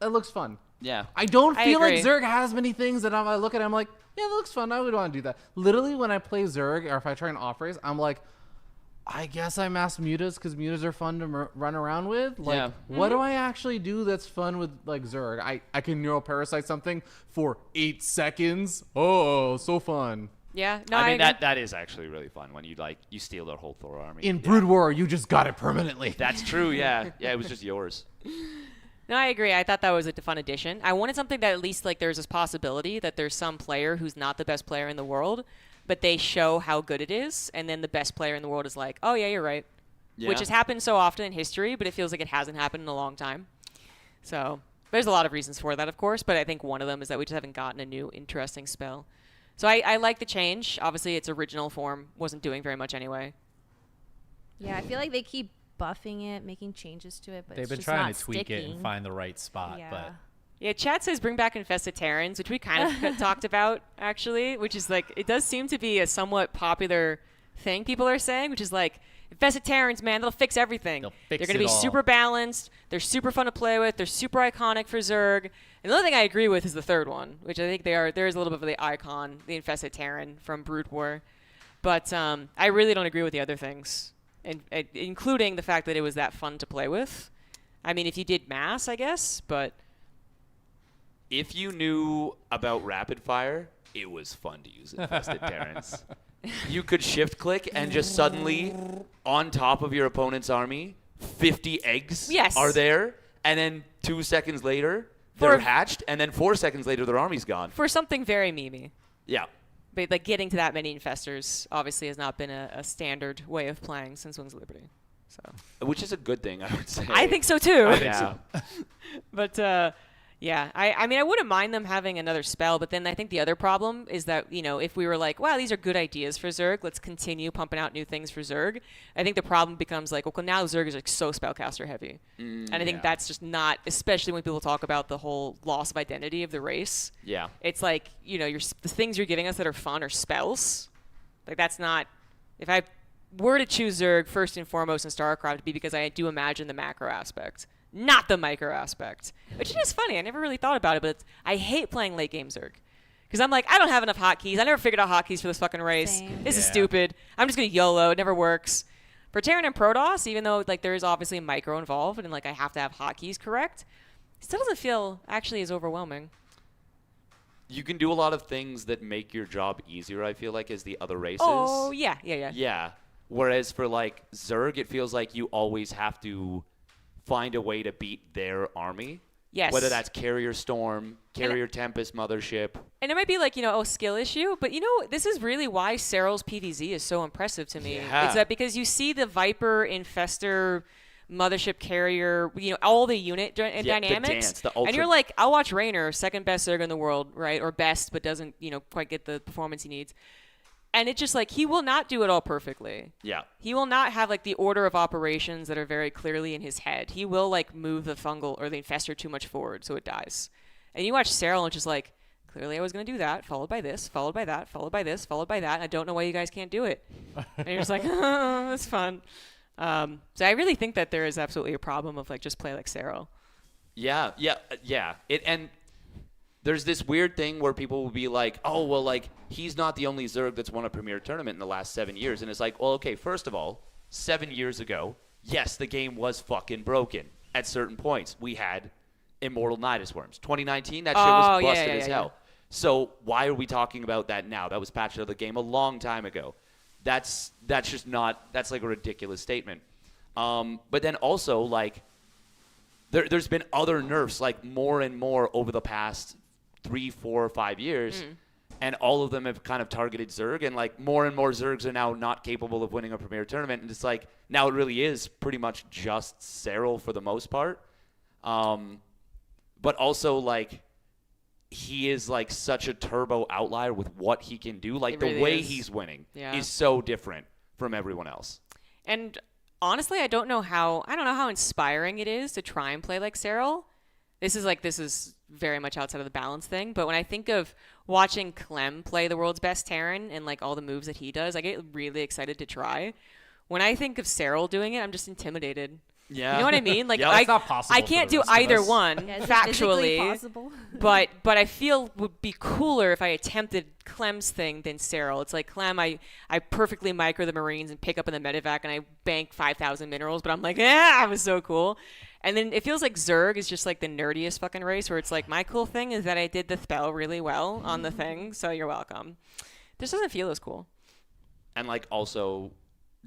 that looks fun. Yeah. I don't feel like Zerg has many things that I look at it, I'm like, yeah, that looks fun. I would want to do that. Literally, when I play Zerg, or if I try an off race, I'm like, I guess I mass mutas because mutas are fun to run around with. Like, what do I actually do that's fun with like Zerg? I can neuroparasite something for 8 seconds. Oh, so fun. Yeah, no, I mean that is actually really fun when you steal their whole Thor army. In Brood War, you just got it permanently. That's true. Yeah, it was just yours. No, I agree. I thought that was a fun addition. I wanted something that at least like there's this possibility that there's some player who's not the best player in the world, but they show how good it is, and then the best player in the world is like, oh yeah, you're right. Yeah. Which has happened so often in history, but it feels like it hasn't happened in a long time. So there's a lot of reasons for that, of course, but I think one of them is that we just haven't gotten a new interesting spell. So I like the change. Obviously, its original form wasn't doing very much anyway. Yeah, I feel like they keep buffing it, making changes to it, but they've been just trying not to tweak sticking. it and find the right spot. But yeah, chat says bring back Infested Terrans, which we kind of talked about actually, which is like it does seem to be a somewhat popular thing people are saying, which is like Infested Terrans, man, they'll fix everything. They're going to be super balanced. They're super fun to play with. They're super iconic for Zerg. And the other thing I agree with is the third one, which I think there is a little bit of the icon, the Infested Terran from Brood War. But I really don't agree with the other things, including the fact that it was that fun to play with. I mean, if you did mass, I guess, but if you knew about rapid fire, it was fun to use Infested Terrans. You could shift click and just suddenly, on top of your opponent's army, 50 eggs are there, and then 2 seconds later, they're hatched, and then 4 seconds later, their army's gone. For something very memey. Yeah. But like getting to that many infestors obviously has not been a standard way of playing since Wings of Liberty. So, which is a good thing, I would say. I think so too. I think so. But Yeah, I mean, I wouldn't mind them having another spell, but then I think the other problem is that, if we were like, wow, these are good ideas for Zerg, let's continue pumping out new things for Zerg, I think the problem becomes like, well, now Zerg is like so spellcaster heavy. And I think that's just not, especially when people talk about the whole loss of identity of the race. Yeah. It's like, the things you're giving us that are fun are spells. Like, that's not, if I were to choose Zerg first and foremost in StarCraft, it'd be because I do imagine the macro aspect. Not the micro aspect, which is funny. I never really thought about it, but I hate playing late game Zerg because I'm like, I don't have enough hotkeys. I never figured out hotkeys for this fucking race. Same. This is stupid. I'm just gonna YOLO. It never works. For Terran and Protoss, even though like there is obviously a micro involved and like I have to have hotkeys correct, it still doesn't feel actually as overwhelming. You can do a lot of things that make your job easier, I feel like, as the other races. Oh yeah. Yeah. Whereas for like Zerg, it feels like you always have to find a way to beat their army. Yes. Whether that's Carrier Storm, Carrier Tempest, Mothership. And it might be like, skill issue, but this is really why Serral's PVZ is so impressive to me. Yeah. It's that because you see the Viper, Infester, Mothership Carrier, all the unit The dynamics. dance, the and you're ultra- like, I'll watch Raynor, second best Zerg in the world, right? Or best, but doesn't, quite get the performance he needs. And it's just like, he will not do it all perfectly. Yeah. He will not have like the order of operations that are very clearly in his head. He will like move the fungal or the infestor too much forward so it dies. And you watch Serral and it's just like, clearly I was going to do that, followed by this, followed by that, followed by this, followed by that. I don't know why you guys can't do it. And you're just like, oh, that's fun. So I really think that there is absolutely a problem of like just play like Serral. Yeah. And there's this weird thing where people will be like, oh, well, like, he's not the only Zerg that's won a Premier Tournament in the last 7 years. And it's like, well, okay, first of all, 7 years ago, yes, the game was fucking broken at certain points. We had Immortal Nidus Worms. 2019, that shit was busted as hell. So why are we talking about that now? That was patched out of the game a long time ago. That's just not – that's like a ridiculous statement. But then also, like, there's been other nerfs, like, more and more over the past 3, 4, 5 years, and all of them have kind of targeted Zerg, and like more and more Zergs are now not capable of winning a Premier Tournament, and it's like now it really is pretty much just Serral for the most part, but also like he is like such a turbo outlier with what he can do. Like the way he's winning is so different from everyone else. And honestly, I don't know how inspiring it is to try and play like Serral. This is very much outside of the balance thing, but when I think of watching Clem play the world's best Terran and like all the moves that he does, I get really excited to try. When I think of Serral doing it, I'm just intimidated. Yeah. You know what I mean? Like it's not possible I can't do either one factually, possible? but I feel would be cooler if I attempted Clem's thing than Serral. It's like Clem, I perfectly micro the Marines and pick up in the medevac and I bank 5,000 minerals, but I'm like, it was so cool. And then it feels like Zerg is just like the nerdiest fucking race where it's like, my cool thing is that I did the spell really well on the thing, so you're welcome. This doesn't feel as cool. And like also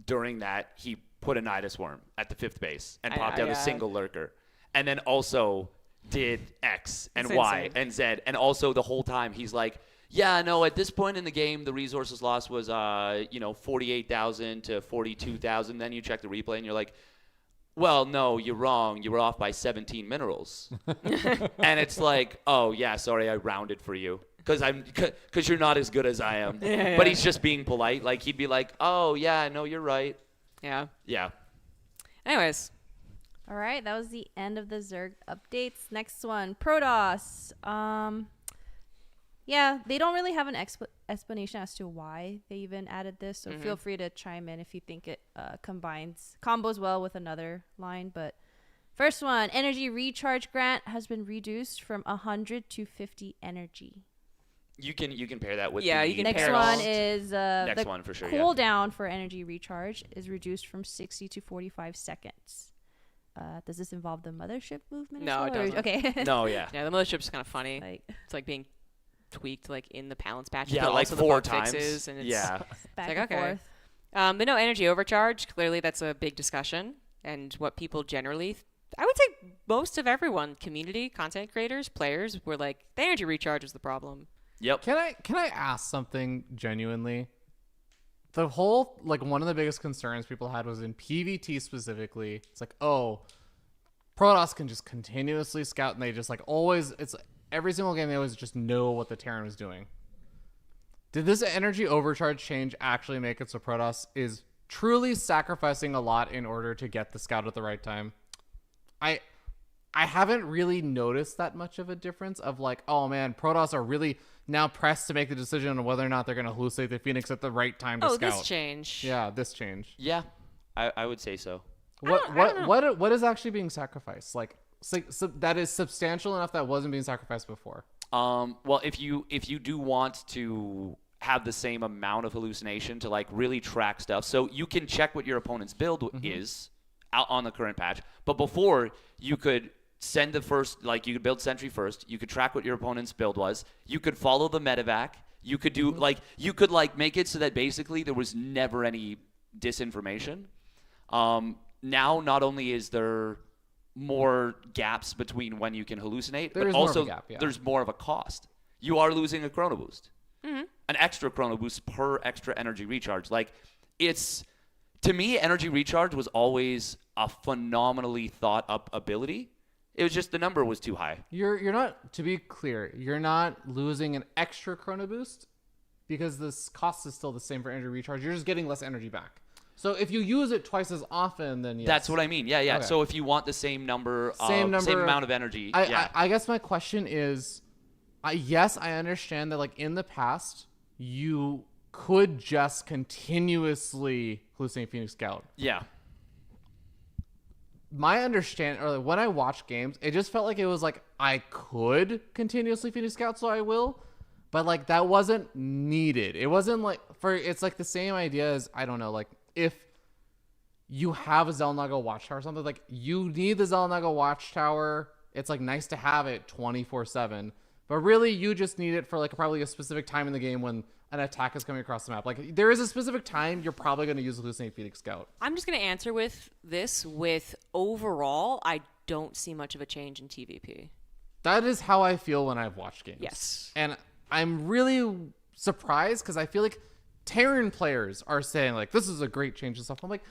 during that, he put a Nidus Worm at the 5th base and popped out a single lurker. And then also did X and Y and Z. And also the whole time he's like, yeah, no, at this point in the game, the resources lost was, 48,000 to 42,000. Then you check the replay and you're like, well, no, you're wrong. You were off by 17 minerals. And it's like, oh, yeah, sorry, I rounded for you. Because you're not as good as I am. Yeah. But he's just being polite. Like, he'd be like, oh, yeah, no, you're right. Yeah. Yeah. Anyways. All right, that was the end of the Zerg updates. Next one, Protoss. Yeah, they don't really have an explanation as to why they even added this, so feel free to chime in if you think it combos well with another line. But first one, energy recharge grant has been reduced from 100 to 50 energy. You can pair that with you can next pair one it. is next the one for sure. cooldown for energy recharge is reduced from 60 to 45 seconds. Does this involve the mothership movement? No, it doesn't. Okay. No, yeah. Yeah, the mothership's kind of funny. It's like being tweaked like in the balance patch. Yeah, but like also 4 the bug times. Fixes, and it's, Back like, and okay. forth. But no, energy overcharge. Clearly, that's a big discussion, and what people generally, I would say, most of everyone, community, content creators, players, were like, the energy recharge is the problem. Yep. Can I ask something genuinely? The whole, like, one of the biggest concerns people had was in PvT specifically. It's like, oh, Protoss can just continuously scout, and they just like always. It's every single game they always just know what the Terran was doing. Did this energy overcharge change actually make it so Protoss is truly sacrificing a lot in order to get the scout at the right time? I haven't really noticed that much of a difference of like, oh man, Protoss are really now pressed to make the decision on whether or not they're going to hallucinate the Phoenix at the right time to scout. Oh, this change. Yeah, this change. Yeah, I would say so. What is actually being sacrificed? Like that is substantial enough that wasn't being sacrificed before. Well, if you do want to have the same amount of hallucination to like really track stuff, so you can check what your opponent's build is out on the current patch. But before, you could send the first, like you could build Sentry first. You could track what your opponent's build was. You could follow the medevac. You could do you could make it so that basically there was never any disinformation. Now, not only is there more gaps between when you can hallucinate, but also there's more of a cost. You are losing a chrono boost, an extra chrono boost per extra energy recharge. Like, it's, to me, energy recharge was always a phenomenally thought up ability. It was just the number was too high. You're not, to be clear, you're not losing an extra chrono boost because this cost is still the same for energy recharge. You're just getting less energy back. So if you use it twice as often, then yes. That's what I mean. Yeah. Okay. So if you want the same amount of energy, I guess my question is, yes, I understand that like in the past, you could just continuously hallucinate Phoenix Scout. Yeah. My understanding, or like when I watch games, it just felt like it was like I could continuously Phoenix Scout, so I will. But like that wasn't needed. It wasn't like it's like the same idea as, I don't know, like if you have a Xel'Naga Watchtower or something, like you need the Xel'Naga Watchtower. It's like nice to have it 24/7, but really you just need it for like probably a specific time in the game when an attack is coming across the map. Like there is a specific time you're probably going to use Hallucinate Phoenix Scout. I'm just going to answer with overall, I don't see much of a change in TVP. That is how I feel when I've watched games. Yes. And I'm really surprised because I feel like Terran players are saying like, this is a great change and stuff. I'm like,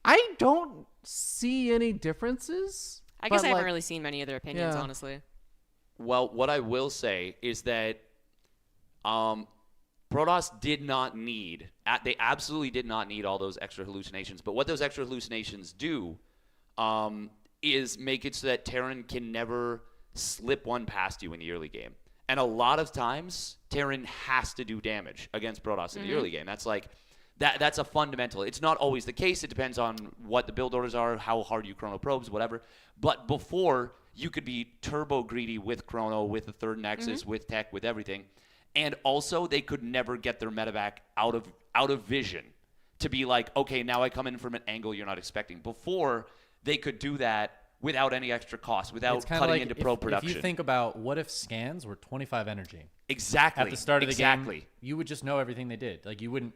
I don't see any differences. I guess I haven't really seen many of their opinions, honestly. Well, what I will say is that Protoss did not need, they absolutely did not need all those extra hallucinations. But what those extra hallucinations do is make it so that Terran can never slip one past you in the early game. And a lot of times, Terran has to do damage against Protoss in the early game. That's like, that's a fundamental. It's not always the case. It depends on what the build orders are, how hard you chrono probes, whatever. But before, you could be turbo greedy with chrono, with the third nexus, with tech, with everything. And also, they could never get their medevac out of vision to be like, okay, now I come in from an angle you're not expecting. Before, they could do that without any extra cost, without cutting into probe production. If you think about what if scans were 25 energy. Exactly. At the start of the game, you would just know everything they did. Like you wouldn't,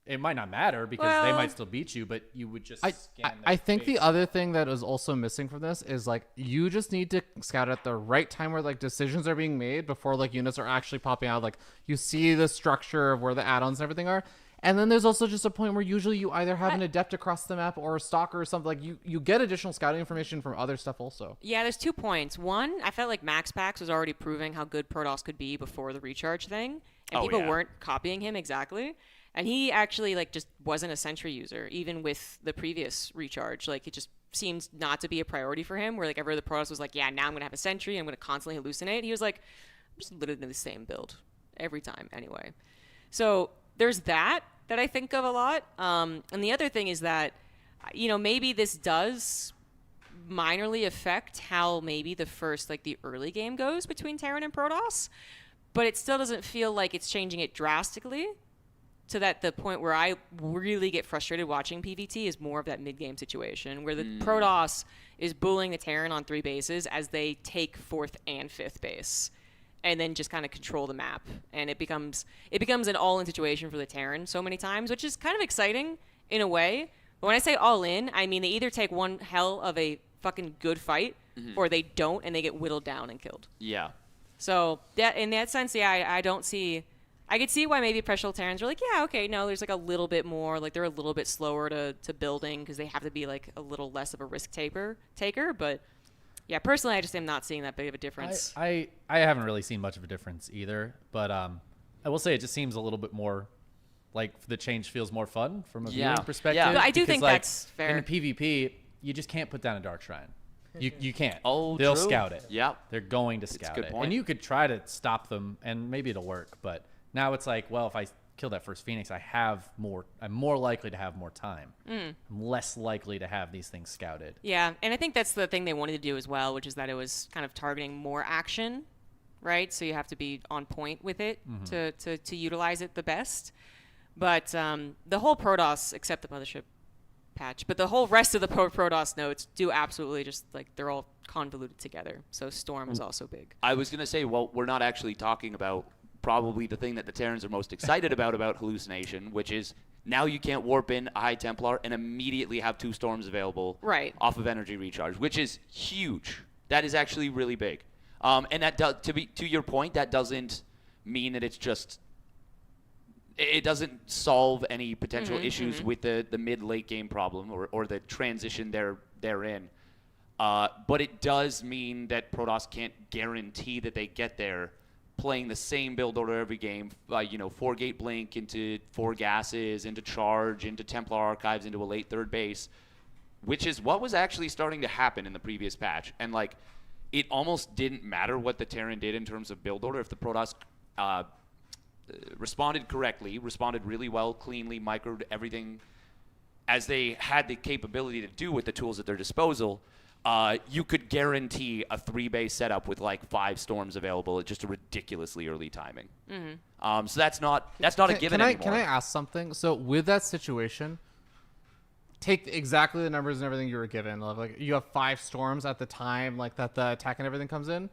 it might not matter because they might still beat you, but you would just scan I think the other thing that is also missing from this is like you just need to scout at the right time where like decisions are being made before like units are actually popping out. Like you see the structure of where the add-ons and everything are. And then there's also just a point where usually you either have an adept across the map or a stalker or something. Like you get additional scouting information from other stuff also. Yeah, there's 2 points. One, I felt like Max Pax was already proving how good Protoss could be before the recharge thing. And people weren't copying him exactly. And he actually like just wasn't a sentry user, even with the previous recharge. Like it just seems not to be a priority for him, where like ever the Protoss was like, yeah, now I'm going to have a sentry. I'm going to constantly hallucinate. He was like, I'm just literally the same build every time anyway. So there's that I think of a lot. And the other thing is that, maybe this does minorly affect how maybe the first, like the early game goes between Terran and Protoss, but it still doesn't feel like it's changing it drastically to that the point where I really get frustrated watching PvT is more of that mid-game situation where the Protoss is bullying the Terran on 3 bases as they take 4th and 5th base. And then just kind of control the map, and it becomes an all-in situation for the Terran so many times, which is kind of exciting in a way. But when I say all-in, I mean they either take one hell of a fucking good fight, or they don't, and they get whittled down and killed. Yeah. So that in that sense, yeah, I don't see I could see why maybe Precious Terrans are like, yeah, okay, no, there's like a little bit more, like they're a little bit slower to building because they have to be like a little less of a risk taker. But yeah, personally, I just am not seeing that big of a difference. I haven't really seen much of a difference either, but I will say it just seems a little bit more like the change feels more fun from a viewing perspective. Yeah, but I do because, think like, that's fair. In PvP, you just can't put down a Dark Shrine. You can't. Oh, they'll true. scout it. Yep. They're going to It's a scout good it. point. And you could try to stop them, and maybe it'll work. But now it's like, well, if I kill that first Phoenix, I'm more likely to have more time. I'm less likely to have these things scouted. Yeah, and I think that's the thing they wanted to do as well, which is that it was kind of targeting more action, right? So you have to be on point with it to utilize it the best. But the whole Protoss, except the Mothership patch, but the whole rest of the Protoss nodes do absolutely just like they're all convoluted together. So Storm is also big. I was going to say, well, we're not actually talking about probably the thing that the Terrans are most excited about Hallucination, which is now you can't warp in a High Templar and immediately have 2 Storms available off of energy recharge, which is huge. That is actually really big. And that to your point, that doesn't mean that it's just it doesn't solve any potential issues with the mid-late game problem or the transition therein. But it does mean that Protoss can't guarantee that they get there playing the same build order every game. 4-gate blink into 4 gases, into charge, into Templar archives, into a late third base, which is what was actually starting to happen in the previous patch. And like, it almost didn't matter what the Terran did in terms of build order if the Protoss responded correctly, responded really well, cleanly, microed everything as they had the capability to do with the tools at their disposal. You could guarantee a 3-base setup with like 5 Storms available at just a ridiculously early timing. So that's not a given anymore. Can I ask something? So with that situation, take exactly the numbers and everything you were given. Like you have 5 Storms at the time, like that the attack and everything comes in.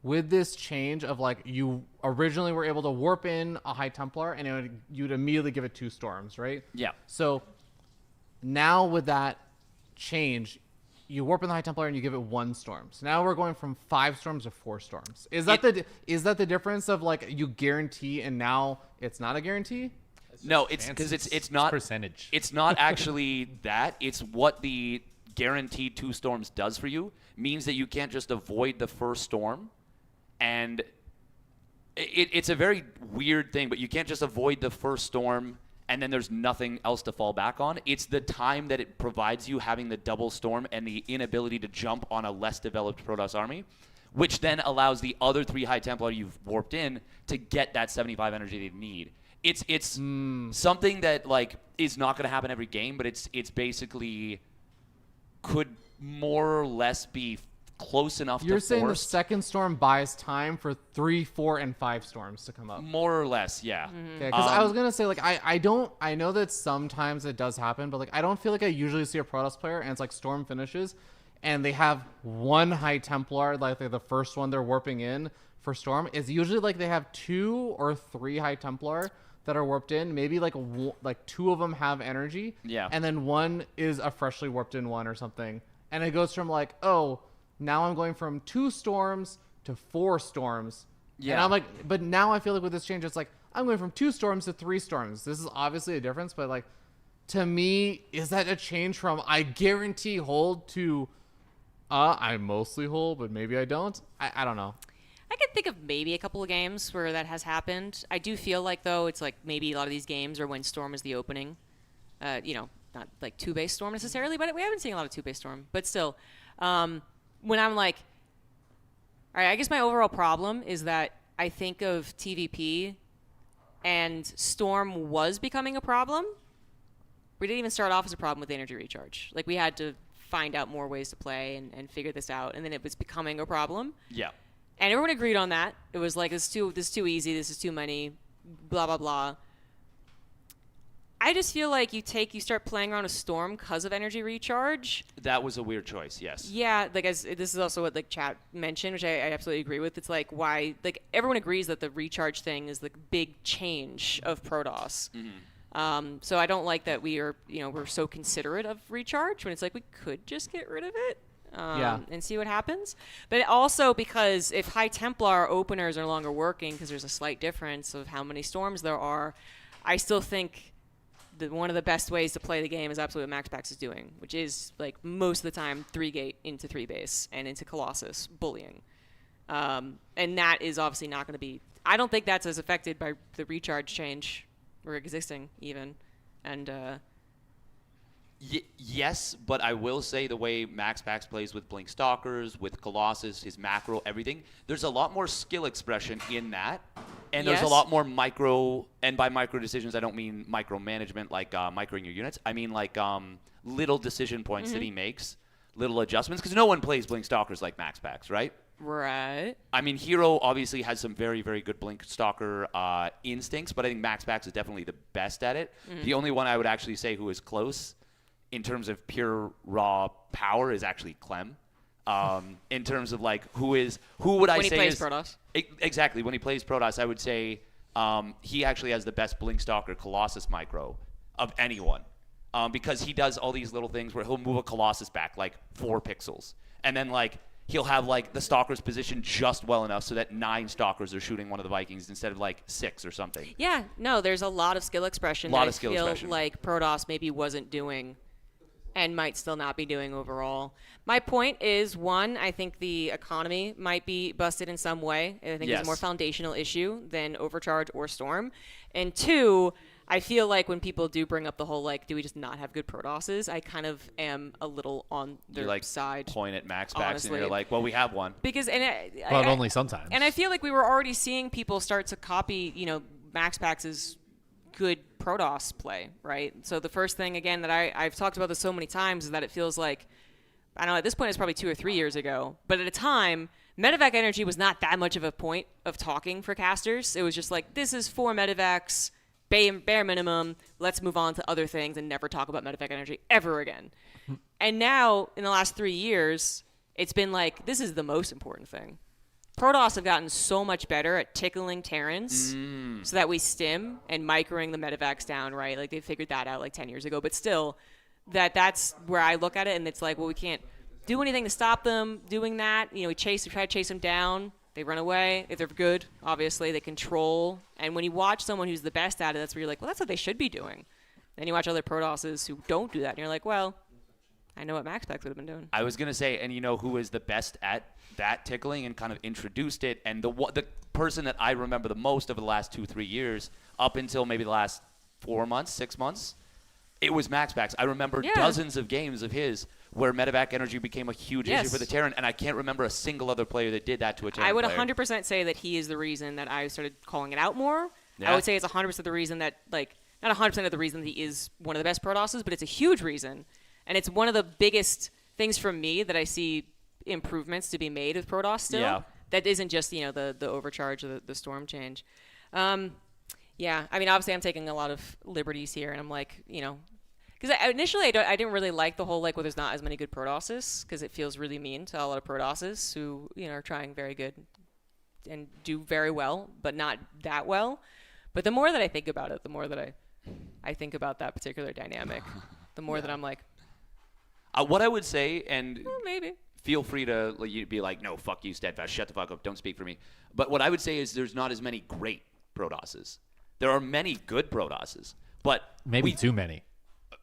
With this change of like you originally were able to warp in a High Templar and you'd immediately give it 2 Storms, right? Yeah. So now with that change, you warp in the High Templar and you give it 1 Storm. So now we're going from 5 Storms to 4 Storms. Is that the difference of like you guarantee and now it's not a guarantee? No, it's because it's not percentage. It's not actually that. It's what the guaranteed 2 Storms does for you. Means that you can't just avoid the first Storm. And it's a very weird thing, but you can't just avoid the first Storm and then there's nothing else to fall back on. It's the time that it provides you having the double Storm and the inability to jump on a less developed Protoss army, which then allows the other 3 High Templar you've warped in to get that 75 energy they need. It's something that like is not going to happen every game, but it's basically could more or less be close enough You're to saying force. the second Storm buys time for 3, 4, and 5 Storms to come up. More or less, yeah. Okay, because I was gonna say like I know that sometimes it does happen, but like I don't feel like I usually see a Protoss player and it's like Storm finishes, and they have 1 High Templar, like the first one they're warping in for Storm. It's usually like they have 2 or 3 High Templar that are warped in. Maybe like 2 of them have energy, and then 1 is a freshly warped in one or something, and it goes from like, oh, now I'm going from 2 Storms to 4 Storms. Yeah. And I'm like, but now I feel like with this change, it's like, I'm going from 2 Storms to 3 Storms. This is obviously a difference, but like, to me, is that a change from I guarantee hold to I mostly hold, but maybe I don't? I don't know. I can think of maybe a couple of games where that has happened. I do feel like, though, it's like maybe a lot of these games are when Storm is the opening. Not like 2-base Storm necessarily, but we haven't seen a lot of 2-base Storm. But still, when I'm like, all right, I guess my overall problem is that I think of TVP and Storm was becoming a problem. We didn't even start off as a problem with energy recharge. Like, we had to find out more ways to play and figure this out, and then it was becoming a problem. Yeah. And everyone agreed on that. It was like, this is too easy, this is too many, blah, blah, blah. I just feel like you start playing around a Storm because of energy recharge. That was a weird choice, yes. Yeah, like this is also what like chat mentioned, which I absolutely agree with. It's like why like everyone agrees that the recharge thing is the big change of Protoss. So I don't like that we're so considerate of recharge when it's like we could just get rid of it. and see what happens. But also because if High Templar openers are no longer working because there's a slight difference of how many storms there are, I still think that one of the best ways to play the game is absolutely what MaxPax is doing, which is like most of the time 3-gate into 3-base and into Colossus bullying. And that is obviously not going to be. I don't think that's as affected by the recharge change or existing even. And yes, but I will say the way Max Pax plays with Blink Stalkers, with Colossus, his macro, everything, there's a lot more skill expression in that. And there's a lot more micro, and by micro decisions, I don't mean micromanagement like microing your units. I mean like little decision points that he makes, little adjustments, because no one plays Blink Stalkers like Max Pax, right? Right. I mean, Hero obviously has some very, very good Blink Stalker instincts, but I think Max Pax is definitely the best at it. The only one I would actually say who is close in terms of pure raw power is actually Clem. In terms of like who would I say when he plays is Protoss. Exactly, when he plays Protoss, I would say he actually has the best Blink Stalker Colossus micro of anyone, because he does all these little things where he'll move a Colossus back like 4 pixels, and then like he'll have like the Stalkers positioned just well enough so that 9 Stalkers are shooting one of the Vikings instead of like 6 or something. Yeah, no, there's a lot of skill expression that I feel like Protoss maybe wasn't doing and might still not be doing overall. My point is, one, I think the economy might be busted in some way. I think it's a more foundational issue than Overcharge or Storm. And 2, I feel like when people do bring up the whole, like, do we just not have good Protosses, I kind of am a little on their side. Point at Max Pax honestly. and you're like, well, we have one. Because, but only sometimes. And I feel like we were already seeing people start to copy, Max Pax's good Protoss play, right? So the first thing, again, that I've talked about this so many times is that it feels like, I don't know, at this point it's probably 2 or 3 years ago, but at a time, medevac energy was not that much of a point of talking for casters. It was just like, this is 4 medevacs, bare minimum, let's move on to other things and never talk about medevac energy ever again. And now, in the last 3 years, it's been like, this is the most important thing. Protoss have gotten so much better at tickling Terrans so that we stim and microing the medevacs down, right? Like, they figured that out like 10 years ago. But still, that's where I look at it, and it's like, well, we can't do anything to stop them doing that. We try to chase them down. They run away. If they're good, obviously, they control. And when you watch someone who's the best at it, that's where you're like, well, that's what they should be doing. Then you watch other Protosses who don't do that, and you're like, well, I know what Max Pax would have been doing. I was going to say, and who is the best at that tickling and kind of introduced it, and the person that I remember the most over the last 2-3 years, up until maybe the last 4 months, 6 months, it was Max Pax. I remember dozens of games of his where medevac energy became a huge issue for the Terran, and I can't remember a single other player that did that to a Terran I would player. 100% say that he is the reason that I started calling it out more. Yeah. I would say it's 100% the reason that, like, not 100% of the reason that he is one of the best Protosses, but it's a huge reason. And it's one of the biggest things for me that I see improvements to be made with Protoss still. Yeah. That isn't just, the overcharge or the storm change. Yeah, I mean, obviously I'm taking a lot of liberties here, and I'm like, because initially I didn't really like the whole, like, well, there's not as many good Protosses, because it feels really mean to a lot of Protosses who, are trying very good and do very well, but not that well. But the more that I think about it, the more that I think about that particular dynamic, the more that I'm like, what I would say, and maybe feel free to be like, no, fuck you, Steadfast, shut the fuck up, don't speak for me. But what I would say is there's not as many great Protosses. There are many good Protosses, but maybe too many.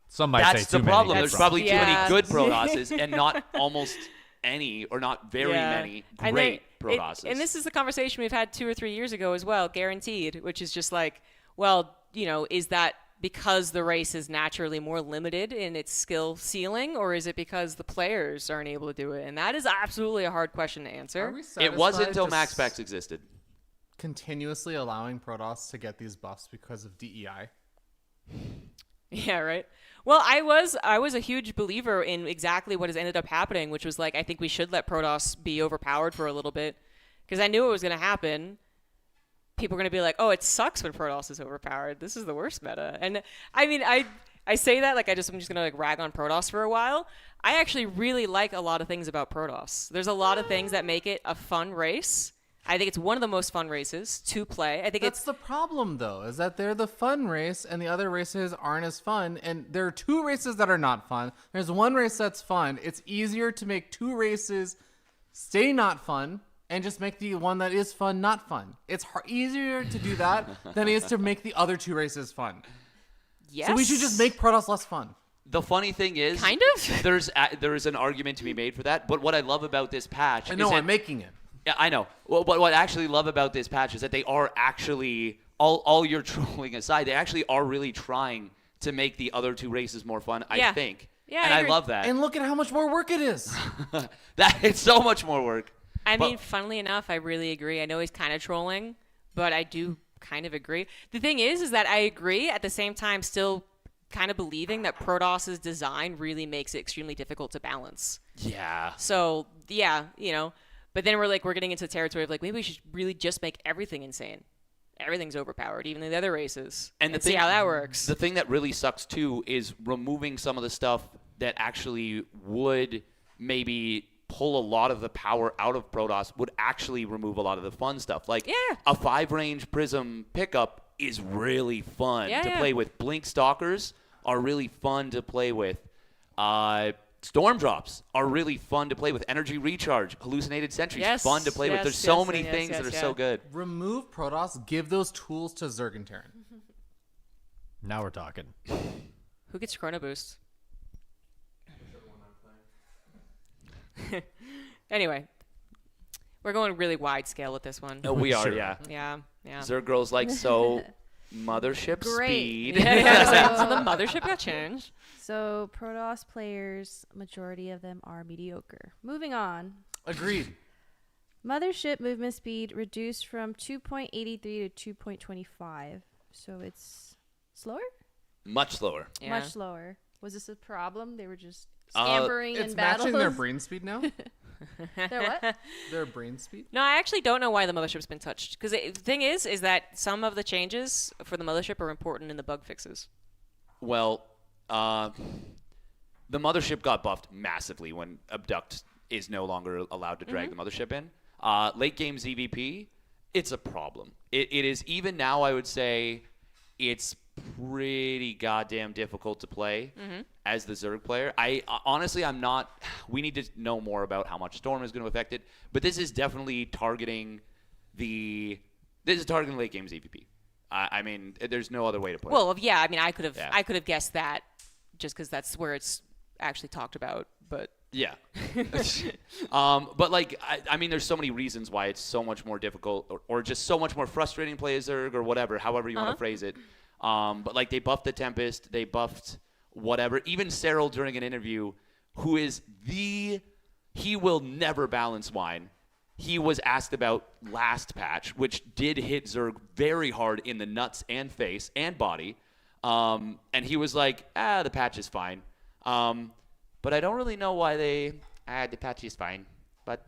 Some might say that's too the many. problem. There's probably too many good Protosses and not almost any, or not very many great Protosses. And this is the conversation we've had 2 or 3 years ago as well, guaranteed, which is just like, well, is that because the race is naturally more limited in its skill ceiling, or is it because the players aren't able to do it? And that is absolutely a hard question to answer. It wasn't until Max Pax existed. Continuously allowing Protoss to get these buffs because of DEI. Yeah, right. Well, I was a huge believer in exactly what has ended up happening, which was like, I think we should let Protoss be overpowered for a little bit, because I knew it was going to happen. People are going to be like, oh, it sucks when Protoss is overpowered. This is the worst meta. And I mean, I say that like I'm just going to like rag on Protoss for a while. I actually really like a lot of things about Protoss. There's a lot of things that make it a fun race. I think it's one of the most fun races to play. I think That's the problem, though, is that they're the fun race and the other races aren't as fun. And there are 2 races that are not fun. There's one race that's fun. It's easier to make 2 races stay not fun and just make the one that is fun not fun. It's easier to do that than it is to make the other 2 races fun. Yes. So we should just make Protoss less fun. The funny thing is, Kind of? there's an argument to be made for that. But what I love about this patch I know, is that I'm making it. Yeah, I know. Well, but what I actually love about this patch is that they are actually, all your trolling aside, they actually are really trying to make the other 2 races more fun, I think. Yeah, and I I agree. love that. And look at how much more work it is. It's so much more work. I But- mean, funnily enough, I really agree. I know he's kind of trolling, but I do kind of agree. The thing is that I agree at the same time, still kind of believing that Protoss's design really makes it extremely difficult to balance. Yeah. So yeah, but then we're getting into the territory of maybe we should really just make everything insane. Everything's overpowered, even in the other races, and see how that works. The thing that really sucks too is removing some of the stuff that actually would maybe pull a lot of the power out of Protoss would actually remove a lot of the fun stuff. Like a 5-range Prism pickup is really fun to play with. Blink Stalkers are really fun to play with. Storm Drops are really fun to play with. Energy Recharge, Hallucinated Sentries, fun to play with. There's so many things that are so good. Remove Protoss, give those tools to Zerg and Terran. Now we're talking. Who gets Chrono Boost? Anyway, we're going really wide scale with this one. We are, Sure. yeah. Yeah. Zerg girls like so mothership Great. speed. So the mothership got changed. So Protoss players, majority of them are mediocre. Moving on. Agreed. Mothership movement speed reduced from 2.83 to 2.25. So it's slower? Much slower. Yeah. Much slower. Was this a problem? They were just scampering It's in battles? matching their brain speed now. Their what? Their brain speed. No, I actually don't know why the mothership's been touched. Because the thing is that some of the changes for the mothership are important in the bug fixes. Well, the mothership got buffed massively when Abduct is no longer allowed to drag the mothership in. Late game ZVP, it's a problem. It is, even now, I would say it's pretty goddamn difficult to play as the Zerg player. Honestly, I'm not. We need to know more about how much Storm is going to affect it. But this is definitely targeting late game ZVP. I mean, there's no other way to put it. Well, yeah, I mean, I could have guessed that just because that's where it's actually talked about. But yeah. But I mean, there's so many reasons why it's so much more difficult or just so much more frustrating to play as Zerg or whatever, however you want to phrase it. But they buffed the Tempest, they buffed whatever. Even Cyril during an interview, who is he will never balance wine. He was asked about last patch, which did hit Zerg very hard in the nuts and face and body. And he was like, the patch is fine. But I don't really know why the patch is fine. But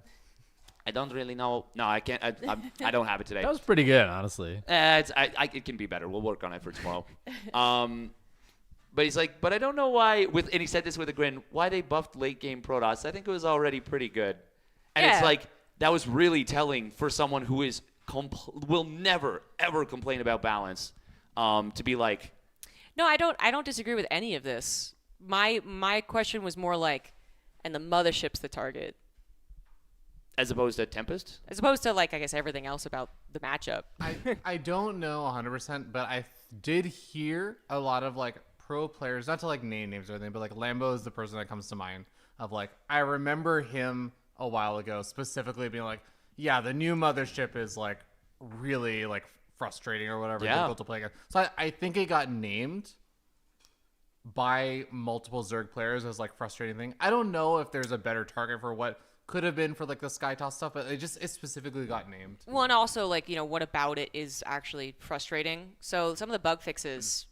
I don't really know. No, I can't. I don't have it today. That was pretty good, honestly. It can be better. We'll work on it for tomorrow. But he's like, but I don't know why. And he said this with a grin. Why they buffed late game Protoss? I think it was already pretty good. And it's like that was really telling for someone who is will never ever complain about balance. To be like, no, I don't disagree with any of this. My question was more like, and the mothership's the target. As opposed to Tempest? As opposed to, I guess, everything else about the matchup. I don't know 100%, but I did hear a lot of, pro players, not to, name names or anything, but, Lambo is the person that comes to mind of, I remember him a while ago specifically being like, yeah, the new mothership is, really, frustrating or whatever, difficult to play against. So I think it got named by multiple Zerg players as, frustrating thing. I don't know if there's a better target for what could have been for the sky toss stuff, but it specifically got named. Well, and also what about it is actually frustrating. So some of the bug fixes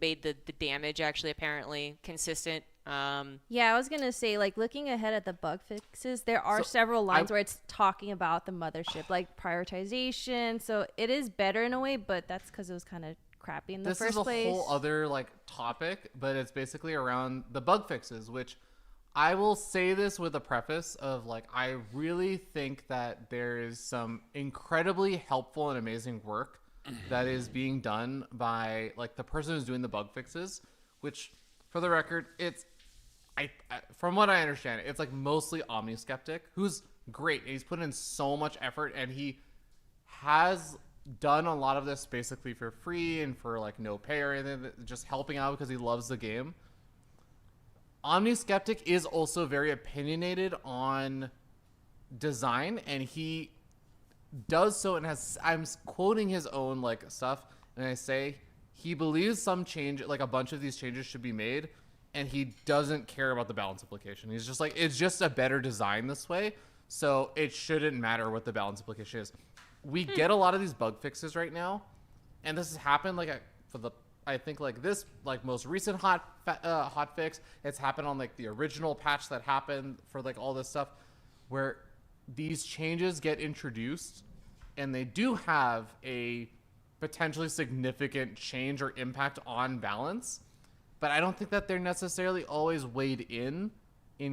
made the damage actually apparently consistent. Yeah, I was gonna say looking ahead at the bug fixes, there are several lines where it's talking about the mothership, prioritization. So it is better in a way, but that's because it was kind of crappy in the first place. This is a whole other topic, but it's basically around the bug fixes, which I will say this with a preface of like, I really think that there is some incredibly helpful and amazing work that is being done by like the person who's doing the bug fixes, which for the record, it's, I from what I understand, it's like mostly OmniSkeptic, who's great. He's put in so much effort, and he has done a lot of this basically for free and for like no pay or anything, just helping out because he loves the game. OmniSkeptic is also very opinionated on design, and he does so and has, I'm quoting his own like stuff, and I say he believes some change, like a bunch of these changes should be made, and he doesn't care about the balance implication. He's just like, it's just a better design this way, so it shouldn't matter what the balance implication is. We get a lot of these bug fixes right now, and this has happened like for the, I think like this like most recent hot fix. It's happened on like the original patch that happened for like all this stuff, where these changes get introduced, and they do have a potentially significant change or impact on balance, but I don't think that they're necessarily always weighed in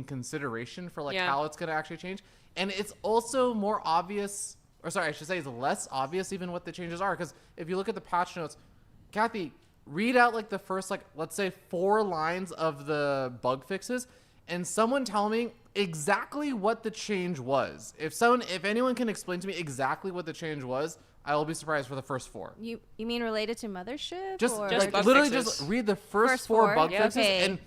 consideration for like how it's going to actually change. And it's also more obvious, or sorry, I should say it's less obvious even what the changes are, because if you look at the patch notes, Kathy, read out like the first, like, let's say 4 lines of the bug fixes, and someone tell me exactly what the change was. If anyone can explain to me exactly what the change was, I will be surprised for the first 4. You mean related to Mothership? Just or? like, literally just read the first 4 bug fixes, okay. and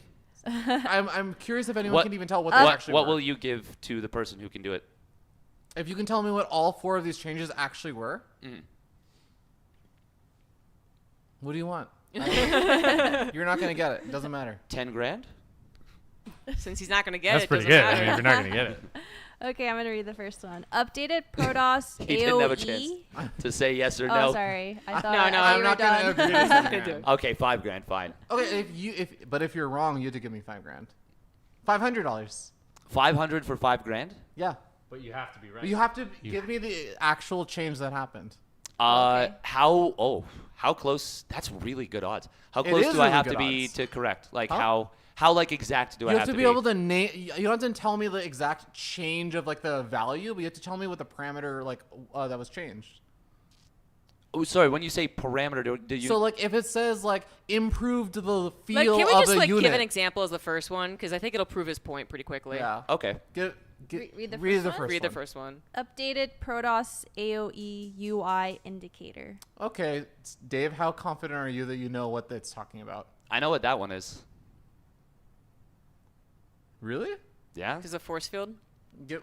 I'm curious if anyone can even tell what they actually What were. will you give to the person who can do it? If you can tell me what all 4 of these changes actually were. What do you want? You're not gonna get it. It doesn't matter. 10 grand? Since he's not going to get That's it, pretty doesn't good. I matter. mean, if you're not going to get it. Okay, I'm gonna read the first one. Updated Protoss AOE. He didn't have a chance to say yes or no. Oh, sorry. I thought No, I thought I'm you were not gonna done. agree to something. Okay, $5,000, fine. Okay, if you're wrong, you have to give me $5,000. $500. 500 for $5,000? Yeah. But you have to be right. But you have to give me the actual change that happened. How close? That's really good odds. How It close is do I really have to good be odds. to correct? Like Huh? how like exact do I You have have to be able to name. You don't have to tell me the exact change of like the value, but you have to tell me what the parameter like that was changed. Oh, sorry. When you say parameter, do you? So like if it says like improved the feel Like, can we of just a like unit. give an example as the first one? Because I think it'll prove his point pretty quickly. Yeah. Okay. Read the read first the one? first Read one. the first one. Updated Protoss AOE UI indicator. Okay, Dave, how confident are you that you know what it's talking about? I know what that one is. Really? Yeah. There's a force field.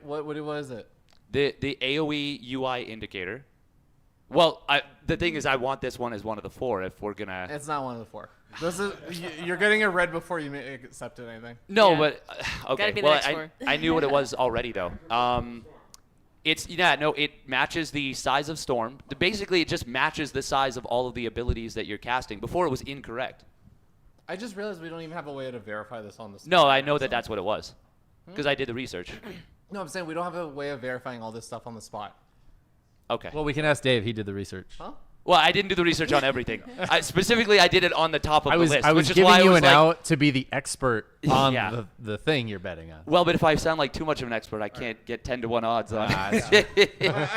What is it? The AOE UI indicator. Well, the thing is, I want this one as one of the 4 if we're gonna. It's not one of the 4. This is you're getting it read before you accepted anything. No, Yeah. but Gotta okay. be the Well, next 4. I knew what it was already though. It matches the size of Storm. Basically, it just matches the size of all of the abilities that you're casting. Before it was incorrect. I just realized we don't even have a way to verify this on the. No, I know that that's what it was, because I did the research. No, I'm saying we don't have a way of verifying all this stuff on the spot. Okay. Well, we can ask Dave. He did the research. Huh? Well, I didn't do the research on everything. Specifically, I did it on the top of I the list. was which is giving why I you was an like, out to be the expert on Yeah. the thing you're betting on. Well, but if I sound like too much of an expert, I can't get 10 to 1 odds on. I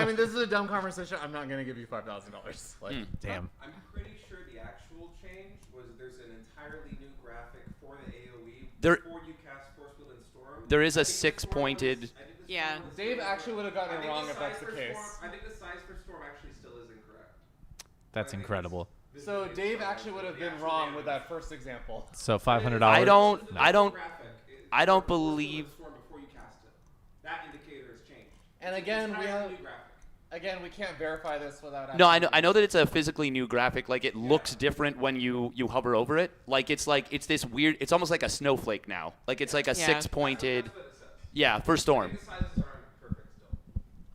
mean, this is a dumb conversation. I'm not gonna give you $5,000. Like, Damn. I'm pretty sure the actual change was there's an entirely new graphic for the AOE There- before you cast Force Field and Storm. There is a 6-pointed. Yeah. Dave actually would have gotten it wrong if that's the case. I think the size for Storm actually still is incorrect. That's incredible. So Dave actually would have been wrong with that first example. So $500. I don't Graphic believe. Storm before you cast it. That indicator has changed. And again, we Entirely have. new graphic. Again, we can't verify this without. No, I know that it's a physically new graphic. Like it looks different when you hover over it. Like it's this weird. It's almost like a snowflake now. Like it's like a Yeah. 6-pointed. Yeah, for Storm. The sizes aren't perfect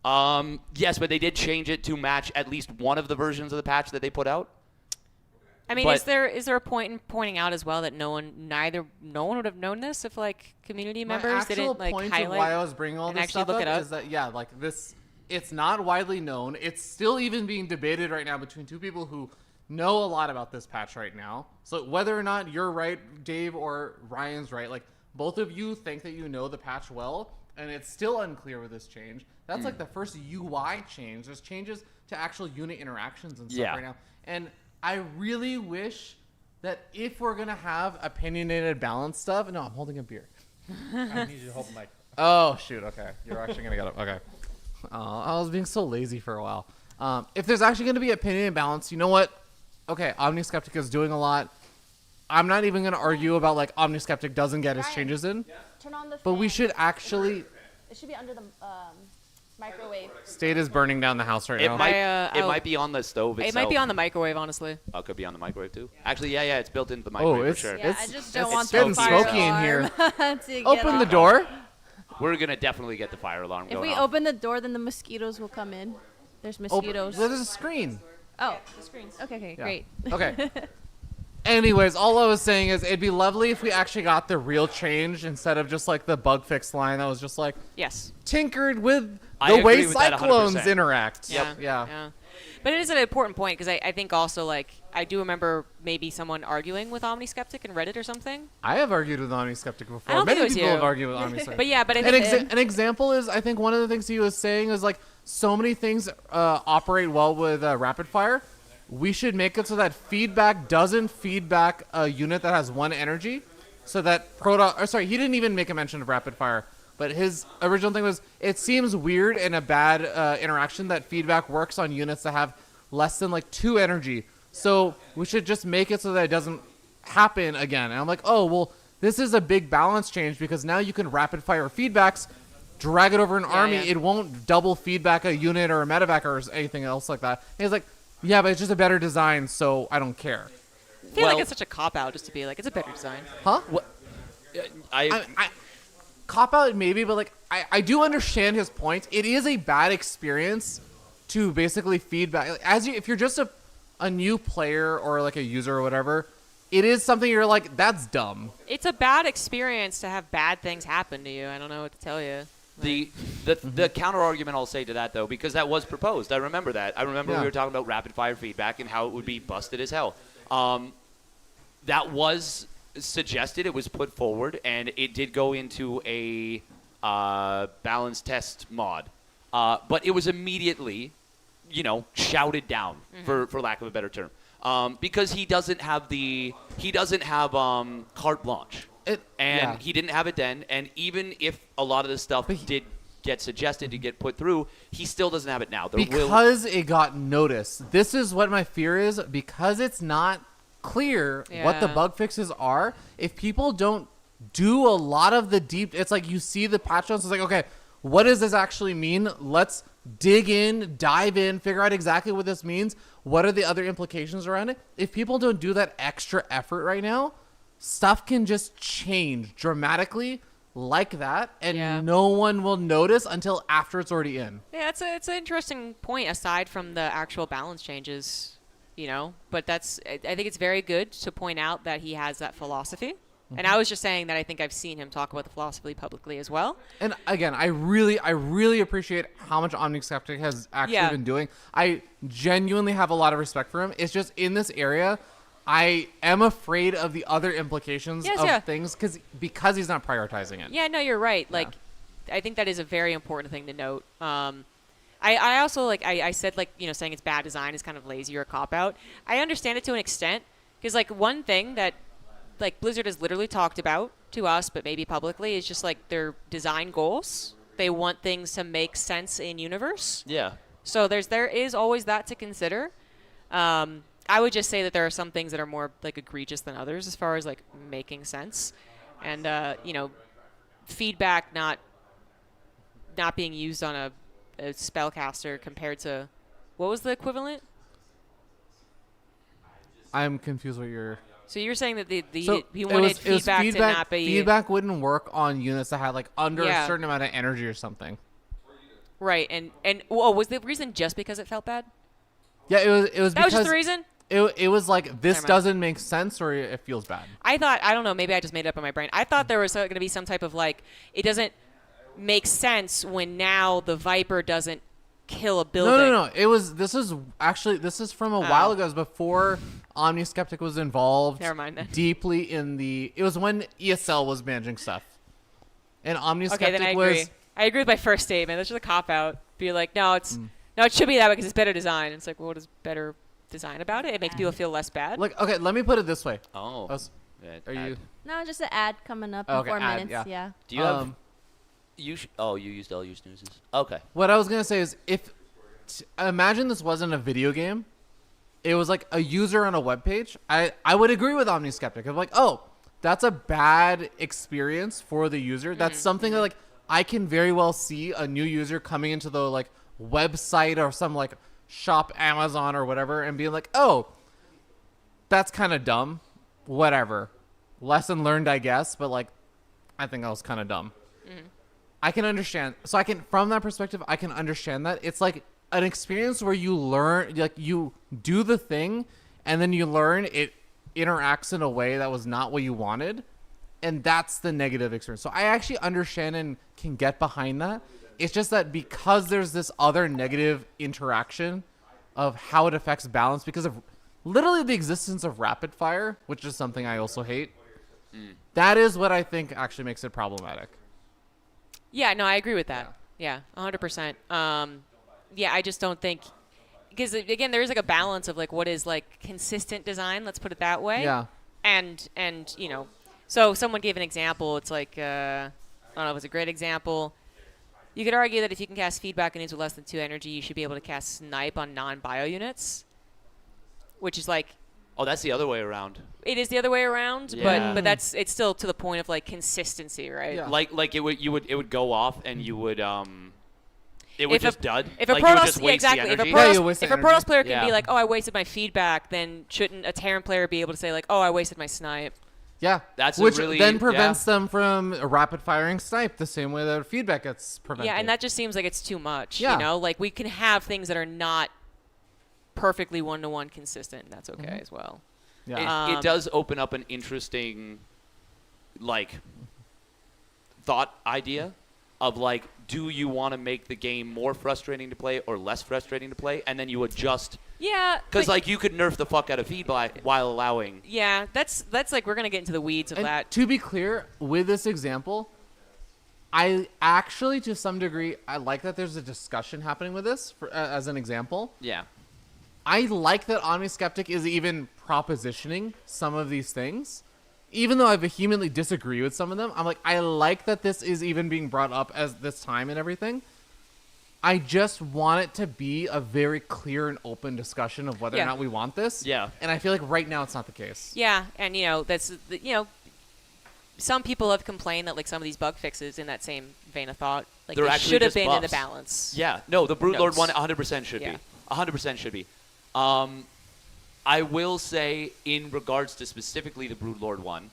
still. Yes, but they did change it to match at least one of the versions of the patch that they put out. I mean, But- is there a point in pointing out as well that no one would have known this if like community members My actual didn't like point highlight of why I was bringing all and this actually stuff look up it up? is that like this, it's not widely known. It's still even being debated right now between 2 people who know a lot about this patch right now. So whether or not you're right, Dave, or Ryan's right, like both of you think that you know the patch well, and it's still unclear with this change. That's like the first UI change. There's changes to actual unit interactions and stuff right now. And I really wish that if we're gonna have opinionated balance stuff, no, I'm holding a beer. I need you to hold the mic. Oh shoot, okay. You're actually gonna get it. Okay. I was being so lazy for a while. If there's actually gonna be opinion balance, you know what? Okay, Omniskeptic is doing a lot. I'm not even gonna argue about like Omniskeptic doesn't get his changes in. Turn on the But we fan. should actually. It should be under the microwave. State is burning down the house right now. It might be on the stove itself. It might be on the microwave, honestly. Oh, it could be on the microwave too. Actually, yeah, it's built into the microwave for sure. Yeah, I just don't want getting the fire smoky in here. alarm to Open get the off. door. We're gonna definitely get the fire alarm If going we off. open the door, then the mosquitoes will come in. There's mosquitoes. There's a screen. Oh, the screens. Okay, Yeah. great. Okay. Anyways, all I was saying is it'd be lovely if we actually got the real change instead of just like the bug fix line that was just like tinkered with I the way agree with that cyclones 100%. interact. Yeah. But it is an important point because I think also like I do remember maybe someone arguing with Omniskeptic in Reddit or something. I have argued with Omniskeptic before. I don't Many think it was people you. have argued with Omniskeptic. But yeah, but I think an example is I think one of the things he was saying is like so many things operate well with rapid fire. We should make it so that feedback doesn't feedback a unit that has 1 energy, so that he didn't even make a mention of rapid fire. But his original thing was, it seems weird and a bad interaction that feedback works on units that have less than like 2 energy. So we should just make it so that it doesn't happen again. And I'm like, oh, well, this is a big balance change because now you can rapid fire feedbacks, drag it over an army. yeah. It won't double feedback a unit or a medevac or anything else like that. And he's like, yeah, but it's just a better design, so I don't care. I feel like it's such a cop-out just to be like, it's a better design. Huh? What? Cop out maybe, but like I do understand his point. It is a bad experience to basically feedback. Like, if you're just a new player or like a user or whatever, it is something you're like, that's dumb. It's a bad experience to have bad things happen to you. I don't know what to tell you. The counter argument I'll say to that though, because that was proposed. I remember that. I remember we were talking about rapid fire feedback and how it would be busted as hell. That was suggested. It was put forward, and it did go into a balance test mod. But it was immediately, shouted down for lack of a better term, because he doesn't have carte blanche. He didn't have it then, and even if a lot of this stuff did get suggested to get put through, he still doesn't have it now. Because it got noticed. This is what my fear is, because it's not clear what the bug fixes are. If people don't do a lot of the deep, it's like you see the patch notes, it's like, okay, what does this actually mean? Let's dig in, dive in, figure out exactly what this means. What are the other implications around it? If people don't do that extra effort right now, stuff can just change dramatically like that, and no one will notice until after it's already in. Yeah, it's an interesting point aside from the actual balance changes, But I think it's very good to point out that he has that philosophy. And I was just saying that I think I've seen him talk about the philosophy publicly as well. And again, I really appreciate how much Omniskeptic has actually been doing. I genuinely have a lot of respect for him. It's just in this area, I am afraid of the other implications of things because he's not prioritizing it. Yeah, no, you're right. Like, I think that is a very important thing to note. I also, I said, saying it's bad design is kind of lazy or a cop-out. I understand it to an extent because, one thing that, Blizzard has literally talked about to us, but maybe publicly, is just, their design goals. They want things to make sense in universe. Yeah. So there is always that to consider. I would just say that there are some things that are more egregious than others as far as making sense, and feedback not being used on a spellcaster compared to what was the equivalent? I'm confused what you're. So you're saying that he it wanted was feedback to not be feedback wouldn't work on units that had under a certain amount of energy or something. Right, and was the reason just because it felt bad? Yeah, it was. That was just the reason. It was like, this doesn't make sense, or it feels bad. I thought, I don't know, maybe I just made it up in my brain. I thought there was going to be some type of it doesn't make sense when now the Viper doesn't kill a building. No. This is from a while ago. It was before OmniSkeptic was involved. Never mind then. Deeply in the. It was when ESL was managing stuff, and OmniSkeptic Okay, then I agree. was. I agree with my first statement. That's just a cop out. Be like, no, it should be that way because it's better design. It's like, well, what is better design about it? It makes people feel less bad. Like, okay, let me put it this way. Oh. Are you? No, just an ad coming up in Okay, 4 ad, minutes. Yeah. Do you have? You used LU snoozes. Okay. What I was gonna say is, imagine this wasn't a video game, it was like a user on a web page. I would agree with OmniSkeptic. I'm like, oh, that's a bad experience for the user. That's something that like I can very well see a new user coming into the like website or some like shop Amazon or whatever and being like, oh, that's kind of dumb. Whatever. Lesson learned, I guess, but like, I think that was kind of dumb. I can understand. So from that perspective, I can understand that. It's like an experience where you learn, like you do the thing and then you learn it interacts in a way that was not what you wanted. And that's the negative experience. So I actually understand and can get behind that. It's just that because there's this other negative interaction of how it affects balance because of literally the existence of rapid fire, which is something I also hate. That is what I think actually makes it problematic. Yeah, no, I agree with that. Yeah, 100%. Yeah, I just don't think because again, there is like a balance of like what is like consistent design. Let's put it that way. Yeah. And so someone gave an example. It's like I don't know if it's a great example. You could argue that if you can cast feedback units with less than 2 energy, you should be able to cast snipe on non-bio units, which is like. Oh, that's the other way around. It is the other way around, Yeah. but it's still to the point of like consistency, right? Yeah. Like it would go off and you would it would just dud. If a like you would Protoss, just yeah, waste exactly. the If a energy. Protoss player can Yeah. be like, oh, I wasted my feedback, then shouldn't a Terran player be able to say like, oh, I wasted my snipe? Yeah, That's which really, then prevents them from rapid firing snipe the same way that feedback gets prevented. Yeah, and that just seems like it's too much. Yeah. You know, like we can have things that are not perfectly one-to-one consistent. And that's okay as well. Yeah. It does open up an interesting, like, thought idea of like, do you want to make the game more frustrating to play or less frustrating to play, and then you adjust. Yeah, because like you could nerf the fuck out of feedback while allowing. Yeah, that's like we're gonna get into the weeds of And that. to be clear, with this example, I actually, to some degree, I like that there's a discussion happening with this as an example. Yeah. I like that OmniSkeptic is even propositioning some of these things. Even though I vehemently disagree with some of them, I'm like, I like that this is even being brought up as this time and everything. I just want it to be a very clear and open discussion of whether or not we want this. Yeah. And I feel like right now it's not the case. Yeah, and that's some people have complained that like some of these bug fixes in that same vein of thought, like They're they actually should have just been in the buffs. balance. Yeah, no, the Broodlord notes. one 100% should Yeah. be. 100% should be. I will say, in regards to specifically the Broodlord one,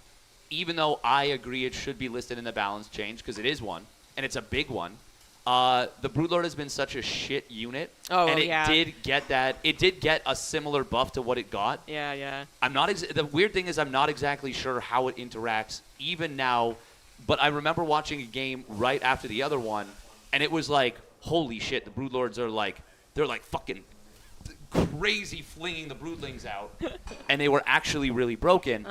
even though I agree it should be listed in the balance change because it is one and it's a big one, the Broodlord has been such a shit unit, and it did get that. It did get a similar buff to what it got. Yeah. I'm not. The weird thing is, I'm not exactly sure how it interacts even now. But I remember watching a game right after the other one, and it was like, holy shit! The Broodlords are like, they're like fucking crazy flinging the Broodlings out, and they were actually really broken.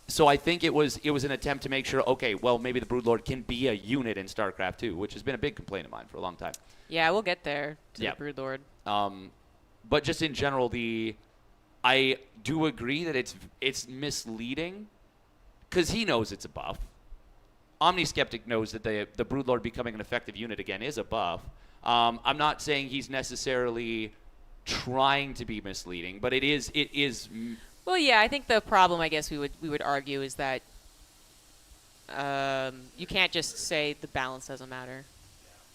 So I think it was an attempt to make sure, okay, well, maybe the Broodlord can be a unit in StarCraft 2, which has been a big complaint of mine for a long time. Yeah, we'll get there to Yeah. the Broodlord. But just in general, I do agree that it's misleading because he knows it's a buff. OmniSkeptic knows that the Broodlord becoming an effective unit again is a buff. I'm not saying he's necessarily trying to be misleading, but it is. Well, yeah, I think the problem, I guess we would argue, is that you can't just say the balance doesn't matter.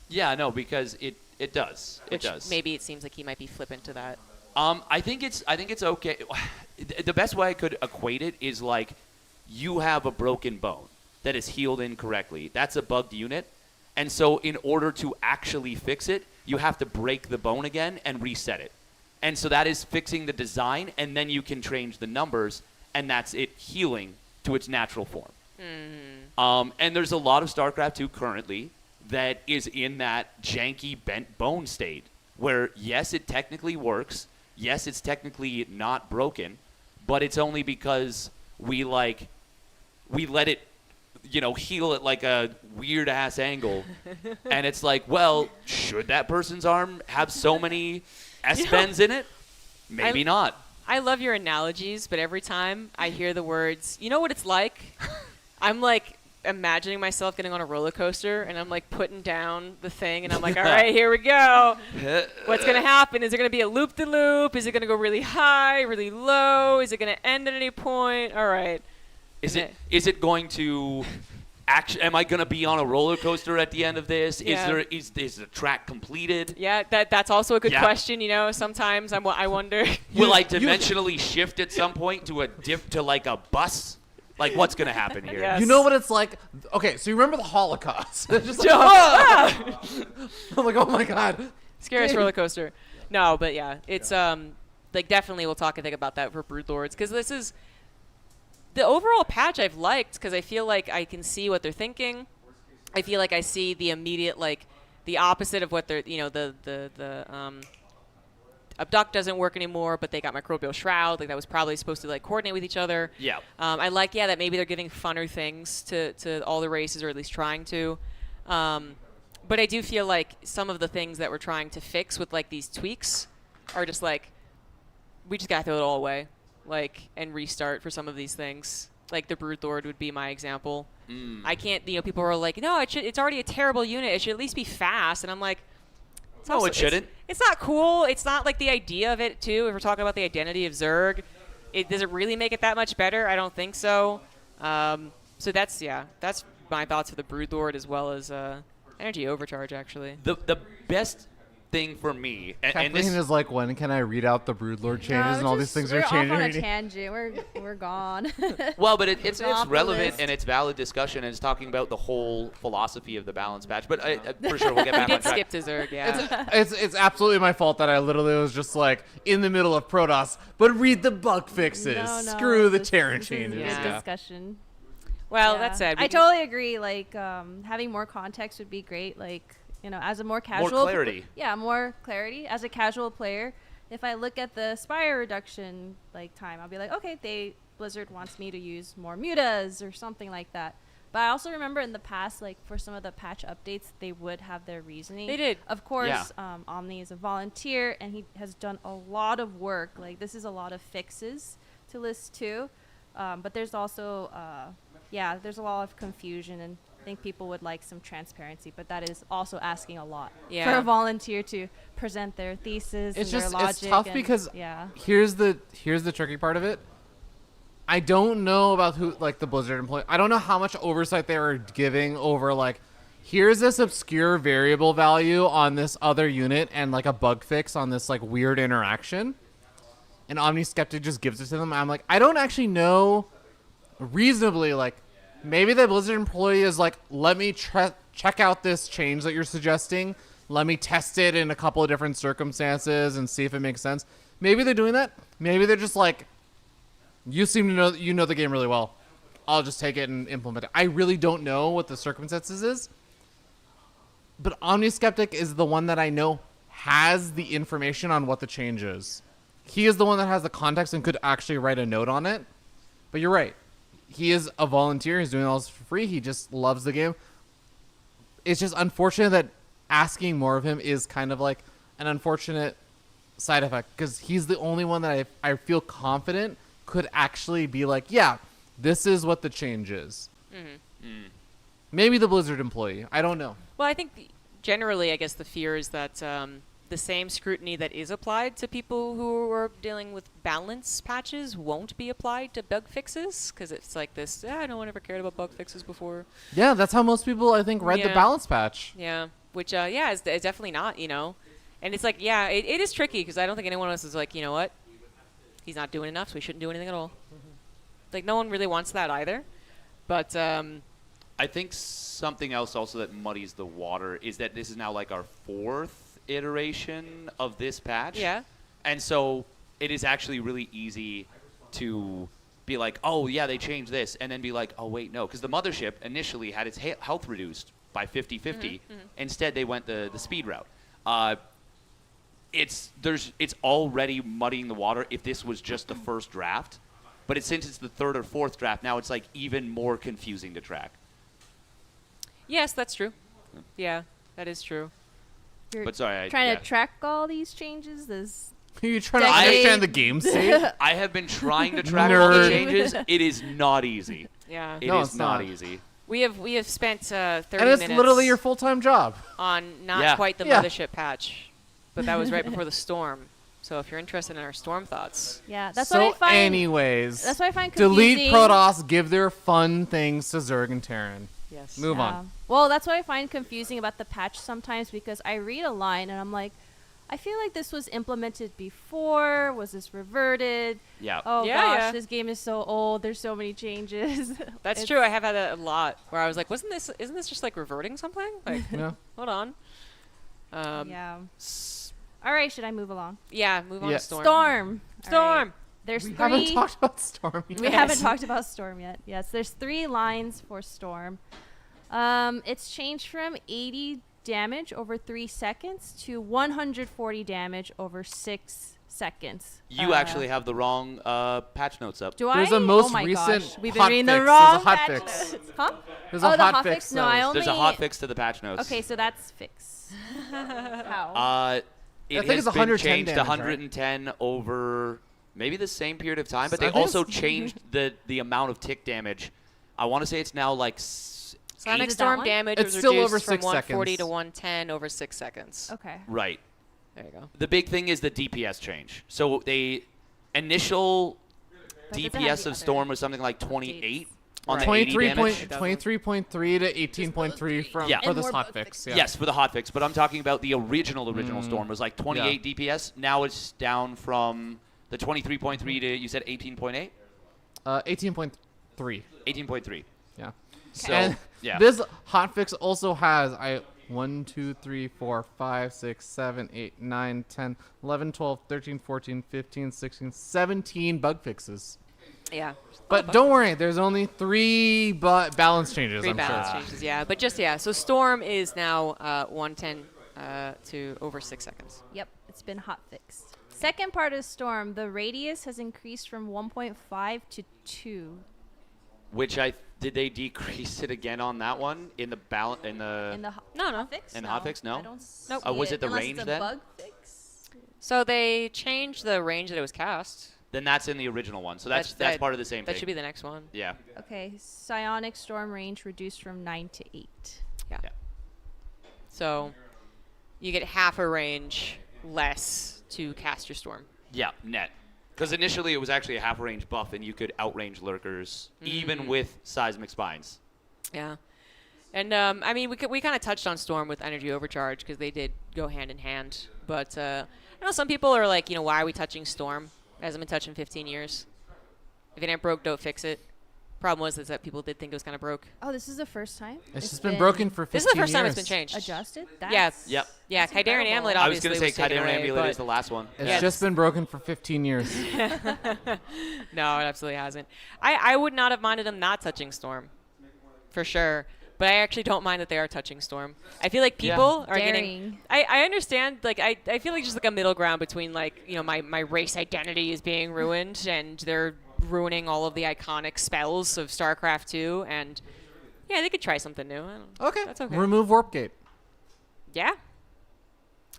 Yeah, no, because it does. Which it does. Maybe it seems like he might be flippant to that. I think it's okay. The best way I could equate it is like you have a broken bone that is healed incorrectly. That's a bugged unit. And so in order to actually fix it, you have to break the bone again and reset it. And so that is fixing the design, and then you can change the numbers, and that's it healing to its natural form. And there's a lot of StarCraft 2 currently that is in that janky bent bone state where, yes, it technically works. Yes, it's technically not broken, but it's only because we let it, heal at like a weird ass angle. And it's like, well, should that person's arm have so many S-bends in it? Maybe not. I love your analogies, but every time I hear the words, you know what it's like? I'm like imagining myself getting on a roller coaster, and I'm like putting down the thing, and I'm like, all right, here we go. What's going to happen? Is there going to be a loop-de-loop? Is it going to go really high, really low? Is it going to end at any point? All right. Is it going to actually? Am I going to be on a roller coaster at the end of this? Yeah. Is the track completed? Yeah, that's also a good question. Sometimes I wonder. Will I dimensionally shift at some point to like a bus? Like, what's going to happen here? Yes. You know what it's like? Okay, so you remember the Holocaust? It's just like, I'm like, oh my god, scariest roller coaster. No, but yeah, it's like definitely we'll talk, I think, about that for Broodlords, because this is the overall patch I've liked, because I feel like I can see what they're thinking. I feel like I see the immediate, like the opposite of what they're, the Abduct doesn't work anymore, but they got Microbial Shroud. Like, that was probably supposed to like coordinate with each other. Yeah. I like, that maybe they're giving funner things to all the races, or at least trying to. But I do feel like some of the things that we're trying to fix with like these tweaks are just like, we just gotta throw it all away, like, and restart for some of these things. Like the Broodlord would be my example. I can't, people are like, no, it's already a terrible unit. It should at least be fast. And I'm like, no, it shouldn't. It's not cool. It's not like the idea of it, too. If we're talking about the identity of Zerg, does it really make it that much better? I don't think so. So that's my thoughts for the Broodlord, as well as Energy Overcharge, actually. The best thing for me, and this is like, when can I read out the Broodlord changes and all these things are changing? We're off on a tangent. We're gone. Well, but it's off the relevant list. and it's valid discussion, and it's talking about the whole philosophy of the balance patch. But for sure, we'll get back We on did track. skip to Zerg, yeah. It's absolutely my fault that I literally was just like in the middle of Protoss, but read the bug fixes. No, Screw the this Terran is changes. good Yeah. discussion. Well, Yeah. that said, I totally agree. Like, having more context would be great. Like, as a more casual, clarity. Yeah, more clarity. As a casual player, if I look at the Spire reduction time, I'll be like, okay, Blizzard wants me to use more mutas or something like that. But I also remember in the past, like for some of the patch updates, they would have their reasoning. They did. Of course, Omni is a volunteer, and he has done a lot of work. Like, this is a lot of fixes to list too. But there's also, there's a lot of confusion, and I think people would like some transparency, but that is also asking a lot for a volunteer to present their thesis and their logic. It's tough because here's the tricky part of it. I don't know about who, like, the Blizzard employee. I don't know how much oversight they were giving over, like, here's this obscure variable value on this other unit and like a bug fix on this like weird interaction, and Omni Skeptic just gives it to them. I'm like, I don't actually know reasonably, like, maybe the Blizzard employee is like, let me check out this change that you're suggesting. Let me test it in a couple of different circumstances and see if it makes sense. Maybe they're doing that. Maybe they're just like, you seem to know the game really well. I'll just take it and implement it. I really don't know what the circumstances is. But Omni Skeptic is the one that I know has the information on what the change is. He is the one that has the context and could actually write a note on it. But you're right. He is a volunteer. He's doing all this for free. He just loves the game. It's just unfortunate that asking more of him is kind of like an unfortunate side effect, because he's the only one that I feel confident could actually be like, yeah, this is what the change is. Mm-hmm. Maybe the Blizzard employee. I don't know. Well, I think generally, I guess the fear is that the same scrutiny that is applied to people who are dealing with balance patches won't be applied to bug fixes, because it's like this, no one ever cared about bug fixes before. Yeah, that's how most people, I think, read the balance patch. Yeah, which, it's definitely not, And it's like, it is tricky, because I don't think anyone else is like, you know what? He's not doing enough, so we shouldn't do anything at all. Like, no one really wants that either. But I think something else also that muddies the water is that this is now like our fourth iteration of this patch. Yeah. And so it is actually really easy to be like, oh, yeah, they changed this, and then be like, oh, wait, no. Because the mothership initially had its health reduced by 50-50. Instead, they went the speed route. It's already muddying the water if this was just the first draft. But since it's the third or fourth draft, now it's like even more confusing to track. Yes, that's true. Yeah, that is true. You're But sorry, trying to track all these changes. This Are you trying to understand the game state? I have been trying to track all the Nerd. changes. It is not easy. Yeah. It No, is it's not not. easy. We have spent 30 And it's minutes literally your full-time job. on not Yeah. quite the Yeah. mothership patch, but that was right before the storm. So if you're interested in our storm thoughts, yeah, that's So what I find. anyways, That's what I find confusing. delete Protoss, give their fun things to Zerg and Terran. yes. Move Yeah. on. Well, that's what I find confusing about the patch sometimes because I read a line and I'm like, I feel like this was implemented before. Was this reverted? Yeah. Oh Yeah, gosh, yeah. this game is so old. There's so many changes. That's It's- true. I have had that a lot where I was like, isn't this just like reverting something? Like, Yeah. hold on. Yeah. All right, should I move along? Yeah, move on Yeah. to storm. Storm. Storm. All right. There's We three. haven't talked about Storm yet. We haven't talked about Storm yet. Yes, there's 3 lines for Storm. It's changed from 80 damage over 3 seconds to 140 damage over 6 seconds. You actually have the wrong patch notes up. Do There's I? a most oh my recent gosh. We've been hot reading fix. the There's a wrong hot patch fix. notes. Huh? There's Oh, a the hot hot fix. fix? No, I only. There's a hot fix to the patch notes. Okay, so that's fix. How? It I think has it's been 110 changed to damage, right? 110 over maybe the same period of time, but So I they think also it's- changed the amount of tick damage. I want to say it's now like Sonic Is it that storm one? damage It's was still reduced over from 6 140 to seconds. 110 over 6 seconds. Okay. right. There you go. The big thing is the DPS change. So they initial But does it have DPS the of other Storm was something like 28 on the 23 80 damage. 23.3 to 18.3 from Yeah. for And this more hot bug fix. Yeah. Yes, for the hot fix, but I'm talking about the original Storm was like 28 DPS. Now it's down from the 23.3 to you said 18.8? 18.3. 18.3. Yeah. So, And yeah. this hotfix also has 1, 2, 3, 4, 5, 6, 7, 8, 9, 10, 11, 12, 13, 14, 15, 16, 17 bug fixes. Yeah. But don't worry, there's only 3 balance changes, 3 I'm balance sure. changes, yeah. But just, yeah. So storm is now 110 to over 6 seconds. Yep, it's been hot fixed. Second part of Storm, the radius has increased from 1.5 to 2. Which did they decrease it again on that one in the balance In the No. fix? In hotfix? No? I don't Nope. see Was it the unless range it's a then? bug fix. So they changed the range that it was cast. Then that's in the original one. So that's part of the same That thing. should be the next one. Yeah. Okay, psionic storm range reduced from 9 to 8. Yeah. So you get half a range less to cast your storm. Yeah, net. Because initially it was actually a half range buff and you could outrange lurkers even with seismic spines. Yeah. And I mean, we kind of touched on Storm with Energy Overcharge because they did go hand in hand. But I know some people are like, why are we touching Storm? It hasn't been touched in 15 years. If it ain't broke, don't fix it. Problem was is that people did think it was kind of broke. Oh, this is the first time? It's just been broken for 15 This is the first time it's years. been changed. Adjusted? Yeah. Yep. Yeah, That's Kydarian incredible. Amulet I was obviously going to say was taken Kydarian away, Amulet but- is the last one. It's just been broken for 15 years. No, it absolutely hasn't. I would not have minded them not touching Storm, for sure. But I actually don't mind that they are touching Storm. I feel like people are getting. I understand. Like I feel like just like a middle ground between like my race identity is being ruined and they're ruining all of the iconic spells of StarCraft 2 and yeah they could try something new. Okay. That's okay. Remove Warp Gate. Yeah.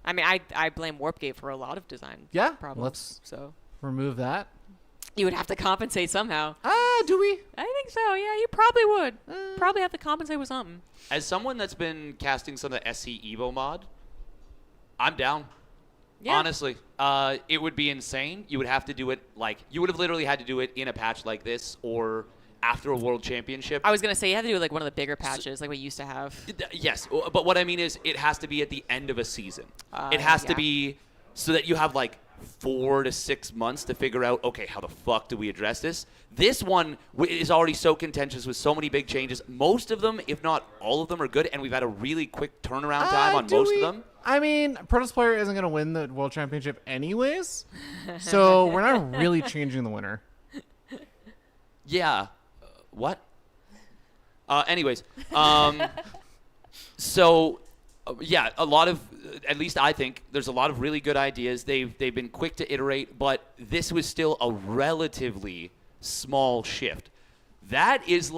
I mean I blame Warpgate for a lot of design problems. Let's so remove that. you would have to compensate somehow. Do we? I think so. Yeah, you probably would. Probably have to compensate with something. As someone that's been casting some of the SC Evo mod, I'm down. Yeah. Honestly, it would be insane. You would have to do it you would have literally had to do it in a patch like this or after a world championship. I was gonna say you have to do like one of the bigger patches, like we used to have. Yes, but what I mean is it has to be at the end of a season. It has to be so that you have 4 to 6 months to figure out, okay, how the fuck do we address this? This one is already so contentious with so many big changes. Most of them, if not all of them, are good, and we've had a really quick turnaround time on most of them. I mean, Protoss player isn't going to win the World Championship anyways, so we're not really changing the winner. Yeah. What? Anyways, So, yeah, a lot of, at least I think, there's a lot of really good ideas. They've been quick to iterate, but this was still a relatively small shift. That is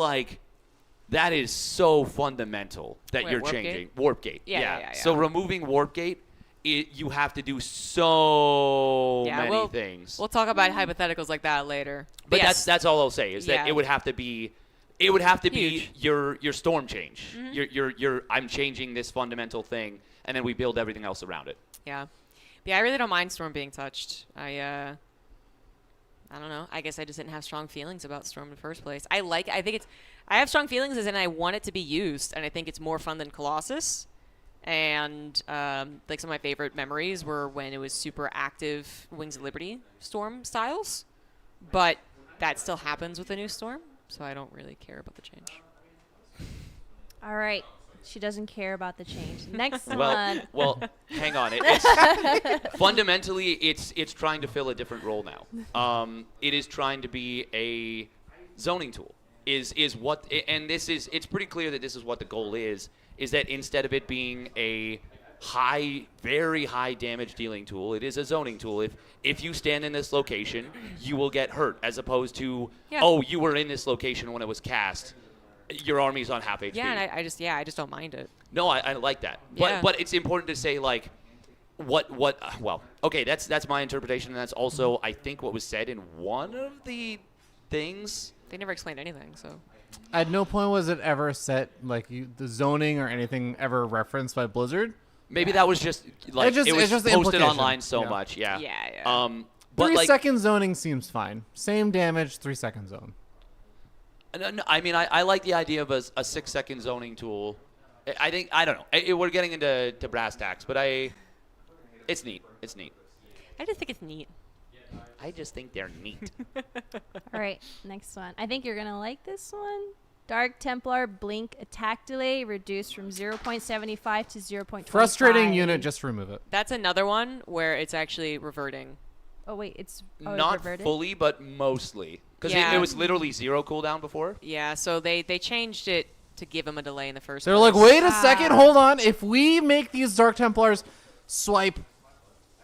so fundamental that Wait, you're Warp changing. Gate? Warp Gate. Yeah. So removing Warp Gate, you have to do so many things. We'll talk about hypotheticals like that later. But yes. that's all I'll say is that Yeah. it would have to be Huge. your storm change. Mhm. Your I'm changing this fundamental thing, and then we build everything else around it. Yeah. I really don't mind Storm being touched. I don't know. I guess I just didn't have strong feelings about Storm in the first place. I have strong feelings as in I want it to be used, and I think it's more fun than Colossus. And like some of my favorite memories were when it was super active Wings of Liberty Storm styles. But that still happens with the new Storm, so I don't really care about the change. All right. She doesn't care about the change. Next one. Well, hang on. It's fundamentally, it's trying to fill a different role now. It is trying to be a zoning tool. It's pretty clear that this is what the goal is that instead of it being a very high damage dealing tool, it is a zoning tool. If you stand in this location, you will get hurt, as opposed to, you were in this location when it was cast. Your army's on half HP. Yeah, and I just don't mind it. No, I like that. But it's important to say, like, okay, that's my interpretation, and that's also, I think, what was said in one of the things. They never explained anything, so. At no point was it ever set, like, the zoning or anything ever referenced by Blizzard. Maybe that was just, like, it was just the posted implication. online so much, yeah. Yeah. But 3-second zoning seems fine. Same damage, 3-second zone. No, I mean, I like the idea of a 6-second zoning tool. I don't know. We're getting into brass tacks, but it's neat. It's neat. I just think it's neat. I just think they're neat. All right, next one. I think you're going to like this one. Dark Templar Blink attack delay reduced from 0.75 to 0.25. Frustrating unit, just remove it. That's another one where it's actually reverting. Oh, wait, it's Not reverted? fully, but mostly. Because Yeah. it was literally 0 cooldown before. Yeah, so they changed it to give him a delay in the first They're place. like, wait a second, hold on. If we make these Dark Templars swipe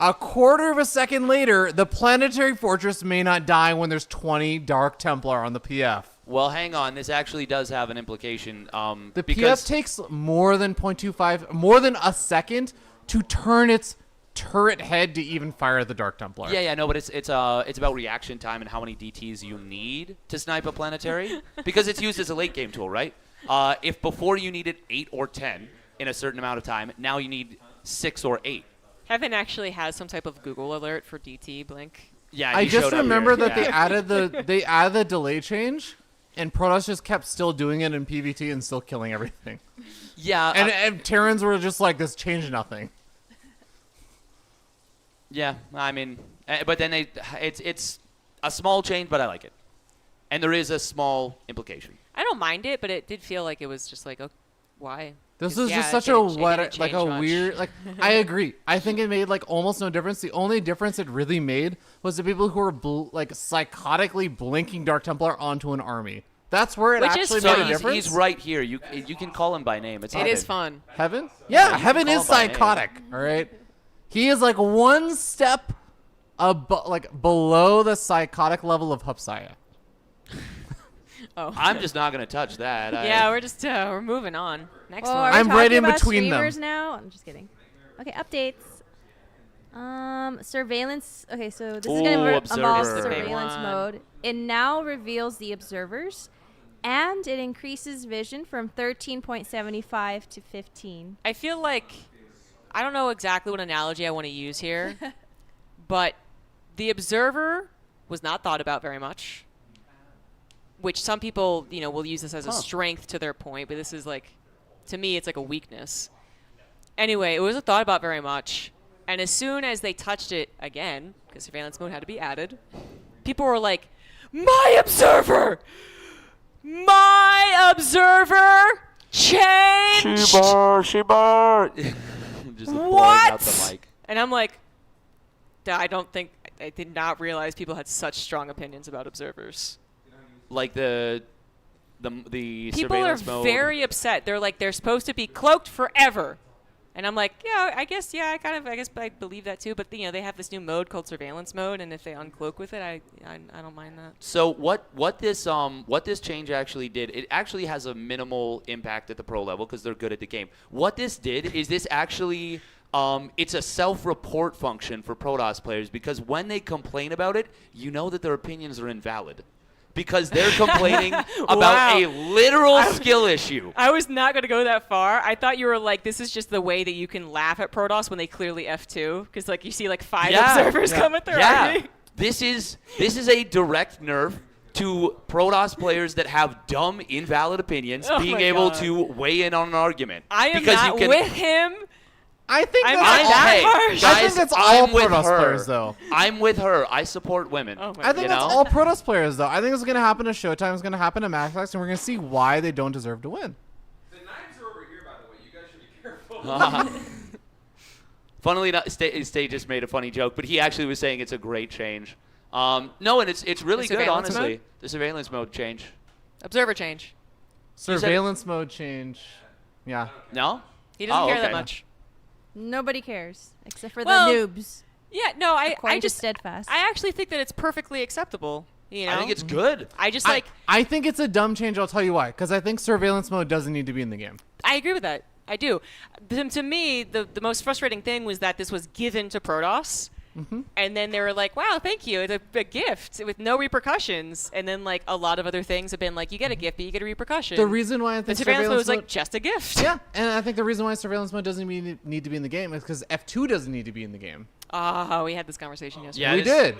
a quarter of a second later, the planetary fortress may not die when there's 20 Dark Templar on the PF. Well, hang on. This actually does have an implication. The because PF takes more than 0.25, more than a second to turn its turret head to even fire the Dark Templar. Yeah, no, but it's about reaction time and how many DTs you need to snipe a planetary, because it's used as a late game tool, right? If before you needed 8 or 10 in a certain amount of time, now you need 6 or 8. Heaven actually has some type of Google alert for DT blink. Yeah, I just remember that yeah. they added the delay change, and Protoss just kept still doing it in PvT and still killing everything. Yeah, and Terrans were just like, this changed nothing. Yeah, I mean, but then it's a small change, but I like it, and there is a small implication. I don't mind it, but it did feel like it was just like, oh, why? This 'Cause, is yeah, just it such didn't- a it didn't like a change much. weird like. I agree. I think it made like almost no difference. The only difference it really made was the people who were like psychotically blinking Dark Templar onto an army. That's where it Which is actually So made a he's, difference. he's right here. You can call him by name. It's It is fun. Heaven? Yeah, you Heaven can is call him by name. psychotic. All right, he is like one step below the psychotic level of Hupsaya. Oh. I'm just not gonna touch that. Yeah, we're moving on. Next Well, one. are we I'm talking right in about between them. streamers now? I'm just kidding. Okay, updates. Surveillance. Okay, so this is going Ooh, to involve observer. surveillance One. mode. It now reveals the observers, and it increases vision from 13.75 to 15. I feel like I don't know exactly what analogy I want to use here, but the observer was not thought about very much, which some people, will use this as a strength to their point, but this is like, to me, it's like a weakness. Anyway, it wasn't thought about very much, and as soon as they touched it again, because surveillance mode had to be added, people were like, my observer changed! Shibar. Just blowing out the mic. And I'm like, I did not realize people had such strong opinions about observers. Like the the People are surveillance mode. very upset. They're like, they're supposed to be cloaked forever. And I'm like, yeah, I guess I believe that too. But they have this new mode called surveillance mode, and if they uncloak with it, I don't mind that. So what this change actually did, it actually has a minimal impact at the pro level because they're good at the game. What this did is this actually it's a self-report function for Protoss players because when they complain about it, you know that their opinions are invalid. Because they're complaining about a literal skill issue. I was not going to go that far. I thought you were like, this is just the way that you can laugh at Protoss when they clearly F2. Because like you see like 5 observers come with their army. This is a direct nerf to Protoss players that have dumb, invalid opinions being able to weigh in on an argument. I am not with him. I think I'm that's I think that's all Protoss players, though. I'm with her. I support women. I think that's all Protoss players, though. I think it's going to happen to Showtime. It's going to happen to MaxX, and we're going to see why they don't deserve to win. The knives are over here, by the way. You guys should be careful. Funnily enough, Stay just made a funny joke, but he actually was saying it's a great change. No, and it's really good, honestly. Mode? The surveillance mode change. Observer change. Surveillance mode change. Yeah. No? He doesn't care that much. Nobody cares except for the Well, noobs. Yeah, no, I just steadfast. I actually think that it's perfectly acceptable. You know? I think it's good. I just I think it's a dumb change. I'll tell you why. Because I think surveillance mode doesn't need to be in the game. I agree with that. I do. To me, the most frustrating thing was that this was given to Protoss. And then they were like, wow, thank you. It's a gift with no repercussions. And then, like, a lot of other things have been like, you get a gift, but you get a repercussion. The reason why I think surveillance mode was like just a gift. Yeah, and I think the reason why surveillance mode doesn't need to be in the game is because F2 doesn't need to be in the game. Oh, we had this conversation yesterday. Yeah, we did.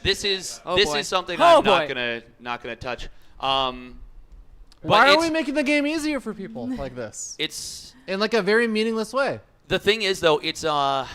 This is something Oh, I'm boy. not gonna touch. Why are we making the game easier for people like this? It's in like a very meaningless way. The thing is, though, it's to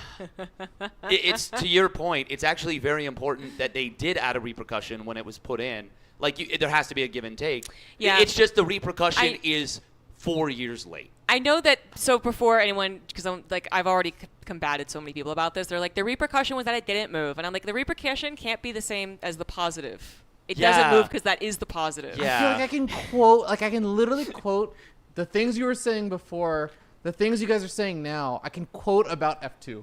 your point. It's actually very important that they did add a repercussion when it was put in. Like, there has to be a give and take. Yeah. It's just the repercussion is 4 years late. I know that. So before anyone, because I've already combated so many people about this. They're like, the repercussion was that it didn't move, and I'm like, the repercussion can't be the same as the positive. It doesn't move because that is the positive. I feel like I can quote, like I can literally quote the things you were saying before. The things you guys are saying now, I can quote about F2,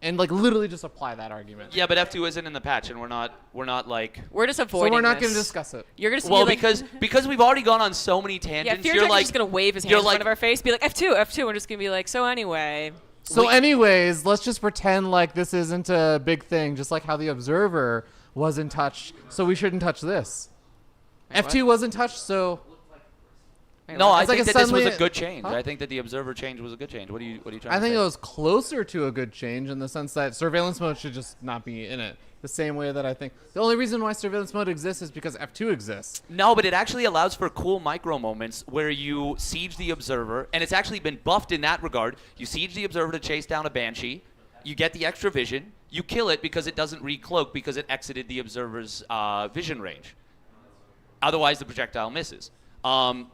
and like literally just apply that argument. Yeah, but F2 isn't in the patch, and we're not like we're just avoiding. So we're not this. going to discuss it. You're going to well because we've already gone on so many tangents. Yeah, you're like just going to wave his hands in front of our face, be like F2. We're just going to be like, so anyway. So anyways, let's just pretend like this isn't a big thing, just like how the Observer wasn't touched, so we shouldn't touch this. Wait, F2 wasn't touched, so. No, I think like that this was a good change. I think that the Observer change was a good change. What are you trying to say? I think it was closer to a good change in the sense that surveillance mode should just not be in it. The same way that I think the only reason why surveillance mode exists is because F2 exists. No, but it actually allows for cool micro moments where you siege the Observer, and it's actually been buffed in that regard. You siege the Observer to chase down a Banshee. You get the extra vision. You kill it because it doesn't recloak because it exited the Observer's vision range. Otherwise, the projectile misses.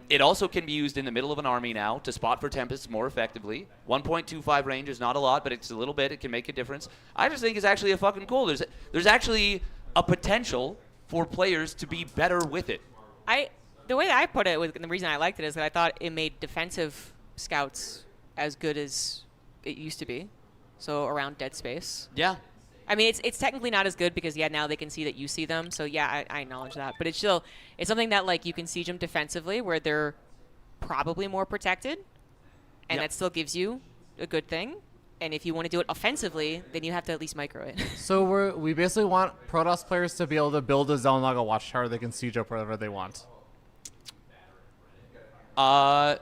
It also can be used in the middle of an army now to spot for Tempests more effectively. 1.25 range is not a lot, but it's a little bit. It can make a difference. I just think it's actually a fucking cool. There's actually a potential for players to be better with it. The way that I put it, and the reason I liked it is that I thought it made defensive scouts as good as it used to be. So around dead space. Yeah. I mean, it's technically not as good because, now they can see that you see them. So, I acknowledge that. But it's something that, like, you can siege them defensively where they're probably more protected. And that still gives you a good thing. And if you want to do it offensively, then you have to at least micro it. So we basically want Protoss players to be able to build a Xel'Naga watchtower they can siege up wherever they want. Well,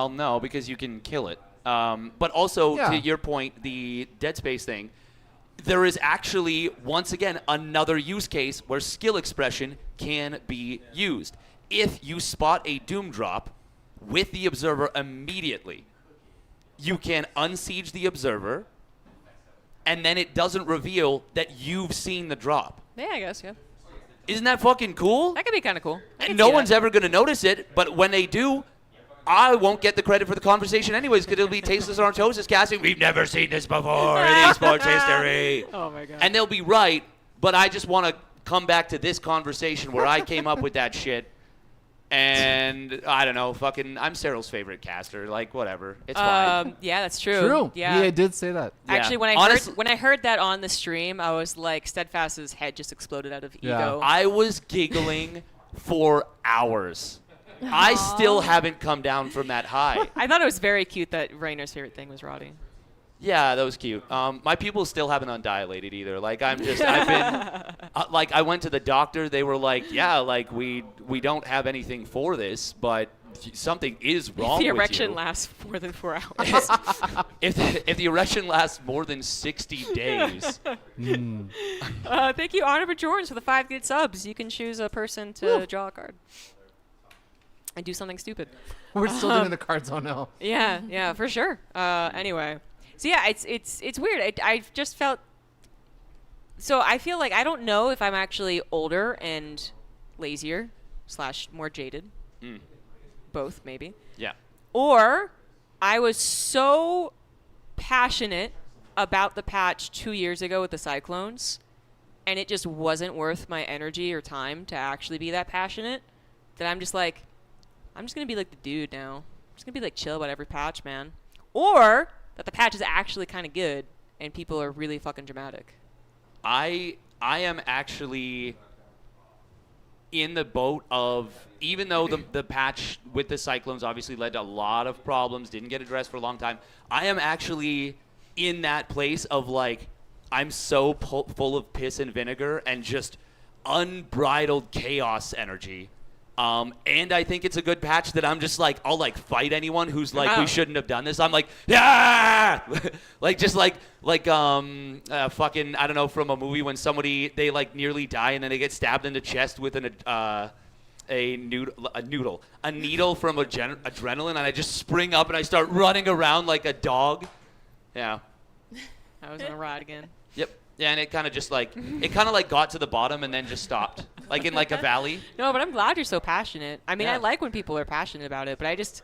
no, because you can kill it. But also, to your point, the dead space thing, there is actually, once again, another use case where skill expression can be used. If you spot a Doom drop with the Observer immediately, you can unsiege the Observer, and then it doesn't reveal that you've seen the drop. Yeah, I guess, yeah. Isn't that fucking cool? That could be kind of cool. And no one's ever going to notice it, but when they do, I won't get the credit for the conversation anyways because it'll be Tasteless Artosis casting. We've never seen this before in esports history. Oh, my God. And they'll be right, but I just want to come back to this conversation where I came up with that shit. And I don't know, fucking, I'm Cyril's favorite caster. Like, whatever. It's fine. Yeah, that's true. True. Yeah. I did say that. Yeah. Actually, when I heard that on the stream, I was like, Steadfast's head just exploded out of ego. I was giggling for hours. I still haven't come down from that high. I thought it was very cute that Rainer's favorite thing was Roddy. Yeah, that was cute. My pupils still haven't undilated either. Like, I've been, like, I went to the doctor. They were like, yeah, like, we don't have anything for this, but something is wrong The with erection you. lasts more than 4 hours. if the erection lasts more than 60 days. Thank you, Honor Bajorans, for the 5 good subs. You can choose a person to draw a card. And do something stupid. We're still doing the card zone now. Yeah, for sure. Anyway. So yeah, it's weird. I just felt. So I feel like I don't know if I'm actually older and lazier / more jaded. Both maybe. Yeah. Or I was so passionate about the patch 2 years ago with the Cyclones, and it just wasn't worth my energy or time to actually be that passionate. That I'm just like, I'm just gonna be like the dude now. I'm just gonna be like chill about every patch, man. Or that the patch is actually kind of good and people are really fucking dramatic. I am actually in the boat of, even though the patch with the Cyclones obviously led to a lot of problems, didn't get addressed for a long time, I am actually in that place of like, I'm so full of piss and vinegar and just unbridled chaos energy. And I think it's a good patch that I'm just like, I'll like fight anyone who's like, we shouldn't have done this. I'm like, yeah, like just like fucking, I don't know, from a movie when somebody, they like nearly die and then they get stabbed in the chest with a needle from adrenaline, and I just spring up and I start running around like a dog. Yeah. I was on a ride again. Yep. Yeah, and it kind of just like, it kind of like got to the bottom and then just stopped. Like in like a valley. No, but I'm glad you're so passionate. I mean, Yeah. I like when people are passionate about it, but I just...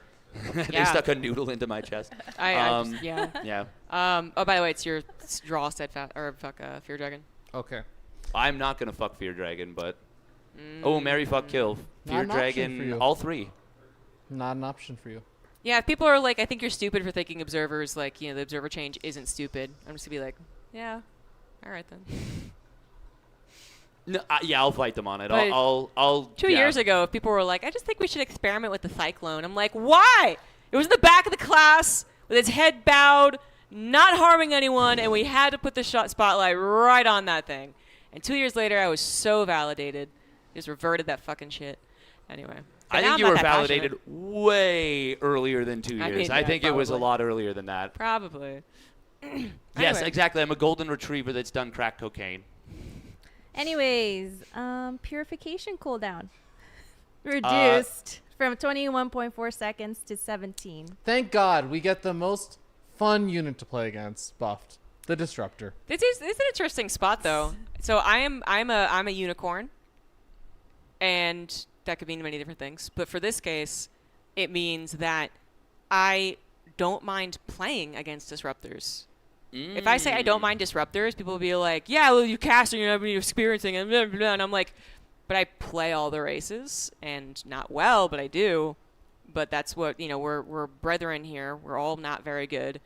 They stuck a noodle into my chest. Yeah. Oh, by the way, it's your draw Steadfast, or fuck Fear Dragon. Okay. I'm not going to fuck Fear Dragon, but... Oh, marry, fuck, kill. Not Fear an option for Dragon, you. all 3. Not an option for you. Yeah, if people are like, I think you're stupid for thinking Observer's like, the Observer change isn't stupid. I'm just going to be like, yeah, all right then. No, yeah, I'll fight them on it. But I'll 2 years ago, if people were like, I just think we should experiment with the Cyclone. I'm like, why? It was in the back of the class with its head bowed, not harming anyone, and we had to put the spotlight right on that thing. And 2 years later, I was so validated. Just reverted that fucking shit. Anyway. But I now think I'm you not were that validated passionate. way earlier than 2 years. I mean, I yeah, think it was a probably. lot earlier than that. Probably. Yes, Anyway. exactly. I'm a golden retriever that's done crack cocaine. Anyways, purification cooldown reduced from 21.4 seconds to 17. Thank God we get the most fun unit to play against buffed. The Disruptor. This is an interesting spot though. So I'm a unicorn, and that could mean many different things. But for this case, it means that I don't mind playing against disruptors. If I say I don't mind disruptors, people will be like, "Yeah, well, you cast and you're experiencing and blah, blah, blah." And I'm like, "But I play all the races and not well, but I do." But that's what we're brethren here. We're all not very good,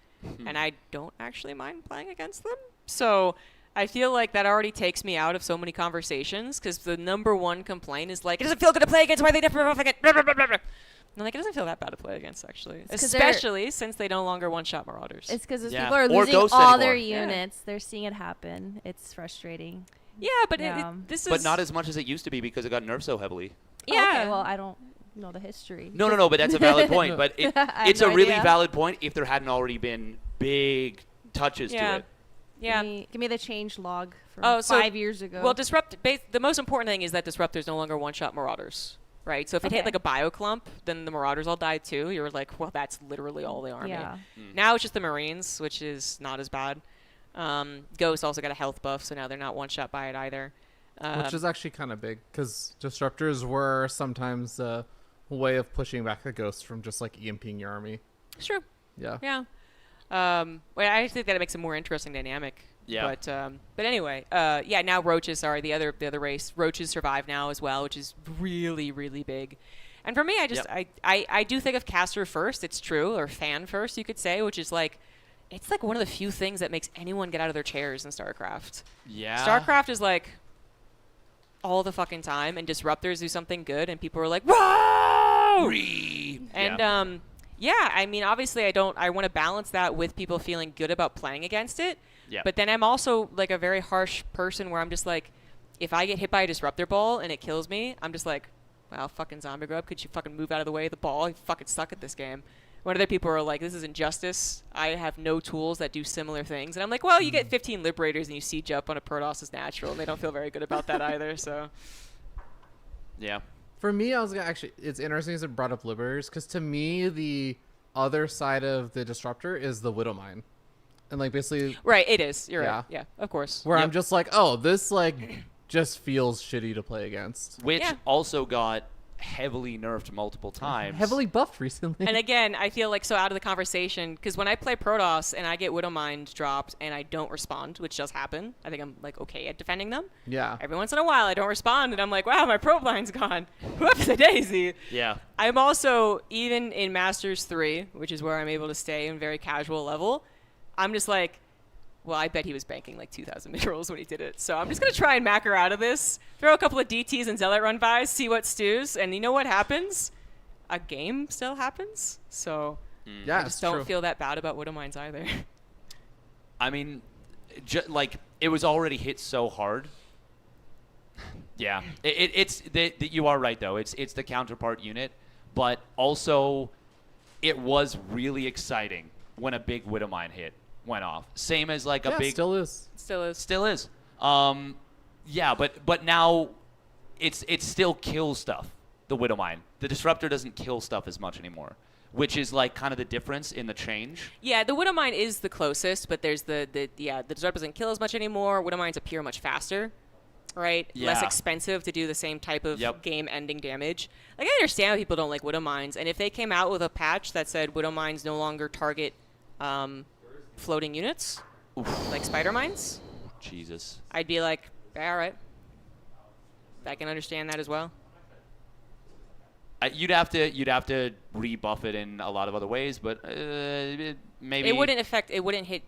and I don't actually mind playing against them. So I feel like that already takes me out of so many conversations because the number one complaint is like, it doesn't feel good to play against. Why are they different? And I'm like, it doesn't feel that bad to play against, actually. Especially since they no longer one-shot Marauders. It's because people are losing all their units. They're seeing it happen. It's frustrating. Yeah, but this is... But not as much as it used to be because it got nerfed so heavily. Yeah. Oh, okay, well, I don't know the history. No, but that's a valid point. But it's no a really idea. valid point if there hadn't already been big touches to it. Yeah. Give me the change log from 5 years ago. Well, the most important thing is that Disruptors no longer one-shot Marauders. Right, so if it hit like a bio clump, then the Marauders all died too. You're like, well, that's literally all the army. Yeah. Now it's just the Marines, which is not as bad. Ghost also got a health buff, so now they're not one shot by it either. Which is actually kind of big because Disruptors were sometimes a way of pushing back the Ghosts from just like EMPing your army. It's true. Yeah. Yeah. Well, I think that it makes a more interesting dynamic. Yeah. But anyway, now roaches are the other race. Roaches survive now as well, which is really, really big. And for me, I just I do think of caster first. It's true, or fan first, you could say, which is like, it's like one of the few things that makes anyone get out of their chairs in StarCraft. Yeah. StarCraft is like all the fucking time, and disruptors do something good, and people are like, whoa! And yeah, I mean, obviously, I want to balance that with people feeling good about playing against it. Yeah. But then I'm also like a very harsh person where I'm just like, if I get hit by a disruptor ball and it kills me, I'm just like, wow, fucking ZombieGrub, could you fucking move out of the way of the ball? You fucking suck at this game. When other people are like, this is injustice. I have no tools that do similar things. And I'm like, well, you get 15 Liberators and you siege up on a Protoss is natural, and they don't feel very good about that either, so. Yeah. For me, I was gonna it's interesting as it brought up Liberators, because to me, the other side of the Disruptor is the Widowmine. And like basically. Right, it is. You're right. Yeah, of course. Where I'm just like, oh, this like just feels shitty to play against. Which also got heavily nerfed multiple times. Heavily buffed recently. And again, I feel like so out of the conversation, because when I play Protoss and I get Widowmine dropped and I don't respond, which does happen, I think I'm like okay at defending them. Yeah. Every once in a while I don't respond and I'm like, wow, my probe line's gone. Whoops a daisy. Yeah. I'm also, even in Masters 3, which is where I'm able to stay in very casual level, I'm just like, well, I bet he was banking like 2,000 mid-rolls when he did it. So I'm just going to try and macro out of this, throw a couple of DTs and Zealot run bys, see what stews, and you know what happens? A game still happens. So yeah, I just don't feel that bad about Widowmines either. I mean, like, it was already hit so hard. Yeah. You are right, though. It's the counterpart unit. But also, it was really exciting when a big Widowmine went off. Same as like a big. Still is. Still is. Yeah, but now it still kills stuff. The Widowmine. The Disruptor doesn't kill stuff as much anymore, which is like kind of the difference in the change. Yeah, the Widowmine is the closest, but there's the Disruptor doesn't kill as much anymore. Widowmines appear much faster, right? Yeah. Less expensive to do the same type of game-ending damage. Like, I understand why people don't like Widowmines, and if they came out with a patch that said Widowmines no longer target floating units, like Spider Mines, Jesus, I'd be like, all right, I can understand that as well. You'd have to rebuff it in a lot of other ways, but maybe it wouldn't hit.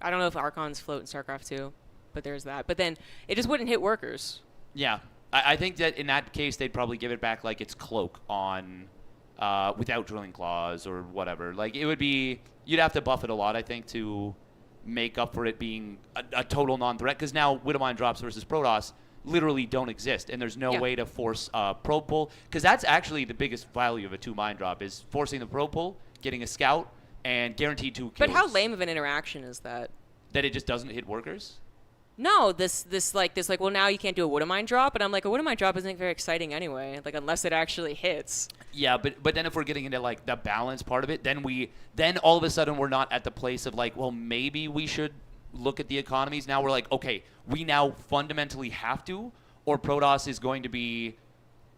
I don't know if Archons float in StarCraft 2, but there's that. But then it just wouldn't hit workers. Yeah, I think that in that case they'd probably give it back like its cloak on without drilling claws or whatever. Like it would be, you'd have to buff it a lot, I think, to make up for it being a total non-threat. Because now Widowmine drops versus Protoss literally don't exist, and there's no way to force probe pull. Because that's actually the biggest value of a 2-mine drop, is forcing the probe pull, getting a scout, and guaranteed 2 kills. But how lame of an interaction is that? That it just doesn't hit workers? No, this well, now you can't do a Widowmine drop, and I'm like, a Widowmine drop isn't very exciting anyway, like unless it actually hits. Yeah, but then if we're getting into like the balance part of it, then all of a sudden we're not at the place of like, well, maybe we should look at the economies. Now we're like, okay, we now fundamentally have to, or Protoss is going to be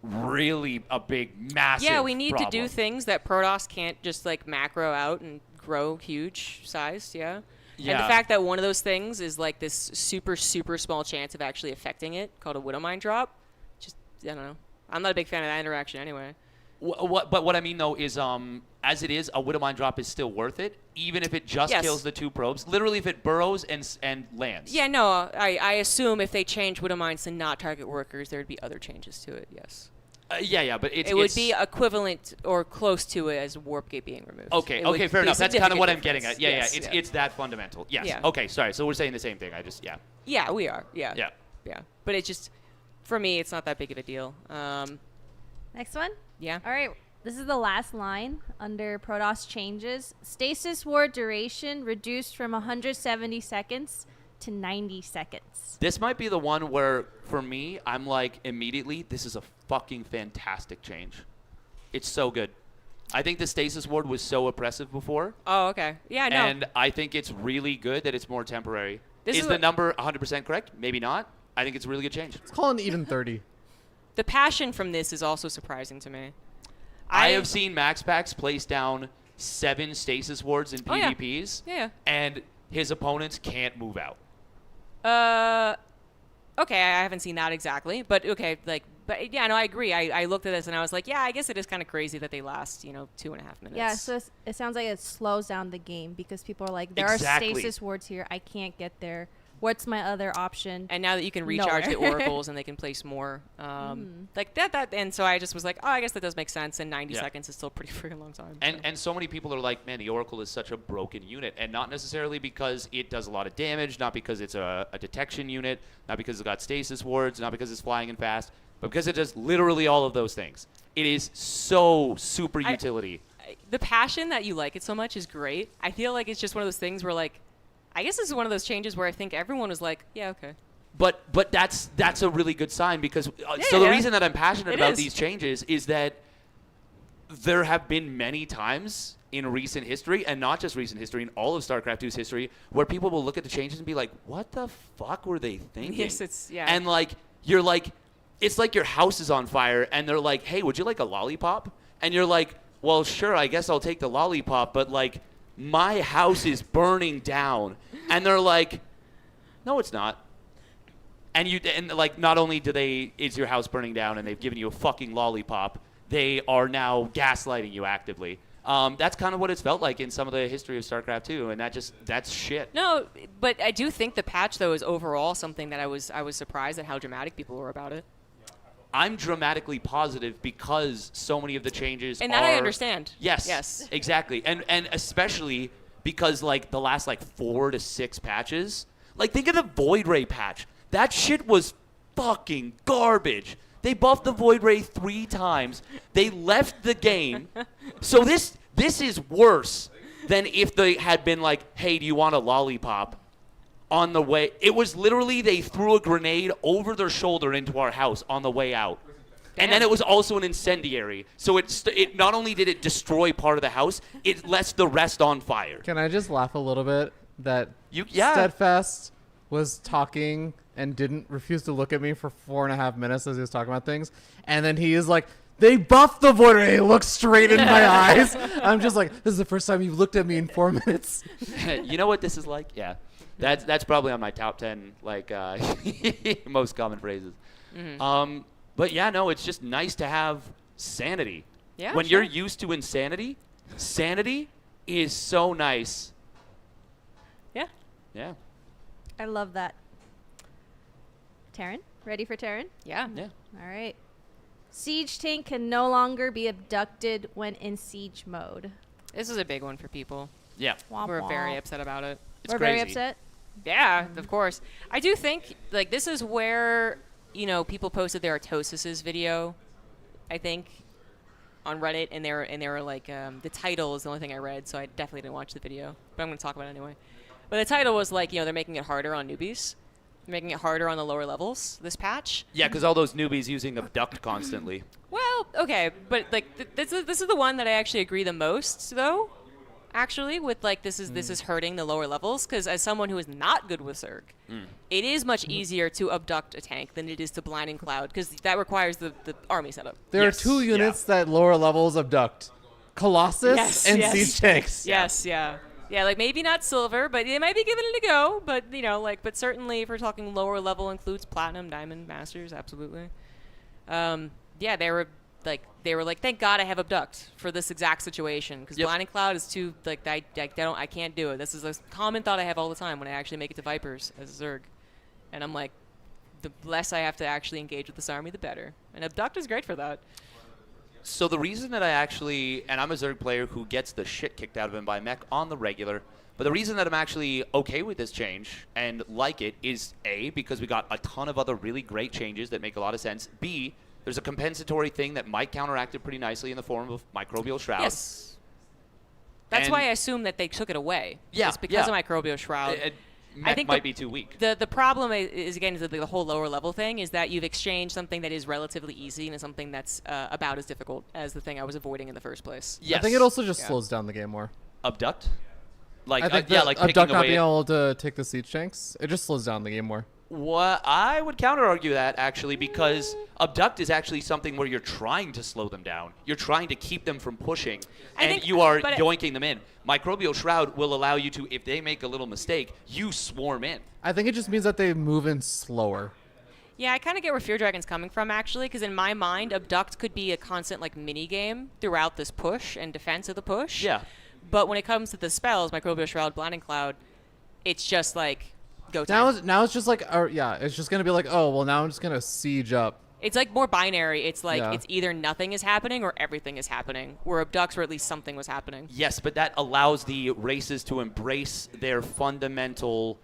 really a big, massive Yeah, we need problem. to do things that Protoss can't just like macro out and grow huge sized, yeah? And the fact that one of those things is like this super, super small chance of actually affecting it, called a Widowmine drop, just, I don't know. I'm not a big fan of that interaction anyway. But what I mean, though, is as it is, a Widowmine drop is still worth it, even if it just kills the 2 probes. Literally, if it burrows and lands. Yeah, no, I assume if they change Widowmines to not target workers, there would be other changes to it, yes. Yeah, but it would be equivalent or close to it as Warp Gate being removed. Okay, fair enough. That's kind of what I'm getting at. Yeah, Yes, it's that fundamental. Yes. Yeah. Okay, sorry. So we're saying the same thing. Yeah, we are. Yeah. Yeah. Yeah. But it just, for me, it's not that big of a deal. Next one? Yeah. All right. This is the last line under Protoss changes. Stasis Ward duration reduced from 170 seconds to 90 seconds. This might be the one where, for me, I'm like, immediately, this is a fucking fantastic change. It's so good. I think the Stasis Ward was so oppressive before. Oh, okay. Yeah, no. And I think it's really good that it's more temporary. This is the number 100% correct? Maybe not. I think it's a really good change. Let's call it even 30. The passion from this is also surprising to me. I have seen Max Packs place down 7 Stasis Wards in PvPs. Yeah. And his opponents can't move out. Okay, I haven't seen that exactly, but okay, like But yeah, no, I agree. I looked at this and I was like, yeah, I guess it is kind of crazy that they last, 2.5 minutes. Yeah, so it sounds like it slows down the game because people are like, there Exactly. are stasis wards here. I can't get there. What's my other option? And now that you can recharge the Nowhere. oracles and they can place more, like that, and so I just was like, oh, I guess that does make sense. And 90 Yeah. seconds is still a pretty freaking long time. And so many people are like, man, the Oracle is such a broken unit. And not necessarily because it does a lot of damage, not because it's a detection unit, not because it's got stasis wards, not because it's flying and fast, but because it does literally all of those things. It is so super utility. The passion that you like it so much is great. I feel like it's just one of those things where, like, I guess this is one of those changes where I think everyone was like, yeah, okay. But that's a really good sign because Yeah, the yeah. reason that I'm passionate It about is. these changes is that there have been many times in recent history, and not just recent history, in all of StarCraft 2's history, where people will look at the changes and be like, what the fuck were they thinking? Yes, it's, yeah. And like, you're like, it's like your house is on fire and they're like, hey, would you like a lollipop? And you're like, well, sure, I guess I'll take the lollipop, but like, my house is burning down. And they're like, no, it's not. And like, not only is your house burning down and they've given you a fucking lollipop, they are now gaslighting you actively. That's kind of what it's felt like in some of the history of StarCraft 2, and that's shit. No, but I do think the patch though is overall something that I was surprised at how dramatic people were about it. I'm dramatically positive because so many of the changes And that I are- understand. Yes. Yes. Exactly. And especially because like the last like 4 to 6 patches, like think of the Void Ray patch. That shit was fucking garbage. They buffed the Void Ray 3 times. They left the game. So this is worse than if they had been like, "Hey, do you want a lollipop?" on the way. It was literally they threw a grenade over their shoulder into our house on the way out. And then it was also an incendiary. So it not only did it destroy part of the house, it left the rest on fire. Can I just laugh a little bit that yeah. Steadfast was talking and didn't refuse to look at me for 4.5 minutes as he was talking about things, and then he is like, they buffed the Void Ray. He looked straight in my eyes. I'm just like, this is the first time you've looked at me in 4 minutes. You know what this is like? Yeah. That's probably on my top 10 like most common phrases. Mm-hmm. But yeah, no, it's just nice to have sanity. Yeah, when sure. you're used to insanity, sanity is so nice. Yeah. Yeah. I love that. Terran? Ready for Terran? Yeah. Yeah. All right. Siege tank can no longer be abducted when in siege mode. This is a big one for people. Yeah. Womp We're very womp. upset about it. We're very upset. Yeah, of course. I do think like this is where people posted their Atosis' video, I think, on Reddit, and they were like the title is the only thing I read, so I definitely didn't watch the video, but I'm going to talk about it anyway. But the title was like they're making it harder on newbies, making it harder on the lower levels this patch. Yeah, because all those newbies using abduct constantly. Well, okay, but like this is the one that I actually agree the most though. Actually, with like this is hurting the lower levels because as someone who is not good with Zerg, it is much easier to abduct a tank than it is to blinding cloud because that requires the army setup. There are 2 units that lower levels abduct. Colossus Yes, and yes. siege tanks. Yes, yeah. Yeah, like maybe not silver, but they might be giving it a go. But but certainly if we're talking lower level, includes platinum, diamond, masters, absolutely. Yeah, they were like, thank God I have abduct for this exact situation because blinding cloud is too like I can't do it. This is a common thought I have all the time when I actually make it to Vipers as a Zerg, and I'm like, the less I have to actually engage with this army, the better. And abduct is great for that. So the reason that and I'm a Zerg player who gets the shit kicked out of him by mech on the regular, but the reason that I'm actually okay with this change and like it is A, because we got a ton of other really great changes that make a lot of sense. B, there's a compensatory thing that might counteract it pretty nicely in the form of Microbial Shroud. Yes. That's why I assume that they took it away. Yeah, It's because yeah. of Microbial Shroud. Mech I think might be too weak. The problem is again, the whole lower level thing is that you've exchanged something that is relatively easy into something that's about as difficult as the thing I was avoiding in the first place. Yes. I think it also just slows down the game more. Abduct? Like, I think like abduct picking not away being able to take the siege tanks, it just slows down the game more. What I would counter argue that actually because abduct is actually something where you're trying to slow them down. You're trying to keep them from pushing, and you are yoinking them in. Microbial Shroud will allow you to, if they make a little mistake, you swarm in. I think it just means that they move in slower. Yeah, I kind of get where Fear Dragon's coming from, actually, because in my mind, Abduct could be a constant, like, mini-game throughout this push and defense of the push. Yeah. But when it comes to the spells, Microbial Shroud, Blinding Cloud, it's just, like, go time. Now it's just like, it's just going to be like, oh, well, now I'm just going to siege up. It's, like, more binary. It's, like, Yeah. it's either nothing is happening or everything is happening, where Abducts, or at least something was happening. Yes, but that allows the races to embrace their fundamental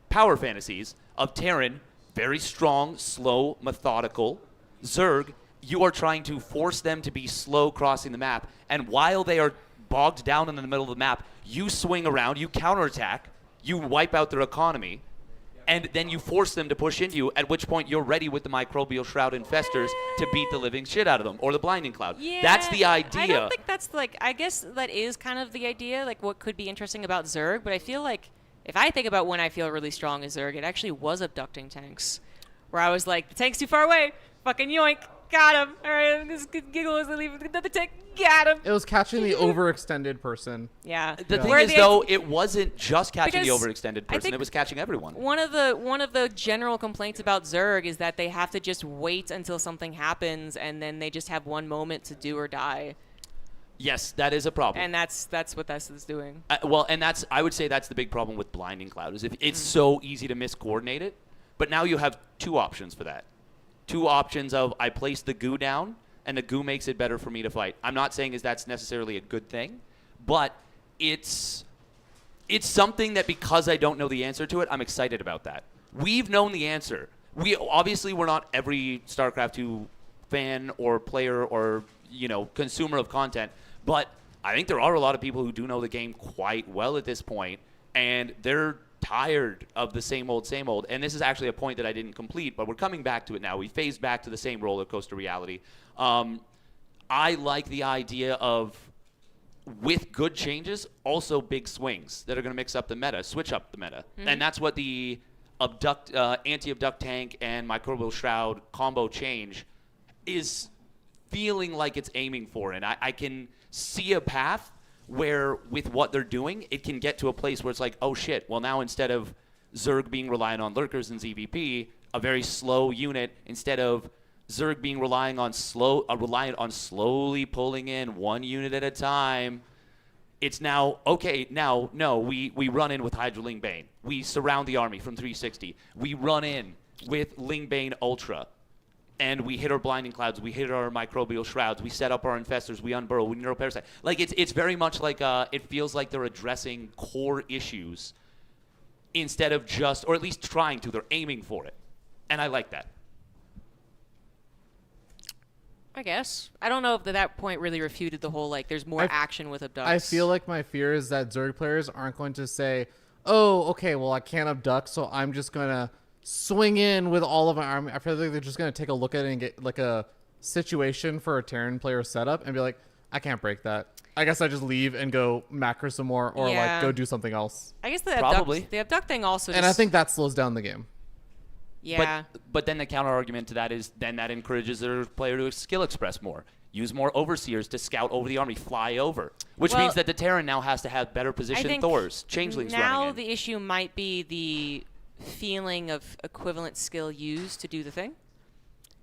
power fantasies of Terran, very strong, slow, methodical. Zerg, you are trying to force them to be slow crossing the map, and while they are bogged down in the middle of the map, you swing around, you counterattack, you wipe out their economy, and then you force them to push into you, at which point you're ready with the Microbial Shroud Infestors to beat the living shit out of them, or the Blinding Cloud. Yeah, That's the idea. I don't think that's, like, I guess that is kind of the idea, like, what could be interesting about Zerg, but I feel like if I think about when I feel really strong as Zerg, it actually was abducting tanks, where I was like, the tank's too far away, fucking yoink, got him. All right, I'm just giggle as I leave another tank, got him. It was catching the overextended person. Yeah. The thing Where is, though, it wasn't just catching the Because overextended I person; think it was catching everyone. One of the general complaints about Zerg is that they have to just wait until something happens, and then they just have one moment to do or die. Yes, that is a problem. And that's what this is doing. I would say that's the big problem with Blinding Cloud is if it's so easy to miscoordinate it. But now you have two options for that. Two options of I place the goo down, and the goo makes it better for me to fight. I'm not saying that's necessarily a good thing, but it's something that because I don't know the answer to it, I'm excited about that. We've known the answer. We're not every StarCraft 2 fan or player or consumer of content, but I think there are a lot of people who do know the game quite well at this point, and they're tired of the same old. And this is actually a point that I didn't complete, but we're coming back to it now. We phased back to the same roller coaster reality. I like the idea of, with good changes, also big swings that are going to mix up the meta, switch up the meta. Mm-hmm. And that's what the anti-abduct tank and Microbial Shroud combo change is feeling like it's aiming for. And I can see a path where with what they're doing, it can get to a place where it's like, oh shit, well now instead of Zerg being reliant on lurkers and ZVP, a very slow unit, instead of Zerg being reliant on slowly pulling in one unit at a time, it's now, okay, now, no, we run in with Hydra Ling Bane. We surround the army from 360. We run in with Ling Bane Ultra. And we hit our Blinding Clouds, we hit our Microbial Shrouds, we set up our Infestors, we unburrow, we neuroparasite. Like, it's very much like, it feels like they're addressing core issues instead of just, or at least trying to, they're aiming for it. And I like that. I guess. I don't know if that point really refuted the whole, like, there's more action with abducts. I feel like my fear is that Zerg players aren't going to say, oh, okay, well, I can't abduct, so I'm just going to swing in with all of my army. I feel like they're just going to take a look at it and get, like, a situation for a Terran player setup and be like, I can't break that. I guess I just leave and go macro some more or, like, go do something else. I guess the abduct thing also And I think that slows down the game. Yeah. But then the counter argument to that is then that encourages their player to skill express more. Use more overseers to scout over the army, fly over. Which means that the Terran now has to have better positioned Thors, Changelings running in. Now the issue might be the feeling of equivalent skill used to do the thing.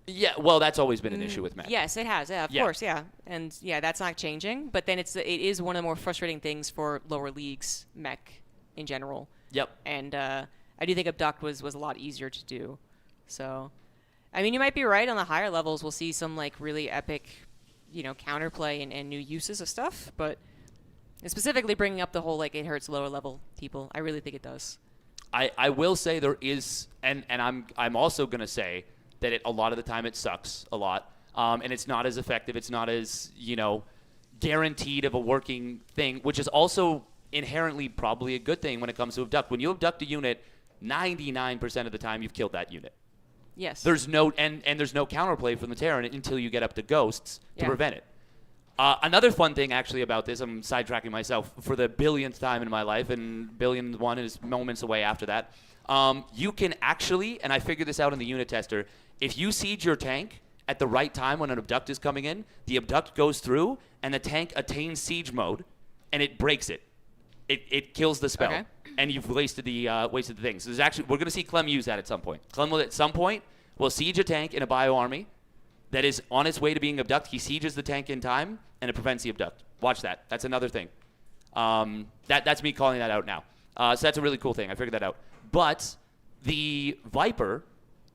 Yeah, well, that's always been an issue with mech. Yes, it has. Yeah, of course, yeah. And yeah, that's not changing. But then it is one of the more frustrating things for lower leagues mech in general. Yep. And I do think abduct was a lot easier to do. So, I mean, you might be right. On the higher levels, we'll see some like really epic, counterplay and new uses of stuff. But specifically bringing up the whole like it hurts lower level people, I really think it does. I will say there is, and I'm also gonna say that a lot of the time it sucks a lot, and it's not as effective. It's not as guaranteed of a working thing, which is also inherently probably a good thing when it comes to abduct. When you abduct a unit, 99% of the time you've killed that unit. Yes. There's no and there's no counterplay from the Terran until you get up to ghosts to prevent it. Another fun thing actually about this, I'm sidetracking myself for the billionth time in my life, and billion one is moments away after that. You can actually, and I figured this out in the unit tester, if you siege your tank at the right time when an abduct is coming in, the abduct goes through and the tank attains siege mode, and it breaks it. It kills the spell, and you've wasted the thing. So there's actually, we're going to see Clem use that at some point. Clem will at some point will siege a tank in a bio army that is on its way to being abducted. He sieges the tank in time, and it prevents the abduct. Watch that. That's another thing. That's me calling that out now. So that's a really cool thing. I figured that out. But the Viper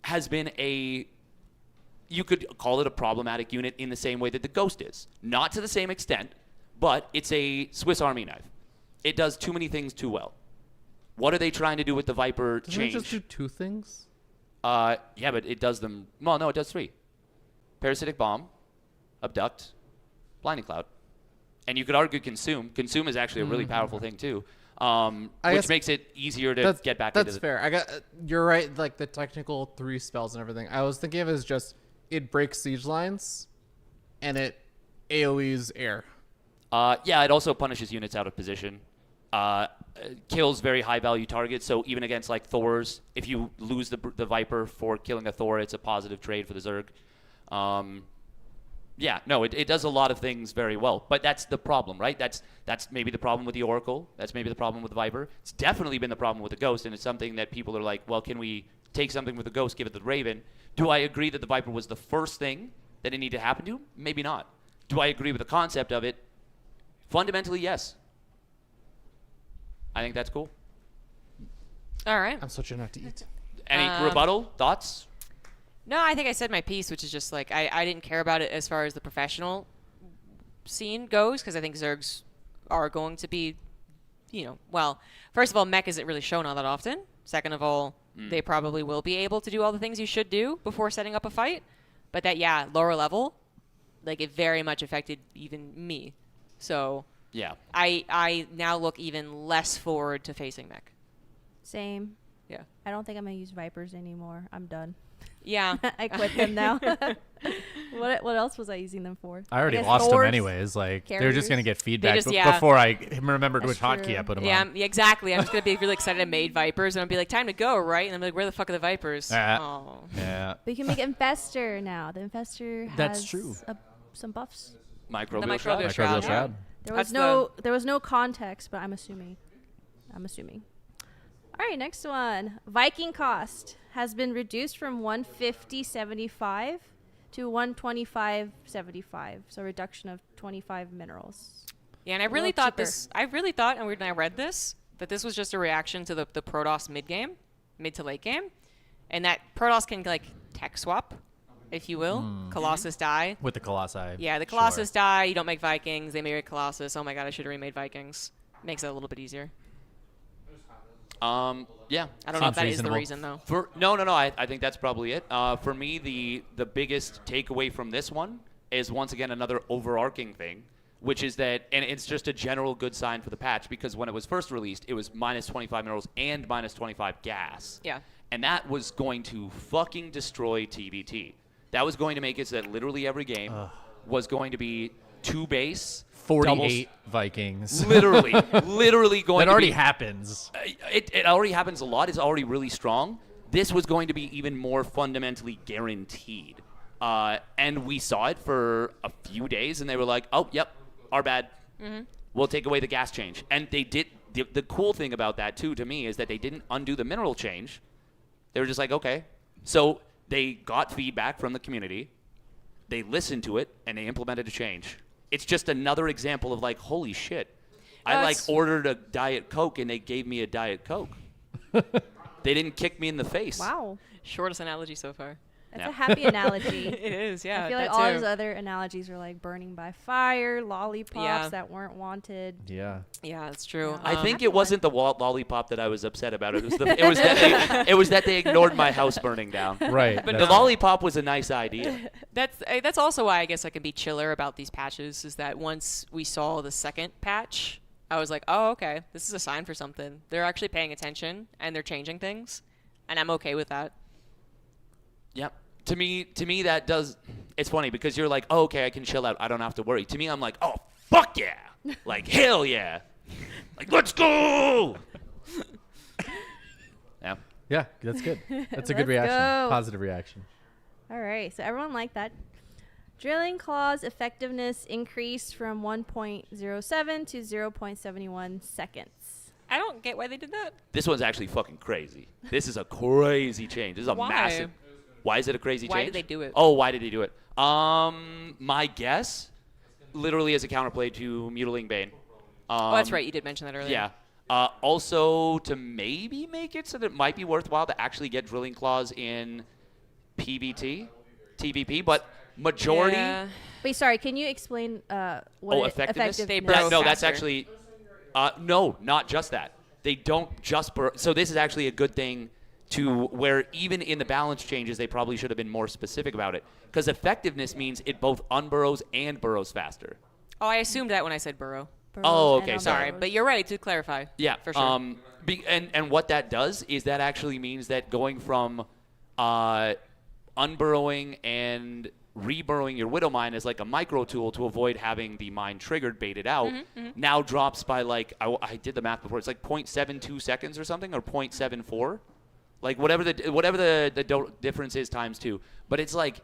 has been you could call it a problematic unit in the same way that the Ghost is. Not to the same extent, but it's a Swiss Army knife. It does too many things too well. What are they trying to do with the Viper Doesn't change? it just do 2 things? Yeah, but it does them. Well, no, it does 3. Parasitic Bomb, Abduct, Blinding Cloud. And you could argue Consume. Consume is actually a really powerful thing, too, which makes it easier to get back into the... That's fair. You're right, like the technical 3 spells and everything. I was thinking of it as just, it breaks siege lines, and it AoEs air. Yeah, it also punishes units out of position. Kills very high-value targets, so even against, like, Thors, if you lose the Viper for killing a Thor, it's a positive trade for the Zerg. Yeah, no, it does a lot of things very well, but that's the problem, right? That's maybe the problem with the Oracle. That's maybe the problem with the Viper. It's definitely been the problem with the Ghost, and it's something that people are like, well, can we take something with the Ghost, give it to the Raven? Do I agree that the Viper was the first thing that it needed to happen to? Maybe not. Do I agree with the concept of it? Fundamentally, yes. I think that's cool. All right. I'm switching out to eat. Any rebuttal? Thoughts? No, I think I said my piece, which is just like I didn't care about it as far as the professional scene goes, because I think Zergs are going to be, well, first of all, mech isn't really shown all that often. Second of all, they probably will be able to do all the things you should do before setting up a fight. But that, yeah, lower level, like it very much affected even me. So yeah, I now look even less forward to facing mech. Same. Yeah. I don't think I'm going to use Vipers anymore. I'm done. Yeah. I quit them now. What else was I using them for? I already lost them anyways. Like they're just gonna get feedback before I remembered which hotkey I put them on. Yeah, exactly. I'm just gonna be really excited I made Vipers, and I'll be like, time to go, right? And I'm like, where the fuck are the Vipers? Oh. Yeah. But you can make Infestor now. The Infestor has That's true. Some buffs. Microbial Shroud. Yeah. There was no context, but I'm assuming. All right, next one. Viking cost has been reduced from 150.75 to 125.75. So a reduction of 25 minerals. Yeah, and I really thought, and when I read this, that this was just a reaction to the Protoss mid to late game, and that Protoss can like tech swap, if you will. Colossus die. With the Colossi. Yeah, the Colossus die. You don't make Vikings. They make Colossus. Oh my god, I should have remade Vikings. Makes it a little bit easier. Yeah. I don't know if that is the reason, though. No. I think that's probably it. For me, the biggest takeaway from this one is, once again, another overarching thing, which is that, and it's just a general good sign for the patch, because when it was first released, it was minus 25 minerals and minus 25 gas. Yeah. And that was going to fucking destroy TBT. That was going to make it so that literally every game was going to be 2 base, 48 Vikings. Literally going that to already be, happens. It already happens a lot. It's already really strong. This was going to be even more fundamentally guaranteed. And we saw it for a few days, and they were like, oh, yep, our bad. Mm-hmm. We'll take away the gas change. And they did. The cool thing about that, too, to me, is that they didn't undo the mineral change. They were just like, okay. So they got feedback from the community. They listened to it, and they implemented a change. It's just another example of like, holy shit. I ordered a Diet Coke and they gave me a Diet Coke. They didn't kick me in the face. Wow. Shortest analogy so far. That's a happy analogy. It is, yeah. I feel like all those other analogies are like burning by fire, lollipops that weren't wanted. Yeah. Yeah, that's true. I think it wasn't the lollipop that I was upset about. It was that they ignored my house burning down. Right. But the lollipop was a nice idea. That's also why I guess I can be chiller about these patches, is that once we saw the second patch, I was like, oh, okay, this is a sign for something. They're actually paying attention and they're changing things, and I'm okay with that. Yep. To me, that does. It's funny because you're like, oh, okay, I can chill out. I don't have to worry. To me, I'm like, oh, fuck yeah. Like, hell yeah. Like, let's go. Yeah. Yeah, that's good. That's a good reaction. Go. Positive reaction. All right, so everyone liked that. Drilling Claw's effectiveness increased from 1.07 to 0.71 seconds. I don't get why they did that. This one's actually fucking crazy. This is a crazy change. This is a Why? massive. Why is it a crazy change? Why did they do it? Oh, why did they do it? My guess, literally as a counterplay to Mutiling Bane. Oh, that's right. You did mention that earlier. Yeah. Also, to maybe make it so that it might be worthwhile to actually get Drilling Claws in TVP, but majority. Yeah. Wait, sorry. Can you explain what Effectiveness? They burrow No, that's faster. actually. No, not just that. They don't just burrow. So this is actually a good thing to where even in the balance changes, they probably should have been more specific about it. Because effectiveness means it both unburrows and burrows faster. Oh, I assumed that when I said burrow. Oh, okay, Sorry, sorry. but you're right to clarify. Yeah, for sure. And what that does is that actually means that going from unburrowing and reburrowing your Widow Mine as like a micro tool to avoid having the mine triggered baited out now drops by like I did the math before. It's like 0.72 seconds or something, or 0.74, like whatever the difference is times 2. But it's like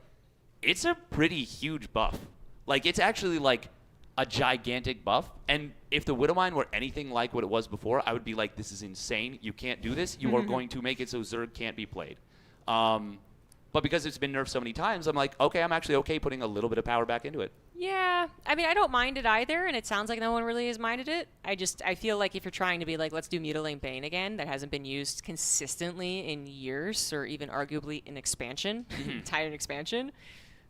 it's a pretty huge buff. Like it's actually like a gigantic buff. And if the Widow Mine were anything like what it was before, I would be like, this is insane. You can't do this. You are going to make it so Zerg can't be played. But because it's been nerfed so many times, I'm like, okay, I'm actually okay putting a little bit of power back into it. Yeah, I mean, I don't mind it either, and it sounds like no one really has minded it. I feel like if you're trying to be like, let's do Mutiling Bane again, that hasn't been used consistently in years, or even arguably in expansion, entire expansion,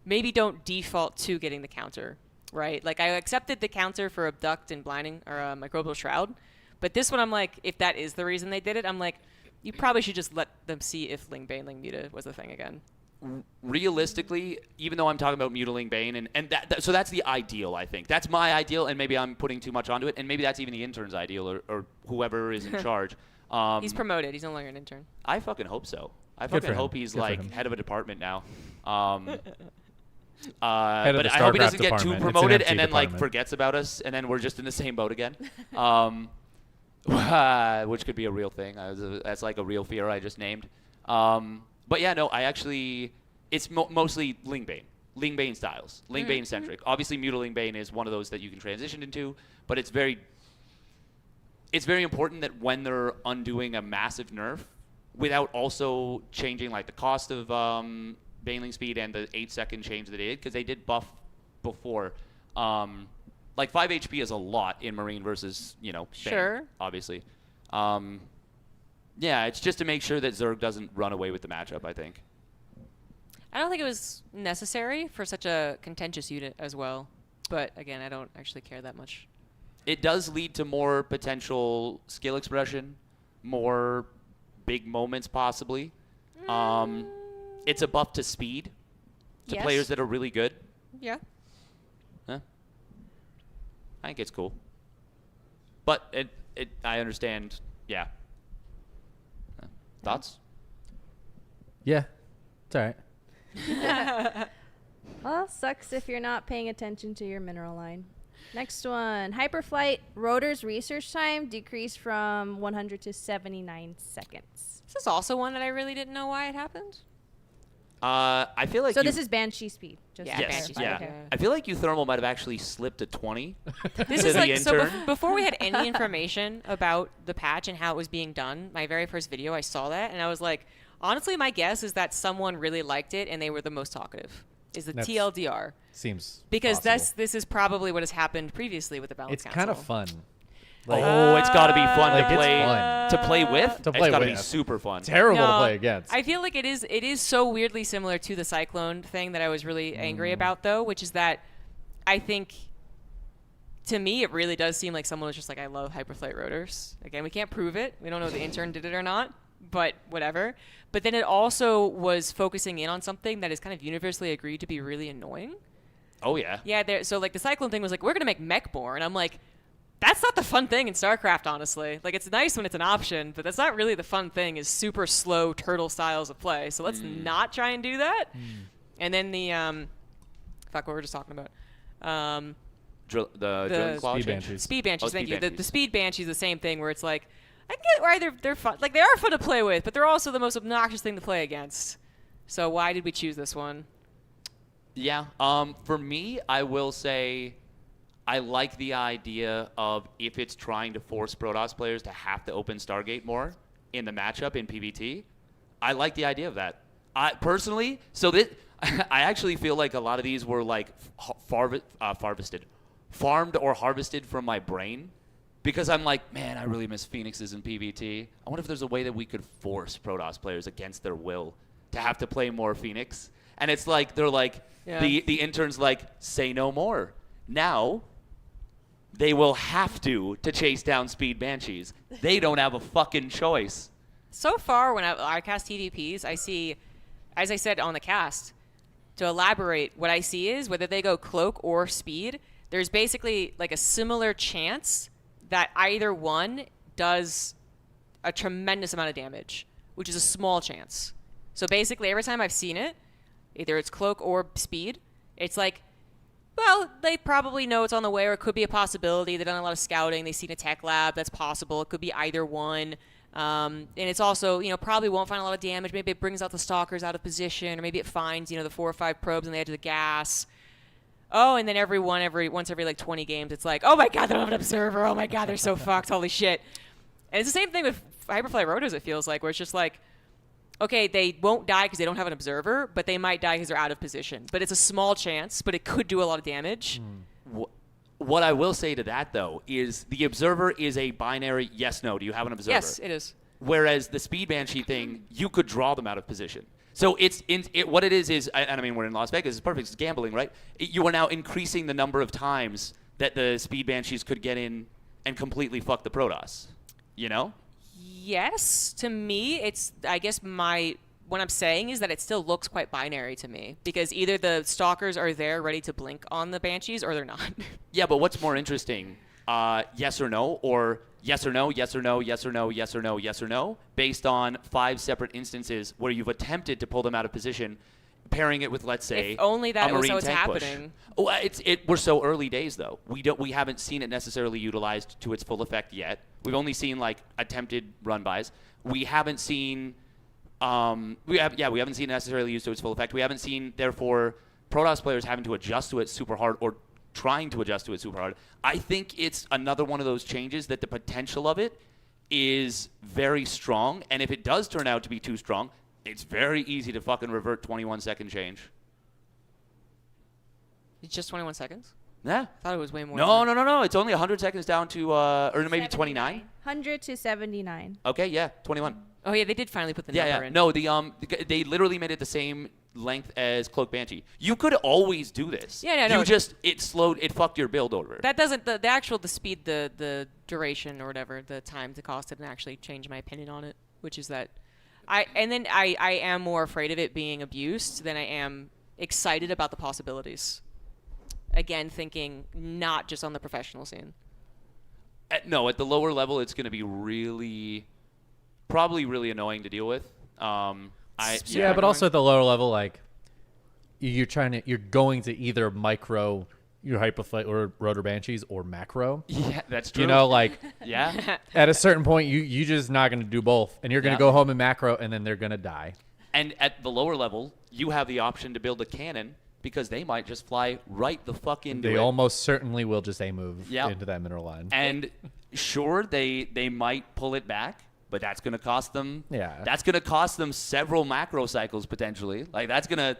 maybe don't default to getting the counter, right? Like, I accepted the counter for Abduct and Blinding, or Microbial Shroud, but this one I'm like, if that is the reason they did it, I'm like, you probably should just let them see if Ling Bane, Ling Muta was the thing again. Realistically, even though I'm talking about Mutiling Bane, so that's the ideal, I think. That's my ideal, and maybe I'm putting too much onto it, and maybe that's even the intern's ideal, or whoever is in charge. He's promoted. He's no longer an intern. I fucking hope so. I Good fucking for him. hope he's Good for like him. head of a department now. Head of but the I hope he doesn't StarCraft get too department. It's an promoted empty and then like department. forgets about us, and then we're just in the same boat again. Which could be a real thing. That's like a real fear I just named. But yeah, no, I actually, it's mostly Ling Bane styles, Ling Bane centric. Obviously, Mutiling Bane is one of those that you can transition into, but it's very important that when they're undoing a massive nerf, without also changing like the cost of Baneling speed and the 8-second change that they did, because they did buff before. Like 5 HP is a lot in Marine versus, Bane, Sure. obviously. Yeah, it's just to make sure that Zerg doesn't run away with the matchup, I think. I don't think it was necessary for such a contentious unit as well. But again, I don't actually care that much. It does lead to more potential skill expression, more big moments possibly. It's a buff to speed to Yes. players that are really good. Yeah. Huh? I think it's cool. But I understand, yeah. Thoughts? Yeah, it's all right. Well, sucks if you're not paying attention to your mineral line. Next one. Hyperflight rotor's research time decreased from 100 to 79 seconds. This is also one that I really didn't know why it happened. I feel like So this is Banshee speed. Just Yeah, to yes, clarify. yeah. Okay. I feel like Uthermal might have actually slipped a 20 This to is the like so intern. before we had any information about the patch and how it was being done. My very first video, I saw that and I was like, honestly, my guess is that someone really liked it and they were the most talkative. Is the That's- TLDR Seems because possible. this is probably what has happened previously with the balance It's council. kind of fun. Oh, it's got to be fun Like, to it's play fun. to play with. To play it's got to be with. super fun. Terrible to No, play against. I feel like it is so weirdly similar to the Cyclone thing that I was really angry about, though, which is that I think, to me, it really does seem like someone was just like, I love Hyperflight rotors. Again, we can't prove it. We don't know if the intern did it or not, but whatever. But then it also was focusing in on something that is kind of universally agreed to be really annoying. Oh, yeah. Yeah, so like the Cyclone thing was like, we're going to make Mechborn. I'm like, that's not the fun thing in StarCraft, honestly. Like, it's nice when it's an option, but that's not really the fun thing is super slow turtle styles of play. So let's not try and do that. And then the, fuck, what were we just talking about? The Drilling Claw Speed change? Banshees. Speed Banshees, Oh, thank Speed you. The Banshees. Speed Banshees, the same thing where it's like, I get why they're fun. Like, they are fun to play with, but they're also the most obnoxious thing to play against. So why did we choose this one? Yeah. For me, I will say I like the idea of if it's trying to force Protoss players to have to open Stargate more in the matchup in PvT, I like the idea of that. I personally, so this, I actually feel like a lot of these were like farmed or harvested from my brain, because I'm like, man, I really miss Phoenixes in PvT. I wonder if there's a way that we could force Protoss players against their will to have to play more Phoenix. And it's like, they're like, the intern's like, say no more. Now, they will have to chase down Speed Banshees. They don't have a fucking choice. So far, when I cast TVPs, I see, as I said on the cast, to elaborate, what I see is whether they go cloak or speed, there's basically like a similar chance that either one does a tremendous amount of damage, which is a small chance. So basically, every time I've seen it, either it's cloak or speed, it's like, well, they probably know it's on the way, or it could be a possibility. They've done a lot of scouting. They've seen a tech lab. That's possible. It could be either one. And it's also, probably won't find a lot of damage. Maybe it brings out the stalkers out of position, or maybe it finds, the 4 or 5 probes on the edge of the gas. Oh, and then once every like 20 games, it's like, oh my god, they don't have an observer. Oh my god, they're so fucked. Holy shit. And it's the same thing with Hyperfly Rotos, it feels like, where it's just like, okay, they won't die because they don't have an observer, but they might die because they're out of position. But it's a small chance, but it could do a lot of damage. What I will say to that, though, is the observer is a binary yes-no. Do you have an observer? Yes, it is. Whereas the Speed Banshee thing, you could draw them out of position. So what it is, and I mean, we're in Las Vegas. It's perfect. It's gambling, right? You are now increasing the number of times that the Speed Banshees could get in and completely fuck the Protoss. Yes, to me, it's, I guess what I'm saying is that it still looks quite binary to me, because either the stalkers are there ready to blink on the Banshees or they're not. Yeah, but what's more interesting, yes or no, or yes or no, yes or no, yes or no, yes or no, yes or no, based on 5 separate instances where you've attempted to pull them out of position, pairing it with, let's say, if only that a was Marine how it's tank push. happening. Oh, we're so early days, though. We haven't seen it necessarily utilized to its full effect yet. We've only seen like attempted run-bys. We haven't seen we haven't seen it necessarily used to its full effect. We haven't seen, therefore, Protoss players having to adjust to it super hard or trying to adjust to it super hard. I think it's another one of those changes that the potential of it is very strong, and if it does turn out to be too strong, it's very easy to fucking revert 21-second change. It's just 21 seconds? Yeah. I thought it was way more. No. It's only 100 seconds down to, or maybe 29. 100 to 79. Okay, yeah, 21. Oh yeah, they did finally put the number in. No, they literally made it the same length as Cloak Banshee. You could always do this. Yeah, no. It fucked your build over. That doesn't, the speed, the duration or whatever, the time to cost didn't actually change my opinion on it, which is that I am more afraid of it being abused than I am excited about the possibilities. Again, thinking not just on the professional scene. At the lower level, it's going to be probably really annoying to deal with. But also at the lower level, like you're going to either micro your Hyperflight or Rotor Banshees or macro. Yeah, that's true. Yeah. At a certain point, you just not going to do both, and you're going to go home in macro, and then they're going to die. And at the lower level, you have the option to build a cannon, because they might just fly right the fuck into it. They almost certainly will just move into that mineral line. And sure, they might pull it back, but that's going to cost them. Yeah. That's going to cost them several macro cycles potentially. Like that's going to.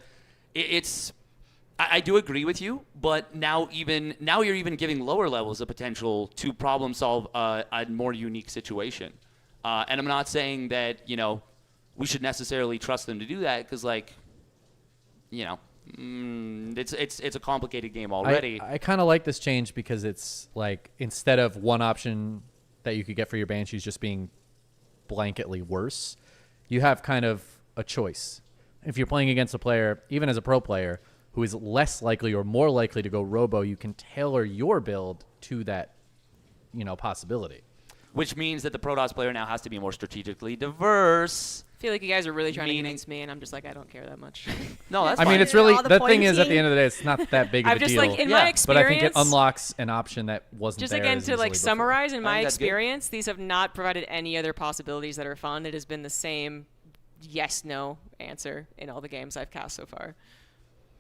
I do agree with you, but now you're even giving lower levels a potential to problem solve a more unique situation. And I'm not saying that we should necessarily trust them to do that, because it's a complicated game already. I kind of like this change because it's like, instead of one option that you could get for your Banshees just being blanketly worse, you have kind of a choice. If you're playing against a player, even as a pro player, who is less likely or more likely to go robo, you can tailor your build to that possibility. Which means that the Protoss player now has to be more strategically diverse. I feel like you guys are really trying to convince me, and I'm just like, I don't care that much. No, that's fine. I mean, it's really, the thing is, at the end of the day, it's not that big of a just deal. like, in my experience, but I think it unlocks an option that wasn't just there again as to like easily summarize, before. in my experience, these have not provided any other possibilities that are fun. It has been the same yes/no answer in all the games I've cast so far,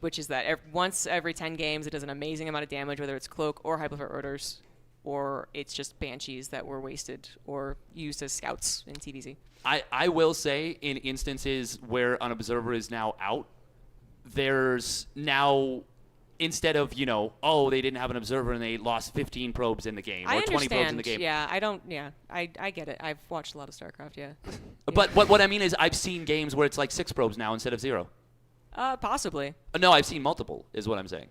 which is that once every 10 games, it does an amazing amount of damage, whether it's Cloak or Hyperflight Rotors. or it's just banshees that were wasted or used as scouts in TVZ. I will say in instances where an observer is now out, there's now, instead of, oh, they didn't have an observer and they lost 15 probes in the game or 20 probes in the game. Yeah, I get it. I've watched a lot of StarCraft, yeah. But what I mean is I've seen games where it's like 6 probes now instead of 0. Possibly. No, I've seen multiple, is what I'm saying.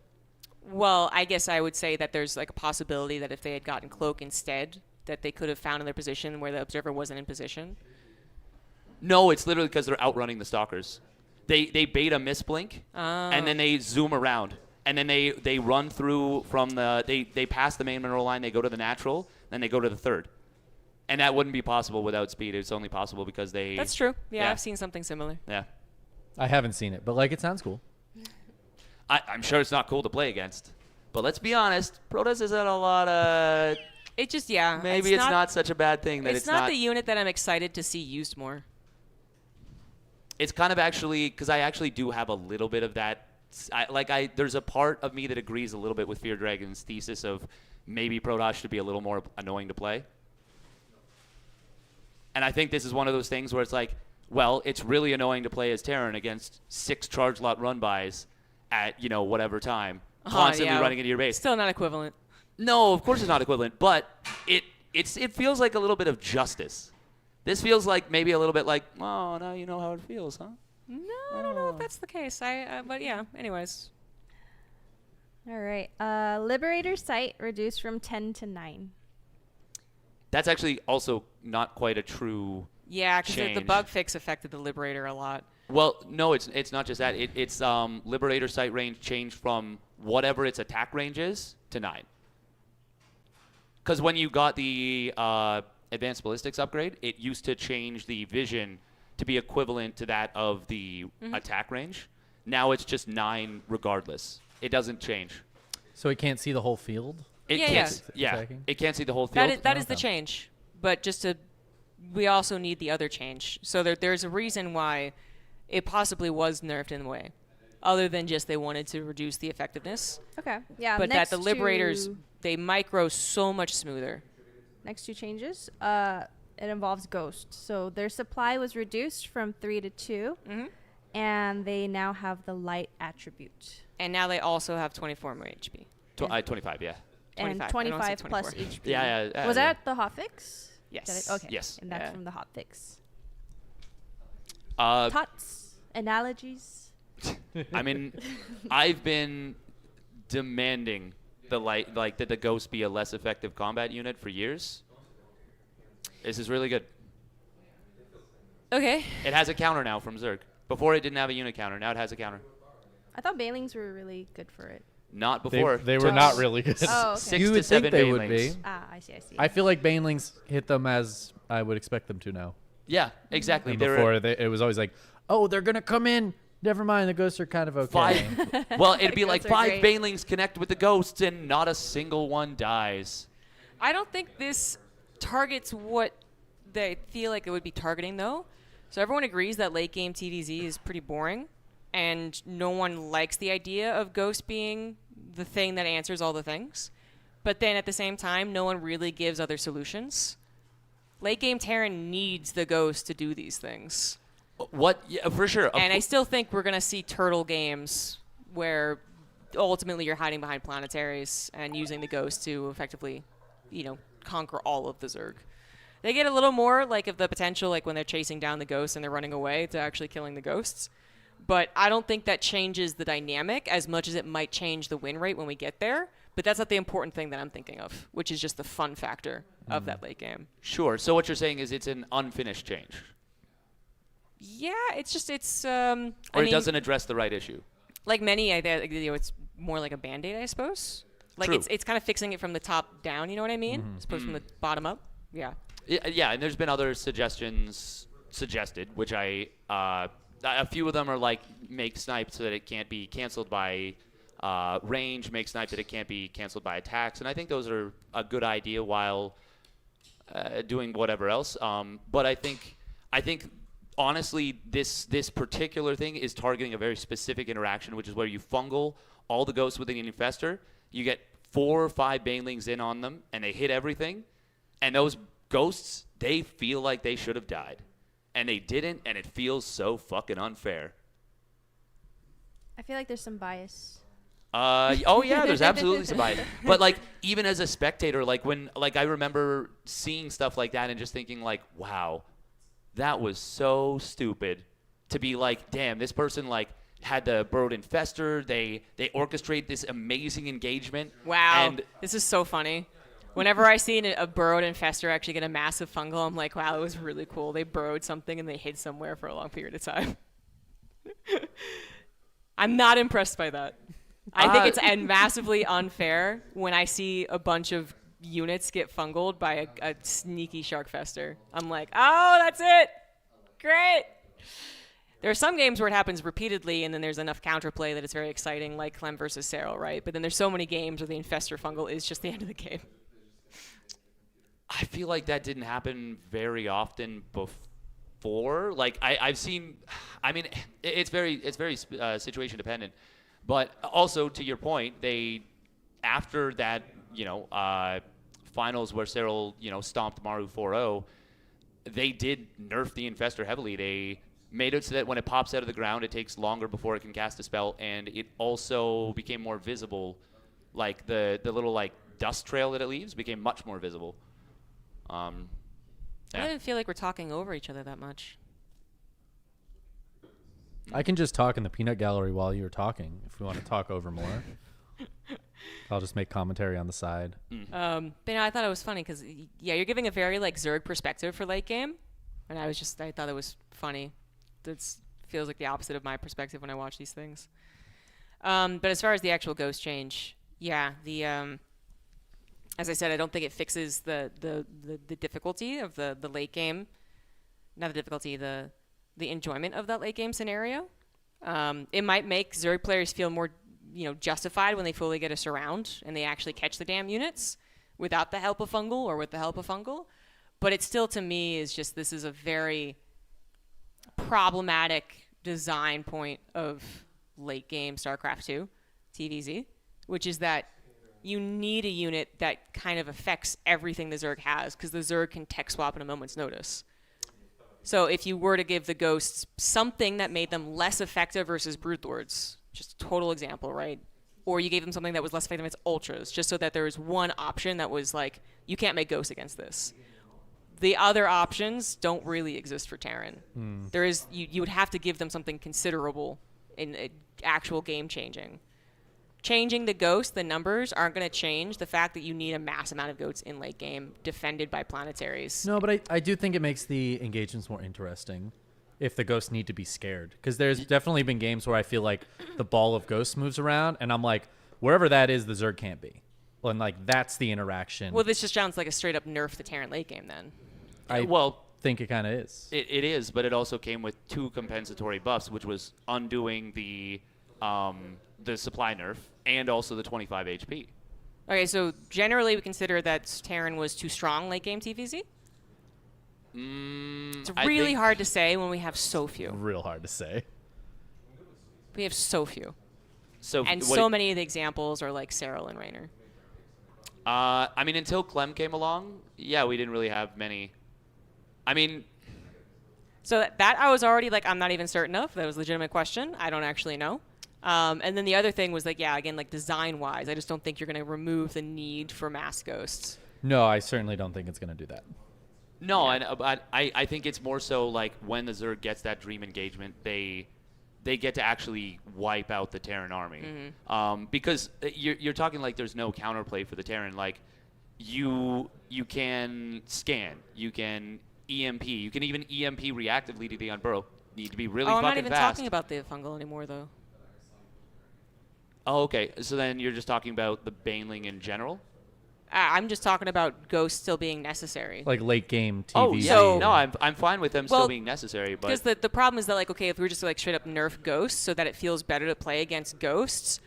Well, I guess I would say that there's like a possibility that if they had gotten Cloak instead, that they could have found in their position where the observer wasn't in position. No, it's literally because they're outrunning the stalkers. They bait a misblink, and then they zoom around. And then they run through from they pass the main mineral line, they go to the natural, then they go to the third. And that wouldn't be possible without speed. It's only possible because they... That's true. Yeah, I've seen something similar. Yeah. I haven't seen it, but like it sounds cool. I'm sure it's not cool to play against. But let's be honest, Protoss has had a lot of... It just, Maybe it's not such a bad thing that it's not the unit that I'm excited to see used more. It's kind of actually, because I actually do have a little bit of that. There's a part of me that agrees a little bit with Fear Dragon's thesis of maybe Protoss should be a little more annoying to play. And I think this is one of those things where it's like, well, it's really annoying to play as Terran against 6 charge lot run-bys at, whatever time, constantly running into your base. Still not equivalent. No, of course it's not equivalent, but it feels like a little bit of justice. This feels like maybe a little bit like, oh, now you know how it feels, huh? No, I don't know if that's the case. But yeah, anyways. All right. Liberator site reduced from 10 to 9. That's actually also not quite a true Yeah, because the change. bug fix affected the Liberator a lot. Well, no, it's not just that. It's Liberator site range changed from whatever its attack range is to 9. Because when you got the Advanced Ballistics upgrade, it used to change the vision to be equivalent to that of the attack range. Now it's just 9 regardless. It doesn't change. So it can't see the whole field? It It can't see the whole field. That is the change. But we also need the other change. So there's a reason why it possibly was nerfed in a way, other than just they wanted to reduce the effectiveness. Okay. Yeah. But that the Liberators, they micro so much smoother. Next 2 changes. It involves Ghost. So their supply was reduced from 3 to 2, and they now have the light attribute. And now they also have 24 more HP. 25, yeah. And 25 plus HP. Yeah. Was that the hotfix? Yes. Okay. Yes. And that's from the hotfix. Uh, Tots, analogies. I mean, I've been demanding that the Ghost be a less effective combat unit for years. This is really good. Okay. It has a counter now from Zerg. Before it didn't have a unit counter. Now it has a counter. I thought Banelings were really good for it. Not before. They were not really good. Oh, okay. 6 You to would 7 think they would be. Banelings. I see. I feel like Banelings hit them as I would expect them to now. Yeah, exactly. And before, it was always like, oh, they're going to come in. Never mind, the ghosts are kind of okay. Well, it'd be like Ghosts are 5 great. Banelings connect with the ghosts and not a single one dies. I don't think this targets what they feel like it would be targeting, though. So everyone agrees that late game TVZ is pretty boring, and no one likes the idea of Ghost being the thing that answers all the things. But then at the same time, no one really gives other solutions. Late game Terran needs the Ghost to do these things. Yeah, for sure. And I still think we're going to see turtle games where ultimately you're hiding behind planetaries and using the Ghost to effectively, conquer all of the Zerg. They get a little more like of the potential, like when they're chasing down the Ghosts and they're running away, to actually killing the Ghosts. But I don't think that changes the dynamic as much as it might change the win rate when we get there. But that's not the important thing that I'm thinking of, which is just the fun factor of that late game. Sure. So what you're saying is it's an unfinished change. Yeah, it's Or it doesn't address the right issue. Like many, it's more like a Band-Aid, I suppose. Like True. it's kind of fixing it from the top down, you know what I mean? As opposed from the bottom up. Yeah. Yeah, and there's been other suggestions suggested, which a few of them are like make snipe so that it can't be canceled by range, make snipe that it can't be canceled by attacks, and I think those are a good idea while doing whatever else. But I think honestly, this particular thing is targeting a very specific interaction, which is where you fungal all the ghosts within the infestor. You get 4 or 5 banelings in on them, and they hit everything, and those ghosts, they feel like they should have died. And they didn't, and it feels so fucking unfair. I feel like there's some bias. Oh yeah, there's absolutely some bias. But like, even as a spectator, like I remember seeing stuff like that and just thinking like, wow, that was so stupid to be like, damn, this person like had the burrowed infestor. They orchestrate this amazing engagement. Wow, And this is so funny. Whenever I see a burrowed infestor actually get a massive fungal, I'm like, wow, it was really cool. They burrowed something and they hid somewhere for a long period of time. I'm not impressed by that. I think it's massively unfair when I see a bunch of units get fungled by a sneaky shark fester. I'm like, oh, that's it. Great. There are some games where it happens repeatedly, and then there's enough counterplay that it's very exciting, like Clem versus Serral, right? But then there's so many games where the infestor fungal is just the end of the game. I feel like that didn't happen very often before. Like I've seen, I mean, it's very situation dependent. But also, to your point, they, after that, finals where Serral, stomped Maru 4-0, they did nerf the Infestor heavily. They made it so that when it pops out of the ground, it takes longer before it can cast a spell, and it also became more visible. Like, the little, like, dust trail that it leaves became much more visible. I didn't feel like we're talking over each other that much. I can just talk in the peanut gallery while you're talking if we want to talk over more. I'll just make commentary on the side. But I thought it was funny because, you're giving a very like Zerg perspective for late game, and I thought it was funny. That feels like the opposite of my perspective when I watch these things. But as far as the actual ghost change, as I said, I don't think it fixes the difficulty of the late game. Not the difficulty, the enjoyment of that late game scenario. It might make Zerg players feel more, justified when they fully get a surround and they actually catch the damn units without the help of fungal or with the help of fungal. But it still, to me, is just this is a very problematic design point of late game StarCraft 2 TVZ, which is that you need a unit that kind of affects everything the Zerg has, because the Zerg can tech swap at a moment's notice. So if you were to give the ghosts something that made them less effective versus Brute Lords, just a total example, right? Or you gave them something that was less effective against Ultras, just so that there was one option that was like, you can't make ghosts against this. The other options don't really exist for Terran. There is you would have to give them something considerable in actual game changing. Changing the ghosts, the numbers aren't going to change the fact that you need a mass amount of goats in late game defended by planetaries. No, but I do think it makes the engagements more interesting if the ghosts need to be scared. Because there's definitely been games where I feel like the ball of ghosts moves around, and I'm like, wherever that is, the Zerg can't be. Well, and like, that's the interaction. Well, this just sounds like a straight up nerf the Terran late game then. I think it kind of is. It is, but it also came with 2 compensatory buffs, which was undoing the supply nerf and also the 25 HP. Okay, so generally we consider that Terran was too strong late game TVZ? It's really hard to say when we have so few. Real hard to say. We have so few. So many of the examples are like Serral and Raynor. I mean, until Clem came along, we didn't really have many. I mean... So that I was already like, I'm not even certain of. That was a legitimate question. I don't actually know. And then the other thing was like, again, like design-wise, I just don't think you're going to remove the need for mass ghosts. No, I certainly don't think it's going to do that. No, but I think it's more so like when the Zerg gets that dream engagement, they get to actually wipe out the Terran army. Mm-hmm. Because you're talking like there's no counterplay for the Terran. Like you can scan, you can EMP, you can even EMP reactively to the Unburrow. Need to be really fucking fast. I'm not even talking about the fungal anymore, though. Oh, okay. So then you're just talking about the Baneling in general? I'm just talking about ghosts still being necessary. Like late game TV. Oh, yeah. So, no, I'm fine with them still being necessary. But because the problem is that, like, okay, if we were just like straight up nerf ghosts so that it feels better to play against ghosts,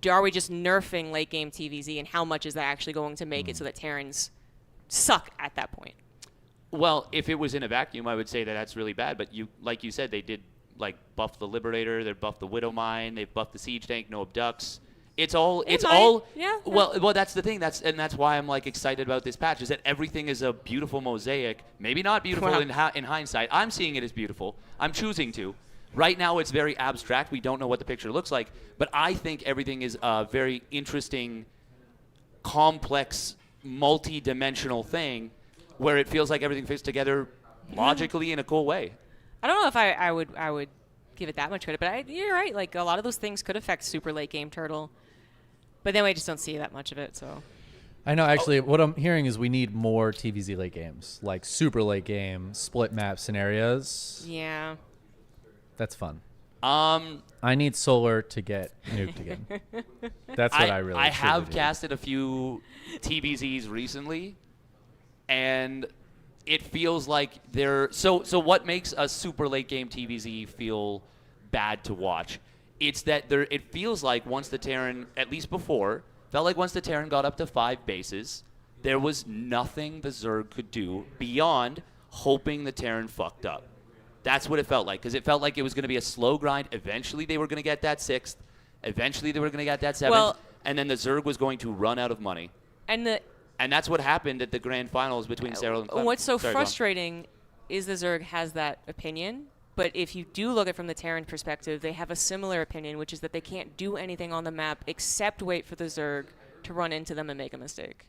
are we just nerfing late game TVZ, and how much is that actually going to make it so that Terrans suck at that point? Well, if it was in a vacuum, I would say that that's really bad. But like you said, they did like buff the Liberator, they buffed the Widowmine, they've buffed the Siege Tank, no abducts. It's all. Yeah. Well, that's the thing. That's why I'm like excited about this patch. Is that everything is a beautiful mosaic. Maybe not beautiful in hindsight. I'm seeing it as beautiful. I'm choosing to. Right now, it's very abstract. We don't know what the picture looks like. But I think everything is a very interesting, complex, multi-dimensional thing, where it feels like everything fits together logically in a cool way. I don't know if I would give it that much credit, but you're right. Like a lot of those things could affect super late game Turtle, but then we just don't see that much of it. So I know. Actually, what I'm hearing is we need more TVZ late games, like super late game, split map scenarios. yeah. That's fun. Um, I need Solar to get nuked again. That's what I really. I truly have do. casted a few TVZs recently, and it feels like they're so. What makes a super late game TVZ feel bad to watch? It's that it feels like once the Terran, at least before, felt like once the Terran got up to 5 bases, there was nothing the Zerg could do beyond hoping the Terran fucked up. That's what it felt like, because it felt like it was going to be a slow grind. Eventually, they were going to get that 6th. Eventually, they were going to get that 7th. And then the Zerg was going to run out of money. And that's what happened at the grand finals between Cyril and Clem. What's so frustrating is the Zerg has that opinion, but if you do look at it from the Terran perspective, they have a similar opinion, which is that they can't do anything on the map except wait for the Zerg to run into them and make a mistake.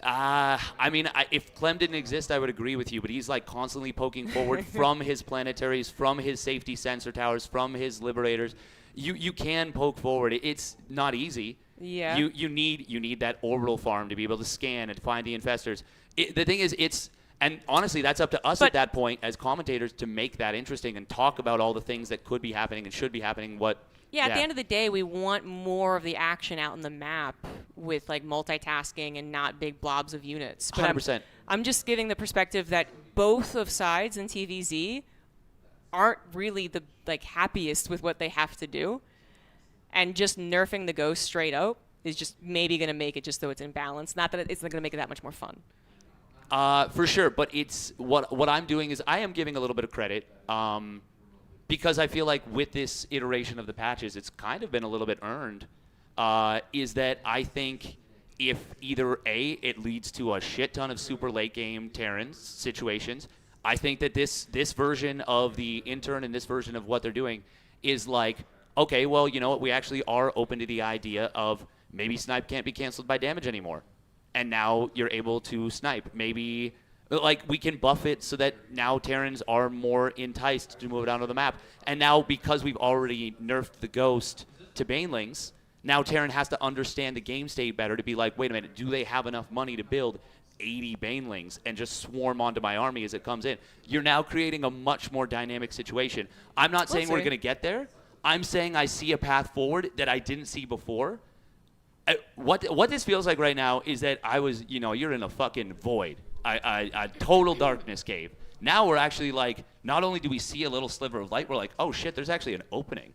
I mean, if Clem didn't exist, I would agree with you, but he's like constantly poking forward from his planetaries, from his safety sensor towers, from his liberators. You can poke forward. It's not easy. Yeah. You need that orbital farm to be able to scan and find the infestors. The thing is, and honestly, that's up to us at that point as commentators to make that interesting and talk about all the things that could be happening and should be happening. At the end of the day, we want more of the action out on the map with like multitasking and not big blobs of units. But 100%. I'm just giving the perspective that both of sides in TVZ aren't really the happiest with what they have to do, and just nerfing the Ghost straight out is just maybe going to make it just so it's in balance. Not that it's not going to make it that much more fun. For sure, but it's what I'm doing is I am giving a little bit of credit. Because I feel like with this iteration of the patches, it's kind of been a little bit earned, is that I think if either A, it leads to a shit ton of super late game Terrans situations, I think that this version of the intern and this version of what they're doing is like, okay, well, you know what, we actually are open to the idea of maybe snipe can't be canceled by damage anymore. And now you're able to snipe. Maybe like we can buff it so that now Terrans are more enticed to move down to the map. And now because we've already nerfed the Ghost to Banelings, now Terran has to understand the game state better to be like, wait a minute, do they have enough money to build 80 Banelings and just swarm onto my army as it comes in? You're now creating a much more dynamic situation. I'm not saying we're going to get there. I'm saying I see a path forward that I didn't see before. What this feels like right now is that you're in a fucking void. A total darkness cave. Now we're actually like, not only do we see a little sliver of light, we're like, oh shit, there's actually an opening.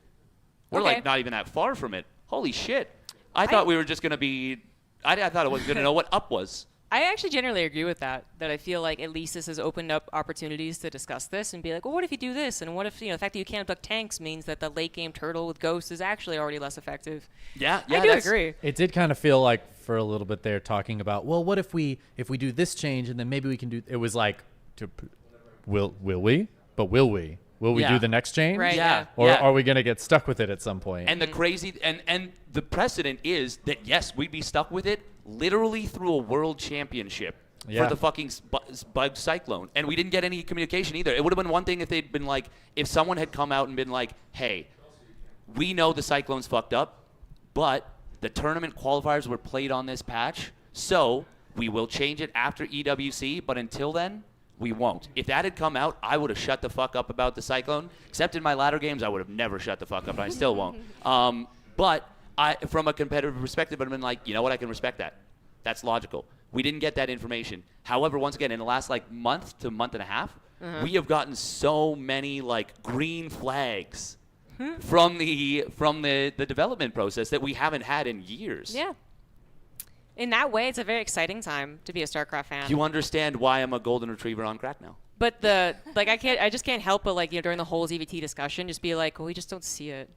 We're like not even that far from it. Holy shit. I thought we were just going to be, I thought I wasn't going to know what up was. I actually generally agree with that I feel like at least this has opened up opportunities to discuss this and be like, well, what if you do this? And what if, the fact that you can't abduct tanks means that the late game Turtle with Ghost is actually already less effective? Yeah, I do agree. It did kind of feel like for a little bit there talking about, well, what if we do this change and then maybe we can do, it was like, will we? But will we? Will we do the next change? Right. Yeah. Or are we going to get stuck with it at some point? And the crazy, and the precedent is that, yes, we'd be stuck with it literally through a world championship for the fucking bug cyclone. And we didn't get any communication either. It would have been one thing if they'd been like, if someone had come out and been like, hey, we know the cyclone's fucked up, but the tournament qualifiers were played on this patch, so we will change it after EWC, but until then, we won't. If that had come out, I would have shut the fuck up about the cyclone. Except in my latter games, I would have never shut the fuck up, and I still won't. But from a competitive perspective, I've been like, you know what, I can respect that. That's logical. We didn't get that information. However, once again, in the last month to month and a half, we have gotten so many green flags from the development process that we haven't had in years. Yeah. In that way, it's a very exciting time to be a StarCraft fan. You understand why I'm a golden retriever on crack now. But I just can't help but during the whole ZVT discussion, just be like, well, we just don't see it.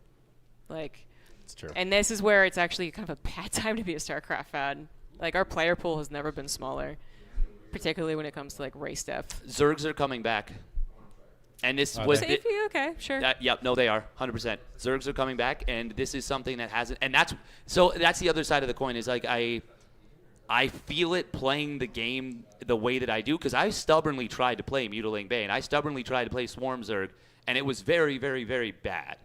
It's true. And this is where it's actually kind of a bad time to be a StarCraft fan. Like, our player pool has never been smaller, particularly when it comes to, like, race depth. Zergs are coming back. And this was... Safety? Okay, sure. Yep, no, they are, 100%. Zergs are coming back, and this is something that hasn't... And that's the other side of the coin is, like, I feel it playing the game the way that I do, because I stubbornly tried to play Mutilating Bane. I stubbornly tried to play Swarm Zerg, and it was very, very, very bad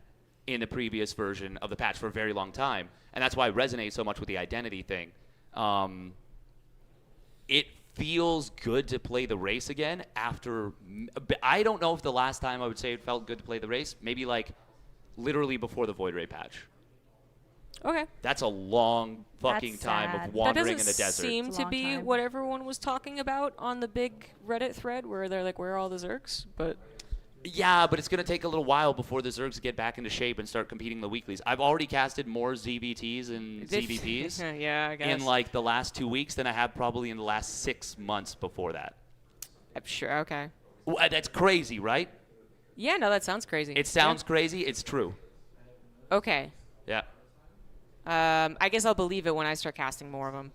in the previous version of the patch for a very long time. And that's why I resonate so much with the identity thing. It feels good to play the race again after... I don't know if the last time I would say it felt good to play the race, maybe like literally before the Void Ray patch. Okay. That's a long fucking time of wandering in the desert. That doesn't seem to be what everyone was talking about on the big Reddit thread where they're like, where are all the Zergs? But... Yeah, but it's going to take a little while before the Zergs get back into shape and start competing in the weeklies. I've already casted more ZVTs and ZVPs yeah, I guess. in like the last 2 weeks than I have probably in the last 6 months before that. I'm sure, okay. Well, that's crazy, right? Yeah, no, that sounds crazy. It sounds crazy. It's true. Okay. Yeah. I guess I'll believe it when I start casting more of them.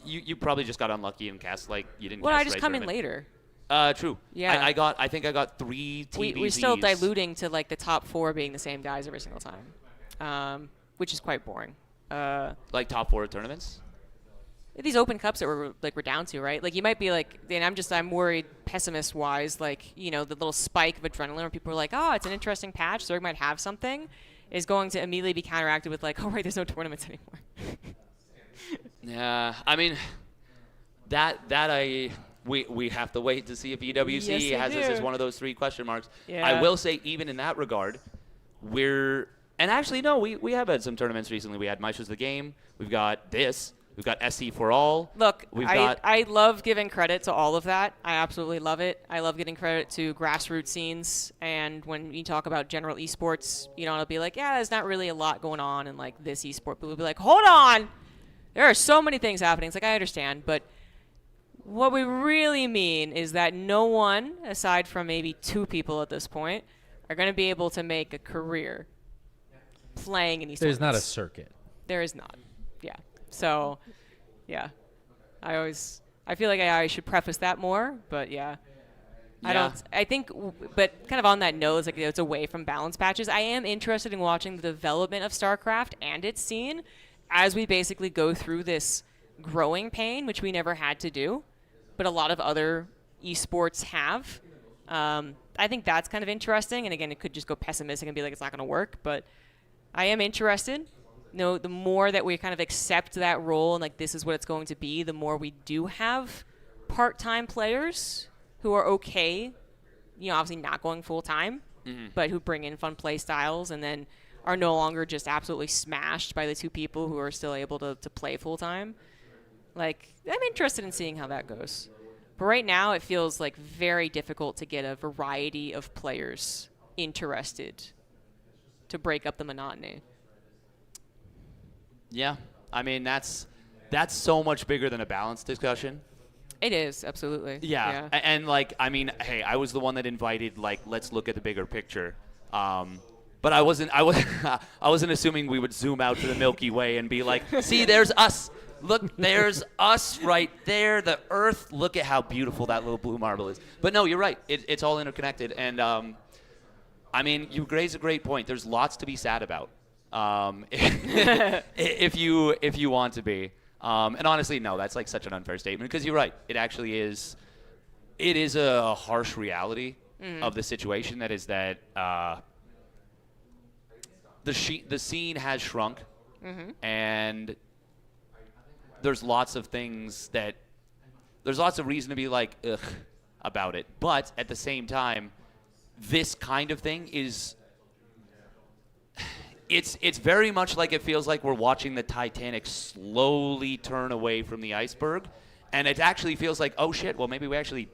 You probably just got unlucky and cast like you didn't. Well, cast I just right come in tournament. later. True. Yeah. I think I got 3 TVZs. We're still diluting to like the top 4 being the same guys every single time, which is quite boring. Like top 4 tournaments. These open cups that we're down to, right? Like you might be like, and I'm worried pessimist wise, like the little spike of adrenaline where people are like, oh, it's an interesting patch, Zerg might have something, is going to immediately be counteracted with like, oh right, there's no tournaments anymore. Yeah, I mean, we have to wait to see if EWC has us as one of those 3 question marks. Yeah. I will say, even in that regard, and actually, no, we have had some tournaments recently. We had Maisha's the Game. We've got this. We've got SC for All. Look, I love giving credit to all of that. I absolutely love it. I love getting credit to grassroots scenes. And when you talk about general esports, it'll be like, yeah, there's not really a lot going on in like this esport. But we'll be like, hold on. There are so many things happening. It's like, I understand. But what we really mean is that no one, aside from maybe 2 people at this point, are going to be able to make a career playing in these There's not a tournaments. circuit. There is not. Yeah. So, yeah. I feel like I should preface that more, but yeah. I think, but kind of on that note, it's like it's away from balance patches. I am interested in watching the development of StarCraft and its scene as we basically go through this growing pain, which we never had to do, but a lot of other esports have. I think that's kind of interesting, and again, it could just go pessimistic and be like it's not going to work, but I am interested. The more that we kind of accept that role and like this is what it's going to be, the more we do have part-time players who are okay, obviously not going full-time, but who bring in fun play styles and then are no longer just absolutely smashed by the 2 people who are still able to play full-time. Like, I'm interested in seeing how that goes. But right now, it feels like very difficult to get a variety of players interested to break up the monotony. Yeah, I mean that's so much bigger than a balance discussion. It is, absolutely. Yeah. And like, I mean, hey, I was the one that invited like, let's look at the bigger picture. But I wasn't assuming we would zoom out to the Milky Way and be like, see, there's us. Look, there's us right there. The Earth. Look at how beautiful that little blue marble is. But no, you're right. It's all interconnected. And I mean, you raise a great point. There's lots to be sad about. If you want to be, and honestly, no, that's like such an unfair statement because you're right. It actually is. It is a harsh reality of the situation. That is that the scene has shrunk, and there's lots of things that there's lots of reason to be like ugh about it. But at the same time, this kind of thing is. It's very much like it feels like we're watching the Titanic slowly turn away from the iceberg, and it actually feels like, oh shit, well maybe we actually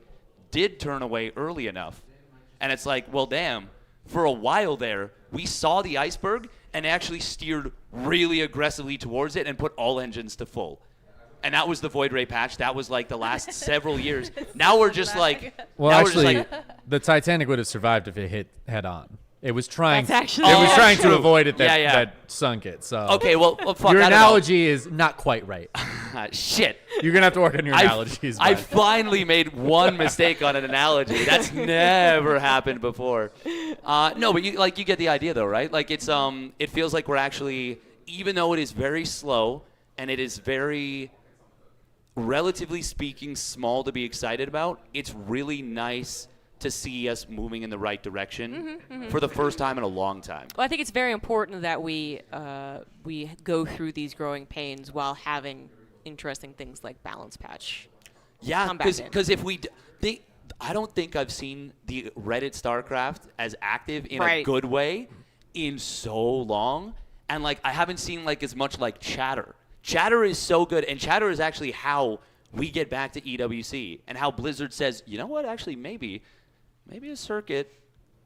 did turn away early enough. And it's like, well damn, for a while there, we saw the iceberg and actually steered really aggressively towards it and put all engines to full. And that was the Void Ray patch. That was like the last several years. Now we're just like... Well, actually, the Titanic would have survived if it hit head on. It was trying. That's actually- It was Oh, trying true. to avoid it. That, Yeah, yeah. that sunk it. So Okay, well, fuck, your I don't know. analogy is not quite right. Shit. You're gonna have to work on your analogies. I bud. finally made one mistake on an analogy. That's never happened before. No, but you get the idea though, right? Like it's it feels like we're actually, even though it is very slow and it is very, relatively speaking, small to be excited about, it's really nice to see us moving in the right direction for the first time in a long time. Well, I think it's very important that we go through these growing pains while having interesting things like balance patch. Yeah, come back in. because if we I don't think I've seen the Reddit StarCraft as active in a Right. good way in so long, and like I haven't seen like as much like chatter. Chatter is so good, and chatter is actually how we get back to EWC and how Blizzard says, you know what, actually maybe a circuit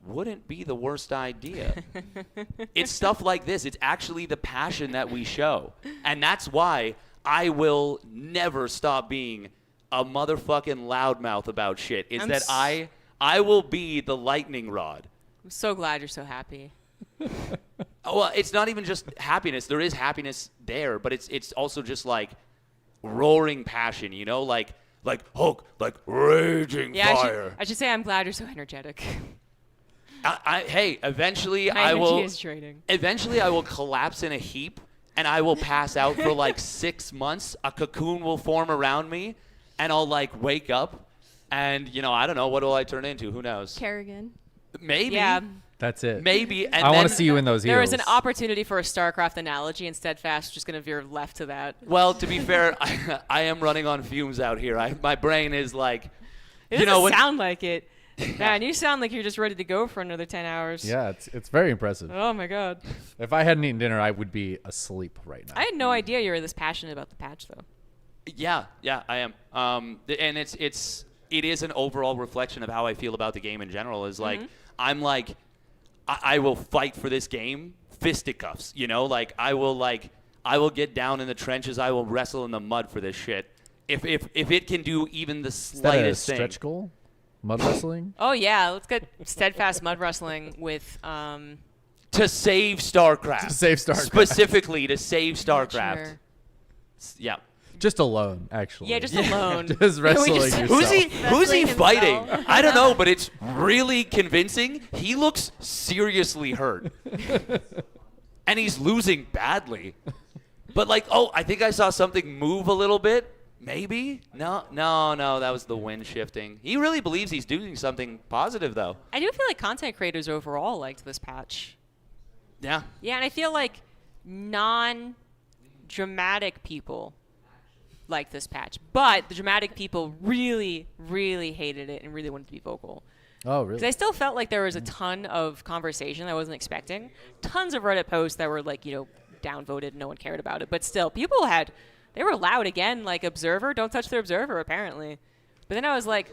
wouldn't be the worst idea. It's stuff like this. It's actually the passion that we show. And that's why I will never stop being a motherfucking loudmouth about shit. Is I'm that I will be the lightning rod. I'm so glad you're so happy. Well, it's not even just happiness. There is happiness there, but it's also just like roaring passion, you know? Like Hulk, like raging Yeah, fire. I should say I'm glad you're so energetic. Hey, eventually My I energy will. is draining. Eventually, I will collapse in a heap, and I will pass out for like 6 months. A cocoon will form around me, and I'll like wake up, and I don't know, what will I turn into? Who knows? Kerrigan. Maybe. Yeah. That's it. Maybe. And I want to then- see you in those heels. There is an opportunity for a StarCraft analogy, and Steadfast just going to veer left to that. Well, to be fair, I am running on fumes out here. My brain is like, It doesn't sound like it. Man, you sound like you're just ready to go for another 10 hours. Yeah, it's very impressive. Oh, my God. If I hadn't eaten dinner, I would be asleep right now. I had no idea you were this passionate about the patch, though. Yeah, I am. And it is an overall reflection of how I feel about the game in general. Is like I'm like I will fight for this game fisticuffs. Like I will get down in the trenches. I will wrestle in the mud for this shit. If it can do even the Is that a slightest thing. stretch goal? Mud wrestling? Oh, yeah. Let's get Steadfast mud wrestling with... To save StarCraft. To save StarCraft. Specifically to save StarCraft. Sure. Yeah. Just alone, actually. Yeah, just alone. Just wrestling yourself. Who's he Wrestling fighting? himself. I don't know, but it's really convincing. He looks seriously hurt. And he's losing badly. But I think I saw something move a little bit. Maybe? No, that was the wind shifting. He really believes he's doing something positive, though. I do feel like content creators overall liked this patch. Yeah. Yeah, and I feel like non-dramatic people liked this patch. But the dramatic people really, really hated it and really wanted to be vocal. Oh, really? Because I still felt like there was a ton of conversation I wasn't expecting. Tons of Reddit posts that were downvoted, no one cared about it. But still, people they were loud again, like Observer, don't touch their Observer, apparently. But then I was like,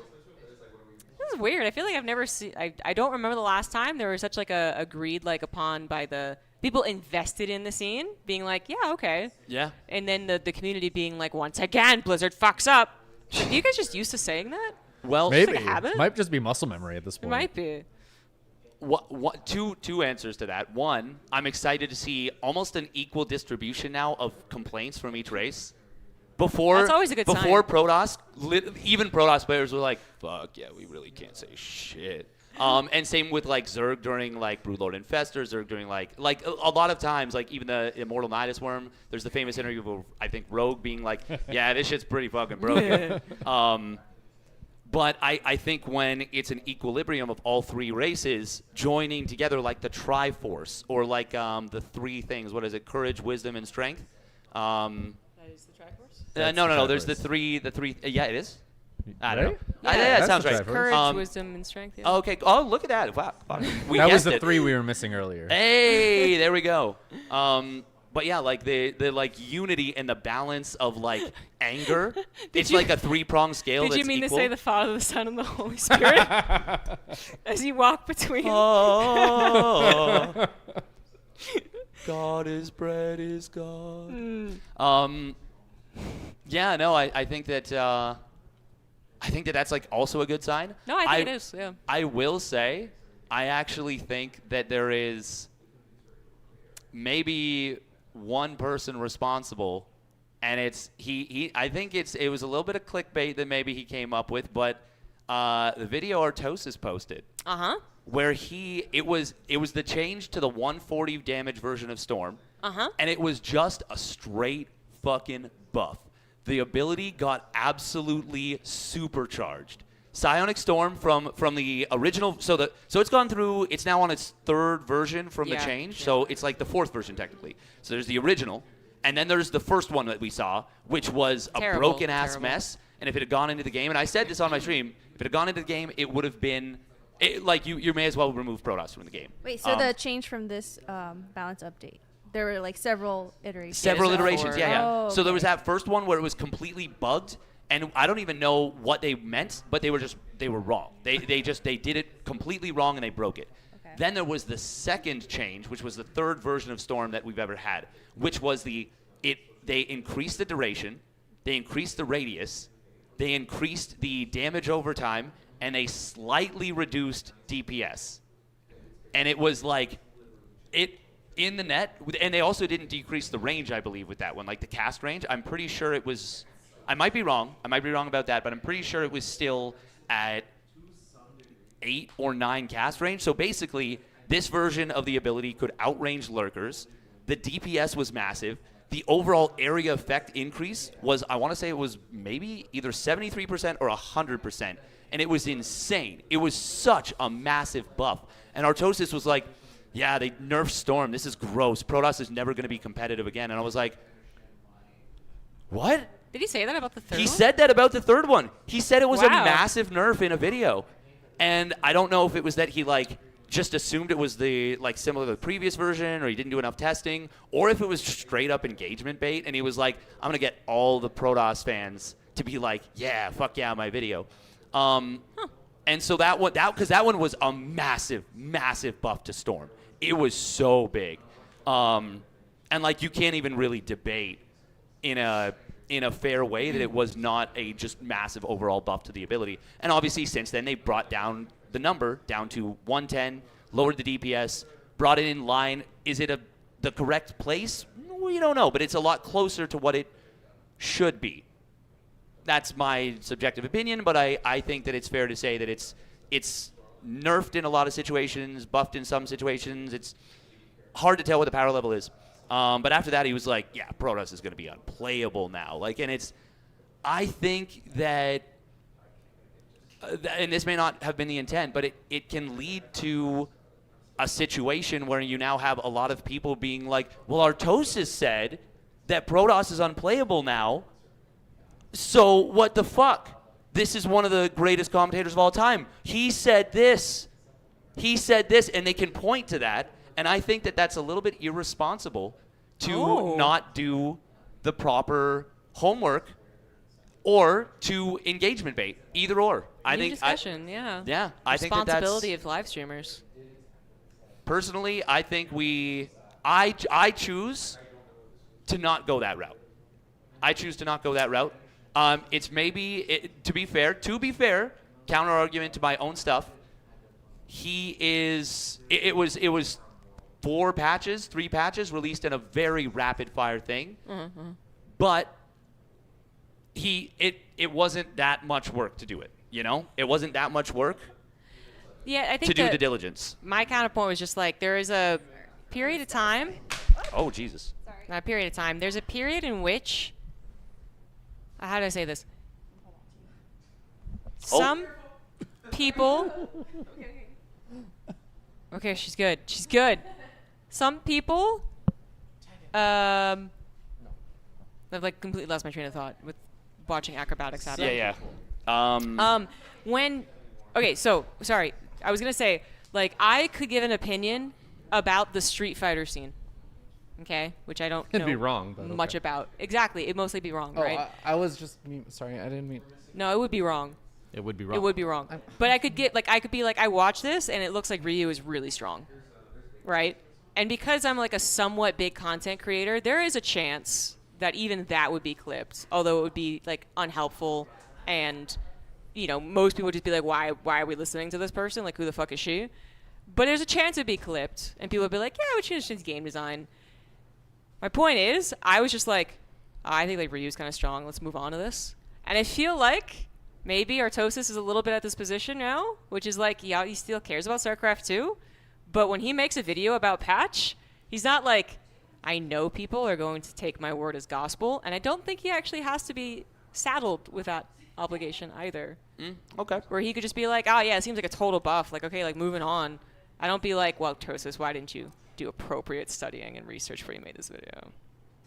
this is weird. I feel like I've never seen, I don't remember the last time there was such a agreed upon by the people invested in the scene, being like, yeah, okay. Yeah. And then the community being like, once again, Blizzard fucks up. Are you guys just used to saying that? Well, Maybe. Like a habit? Might just be muscle memory at this It point. might be. Two answers to that. One, I'm excited to see almost an equal distribution now of complaints from each race. Before, That's always a good sign. Before Protoss, even Protoss players were like, "Fuck yeah, we really can't say shit." And same with Zerg during Broodlord Infestor, Zerg during a lot of times even the Immortal Nidus Worm. There's the famous interview of I think Rogue being like, "Yeah, this shit's pretty fucking broken." But I think when it's an equilibrium of all three races joining together like the Triforce or the three things, what is it? Courage, wisdom, and strength. That is the Triforce? No. There's the three. Yeah, it is. I don't know. Yeah, Yeah, that that's sounds the right. Triforce. Courage, wisdom, and strength. Yeah. Okay. Oh, look at that. Wow. We That was guessed the it. 3 we were missing earlier. Hey, there we go. But yeah, the unity and the balance of anger. It's you- like a 3-pronged scale. Did you that's mean equal. to say the Father, the Son, and the Holy Spirit? As you walk between. Oh, God is bread is God. Yeah, no, I think that that's also a good sign. No, I think it is. Yeah. I will say I actually think that there is maybe one person responsible, and it's he. I think it was a little bit of clickbait that maybe he came up with, but the video Artosis posted, where it was the change to the 140 damage version of Storm, and it was just a straight fucking buff. The ability got absolutely supercharged. Psionic Storm from the original, so it's gone through. It's now on its third version from the change, so it's like the fourth version technically. So there's the original, and then there's the first one that we saw, which was a broken ass mess. And if it had gone into the game, and I said this on my stream, if it had gone into the game, it would have been like you may as well remove Protoss from the game. Wait, so the change from this balance update, there were like several iterations. Yeah. Oh, So there was that first one where it was completely bugged. And I don't even know what they meant, but they were wrong. They did it completely wrong and they broke it. Okay. Then there was the second change, which was the third version of Storm that we've ever had, which was they increased the duration, they increased the radius, they increased the damage over time, and they slightly reduced DPS. And it was like in the net, and they also didn't decrease the range, I believe, with that one, like the cast range. I'm pretty sure it was. I might be wrong about that, but I'm pretty sure it was still at 8 or 9 cast range. So basically, this version of the ability could outrange lurkers. The DPS was massive. The overall area effect increase was, I want to say it was maybe either 73% or 100%. And it was insane. It was such a massive buff. And Artosis was like, yeah, they nerfed Storm. This is gross. Protoss is never going to be competitive again. And I was like, what? Did he say that about the third one? He said that about the third one. He said it was a massive nerf in a video. And I don't know if it was that he just assumed it was similar to the previous version, or he didn't do enough testing, or if it was straight up engagement bait and he was like, I'm going to get all the Protoss fans to be like, yeah, fuck yeah, my video. And so that one was a massive, massive buff to Storm. It was so big. And you can't even really debate in a fair way that it was not a just massive overall buff to the ability. And obviously since then they brought down the number down to 110, lowered the DPS, brought it in line. Is it the correct place? We don't know, but it's a lot closer to what it should be. That's my subjective opinion, but I think that it's fair to say that it's nerfed in a lot of situations, buffed in some situations. It's hard to tell what the power level is. But after that, he was like, yeah, Protoss is going to be unplayable now. I think that, and this may not have been the intent, but it can lead to a situation where you now have a lot of people being like, well, Artosis said that Protoss is unplayable now, so what the fuck? This is one of the greatest commentators of all time. He said this, and they can point to that. And I think that that's a little bit irresponsible to not do the proper homework or to engagement bait, either or. I think discussion, yeah. Yeah, I think that's responsibility of live streamers. Personally, I think I choose to not go that route. It's maybe to be fair, counter argument to my own stuff. It was 3 patches released in a very rapid fire thing. Mm-hmm. But it wasn't that much work to do it, It wasn't that much work. Yeah, I think to do the diligence. My counterpoint was just there is a period of time. Oh, Jesus. Sorry. Not a period of time. There's a period in which how do I say this? Some people Okay, she's good. Some people I've completely lost my train of thought with watching acrobatics happen. Yeah. Okay, so sorry. I was gonna say, I could give an opinion about the Street Fighter scene. Okay, which I don't know be wrong, but much about. Exactly, it'd mostly be wrong, right? I was just sorry, I didn't mean. No, it would be wrong. It would be wrong. It would be wrong. But I could be like, I watch this and it looks like Ryu is really strong, right? And because I'm a somewhat big content creator, there is a chance that even that would be clipped, although it would be unhelpful, and most people would just be like, why are we listening to this person? Who the fuck is she? but there's a chance it'd be clipped, and people would be like, yeah, we changed his game design. My point is, I was just like, I think like Ryu's kind of strong. Let's move on to this. And I feel like maybe Artosis is a little bit at this position now, which is like, yeah, he still cares about StarCraft 2, but when he makes a video about patch, he's not like, I know people are going to take my word as gospel, and I don't think he actually has to be saddled with that obligation either. Okay. Where he could just be like, oh yeah, it seems like a total buff. Like, okay, like moving on. I don't be like, well, Tosis, why didn't you do appropriate studying and research before you made this video?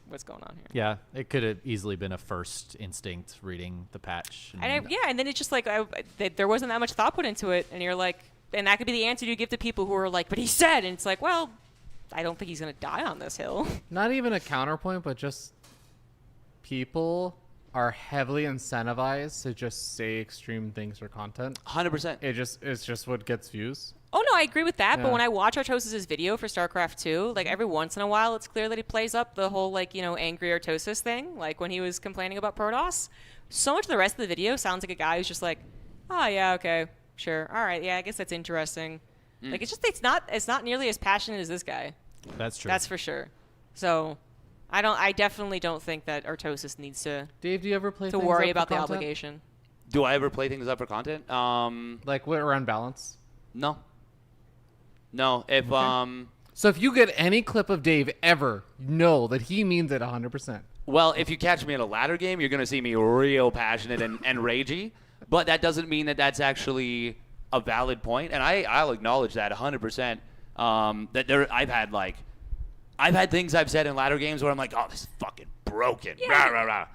What's going on here? Yeah, it could have easily been a first instinct reading the patch. And then it's just like there wasn't that much thought put into it, and you're like, and that could be the answer you give to people who are like, but he said, and it's like, well, I don't think he's gonna die on this hill. Not even a counterpoint, but just people are heavily incentivized to just say extreme things for content. 100%. It's just what gets views. Oh no, I agree with that. Yeah. But when I watch Artosis' video for StarCraft 2, like every once in a while, it's clear that he plays up the whole like angry Artosis thing, like when he was complaining about Protoss. So much of the rest of the video sounds like a guy who's just like, oh yeah, okay, sure, all right, yeah, I guess that's interesting. Like it's not nearly as passionate as this guy. That's true. That's for sure. So I definitely don't think that Artosis needs to. Dave, do you ever play to things worry up for about the content? obligation? Do I ever play things up for content? Like what, around balance? No. If So if you get any clip of Dave ever, know that he means it 100%. Well, if you catch me in a ladder game, you're going to see me real passionate and ragey. But that doesn't mean that that's actually a valid point, and I'll acknowledge that 100%. I've had things I've said in ladder games where I'm like, oh, this is fucking broken. Yeah. Rah, rah, rah.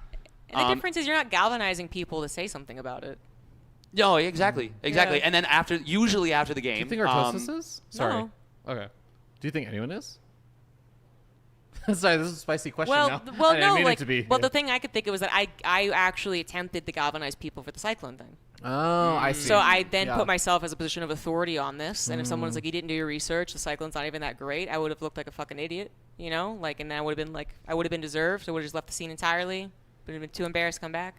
And the difference is you're not galvanizing people to say something about it. No, exactly. Yeah. And then usually after the game. Do you think Artosis is? Sorry. No. Okay. Do you think anyone is? Sorry, this is a spicy question Well, now. well, I didn't no, mean like, it to be. well, the thing I could think of was that I actually attempted to galvanize people for the Cyclone thing. Oh, I see. So I then Yeah. put myself as a position of authority on this, and if someone's like, "You didn't do your research, the Cyclone's not even that great," I would have looked like a fucking idiot, Like, and then I would have been like, I would have been deserved. I would have just left the scene entirely. Would have been too embarrassed to come back.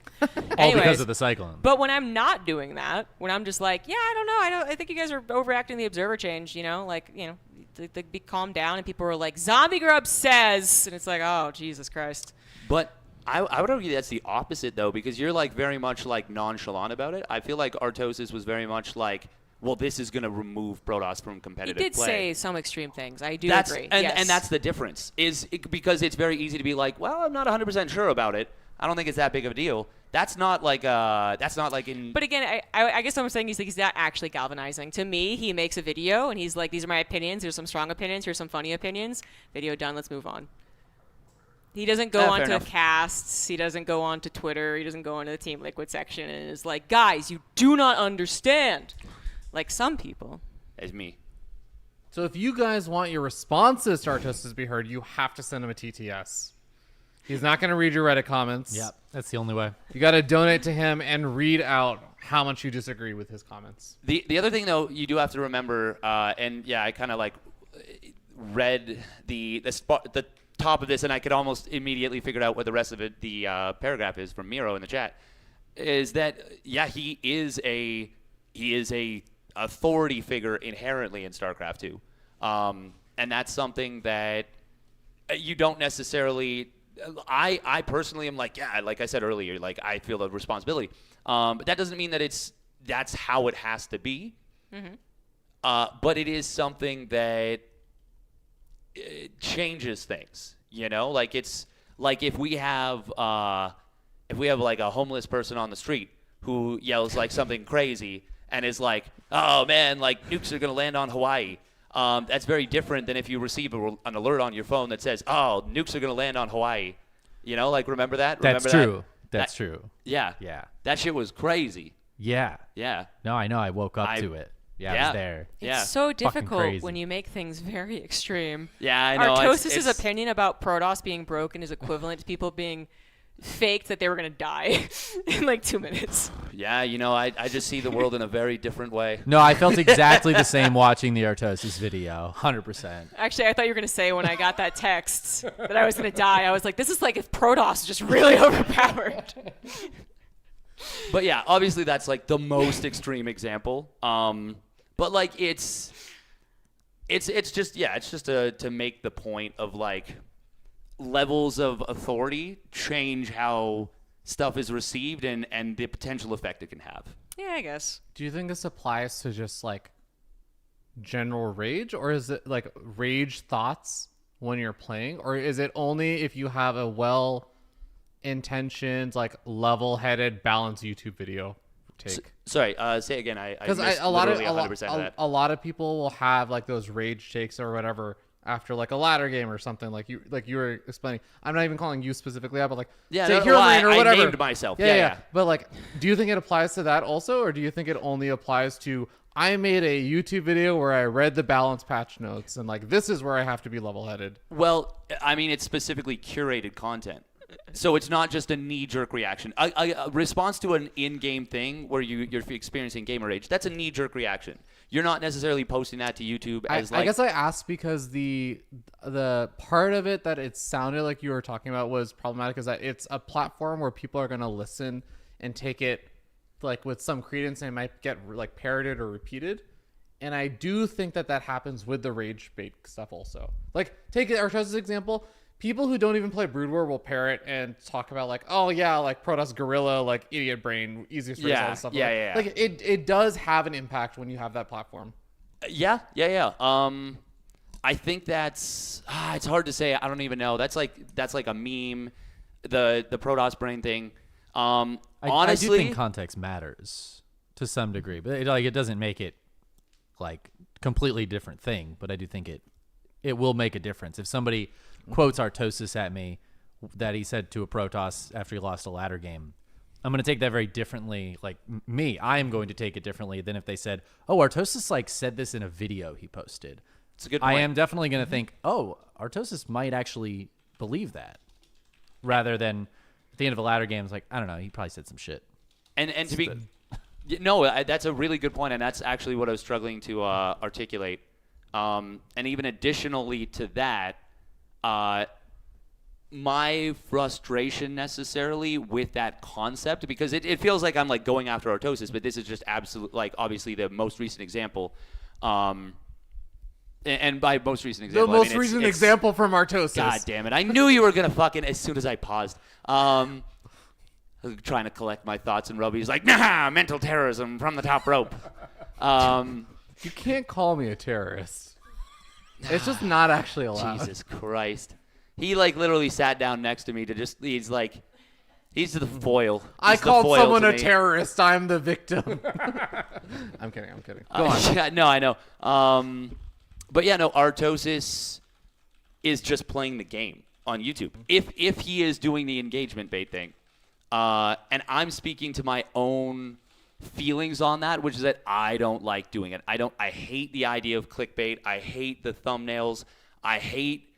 All because of the Cyclone. But when I'm not doing that, when I'm just like, yeah, I don't know, I think you guys are overacting the observer change, they be calmed down, and people are like, ZombieGrub says, and it's like, oh, Jesus Christ. But I would argue that's the opposite, though, because you're like very much like nonchalant about it. I feel like Artosis was very much like, well, this is going to remove Protoss from He competitive did play. say some extreme things. I do agree. And that's the difference, because it's very easy to be like, well, I'm not 100% sure about it. I don't think it's that big of a deal. That's not like in. But again, I guess what I'm saying is he's not actually galvanizing. To me, he makes a video and he's like, these are my opinions. Here's some strong opinions. Here's some funny opinions. Video done. Let's move on. He doesn't go on to casts. He doesn't go on to Twitter. He doesn't go into the Team Liquid section and is like, guys, you do not understand. Like some people. As me. So if you guys want your responses to Artosis to be heard, you have to send him a TTS. He's not going to read your Reddit comments. Yeah, that's the only way. You got to donate to him and read out how much you disagree with his comments. The other thing, though, you do have to remember, and yeah, I kind of like read the top of this, and I could almost immediately figure out what the rest of it, the paragraph is from Miro in the chat, is that, yeah, he is a authority figure inherently in StarCraft 2. And that's something that you don't necessarily... I personally am like, yeah, like I said earlier, like I feel the responsibility. But that doesn't mean that that's how it has to be. Mm-hmm. But it is something that changes things, like it's like if we have like a homeless person on the street who yells like something crazy and is like, oh man, like nukes are going to land on Hawaii. That's very different than if you receive an alert on your phone that says, oh, nukes are going to land on Hawaii. Like, remember that? That's true. That's true. Yeah. Yeah. That shit was crazy. Yeah. Yeah. No, I know. I woke up to it. Yeah, I was there. It's so Fucking difficult crazy. when you make things very extreme. Yeah, I know. Artosis' opinion about Protoss being broken is equivalent to people being faked that they were going to die in like 2 minutes. Yeah, I just see the world in a very different way. No, I felt exactly the same watching the Artosis video. 100%. Actually, I thought you were going to say when I got that text that I was going to die, I was like, this is like if Protoss was just really overpowered. But yeah, obviously that's like the most extreme example. But like it's It's just to make the point of like levels of authority change how stuff is received and the potential effect it can have. Yeah, I guess. Do you think this applies to just like general rage, or is it like rage thoughts when you're playing, or is it only if you have a well-intentioned, like level-headed, balanced YouTube video take? Sorry, say again. I Because missed a lot of literally 100% of that. a lot of people will have like those rage takes or whatever after like a ladder game or something, like you were explaining. I'm not even calling you specifically out, but like Yeah, say no, Hero well, Lane or I whatever. named myself. Yeah, Yeah. But like, do you think it applies to that also, or do you think it only applies to I made a YouTube video where I read the balance patch notes and like this is where I have to be level-headed? Well, I mean, it's specifically curated content. So it's not just a knee-jerk reaction. A response to an in-game thing where you're experiencing gamer rage, that's a knee-jerk reaction. You're not necessarily posting that to YouTube as I guess I asked because the part of it that it sounded like you were talking about was problematic is that it's a platform where people are going to listen and take it like with some credence, and it might get like parroted or repeated. And I do think that happens with the rage bait stuff also. Like take Artosis' example. People who don't even play Brood War will parrot and talk about like, oh yeah, like Protoss Gorilla, like idiot brain, easiest race, all this stuff. Like it does have an impact when you have that platform. Yeah. I think that's it's hard to say. I don't even know. That's like a meme, the Protoss brain thing. Honestly, I do think context matters to some degree, but it doesn't make it like completely different thing. But I do think it will make a difference if somebody quotes Artosis at me that he said to a Protoss after he lost a ladder game. I'm going to take that very differently. Like I am going to take it differently than if they said, "Oh, Artosis like said this in a video he posted." It's a good point. I am definitely going to think, "Oh, Artosis might actually believe that," rather than at the end of a ladder game, it's like, I don't know, he probably said some shit. And to be that's a really good point, and that's actually what I was struggling to articulate. And even additionally to that, my frustration necessarily with that concept, because it feels like I'm like going after Artosis, but this is just absolute, like obviously the most recent example. And by most recent example, the most recent example from Artosis. God damn it! I knew you were gonna fucking as soon as I paused. Trying to collect my thoughts, and Roby's like, "Nah, mental terrorism from the top rope." You can't call me a terrorist. It's just not actually allowed. Jesus Christ. He like literally sat down next to me to just he's the foil. I called someone a terrorist. I'm the victim. I'm kidding. Go on. Yeah, no, I know. But yeah, no, Artosis is just playing the game on YouTube. If he is doing the engagement bait thing, and I'm speaking to my own feelings on that, which is that I don't like doing it. I hate the idea of clickbait. I hate the thumbnails. I hate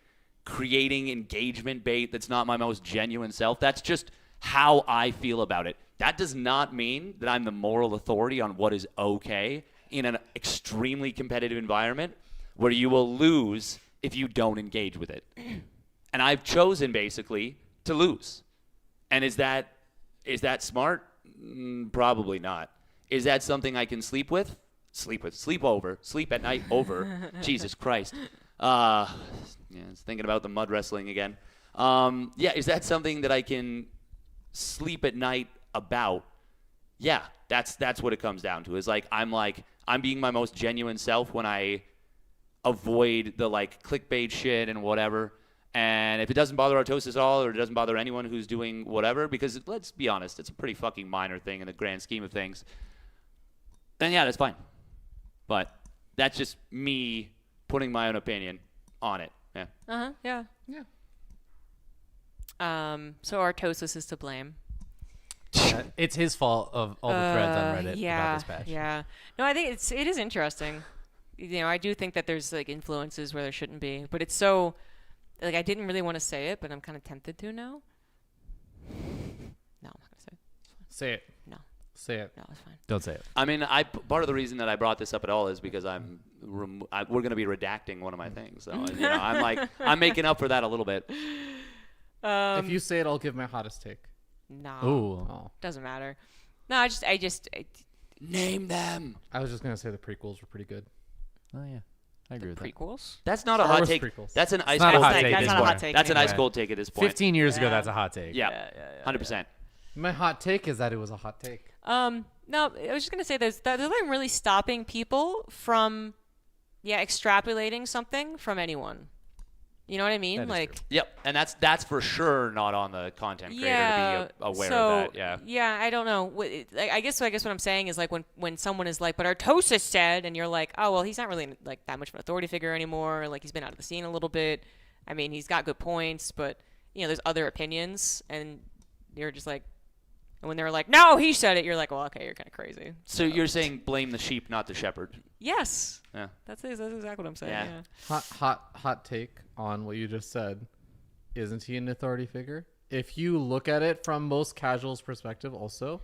creating engagement bait that's not my most genuine self. That's just how I feel about it. That does not mean that I'm the moral authority on what is okay in an extremely competitive environment where you will lose if you don't engage with it. And I've chosen basically to lose. And is that smart? Probably not. Is that something I can sleep with? Sleep at night over. Jesus Christ. I was thinking about the mud wrestling again. Is that something that I can sleep at night about? Yeah, that's what it comes down to. Is I'm being my most genuine self when I avoid the like clickbait shit and whatever. And if it doesn't bother Artosis at all, or it doesn't bother anyone who's doing whatever, because let's be honest, it's a pretty fucking minor thing in the grand scheme of things, then yeah, that's fine. But that's just me putting my own opinion on it. Yeah. Yeah. So Artosis is to blame. It's his fault of all the threads on Reddit about this patch. Yeah. No, I think it is interesting. You know, I do think that there's like influences where there shouldn't be, but it's so like I didn't really want to say it, but I'm kind of tempted to now. No, I'm not gonna say it. Say it. No. Say it. No, it's fine. Don't say it. I mean, part of the reason that I brought this up at all is because we're going to be redacting one of my things. So I'm making up for that a little bit. If you say it, I'll give my hottest take. No. Ooh. Oh. Doesn't matter. No, I just name them. I was just gonna say the prequels were pretty good. Oh yeah. I agree with that. Prequels. That's not a Star hot Wars take. prequels. That's an ice not a cold hot take. take at That's this not a point. hot take That's an ice anyway. cold take at this point. 15 years ago, Yeah. that's a hot take. Yeah, 100%. My hot take is that it was a hot take. No, I was just gonna say there's nothing really stopping people from, extrapolating something from anyone. You know what I mean? That is Like, true. Yep, and that's for sure not on the content creator to be aware so, of that. Yeah. Yeah, I don't know. I guess what I'm saying is like when someone is like, but Artosis said, and you're like, oh well, he's not really like that much of an authority figure anymore. Like he's been out of the scene a little bit. I mean, he's got good points, but there's other opinions, and you're just like, and when they're like, no, he said it, you're like, well, okay, you're kind of crazy. So you're saying blame the sheep, not the shepherd. Yes. Yeah. That's exactly what I'm saying. Yeah. Yeah. Hot take on what you just said. Isn't he an authority figure? If you look at it from most casuals' perspective, also,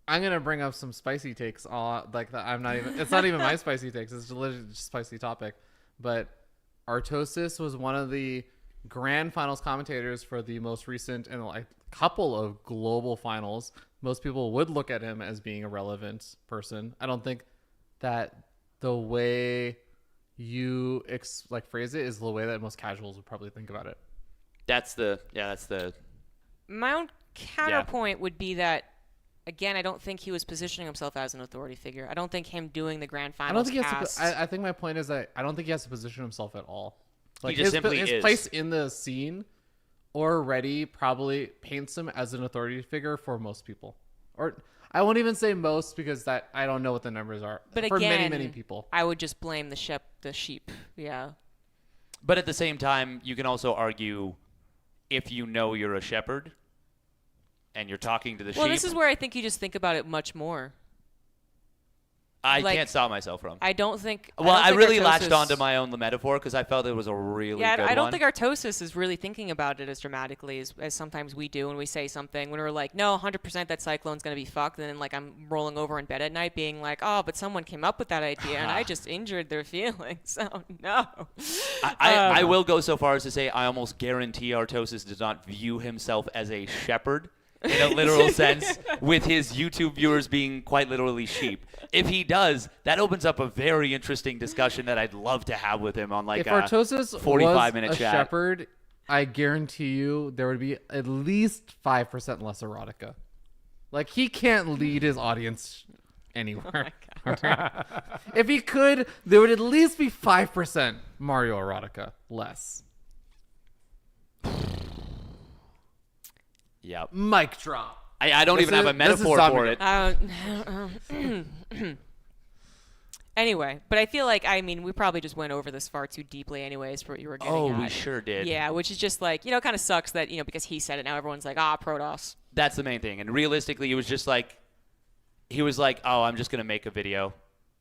I'm gonna bring up some spicy takes. Like that. It's not even my spicy takes. It's literally just a spicy topic. But Artosis was one of the grand finals commentators for the most recent and like couple of global finals. Most people would look at him as being a relevant person. I don't think that the way you phrase it is the way that most casuals would probably think about it. That's the. My own counterpoint would be that, again, I don't think he was positioning himself as an authority figure. I don't think him doing the grand finals. I don't think he has to. I think my point is that I don't think he has to position himself at all. Like He just simply his is. place in the scene already probably paints him as an authority figure for most people. Or I won't even say most because that I don't know what the numbers are. But for again, many people. I would just blame the sheep. Yeah. But at the same time, you can also argue if you know you're a shepherd and you're talking to the sheep. Well, this is where I think you just think about it much more. I like, can't stop myself from. I don't think. Well, I think really Artosis- latched onto my own metaphor because I felt it was a really good I don't one. think Artosis is really thinking about it as dramatically as sometimes we do when we say something. When we're like, no, 100% that Cyclone's going to be fucked. And then, like, I'm rolling over in bed at night being like, oh, but someone came up with that idea and I just injured their feelings. Oh, no. I will go so far as to say I almost guarantee Artosis does not view himself as a shepherd in a literal sense, with his YouTube viewers being quite literally sheep. If he does, that opens up a very interesting discussion that I'd love to have with him on like If a Artosis 45-minute was a chat. shepherd, I guarantee you there would be at least 5% less erotica. Like he can't lead his audience anywhere. If he could, there would at least be 5% Mario erotica less. Yep. Mic drop. I don't even have a metaphor for it. Anyway, but I feel like, I mean, we probably just went over this far too deeply anyways for what you were getting Oh, at. we sure did. Yeah, which is just like, kind of sucks that, because he said it, now everyone's like, Protoss. That's the main thing. And realistically, it was just like, he was like, oh, I'm just going to make a video.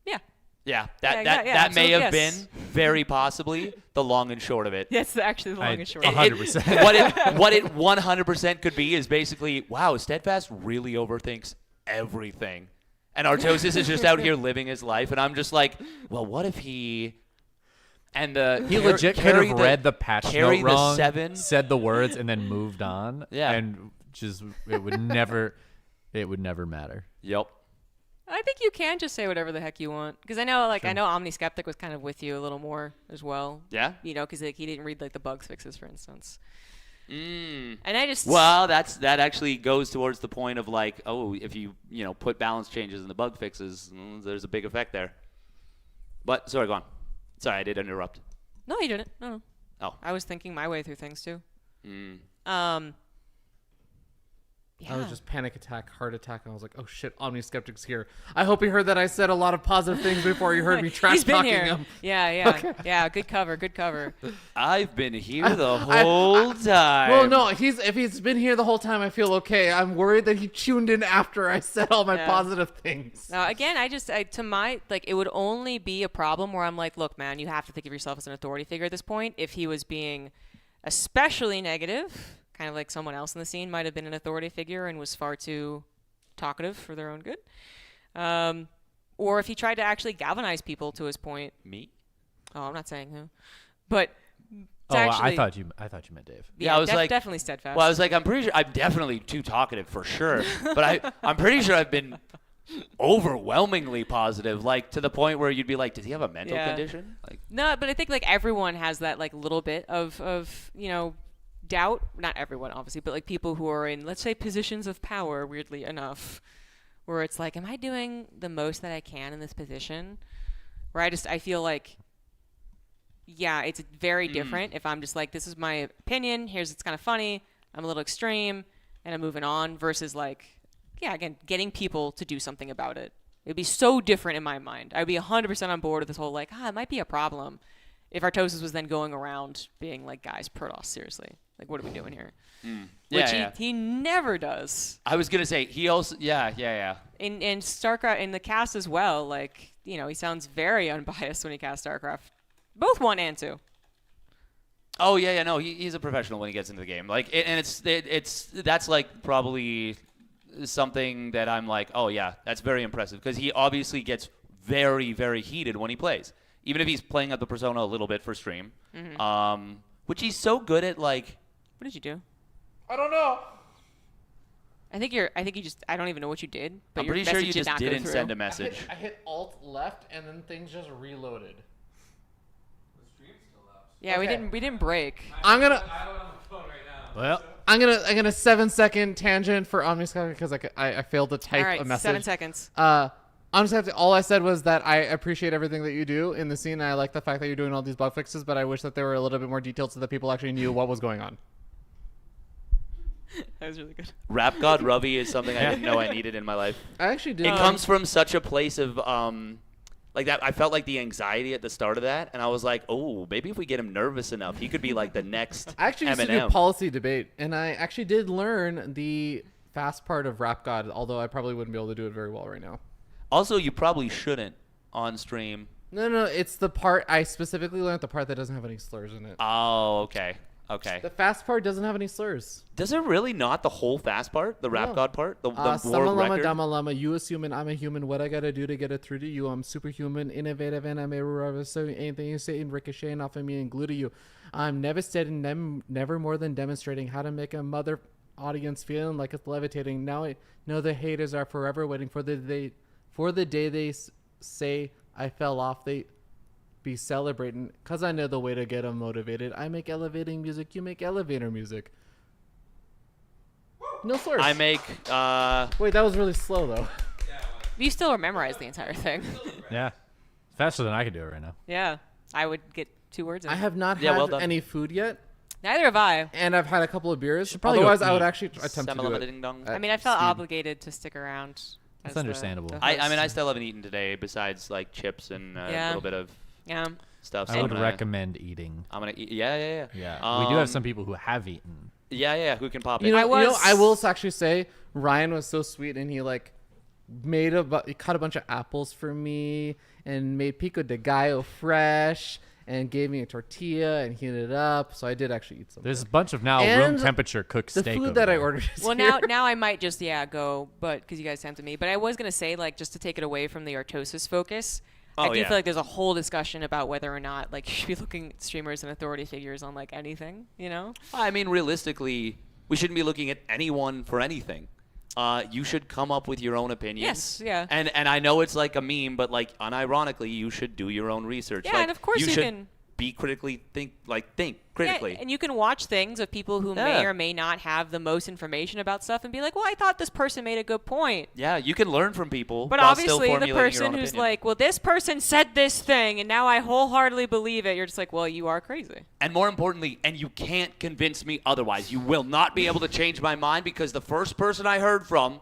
Yeah. Yeah, that may so have yes. been very possibly the long and short of it. That's actually the long and short. 100%. What it 100% could be is basically, wow, Steadfast really overthinks everything. And Artosis is just out here living his life. And I'm just like, well, what if he... And he legit could have read the patch carry note wrong, the 7. said the words, and then moved on. Yeah. And just, it would never matter. Yep. I think you can just say whatever the heck you want. Because I know, I know Omniskeptic was kind of with you a little more as well. Yeah? Because he didn't read, the bug fixes, for instance. Mm. And I just... Well, that actually goes towards the point of if you put balance changes in the bug fixes, there's a big effect there. But sorry, go on. Sorry, I did interrupt. No, you didn't. No. Oh. I was thinking my way through things too. I was just panic attack, heart attack, and I was like, oh shit, Omniskeptic's here. I hope he heard that I said a lot of positive things before you heard me trash He's been talking here. him. Yeah. Okay. Yeah, good cover. I've been here the whole time. Well, no, if he's been here the whole time, I feel okay. I'm worried that he tuned in after I said all my positive things. Now, again, it would only be a problem where I'm like, look, man, you have to think of yourself as an authority figure at this point. If he was being especially negative, kind of like someone else in the scene might have been an authority figure and was far too talkative for their own good. Or if he tried to actually galvanize people to his point. Me? Oh, I'm not saying who. But I thought you meant Dave. Yeah, I was definitely Steadfast. Well, I was like, I'm pretty sure I'm definitely too talkative for sure. But I'm pretty sure I've been overwhelmingly positive, like to the point where you'd be like, does he have a mental condition? Like, no, but I think like everyone has that like little bit of doubt. Not everyone, obviously, but like people who are in, let's say, positions of power, weirdly enough, where it's like, am I doing the most that I can in this position? Where I feel like, yeah, it's very different if I'm just like, this is my opinion, it's kind of funny, I'm a little extreme, and I'm moving on, versus like, yeah, again, getting people to do something about it. It'd be so different in my mind. I'd be 100% on board with this whole like, it might be a problem if Artosis was then going around being like, guys, Protoss, seriously. Like, what are we doing here? Which he never does. I was going to say, he also, yeah. In StarCraft, in the cast as well, like, he sounds very unbiased when he casts StarCraft. Both 1 and 2. Oh, yeah, no, he's a professional when he gets into the game. Like, that's like probably something that I'm like, oh yeah, that's very impressive, because he obviously gets very, very heated when he plays, even if he's playing up the persona a little bit for stream, which he's so good at. Like, what did you do? I don't know. I think you just, I don't even know what you did, but I'm your pretty sure you message just did not go didn't through. send a message. I hit Alt left and then things just reloaded. Yeah, Okay. we didn't break. I'm gonna 7-second tangent for OmniSky because I failed to type All right, a message. 7 seconds. All I said was that I appreciate everything that you do in the scene. And I like the fact that you're doing all these bug fixes, but I wish that they were a little bit more detailed so that people actually knew what was going on. That was really good. Rap God Ravi is something I didn't know I needed in my life. I actually did. It comes from such a place of like that. I felt like the anxiety at the start of that, and I was like, oh, maybe if we get him nervous enough, he could be like the next I actually used to do Eminem. policy debate, and I actually did learn the fast part of Rap God, although I probably wouldn't be able to do it very well right now. Also, you probably shouldn't on stream. No, it's the part I specifically learned, the part that doesn't have any slurs in it. Oh, okay. The fast part doesn't have any slurs. Does it really not? The whole fast part? The Rap No. God part? The Sama war Lama record? Dama Lama, you assuming I'm a human. What I gotta do to get it through to you? I'm superhuman, innovative, and I'm a so anything you say in ricocheting off of me and glue to you. I'm devastating, never more than demonstrating how to make a mother audience feeling like it's levitating. Now I know the haters are forever waiting for the day they say I fell off. They be celebrating because I know the way to get them motivated. I make elevating music, you make elevator music. No slurs. I make Wait, that was really slow though. You still memorized the entire thing. Yeah. Faster than I could do it right now. Yeah, I would get 2 words in. I have not Yeah, had well done. any food yet, Neither have I. and I've had a couple of beers. probably go Otherwise, I would eat. actually attempt to do it. Ding-dong. I mean, I felt Steam. obligated to stick around. That's as the understandable. I mean, I host. still haven't eaten today besides like chips and a Yeah. little bit of Yeah. stuff. So I would I'm gonna, recommend eating. I'm gonna eat. Yeah. Yeah. We do have some people who have eaten. Yeah. Who can pop it? You know, I I will actually say Ryan was so sweet, and he like he cut a bunch of apples for me and made pico de gallo fresh and gave me a tortilla and heated it up. So I did actually eat some. There's a bunch of now And room temperature cooked the steak. food over that I there. ordered. Is Well, here. now I might just go, but because you guys tempted me. But I was gonna say, like, just to take it away from the Artosis focus. I do yeah. feel like there's a whole discussion about whether or not like you should be looking at streamers and authority figures on like anything, you know? I mean, realistically, we shouldn't be looking at anyone for anything. You should come up with your own opinions. Yes, yeah. And I know it's like a meme, but like unironically, you should do your own research. Yeah, like, and of course you should can- be critically think critically. Yeah, and you can watch things of people who Yeah. may or may not have the most information about stuff and be like, well, I thought this person made a good point. Yeah, you can learn from people. But while still obviously, the formulating your person own who's opinion. like, well, this person said this thing, and now I wholeheartedly believe it, you're just like, well, you are crazy. And more importantly, and you can't convince me otherwise. You will not be able to change my mind because the first person I heard from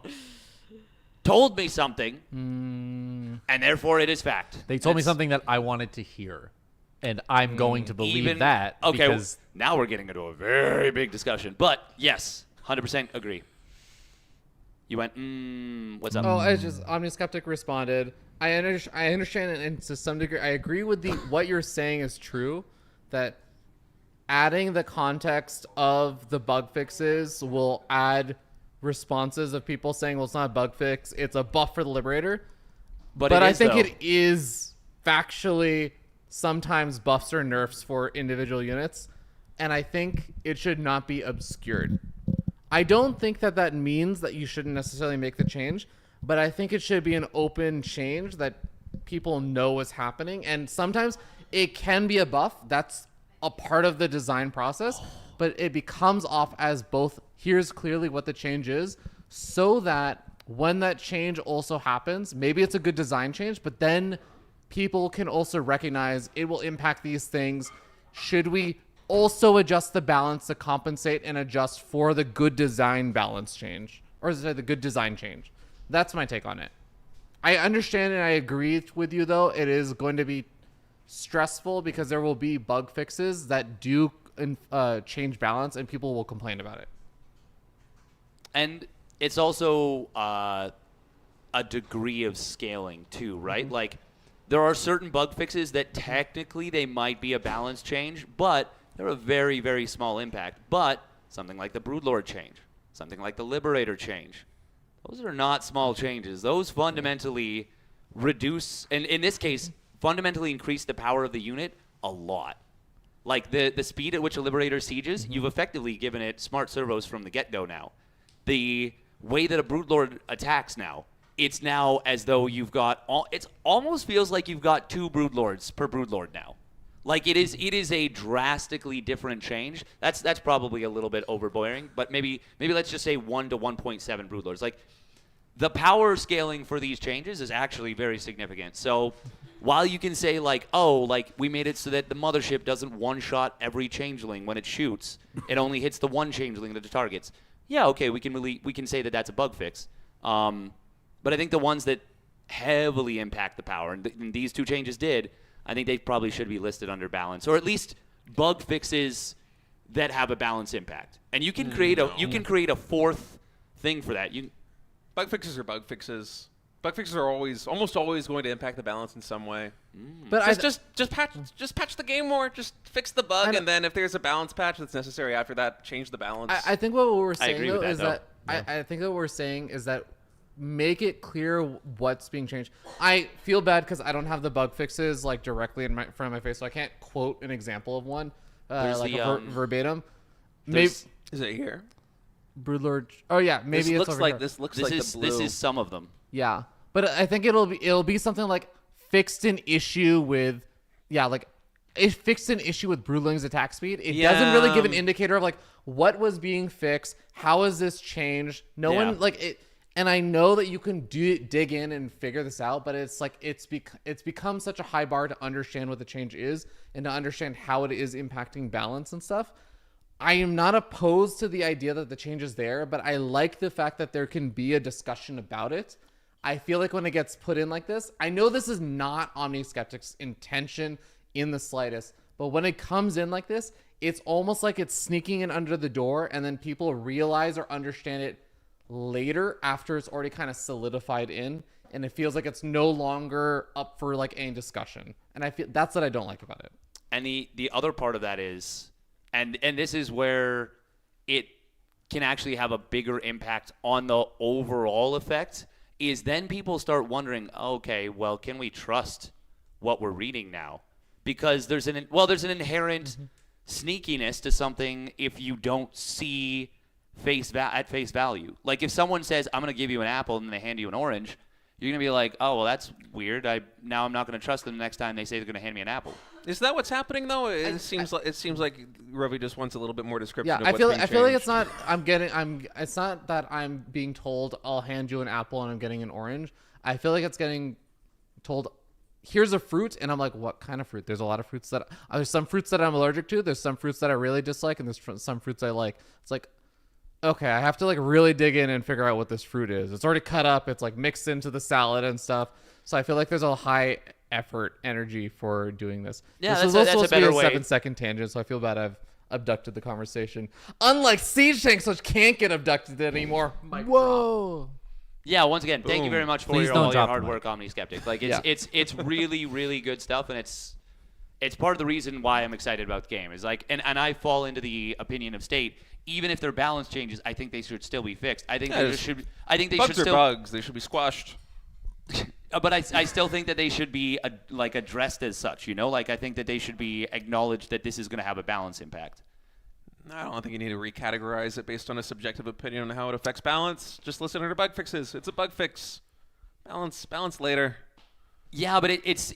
told me something, and therefore it is fact. They told me That's- something that I wanted to hear, and I'm going to believe even that. Okay, because now we're getting into a very big discussion. But yes, 100% agree. You went, what's up? Oh, I just OmniSkeptic responded. I understand, and to some degree, I agree with what you're saying is true. That adding the context of the bug fixes will add responses of people saying, "Well, it's not a bug fix; it's a buff for the Liberator." But I is, think though. it is factually sometimes buffs or nerfs for individual units, and I think it should not be obscured. I don't think that means that you shouldn't necessarily make the change, but I think it should be an open change that people know what's happening. And sometimes it can be a buff. That's a part of the design process, but it becomes off as both, here's clearly what the change is, so that when that change also happens, maybe it's a good design change, but then people can also recognize it will impact these things. Should we also adjust the balance to compensate and adjust for the good design balance change? Or is it the good design change? That's my take on it. I understand and I agree with you, though. It is going to be stressful because there will be bug fixes that do change balance and people will complain about it. And it's also a degree of scaling too, right? Mm-hmm. Like there are certain bug fixes that technically they might be a balance change, but they're a very, very small impact. But something like the Broodlord change, something like the Liberator change, those are not small changes. Those fundamentally reduce, and in this case, fundamentally increase the power of the unit a lot. Like the speed at which a Liberator sieges, you've effectively given it smart servos from the get-go now. The way that a Broodlord attacks now, it's now as though you've got it almost feels like you've got 2 Broodlords per Broodlord now. Like it is a drastically different change. That's probably a little bit overbearing, but maybe let's just say 1 to 1.7 Broodlords. Like the power scaling for these changes is actually very significant. So while you can say like, oh, like we made it so that the mothership doesn't one-shot every changeling when it shoots, it only hits the one changeling that it targets. Yeah, okay, we can say that that's a bug fix. But I think the ones that heavily impact the power, and these 2 changes did, I think they probably should be listed under balance, or at least bug fixes that have a balance impact. And you can create a 4th thing for that. Bug fixes are bug fixes. Bug fixes are almost always going to impact the balance in some way. But just patch the game more. Just fix the bug, and then if there's a balance patch that's necessary after that, change the balance. I think what we're saying agree though with that, is that I think what we're saying is that make it clear what's being changed. I feel bad because I don't have the bug fixes like directly in front of my face, so I can't quote an example of one like verbatim. Maybe is it here? Broodlord. Oh yeah, maybe this it's looks over like here. this looks This like is the blue. this is some of them. Yeah, but I think it'll be something like fixed an issue with like it fixed an issue with Broodling's attack speed. It doesn't really give an indicator of like what was being fixed, how has this changed. No one like it. And I know that you can dig in and figure this out, but it's like it's become such a high bar to understand what the change is and to understand how it is impacting balance and stuff. I am not opposed to the idea that the change is there, but I like the fact that there can be a discussion about it. I feel like when it gets put in like this, I know this is not OmniSkeptic's intention in the slightest, but when it comes in like this, it's almost like it's sneaking in under the door and then people realize or understand it later after it's already kind of solidified in, and it feels like it's no longer up for like any discussion. And I feel that's what I don't like about it. And the other part of that is, and this is where it can actually have a bigger impact on the overall effect, is then people start wondering, okay, well, can we trust what we're reading now? Because there's an inherent sneakiness to something if you don't see at face value. Like if someone says, I'm going to give you an apple and they hand you an orange, you're going to be like, oh, well, that's weird. Now I'm not going to trust them the next time they say they're going to hand me an apple. Is that what's happening though? It seems like Ravi just wants a little bit more description. Yeah, of I feel like changed. it's not that I'm being told I'll hand you an apple and I'm getting an orange. I feel like it's getting told, here's a fruit, and I'm like, what kind of fruit? There's a lot of fruits that there's some fruits that I'm allergic to. There's some fruits that I really dislike, and there's some fruits I like. It's like, okay, I have to like really dig in and figure out what this fruit is. It's already cut up. It's like mixed into the salad and stuff. So I feel like there's a high effort energy for doing this. Yeah, this that's a better way. 7-second tangent, so I feel bad I've abducted the conversation. Unlike siege tanks, which can't get abducted anymore. Whoa. Yeah, once again, thank you very much for Please all don't your drop hard the work, OmniSkeptic. Like it's really, really good stuff, and it's part of the reason why I'm excited about the game. Is like, and I fall into the opinion of State. Even if their balance changes, I think they should still be fixed. I think bugs are bugs. They should be squashed. But I still think that they should be addressed as such. You know, like I think that they should be acknowledged that this is going to have a balance impact. I don't think you need to recategorize it based on a subjective opinion on how it affects balance. Just listen to bug fixes. It's a bug fix. Balance later. Yeah, but it's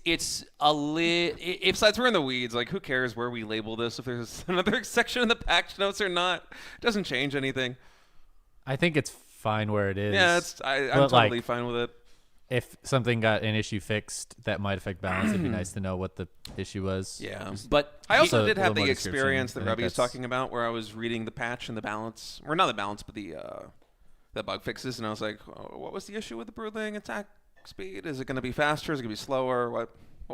a Besides, we're in the weeds. Like, who cares where we label this? If there's another section in the patch notes or not, it doesn't change anything. I think it's fine where it is. Yeah, I'm totally fine with it. If something got an issue fixed that might affect balance, it'd be nice to know what the issue was. Yeah, but I also So, did a have little the more experience that description. I Robbie think was talking about, where I was reading the patch and the balance, or not the balance, but the bug fixes, and I was like, oh, what was the issue with the Broodling attack speed? Is it going to be faster? Is it going to be slower? What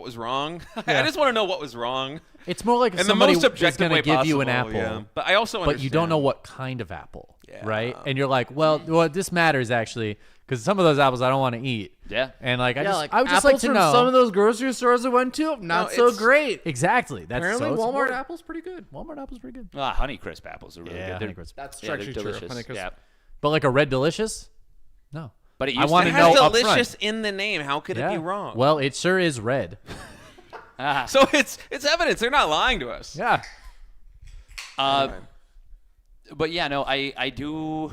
was wrong? Yeah. I just want to know what was wrong. It's more like if in the somebody most is objective going to way give you an possible, apple, yeah. But I also but you don't understand. know what kind of apple, Yeah. right? And you're like, well, this matters actually, because some of those apples I don't want to eat. Yeah. And like, I would apples just like to from know. some of those grocery stores I went to, not so great. Exactly. That's Apparently, so it's Walmart important. apple's pretty good. Walmart apple's pretty good. Honeycrisp apples are really Yeah, good. Honeycrisp. That's they're actually true. delicious. Honeycrisp. Yeah. But like a Red Delicious, no. But it I used want to to It know has up delicious front. in the name. How could it be wrong? Well, it sure is red. So it's evidence. They're not lying to us. Yeah. But yeah, no, I do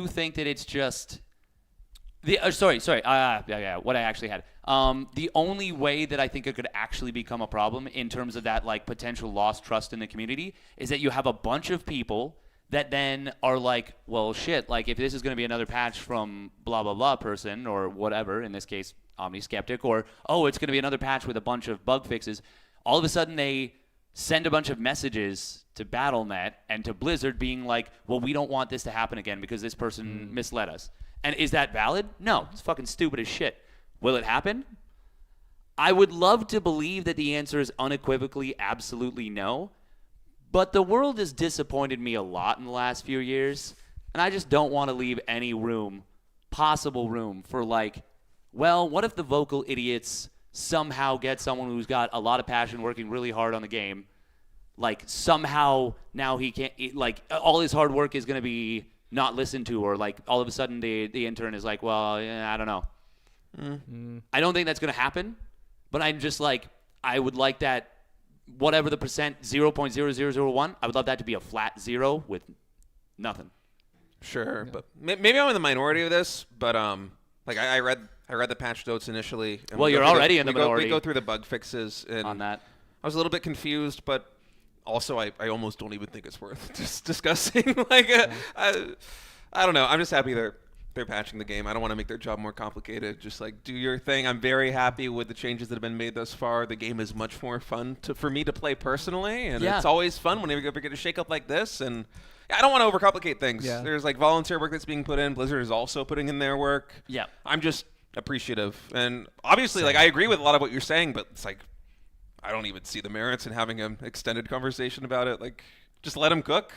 think that it's just sorry. What I actually had. The only way that I think it could actually become a problem in terms of that like potential lost trust in the community is that you have a bunch of people that then are like, well, shit, like if this is going to be another patch from blah, blah, blah person or whatever, in this case, Omni-Skeptic, or, oh, it's going to be another patch with a bunch of bug fixes, all of a sudden they send a bunch of messages to Battle.net and to Blizzard being like, well, we don't want this to happen again because this person misled us. And is that valid? No, it's fucking stupid as shit. Will it happen? I would love to believe that the answer is unequivocally absolutely no. But the world has disappointed me a lot in the last few years, and I just don't want to leave any possible room for like, well, what if the vocal idiots somehow get someone who's got a lot of passion working really hard on the game, like somehow now he can't, like all his hard work is going to be not listened to, or like all of a sudden the intern is like, well, yeah, I don't know. I don't think that's going to happen, but I'm just like, I would like that. Whatever the percent, 0.0001, I would love that to be a flat 0 with nothing. Sure, but maybe I'm in the minority of this. But like I read the patch notes initially. And Well, you're already in the minority. We go through the bug fixes and on that. I was a little bit confused, but also I almost don't even think it's worth just discussing. Like I don't know. I'm just happy they're patching the game. I don't want to make their job more complicated. Just like do your thing. I'm very happy with the changes that have been made thus far. The game is much more fun for me to play personally, and it's always fun whenever you get a shake up like this. And I don't want to overcomplicate things. Yeah. There's like volunteer work that's being put in. Blizzard is also putting in their work. Yeah. I'm just appreciative, and obviously, like I agree with a lot of what you're saying, but it's like I don't even see the merits in having an extended conversation about it. Like, just let them cook.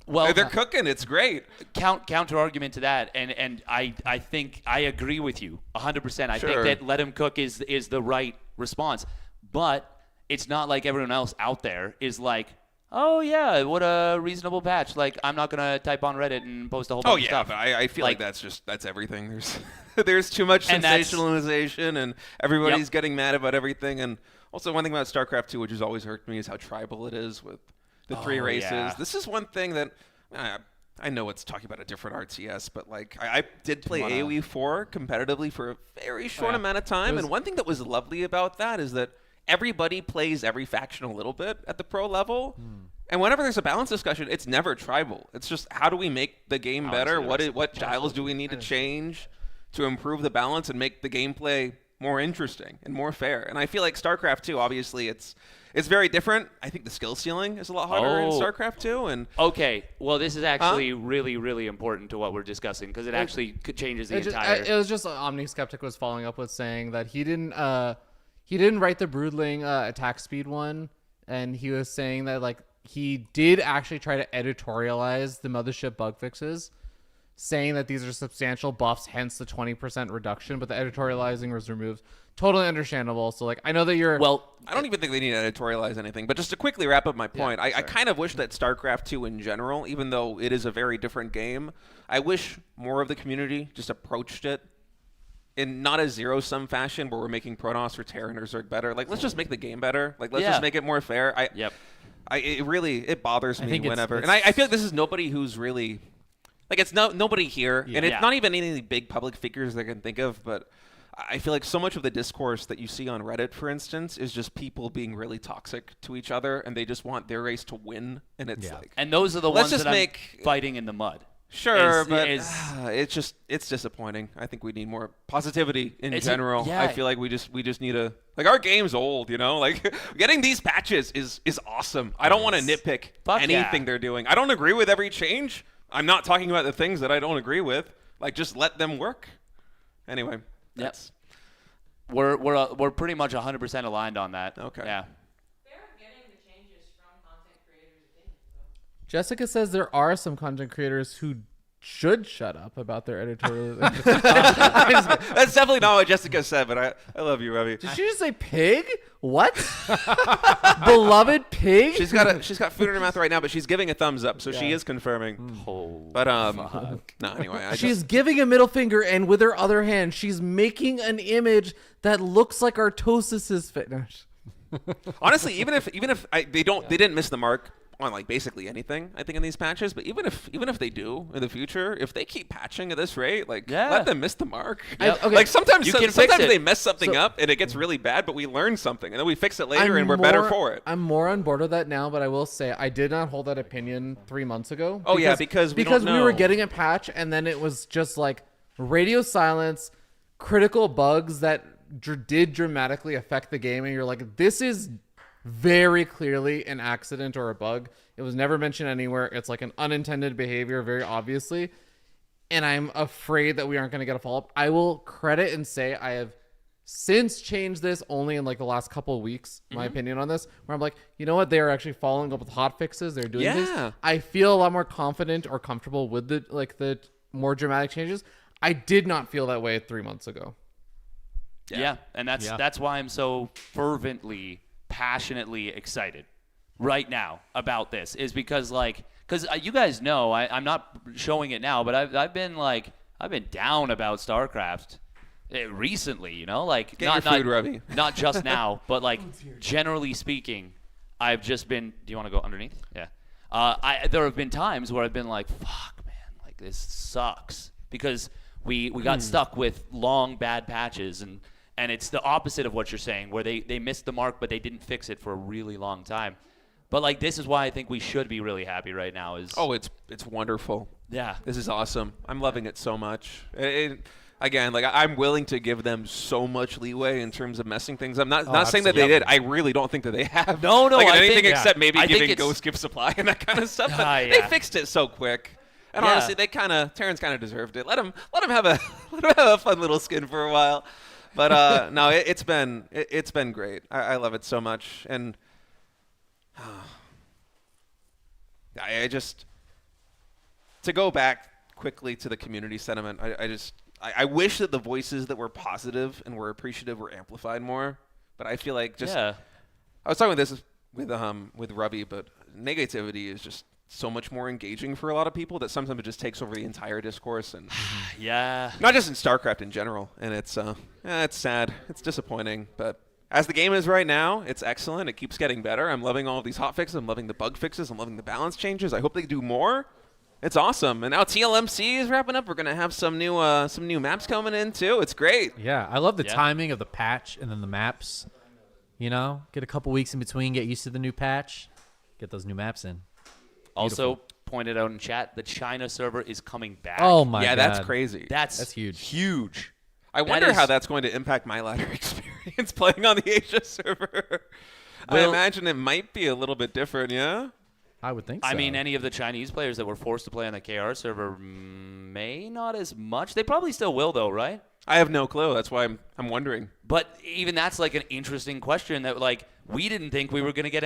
Well, they're cooking. It's great. Counter argument to that, and I think I agree with you 100%. I think Sure. that let him cook is the right response, but it's not like everyone else out there is like, oh yeah, what a reasonable patch. Like I'm not gonna type on Reddit and post a whole bunch of stuff. But I feel like that's everything. There's too much And that's- sensationalization, and everybody's getting mad about everything. And also, one thing about StarCraft 2, which has always irked me, is how tribal it is with the three races. yeah. This is one thing that I know it's talking about a different RTS, but like I did play AoE 4 competitively for a very short amount of time, and one thing that was lovely about that is that everybody plays every faction a little bit at the pro level. And whenever there's a balance discussion, it's never tribal. It's just how do we make the game better? What dials do we need to change to improve the balance and make the gameplay more interesting and more fair? And I feel like StarCraft 2, obviously, it's very different. I think the skill ceiling is a lot harder in StarCraft 2. And okay, well, this is actually really, really important to what we're discussing because it actually changes the entire. It was just Omni-Skeptic was following up with saying that he didn't write the Broodling attack speed one, and he was saying that like he did actually try to editorialize the Mothership bug fixes, saying that these are substantial buffs, hence the 20% reduction, but the editorializing was removed. Totally understandable. So like I know that you're I don't even think they need to editorialize anything, but just to quickly wrap up my point, I kind of wish that StarCraft 2 in general, even though it is a very different game, I wish more of the community just approached it in not a zero-sum fashion where we're making Protoss or Terran or Zerg better. Like, let's just make the game better. Like, let's just make it more fair. It bothers me think it's- whenever. it's- And I feel like this is nobody who's really Like it's nobody here, and it's not even any big public figures that I can think of, but I feel like so much of the discourse that you see on Reddit, for instance, is just people being really toxic to each other, and they just want their race to win, and it's like, and those are the let's ones just that make I'm fighting in the mud. Sure, but it's disappointing. I think we need more positivity in general. I feel like we just need to, like, our game's old, you know? Like getting these patches is awesome. I don't want to nitpick anything they're doing. I don't agree with every change. I'm not talking about the things that I don't agree with. Like, just let them work. Anyway, that's we're pretty much 100% aligned on that. Okay. Yeah. Jessica says there are some content creators who should shut up about their editorial. That's definitely not what Jessica said, but I love you, Ravi. Did she just say pig? What? Beloved pig? She's got food in her mouth right now, but she's giving a thumbs up, so she is confirming. But no, anyway, she's giving a middle finger, and with her other hand, she's making an image that looks like Artosis's fitness. Honestly, even if they didn't miss the mark on like basically anything, I think, in these patches, but even if they do in the future, if they keep patching at this rate, like let them miss the mark. Like sometimes they mess something up and it gets really bad, but we learn something and then we fix it later and we're better for it. I'm more on board with that now, but I will say I did not hold that opinion 3 months ago. Because we were getting a patch and then it was just like radio silence, critical bugs that did dramatically affect the game, and you're like, this is very clearly an accident or a bug. It was never mentioned anywhere. It's like an unintended behavior, very obviously. And I'm afraid that we aren't going to get a follow-up. I will credit and say I have since changed this only in like the last couple of weeks, my opinion on this, where I'm like, you know what? They are actually following up with hot fixes. They're doing this. I feel a lot more confident or comfortable with the more dramatic changes. I did not feel that way 3 months ago. Yeah, and that's why I'm so fervently, passionately excited right now about this, is because you guys know I'm not showing it now, but I've been down about StarCraft recently, you know, like Get your food, Ravi. Not just now, but like generally speaking, I've just been. Do you want to go underneath? Yeah. There have been times where I've been like, fuck, man, like this sucks, because we got stuck with long bad patches, and it's the opposite of what you're saying, where they missed the mark, but they didn't fix it for a really long time. But like, this is why I think we should be really happy right now. It's wonderful. Yeah, this is awesome. I'm loving it so much. Again, like, I'm willing to give them so much leeway in terms of messing things up. Not saying that they did. I really don't think that they have. No. Like, I anything think, except maybe giving Ghost Skip Supply and that kind of stuff. But they fixed it so quick. And honestly, Terrence kind of deserved it. Let him have a fun little skin for a while. But no, it's been great. I love it so much, and I just, to go back quickly to the community sentiment. I wish that the voices that were positive and were appreciative were amplified more. But I feel like I was talking about this with Ruby, but negativity is just so much more engaging for a lot of people that sometimes it just takes over the entire discourse, and not just in StarCraft in general. And it's sad, it's disappointing, but as the game is right now, it's excellent. It keeps getting better. I'm loving all of these hot fixes. I'm loving the bug fixes. I'm loving the balance changes. I hope they do more. It's awesome. And now TLMC is wrapping up. We're gonna have some new maps coming in too. It's great. Yeah, I love the timing of the patch and then the maps. You know, get a couple weeks in between, get used to the new patch, get those new maps in. Also pointed out in chat, the China server is coming back. Oh my god. Yeah, that's crazy. That's huge. Huge. I wonder how that's going to impact my ladder experience playing on the Asia server. I imagine it might be a little bit different, yeah? I would think so. I mean, any of the Chinese players that were forced to play on the KR server may not as much. They probably still will, though, right? I have no clue. That's why I'm wondering. But even that's like an interesting question that, like, we didn't think we were going to get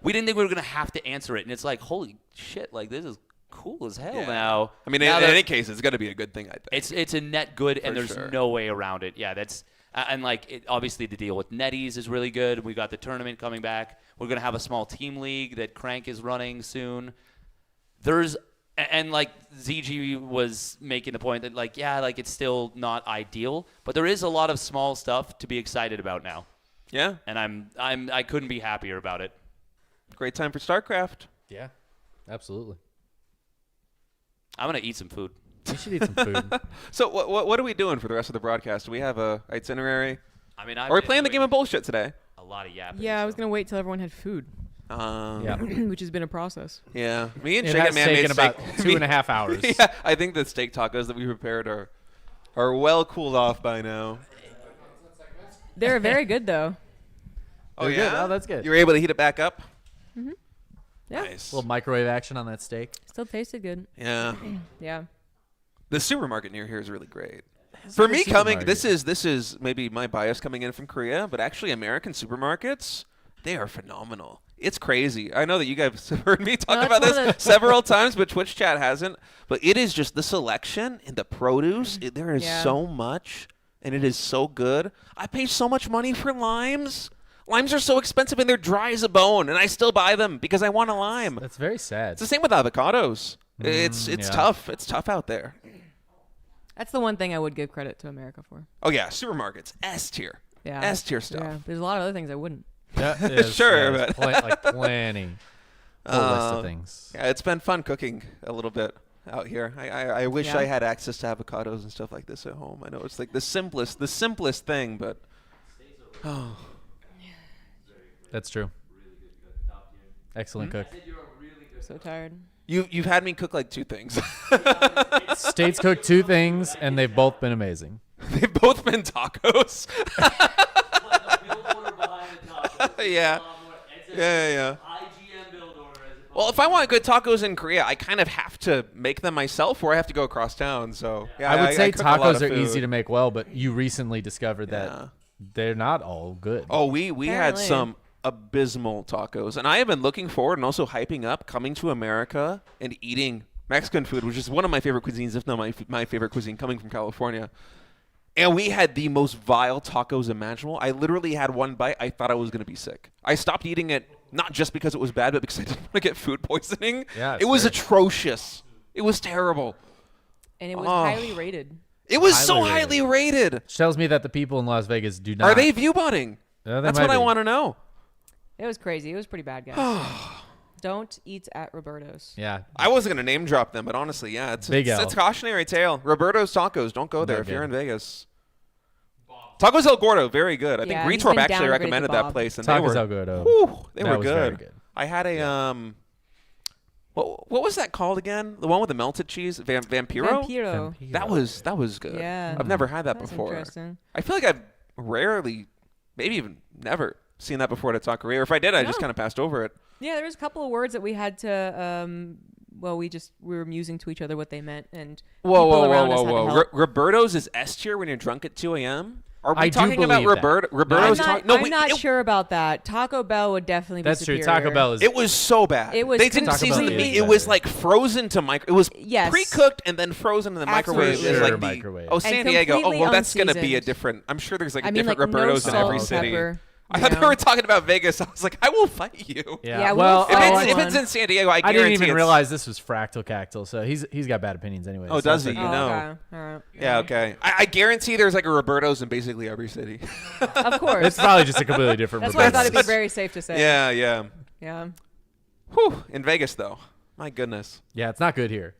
we didn't think we were going to have to answer it. And it's like, holy shit, like, this is cool as hell now. I mean, in any case, it's going to be a good thing, I think. It's a net good, and there's sure. no way around it. Yeah, that's and like obviously the deal with Netties is really good. We got the tournament coming back. We're going to have a small team league that Crank is running soon. And like ZG was making the point that like it's still not ideal, but there is a lot of small stuff to be excited about now. Yeah. And I couldn't be happier about it. Great time for StarCraft. Yeah. Absolutely. I'm gonna eat some food. You should eat some food. So what are we doing for the rest of the broadcast? Do we have a itinerary? I mean, are we playing the game of bullshit today? A lot of yapping. Yeah, I was gonna wait till everyone had food. Yeah. Which has been a process. Yeah, me and It Chicken has Man made taken about steak- 2.5 hours. Yeah, I think the steak tacos that we prepared are well cooled off by now. They're very good though. Oh They're yeah, good. Oh, that's good. You were able to heat it back up. Yeah. Nice. A little microwave action on that steak. Still tasted good. Yeah. Yeah. The supermarket near here is really great. For me, this is maybe my bias coming in from Korea, but actually American supermarkets, they are phenomenal. It's crazy. I know that you guys have heard me talk about this several times, but Twitch chat hasn't. But it is just the selection and the produce. There is so much, and it is so good. I pay so much money for limes. Limes are so expensive, and they're dry as a bone, and I still buy them because I want a lime. That's very sad. It's the same with avocados. It's tough. It's tough out there. That's the one thing I would give credit to America for. Oh yeah, supermarkets, S tier. Yeah. S tier stuff. Yeah. There's a lot of other things I wouldn't. Yeah, Sure, but like plenty. Full list of things. Yeah, it's been fun cooking a little bit out here. I wish I had access to avocados and stuff like this at home. I know it's like the simplest thing, but oh. That's true. Excellent cook. So tired. You've had me cook like 2 things. State's cooked 2 things, and they've both been amazing. They've both been tacos. Yeah. Well, if I want good tacos in Korea, I kind of have to make them myself, or I have to go across town. So yeah, I would say cook a lot tacos of are food. easy to make well, but you recently discovered that they're not all good. Oh, we had some abysmal tacos, and I have been looking forward and also hyping up coming to America and eating Mexican food, which is one of my favorite cuisines, if not my favorite cuisine, coming from California. And we had the most vile tacos imaginable. I literally had one bite. I thought I was going to be sick. I stopped eating it, not just because it was bad, but because I didn't want to get food poisoning. Yeah, it was atrocious. It was terrible. And it was highly rated. It was highly rated. Which tells me that the people in Las Vegas do not. Are they view botting? That's what I want to know. It was crazy. It was pretty bad, guys. Don't eat at Roberto's. Yeah. I wasn't going to name drop them, but honestly, yeah, it's a cautionary tale. Roberto's Tacos, don't go there if you're in Vegas. Tacos El Gordo, very good. I think Retorb actually recommended that place, and Tacos they were El Gordo. They were good. I had a what was that called again? The one with the melted cheese, Vampiro. Vampiro. That was good. Yeah. I've never had that before. Interesting. I feel like I've rarely, maybe even never seen that before at a taqueria. Or if I did, I just kind of passed over it. Yeah, there was a couple of words that we had to. Well, we were musing to each other what they meant, and whoa. Roberto's is S tier when you're drunk at 2 a.m. Are we talking about Roberto's? I'm not sure about that. Taco Bell would definitely be superior. True. Taco Bell is. It was so bad. It was. They didn't season the meat. It was like frozen to micro. It was pre-cooked and then frozen in the microwave. Sure, like microwave. San Diego. Oh well, that's gonna be a unseasoned. different. I'm sure there's like like different Roberto's in every city. Pepper. I thought they were talking about Vegas. I was like, I will fight you. Yeah. Well, if it's in San Diego, I guarantee didn't even realize this was Fractal Cactal, so he's got bad opinions anyway. Oh, does he? You know? Okay. All right. Yeah. Okay. I guarantee there's like a Roberto's in basically every city. Of course. It's probably just a completely different. That's why I thought it'd be very safe to say. Yeah. Yeah. Whew. In Vegas, though, my goodness. Yeah, it's not good here.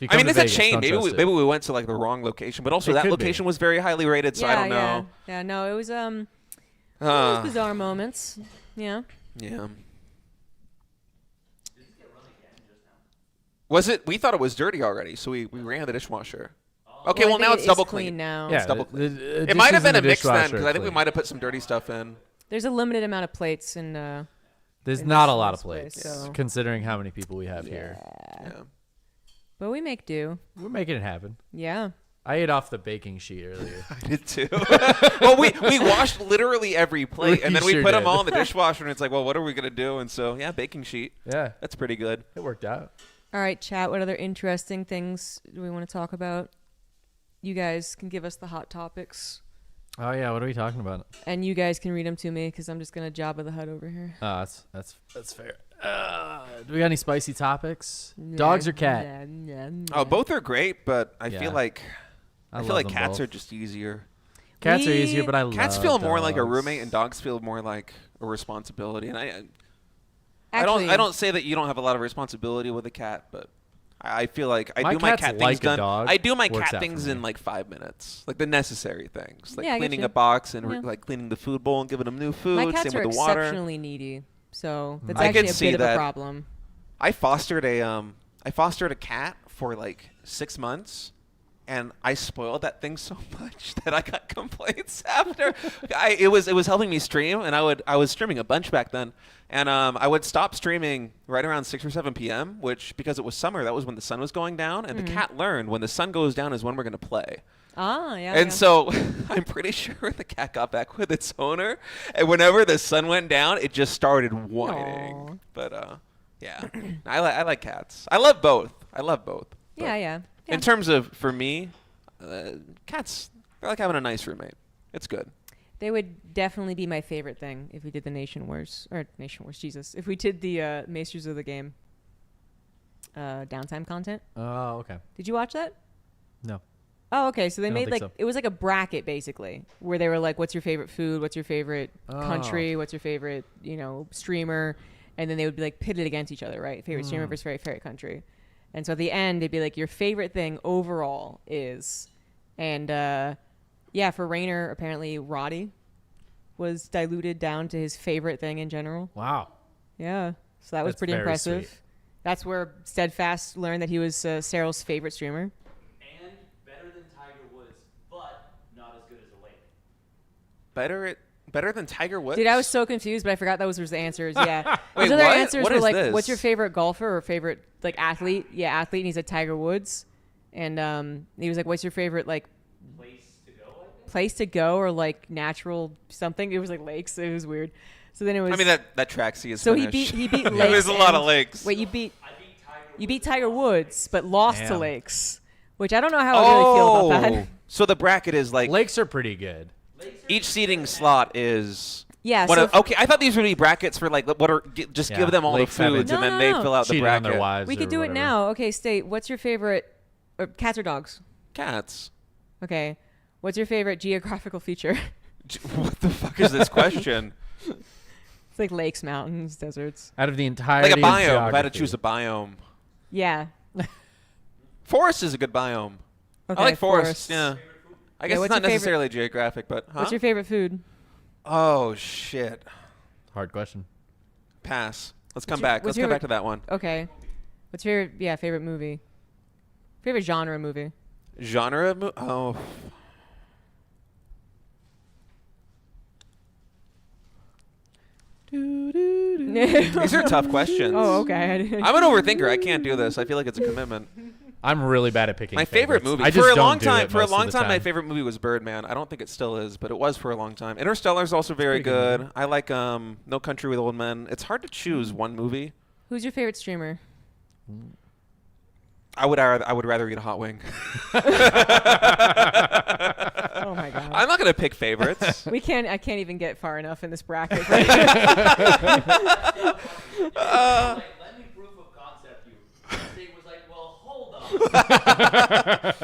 I mean, it's a chain. Maybe we went to like the wrong location, but also that location was very highly rated, so I don't know. Yeah. No, it was it was bizarre moments. Yeah. Yeah. Was it? We thought it was dirty already, so we ran the dishwasher. Okay, well now it's double clean now. Yeah, it's double clean. The It might have been a mix dishwasher then, because I think we clean. might have put some dirty stuff in. There's a limited amount of plates in. There's in not this- a lot of this place, plates, so- considering how many people we have here. Yeah. But we make do. We're making it happen. Yeah. I ate off the baking sheet earlier. I did too. Well, we washed literally every plate, and then we sure put them did. all in the dishwasher, and it's like, well, what are we gonna do? And so, yeah, baking sheet. Yeah, that's pretty good. It worked out. All right, chat. What other interesting things do we want to talk about? You guys can give us the hot topics. Oh yeah, what are we talking about? And you guys can read them to me because I'm just gonna Jabba the Hutt over here. Oh, that's fair. Do we got any spicy topics? Dogs or cat? Oh, both are great, but I feel Yeah. like I feel love like them cats both. are just easier. Cats are easier, but I love cats feel more like a dogs. roommate, and dogs feel more like a responsibility. And I Actually, don't say that you don't have a lot of responsibility with a cat, but I feel like I My do my cat's cat like things a dog. I do my Works cat out for things me. in like 5 minutes, like the necessary things, like Yeah, I get cleaning you. a box and Yeah. like cleaning the food bowl and giving them new food. My cats same are with the water. exceptionally needy, so that's I actually could a see bit of that. a problem. I fostered a cat for like 6 months, and I spoiled that thing so much that I got complaints after. It was helping me stream, and I was streaming a bunch back then, and I would stop streaming right around 6 or 7 p.m., which because it was summer, that was when the sun was going down, and the cat learned when the sun goes down is when we're gonna play. Ah, yeah. And so I'm pretty sure the cat got back with its owner, and whenever the sun went down, it just started whining. Aw. But yeah, I like cats. I love both. But Yeah. in terms of, for me, cats, they're like having a nice roommate. It's good. They would definitely be my favorite thing if we did the Jesus. If we did the Masters of the Game downtime content. Oh, okay. Did you watch that? No. Oh, okay. So they I don't made think like so. it was like a bracket basically, where they were like, "What's your favorite food? What's your favorite country? What's your favorite streamer?" And then they would be like pitted against each other, right? Favorite streamer versus favorite country. And so at the end, they'd be like, "Your favorite thing overall is," and yeah, for Rainer, apparently Roddy was diluted down to his favorite thing in general. Wow. Yeah, so that was That's pretty very impressive. sweet. That's where Steadfast learned that he was Cyril's favorite streamer. And better than Tiger Woods, but not as good as a Lake. Better than Tiger Woods? Dude, I was so confused, but I forgot those were the answers. Yeah. Wait, His other what? answers What were is like, this? "What's your favorite golfer or favorite like athlete?" Yeah, athlete. And he said Tiger Woods, and he was like, "What's your favorite like place to go or like natural something?" It was like lakes. It was weird. So then it was. I mean, that track is So finished. he beat lakes. There's a lot of and- lakes. Wait, you beat Tiger Woods, but lost to Damn. lakes, which I don't know how I really feel about that. So the bracket is like Lakes are pretty good. each seating slot is. Yeah. What So okay, I thought these would be brackets for like what are just Yeah, give them all lakes the have it. foods and No, then no, they no. fill out the Cheating on bracket. their wives. we could or do it whatever. now. Okay, State. What's your favorite? Cats or dogs? Cats. Okay. What's your favorite geographical feature? What the fuck is this question? It's like lakes, mountains, deserts. Out of the entirety Like a of biome. If I had to geography. choose a biome. Yeah. Forest is a good biome. Okay, I like forests. forests. Yeah. I guess what's it's not your favorite- necessarily geographic, but What's your favorite food? Oh shit. Hard question. Pass. Let's come your- back. what's Let's come your- back to that one. Okay. What's your favorite movie? Favorite genre movie? Genre of oh. These are tough questions. Oh, okay. I'm an overthinker. I can't do this. I feel like it's a commitment. I'm really bad at picking My favorite favorites. movie I just for a don't long do time. it For a most of long the time, my favorite movie was Birdman. I don't think it still is, but it was for a long time. Interstellar is also very Pretty good good. I like No Country with Old Men. It's hard to choose one movie. Who's your favorite streamer? I would rather eat a hot wing. Oh my god. I'm not gonna pick favorites. I can't even get far enough in this bracket. Let me proof of concept you. State was like, well, hold on. That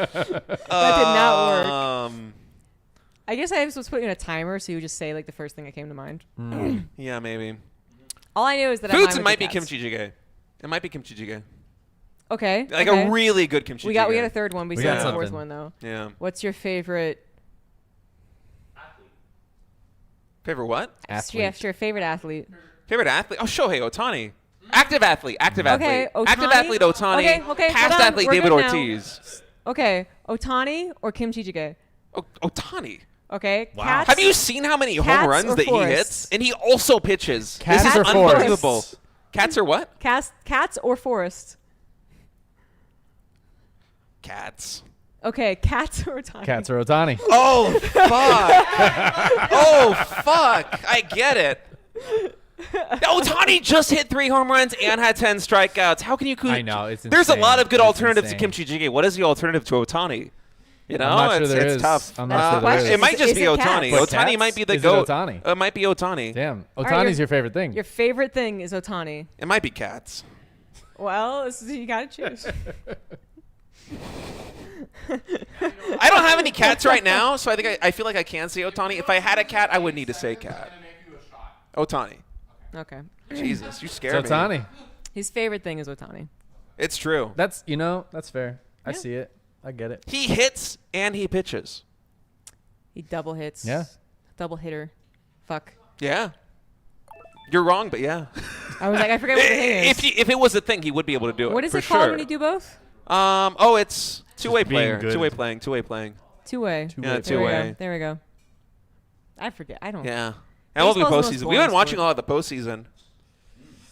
did not work. Um, I guess I was supposed to put you in a timer, so you would just say like the first thing that came to mind. yeah, maybe. All I know is that Foods. I'm It might be kimchi jjigae. It might be kimchi jjigae. Okay. Like okay. a really good kimchi. We got jjigae. a third one. We We still got have a fourth something. one though. Yeah. What's your favorite? Favorite what? Athlete. Yeah, sure. Favorite athlete. Favorite athlete? Oh, Shohei Ohtani. Active athlete. Active Okay, athlete. Active Ohtani? athlete Ohtani. Okay, Past hold on, athlete we're David good now. Ortiz. Okay, Otani or kimchi jjigae? Ohtani. Okay. Wow. Cats, Have you seen how many Cats home runs or that he forests? hits? And he also pitches. Cats this or is forests? unbelievable. Cats or what? Cats or forest? Cats. Okay, cats or Otani? Cats or Otani. Oh fuck! Oh fuck! I get it. Ohtani just hit 3 home runs and had 10 strikeouts. How can you? I know, it's There's a insane. lot of good It's alternatives insane. to kimchi jjigae. What is the alternative to Otani? You know, I'm not sure it's, there it's is. tough. I'm not sure there is. It might just Is be it Otani. cats? But Otani cats? might be the Is it goat. Ohtani? It might be Otani. Damn. right, Otani's your- your favorite thing. Your favorite thing is Otani. It might be cats. Well, you gotta choose. I don't have any cats right now, so I feel like I can say Otani. If I had a cat, I would need to say cat. Otani. Okay. Jesus, you It's scared me. Otani. His favorite thing is Otani. It's true. That's that's fair. I see it. I get it. He hits and he pitches. He double hits. Yeah. Double hitter. Fuck. Yeah. You're wrong, but yeah. I was like, I forget what the thing is. If it was a thing, he would be able to do it. What is for it called sure. when you do both? It's two-way being player. good. Two-way playing. Two-way playing. Two-way. Yeah, There we two-way. go. There we go. I forget. I don't. Yeah. And we'll do Baseball's the most postseason. We've boring been watching sport. a lot of the postseason.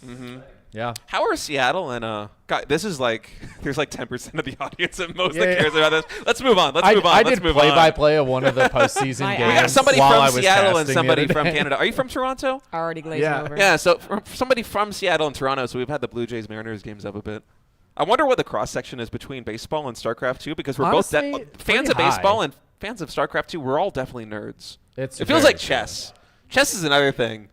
Mm-hmm. Yeah. How are Seattle and God? This is like there's like 10% of the audience at most that Yeah. cares about this. Let's move on. Let's move on. I Let's did move on. play-by-play of one of the postseason My games. We got somebody while I from was Seattle and casting the somebody other from day. Canada. Are you from Toronto? Already glazed Yeah. over. Yeah. So somebody from Seattle and Toronto. So we've had the Blue Jays Mariners games up a bit. I wonder what the cross section is between baseball and StarCraft 2 because we're Honestly, both fans pretty of baseball high. and fans of StarCraft 2. We're all definitely nerds. It feels very like true. chess. Chess is another thing.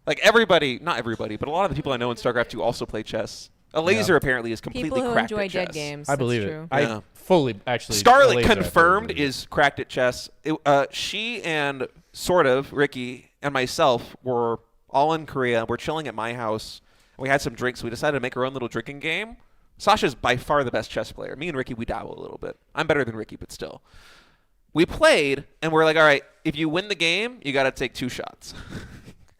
Like everybody, not everybody, but a lot of the people I know in StarCraft 2 also play chess. A laser apparently is completely People who cracked enjoy at dead chess. games. I believe that's it. true. Yeah. I fully actually. Scarlet laser, I confirmed fully believe. is cracked at chess. She and sort of Ricky and myself were all in Korea. We're chilling at my house. We had some drinks. We decided to make our own little drinking game. Sasha's by far the best chess player. Me and Ricky, we dabble a little bit. I'm better than Ricky, but still. We played, and we're like, all right, if you win the game, you got to take 2 shots.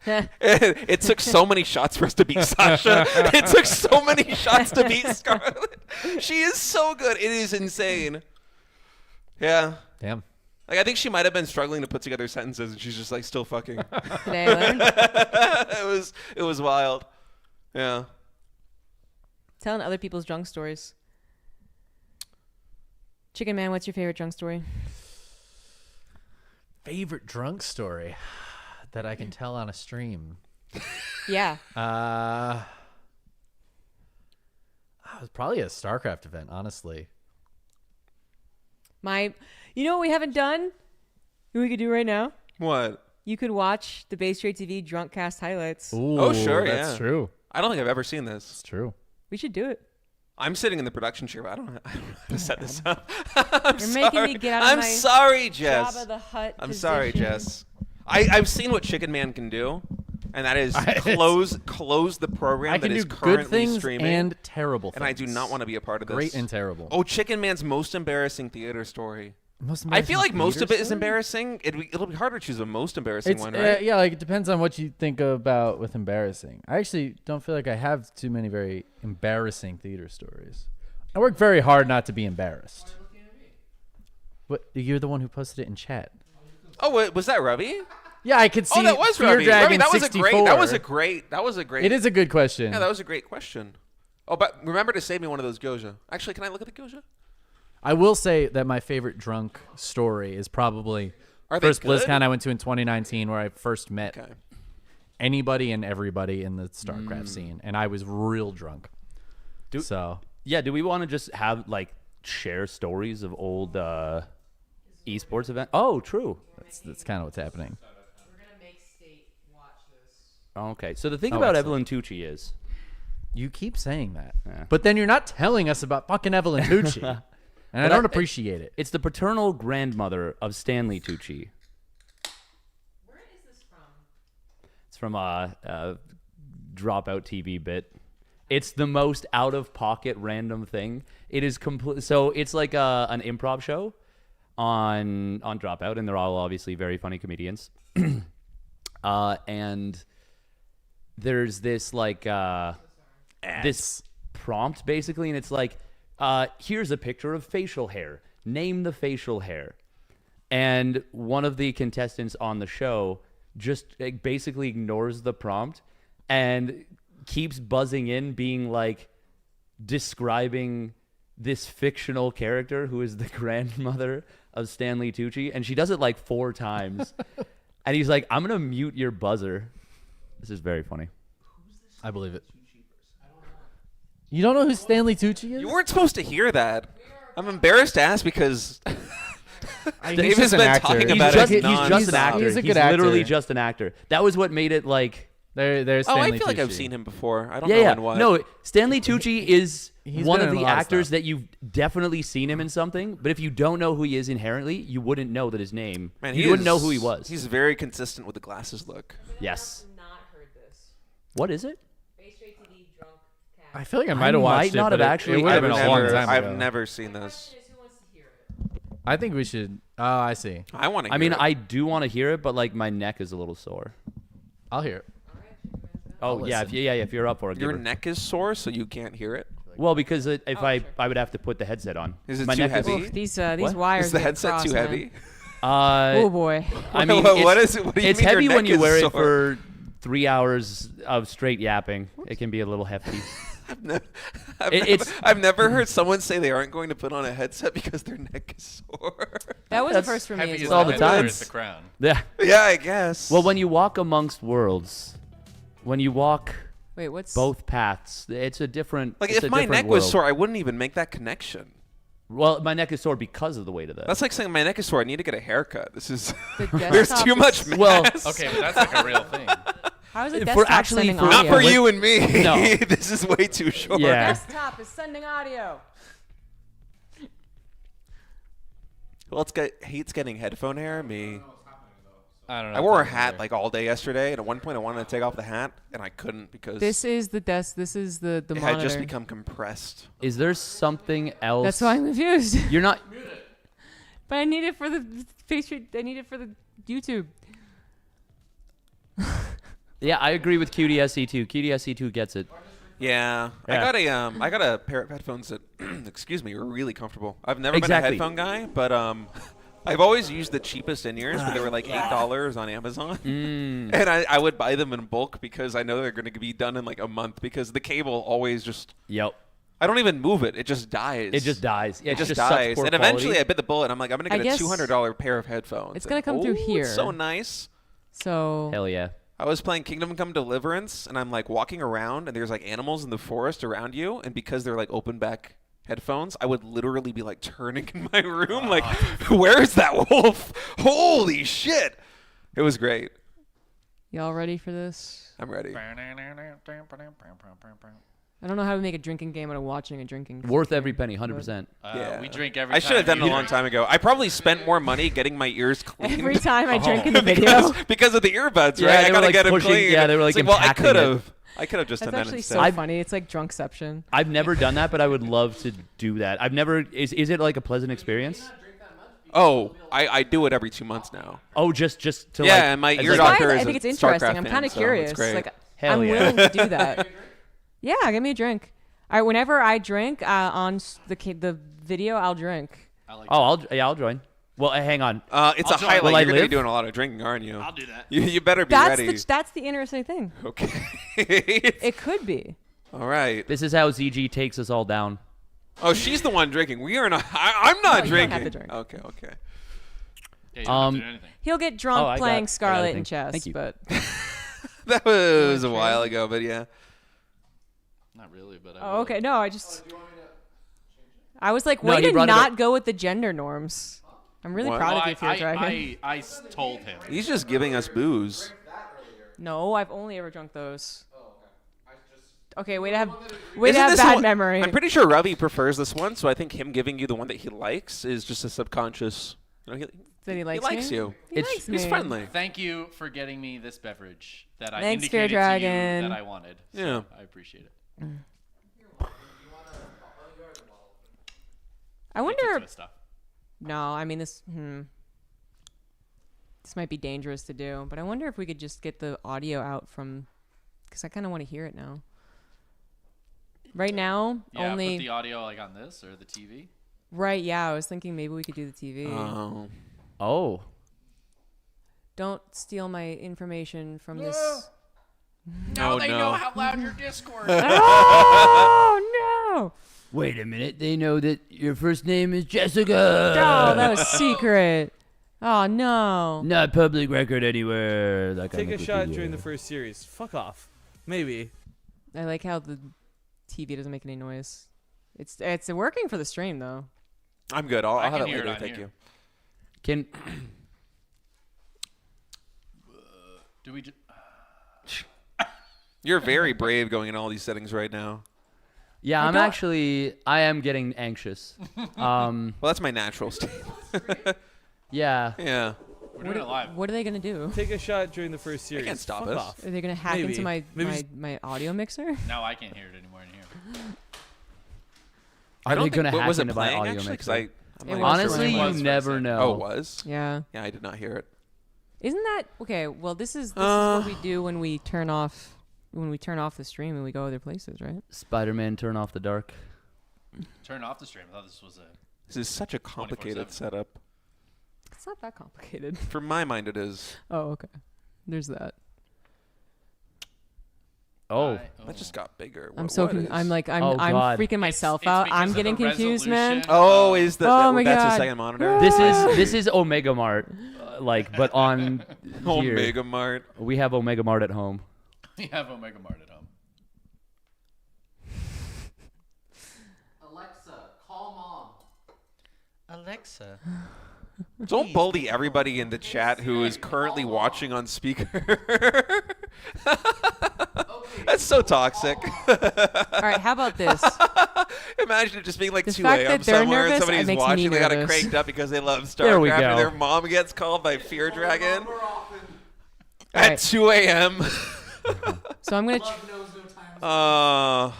It took so many shots for us to beat Sasha. It took so many shots to beat Scarlet. She is so good. It is insane. Yeah. Damn. Like I think she might have been struggling to put together sentences, and she's just like still fucking. Today I learned. It was wild. Yeah. Telling other people's drunk stories. Chicken Man, what's your favorite drunk story? Favorite drunk story that I can tell on a stream. Yeah. It was probably a StarCraft event, honestly. You know what we haven't done? What we could do right now? What? You could watch the Bay Straight TV drunk cast highlights. Ooh, Oh sure, that's yeah. true. I don't think I've ever seen this. It's true. We should do it. I'm sitting in the production chair, but I don't know how to set this up. You're making me get out of I'm my sorry, Jess. Jabba the Hutt I'm sorry, position. Jess. I've seen what Chicken Man can do, and that is close the program I that can is do currently good things streaming. and terrible things. And I do not want to be a part of this. Great and terrible. Oh, Chicken Man's most embarrassing theater story. Most I feel embarrassing like most of theater it is story? embarrassing. It'll be hard to choose the most embarrassing It's, one, right? yeah, like it depends on what you think about with embarrassing. I actually don't feel like I have too many very embarrassing theater stories. I work very hard not to be embarrassed. What? You're the one who posted it in chat. Oh, wait, was that Ravi? Yeah, I could see. Oh, that was Fear Ravi. Dragon Ravi, that was 64. a great. It is a good question. Yeah, that was a great question. Oh, but remember to save me one of those Goja. Actually, can I look at the Goja? I will say that my favorite drunk story is probably Are they first good? BlizzCon I went to in 2019, where I first met Okay. anybody and everybody in the StarCraft scene, and I was real drunk. So Yeah, do we want to just have share stories of old esports events? Oh, true. that's kind of what's happening. Okay, so the thing Oh, about excellent. Evelyn Tucci is You keep saying that, Yeah. but then you're not telling us about fucking Evelyn Tucci, and I But don't appreciate it. it's the paternal grandmother of Stanley Tucci. Where is this from? It's from a Dropout TV bit. It's the most out of pocket random thing. It is complete. So it's like an improv show on Dropout, and they're all obviously very funny comedians. And there's this this prompt basically, and it's like, here's a picture of facial hair. Name the facial hair. And one of the contestants on the show just basically ignores the prompt and keeps buzzing in, being describing this fictional character who is the grandmother of Stanley Tucci. And she does it 4 times. And he's like, I'm going to mute your buzzer. This is very funny. I believe it. You don't know who Stanley Tucci is? You weren't supposed to hear that. I'm embarrassed to ask because He's Dave has just an been actor. talking He's about just- it. He's just an actor. He's a good literally actor. just an actor. That was what made it There's Oh, Stanley I feel like I've Tucci. seen him before. I don't yeah, know yeah. in what. No, Stanley Tucci is He's one been of in a the lot of actors stuff. that you've definitely seen him in something. But if you don't know who he is inherently, you wouldn't know that his name. Man, you wouldn't know who he was. He's very consistent with the glasses look. Yes. Not heard this. What is it? Bay Straight TV drunk cast. I feel like I might have watched might not it, have but actually- it would have been a long time I've ago. never seen this. I think we should. Oh, I see. I want to. I mean, I do want to hear it, but like my neck is a little sore. I'll hear it. Oh yeah, if you're up for it. Your give her- neck is sore, so you can't hear it. Well, because if I would have to put the headset on. Is it My too neck heavy? Oof, these What? wires. Is the get headset crossed, too man. heavy? Oh boy. I mean, What it's, is it? What do you it's mean your heavy when neck you is wear sore? it for 3 hours of straight yapping. It can be a little hefty. I've never heard someone say they aren't going to put on a headset because their neck is sore. That was That's the first for me. heavy As as well. all the time. the crown. Yeah. Yeah, I guess. Well, when you walk amongst worlds, when you walk Wait, what's both paths, it's a different. Like it's if a my different neck was world. sore, I wouldn't even make that connection. Well, my neck is sore because of the weight of that. That's like saying my neck is sore. I need to get a haircut. This is The there's desktop too is- much mess. Well, Okay, but that's like a real thing. How is it For desktop actually sending for- audio? not for you and me. No. This is way too short. Yeah. Desktop is sending audio. Who else hates getting headphone hair? Me. I don't know. I wore a hat like all day yesterday, and at one point I wanted to take off the hat, and I couldn't because This is the desk. This is the it monitor. had just become compressed. Is there something else? That's why I'm confused. You're not. But I need it for the Patreon. I need it for the YouTube. Yeah, I agree with QDSE2. QDSE2 gets it. Yeah. Yeah. I got a pair of headphones that excuse me, were really comfortable. I've never Exactly. been a headphone guy, but I've always used the cheapest in-ears, but they were like $8 on Amazon. And I would buy them in bulk because I know they're going to be done in like a month because the cable always just Yep. I don't even move it. It just dies. It just dies. Yeah, It just such dies. poor And eventually quality. I bit the bullet. I'm like, I'm going to I get guess a $200 pair of headphones. it's gonna And, come through oh, here. It's so nice. So Hell yeah. I was playing Kingdom Come Deliverance, and I'm like walking around, and there's like animals in the forest around you, and because they're like open back headphones, I would literally be like turning in my room, like, where's that wolf? Holy shit! It was great. y'all ready for this? I'm ready. I don't know how to make a drinking game out of watching a drinking. Worth game, every penny, but 100%. Yeah. We drink every I time. should have done it a you long drink. time ago. I probably spent more money getting my ears cleaned. Every time I drink in the video. because of the earbuds, Yeah, right? they I were, gotta like, get them pushing- clean. yeah, they were, like, It's well, I impacting could it. have. I could have just That's done that actually instead. so funny. It's like drunkception. I've never done that, but I would love to do that. I've never. Is it like a pleasant experience? Oh, I do it every 2 months now. Oh, just to Yeah, like. and my as ear like- doctor I is think a it's interesting. StarCraft I'm fan, kind of so curious. it's great. Like, Hell I'm yeah. willing to do that. Yeah, give me a drink. Whenever I drink on the video, I'll drink. Oh, I'll join. Well, hang on. It's I'll a join. highlight. Will You're I going to be live? doing a lot of drinking, aren't you? I'll do that. You better be That's ready. that's the interesting thing. Okay. It could be. All right. This is how ZG takes us all down. Oh, she's the one drinking. We are not. I'm not No, you don't drinking. have to drink. Okay. Okay. Yeah, you don't have to do anything. He'll get drunk Oh, I playing got a Scarlet thing. and chess, Thank you. but That was a while ago, but yeah. Not really, but. oh, okay. No, I just. I was like, No, way he to brought it not up. go with the gender norms. I'm really What? proud Well, of you, Fear Dragon. I told him. He's just giving us booze. No, I've only ever drunk those. Okay, way to have Isn't bad this the one- memory. I'm pretty sure Ravi prefers this one, so I think him giving you the one that he likes is just a subconscious. You know, That he likes likes me? you. He likes He's me. friendly. Thank you for getting me this beverage that I Thanks, Fear indicated to you Dragon. that I wanted. So Yeah. I appreciate it. I Take wonder. the stuff. No, I mean this. This might be dangerous to do, but I wonder if we could just get the audio out from, because I kind of want to hear it now. Right now, Yeah, only put the audio like on this or the TV. right. Yeah, I was thinking maybe we could do the TV. Oh. Oh. Don't steal my information from this. Now Oh, they no. know how loud your Discord. Oh no! Wait a minute. They know that your first name is Jessica. Oh, that was secret. Oh no! Not public record anywhere. Like Take a shot during the first series. Fuck off. Maybe. I like how the TV doesn't make any noise. It's working for the stream though. I'm good. I'll I have can it hear it later. on Thank here. you. Can Do we? You're very brave going in all these settings right now. Yeah, I am getting anxious. Well, that's my natural state. Yeah. Yeah. We're doing it live. What are they gonna do? Take a shot during the first series. can't stop Fuck us. off. Are they gonna hack Maybe. into Maybe my audio mixer? Now I can't hear it anymore in here. Are they going to hack was it into my playing audio actually? mixer? I'm It like, was Honestly, playing. you never know. Oh, it was? Yeah. Yeah, I did not hear it. Isn't that okay? Well, this is what we do when we turn off the stream and we go other places, right? Spider-Man, turn off the dark. Turn off the stream. I thought this was a. This is such a complicated 24/7. setup. It's not that complicated. For my mind, it is. Oh, okay. There's that. Oh. That just got bigger. I'm What- so what is- I'm like I'm Oh, I'm God. freaking myself it's out. because I'm of getting the confused, man. resolution. Oh, is that? Oh my that's God. a second monitor. This is Omega Mart, but on here. Omega Mart. We have Omega Mart at home. We have Omega Mart at home. Alexa, call mom. Alexa. Don't bully everybody in the chat who is currently watching on speaker. That's so toxic. All right, how about this? Imagine it just being like The 2 fact a.m. that they're somewhere and nervous, somebody's it makes me watching. They got it nervous. cranked up because they love There we StarCraft and go. their mom gets called by Fear Dragon All at right. 2 a.m. So I'm gonna.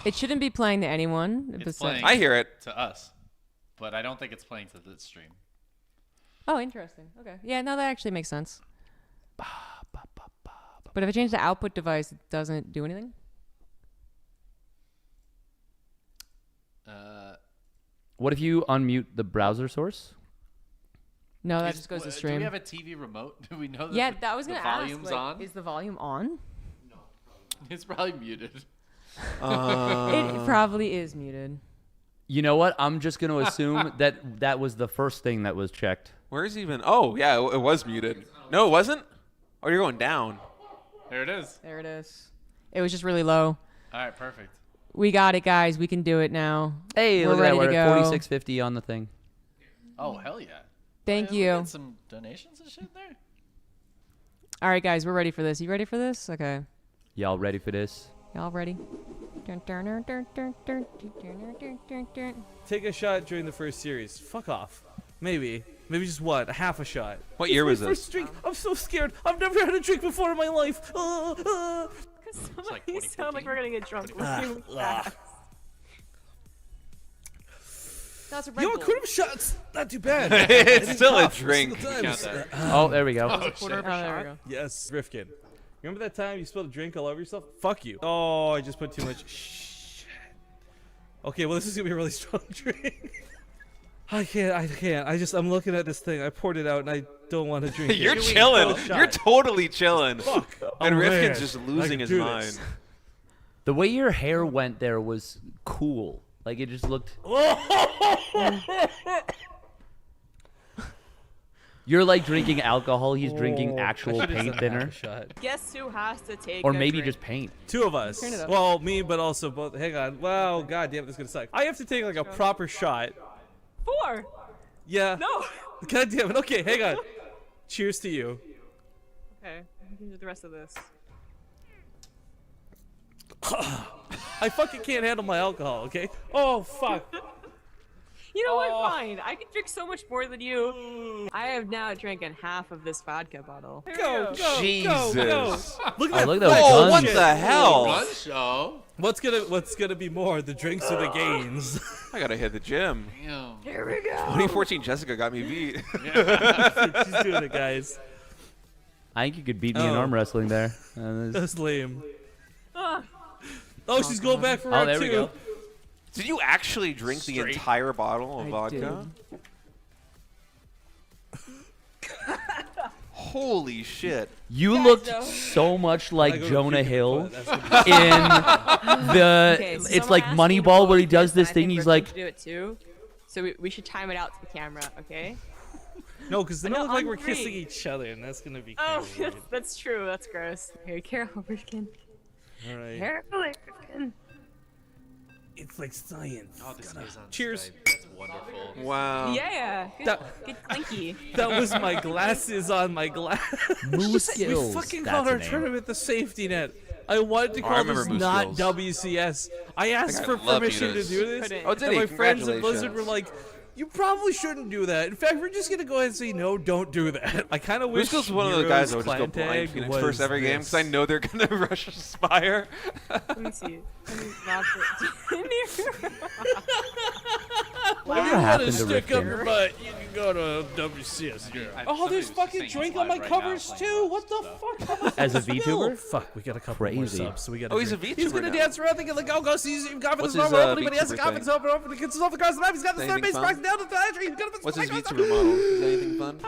It shouldn't be playing to anyone. It's besides- playing I hear it. to us, but I don't think it's playing to the stream. Oh, interesting. Okay. Yeah, no, that actually makes sense. But if I change the output device, it doesn't do anything? What if you unmute the browser source? No, that just goes to Do stream. we have a TV remote? Do we know that Yeah, that was the gonna ask. volume's Like, on? is the volume on? It's probably muted. It probably is muted. You know what? I'm just going to assume that was the first thing that was checked. Where's even? Oh, yeah, it was muted. No, it wasn't? Oh, you're going down. There it is. There it is. It was just really low. All right, perfect. We got it, guys. We can do it now. Hey, we're look at ready that. We're to at go. 4650 on the thing. Oh, hell yeah. Thank We you. got some donations and shit there. All right, guys, we're ready for this. You ready for this? Okay. Y'all ready for this? Y'all ready? Take a shot during the first series. Fuck off. Maybe just what? Half a shot. What year was My this? first drink. I'm so scared. I've never had a drink before in my life. It's like You sound like we're gonna get drunk really Ah, fast. That's a You know, a quarter of a shot's not too bad. It's I still a didn't cough drink. single time. Count that. Oh, there we go. Quarter of a shot. Yes, Rifkin. Remember that time you spilled a drink all over yourself? Fuck you. Oh, I just put too much. Shit. Okay, well this is gonna be a really strong drink. I can't. I'm looking at this thing. I poured it out and I don't want to drink it. You're Should we chilling. call a shot? You're totally chilling. Fuck. And I'm Rifkin's mad. just I losing can his do mind. this. The way your hair went there was cool. Like, it just looked... You're like drinking alcohol. He's drinking actual I should've paint said thinner. half a shot. Guess who has to take Or a maybe drink? just paint. Two of us. Turn it up. Well, me, but also both. Hang on. Wow, god damn, this is gonna suck. I have to take like a proper shot. 4. Yeah. No. God damn it. Okay, hang on. Cheers to you. Okay, we can do the rest of this. I fucking can't handle my alcohol, okay? Oh, fuck. You know what? Fine. I can drink so much more than you. I have now drinking half of this vodka bottle. Go, go, Jesus. go, go. Look at that. look at those Oh, guns. what the hell? Run show. What's gonna be more, the drinks or the gains? I gotta hit the gym. Damn. Here we go. 2014 Jessica got me beat. She's doing it, guys. I think you could beat me in Oh. arm wrestling there. That's lame. Ah. Oh, she's going back for Oh, round there 2. we go. Did you actually drink the entire bottle of I vodka? Holy shit. You Guys, looked though. so much I like go to Jonah puke, Hill but that's gonna be- in the... Okay, so it's someone like asked me to Moneyball where he vote does this and I thing. think He's Rifkin like... should do it too. So we should time it out to the camera, okay? No, because then No, it'll look like on we're 3. kissing each other, and that's gonna be Oh, kinda weird. that's true. That's gross. Here, careful, Rifkin. All right. Carefully, Rifkin. It's like science. Oh, this is on Cheers. Skype. That's wonderful. Wow. Yeah. Good, That- good clinky. That was my glasses on my glass. Moose We skills. fucking That's called a our name. tournament the safety net. I wanted to Oh, I call remember this Moose not Skills. WCS. I asked That for guy loved permission to Mutas. do this, Couldn't. Oh, did and he? my friends at Blizzard Congratulations. were like, You probably shouldn't do that. In fact, we're just gonna go ahead and say no. Don't do that. I kind of wish. Who's one of those guys that would just go Heroes blind clan Phoenix tag first every game because I know they're gonna rush Spire. Let me see. Let me not put If you want to stick up your butt, you can go to WCS. Oh, there's fucking drink on my covers too. What the fuck? As a VTuber? Fuck, we got a couple more Crazy. subs, so we got. Oh, he's a He's VTuber gonna now. dance around thinking like, oh, go see his confidence What's his, over opening, but he has VTuber the confidence over. He gets himself across the map. He's got the Is third base anything box fun? down to the entry. He's gonna put What's his spike on VTuber model? Is there anything fun?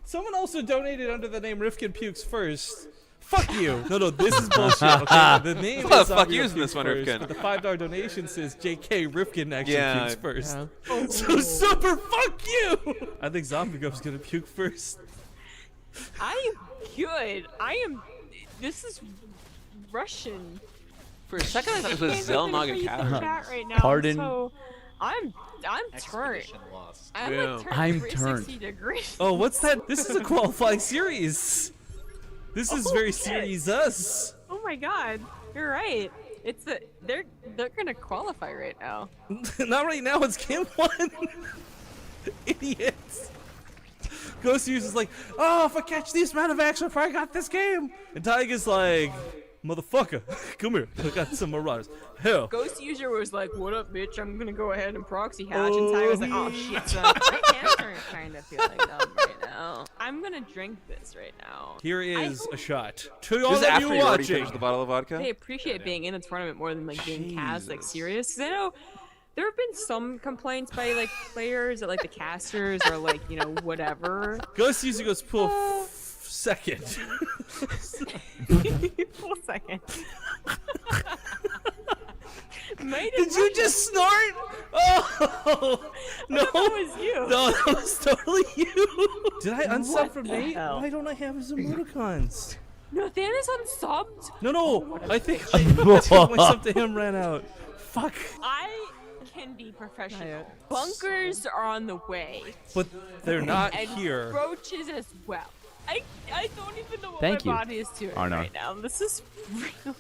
Someone also donated under the name Rifkin Pukes first. Fuck you. No, this is bullshit. Okay, the name Well, is fuck Zombie you Grub in this Pukes one, first, Rifkin. but the $5 donation says JK Rifkin actually Yeah, pukes first. Oh. So super fuck you. I think Zombie Grub's gonna puke first. I am good. This is Russian. For a second, I thought it was Can't Zelnaga even read the Cavern. chat right now, Pardon? So I'm turned. Expedition lost. I'm Yeah. like turned I'm 360 turned. degrees. Oh, what's that? This is a qualifying series. This is very Okay. series us. Oh my god, you're right. They're gonna qualify right now. Not right now, it's game 1. Idiots. Ghost User's like, oh, if I catch this amount of action, I got this game. And Tiger's like, motherfucker, come here. I got some Marauders. Hell. Ghost User was like, what up, bitch? I'm gonna go ahead and proxy hatch. And Ty was like, oh shit, son. My hands are kind of feeling numb right now. I'm gonna drink this right now. Here is hope a shot. To all This is of after you you already watching. finished the bottle of vodka? They appreciate being in the tournament more than like being cast like serious. 'Cause I know there have been some complaints by like players that like the casters are like, you know, whatever. Ghost User goes pull second. Full second. Did you just snort? Oh no! That was you. No, that was totally you. Did I unsub What from the Nate? hell? Why don't I have his emoticons? Nathan is unsubbed. No, I think my sub to him ran out. Fuck. I can be professional. Bunkers are on the way. But they're not and here. Roaches as well. I don't even know what Thank my you, body is doing Arnar. right now. This is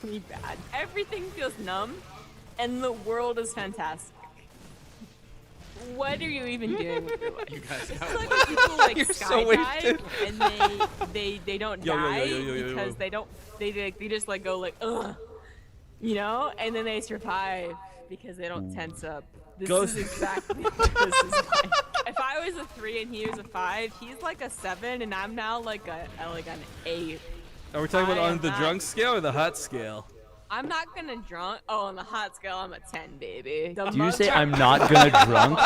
really bad. Everything feels numb, and the world is fantastic. What are you even doing with your life? You guys It's have like when people like You're so skydive wasted. and they don't Yo, die yo. because they just like go like ugh, you know, and then they survive because they don't tense up. This Ghost- is exactly what this is like. If I was a 3 and he was a 5, he's like a 7 and I'm now like an 8. Are we talking about I on am the not- drunk scale or the hot scale? I'm not gonna drunk. Oh, on the hot scale, I'm a 10, baby. Do you say I'm not gonna drunk?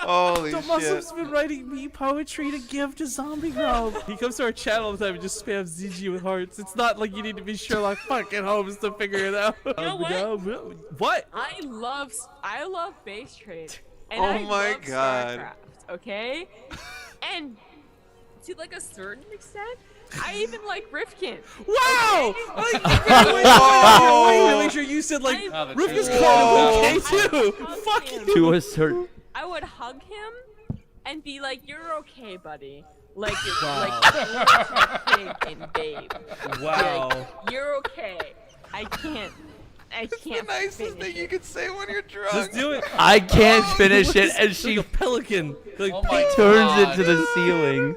Holy The shit. Muslim's been writing me poetry to give to ZombieGrub. He comes to our channel all the time and just spams ZG with hearts. It's not like you need to be Sherlock fucking Holmes to figure it out. You know what? What? I love base trade. And Oh I my love God. StarCraft, okay? And to like a certain extent, I even like Rifkin. Wow! Whoa. Wait, make sure you said like Rifkin's kind of okay too. Fuck you. To a certain. I would hug him and be like, "You're okay, buddy." Like, Wow. like pig and babe. Wow. Like, you're okay. I can't. The nicest finish thing it. you could say when you're drunk. Just do it. I can't finish it, and Like she a pelican. Like, Oh my turns God. it to the ceiling.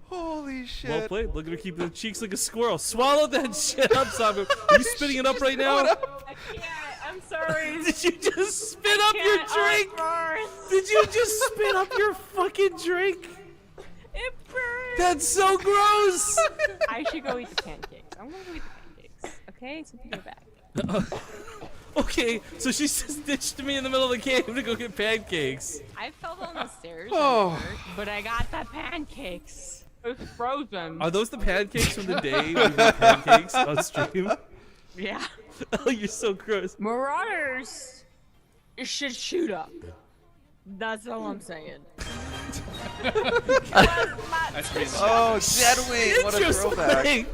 Holy shit. well played. Look at her keep the cheeks like a squirrel. Swallow that shit up, Zombie. Are you spitting it up right now? I can't. I'm sorry. Did you just spit up your can't. drink? Oh, Did you just spit up your fucking drink? it burns. That's so gross. I should go eat the pancakes. I'm gonna go eat the pancakes. Okay, so be right back. Okay, so she just ditched me in the middle of the cave to go get pancakes. I fell down the stairs, Oh. but I got the pancakes. It was frozen. Are those the pancakes from the day we made pancakes on stream? Yeah. Oh, you're so gross. Marauders should shoot up. That's all I'm saying. Oh, Deadwing. What a Intro's throwback. playing.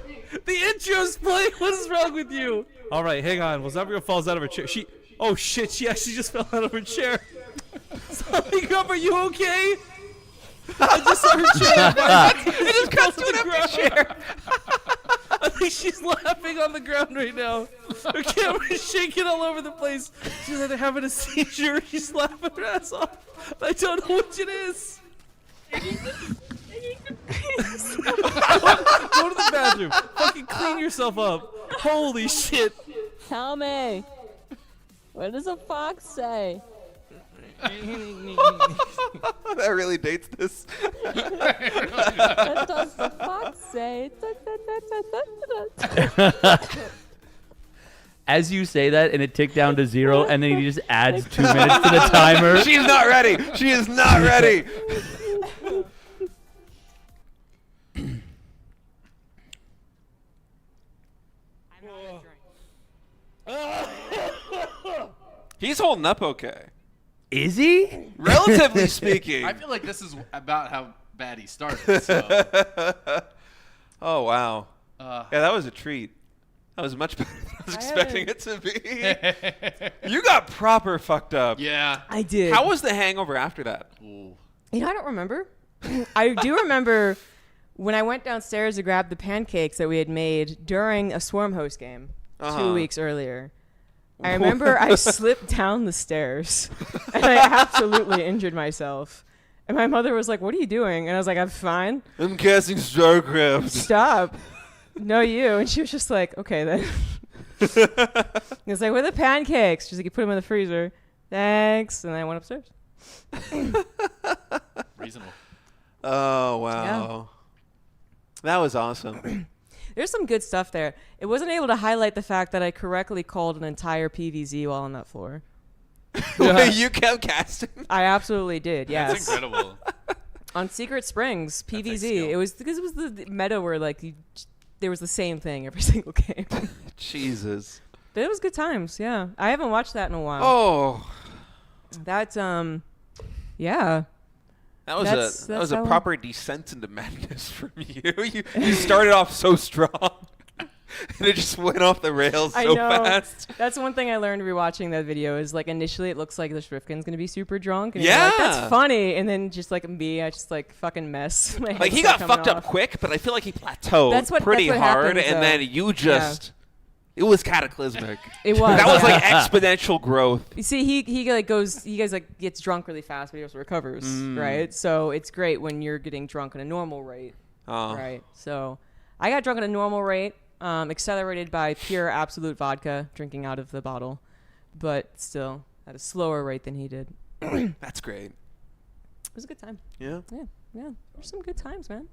The intro's playing. What is wrong with you? All right, hang on. Well, Zombie falls out of her chair. Oh shit! She actually just fell out of her chair. ZombieGrub, are you okay? I just saw her chair. It just cuts to an empty chair. I like she's laughing on the ground right now. Her camera's shaking all over the place. She's either having a seizure or she's laughing her ass off. I don't know which it is. Go to the bathroom. Fucking clean yourself up. Holy shit. Tell me. What does a fox say? That really dates this. What does the fox say? As you say that, and it ticked down to 0, and then he just adds 2 minutes to the timer. She's not ready. She is not ready. He's holding up okay. Is he? Relatively speaking. I feel like this is about how bad he started. So. Oh, wow. Yeah, that was a treat. That was much better than I was expecting it to be. You got proper fucked up. Yeah. I did. How was the hangover after that? Ooh. You know, I don't remember. I do remember when I went downstairs to grab the pancakes that we had made during a Swarm host game 2 weeks earlier. I remember I slipped down the stairs and I absolutely injured myself. And my mother was like, "What are you doing?" And I was like, "I'm fine." I'm casting StarCraft. Stop. No, you. And she was just like, "Okay, then." He was like, "Where are the pancakes?" She's like, "You put them in the freezer." Thanks. And then I went upstairs. Reasonable. Oh, wow. That was awesome. There's some good stuff there. It wasn't able to highlight the fact that I correctly called an entire PVZ while on that floor. Wait, you kept casting? I absolutely did, yes. That's incredible. On Secret Springs, PVZ, it was because it was the meta where there was the same thing every single game. Jesus. But it was good times, yeah. I haven't watched that in a while. Oh. That's yeah. That was a proper descent into madness from you. You started off so strong, and it just went off the rails so fast. That's one thing I learned rewatching that video is like initially it looks like the Shrifkin's gonna be super drunk. And you're like, that's funny, and then just like me, I just like fucking mess. Like he got fucked up quick, but I feel like he plateaued pretty hard, happens, and then you just. It was cataclysmic. It was. That was like exponential growth. You see, he like goes, he guys like gets drunk really fast, but he also recovers, right? So it's great when you're getting drunk at a normal rate, right? So I got drunk at a normal rate, accelerated by pure absolute vodka, drinking out of the bottle, but still at a slower rate than he did. That's great. It was a good time. Yeah. There's some good times, man.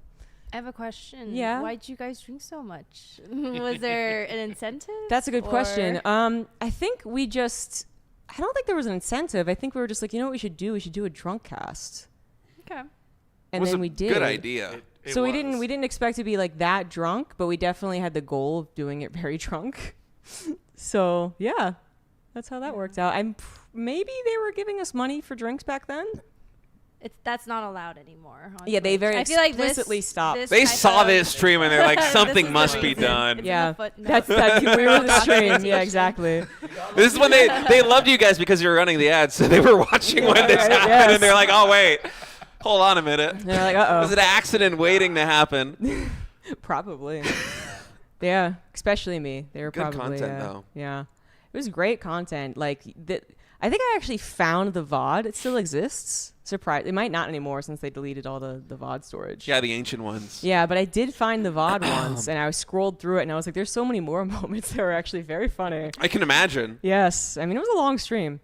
I have a question. Yeah. Why'd you guys drink so much? Was there an incentive? That's a good question. I think I don't think there was an incentive. I think we were just like, you know what we should do? We should do a drunk cast. Okay. And then we did. Good idea. So we didn't expect to be like that drunk, but we definitely had the goal of doing it very drunk. So yeah, that's how that worked out. Maybe they were giving us money for drinks back then. That's not allowed anymore. Yeah, they very explicitly stopped. They saw this stream and they're like, something must be done. Yeah, that's we were the stream. Yeah, exactly. This is when they loved you guys because you were running the ads, so they were watching when this happened, and they're like, oh wait, hold on a minute. They're like, uh-oh. It was an accident waiting to happen. Probably. Yeah, especially me. They were Good probably content though. Yeah, it was great content. Like I think I actually found the VOD. It still exists. Surprise! It might not anymore since they deleted all the VOD storage. Yeah, the ancient ones. Yeah, but I did find the VOD once, and I scrolled through it, and I was like, "There's so many more moments that were actually very funny." I can imagine. Yes, I mean it was a long stream.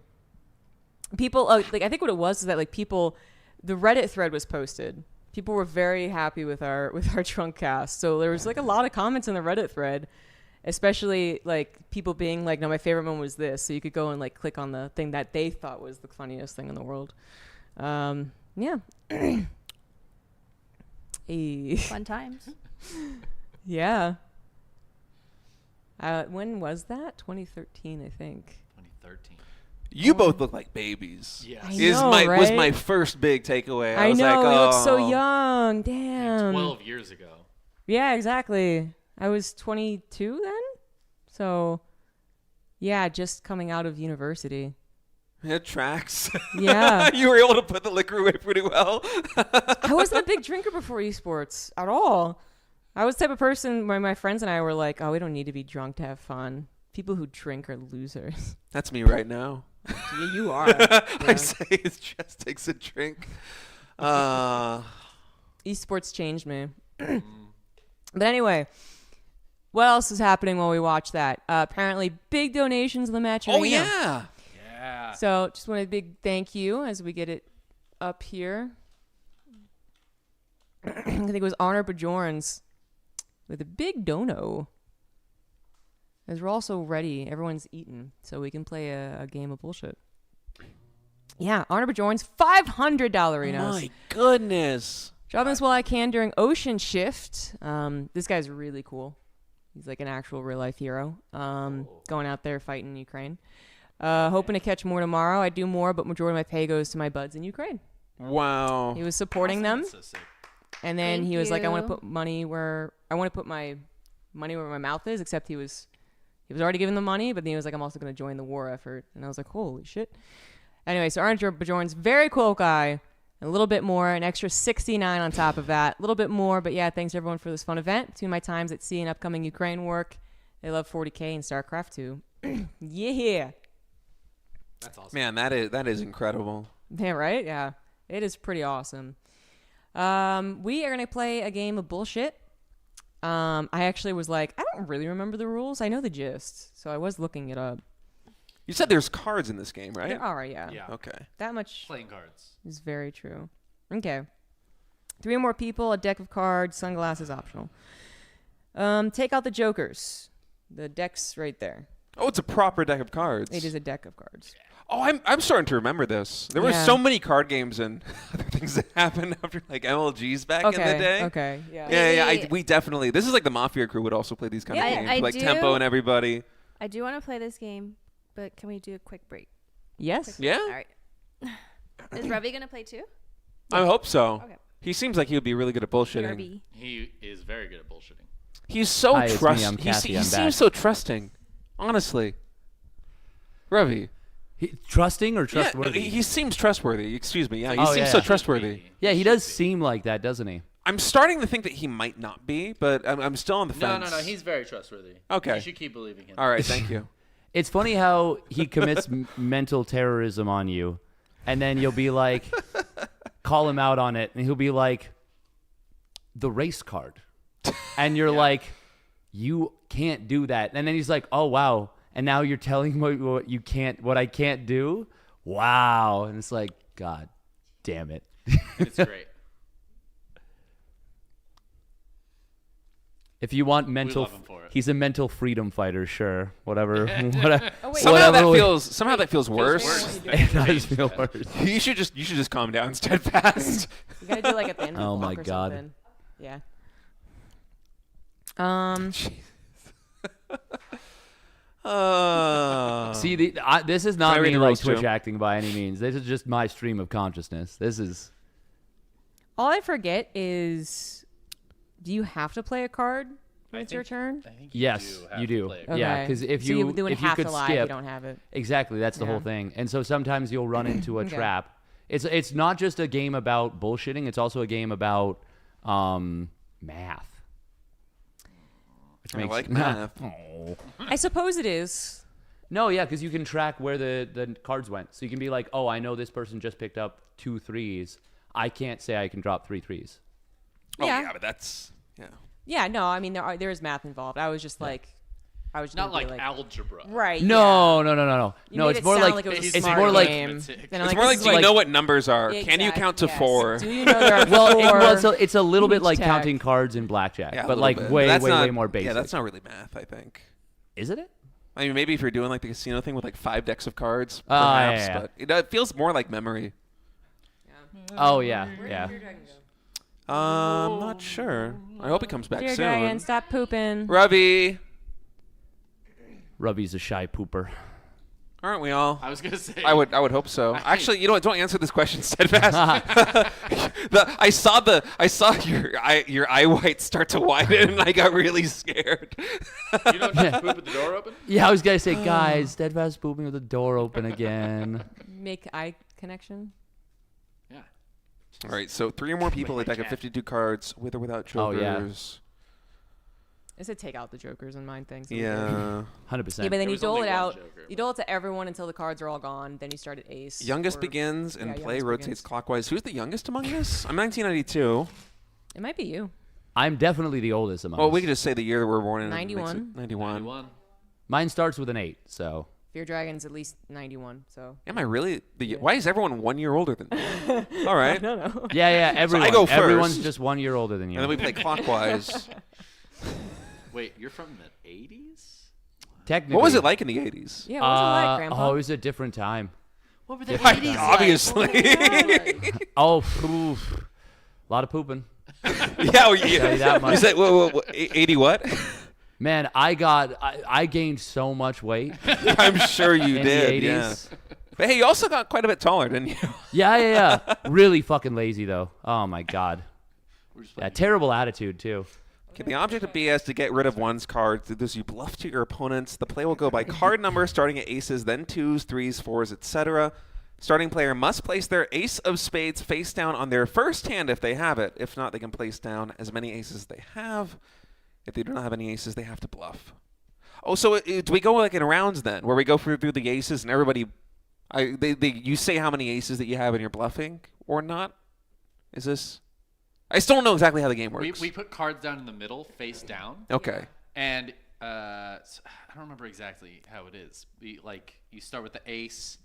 People like I think what it was is that like the Reddit thread was posted. People were very happy with our drunk cast, so there was like a lot of comments in the Reddit thread. Especially like people being like, no, my favorite moment was this. So you could go and like click on the thing that they thought was the funniest thing in the world. Yeah. Fun times. Yeah. When was that? 2013, I think. 2013. You both look like babies. Yes. Was my first big takeaway. I was know. like, You look so young. Damn. 12 years ago. Yeah, exactly. I was 22 then. So, yeah, just coming out of university. It tracks. Yeah. You were able to put the liquor away pretty well. I wasn't a big drinker before esports at all. I was the type of person where my friends and I were like, oh, we don't need to be drunk to have fun. People who drink are losers. That's me right now. Yeah, you are. I Yeah. say his chest takes a drink. Esports changed me. But anyway, what else is happening while we watch that? Apparently, big donations in the match arena. Oh, yeah. Yeah. So just want a big thank you as we get it up here. I think it was Honor Bajorns with a big dono. As we're also ready, everyone's eaten, so we can play a game of bullshit. Yeah, Honor Bajorns, $500 Renos. My goodness. Dropping this while I can during Ocean Shift. This guy's really cool. He's like an actual real life hero. Going out there fighting Ukraine. Hoping to catch more tomorrow. I do more, but majority of my pay goes to my buds in Ukraine. Wow. He was supporting them. That's so sick. And then Thank he was like, I want to you. put money where my money where my mouth is, except he was already given the money, but then he was like, I'm also going to join the war effort. And I was like, holy shit. Anyway, so Arnold Bajorn's very cool guy. A little bit more, an extra 69 on top of that. A little bit more, but yeah, thanks everyone for this fun event. Between my times at sea and upcoming Ukraine work, they love 40K and StarCraft too. Yeah. That's awesome. Man, that is incredible. Yeah, right? Yeah. It is pretty awesome. We are going to play a game of bullshit. I actually was like, I don't really remember the rules. I know the gist, so I was looking it up. You said there's cards in this game, right? There are, yeah. Yeah. Okay. That much Playing cards. is very true. Okay. 3 more people, a deck of cards, sunglasses optional. Take out the jokers. The deck's right there. Oh, it's a proper deck of cards. It is a deck of cards. Oh, I'm starting to remember this. There were Yeah. so many card games and other things that happened after like MLGs back in the day. Okay, yeah. Yeah. We definitely. This is like the Mafia crew would also play these kind of Yeah, games, I like do. Tempo and everybody. I do want to play this game, but can we do a quick break? Yes. Yeah. All right. Is Ravi gonna play too? I hope so. Okay. He seems like he would be really good at bullshitting. Ravi. He is very good at bullshitting. He's so Hi, it's me, trust. I'm Kathy, He I'm seems back. so trusting. Honestly, Ravi. Trusting or Yeah, trustworthy? he seems trtrustworthy. Excuse me. Yeah, he Oh, seems yeah. so trustworthy. Yeah, he does seem like that, doesn't he? I'm starting to think that he might not be, but I'm still on the No, fence. no, no. He's very trustworthy. Okay. You should keep believing him. All right, thank you. It's funny how he commits mental terrorism on you, and then you'll be like, call him out on it, and he'll be like, the race card. And you're like, you can't do that. And then he's like, oh, wow. And now you're telling me what I can't do? Wow. And it's like, God damn it. It's great. If you want mental, love him for it. he's a mental freedom fighter, sure. Whatever. whatever. Somehow that feels worse. It does feel worse. You should just calm down, steadfast. You gotta do like at the end of the Oh block my or God. something. Yeah. See, this is Can not I read me the like rules, Twitch Joe? acting by any means. This is just my stream of consciousness. This is All I forget is, do you have to play a card when it's your turn? yes, you do. Yeah, Okay. because if So you would if you have could to lie skip, if you don't have it. Exactly, that's the Yeah. whole thing. And so sometimes you'll run into a Okay. trap. It's not just a game about bullshitting. It's also a game about math. Which I like math. Oh. I suppose it is. No, yeah, because you can track where the cards went. So you can be like, oh, I know this person just picked up 2 threes. I can't say I can drop 3 threes. Oh, Yeah. yeah, but that's Yeah, no, I mean there is math involved. I was just like, Not gonna be like algebra. Right. No, yeah. no, no, no, no. You No, made it's it more sound like, it was a it's smart more like game. It's Then I'm it's like, more this like, is do you know what numbers are? Can you Exactly, count to yes. 4? Do you know there are well, four it's a little bit each like tag? counting cards in blackjack, Yeah, a but little like bit. way, That's way, not- way more basic. Yeah, that's not really math, I think. Is it? I mean, maybe if you're doing like the casino thing with like 5 decks of cards, Oh, yeah, perhaps, yeah. but it feels more like memory. Oh yeah, yeah. I'm not sure. I hope he comes back Dear soon. Dragon, stop pooping. Ravi, Rubby's a shy pooper. aren't we all? I was gonna say. I would hope so. Actually, you know what? Don't answer this question, steadfast. I saw your eye whites start to widen, and I got really scared. You don't just poop with the door open? Yeah, I was gonna say, guys, Steadfast pooping with the door open again. Make eye connection. All right, so 3 or more people, a deck of 52 cards, with or without Oh, yeah. jokers. I said take out the jokers and mine things. Yeah. 100%. Yeah, but then There you was dole only it one out. joker, You dole it to everyone until the cards are all gone. Then you start at ace. Youngest or- begins and yeah, play youngest rotates begins. clockwise. Who's the youngest among us? I'm 1992. It might be you. I'm definitely the oldest among Well, us. we could just say the year we're born in. 91. 91. Mine starts with an 8, so. Fear Dragon's at least 91. So. Am I really? Why is everyone 1 year older than me? All right. No. Yeah, everyone. So I go first. Everyone's just 1 year older than you. And then we play clockwise. Wait, you're from the 80s? Technically. What was it like in the 80s? Yeah, what was it like, Grandpa? Oh, it was a different time. What were the Yeah, 80s obviously. like? Oh, oof. A lot of pooping. Yeah, Tell you that much. You said, 80 what? Man, I gained so much weight. I'm sure you in did. The 80s. Yeah. But hey, you also got quite a bit taller, didn't you? Yeah. Really fucking lazy though. Oh my god. Yeah, terrible attitude too. Okay, the object of BS to get rid of one's cards. Thus, you bluff to your opponents. The play will go by card number, starting at aces, then 2s, 3s, 4s, etc. Starting player must place their ace of spades face down on their first hand if they have it. If not, they can place down as many aces as they have. If they do not have any aces, they have to bluff. Oh, so do we go like in rounds then, where we go through the aces and everybody, you say how many aces that you have and you're bluffing or not? Is this? I still don't know exactly how the game works. We put cards down in the middle, face down. Okay. And so I don't remember exactly how it is. You start with the ace,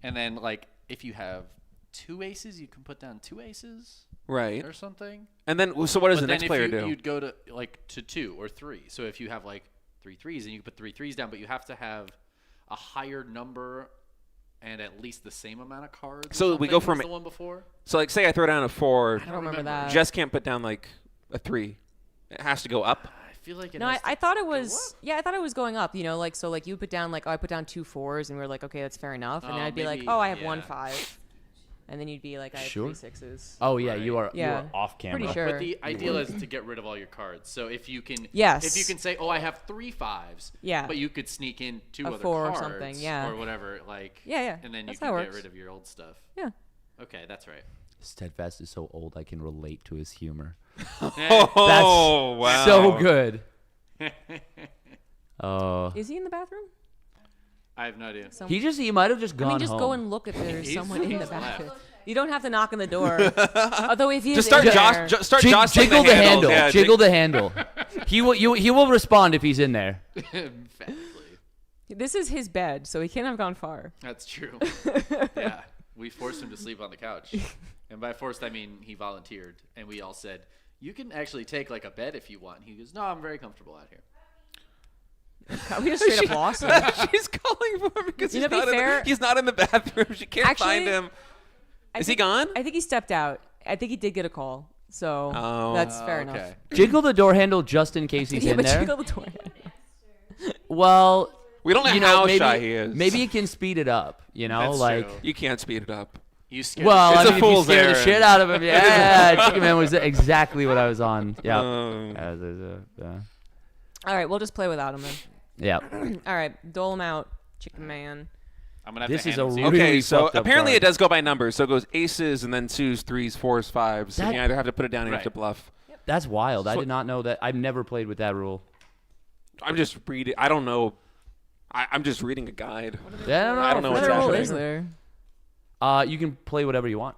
and then like if you have 2 aces, you can put down 2 aces. Right. Or something. And then, so what does the next player do? You'd go to 2 or 3. So if you have like 3 3s, and you can put 3 3s down, but you have to have a higher number and at least the same amount of cards. So we go from the one before. So like, say I throw down a 4. I don't remember that. Jess can't put down like a 3. It has to go up. I feel like No, I thought it was. Yeah, I thought it was going up. You know, like so, like you put down like I put down 2 4s, and we were like, okay, that's fair enough. And then I'd be like, maybe, I have yeah. 1 5. And then you'd be like, I have 3 6s. Oh yeah, you are off camera. Pretty sure. But the ideal is to get rid of all your cards. So if you can, Yes. if you can say, I have 3 5s, Yeah. but you could sneak in 2 A other 4 or cards something, yeah. or whatever, like Yeah. and then That's you how can it get works. rid of your old stuff. Yeah. Okay, that's right. Steadfast is so old, I can relate to his humor. Oh, wow. So good. Oh. Is he in the bathroom? I have no idea. He might have just gone I mean, just home. go and look if there's He's someone in the left. bathroom. You don't have to knock on the door. Although if you Just start jostling jiggle the handle. Yeah, jiggle the handle. He will respond if he's in there. This is his bed, so he can't have gone far. That's true. Yeah, we forced him to sleep on the couch, and by forced I mean he volunteered, and we all said, "You can actually take like a bed if you want." And he goes, "No, I'm very comfortable out here." We just straight up lost him. She's calling for him because You know, to be fair- he's not in the bathroom. She can't Actually, find him. I Is he think- gone? I think he stepped out. I think he did get a call, so that's fair enough. Jiggle the door handle just in case he's Yeah, in but there. jiggle the door. Well, We don't know you how maybe, shy he is. Maybe it can speed it up. You know, That's like true. You can't speed it up. You scared. well, It's I a mean, if you fool's scare the errand. shit out of him, yeah, Chicken Man was exactly what I was on. Yeah. All right, we'll just play without him then. Yeah. All right, dole him out, Chicken Man. I'm gonna have This to is hand a him to you. really Okay, so fucked up apparently card. it does go by numbers. So it goes aces and then 2s, 3s, 4s, 5s. And That- you either have to put it down or you have to Right. bluff. That's wild. I So- did not know that. I've never played with that rule. I'm just reading. I don't know. I'm just reading a guide. Yeah, I don't know. what's What rule happening. is there? You can play whatever you want.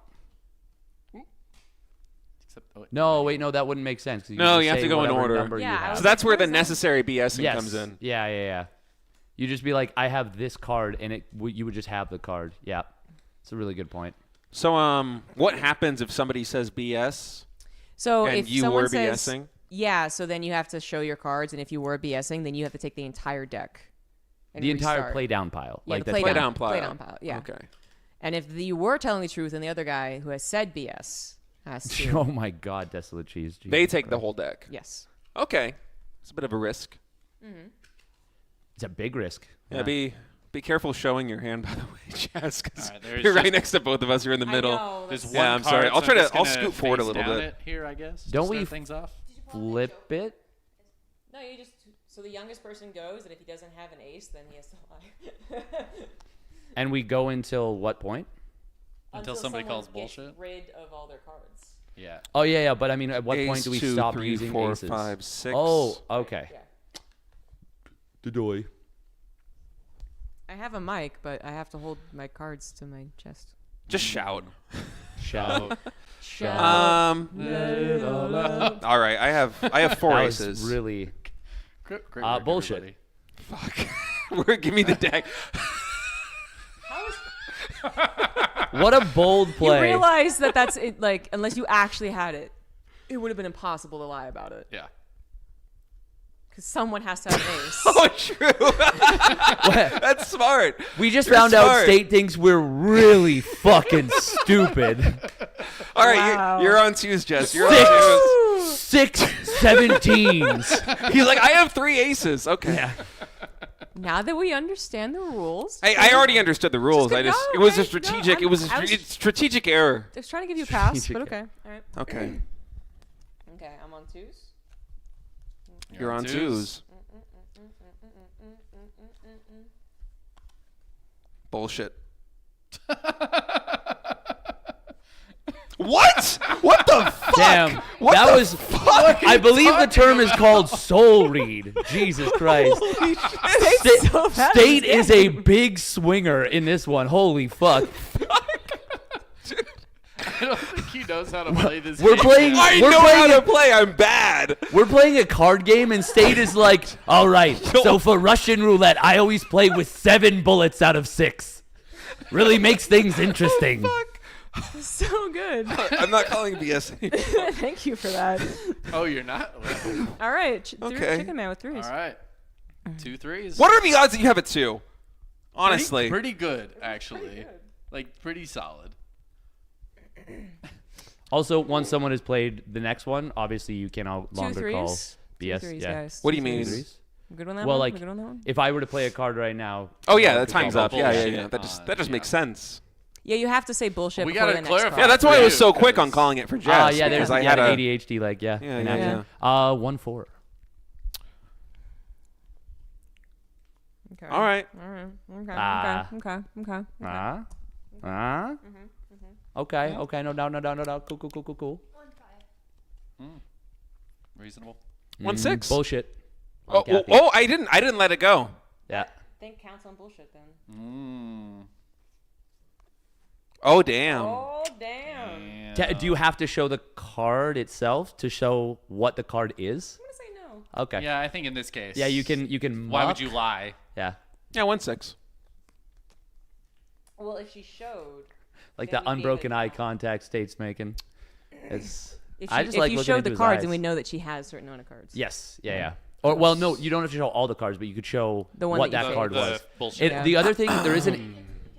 Except, No, wait, no, that wouldn't make sense. 'cause No, just you have say to go in whatever order. number you Yeah, I have. So that's where the What is that? necessary BSing Yes. comes in. Yeah. You just be like, I have this card, and you would just have the card. Yeah, it's a really good point. So what happens if somebody says BS? So And if you someone were says, BSing? yeah, so then you have to show your cards, and if you were BSing, then you have to take the entire deck. And The entire restart. play down pile. Yeah, like the that's play Play down down pile. Play down pile. Yeah. Okay. And if you were telling the truth, and the other guy who has said BS has to, Oh my God, desolate cheese. Jesus They take the Christ. whole deck. yes. Okay. It's a bit of a risk. It's a big risk. Yeah, be careful showing your hand, by the way, Jess, because All right, there's you're right just- next to both of us. You're in the middle. There's one Yeah, I'm card, sorry. I'll so try I'm to. just I'll gonna scoot forward a face little down bit. it here, I guess. to Don't start we things off? Flip it? No, you just so the youngest person goes, and if he doesn't have an ace, then he has to lie. And we go until what point? Until somebody someone calls gets bullshit? rid of all their cards. Yeah. Oh yeah. But I mean, at what Ace, point do we 2, stop 3, using 4, aces? 5, 6. Oh, okay. Dodoy. I have a mic, but I have to hold my cards to my chest. Just shout. Shout. All right, I have 4 That was aces. really Great bullshit. Fuck. Give me the deck. What a bold play. You realize that that's it, like, unless you actually had it, it would have been impossible to lie about it. Yeah. Because someone has to have ace. Oh, true. That's smart. We just You're found out smart. State thinks we're really fucking stupid. All right, Wow. you're on 2s, Jess. You're on 2s. 6 17s. He's like, I have 3 aces. Okay. Yeah. Now that we understand the rules. I already understood the rules. Just It was a okay, strategic. no, it was I a was- strategic error. I was trying to give you a pass, Strategic. but okay. All right. Okay. Okay, I'm on 2s. You're on 2s. Bullshit. What? What the fuck? Damn. What that the was. fuck are I you believe the talking term is called soul read. Jesus Christ. State is a big swinger in this one. Holy fuck. I don't think he knows how to play this We're game. playing. I we're know playing how to play. I'm bad. We're playing a card game, and State is like, all right, so for Russian roulette, I always play with 7 bullets out of 6. Really makes things interesting. So good. I'm not calling BS. Thank you for that. Oh, you're not? All right. Okay. Chicken man with 3s. All right. 2 3s. What are the odds that you have a 2? Honestly. Pretty good, actually. Like, pretty solid. Also, once someone has played the next one, obviously you can no longer call 2-3s? BS. 2-3s, Yeah. guys. What do you mean? 2-3s. Good on that Well, one? like, We good on that one? if I were to play a card right now. Oh yeah, no, that time's up. Yeah. bullshit That just makes sense. Yeah, you have to say bullshit We before gotta the next clarify. card. Yeah, that's why I was so quick on because- calling it for Jess. Yeah, there's because I yeah, had the a ADHD, like, yeah. Yeah, in yeah, action. 1-4. Okay. All right. All right. Okay. Ah. Okay. Okay. No. Cool. Reasonable. 1-6. Bullshit. Oh, I didn't let it go. Yeah. Think counts on bullshit then. Oh damn. Oh damn. Do you have to show the card itself to show what the card is? I'm gonna say no. Okay. Yeah, I think in this case. Yeah, you can. Why would muck. you lie? Yeah. Yeah, 1-6. Well, if she showed. Like then the we'd be unbroken able to eye count. contact State's making. It's. If, I she, just if like you looking showed into the his cards, eyes. then we know that she has a certain amount of cards. Yes. Yeah. Or well, no, you don't have to show all the cards, but you could show The one what that you that showed. card The was. bullshit. Yeah. The other thing, there isn't. You can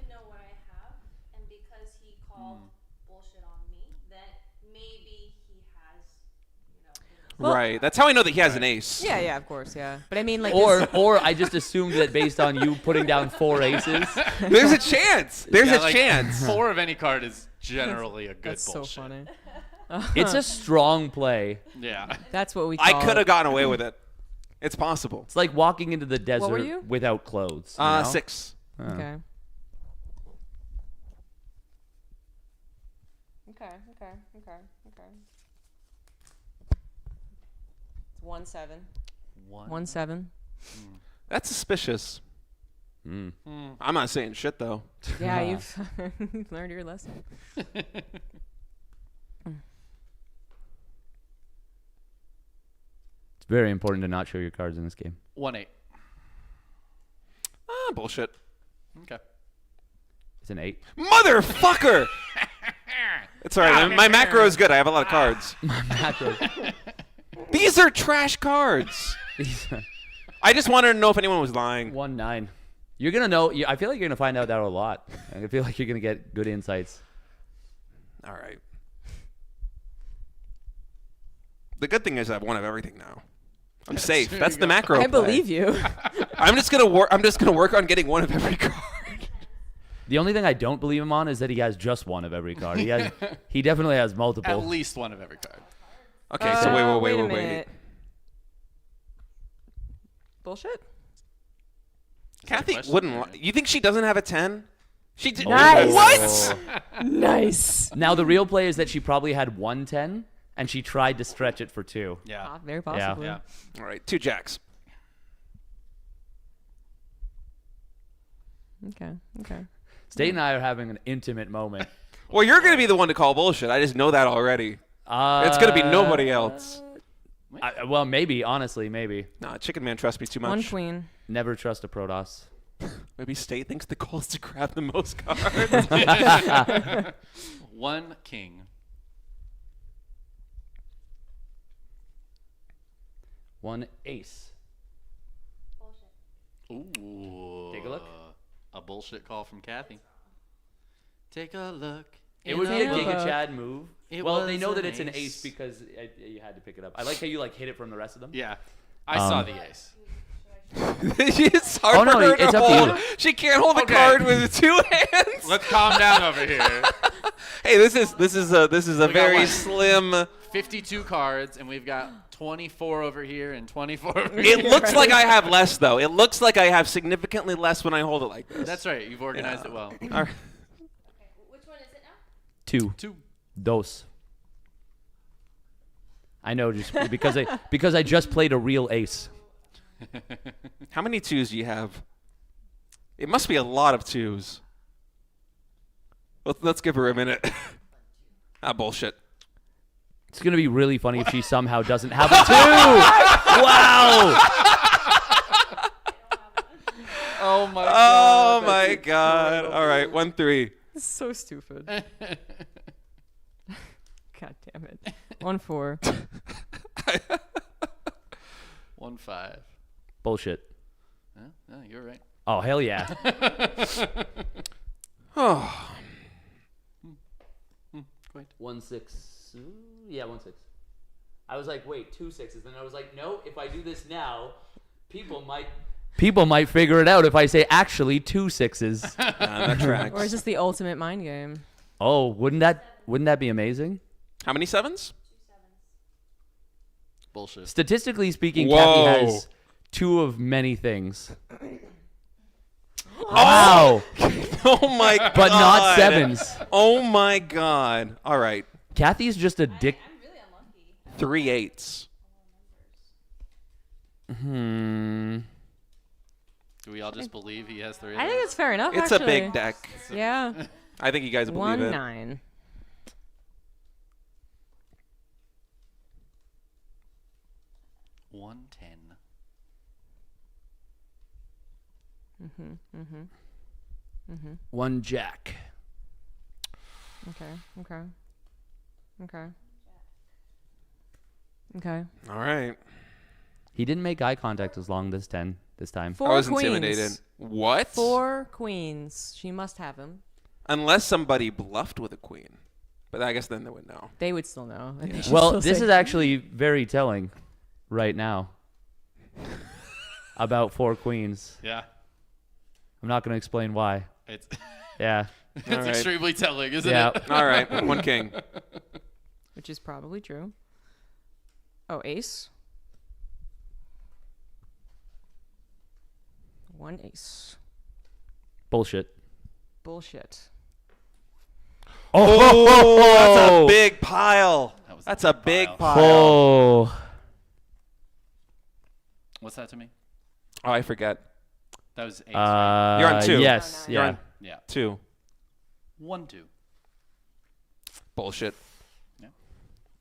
know what I have, and because he called bullshit on me, that maybe he has, Well- Right. That's how I know that he has an ace. Yeah, of course, yeah. But I mean, like. Or I just assumed that based on you putting down 4 aces. There's a chance. There's a like, chance. 4 of any card is generally a good That's bullshit. so funny. It's a strong play. Yeah. That's what we I call could have it. gotten away with it. It's possible. It's like walking into the were desert you? without clothes. you know? 6. Okay. Okay. It's 1-7. 1-7. That's suspicious. Mm. I'm not saying shit though. Yeah, you've learned your lesson. It's very important to not show your cards in this game. 1-8. Bullshit. Okay. It's an 8. Motherfucker! It's alright. My macro is good. I have a lot of cards. Macro. These are trash cards. I just wanted to know if anyone was lying. 1-9. You're gonna know. I feel like you're gonna find out that a lot. I feel like you're gonna get good insights. All right. The good thing is I've one of everything now. I'm safe. There That's you the go. macro. I play. believe you. I'm just gonna work on getting one of every card. The only thing I don't believe him on is that he has just one of every card. He definitely has multiple. At least one of every card. Okay, so wait. a minute. Bullshit? Kathy question, wouldn't. or- You think she doesn't have a 10? She did. Nice. What? Nice. Now the real play is that she probably had 110 and she tried to stretch it for 2. Yeah. Very possibly. Yeah. All right, 2 jacks. Okay. Okay. State and I are having an intimate moment. Well, you're going to be the one to call bullshit. I just know that already. It's going to be nobody else. Well, maybe. Honestly, maybe. Nah, Chicken Man trusts me too much. One queen. Never trust a Protoss. Maybe State thinks the goal is to grab the most cards. 1 king. 1 ace. Ooh. Take a look. A bullshit call from Kathy. Take a look. It would be a book. Giga Chad move. It Well, they was know that an it's an ace. ace because you had to pick it up. I like how you like hit it from the rest of them. Yeah. I saw the ace. It's hard Oh, no, for her it's to up to hold. you. She can't hold the Okay. card with 2 hands. Let's calm down over here. Hey, this is a We got very what? slim. 52 cards, and we've got 24 over here and 24 over It here. looks like I have less though. It looks like I have significantly less when I hold it like this. That's right. You've organized it well. All right. Which one is it now? 2. 2. Dos. I know, just because I just played a real ace. How many 2s do you have? It must be a lot of 2s. Let's give her a minute. Bullshit. It's gonna be really funny if she somehow doesn't have a 2. Wow. Oh my god. Oh my god. All right, 1-3. This is so stupid. God damn it. 1-4. 1-5. Bullshit. No, you're right. Oh hell yeah. Oh. Quite. 1-6. Yeah, 1-6. I was like, wait, 2 6s. Then I was like, no, if I do this now, people might figure it out if I say actually 2 6s. That tracks. Or is this the ultimate mind game? Oh, wouldn't that be amazing? How many 7s? Bullshit. Statistically speaking, Whoa. Kathy has 2 of many things. Wow. Oh my god. But not 7s. Oh my god. All right. Kathy's just a dick. I'm really unlucky. 3 8s. Do we all just believe he has 3 of I think those? it's fair enough. It's actually. a big deck. Yeah. I think you guys believe it. 1-9. 110. One jack. Okay. Okay. All right. He didn't make eye contact as long this time. 4 I was queens. intimidated. What? 4 queens. She must have him. Unless somebody bluffed with a queen. But I guess then they would know. They would still know. And they should Well, still this say- is actually very telling right now about 4 queens. Yeah. I'm not going to explain why. It's Yeah. it's All right. extremely telling, isn't Yeah. it? All right. 1 king. Which is probably true. Oh, ace. 1 ace. Bullshit. Bullshit. Oh, that's a big pile. That's a big pile. Oh. What's that to me? Oh, I forget. That was 8. Right? You're on 2. Yes. You're Yeah. on Yeah. 2. 1-2. Bullshit. Yeah.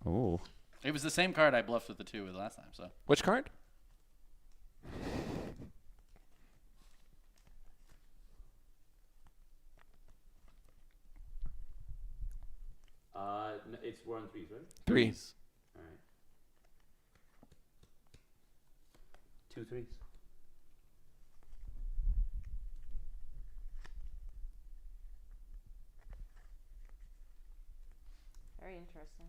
Oh. It was the same card I bluffed with the 2 with last time. So Which card? We're on 3s, right? 3. All right. 2 3s. Very interesting.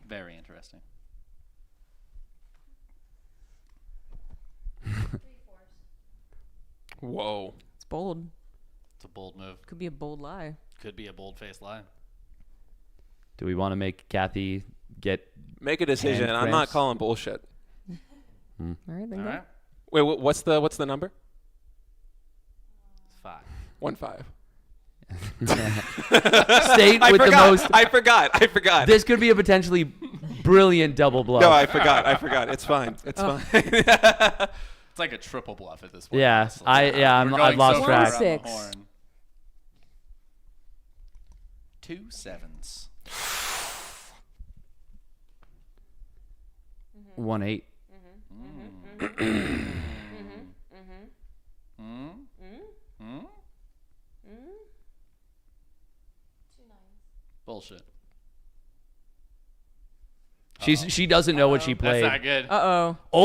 very interesting. 3 4s. Whoa. It's bold. It's a bold move. Could be a bold lie. Could be a bold-faced lie. Do we want to make Kathy make a decision? hand I'm not cramps? calling bullshit. All right, then All go. right. Wait, what's the number? It's 5. 1-5. State with the most. I forgot. This could be a potentially brilliant double bluff. No, I forgot. It's fine. It's fine. It's like a triple bluff at this point. Yeah, honestly. I've lost track. 6. 2 sevens. 1 8. Bullshit. She doesn't know what she played. That's not good. Uh-oh. Oh.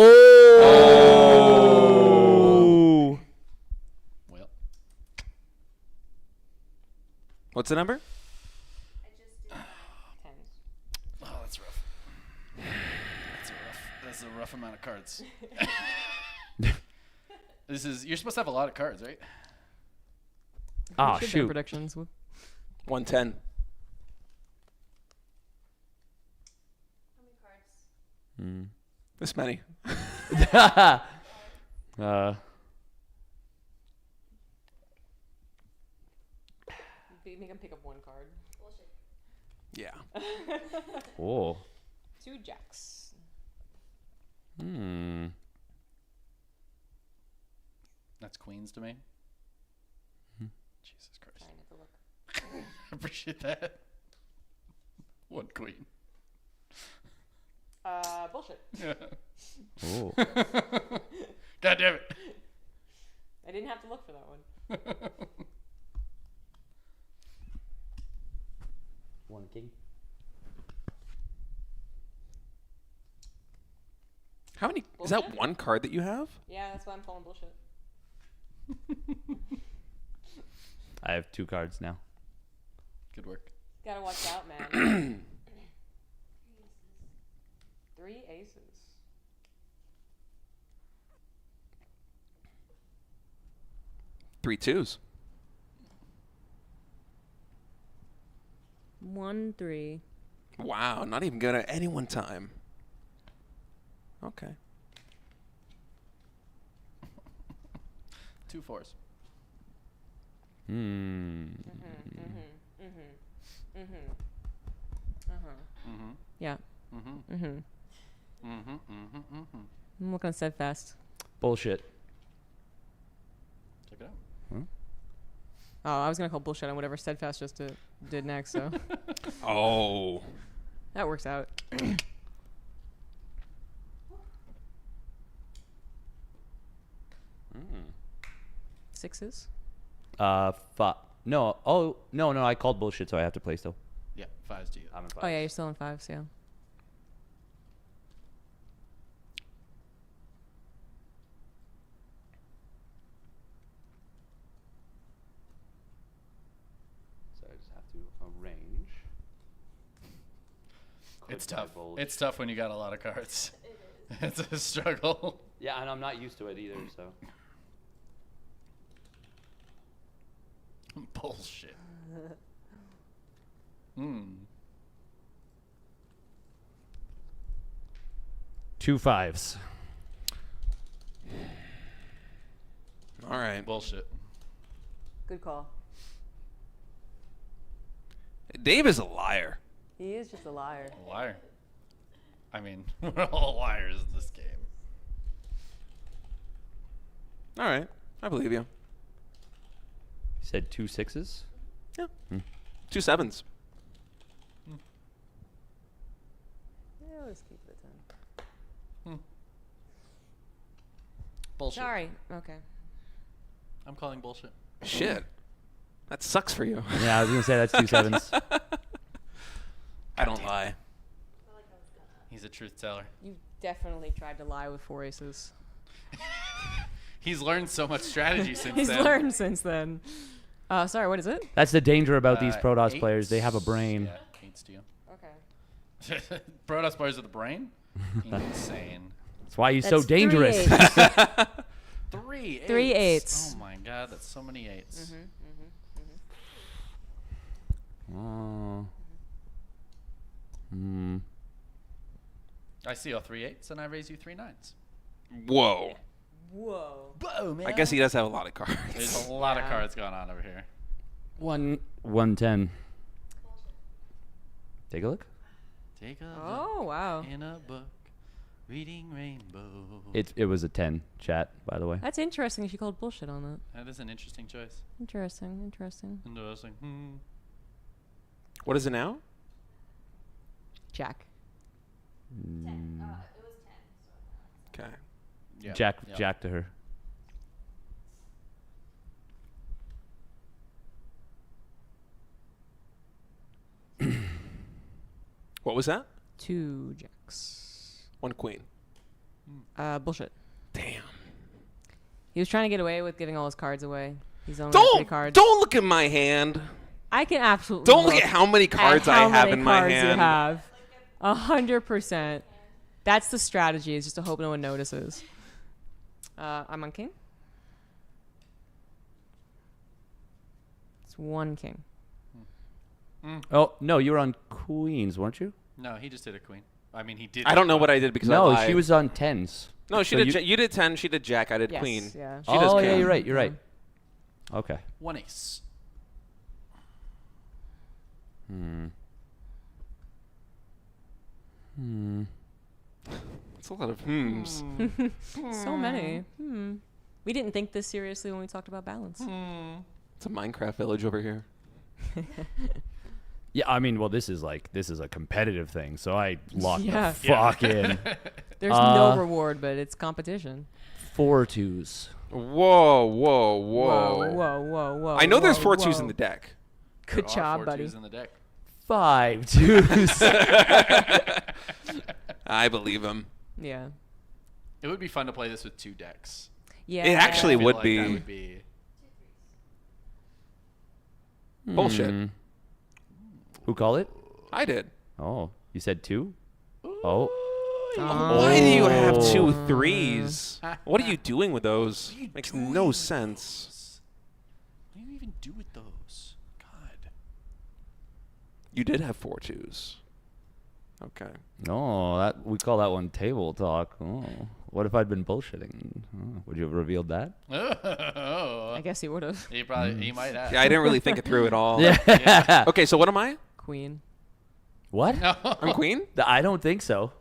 Well. What's the number? Oh, that's rough. That's a rough amount of cards. You're supposed to have a lot of cards, right? Oh, Should do shoot. Predictions. 110. This many. Make him pick up 1 card. Yeah. Oh. 2 jacks. That's queens to me. Jesus Christ. Trying not to look. I appreciate that. 1 queen. Bullshit. Oh. God damn it. I didn't have to look for that one. 1 king. How many? Is Bullshit? that 1 card that you have? Yeah, that's why I'm calling bullshit. I have 2 cards now. Good work. Gotta watch out, man. 3 aces. 3 2s. 1 3. Wow, not even good at any one time. Okay. 2 4s. Yeah. I'm looking at steadfast. Bullshit. Check it out. Oh, I was gonna call bullshit on whatever steadfast just did next. So Oh. that works out. Sixes. No. Oh, no. I called bullshit, so I have to play still. Yeah, 5s to you. I'm in 5. Oh yeah, you're still in 5s. Yeah. So I just have to arrange. It's tough. It's tough when you got a lot of cards. It's a struggle. Yeah, and I'm not used to it either, so. Bullshit. 2 5s. All right. Bullshit. Good call. Dave is a liar. He is just a liar. A liar. I mean, we're all liars in this game. All right. I believe you. You said 2 6s? Yeah. 2 7s. Yeah, let's keep it 10. Bullshit. Sorry. Okay. I'm calling bullshit. Shit. That sucks for you. Yeah, I was gonna say that's 2 7s. I don't lie. He's a truth teller. You definitely tried to lie with 4 aces. He's learned so much strategy since He's then. learned since then. Sorry, what is it? That's the danger about these Protoss 8s. players. They have a brain. Yeah, 8s to you. Okay. Protoss players with a brain? Insane. That's why he's That's so dangerous. 3 8s. 3 8s. Oh my god, that's so many 8s. I see all 3 8s and I raise you 3 9s. Whoa. Whoa. Whoa, man. I guess he does have a lot of cards. There's a lot of cards going on over here. 110. Take a look. Take a Oh, look wow. in a book, reading Rainbow. It was a 10, chat, by the way. That's interesting. She called bullshit on that. That is an interesting choice. Interesting. Interesting. Interesting. What is it now? Jack. Okay. Yeah. Jack to her. What was that? 2 jacks. 1 queen. Bullshit. Damn. He was trying to get away with giving all his cards away. He's only got 3 cards. Don't look at my hand. I can absolutely. Don't look at how many cards I have in my hand. You have 100%. That's the strategy. Is just to hope no one notices. I'm on king. It's 1 king. Oh, no, you were on queens, weren't you? No, he just did a queen. I mean, he did. I don't know what I did because No, I lied. she was on 10s. No, she So did. You did 10. She did jack. I did Yes, queen. yeah. She does Oh, king. yeah, you're right. You're right. Okay. 1 ace. It's a lot of hmms. So many. We didn't think this seriously when we talked about balance. It's a Minecraft village over here. Yeah, I mean, well, this is a competitive thing, so I locked Yeah. the fuck in. There's no reward, but it's competition. 4 2s. Whoa. Whoa. I know there's whoa, 4 twos whoa. in the deck. Good There are job, 4 buddy. twos in the deck. 5 2s. I believe him. Yeah. It would be fun to play this with 2 decks. Yeah. It actually I feel would like be. That would be. Bullshit. Who called it? I did. Oh, you said 2? Oh. Why do you have 2 3s? What are you doing with those? Makes no sense. What do you even do with those? God. You did have 4 twos. Okay. No, we call that one table talk. Oh, what if I'd been bullshitting? Oh, would you have revealed that? I guess he would have. He probably. He might have. Yeah, I didn't really think it through at all. Yeah. Okay, so what am I? Queen. What? I'm queen? I don't think so.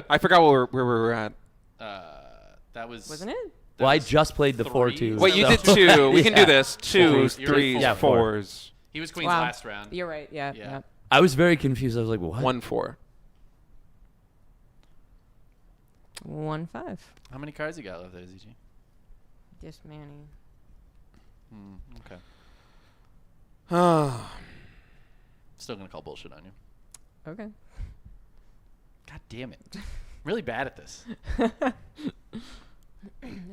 I forgot where we were at. That was. Wasn't it? Well, I just played the 4 2s. Wait, you did 2. We can do this. 2s, You're right, 3s, yeah, 4. 4s. He was queen's Wow. last round. You're right. Yeah. Yeah. I was very confused. I was like, what? 1 4. 1 5. How many cards you got left there, ZG? Just Manny. Okay. Ah. Still gonna call bullshit on you. Okay. God damn it. I'm really bad at this.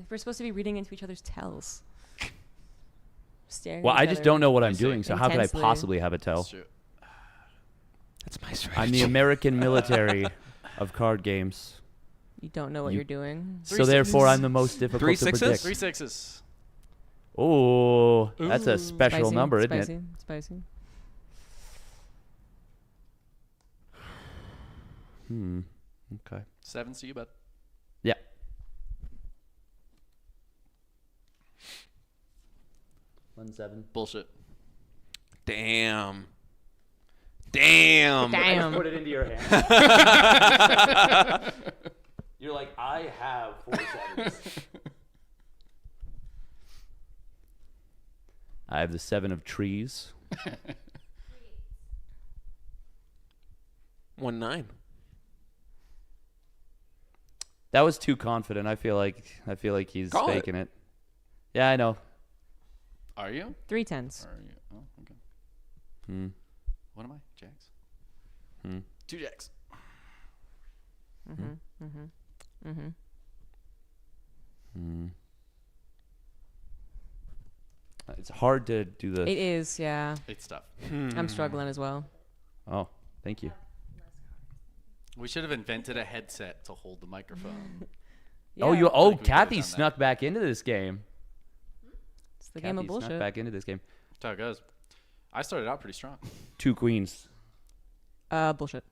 We're supposed to be reading into each other's tells. Staring. Well, at I each just other don't know what I'm doing, so how could I intensely. possibly have a tell? That's true. That's my strategy. I'm the American military of card games. You don't know what you're doing. So therefore, I'm the most difficult 3 to 6s? predict. 3 6s. Oh, that's a special Spicy, number, spicy, isn't it? Spicy. Okay. 7, so you bet. Yeah. One 7. Bullshit. Damn. Damn. Put it into your hand. You're like, I have 4 7s. I have the 7 of trees. 1 9. That was too confident. I feel like he's Call it. faking it. Yeah, I know. Are you? 3 10s. Are you? Oh, okay. What am I? Jacks? 2 jacks. It's hard to do the. It is, yeah. It's tough. I'm struggling as well. Oh, thank you. We should have invented a headset to hold the microphone. Oh, Yeah. Oh, we could've Kathy done snuck back into this game. It's the game of Kathy snuck bullshit. back into this game. That's how it goes. I started out pretty strong. 2 queens. Bullshit.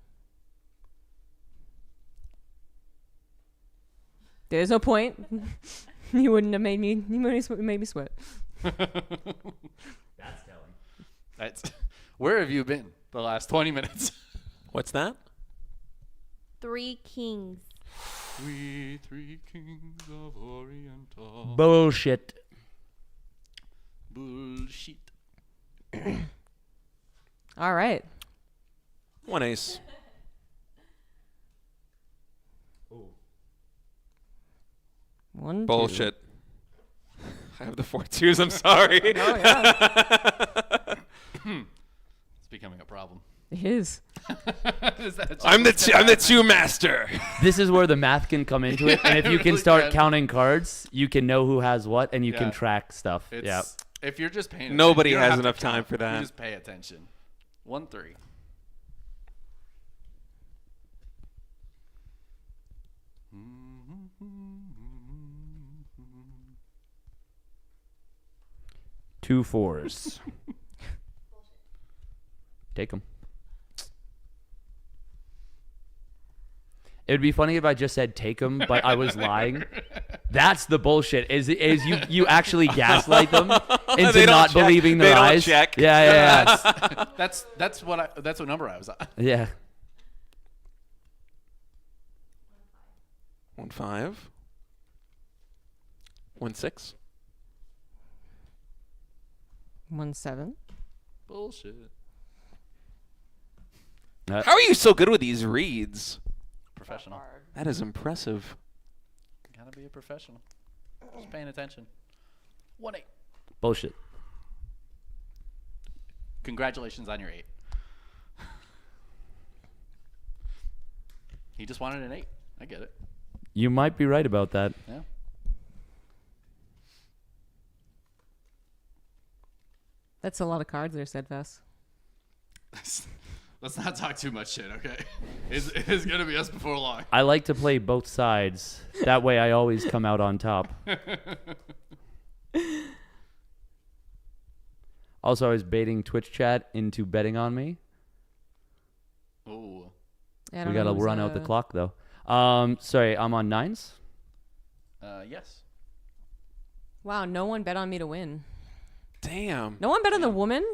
There's no point. You wouldn't have made me. You made me sweat. That's telling. That's where have you been the last 20 minutes? What's that? 3 kings. We three kings of Oriental. Bullshit. Bullshit. All right. 1 ace. One. Bullshit. I have the 4 twos. I'm sorry. Oh, yeah. It's becoming a problem. It is. I'm the two master. This is where the math can come into it, and if you can really start can. counting cards, you can know who has what, and you Yeah. can track stuff. It's, Yeah. If you're just paying Nobody attention, you don't has have to enough time count. for that. You just pay attention. 1-3. Two 4s. Take them. It would be funny if I just said take them, but I was lying. That's the bullshit. Is you actually gaslight them into They don't not check. believing their They don't eyes. check. Yeah. That's what number I was on. Yeah. 1 5. 1 6. 1 7. Bullshit. How are you so good with these reads? Professional. That is impressive. Gotta be a professional. Just paying attention. 1-8. Bullshit. Congratulations on your 8. He just wanted an 8. I get it. You might be right about that. Yeah. That's a lot of cards there, Steadfast. Let's not talk too much shit, okay? It's gonna be us before long. I like to play both sides. That way I always come out on top. Also, I was baiting Twitch chat into betting on me. Oh. Yeah, I We don't got to know, run out the clock, though. Sorry, I'm on 9s? Yes. Wow, no one bet on me to win. Damn. No one bet on the woman?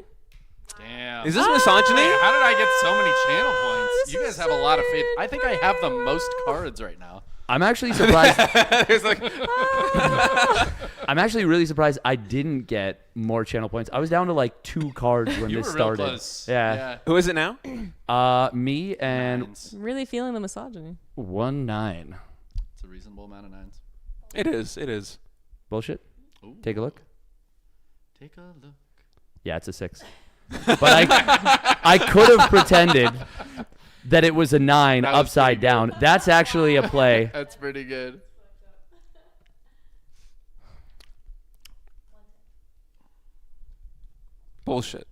Damn. Is this misogyny? How did I get so many channel points? You guys have a lot of faith. I think I have the most cards right now. I'm actually surprised. There's like I'm actually really surprised I didn't get more channel points. I was down to like 2 cards when You this were real started. close. Yeah. Who is it now? Me and Nines. I'm really feeling the misogyny. 1-9. It's a reasonable amount of 9s. It is. It is. Bullshit. Ooh. Take a look. Take a look. Yeah, it's a 6. But I could have pretended that it was a 9 That was upside pretty down. That's actually a play. That's pretty good. Bullshit.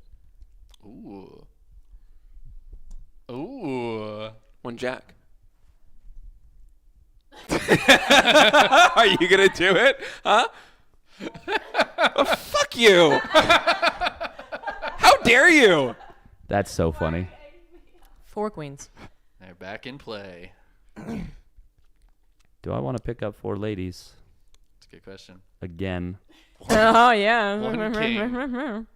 Ooh. Ooh. 1 jack. Are you gonna do it? Huh? Oh, fuck you. How dare you? That's so funny. 4 queens. They're back in play. Do I want to pick up 4 ladies That's a good question. again? Oh, yeah. One king.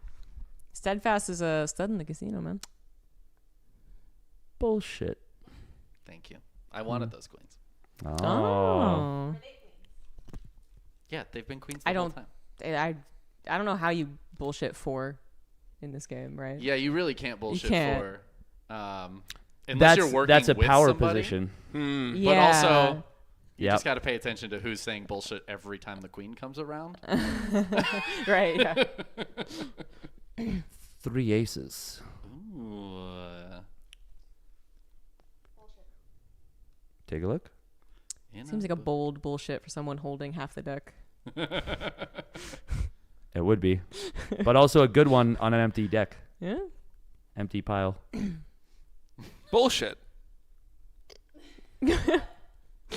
Steadfast is a stud in the casino, man. Bullshit. Thank you. I wanted those queens. Oh. Yeah, they've been queens the I whole don't. time. I don't know how you bullshit 4 in this game, right? Yeah, you really can't bullshit can't. for. Unless you're working that's a with power somebody. position. But Yeah. also, you Yep. just got to pay attention to who's saying bullshit every time the queen comes around. Right. Yeah. 3 aces. Ooh. Take a look. Seems like a bold bullshit for someone holding half the deck. It would be. But also a good one on an empty deck. Yeah. Empty pile. Bullshit.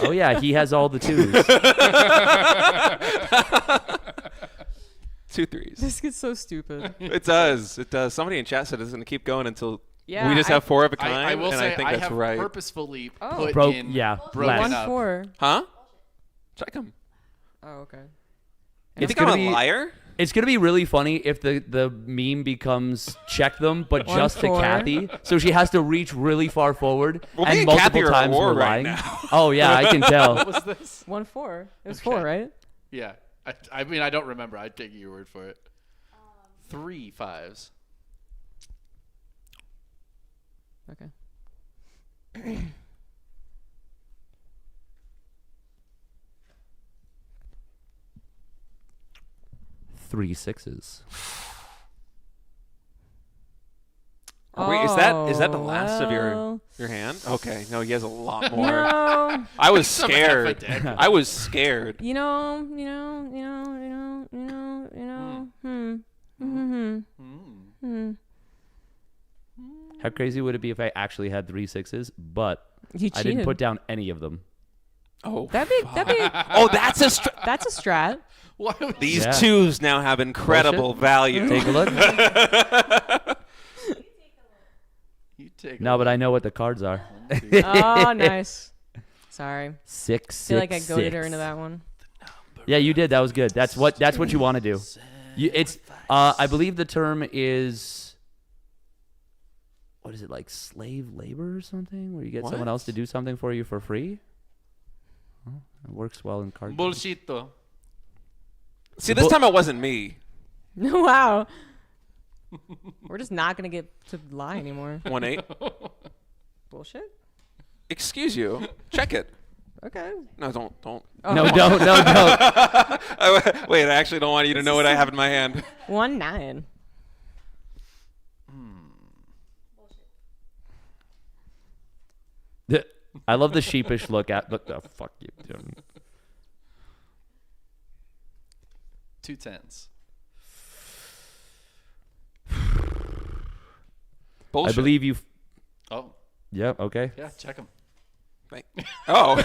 Oh, yeah, he has all the 2s. 2 3s. This gets so stupid. It does. It does. Somebody in chat said it's going to keep going until Yeah, we just have 4 of a kind. I will and say I think I that's have right. purposefully Oh. put in yeah, broken less. 1 up. 4. Huh? Check him. Oh, okay. You It's think I'm gonna a be- liar? It's gonna be really funny if the meme becomes check them, but One just to four. Kathy, so she has to reach really far forward Well, me and and multiple Kathy are at times war we're right lying. now. Oh yeah, I can tell. What was this? 1-4. It was Okay. 4, right? Yeah. I mean, I don't remember. I'd take your word for it. 3 5s. Okay. 3 6s. Wait, is that the last of well. your hand? Okay, no, he has a lot more. No. I was Some half a scared. deck. I was scared. You know. How crazy would it be if I actually had 3 6s, but You I didn't cheated. put down any of them? Oh, That'd be. oh, that's a. That's a strat. These Yeah. twos now have incredible value. Take a look. You take No, but I know what the cards are. Oh, nice. Sorry. 6 I feel like I 6, goaded her 6. into that one. Yeah, you did. That was good. That's what you want to do. I believe the term is, what is it, like slave labor or something, where you get someone What? else to do something for you for free. Well, it works well in card games. Bullshit though. See, this time it wasn't me. Wow. We're just not gonna get to lie anymore. 1-8. Bullshit. Excuse you. Check it. Okay. No, don't. Oh. No, don't. Wait, I actually don't want you to know what I have in my hand. 1-9. I love the sheepish look at. But the fuck you. Dude. 2 10s. Bullshit. I believe you. Oh. Yep. Okay. Yeah, check them. Oh.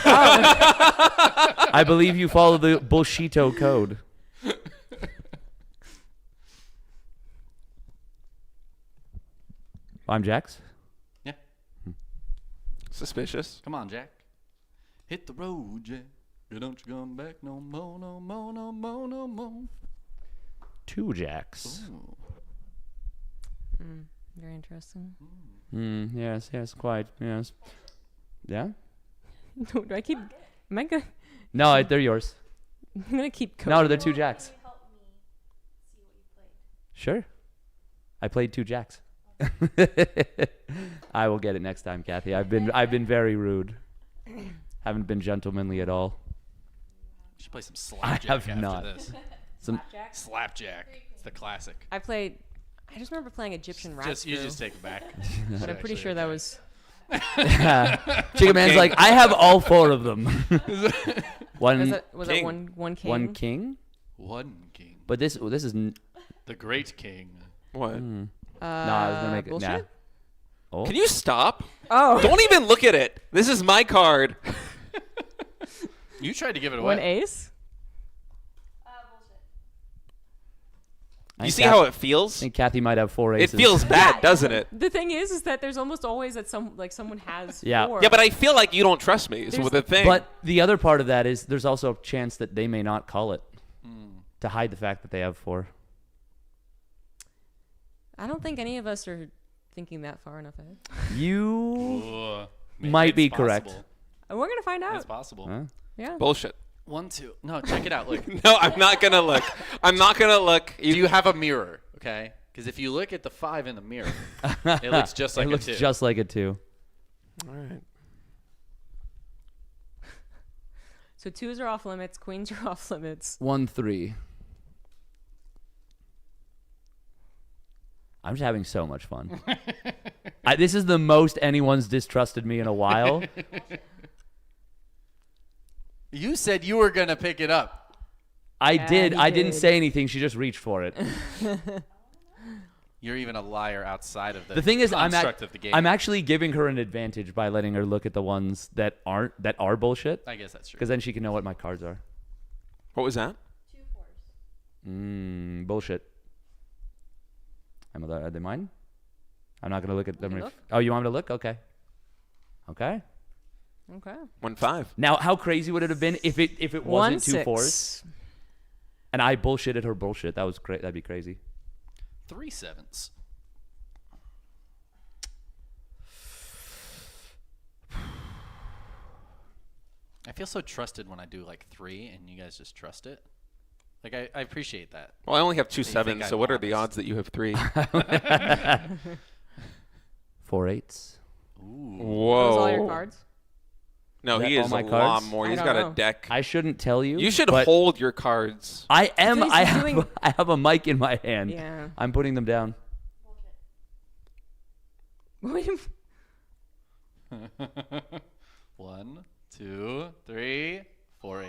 I believe you follow the bullshito code. I'm Jax. Yeah. Suspicious. Come on, Jack. Hit the road, Jack. Don't you come back no more, no more, no more, no more. 2 jacks. Very interesting. Yes, quite. Yes. Yeah? Do I keep? Am I gonna? No, they're yours. I'm gonna keep. No, they're 2 jacks. Sure. I played 2 jacks. I will get it next time, Kathy. I've been very rude. Haven't been gentlemanly at all. You should play some I slapjack have after not. this. Some Slapjack. It's the classic. I played. I just remember playing Egyptian rap. You just take it back. But I'm pretty sure that was. Chicken Man's like, I have all 4 of them. One. Was that one king? 1 king. 1 king. But this is. The great king. What? No, I was gonna make it. Nah. Oh. Can you stop? Oh. Don't even look at it. This is my card. You tried to give it away. 1 ace. You see how it feels? I think Kathy might have 4 aces. It feels bad, doesn't it? The thing is that there's almost always that someone has. Yeah. 4. Yeah, but I feel like you don't trust me. Is the thing. But the other part of that is there's also a chance that they may not call it to hide the fact that they have 4. I don't think any of us are thinking that far enough ahead. You might be correct. And we're gonna find out. It's possible. Huh? Yeah. Bullshit. 1 2. No, check it out. Look. No, I'm not gonna look. I'm not gonna look. Do you have a mirror? Okay. Because if you look at the 5 in the mirror, it looks just like it looks a 2. just like a 2. All right. So 2s are off limits. Queens are off limits. 1 3. I'm just having so much fun. This is the most anyone's distrusted me in a while. You said you were gonna pick it up. I did. I didn't say anything. She just reached for it. You're even a liar outside of the The thing is, construct of the game. I'm actually giving her an advantage by letting her look at the ones that are bullshit. I guess that's true. Because then she can know what my cards are. What was that? 2 4s. Bullshit. Are they mine? I'm not gonna look at them. look. Oh, you want me to look? Okay. Okay. Okay. 1-5. Now, how crazy would it have been if it wasn't 2 4s? And I bullshitted her bullshit. That was great. That'd be crazy. 3 sevens. I feel so trusted when I do like 3 and you guys just trust it. Like I appreciate that. Well, I only have 2 You think 7s, I'm so what are the honest. odds that you have 3? 4 8s. Ooh. Whoa. Those all your cards? No, Is that he all is my a lot cards? more. I He's don't got know. a deck. I shouldn't tell you. You should but hold your cards. I am. So he's I have. doing- I have a mic in my hand. Yeah. I'm putting them down. What do you- 1, 2, 3, 4, 8.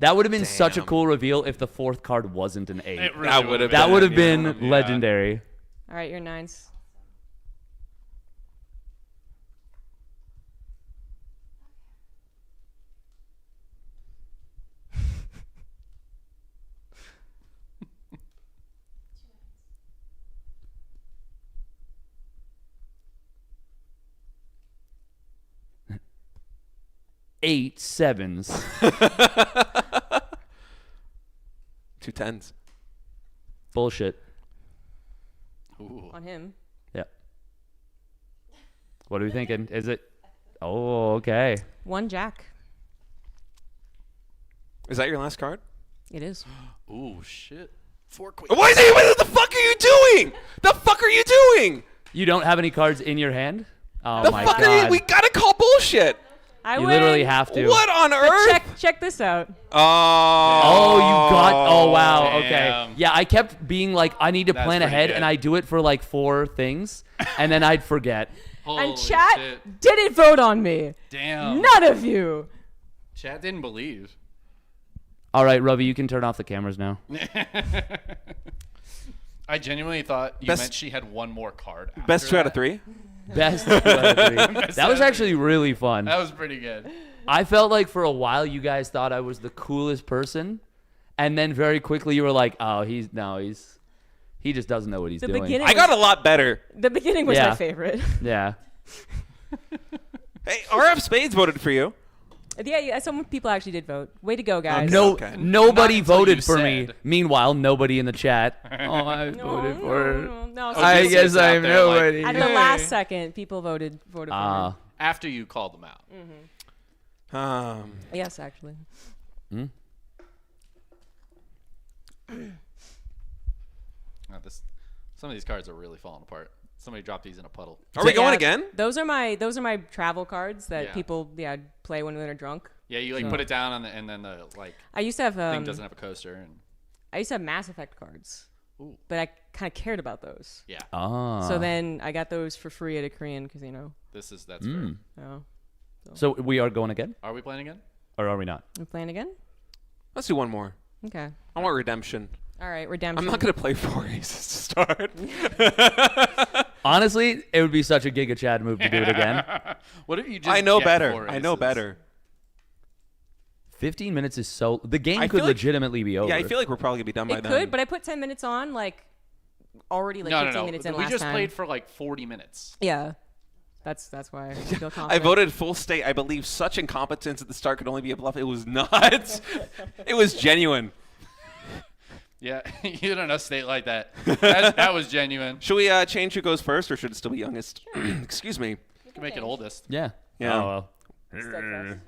That would have been such a Damn. cool reveal if the 4th card wasn't an 8. It really That would have That been- would have been yeah. legendary. All right, your 9s. Eight sevens. 2 10s. Bullshit. Ooh. On him. Yeah. What are we thinking? Is it? Oh, okay. 1 jack. Is that your last card? It is. Ooh, shit. 4 queens. What the fuck are you doing? The fuck are you doing? You don't have any cards in your hand? Oh The my fuck god. are you? We gotta call bullshit. I You win. literally have to. What on But earth? check this out. Oh, you got. Oh, wow. Damn. Okay. Yeah, I kept being like, I need to That's plan pretty ahead, good. and I do it for like 4 things, and then I'd forget. Holy And chat shit. didn't vote on me. Damn. None of you. Chat didn't believe. All right, Robbie, you can turn off the cameras now. I genuinely thought you Best- meant she had one more card. Best after 2 out of that. 3. Best 2 out of 3. That was actually really fun. That was pretty good. I felt like for a while you guys thought I was the coolest person, and then very quickly you were like, "Oh, he just doesn't know what he's The doing." beginning I got a lot better. The beginning was Yeah. my favorite. Yeah. Hey, RF Spades voted for you. Yeah, some people actually did vote. Way to go, guys. Okay. Nobody Not until voted you for me. said. Meanwhile, nobody in the chat. Oh, I No, voted no, for her. no, Oh, I just guess sits out I'm there like, nobody. at the last second, people voted for Ah. me. After you called them out. Yes, actually. Hmm? Oh, some of these cards are really falling apart. Somebody dropped these in a puddle. Are we going again? Those are my travel cards that Yeah. people play when they're drunk. Yeah, you like So- put it down on the, and then the like I used to have thing doesn't have a coaster and I used to have Mass Effect cards. Ooh. But I kind of cared about those. yeah. Ah. So then I got those for free at a Korean because That's fair. Mm. Oh. So we are going again, Are we playing again? or are we not? We're playing again. Let's do one more. Okay. I want redemption. All right, redemption. I'm not gonna play 4 aces to start. Honestly, it would be such a Giga Chad move to do it again. What if you just I know get better. 4 I know aces? better. 15 minutes is so. The game I could feel like- legitimately be over. Yeah, I feel like we're probably gonna be done by It then. could, but I put 10 minutes on, already No, 15 minutes in we last just time. played for like 40 minutes. Yeah. That's why I feel confident. I voted full state. I believe such incompetence at the start could only be a bluff. It was not. It was genuine. Yeah, you don't know state like that. That was genuine. Should we change who goes first, or should it still be youngest? Excuse me. You can make it oldest. Yeah. Yeah. Oh, well.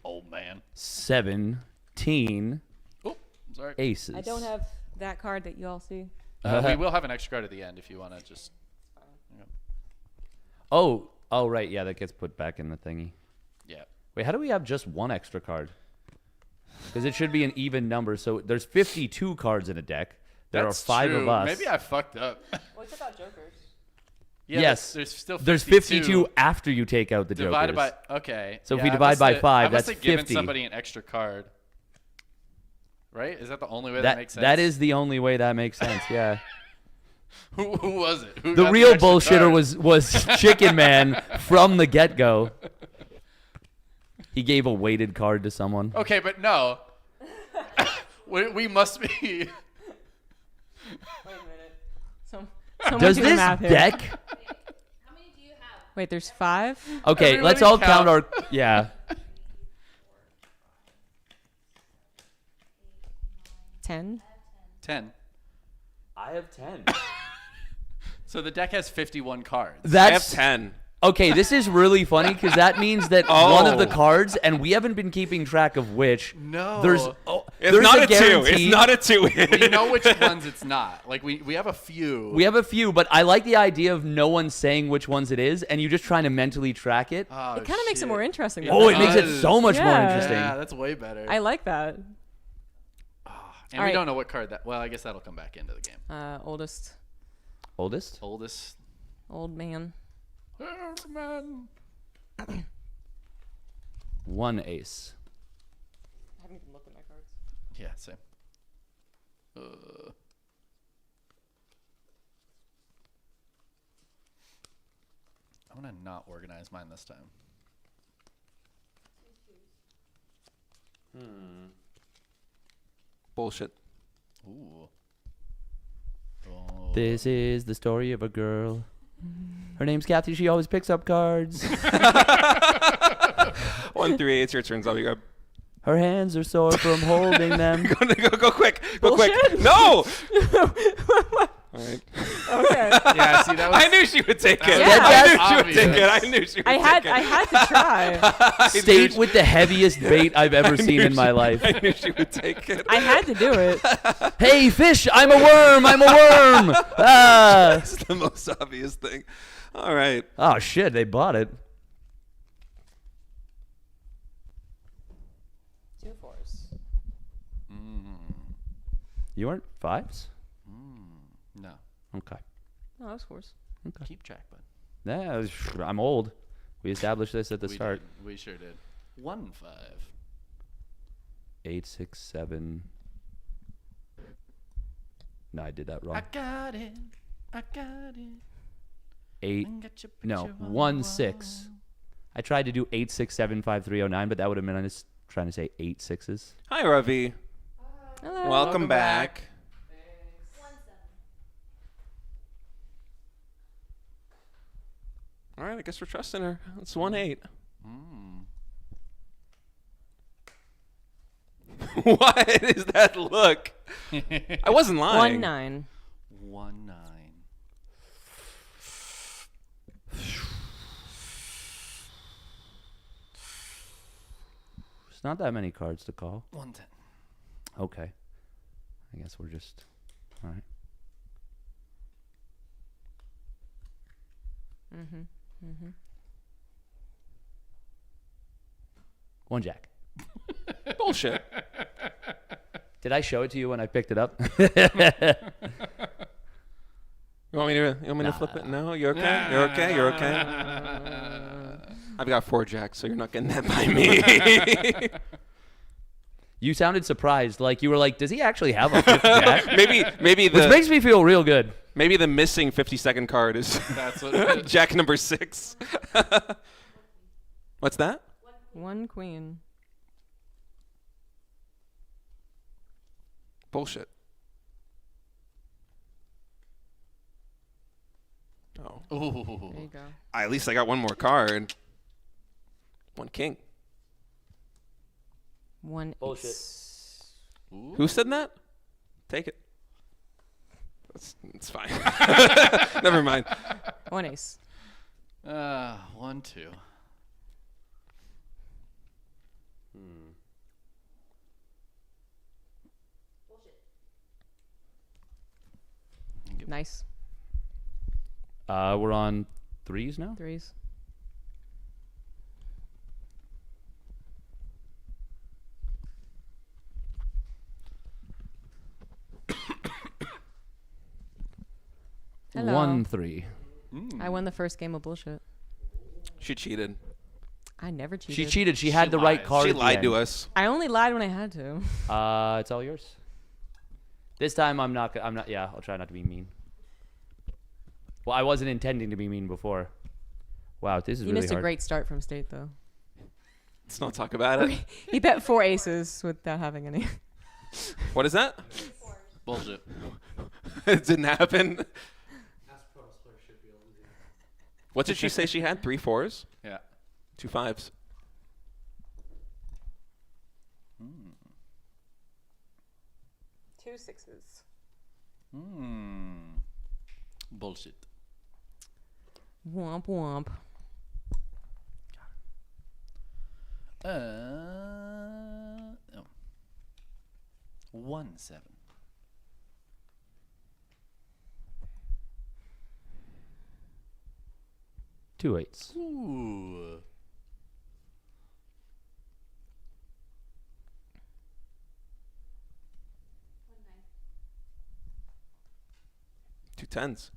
Old man. 17 Oh, sorry. aces. I don't have that card that you all see. We will have an extra card at the end if you want to just. Oh, right. Yeah, that gets put back in the thingy. Yeah. Wait, how do we have just one extra card? Because it should be an even number. So there's 52 cards in a deck. There That's are 5 true. of us. Maybe I fucked up. What's about jokers? Yeah, yes. There's still 52. There's 52 after you take out the divided jokers. by okay. So if Yeah, we I divide must by have- 5, I must that's have given 50. somebody an extra card. Right? Is that the only way that makes sense? That is the only way that makes sense. Yeah. Who was it? Who The got real extra bullshitter card? was Chicken Man from the get-go. He gave a weighted card to someone. Okay, but no. we must be. Wait a minute. Someone Does do the this math here. deck? Wait, there's 5? Okay, let's all count our. Yeah. 10? 10. I have 10. So the deck has 51 cards. I have 10. Okay, this is really funny because that means that one of the cards, and we haven't been keeping track of which. No. There's It's not a 2. guarantee. It's not a 2. We know which ones it's not. Like, we have a few. We have a few, but I like the idea of no one saying which ones it is, and you just trying to mentally track it. Oh, It kind of makes it more interesting. Oh, it makes it so much more Yeah. interesting. Yeah, that's way better. I like that. And All we right. don't know what card that. Well, I guess that'll come back into the game. Oldest. Oldest? Oldest. Old man. One ace. I haven't even looked at my cards. Yeah, same. I'm gonna not organize mine this time. Bullshit. Ooh. This is the story of a girl. Her name's Kathy. She always picks up cards. 1, 3, it's your turn, ZombieGrub. Her hands are sore from holding them. Go quick. Go quick. No! All right. Okay. Yeah, see, that was. I knew she would take it. Yeah. I knew she would Obvious. take it. I knew she would I take it. had to try. State with the heaviest bait I've ever seen in my life. I knew she would take it. I had to do it. Hey, fish! I'm a worm! I'm a worm! Ah! That's the most obvious thing. All right. Oh, shit. They bought it. 2 4s. You aren't 5s? No. Okay. No, that was 4s. Keep track, bud. Yeah, I'm old. We established this at the start. Did. We sure did. 1 5. 8 6 7. No, I did that wrong. I got it. I got it. 8. I got your No, picture on 1 the 6. I tried to do 8 6 7 5 3 0 9, but that would have been I was trying to say 8 6s. Hi, Ravi. Hello. Welcome back. All right, I guess we're trusting her. It's 1 8. What is that look? I wasn't lying. 1 9. 1 9. It's not that many cards to call. 1 10. Okay. I guess we're just. All right. One jack. Bullshit. Did I show it to you when I picked it up? You want me to flip it? No, you're okay. You're okay. You're okay. I've got 4 jacks, so you're not getting that by me. You sounded surprised, like you were like, "Does he actually have a 5th jack?" maybe the Which makes me feel real good. maybe the missing 52nd card is That's what it is. jack number 6. What's that? 1 queen. Bullshit. Oh. Ooh. There you go. At least I got one more card. 1 king. 1 Bullshit. ace. Who said that? Take it. It's fine. Never mind. 1 ace. 1 2. Nice. We're on 3s now. 3s. Hello. 1 3. I won the first game of bullshit. She cheated. I never cheated. She cheated. She had the right card. She at the lied to end. us. I only lied when I had to. It's all yours. This time I'm not. Yeah, I'll try not to be mean. Well, I wasn't intending to be mean before. Wow, this is He really missed hard. a great start from state, though. Let's not talk about it. He bet 4 aces without having any. What is that? Bullshit. It didn't happen. What did she say she had? 3 4s? Yeah. 2 5s. 2 6s. Bullshit. Womp womp. No. 1-7. 2 8s. Ooh. Two tens.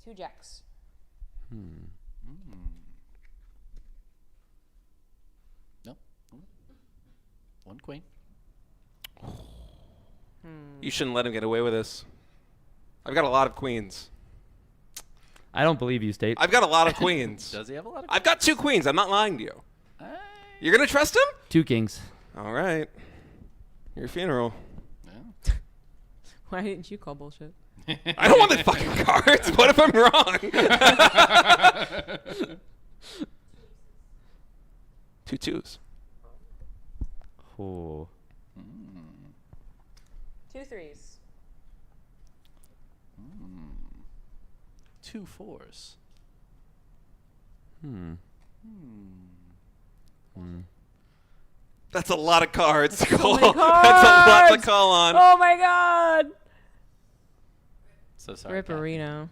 Two jacks. No. One queen. You shouldn't let him get away with this. I've got a lot of queens. I don't believe you, State. I've got a lot of queens. Does he have a lot of I've got 2 queens. I'm not lying to you. You're going to trust him? 2 kings. All right. Your funeral. Why didn't you call bullshit? I don't want the fucking cards. What if I'm wrong? 2 twos. Oh. 2 threes. 2 4s. That's a lot of cards to call. many That's a lot to cards! call on. Oh my god! So sorry. Kathy. Ripperino.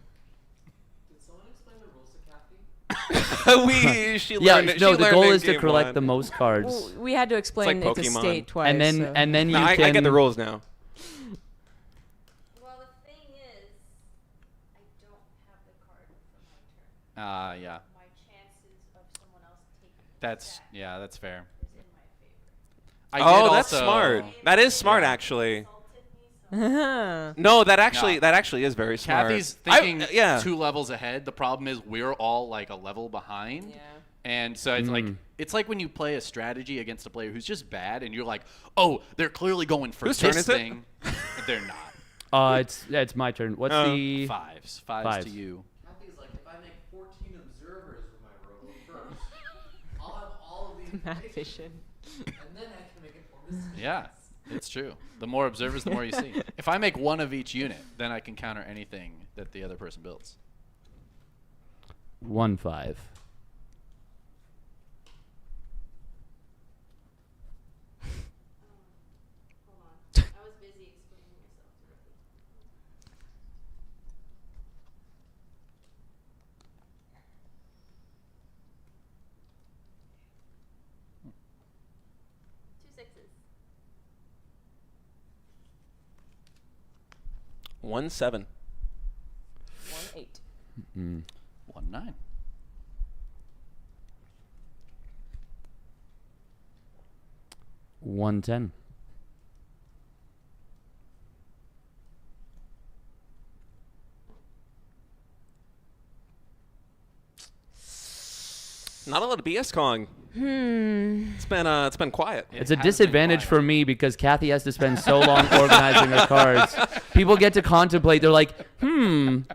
She Yeah, learned it. no, She the learned goal in is to game collect 1. the most cards. Well, we had to explain like it to Pokemon. State twice. and then so. and then you No, can I get the rules now. Well, the thing is, I don't have the card for my turn. Yeah. My chances of someone else taking That's that's fair. is in my favor. I did That's also- smart. That is smart, actually. No, that actually is very smart. Kathy's thinking yeah. 2 levels ahead. The problem is we're all like a level behind. Yeah. And so it's like when you play a strategy against a player who's just bad, and you're like, oh, they're clearly going for Whose turn this is it? thing. They're not. It's my turn. What's the Fives to you. Kathy's like, if I make 14 observers with my robo first, I'll have all of these Math vision. and then I can make informed decisions. Yeah, it's true. The more observers, the more you see. If I make 1 of each unit, then I can counter anything that the other person builds. 1 5? Hold on. I was busy explaining myself to Ricky. Two sixes. 1 7. 1 8. 1 9. One 10. Not a lot of BS calling. It's been quiet. It's a disadvantage for me because Kathy has to spend so long organizing her cards. People get to contemplate. They're like, 2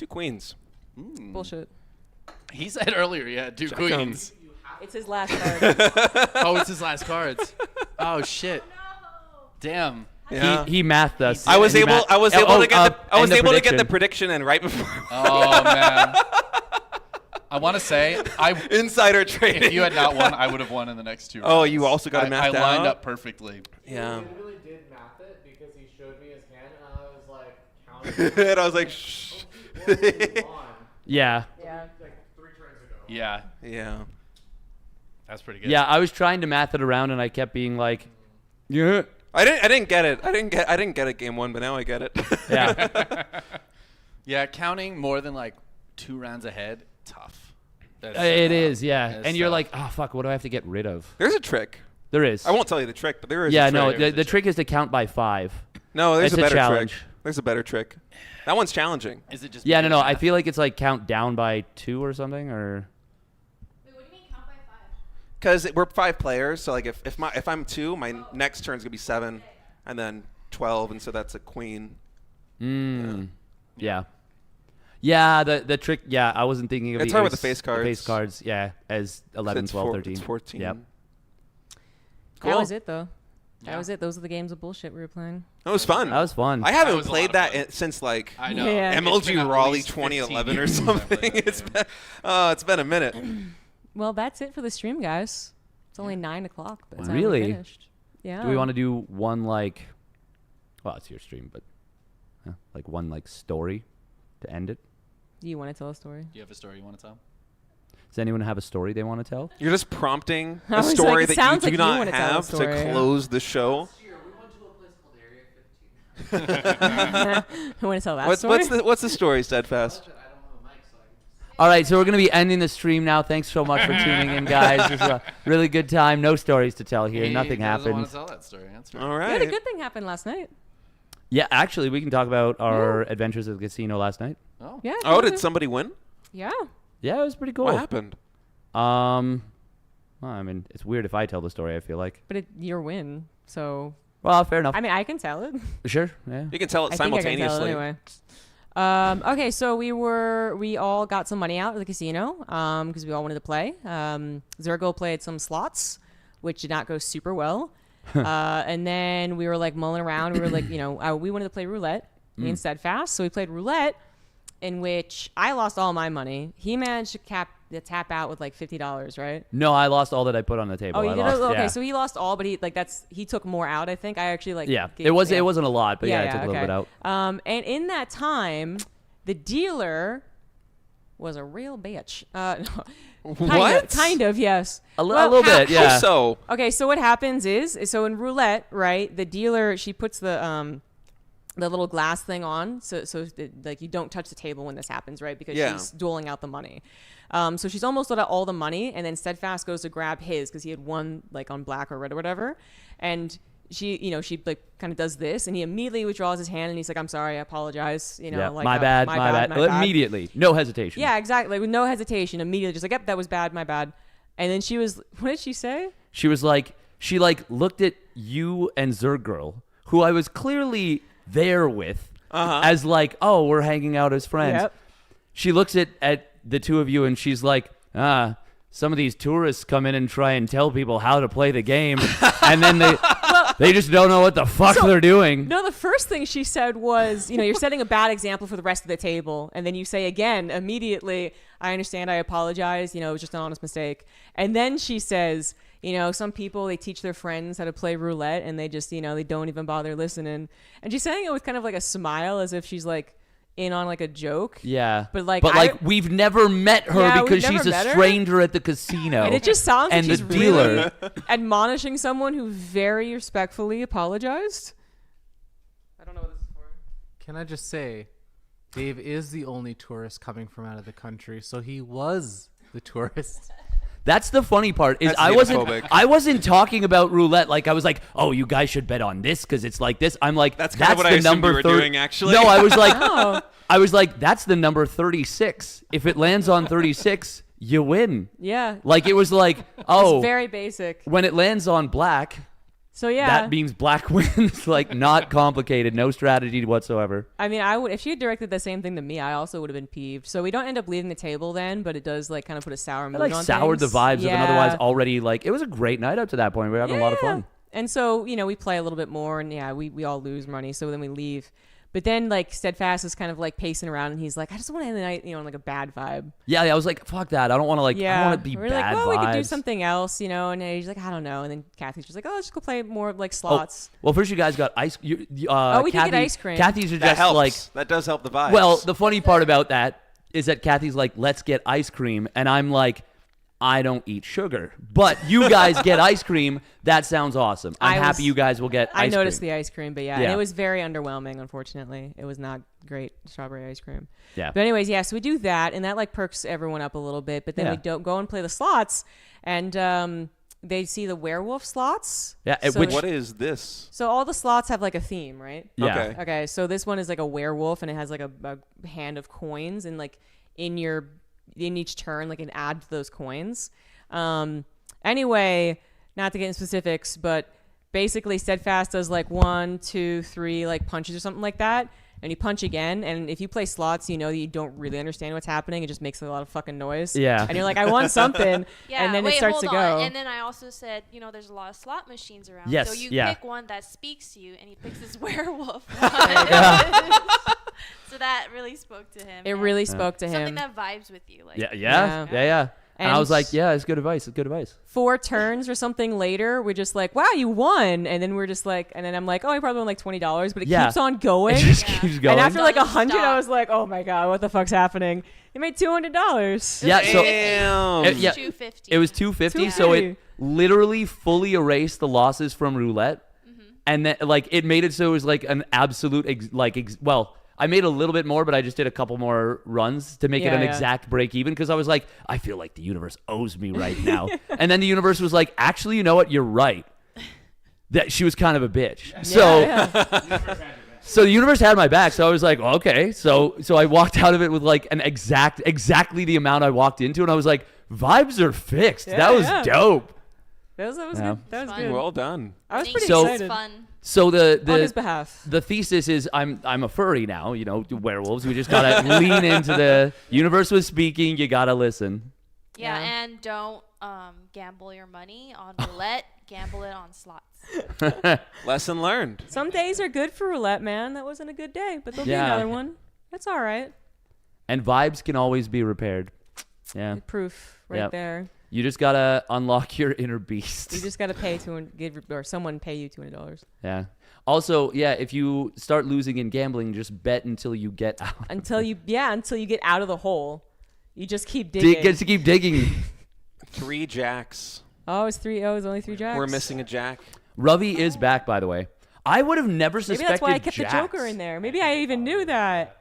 queens. Bullshit. He said earlier he had 2 Check queens. It's his last card. Oh, it's his last cards. Oh shit. Damn. Yeah. He mathed us. I was He able. mathed- I was Oh, able to get. and I was the able to get the prediction. prediction in right before. Oh man. I want to say Insider trading. If you had not won, I would have won in the next 2 rounds. Oh, you also got it I mathed lined out? up perfectly. Yeah. I literally did math it because he showed me his hand, and I was like, counting. And I was like, shh. Yeah. Yeah. Like 3 turns ago. Yeah. Yeah. That's pretty good. Yeah, I was trying to math it around, and I kept being like, yeah. I didn't get it. I didn't get it game 1, but now I get it. Yeah. Yeah, counting more than like 2 rounds ahead, tough. It is, yeah. That's And you're tough. like, oh, fuck, what do I have to get rid of? There's a trick. There is. I won't tell you the trick, but there is. Yeah, a no, trick. the trick is to count by 5. No, there's It's a better challenge. trick. There's a better trick. That one's challenging. Is it just? Yeah, no. I feel like it's like count down by 2 or something, or. Wait, what do you mean count by 5? Because we're 5 players, so like if I'm 2, my next turn's gonna be 7, and then 12, and so that's a queen. Yeah. Yeah, the trick. Yeah, I wasn't thinking of It's the hard with ace- the face cards. The face cards, yeah, as 11, It's 12, four- 13. It's 14. Yep. Cool. That was it, though. That was it. Those are the games of bullshit we were playing. That was fun. That was fun. I haven't was a played lot of that since like I know. Yeah. It's MLG been at Raleigh least 2011 or 15 years since I've played something. that game. It's been a minute. Well, that's it for the stream, guys. It's only 9 o'clock. By the time Really? we finished. Yeah. Do we want to do one like? Well, it's your stream, but like one like story to end it. Do you want to tell a story? Do you have a story you want to tell? Does anyone have a story they want to tell? You're just prompting I a was like, story it that sounds you like do you not wanna tell a have to story. close the show. You want to tell that story? What's the story, Steadfast? All right, so we're going to be ending the stream now. Thanks so much for tuning in, guys. It was a really good time. No stories to tell here. Nothing He doesn't happened. want to tell that story. That's right. All Yeah, right. the good thing happened last night. Yeah, actually, we can talk about our adventures at the casino last night. Oh. Yeah. Oh, did somebody win? Yeah. Yeah, it was pretty cool. What happened? Well, I mean, it's weird if I tell the story, I feel like. But your win, so. Well, fair enough. I mean, I can tell it. Sure, yeah. You can tell it I think I can simultaneously. tell it anyway. Okay, so we all got some money out of the casino because we all wanted to play. Zergo played some slots, which did not go super well. And then we were like mulling around. We were like, we wanted to play roulette. Me and Steadfast. So we played roulette, in which I lost all my money. He managed to tap out with like $50, right? No, I lost all that I put on the table. Oh, you I did? lost, Okay, yeah. so he lost all, but he took more out. I think I actually Yeah, gave- it wasn't a lot, but yeah, I took a little okay. bit out. And in that time, the dealer was a real bitch. No. What? Kind of, yes. A little bit, yeah. How so? Okay, so what happens is in roulette, right? The dealer, she puts the little glass thing on, so like you don't touch the table when this happens, right? Because she's doling out the money. So she's almost out all the money, and then Steadfast goes to grab his because he had won like on black or red or whatever, and she like kind of does this, and he immediately withdraws his hand, and he's like, "I'm sorry, I apologize." Like my bad. Immediately, no hesitation. Yeah, exactly, like, with no hesitation, immediately, just like, "Yep, that was bad, my bad." And then she was, what did she say? She was like, she looked at you and Zergirl, who I was clearly there with, as like, oh, we're hanging out as friends. Yep. She looks at the two of you and she's like, some of these tourists come in and try and tell people how to play the game, and then they just don't know what the fuck they're doing. No, the first thing she said was, you're setting a bad example for the rest of the table. And then you say again, immediately, I understand, I apologize, it was just an honest mistake. And then she says, some people, they teach their friends how to play roulette, and they just, they don't even bother listening. And she's saying it with kind of like a smile, as if she's like in on like a joke. Yeah. But we've never met her because she's a stranger at the casino. And it just sounds and like the she's dealer really admonishing someone who very respectfully apologized. I don't know what this is for. Can I just say, Dave is the only tourist coming from out of the country, so he was the tourist. That's the funny part is That's I wasn't talking about roulette. Like I was like, oh, you guys should bet on this because it's like this. I'm like, That's kind of what I the assumed number you were 30. doing, actually. No, I was like, Oh. I was like, that's the number 36. If it lands on 36, you win. Yeah. Like it was like, oh, It's very basic. when it lands on black, So yeah. that means black wins. Like not complicated, no strategy whatsoever. I mean, I would, if she had directed the same thing to me, I also would have been peeved. So we don't end up leaving the table then, but it does like kind of put a sour mood It on soured things. the vibes of an otherwise Yeah. already like it was a great night up to that point. We were having a lot of fun. And so, we play a little bit more, and we all lose money, so then we leave. But then, like, Steadfast is kind of like pacing around, and he's like, I just want to end the night, on like a bad vibe. Yeah, I was like, fuck that. I don't want to I don't want to be We're bad like, well, vibes. we could do something else, and he's like, I don't know. And then Kathy's just like, oh, let's just go play more like slots. Well, first you guys got ice. We did get ice cream. Kathy That suggests helps. like, That does help the vibes. well, the funny part about that is that Kathy's like, let's get ice cream, and I'm like, I don't eat sugar, but you guys get ice cream. That sounds awesome. I'm happy you guys will get ice cream. I noticed the ice cream, but and Yeah. it was very underwhelming, unfortunately. It was not great strawberry ice cream. Yeah. But anyways, so we do that, and that like perks everyone up a little bit, but then Yeah. we don't go and play the slots, and they see the werewolf slots. Yeah, So- what is this? So all the slots have like a theme, right? Yeah. Okay. Okay, so this one is like a werewolf, and it has like a hand of coins, and like in each turn, like an add to those coins. Anyway, not to get in specifics, but basically Steadfast does like 1, 2, 3 like punches or something like that, and you punch again, and if you play slots, you know that you don't really understand what's happening. It just makes a lot of fucking noise. Yeah. And you're like, I won something, Yeah, and then wait, it starts to hold go. on. And then I also said, there's a lot of slot machines around. Yes, So you yeah. pick one that speaks to you, and he picks this werewolf. Yeah. So that really spoke to him. It and really spoke to something him. that vibes with you. Like, Yeah. And I was like, yeah, it's good advice. It's good advice. 4 turns or something later, we're just like, wow, you won. And then we're just like, and then I'm like, oh, I probably won like $20, but it keeps on going. It just keeps going. And after like Doesn't 100, I stop. was like, oh my God, what the fuck's happening? It made $200. Yeah, so Damn. it, yeah, 250. it was 250, so it literally fully erased the losses from roulette, and then like it made it so it was like an absolute well. I made a little bit more, but I just did a couple more runs to make it an exact break even because I was like, I feel like the universe owes me right now. And then the universe was like, actually, you know what? You're right. That she was kind of a bitch. So the universe had my back. So I was like, well, okay. So I walked out of it with like an exactly the amount I walked into, and I was like, vibes are fixed. That was dope. That was good. That was Fun. good. Well done. I was pretty So- excited. Fun. So On his behalf. the thesis is I'm a furry now. Werewolves. We just gotta lean into the universe was speaking. You gotta listen. Yeah, and don't gamble your money on roulette. Gamble it on slots. Lesson learned. Some days are good for roulette, man. That wasn't a good day, but there'll be Yeah. another one. That's all right. And vibes can always be repaired. Yeah. Proof right Yep. there. You just gotta unlock your inner beast. You just got to pay or someone pay you $200. Yeah. Also, yeah, if you start losing in gambling, just bet until you get out. Until you get out of the hole. You just keep digging. Get to keep digging. 3 jacks. Oh, it's 3. Oh, it's only 3 jacks. We're missing a jack. Ravi is back, by the way. I would have never Maybe suspected that's why I kept jacks. the Joker in there. Maybe I even knew that.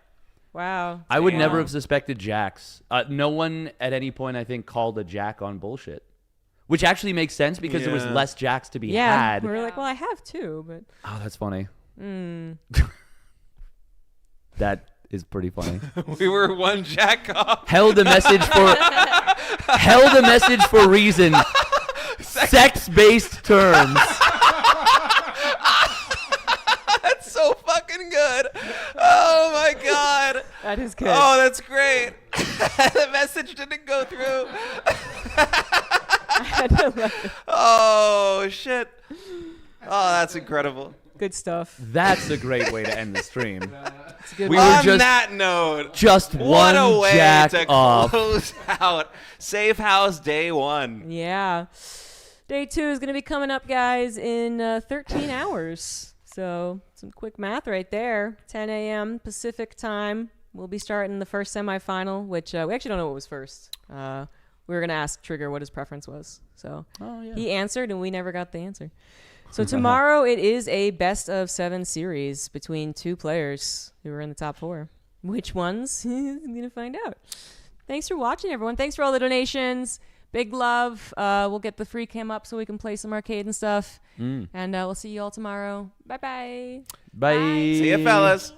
Wow. I would Damn. never have suspected jacks. No one at any point, I think, called a jack on bullshit. Which actually makes sense because there was Yeah. less jacks to be Yeah, had. we were like, well, I have 2, but Oh, that's funny. That is pretty funny. We were 1 jack off. Held a message for reason. Sex-based terms. That's so fucking good. Oh my God. That is good. Oh, that's great. The message didn't go through. Oh shit. Oh, that's incredible. Good stuff. That's a great way to end the stream. Good We one. were On just that note, just what one a way jack to off. close out Safe House Day 1. Yeah. Day 2 is going to be coming up, guys, in 13 hours. So some quick math right there. 10 a.m. Pacific time. We'll be starting the first semifinal, which we actually don't know what was first. We were going to ask Trigger what his preference was. So he answered, and we never got the answer. So tomorrow it is a best of 7 series between 2 players who are in the top 4. Which ones? I'm going to find out. Thanks for watching, everyone. Thanks for all the donations. Big love. We'll get the free cam up so we can play some arcade and stuff. And we'll see you all tomorrow. Bye-bye. Bye. See ya, fellas.